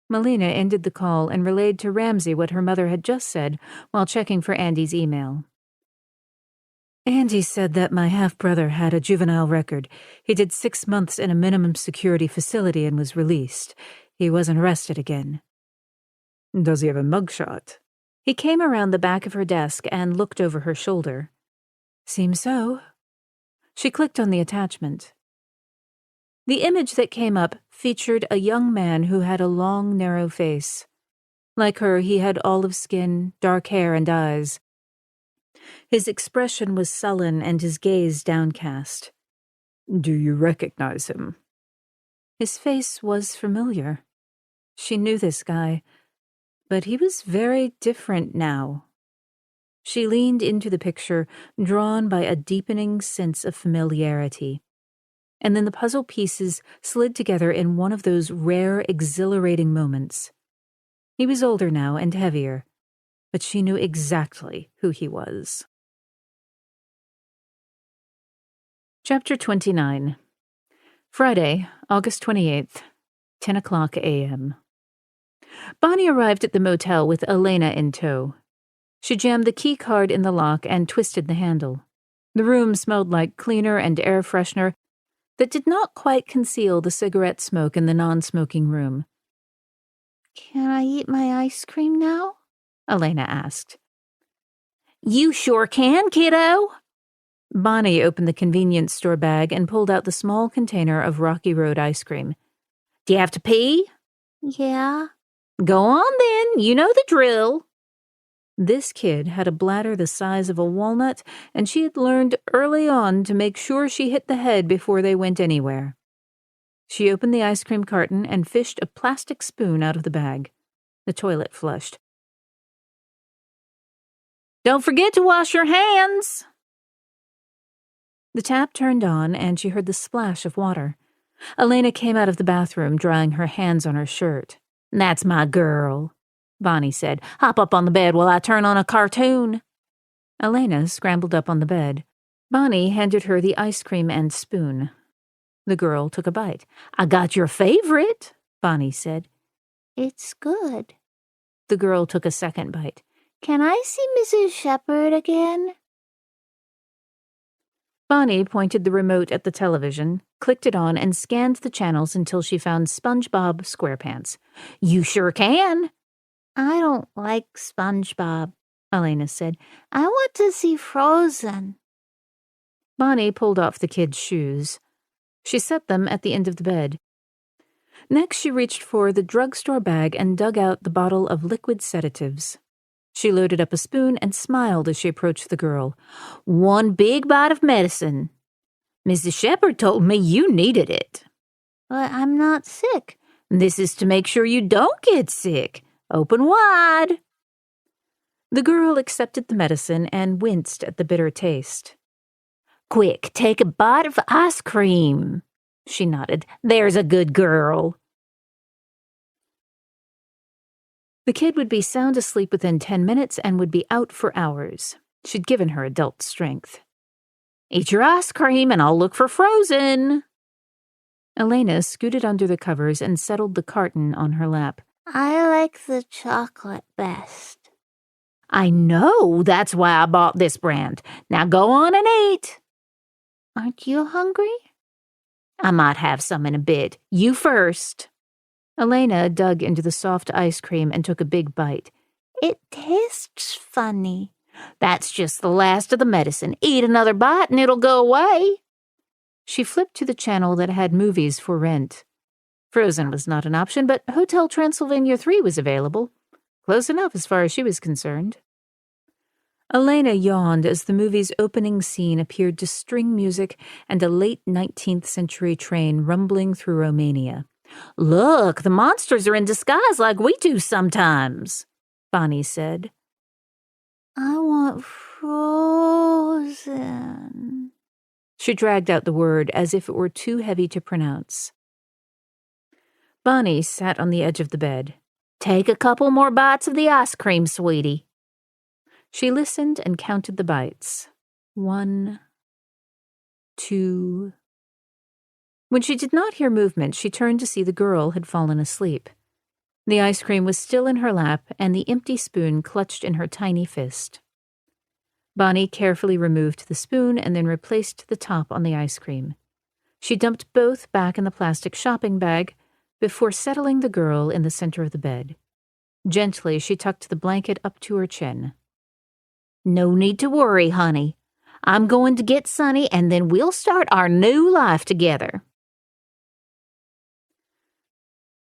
S5: Melina ended the call and relayed to Ramsey what her mother had just said while checking for Andy's email. Andy said that my half-brother had a juvenile record. He did 6 months in a minimum security facility and was released. He wasn't arrested again.
S3: Does he have a mugshot?
S5: He came around the back of her desk and looked over her shoulder. Seems so. She clicked on the attachment. The image that came up featured a young man who had a long, narrow face. Like her, he had olive skin, dark hair, and eyes. His expression was sullen and his gaze downcast.
S3: Do you recognize him?
S5: His face was familiar. She knew this guy, but he was very different now. She leaned into the picture, drawn by a deepening sense of familiarity. And then the puzzle pieces slid together in one of those rare, exhilarating moments. He was older now and heavier, but she knew exactly who he was. Chapter 29. Friday, August 28th, 10 o'clock a.m. Bonnie arrived at the motel with Elena in tow. She jammed the key card in the lock and twisted the handle. The room smelled like cleaner and air freshener that did not quite conceal the cigarette smoke in the non-smoking room.
S6: Can I eat my ice cream now?
S5: Elena asked.
S6: You sure can, kiddo.
S5: Bonnie opened the convenience store bag and pulled out the small container of Rocky Road ice cream.
S6: Do you have to pee?
S7: Yeah.
S6: Go on then, you know the drill.
S5: This kid had a bladder the size of a walnut, and she had learned early on to make sure she hit the head before they went anywhere. She opened the ice cream carton and fished a plastic spoon out of the bag. The toilet flushed.
S6: Don't forget to wash your hands.
S5: The tap turned on, and she heard the splash of water. Elena came out of the bathroom, drying her hands on her shirt.
S6: That's my girl, Bonnie said. Hop up on the bed while I turn on a cartoon.
S5: Elena scrambled up on the bed. Bonnie handed her the ice cream and spoon. The girl took a bite.
S6: I got your favorite, Bonnie said.
S7: It's good.
S5: The girl took a second bite.
S7: Can I see Mrs. Shepard again?
S5: Bonnie pointed the remote at the television, clicked it on, and scanned the channels until she found SpongeBob SquarePants.
S6: You sure can.
S7: I don't like SpongeBob, Elena said. I want to see Frozen.
S5: Bonnie pulled off the kid's shoes. She set them at the end of the bed. Next, she reached for the drugstore bag and dug out the bottle of liquid sedatives. She loaded up a spoon and smiled as she approached the girl.
S6: One big bite of medicine. Mrs. Shepard told me you needed it.
S7: But I'm not sick.
S6: This is to make sure you don't get sick. Open wide.
S5: The girl accepted the medicine and winced at the bitter taste.
S4: Quick, take a bite of ice cream, she nodded. There's a good girl.
S5: The kid would be sound asleep within 10 minutes and would be out for hours. She'd given her adult strength.
S4: Eat your ice cream and I'll look for frozen.
S5: Elena scooted under the covers and settled the carton on her lap.
S6: I like the chocolate best.
S4: I know, that's why I bought this brand. Now go on and eat.
S6: Aren't you hungry?
S4: I might have some in a bit. You first.
S5: Elena dug into the soft ice cream and took a big bite.
S6: It tastes funny.
S4: That's just the last of the medicine. Eat another bite and it'll go away.
S5: She flipped to the channel that had movies for rent. Frozen was not an option, but Hotel Transylvania 3 was available. Close enough as far as she was concerned. Elena yawned as the movie's opening scene appeared to string music and a late 19th century train rumbling through Romania.
S4: Look, the monsters are in disguise like we do sometimes,
S5: Bonnie said.
S6: I want frozen.
S5: She dragged out the word as if it were too heavy to pronounce. Bonnie sat on the edge of the bed.
S4: Take a couple more bites of the ice cream, sweetie.
S5: She listened and counted the bites. 1, 2. When she did not hear movement, she turned to see the girl had fallen asleep. The ice cream was still in her lap and the empty spoon clutched in her tiny fist. Bonnie carefully removed the spoon and then replaced the top on the ice cream. She dumped both back in the plastic shopping bag before settling the girl in the center of the bed. Gently, she tucked the blanket up to her chin.
S4: No need to worry, honey. I'm going to get Sonny and then we'll start our new life together.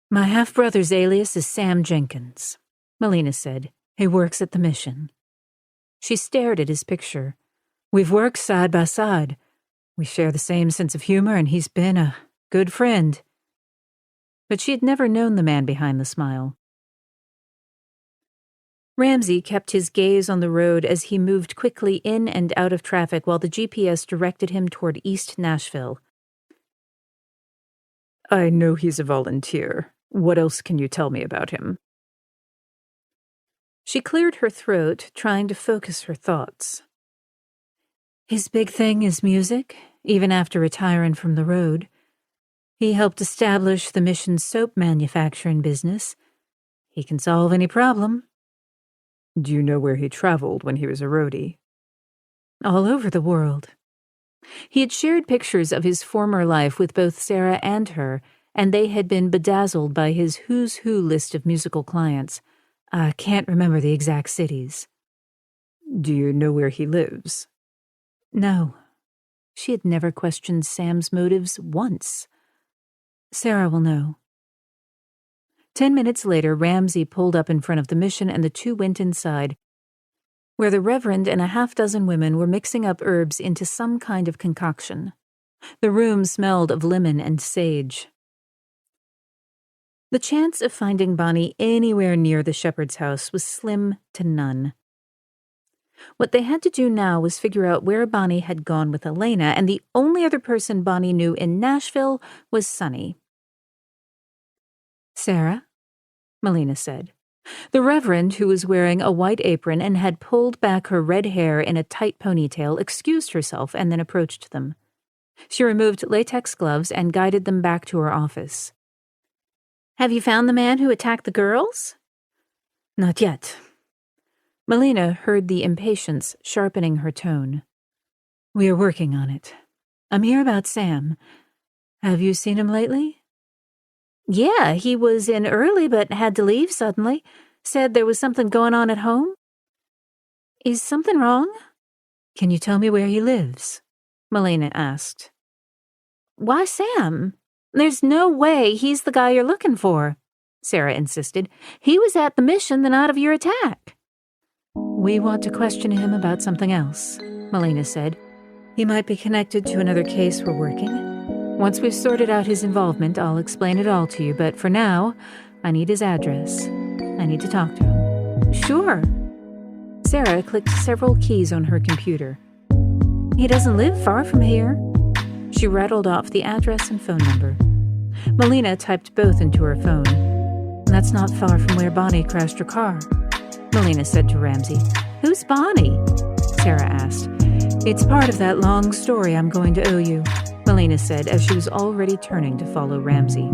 S5: My half-brother's alias is Sam Jenkins, Melina said. He works at the mission. She stared at his picture. We've worked side by side. We share the same sense of humor, and he's been a good friend. But she had never known the man behind the smile. Ramsey kept his gaze on the road as he moved quickly in and out of traffic while the GPS directed him toward East Nashville. I know he's a volunteer. What else can you tell me about him? She cleared her throat, trying to focus her thoughts. His big thing is music, even after retiring from the road. He helped establish the mission's soap manufacturing business. He can solve any problem. Do you know where he traveled when he was a roadie? All over the world. He had shared pictures of his former life with both Sarah and her, and they had been bedazzled by his who's who list of musical clients. I can't remember the exact cities. Do you know where he lives? No. She had never questioned Sam's motives once. Sarah will know. 10 minutes later, Ramsey pulled up in front of the mission and the two went inside, where the Reverend and a half-dozen women were mixing up herbs into some kind of concoction. The room smelled of lemon and sage. The chance of finding Bonnie anywhere near the Shepard's house was slim to none. What they had to do now was figure out where Bonnie had gone with Elena, and the only other person Bonnie knew in Nashville was Sonny. Sarah, Melina said. The Reverend, who was wearing a white apron and had pulled back her red hair in a tight ponytail, excused herself and then approached them. She removed latex gloves and guided them back to her office. Have you found the man who attacked the girls? Not yet. Melina heard the impatience sharpening her tone. We are working on it. I'm here about Sam. Have you seen him lately? Yeah, he was in early but had to leave suddenly. Said there was something going on at home. Is something wrong? Can you tell me where he lives? Melina asked. Why Sam? There's no way he's the guy you're looking for, Sarah insisted. He was at the mission the night of your attack. We want to question him about something else, Melina said. He might be connected to another case we're working. Once we've sorted out his involvement, I'll explain it all to you, but for now, I need his address. I need to talk to him. Sure. Sarah clicked several keys on her computer. He doesn't live far from here. She rattled off the address and phone number. Melina typed both into her phone. That's not far from where Bonnie crashed her car, Melina said to Ramsey. Who's Bonnie? Sarah asked. It's part of that long story I'm going to owe you, Melina said as she was already turning to follow Ramsey.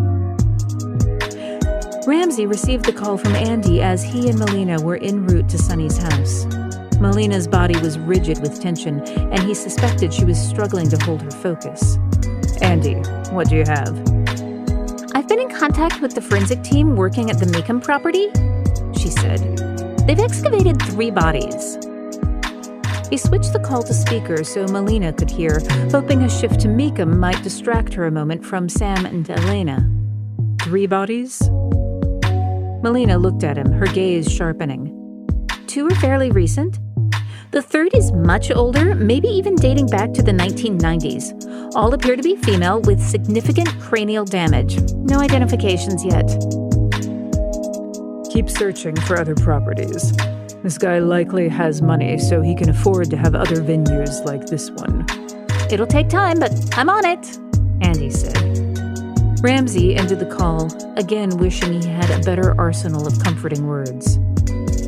S5: Ramsey received the call from Andy as he and Melina were en route to Sunny's house. Melina's body was rigid with tension, and he suspected she was struggling to hold her focus.
S3: Andy, what do you have?
S5: I've been in contact with the forensic team working at the Meekham property, she said. They've excavated 3 bodies. He switched the call to speaker so Melina could hear, hoping a shift to Meekham might distract her a moment from Sam and Elena.
S3: 3 bodies?
S5: Melina looked at him, her gaze sharpening. 2 are fairly recent. The 3rd is much older, maybe even dating back to the 1990s. All appear to be female with significant cranial damage. No identifications yet.
S3: Keep searching for other properties. This guy likely has money, so he can afford to have other venues like this one.
S5: It'll take time, but I'm on it, Andy said. Ramsey ended the call, again wishing he had a better arsenal of comforting words.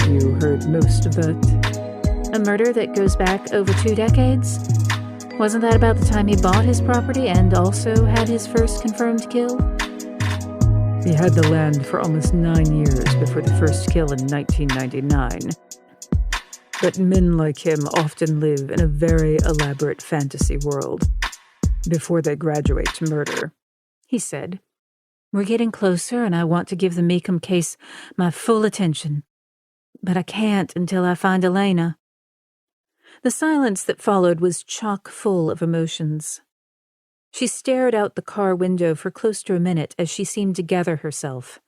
S3: You heard most of that?
S5: A murder that goes back over 2 decades? Wasn't that about the time he bought his property and also had his first confirmed kill?
S3: He had the land for almost 9 years before the first kill in 1999. But men like him often live in a very elaborate fantasy world before they graduate to murder,
S5: he said. We're getting closer and I want to give the Meekham case my full attention. But I can't until I find Elena. The silence that followed was chock full of emotions. She stared out the car window for close to a minute as she seemed to gather herself.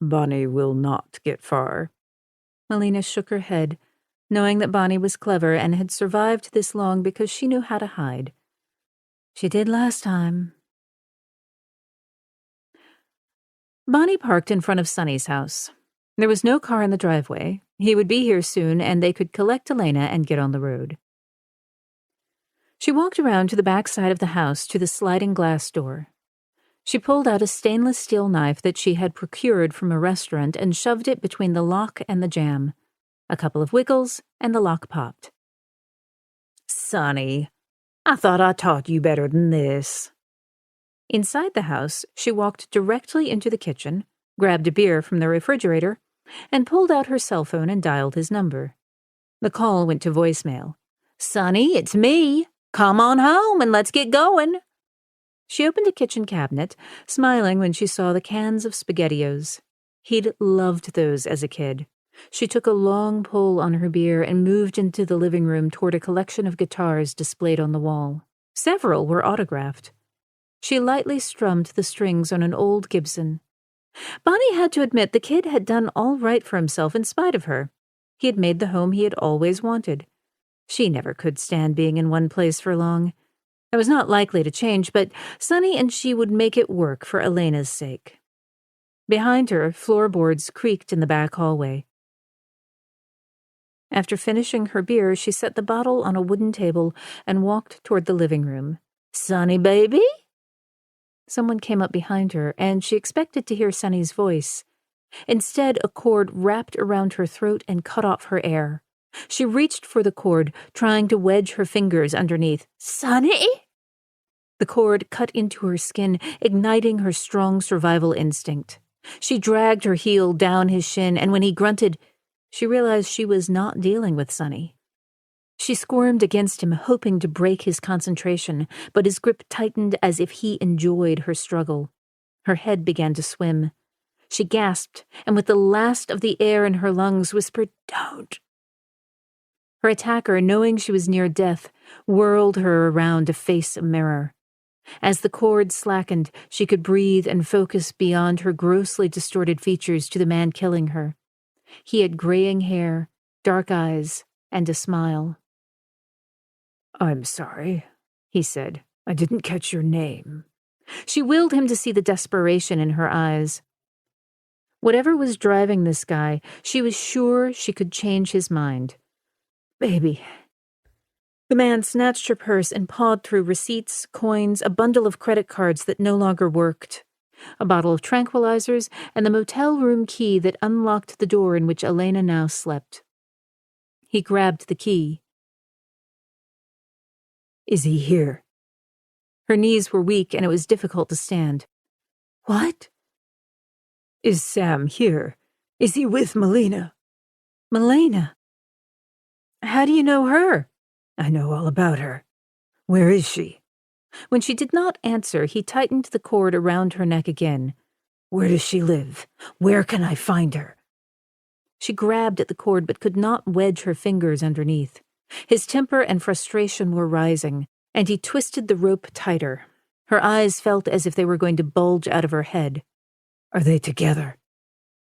S3: Bonnie will not get far.
S5: Melina shook her head, knowing that Bonnie was clever and had survived this long because she knew how to hide. She did last time. Bonnie parked in front of Sunny's house. There was no car in the driveway. He would be here soon, and they could collect Elena and get on the road. She walked around to the back side of the house to the sliding glass door. She pulled out a stainless steel knife that she had procured from a restaurant and shoved it between the lock and the jamb. A couple of wiggles, and the lock popped.
S4: Sonny, I thought I taught you better than this.
S5: Inside the house, she walked directly into the kitchen, grabbed a beer from the refrigerator, and pulled out her cell phone and dialed his number. The call went to voicemail.
S4: Sonny, it's me. Come on home and let's get going.
S5: She opened a kitchen cabinet, smiling when she saw the cans of SpaghettiOs. He'd loved those as a kid. She took a long pull on her beer and moved into the living room toward a collection of guitars displayed on the wall. Several were autographed. She lightly strummed the strings on an old Gibson. Bonnie had to admit the kid had done all right for himself in spite of her. He had made the home he had always wanted. She never could stand being in one place for long. It was not likely to change, but Sonny and she would make it work for Elena's sake. Behind her, floorboards creaked in the back hallway. After finishing her beer, she set the bottle on a wooden table and walked toward the living room.
S4: Sonny, baby?
S5: Someone came up behind her, and she expected to hear Sonny's voice. Instead, a cord wrapped around her throat and cut off her air. She reached for the cord, trying to wedge her fingers underneath.
S4: Sonny?
S5: The cord cut into her skin, igniting her strong survival instinct. She dragged her heel down his shin, and when he grunted, she realized she was not dealing with Sonny. She squirmed against him, hoping to break his concentration, but his grip tightened as if he enjoyed her struggle. Her head began to swim. She gasped, and with the last of the air in her lungs, whispered, "Don't." Her attacker, knowing she was near death, whirled her around to face a mirror. As the cord slackened, she could breathe and focus beyond her grossly distorted features to the man killing her. He had graying hair, dark eyes, and a smile.
S3: "I'm sorry," he said. "I didn't catch your name."
S5: She willed him to see the desperation in her eyes. Whatever was driving this guy, she was sure she could change his mind. Baby. The man snatched her purse and pawed through receipts, coins, a bundle of credit cards that no longer worked, a bottle of tranquilizers, and the motel room key that unlocked the door in which Elena now slept. He grabbed the key. Is he here? Her knees were weak and it was difficult to stand. What? Is Sam here? Is he with Melina? Melina? How do you know her? I know all about her. Where is she? When she did not answer, he tightened the cord around her neck again. Where does she live? Where can I find her? She grabbed at the cord but could not wedge her fingers underneath. His temper and frustration were rising, and he twisted the rope tighter. Her eyes felt as if they were going to bulge out of her head. Are they together?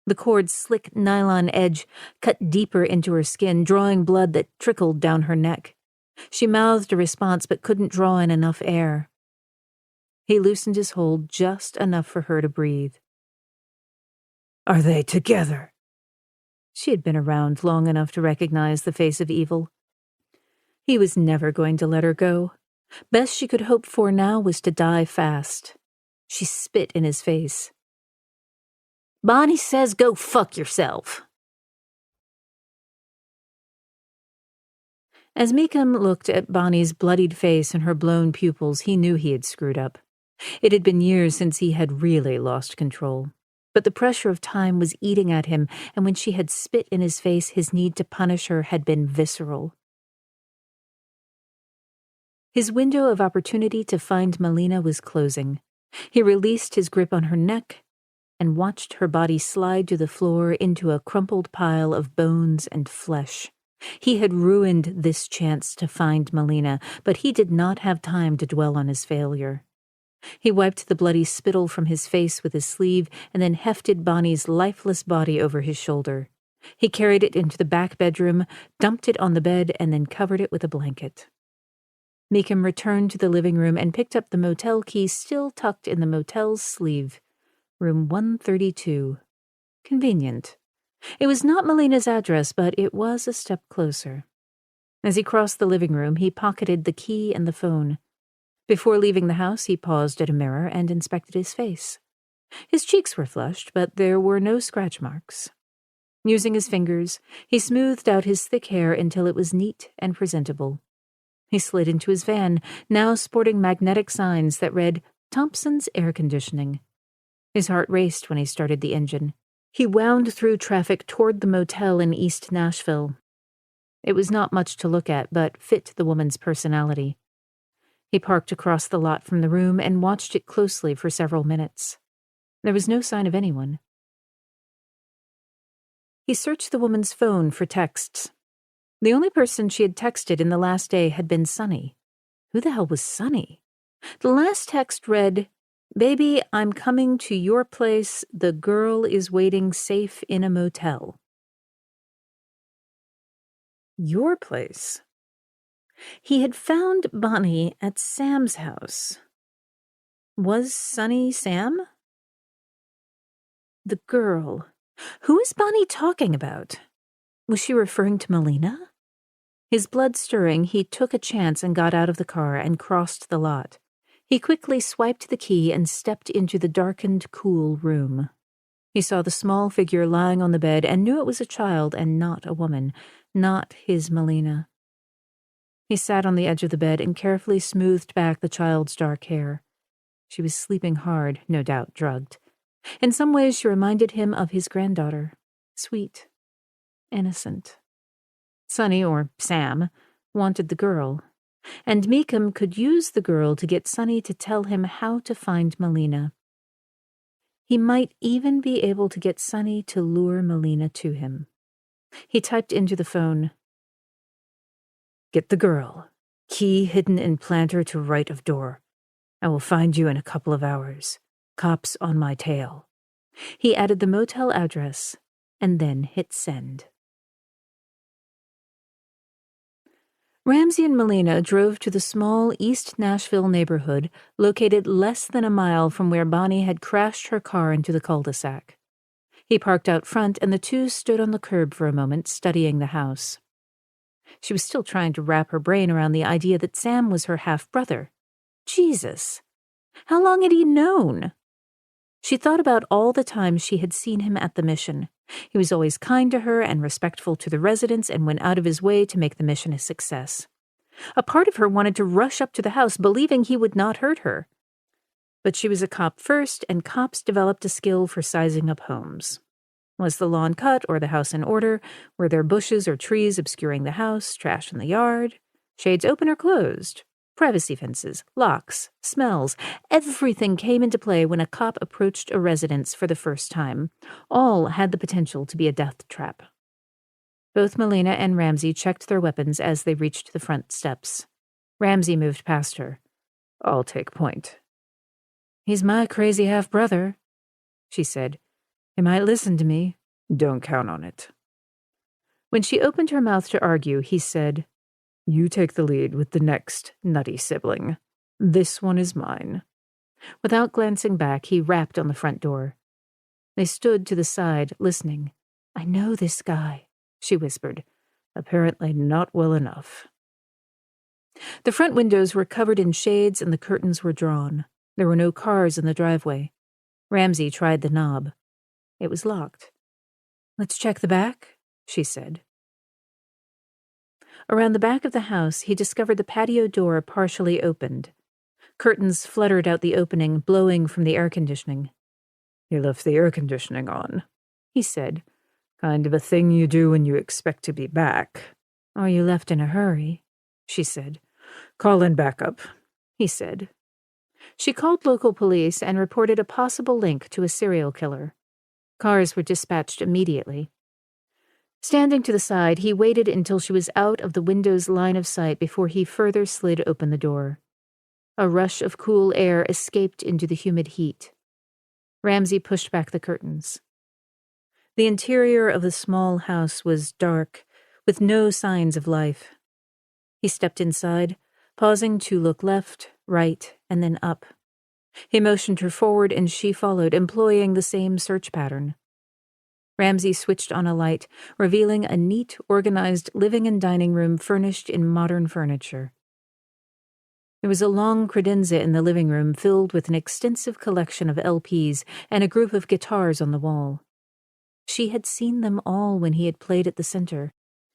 S5: The cord's slick nylon edge cut deeper into her skin, drawing blood that trickled down her neck. She mouthed a response but couldn't draw in enough air. He loosened his hold just enough for her to breathe. Are they together? She had been around long enough to recognize the face of evil. He was never going to let her go. Best she could hope for now was to die fast. She spit in his face. Bonnie says go fuck yourself. As Meekum looked at Bonnie's bloodied face and her blown pupils, he knew he had screwed up. It had been years since he had really lost control. But the pressure of time was eating at him, and when she had spit in his face, his need to punish her had been visceral. His window of opportunity to find Melina was closing. He released his grip on her neck and watched her body slide to the floor into a crumpled pile of bones and flesh. He had ruined this chance to find Melina, but he did not have time to dwell on his failure. He wiped the bloody spittle from his face with his sleeve and then hefted Bonnie's lifeless body over his shoulder. He carried it into the back bedroom, dumped it on the bed, and then covered it with a blanket. Meekum returned to the living room and picked up the motel key still tucked in the motel's sleeve. Room 132. Convenient. It was not Melina's address, but it was a step closer. As he crossed the living room, he pocketed the key and the phone. Before leaving the house, he paused at a mirror and inspected his face. His cheeks were flushed, but there were no scratch marks. Using his fingers, he smoothed out his thick hair until it was neat and presentable. He slid into his van, now sporting magnetic signs that read, Thompson's Air Conditioning. His heart raced when he started the engine. He wound through traffic toward the motel in East Nashville. It was not much to look at, but fit the woman's personality. He parked across the lot from the room and watched it closely for several minutes. There was no sign of anyone. He searched the woman's phone for texts. The only person she had texted in the last day had been Sunny. Who the hell was Sunny? The last text read, Baby, I'm coming to your place. The girl is waiting safe in a motel. Your place? He had found Bonnie at Sam's house. Was Sunny Sam? The girl. Who is Bonnie talking about? Was she referring to Melina? His blood stirring, he took a chance and got out of the car and crossed the lot. He quickly swiped the key and stepped into the darkened, cool room. He saw the small figure lying on the bed and knew it was a child and not a woman, not his Melina. He sat on the edge of the bed and carefully smoothed back the child's dark hair. She was sleeping hard, no doubt drugged. In some ways she reminded him of his granddaughter. Sweet. Innocent. Sunny, or Sam, wanted the girl. And Meekum could use the girl to get Sunny to tell him how to find Melina. He might even be able to get Sunny to lure Melina to him. He typed into the phone, Get the girl. Key hidden in planter to right of door. I will find you in a couple of hours. Cops on my tail. He added the motel address and then hit send. Ramsey and Melina drove to the small East Nashville neighborhood located less than a mile from where Bonnie had crashed her car into the cul-de-sac. He parked out front and the two stood on the curb for a moment, studying the house. She was still trying to wrap her brain around the idea that Sam was her half-brother. Jesus! How long had he known? She thought about all the times she had seen him at the mission. He was always kind to her and respectful to the residents and went out of his way to make the mission a success. A part of her wanted to rush up to the house, believing he would not hurt her. But she was a cop first, and cops developed a skill for sizing up homes. Was the lawn cut or the house in order? Were there bushes or trees obscuring the house, trash in the yard? Shades open or closed? Privacy fences, locks, smells, everything came into play when a cop approached a residence for the first time. All had the potential to be a death trap. Both Melina and Ramsey checked their weapons as they reached the front steps. Ramsey moved past her.
S3: I'll take point.
S5: He's my crazy half-brother, she said. He might listen to me.
S3: Don't count on it.
S5: When she opened her mouth to argue, he said,
S3: You take the lead with the next nutty sibling. This one is mine.
S5: Without glancing back, he rapped on the front door. They stood to the side, listening. I know this guy, she whispered.
S3: Apparently not well enough.
S5: The front windows were covered in shades and the curtains were drawn. There were no cars in the driveway. Ramsey tried the knob. It was locked. Let's check the back, she said. Around the back of the house, he discovered the patio door partially opened. Curtains fluttered out the opening, blowing from the air conditioning.
S3: You left the air conditioning on,
S5: he said.
S3: Kind of a thing you do when you expect to be back.
S5: Or you left in a hurry, she said.
S3: Call in backup,
S5: he said. She called local police and reported a possible link to a serial killer. Cars were dispatched immediately. Standing to the side, he waited until she was out of the window's line of sight before he further slid open the door. A rush of cool air escaped into the humid heat. Ramsey pushed back the curtains. The interior of the small house was dark, with no signs of life. He stepped inside, pausing to look left, right, and then up. He motioned her forward and she followed, employing the same search pattern. Ramsey switched on a light, revealing a neat, organized living and dining room furnished in modern furniture. There was a long credenza in the living room filled with an extensive collection of LPs and a group of guitars on the wall. She had seen them all when he had played at the center.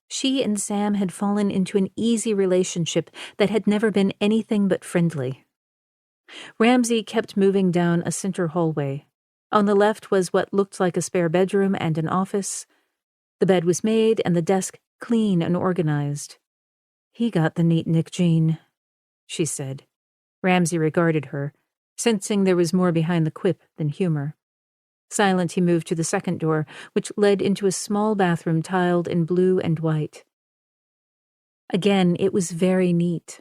S5: She and Sam had fallen into an easy relationship that had never been anything but friendly. Ramsey kept moving down a center hallway. On the left was what looked like a spare bedroom and an office. The bed was made and the desk clean and organized. He got the neat Nick Jean, she said. Ramsey regarded her, sensing there was more behind the quip than humor. Silent, he moved to the second door, which led into a small bathroom tiled in blue and white. Again, it was very neat.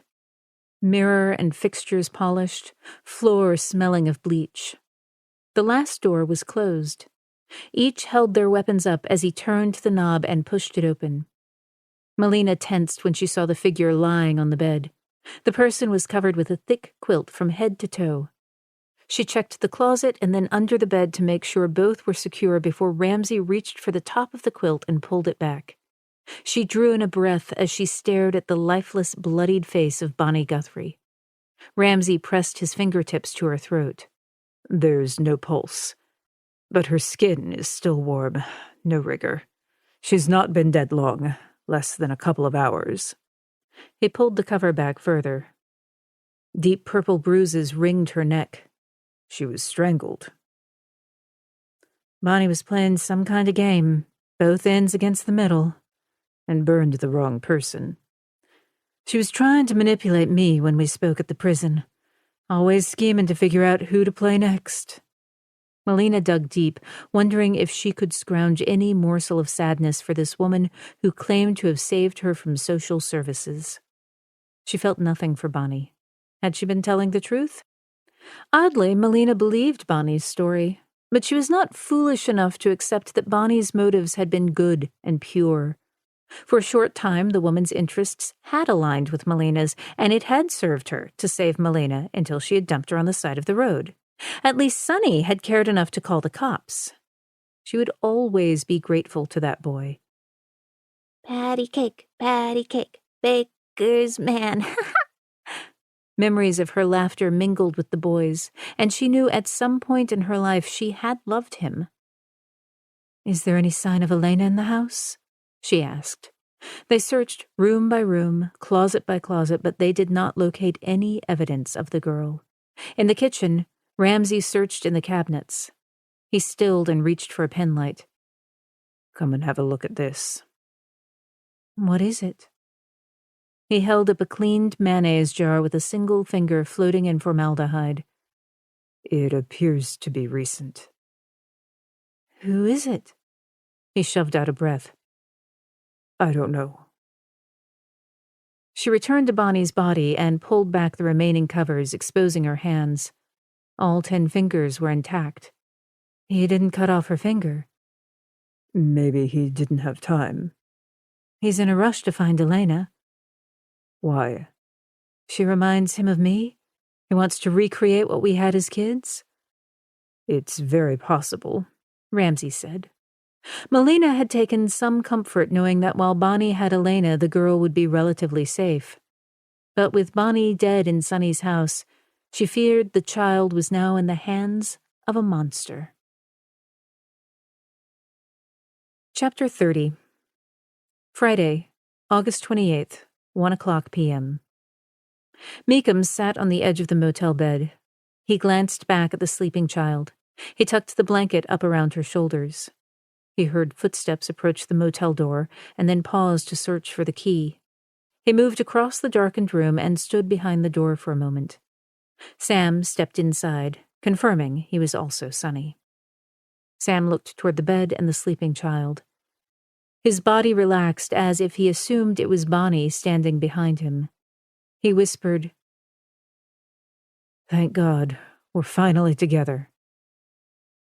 S5: Mirror and fixtures polished, floor smelling of bleach. The last door was closed. Each held their weapons up as he turned the knob and pushed it open. Melina tensed when she saw the figure lying on the bed. The person was covered with a thick quilt from head to toe. She checked the closet and then under the bed to make sure both were secure before Ramsey reached for the top of the quilt and pulled it back. She drew in a breath as she stared at the lifeless, bloodied face of Bonnie Guthrie. Ramsey pressed his fingertips to her throat.
S3: There's no pulse, but her skin is still warm, no rigor. She's not been dead long, less than a couple of hours.
S5: He pulled the cover back further. Deep purple bruises ringed her neck.
S3: She was strangled.
S5: Bonnie was playing some kind of game, both ends against the middle.
S3: And burned the wrong person.
S5: She was trying to manipulate me when we spoke at the prison, always scheming to figure out who to play next. Melina dug deep, wondering if she could scrounge any morsel of sadness for this woman who claimed to have saved her from social services. She felt nothing for Bonnie. Had she been telling the truth? Oddly, Melina believed Bonnie's story, but she was not foolish enough to accept that Bonnie's motives had been good and pure. For a short time, the woman's interests had aligned with Melina's, and it had served her to save Melina until she had dumped her on the side of the road. At least Sonny had cared enough to call the cops. She would always be grateful to that boy.
S6: patty cake, baker's man.
S5: Memories of her laughter mingled with the boys, and she knew at some point in her life she had loved him. "Is there any sign of Elena in the house?" she asked. They searched room by room, closet by closet, but they did not locate any evidence of the girl. In the kitchen, Ramsey searched in the cabinets. He stilled and reached for a penlight.
S3: "Come and have a look at this."
S5: "What is it?" He held up a cleaned mayonnaise jar with a single finger floating in formaldehyde.
S3: "It appears to be recent."
S5: "Who is it?" He shoved out a breath.
S3: "I don't know."
S5: She returned to Bonnie's body and pulled back the remaining covers, exposing her hands. All 10 fingers were intact. He didn't cut off her finger.
S3: "Maybe he didn't have time."
S5: "He's in a rush to find Elena."
S3: "Why?"
S5: "She reminds him of me? He wants to recreate what we had as kids?"
S3: "It's very possible,"
S5: Ramsey said. Melina had taken some comfort knowing that while Bonnie had Elena, the girl would be relatively safe. But with Bonnie dead in Sonny's house, she feared the child was now in the hands of a monster. Chapter 30. Friday, August 28th, 1:00 p.m. Meekum sat on the edge of the motel bed. He glanced back at the sleeping child. He tucked the blanket up around her shoulders. He heard footsteps approach the motel door and then paused to search for the key. He moved across the darkened room and stood behind the door for a moment. Sam stepped inside, confirming he was also Sonny. Sam looked toward the bed and the sleeping child. His body relaxed as if he assumed it was Bonnie standing behind him. He whispered,
S3: "Thank God, we're finally together."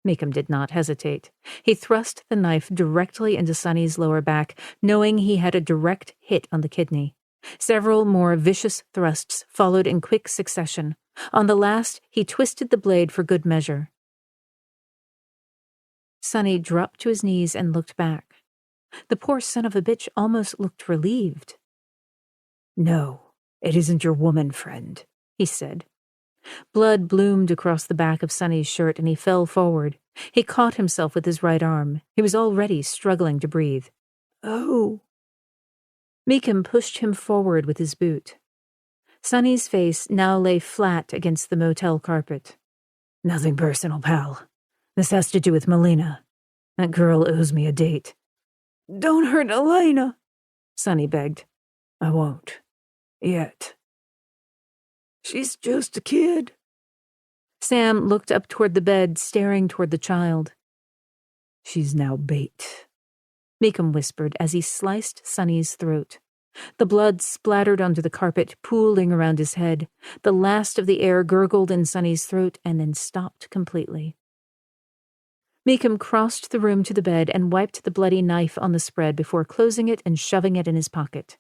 S5: Meekum did not hesitate. He thrust the knife directly into Sonny's lower back, knowing he had a direct hit on the kidney. Several more vicious thrusts followed in quick succession. On the last, he twisted the blade for good measure. Sonny dropped to his knees and looked back. The poor son of a bitch almost looked relieved.
S3: "No, it isn't your woman friend,"
S5: he said. Blood bloomed across the back of Sonny's shirt and he fell forward. He caught himself with his right arm. He was already struggling to breathe.
S3: "Oh."
S5: Meekum pushed him forward with his boot. Sonny's face now lay flat against the motel carpet.
S3: "Nothing personal, pal. This has to do with Melina. That girl owes me a date."
S2: "Don't hurt Elena,"
S3: Sonny begged. "I won't. Yet."
S2: "She's just a kid."
S5: Sam looked up toward the bed, staring toward the child.
S3: "She's now bait,"
S5: Meekum whispered as he sliced Sonny's throat. The blood splattered onto the carpet, pooling around his head. The last of the air gurgled in Sonny's throat and then stopped completely. Meekum crossed the room to the bed and wiped the bloody knife on the spread before closing it and shoving it in his pocket.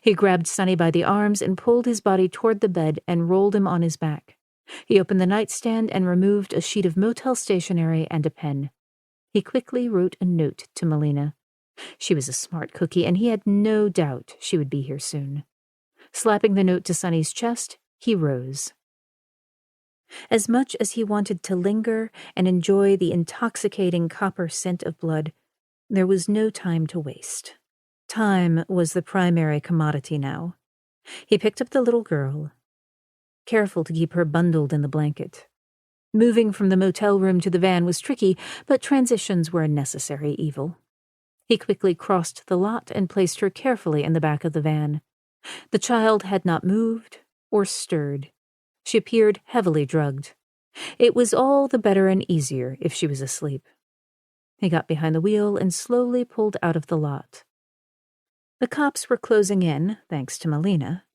S5: He grabbed Sonny by the arms and pulled his body toward the bed and rolled him on his back. He opened the nightstand and removed a sheet of motel stationery and a pen. He quickly wrote a note to Melina. She was a smart cookie, and he had no doubt she would be here soon. Slapping the note to Sonny's chest, he rose. As much as he wanted to linger and enjoy the intoxicating copper scent of blood, there was no time to waste. Time was the primary commodity now. He picked up the little girl, careful to keep her bundled in the blanket. Moving from the motel room to the van was tricky, but transitions were a necessary evil. He quickly crossed the lot and placed her carefully in the back of the van. The child had not moved or stirred. She appeared heavily drugged. It was all the better and easier if she was asleep. He got behind the wheel and slowly pulled out of the lot. The cops were closing in, thanks to Melina.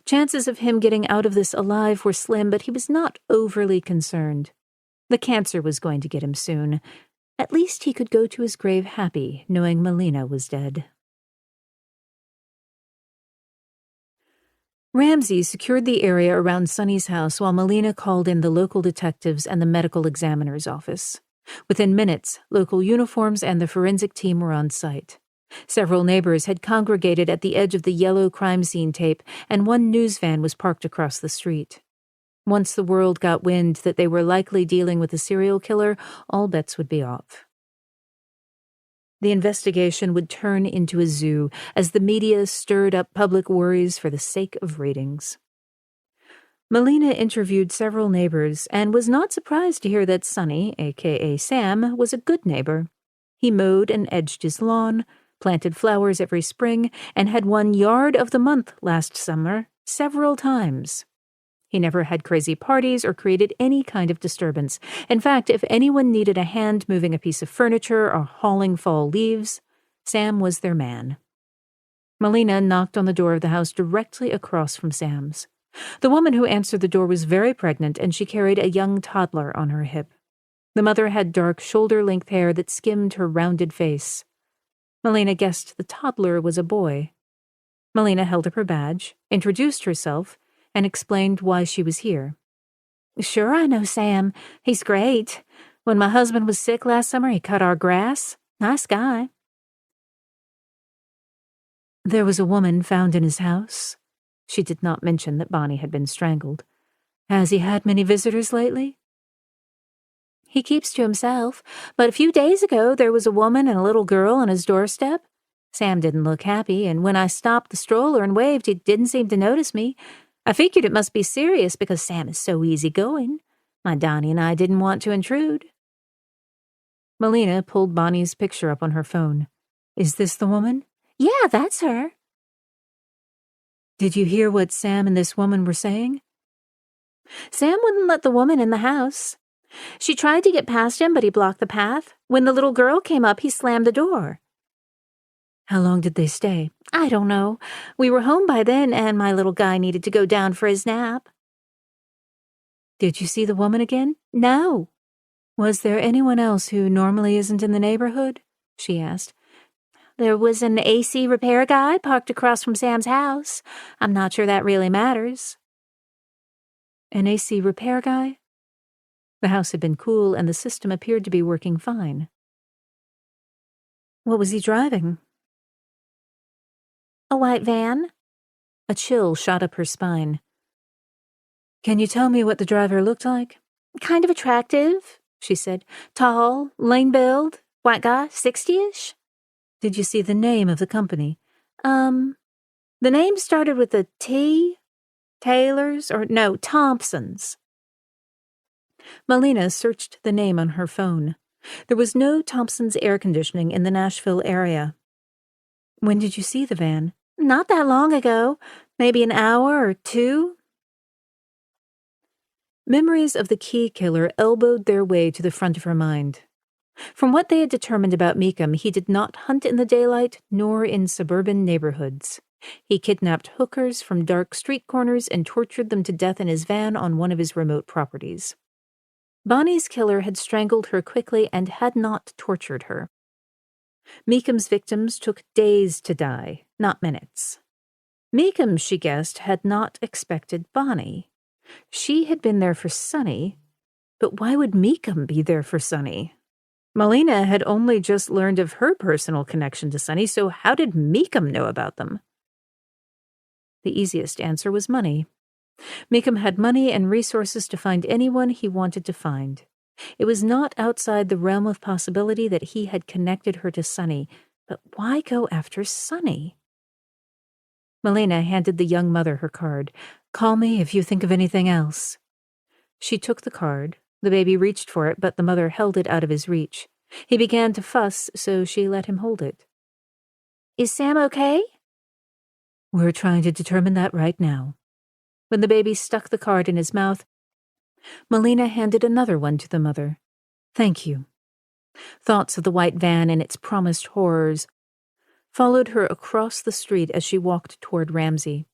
S5: Chances of him getting out of this alive were slim, but he was not overly concerned. The cancer was going to get him soon. At least he could go to his grave happy, knowing Melina was dead. Ramsey secured the area around Sonny's house while Melina called in the local detectives and the medical examiner's office. Within minutes, local uniforms and the forensic team were on site. Several neighbors had congregated at the edge of the yellow crime scene tape, and one news van was parked across the street. Once the world got wind that they were likely dealing with a serial killer, all bets would be off. The investigation would turn into a zoo as the media stirred up public worries for the sake of ratings. Melina interviewed several neighbors and was not surprised to hear that Sonny, a.k.a. Sam, was a good neighbor. He mowed and edged his lawn, planted flowers every spring, and had won Yard of the Month last summer several times. He never had crazy parties or created any kind of disturbance. In fact, if anyone needed a hand moving a piece of furniture or hauling fall leaves, Sam was their man. Melina knocked on the door of the house directly across from Sam's. The woman who answered the door was very pregnant, and she carried a young toddler on her hip. The mother had dark shoulder-length hair that skimmed her rounded face. Melina guessed the toddler was a boy. Melina held up her badge, introduced herself, and explained why she was here.
S6: Sure, I know Sam. He's great. When my husband was sick last summer, he cut our grass. Nice guy.
S5: There was a woman found in his house. She did not mention that Bonnie had been strangled. Has he had many visitors lately?
S6: He keeps to himself, but a few days ago there was a woman and a little girl on his doorstep. Sam didn't look happy, and when I stopped the stroller and waved, he didn't seem to notice me. I figured it must be serious because Sam is so easygoing. My Donnie and I didn't want to intrude.
S5: Melina pulled Bonnie's picture up on her phone. Is this the woman?
S6: Yeah, that's her.
S5: Did you hear what Sam and this woman were saying?
S6: Sam wouldn't let the woman in the house. She tried to get past him, but he blocked the path. When the little girl came up, he slammed the door.
S5: How long did they stay?
S6: I don't know. We were home by then, and my little guy needed to go down for his nap.
S5: Did you see the woman again?
S6: No.
S5: Was there anyone else who normally isn't in the neighborhood? She asked.
S6: There was an AC repair guy parked across from Sam's house. I'm not sure that really matters.
S5: An AC repair guy? The house had been cool, and the system appeared to be working fine. What was he driving?
S6: A white van.
S5: A chill shot up her spine. Can you tell me what the driver looked like?
S6: Kind of attractive, she said. Tall, lean build, white guy, 60-ish.
S5: Did you see the name of the company?
S6: The name started with a T. Taylor's, or no, Thompson's.
S5: Melina searched the name on her phone. There was no Thompson's air conditioning in the Nashville area. When did you see the van?
S6: Not that long ago. Maybe an hour or two.
S5: Memories of the key killer elbowed their way to the front of her mind. From what they had determined about Meekum, he did not hunt in the daylight nor in suburban neighborhoods. He kidnapped hookers from dark street corners and tortured them to death in his van on one of his remote properties. Bonnie's killer had strangled her quickly and had not tortured her. Meekum's victims took days to die, not minutes. Meekum, she guessed, had not expected Bonnie. She had been there for Sonny, but why would Meekum be there for Sonny? Melina had only just learned of her personal connection to Sonny, so how did Meekum know about them? The easiest answer was money. Meekum had money and resources to find anyone he wanted to find. It was not outside the realm of possibility that he had connected her to Sonny, but why go after Sonny? Melina handed the young mother her card. Call me if you think of anything else. She took the card. The baby reached for it, but the mother held it out of his reach. He began to fuss, so she let him hold it.
S6: Is Sam okay?
S5: We're trying to determine that right now. When the baby stuck the card in his mouth, Melina handed another one to the mother. Thank you. Thoughts of the white van and its promised horrors followed her across the street as she walked toward Ramsey.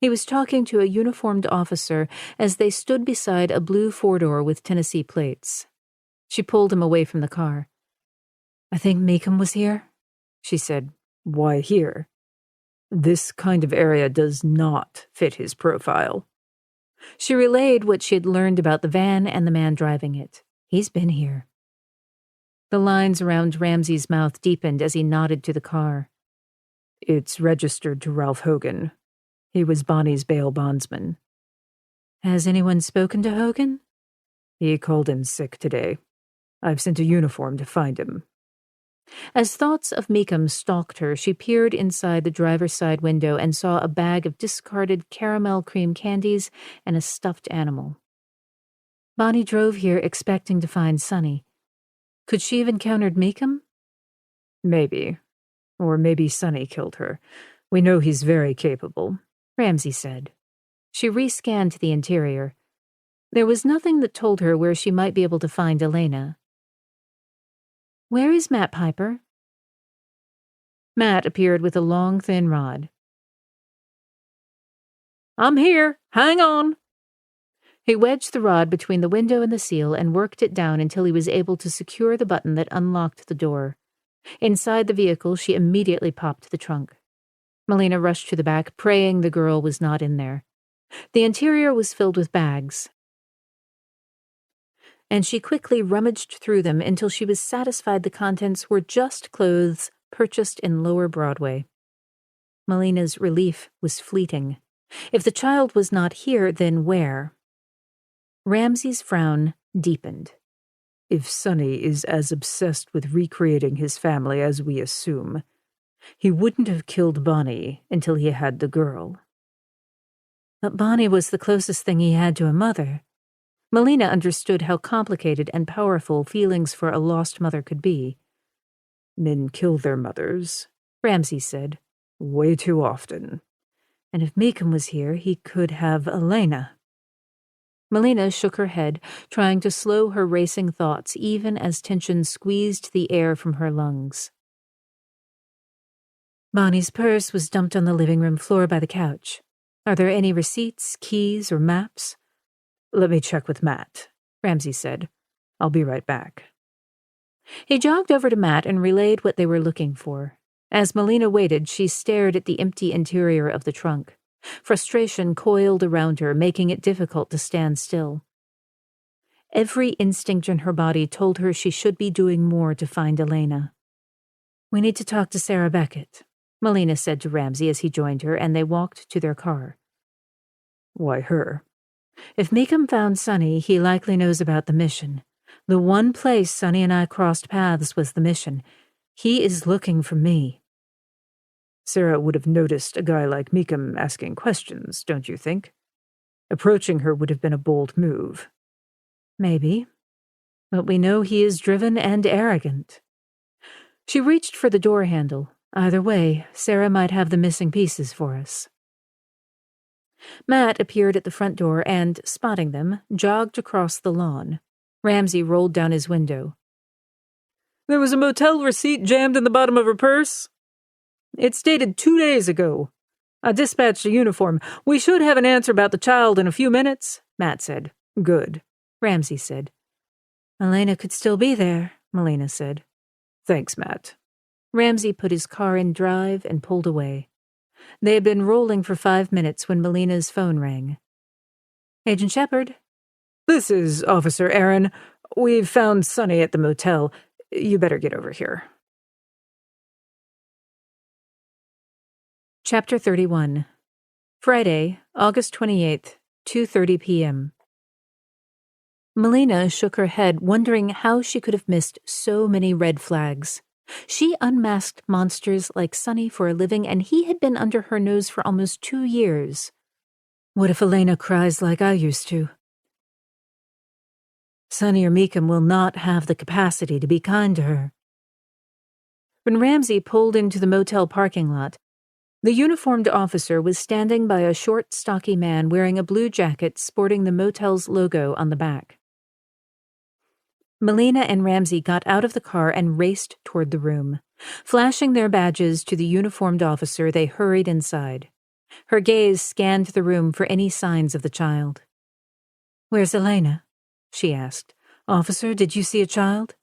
S5: He was talking to a uniformed officer as they stood beside a blue four-door with Tennessee plates. She pulled him away from the car. I think Meekum was here, she said. Why here? This kind of area does not fit his profile. She relayed what she had learned about the van and the man driving it. He's been here. The lines around Ramsey's mouth deepened as he nodded to the car.
S3: It's registered to Ralph Hogan. He was Bonnie's bail bondsman.
S5: Has anyone spoken to Hogan?
S3: He called in sick today. I've sent a uniform to find him.
S5: As thoughts of Meekum stalked her, she peered inside the driver's side window and saw a bag of discarded caramel cream candies and a stuffed animal. Bonnie drove here expecting to find Sonny. Could she have encountered Meekum?
S3: Maybe. Or maybe Sonny killed her. We know he's very capable,
S5: Ramsey said. She rescanned the interior. There was nothing that told her where she might be able to find Elena. Where is Matt Piper? Matt appeared with a long, thin rod.
S2: I'm here. Hang on.
S5: He wedged the rod between the window and the seal and worked it down until he was able to secure the button that unlocked the door. Inside the vehicle, she immediately popped the trunk. Melina rushed to the back, praying the girl was not in there. The interior was filled with bags, and she quickly rummaged through them until she was satisfied the contents were just clothes purchased in Lower Broadway. Melina's relief was fleeting. If the child was not here, then where? Ramsey's frown deepened.
S3: If Sonny is as obsessed with recreating his family as we assume, he wouldn't have killed Bonnie until he had the girl.
S5: But Bonnie was the closest thing he had to a mother. Melina understood how complicated and powerful feelings for a lost mother could be.
S3: Men kill their mothers,
S5: Ramsey said.
S3: Way too often.
S5: And if Meekum was here, he could have Elena. Melina shook her head, trying to slow her racing thoughts even as tension squeezed the air from her lungs. Bonnie's purse was dumped on the living room floor by the couch. Are there any receipts, keys, or maps?
S3: Let me check with Matt, Ramsey said. I'll be right back.
S5: He jogged over to Matt and relayed what they were looking for. As Melina waited, she stared at the empty interior of the trunk. Frustration coiled around her, making it difficult to stand still. Every instinct in her body told her she should be doing more to find Elena. We need to talk to Sarah Beckett, Melina said to Ramsey as he joined her, and they walked to their car.
S3: Why her?
S5: If Meekum found Sonny, he likely knows about the mission. The one place Sonny and I crossed paths was the mission. He is looking for me.
S3: Sarah would have noticed a guy like Meekum asking questions, don't you think? Approaching her would have been a bold move.
S5: Maybe. But we know he is driven and arrogant. She reached for the door handle. Either way, Sarah might have the missing pieces for us. Matt appeared at the front door and, spotting them, jogged across the lawn. Ramsey rolled down his window.
S2: There was a motel receipt jammed in the bottom of her purse. It's dated 2 days ago. I dispatched a uniform. We should have an answer about the child in a few minutes, Matt said.
S3: Good,
S5: Ramsey said. Elena could still be there, Melina said.
S3: Thanks, Matt.
S5: Ramsey put his car in drive and pulled away. They had been rolling for 5 minutes when Melina's phone rang. Agent Shepard?
S2: This is Officer Aaron. We've found Sonny at the motel. You better get over here.
S5: Chapter 31. Friday, August 28th, 2:30 p.m. Melina shook her head, wondering how she could have missed so many red flags. She unmasked monsters like Sonny for a living, and he had been under her nose for almost 2 years. What if Elena cries like I used to? Sonny or Meekum will not have the capacity to be kind to her. When Ramsey pulled into the motel parking lot, the uniformed officer was standing by a short, stocky man wearing a blue jacket sporting the motel's logo on the back. Melina and Ramsey got out of the car and raced toward the room. Flashing their badges to the uniformed officer, they hurried inside. Her gaze scanned the room for any signs of the child. "Where's Elena?" she asked. "Officer, did you see a child?"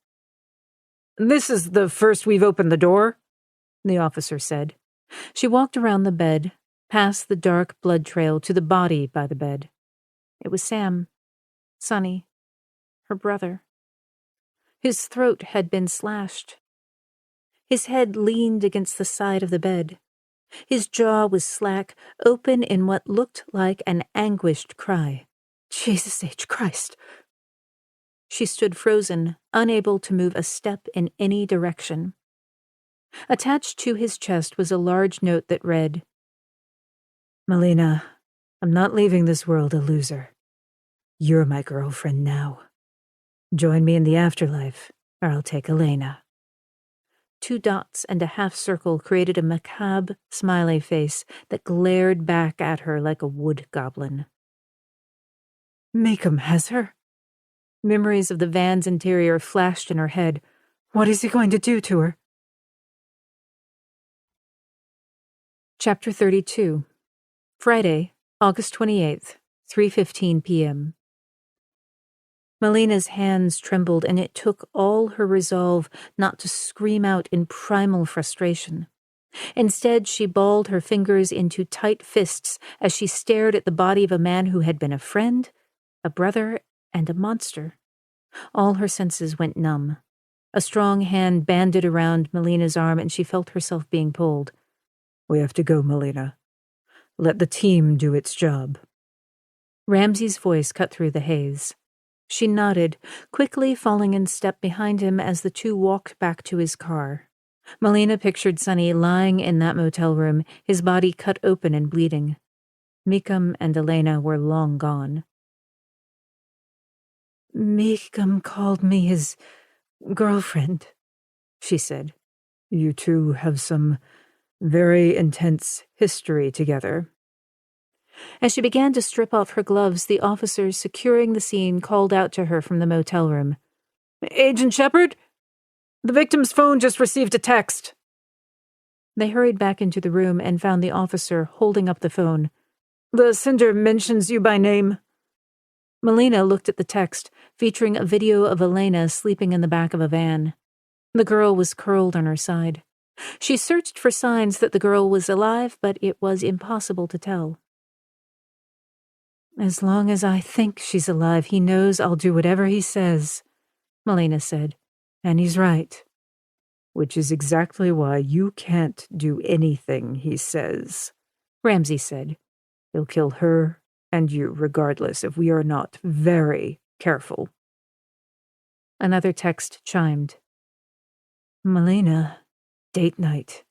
S2: This is the first we've opened the door, the officer said.
S5: She walked around the bed, past the dark blood trail to the body by the bed. It was Sam. Sonny. Her brother. His throat had been slashed. His head leaned against the side of the bed. His jaw was slack, open in what looked like an anguished cry. Jesus H. Christ! She stood frozen, unable to move a step in any direction. Attached to his chest was a large note that read, Melina, I'm not leaving this world a loser. You're my girlfriend now. Join me in the afterlife, or I'll take Elena. 2 dots and a half circle created a macabre, smiley face that glared back at her like a wood goblin. Meekum has her? Memories of the van's interior flashed in her head. What is he going to do to her? Chapter 32. Friday, August 28th, 3:15 p.m. Melina's hands trembled, and it took all her resolve not to scream out in primal frustration. Instead, she balled her fingers into tight fists as she stared at the body of a man who had been a friend, a brother, and a monster. All her senses went numb. A strong hand banded around Melina's arm, and she felt herself being pulled. We have to go, Melina. Let the team do its job. Ramsey's voice cut through the haze. She nodded, quickly falling in step behind him as the two walked back to his car. Melina pictured Sonny lying in that motel room, his body cut open and bleeding. Meekum and Elena were long gone. Meekum called me his girlfriend, she said. You two have some very intense history together. As she began to strip off her gloves, the officers securing the scene called out to her from the motel room. Agent Shepard? The victim's phone just received a text. They hurried back into the room and found the officer holding up the phone. The sender mentions you by name. Melina looked at the text, featuring a video of Elena sleeping in the back of a van. The girl was curled on her side. She searched for signs that the girl was alive, but it was impossible to tell. As long as I think she's alive, he knows I'll do whatever he says, Melina said. And he's right. Which is exactly why you can't do anything he says, Ramsey said. He'll kill her and you regardless if we are not very careful. Another text chimed. Melina, date night.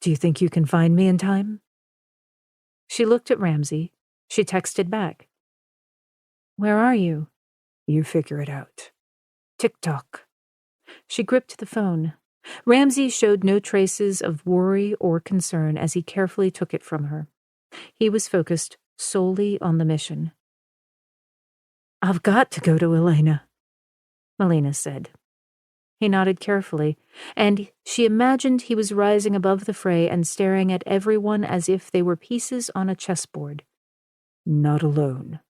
S5: Do you think you can find me in time? She looked at Ramsey. She texted back. Where are you? You figure it out. Tick-tock. She gripped the phone. Ramsey showed no traces of worry or concern as he carefully took it from her. He was focused solely on the mission. I've got to go to Elena, Melina said. He nodded carefully, and she imagined he was rising above the fray and staring at everyone as if they were pieces on a chessboard. Not alone.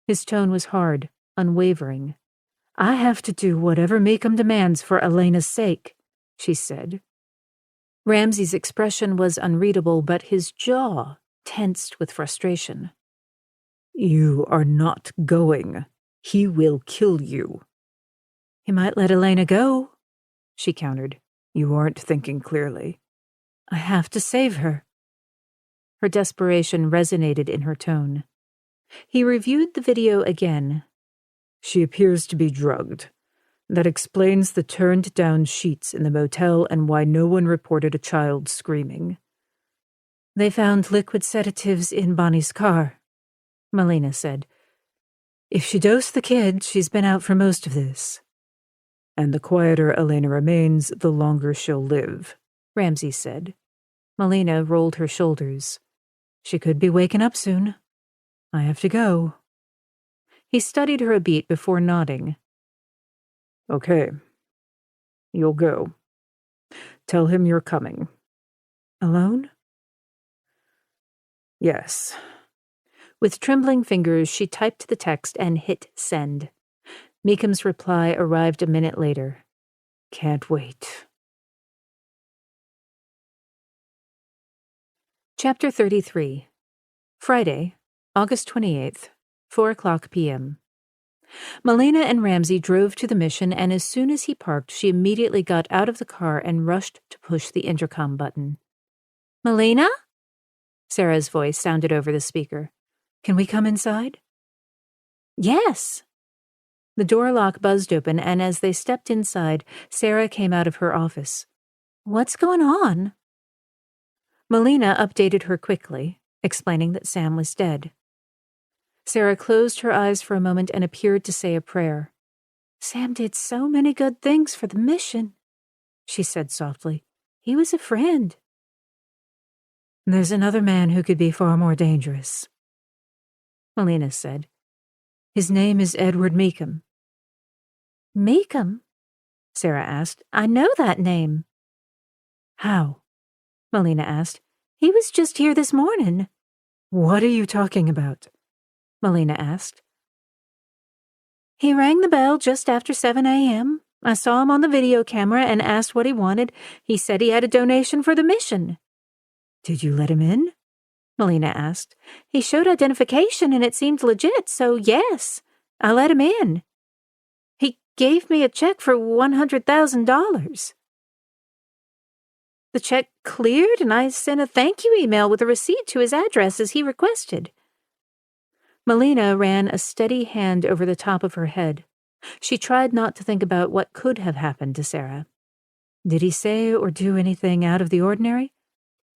S5: His tone was hard, unwavering. I have to do whatever Meekum demands for Elena's sake, she said. Ramsey's expression was unreadable, but his jaw tensed with frustration. You are not going. He will kill you. He might let Elena go, she countered. You aren't thinking clearly. I have to save her. Her desperation resonated in her tone. He reviewed the video again. She appears to be drugged. That explains the turned-down sheets in the motel and why no one reported a child screaming. They found liquid sedatives in Bonnie's car, Melina said. If she dosed the kid, she's been out for most of this. And the quieter Elena remains, the longer she'll live, Ramsey said. Melina rolled her shoulders. She could be waking up soon. I have to go. He studied her a beat before nodding. Okay. You'll go. Tell him you're coming. Alone? Yes. With trembling fingers, she typed the text and hit send. Meekum's reply arrived a minute later. Can't wait. Chapter 33. Friday, August 28th, 4:00 p.m. Melina and Ramsey drove to the mission, and as soon as he parked, she immediately got out of the car and rushed to push the intercom button.
S6: Melina?
S5: Sarah's voice sounded over the speaker.
S2: Can we come inside?
S6: Yes.
S5: The door lock buzzed open, and as they stepped inside, Sarah came out of her office.
S6: What's going on?
S5: Melina updated her quickly, explaining that Sam was dead. Sarah closed her eyes for a moment and appeared to say a prayer.
S6: Sam did so many good things for the mission, she said softly. He was a friend.
S2: There's another man who could be far more dangerous,
S5: Melina said.
S2: His name is Edward Meekham.
S6: Meekham?
S5: Sarah asked.
S6: I know that name.
S2: How?
S5: Melina asked.
S6: He was just here this morning.
S2: What are you talking about?
S5: Melina asked.
S6: He rang the bell just after 7 a.m. I saw him on the video camera and asked what he wanted. He said he had a donation for the mission.
S2: Did you let him in?
S5: Melina asked.
S6: He showed identification and it seemed legit, so yes, I let him in. He gave me a check for $100,000. The check cleared and I sent a thank you email with a receipt to his address as he requested.
S5: Melina ran a steady hand over the top of her head. She tried not to think about what could have happened to Sarah.
S2: Did he say or do anything out of the ordinary?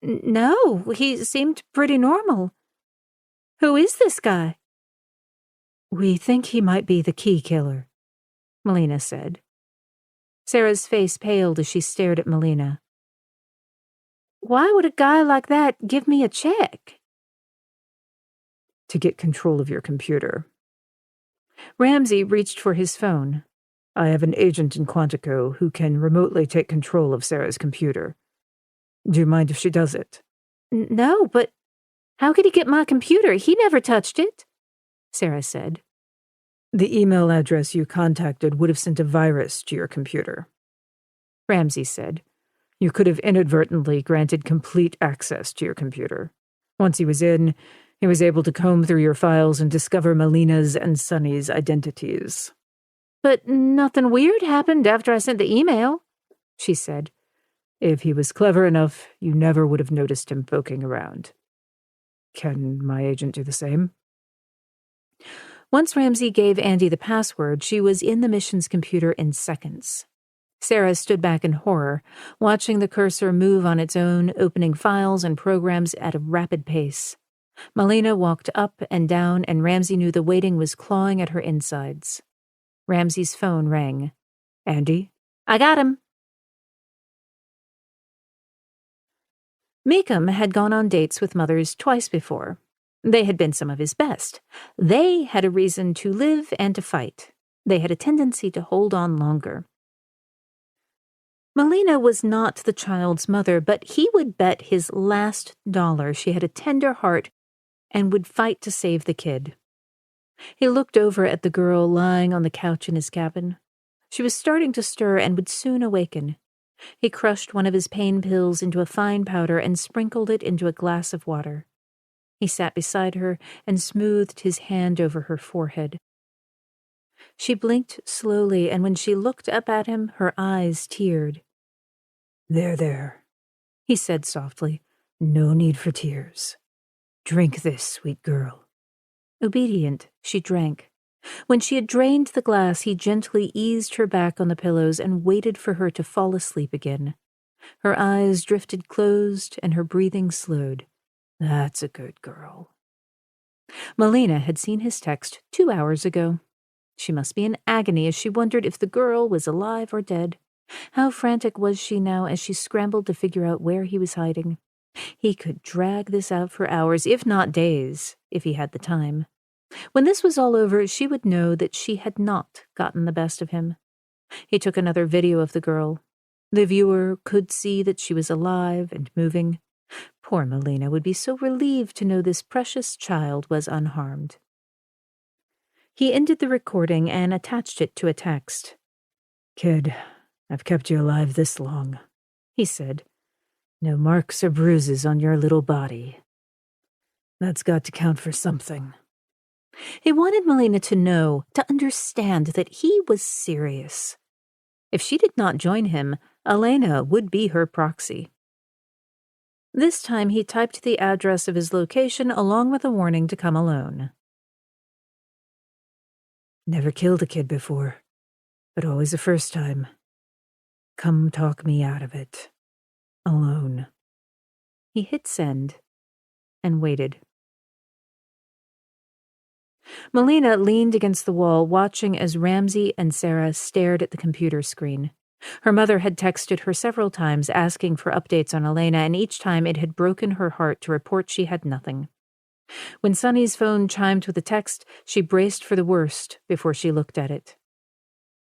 S6: No, he seemed pretty normal. Who is this guy?
S2: We think he might be the key killer,
S5: Melina said. Sarah's face paled as she stared at Melina.
S6: Why would a guy like that give me a check?
S3: To get control of your computer.
S5: Ramsey reached for his phone.
S3: I have an agent in Quantico who can remotely take control of Sarah's computer. Do you mind if she does it?
S6: No, but how could he get my computer? He never touched it,
S5: Sarah said.
S3: The email address you contacted would have sent a virus to your computer,
S5: Ramsey said.
S3: You could have inadvertently granted complete access to your computer. Once he was in, he was able to comb through your files and discover Melina's and Sunny's identities.
S6: But nothing weird happened after I sent the email,
S5: she said.
S3: If he was clever enough, you never would have noticed him poking around. Can my agent do the same?
S5: Once Ramsey gave Andy the password, she was in the mission's computer in seconds. Sarah stood back in horror, watching the cursor move on its own, opening files and programs at a rapid pace. Melina walked up and down, and Ramsey knew the waiting was clawing at her insides. Ramsey's phone rang.
S3: Andy?
S6: I got him.
S5: Meekham had gone on dates with mothers twice before. They had been some of his best. They had a reason to live and to fight. They had a tendency to hold on longer. Melina was not the child's mother, but he would bet his last dollar she had a tender heart and would fight to save the kid. He looked over at the girl lying on the couch in his cabin. She was starting to stir and would soon awaken. He crushed one of his pain pills into a fine powder and sprinkled it into a glass of water. He sat beside her and smoothed his hand over her forehead. She blinked slowly, and when she looked up at him, her eyes teared.
S2: There,
S5: he said softly.
S2: No need for tears. Drink this, sweet girl.
S5: Obedient, she drank. When she had drained the glass, he gently eased her back on the pillows and waited for her to fall asleep again. Her eyes drifted closed and her breathing slowed.
S2: That's a good girl.
S5: Melina had seen his text 2 hours ago. She must be in agony as she wondered if the girl was alive or dead. How frantic was she now as she scrambled to figure out where he was hiding? He could drag this out for hours, if not days, if he had the time. When this was all over, she would know that she had not gotten the best of him. He took another video of the girl. The viewer could see that she was alive and moving. Poor Melina would be so relieved to know this precious child was unharmed. He ended the recording and attached it to a text.
S2: Kid, I've kept you alive this long,
S5: he said.
S2: No marks or bruises on your little body. That's got to count for something.
S5: He wanted Melina to know, to understand that he was serious. If she did not join him, Elena would be her proxy. This time he typed the address of his location along with a warning to come alone.
S3: Never killed a kid before, but always the first time. Come talk me out of it. Alone.
S5: He hit send and waited. Melina leaned against the wall, watching as Ramsey and Sarah stared at the computer screen. Her mother had texted her several times asking for updates on Elena, and each time it had broken her heart to report she had nothing. When Sonny's phone chimed with a text, she braced for the worst before she looked at it.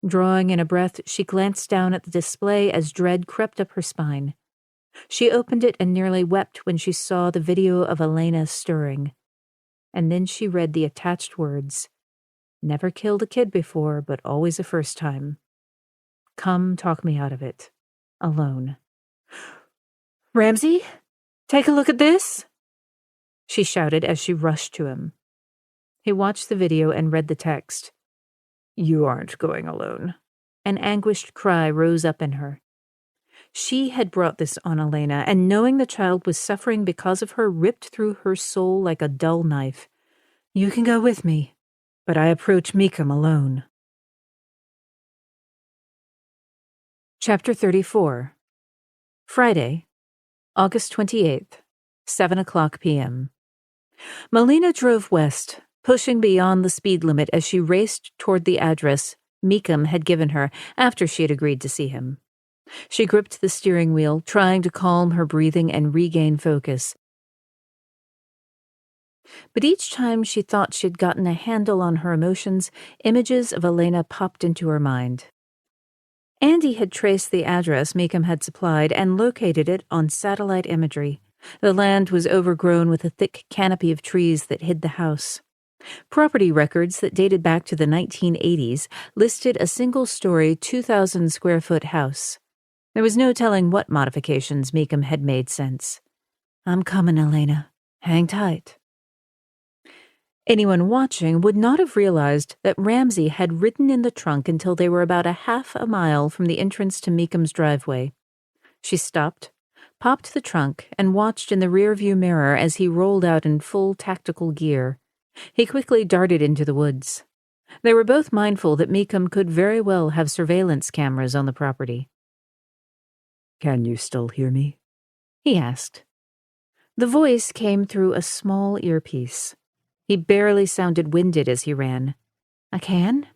S5: Drawing in a breath, she glanced down at the display as dread crept up her spine. She opened it and nearly wept when she saw the video of Elena stirring. And then she read the attached words, "Never killed a kid before, but always a first time. Come talk me out of it. Alone." "Ramsey, take a look at this," she shouted as she rushed to him. He watched the video and read the text.
S3: "You aren't going alone."
S5: An anguished cry rose up in her. She had brought this on Elena, and knowing the child was suffering because of her ripped through her soul like a dull knife. "You can go with me, but I approach Meekum alone." Chapter 34. Friday, August 28th, 7:00 p.m. Melina drove west, pushing beyond the speed limit as she raced toward the address Meekum had given her after she had agreed to see him. She gripped the steering wheel, trying to calm her breathing and regain focus. But each time she thought she'd gotten a handle on her emotions, images of Elena popped into her mind. Andy had traced the address Meekum had supplied and located it on satellite imagery. The land was overgrown with a thick canopy of trees that hid the house. Property records that dated back to the 1980s listed a single-story, 2,000-square-foot house. There was no telling what modifications Meekum had made since. "I'm coming, Elena. Hang tight." Anyone watching would not have realized that Ramsey had ridden in the trunk until they were about a half a mile from the entrance to Meekum's driveway. She stopped, popped the trunk, and watched in the rearview mirror as he rolled out in full tactical gear. He quickly darted into the woods. They were both mindful that Meekum could very well have surveillance cameras on the property.
S3: "Can you still hear me?"
S5: he asked. The voice came through a small earpiece. He barely sounded winded as he ran. "I can?"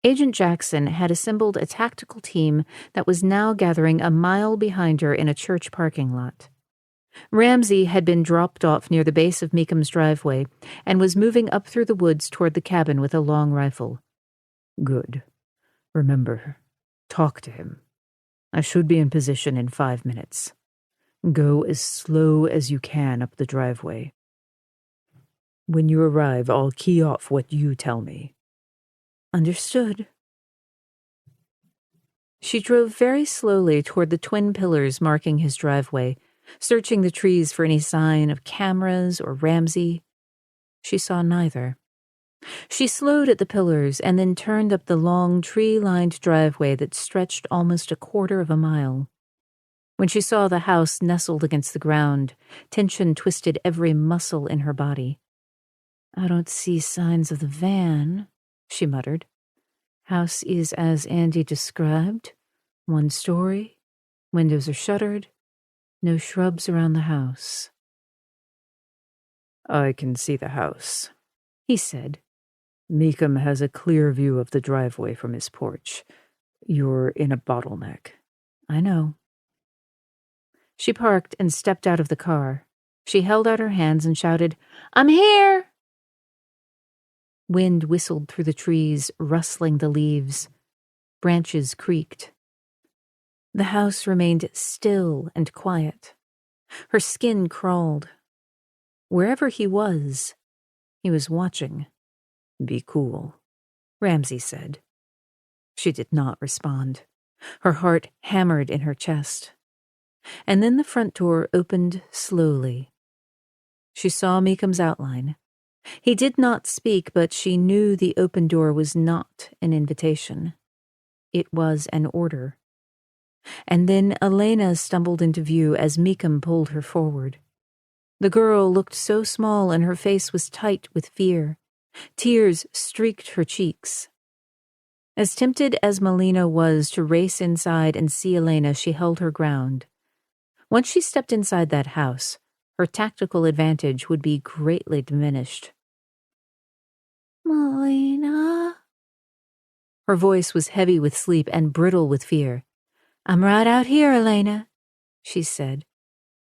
S5: Agent Jackson had assembled a tactical team that was now gathering a mile behind her in a church parking lot. Ramsey had been dropped off near the base of Meekum's driveway and was moving up through the woods toward the cabin with a long rifle.
S3: "Good. Remember, talk to him. I should be in position in 5 minutes. Go as slow as you can up the driveway. When you arrive, I'll key off what you tell me."
S5: "Understood." She drove very slowly toward the twin pillars marking his driveway, searching the trees for any sign of cameras or Ramsey. She saw neither. She slowed at the pillars and then turned up the long tree-lined driveway that stretched almost a quarter of a mile. When she saw the house nestled against the ground, tension twisted every muscle in her body. "I don't see signs of the van," she muttered. "House is as Andy described. 1 story. Windows are shuttered. No shrubs around the house."
S3: "I can see the house,"
S5: he said.
S3: "Meekum has a clear view of the driveway from his porch. You're in a bottleneck."
S5: "I know." She parked and stepped out of the car. She held out her hands and shouted, "I'm here!" Wind whistled through the trees, rustling the leaves. Branches creaked. The house remained still and quiet. Her skin crawled. Wherever he was watching.
S3: "Be cool,"
S5: Ramsey said. She did not respond. Her heart hammered in her chest. And then the front door opened slowly. She saw Meekum's outline. He did not speak, but she knew the open door was not an invitation. It was an order. And then Elena stumbled into view as Meekum pulled her forward. The girl looked so small and her face was tight with fear. Tears streaked her cheeks. As tempted as Melina was to race inside and see Elena, she held her ground. Once she stepped inside that house, her tactical advantage would be greatly diminished.
S7: Melina?
S5: Her voice was heavy with sleep and brittle with fear. "I'm right out here, Elena," she said.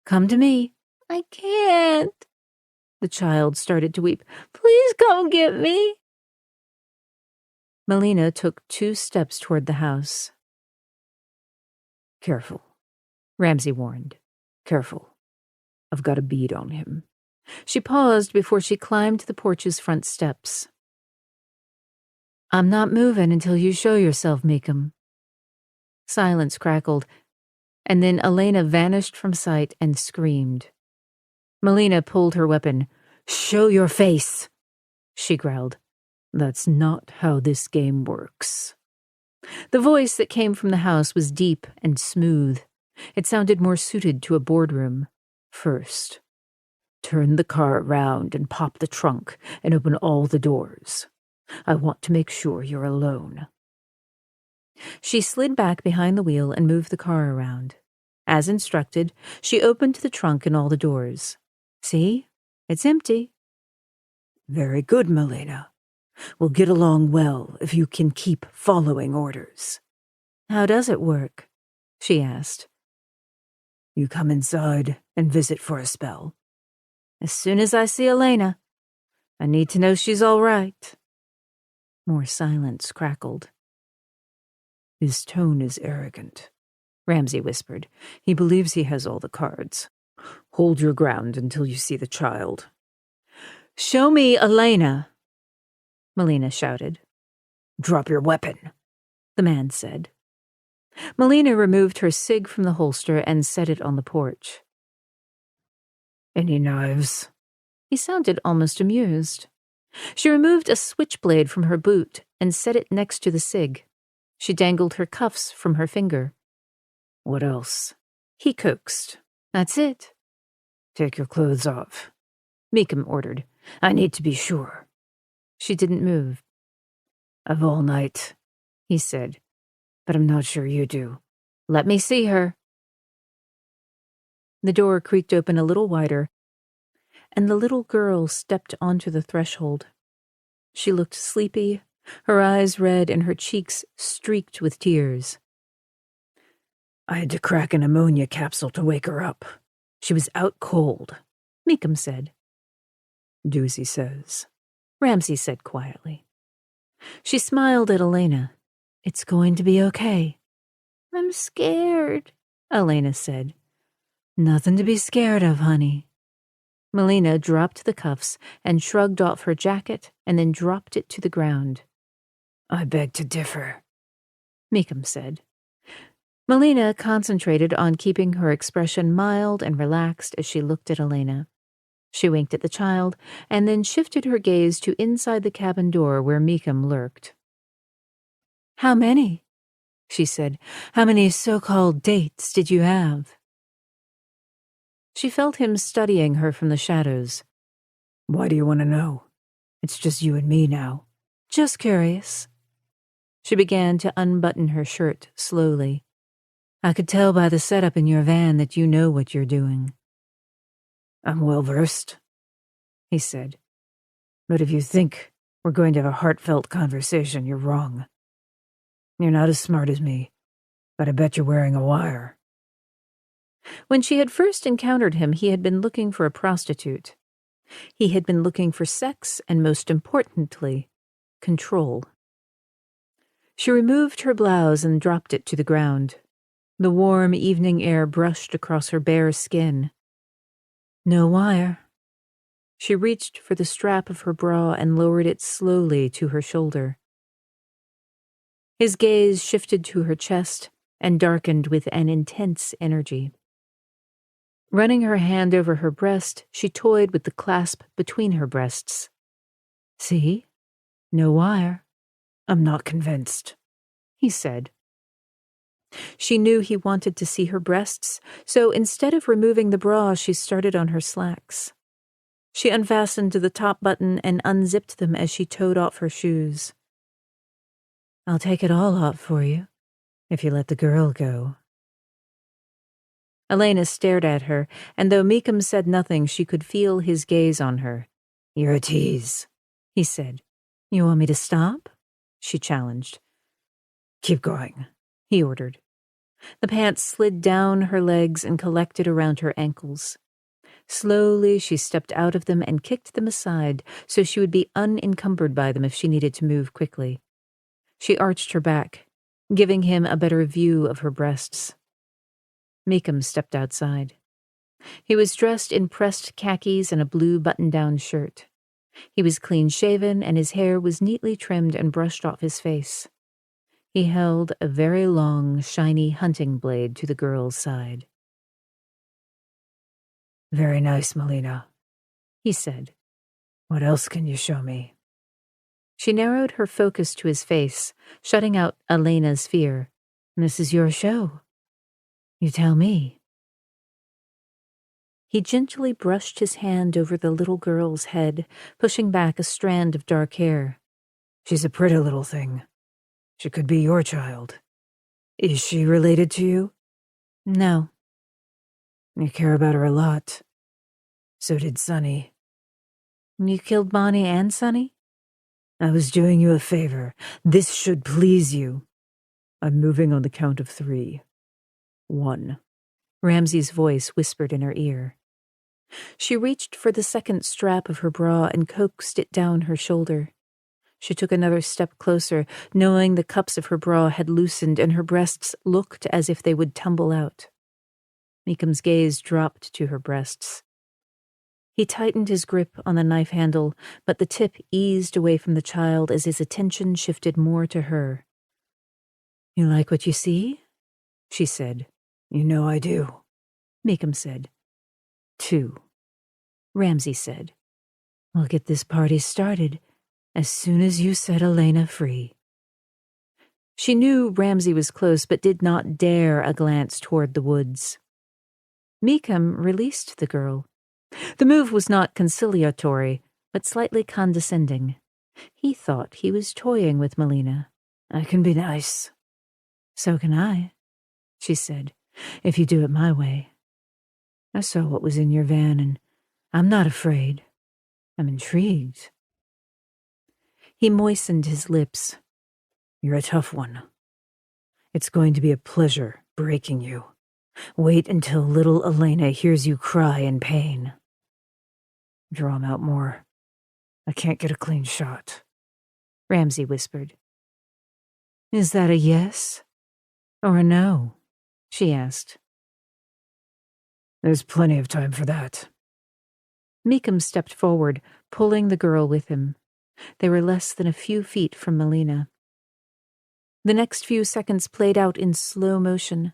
S5: "Come to me."
S7: I can't.
S5: The child started to weep.
S7: Please come get me.
S5: Melina took 2 steps toward the house.
S3: "Careful," Ramsey warned. "Careful. I've got a bead on him."
S5: She paused before she climbed the porch's front steps. "I'm not moving until you show yourself, Meekum." Silence crackled, and then Elena vanished from sight and screamed. Melina pulled her weapon. "Show your face," she growled.
S3: "That's not how this game works."
S5: The voice that came from the house was deep and smooth. It sounded more suited to a boardroom.
S3: "First, turn the car around and pop the trunk and open all the doors. I want to make sure you're alone."
S5: She slid back behind the wheel and moved the car around. As instructed, she opened the trunk and all the doors. "See? It's empty."
S3: "Very good, Melina. We'll get along well if you can keep following orders."
S5: "How does it work?" she asked.
S3: "You come inside and visit for a spell."
S5: "As soon as I see Elena. I need to know she's all right." More silence crackled.
S3: "His tone is arrogant," Ramsey whispered. "He believes he has all the cards. Hold your ground until you see the child."
S5: "Show me Elena," Melina shouted.
S3: "Drop your weapon,"
S5: the man said. Melina removed her cig from the holster and set it on the porch.
S3: "Any knives?"
S5: He sounded almost amused. She removed a switchblade from her boot and set it next to the cig. She dangled her cuffs from her finger.
S3: "What else?"
S5: He coaxed. "That's it."
S3: "Take your clothes off," Meekum ordered. "I need to be sure."
S5: She didn't move.
S3: "I've all night," he said, "but I'm not sure you do."
S5: "Let me see her." The door creaked open a little wider, and the little girl stepped onto the threshold. She looked sleepy, her eyes red and her cheeks streaked with tears.
S3: "I had to crack an ammonia capsule to wake her up. She was out cold,"
S5: Meekum said.
S3: "Do as he says,"
S5: Ramsey said quietly. She smiled at Elena. "It's going to be okay."
S7: I'm scared,
S5: Elena said. "Nothing to be scared of, honey." Melina dropped the cuffs and shrugged off her jacket and then dropped it to the ground.
S3: "I beg to differ,"
S5: Meekum said. Melina concentrated on keeping her expression mild and relaxed as she looked at Elena. She winked at the child and then shifted her gaze to inside the cabin door where Meekum lurked. "How many?" she said. "How many so-called dates did you have?" She felt him studying her from the shadows.
S3: "Why do you want to know? It's just you and me now."
S5: "Just curious." She began to unbutton her shirt slowly. "I could tell by the setup in your van that you know what you're doing."
S3: "I'm well versed," he said. "But if you think we're going to have a heartfelt conversation, you're wrong. You're not as smart as me, but I bet you're wearing a wire."
S5: When she had first encountered him, he had been looking for a prostitute. He had been looking for sex and, most importantly, control. She removed her blouse and dropped it to the ground. The warm evening air brushed across her bare skin. No wire. She reached for the strap of her bra and lowered it slowly to her shoulder. His gaze shifted to her chest and darkened with an intense energy. Running her hand over her breast, she toyed with the clasp between her breasts. See? No wire.
S3: I'm not convinced,
S5: he said. She knew he wanted to see her breasts, so instead of removing the bra, she started on her slacks. She unfastened the top button and unzipped them as she toed off her shoes. I'll take it all off for you, if you let the girl go. Elena stared at her, and though Meekum said nothing, she could feel his gaze on her. You're a tease, he said. You want me to stop? She challenged.
S3: Keep going,
S5: he ordered. The pants slid down her legs and collected around her ankles. Slowly, she stepped out of them and kicked them aside so she would be unencumbered by them if she needed to move quickly. She arched her back, giving him a better view of her breasts. Meekum stepped outside. He was dressed in pressed khakis and a blue button-down shirt. He was clean-shaven, and his hair was neatly trimmed and brushed off his face. He held a very long, shiny hunting blade to the girl's side.
S3: Very nice, Melina,
S5: he said.
S3: What else can you show me?
S5: She narrowed her focus to his face, shutting out Elena's fear. This is your show. You tell me. He gently brushed his hand over the little girl's head, pushing back a strand of dark hair.
S3: She's a pretty little thing. She could be your child. Is she related to you?
S5: No.
S3: You care about her a lot. So did Sonny.
S5: You killed Bonnie and Sonny?
S3: I was doing you a favor. This should please you. I'm moving on the count of 3. 1.
S5: Ramsey's voice whispered in her ear. She reached for the second strap of her bra and coaxed it down her shoulder. She took another step closer, knowing the cups of her bra had loosened and her breasts looked as if they would tumble out. Meekum's gaze dropped to her breasts. He tightened his grip on the knife handle, but the tip eased away from the child as his attention shifted more to her. You like what you see? She said.
S3: You know I do,
S5: Meekum said. 2. Ramsey said. We'll get this party started as soon as you set Elena free. She knew Ramsey was close, but did not dare a glance toward the woods. Meekum released the girl. The move was not conciliatory, but slightly condescending. He thought he was toying with Melina.
S3: I can be nice.
S5: So can I, she said, if you do it my way. I saw what was in your van, and I'm not afraid. I'm intrigued. He moistened his lips.
S3: You're a tough one. It's going to be a pleasure breaking you. Wait until little Elena hears you cry in pain. Draw him out more. I can't get a clean shot,
S5: Ramsey whispered. Is that a yes or a no? She asked.
S3: There's plenty of time for that.
S5: Meekum stepped forward, pulling the girl with him. They were less than a few feet from Melina. The next few seconds played out in slow motion.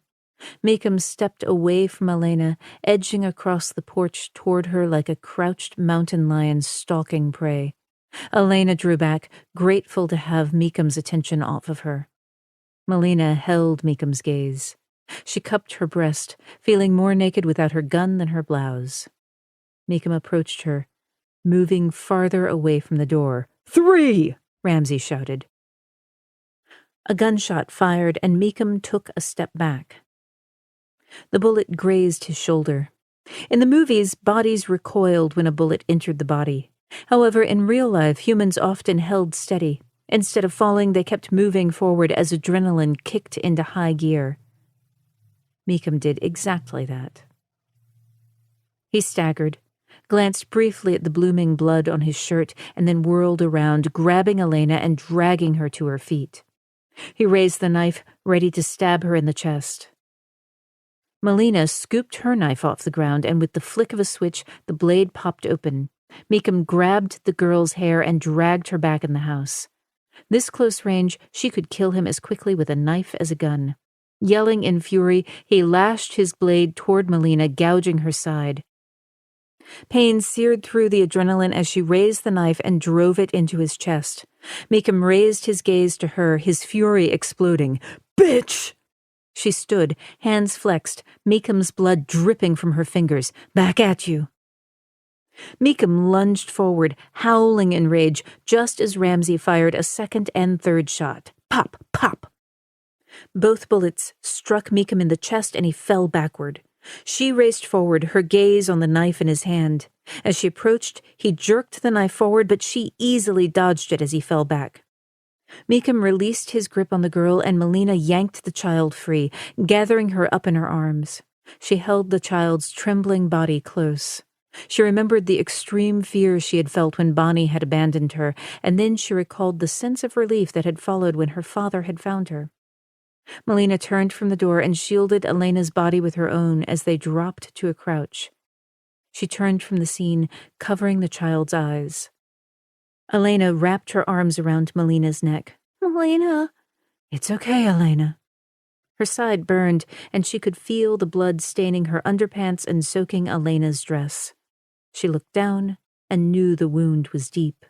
S5: Meekum stepped away from Elena, edging across the porch toward her like a crouched mountain lion stalking prey. Elena drew back, grateful to have Meekum's attention off of her. Melina held Meekum's gaze. She cupped her breast, feeling more naked without her gun than her blouse. Meekum approached her, moving farther away from the door.
S3: 3!
S5: Ramsey shouted. A gunshot fired, and Meekum took a step back. The bullet grazed his shoulder. In the movies, bodies recoiled when a bullet entered the body. However, in real life, humans often held steady. Instead of falling, they kept moving forward as adrenaline kicked into high gear. Meekum did exactly that. He staggered, glanced briefly at the blooming blood on his shirt, and then whirled around, grabbing Elena and dragging her to her feet. He raised the knife, ready to stab her in the chest. Melina scooped her knife off the ground, and with the flick of a switch, the blade popped open. Meekum grabbed the girl's hair and dragged her back in the house. This close range, she could kill him as quickly with a knife as a gun. Yelling in fury, he lashed his blade toward Melina, gouging her side. Pain seared through the adrenaline as she raised the knife and drove it into his chest. Meekum raised his gaze to her, his fury exploding. "Bitch!" She stood, hands flexed, Meekum's blood dripping from her fingers. "Back at you." Meekum lunged forward, howling in rage, just as Ramsey fired a second and third shot. Pop, pop. Both bullets struck Meekum in the chest and he fell backward. She raced forward, her gaze on the knife in his hand. As she approached, he jerked the knife forward, but she easily dodged it as he fell back. Meekum released his grip on the girl, and Melina yanked the child free, gathering her up in her arms. She held the child's trembling body close. She remembered the extreme fear she had felt when Bonnie had abandoned her, and then she recalled the sense of relief that had followed when her father had found her. Melina turned from the door and shielded Elena's body with her own as they dropped to a crouch. She turned from the scene, covering the child's eyes. Elena wrapped her arms around Melina's neck.
S7: "Melina."
S5: "It's okay, Elena." Her side burned, and she could feel the blood staining her underpants and soaking Elena's dress. She looked down and knew the wound was deep.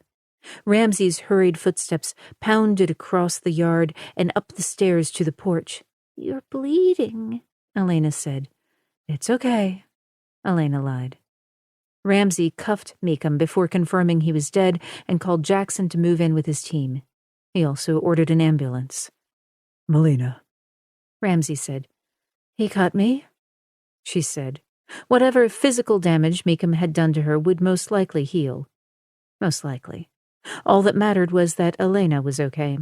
S5: Ramsey's hurried footsteps pounded across the yard and up the stairs to the porch.
S7: "You're bleeding,"
S5: Elena said. "It's okay," Elena lied. Ramsey cuffed Meekum before confirming he was dead and called Jackson to move in with his team. He also ordered an ambulance.
S2: "Melina,"
S5: Ramsey said. "He cut me," she said. Whatever physical damage Meekum had done to her would most likely heal. Most likely. All that mattered was that Elena was okay.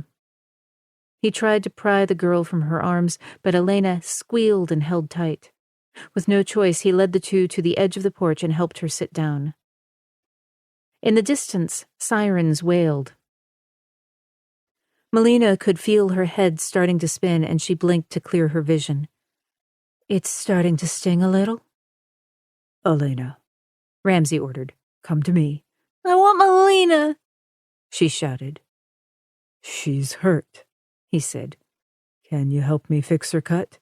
S5: He tried to pry the girl from her arms, but Elena squealed and held tight. With no choice, he led the two to the edge of the porch and helped her sit down. In the distance, sirens wailed. Melina could feel her head starting to spin, and she blinked to clear her vision. "It's starting to sting a little?"
S2: "Elena,"
S5: Ramsey ordered. "Come to me."
S7: "I want Melina,"
S5: she shouted.
S2: "She's hurt,"
S5: he said.
S2: "Can you help me fix her cut?"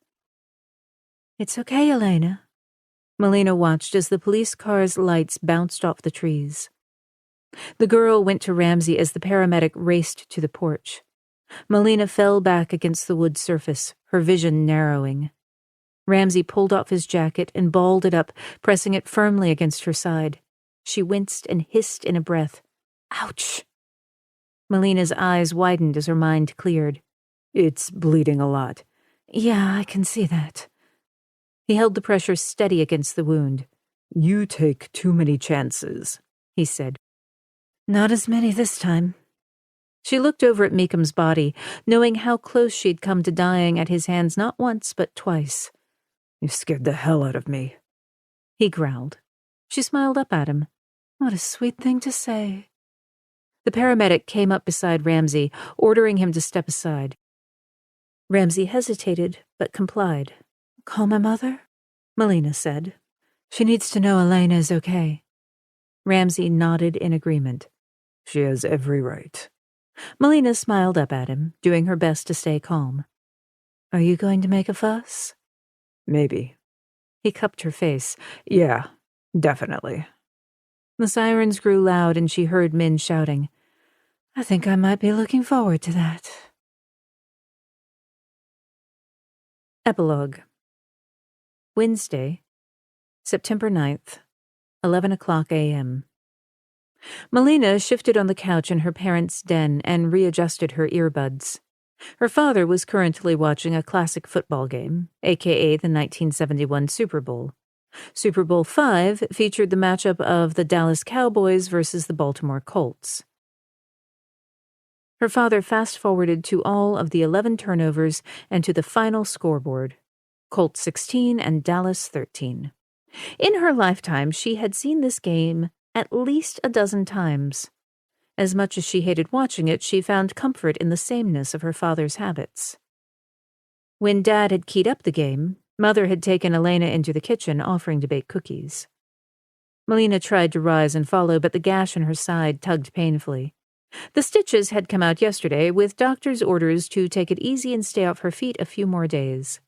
S5: "It's okay, Elena." Melina watched as the police car's lights bounced off the trees. The girl went to Ramsey as the paramedic raced to the porch. Melina fell back against the wood surface, her vision narrowing. Ramsey pulled off his jacket and balled it up, pressing it firmly against her side. She winced and hissed in a breath. "Ouch!" Melina's eyes widened as her mind cleared.
S2: "It's bleeding a lot."
S5: "Yeah, I can see that." He held the pressure steady against the wound.
S2: "You take too many chances,"
S5: he said. "Not as many this time." She looked over at Meekum's body, knowing how close she'd come to dying at his hands not once but twice.
S2: "You scared the hell out of me,"
S5: he growled. She smiled up at him. What a sweet thing to say. The paramedic came up beside Ramsey, ordering him to step aside. Ramsey hesitated, but complied. "Call my mother?" Melina said. "She needs to know Elena is okay." Ramsey nodded in agreement.
S2: "She has every right."
S5: Melina smiled up at him, doing her best to stay calm. "Are you going to make a fuss?"
S2: "Maybe."
S5: He cupped her face.
S2: "Yeah, definitely."
S5: The sirens grew loud and she heard men shouting. "I think I might be looking forward to that." Epilogue. Wednesday, September 9th, 11 o'clock a.m. Melina shifted on the couch in her parents' den and readjusted her earbuds. Her father was currently watching a classic football game, aka the 1971 Super Bowl. Super Bowl V featured the matchup of the Dallas Cowboys versus the Baltimore Colts. Her father fast-forwarded to all of the 11 turnovers and to the final scoreboard, Colts 16 and Dallas 13. In her lifetime, she had seen this game at least a dozen times. As much as she hated watching it, she found comfort in the sameness of her father's habits. When Dad had keyed up the game, Mother had taken Elena into the kitchen, offering to bake cookies. Melina tried to rise and follow, but the gash in her side tugged painfully. The stitches had come out yesterday, with doctor's orders to take it easy and stay off her feet a few more days.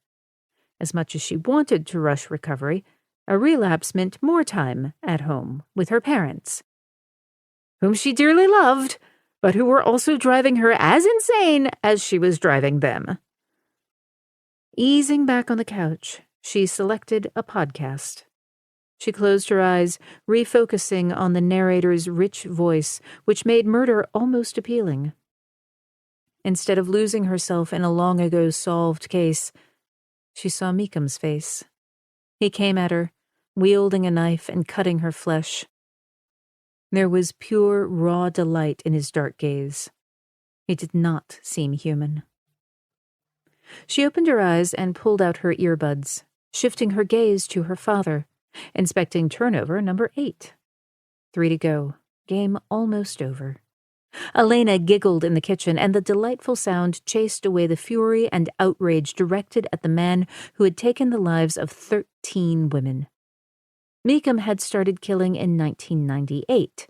S5: As much as she wanted to rush recovery, A relapse meant more time at home with her parents, whom she dearly loved, but who were also driving her as insane as she was driving them. Easing back on the couch, she selected a podcast. She closed her eyes, refocusing on the narrator's rich voice, which made murder almost appealing. Instead of losing herself in a long-ago-solved case, she saw Meekham's face. He came at her, wielding a knife and cutting her flesh. There was pure, raw delight in his dark gaze. He did not seem human. She opened her eyes and pulled out her earbuds, shifting her gaze to her father, inspecting turnover number 8. 3 to go. Game almost over. Elena giggled in the kitchen, and the delightful sound chased away the fury and outrage directed at the man who had taken the lives of 13 women. Meekham had started killing in 1998,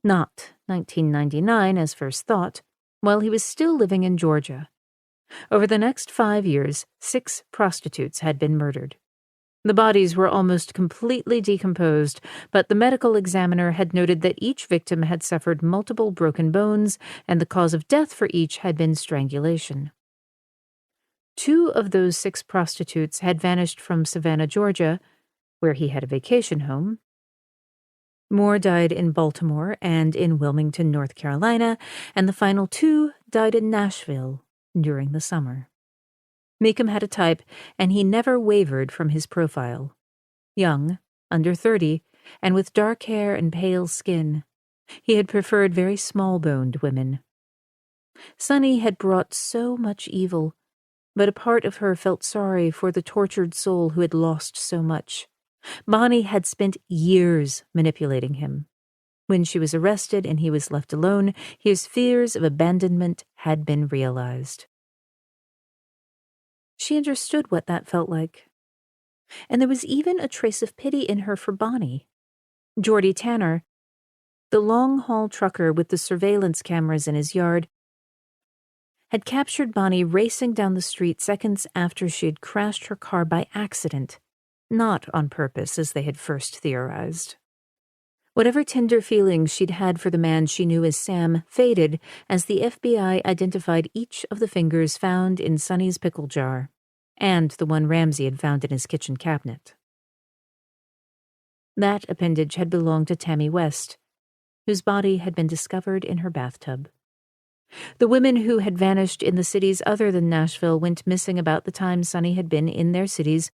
S5: not 1999 as first thought, while he was still living in Georgia. Over the next 5 years, 6 prostitutes had been murdered. The bodies were almost completely decomposed, but the medical examiner had noted that each victim had suffered multiple broken bones, and the cause of death for each had been strangulation. 2 of those 6 prostitutes had vanished from Savannah, Georgia, where he had a vacation home. More died in Baltimore and in Wilmington, North Carolina, and the final 2 died in Nashville during the summer. Meekham had a type, and he never wavered from his profile. Young, under 30, and with dark hair and pale skin, he had preferred very small-boned women. Sunny had brought so much evil, but a part of her felt sorry for the tortured soul who had lost so much. Bonnie had spent years manipulating him. When she was arrested and he was left alone, his fears of abandonment had been realized. She understood what that felt like. And there was even a trace of pity in her for Bonnie. Geordie Tanner, the long-haul trucker with the surveillance cameras in his yard, had captured Bonnie racing down the street seconds after she had crashed her car by accident, not on purpose as they had first theorized. Whatever tender feelings she'd had for the man she knew as Sam faded as the FBI identified each of the fingers found in Sonny's pickle jar, and the one Ramsey had found in his kitchen cabinet. That appendage had belonged to Tammy West, whose body had been discovered in her bathtub. The women who had vanished in the cities other than Nashville went missing about the time Sonny had been in their cities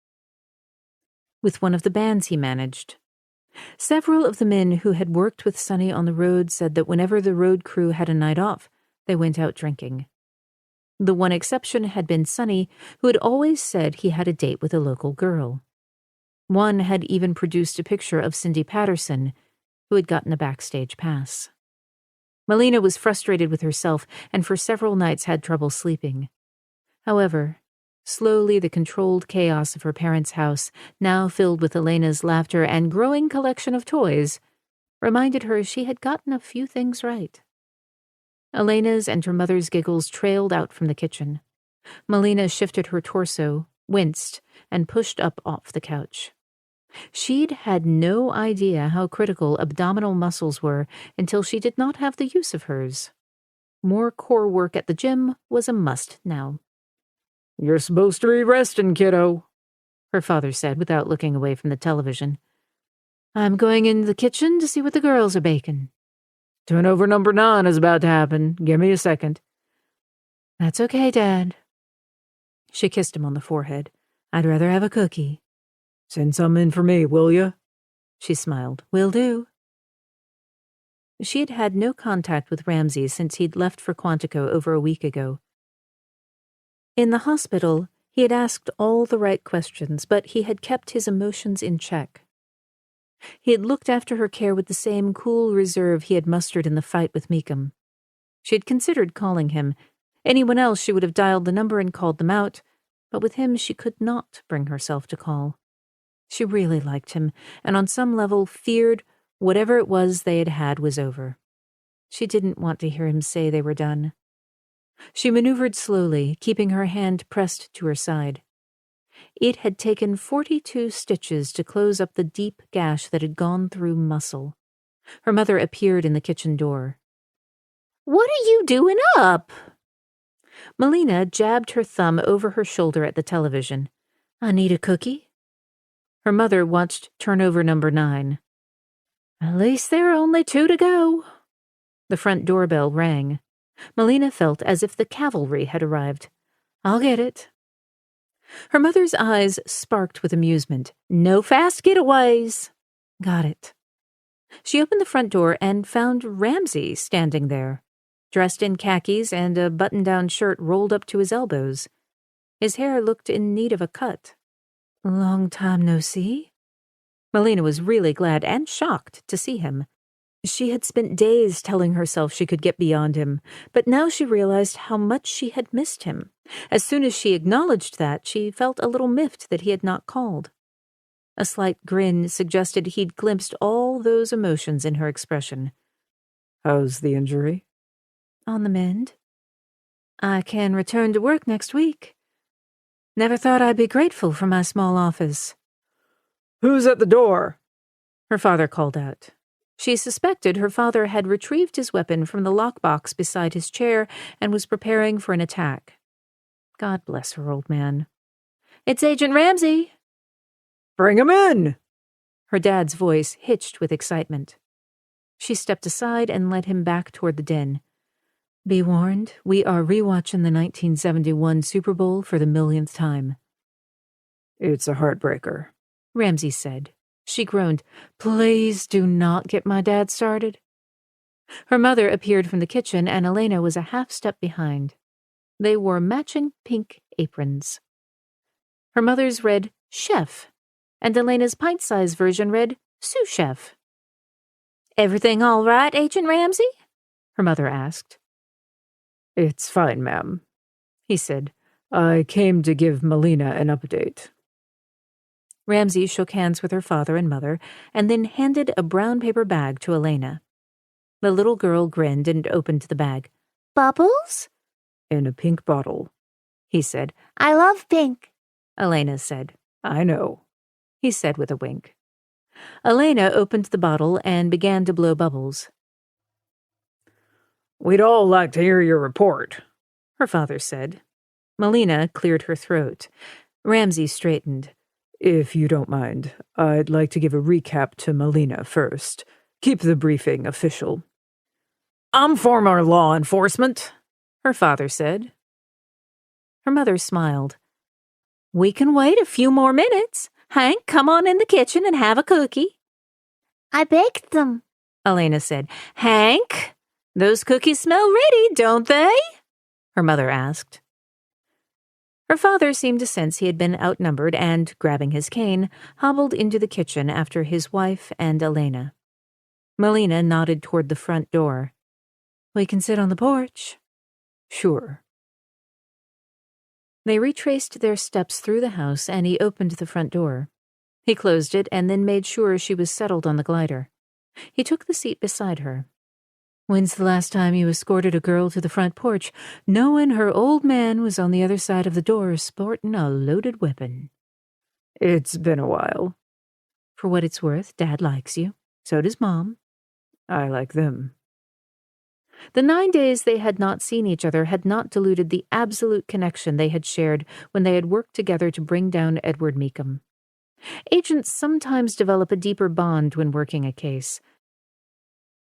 S5: with one of the bands he managed. Several of the men who had worked with Sonny on the road said that whenever the road crew had a night off, they went out drinking. The one exception had been Sonny, who had always said he had a date with a local girl. One had even produced a picture of Cindy Patterson, who had gotten a backstage pass. Melina was frustrated with herself and for several nights had trouble sleeping. However, slowly the controlled chaos of her parents' house, now filled with Elena's laughter and growing collection of toys, reminded her she had gotten a few things right. Elena's and her mother's giggles trailed out from the kitchen. Melina shifted her torso, winced, and pushed up off the couch. She'd had no idea how critical abdominal muscles were until she did not have the use of hers. More core work at the gym was a must now.
S2: "You're supposed to be resting, kiddo,"
S5: her father said without looking away from the television. "I'm going into the kitchen to see what the girls are baking."
S2: "Turnover number 9 is about to happen. Give me a second."
S5: "That's okay, Dad." She kissed him on the forehead. "I'd rather have a cookie."
S2: "Send some in for me, will you?"
S5: She smiled. "Will do." She had had no contact with Ramsey since he'd left for Quantico over a week ago. In the hospital, he had asked all the right questions, but he had kept his emotions in check. He had looked after her care with the same cool reserve he had mustered in the fight with Meekham. She had considered calling him. Anyone else she would have dialed the number and called them out, but with him she could not bring herself to call. She really liked him, and on some level feared whatever it was they had had was over. She didn't want to hear him say they were done. She maneuvered slowly, keeping her hand pressed to her side. It had taken 42 stitches to close up the deep gash that had gone through muscle. Her mother appeared in the kitchen door.
S4: "What are you doing up?"
S5: Melina jabbed her thumb over her shoulder at the television.
S6: I need a cookie.
S5: Her mother watched turnover number 9.
S6: At least there are only 2 to go.
S5: The front doorbell rang. Melina felt as if the cavalry had arrived.
S6: I'll get it.
S5: Her mother's eyes sparked with amusement. No fast getaways.
S6: Got it.
S5: She opened the front door and found Ramsey standing there, dressed in khakis and a button-down shirt rolled up to his elbows. His hair looked in need of a cut.
S6: Long time no see.
S5: Melina was really glad and shocked to see him. She had spent days telling herself she could get beyond him, but now she realized how much she had missed him. As soon as she acknowledged that, she felt a little miffed that he had not called. A slight grin suggested he'd glimpsed all those emotions in her expression.
S3: How's the injury?
S6: On the mend. I can return to work next week. Never thought I'd be grateful for my small office.
S2: Who's at the door?
S5: Her father called out. She suspected her father had retrieved his weapon from the lockbox beside his chair and was preparing for an attack. God bless her old man.
S6: It's Agent Ramsey.
S2: Bring him in.
S5: Her dad's voice hitched with excitement. She stepped aside and led him back toward the den.
S6: Be warned, we are rewatching the 1971 Super Bowl for the millionth time.
S3: It's a heartbreaker,
S5: Ramsey said.
S6: She groaned. Please do not get my dad started.
S5: Her mother appeared from the kitchen and Elena was a half step behind. They wore matching pink aprons. Her mother's read chef, and Elena's pint-sized version read sous chef.
S6: Everything all right, Agent Ramsey?
S5: Her mother asked.
S3: It's fine, ma'am,
S5: he said.
S3: I came to give Melina an update.
S5: Ramsey shook hands with her father and mother and then handed a brown paper bag to Elena. The little girl grinned and opened the bag.
S7: Bubbles?
S3: In a pink bottle, he said.
S7: I love pink,
S5: Elena said.
S3: I know,
S5: he said with a wink. Elena opened the bottle and began to blow bubbles.
S2: We'd all like to hear your report,
S5: her father said. Melina cleared her throat. Ramsey straightened.
S3: If you don't mind, I'd like to give a recap to Melina first. Keep the briefing official.
S2: I'm former law enforcement,
S5: her father said. Her mother smiled. We can wait a few more minutes. Hank, come on in the kitchen and have a cookie.
S7: I baked them,
S5: Elena said. Hank, those cookies smell ready, don't they? Her mother asked. Her father seemed to sense he had been outnumbered and, grabbing his cane, hobbled into the kitchen after his wife and Elena. Melina nodded toward the front door.
S6: We can sit on the porch.
S3: Sure.
S5: They retraced their steps through the house and he opened the front door. He closed it and then made sure she was settled on the glider. He took the seat beside her.
S6: When's the last time you escorted a girl to the front porch, knowing her old man was on the other side of the door sporting a loaded weapon?
S3: It's been a while.
S6: For what it's worth, Dad likes you. So does Mom.
S3: I like them.
S5: The 9 days they had not seen each other had not diluted the absolute connection they had shared when they had worked together to bring down Edward Meekham. Agents sometimes develop a deeper bond when working a case.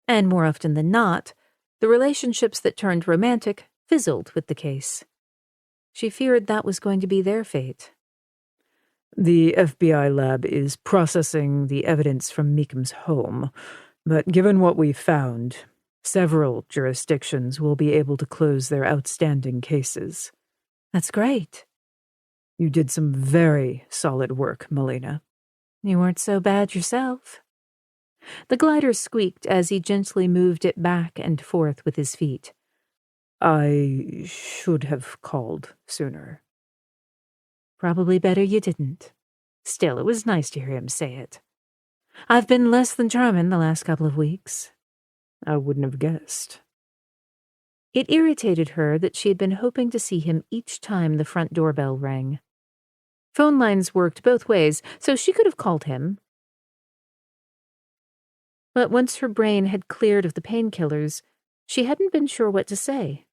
S5: And more often than not, the relationships that turned romantic fizzled with the case. She feared that was going to be their fate.
S3: The FBI lab is processing the evidence from Meekham's home, but given what we found, several jurisdictions will be able to close their outstanding cases.
S6: That's great.
S3: You did some very solid work, Melina.
S6: You weren't so bad yourself.
S5: The glider squeaked as he gently moved it back and forth with his feet.
S3: I should have called sooner.
S6: Probably better you didn't. Still, it was nice to hear him say it. I've been less than charming the last couple of weeks.
S3: I wouldn't have guessed.
S5: It irritated her that she had been hoping to see him each time the front doorbell rang. Phone lines worked both ways, so she could have called him. But once her brain had cleared of the painkillers, she hadn't been sure what to say.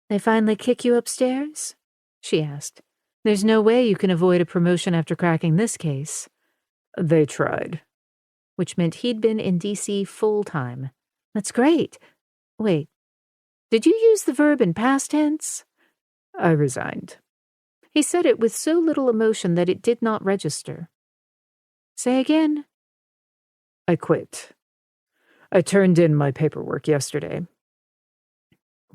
S5: "They finally kick you upstairs?" she asked. "There's no way you can avoid a promotion after cracking this case."
S3: They tried.
S5: Which meant he'd been in D.C. full-time. That's great. Wait, did you use the verb in past tense?
S3: I resigned.
S5: He said it with so little emotion that it did not register. Say again.
S3: I quit. I turned in my paperwork yesterday.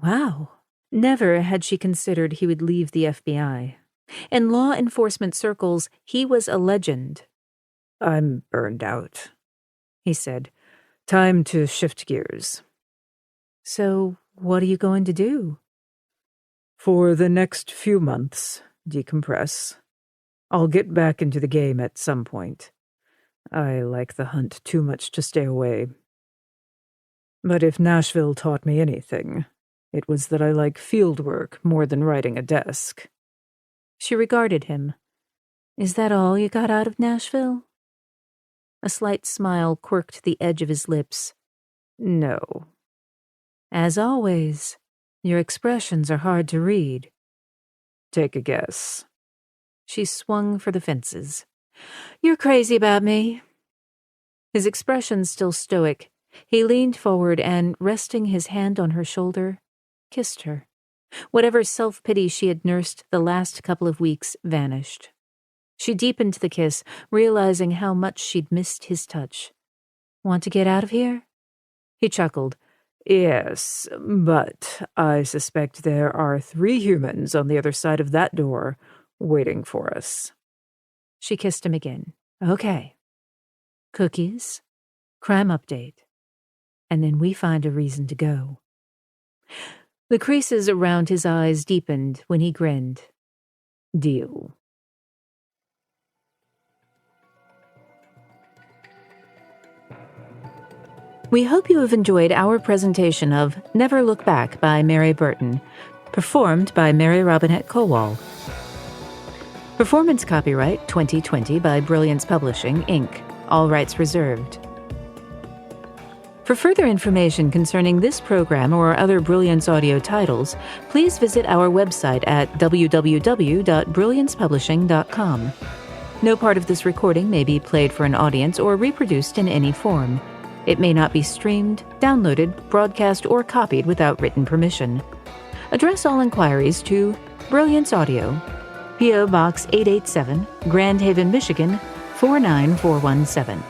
S5: Wow. Never had she considered he would leave the FBI. In law enforcement circles, he was a legend.
S3: I'm burned out, he said. Time to shift gears.
S5: So, what are you going to do?
S3: For the next few months, decompress. I'll get back into the game at some point. I like the hunt too much to stay away. But if Nashville taught me anything, it was that I like field work more than writing a desk.
S5: She regarded him. Is that all you got out of Nashville? A slight smile quirked the edge of his lips.
S3: No.
S5: As always, your expressions are hard to read.
S3: Take a guess.
S5: She swung for the fences. You're crazy about me. His expression still stoic, he leaned forward and, resting his hand on her shoulder, kissed her. Whatever self-pity she had nursed the last couple of weeks vanished. She deepened the kiss, realizing how much she'd missed his touch. Want to get out of here? He chuckled.
S3: Yes, but I suspect there are 3 humans on the other side of that door waiting for us.
S5: She kissed him again. Okay. Cookies, crime update, and then we find a reason to go. The creases around his eyes deepened when he grinned.
S3: Deal.
S5: We hope you have enjoyed our presentation of Never Look Back by Mary Burton, performed by Mary Robinette Kowal. Performance copyright 2020 by Brilliance Publishing, Inc., all rights reserved. For further information concerning this program or other Brilliance audio titles, please visit our website at www.brilliancepublishing.com. No part of this recording may be played for an audience or reproduced in any form. It may not be streamed, downloaded, broadcast, or copied without written permission. Address all inquiries to Brilliance Audio, P.O. Box 887, Grand Haven, Michigan, 49417.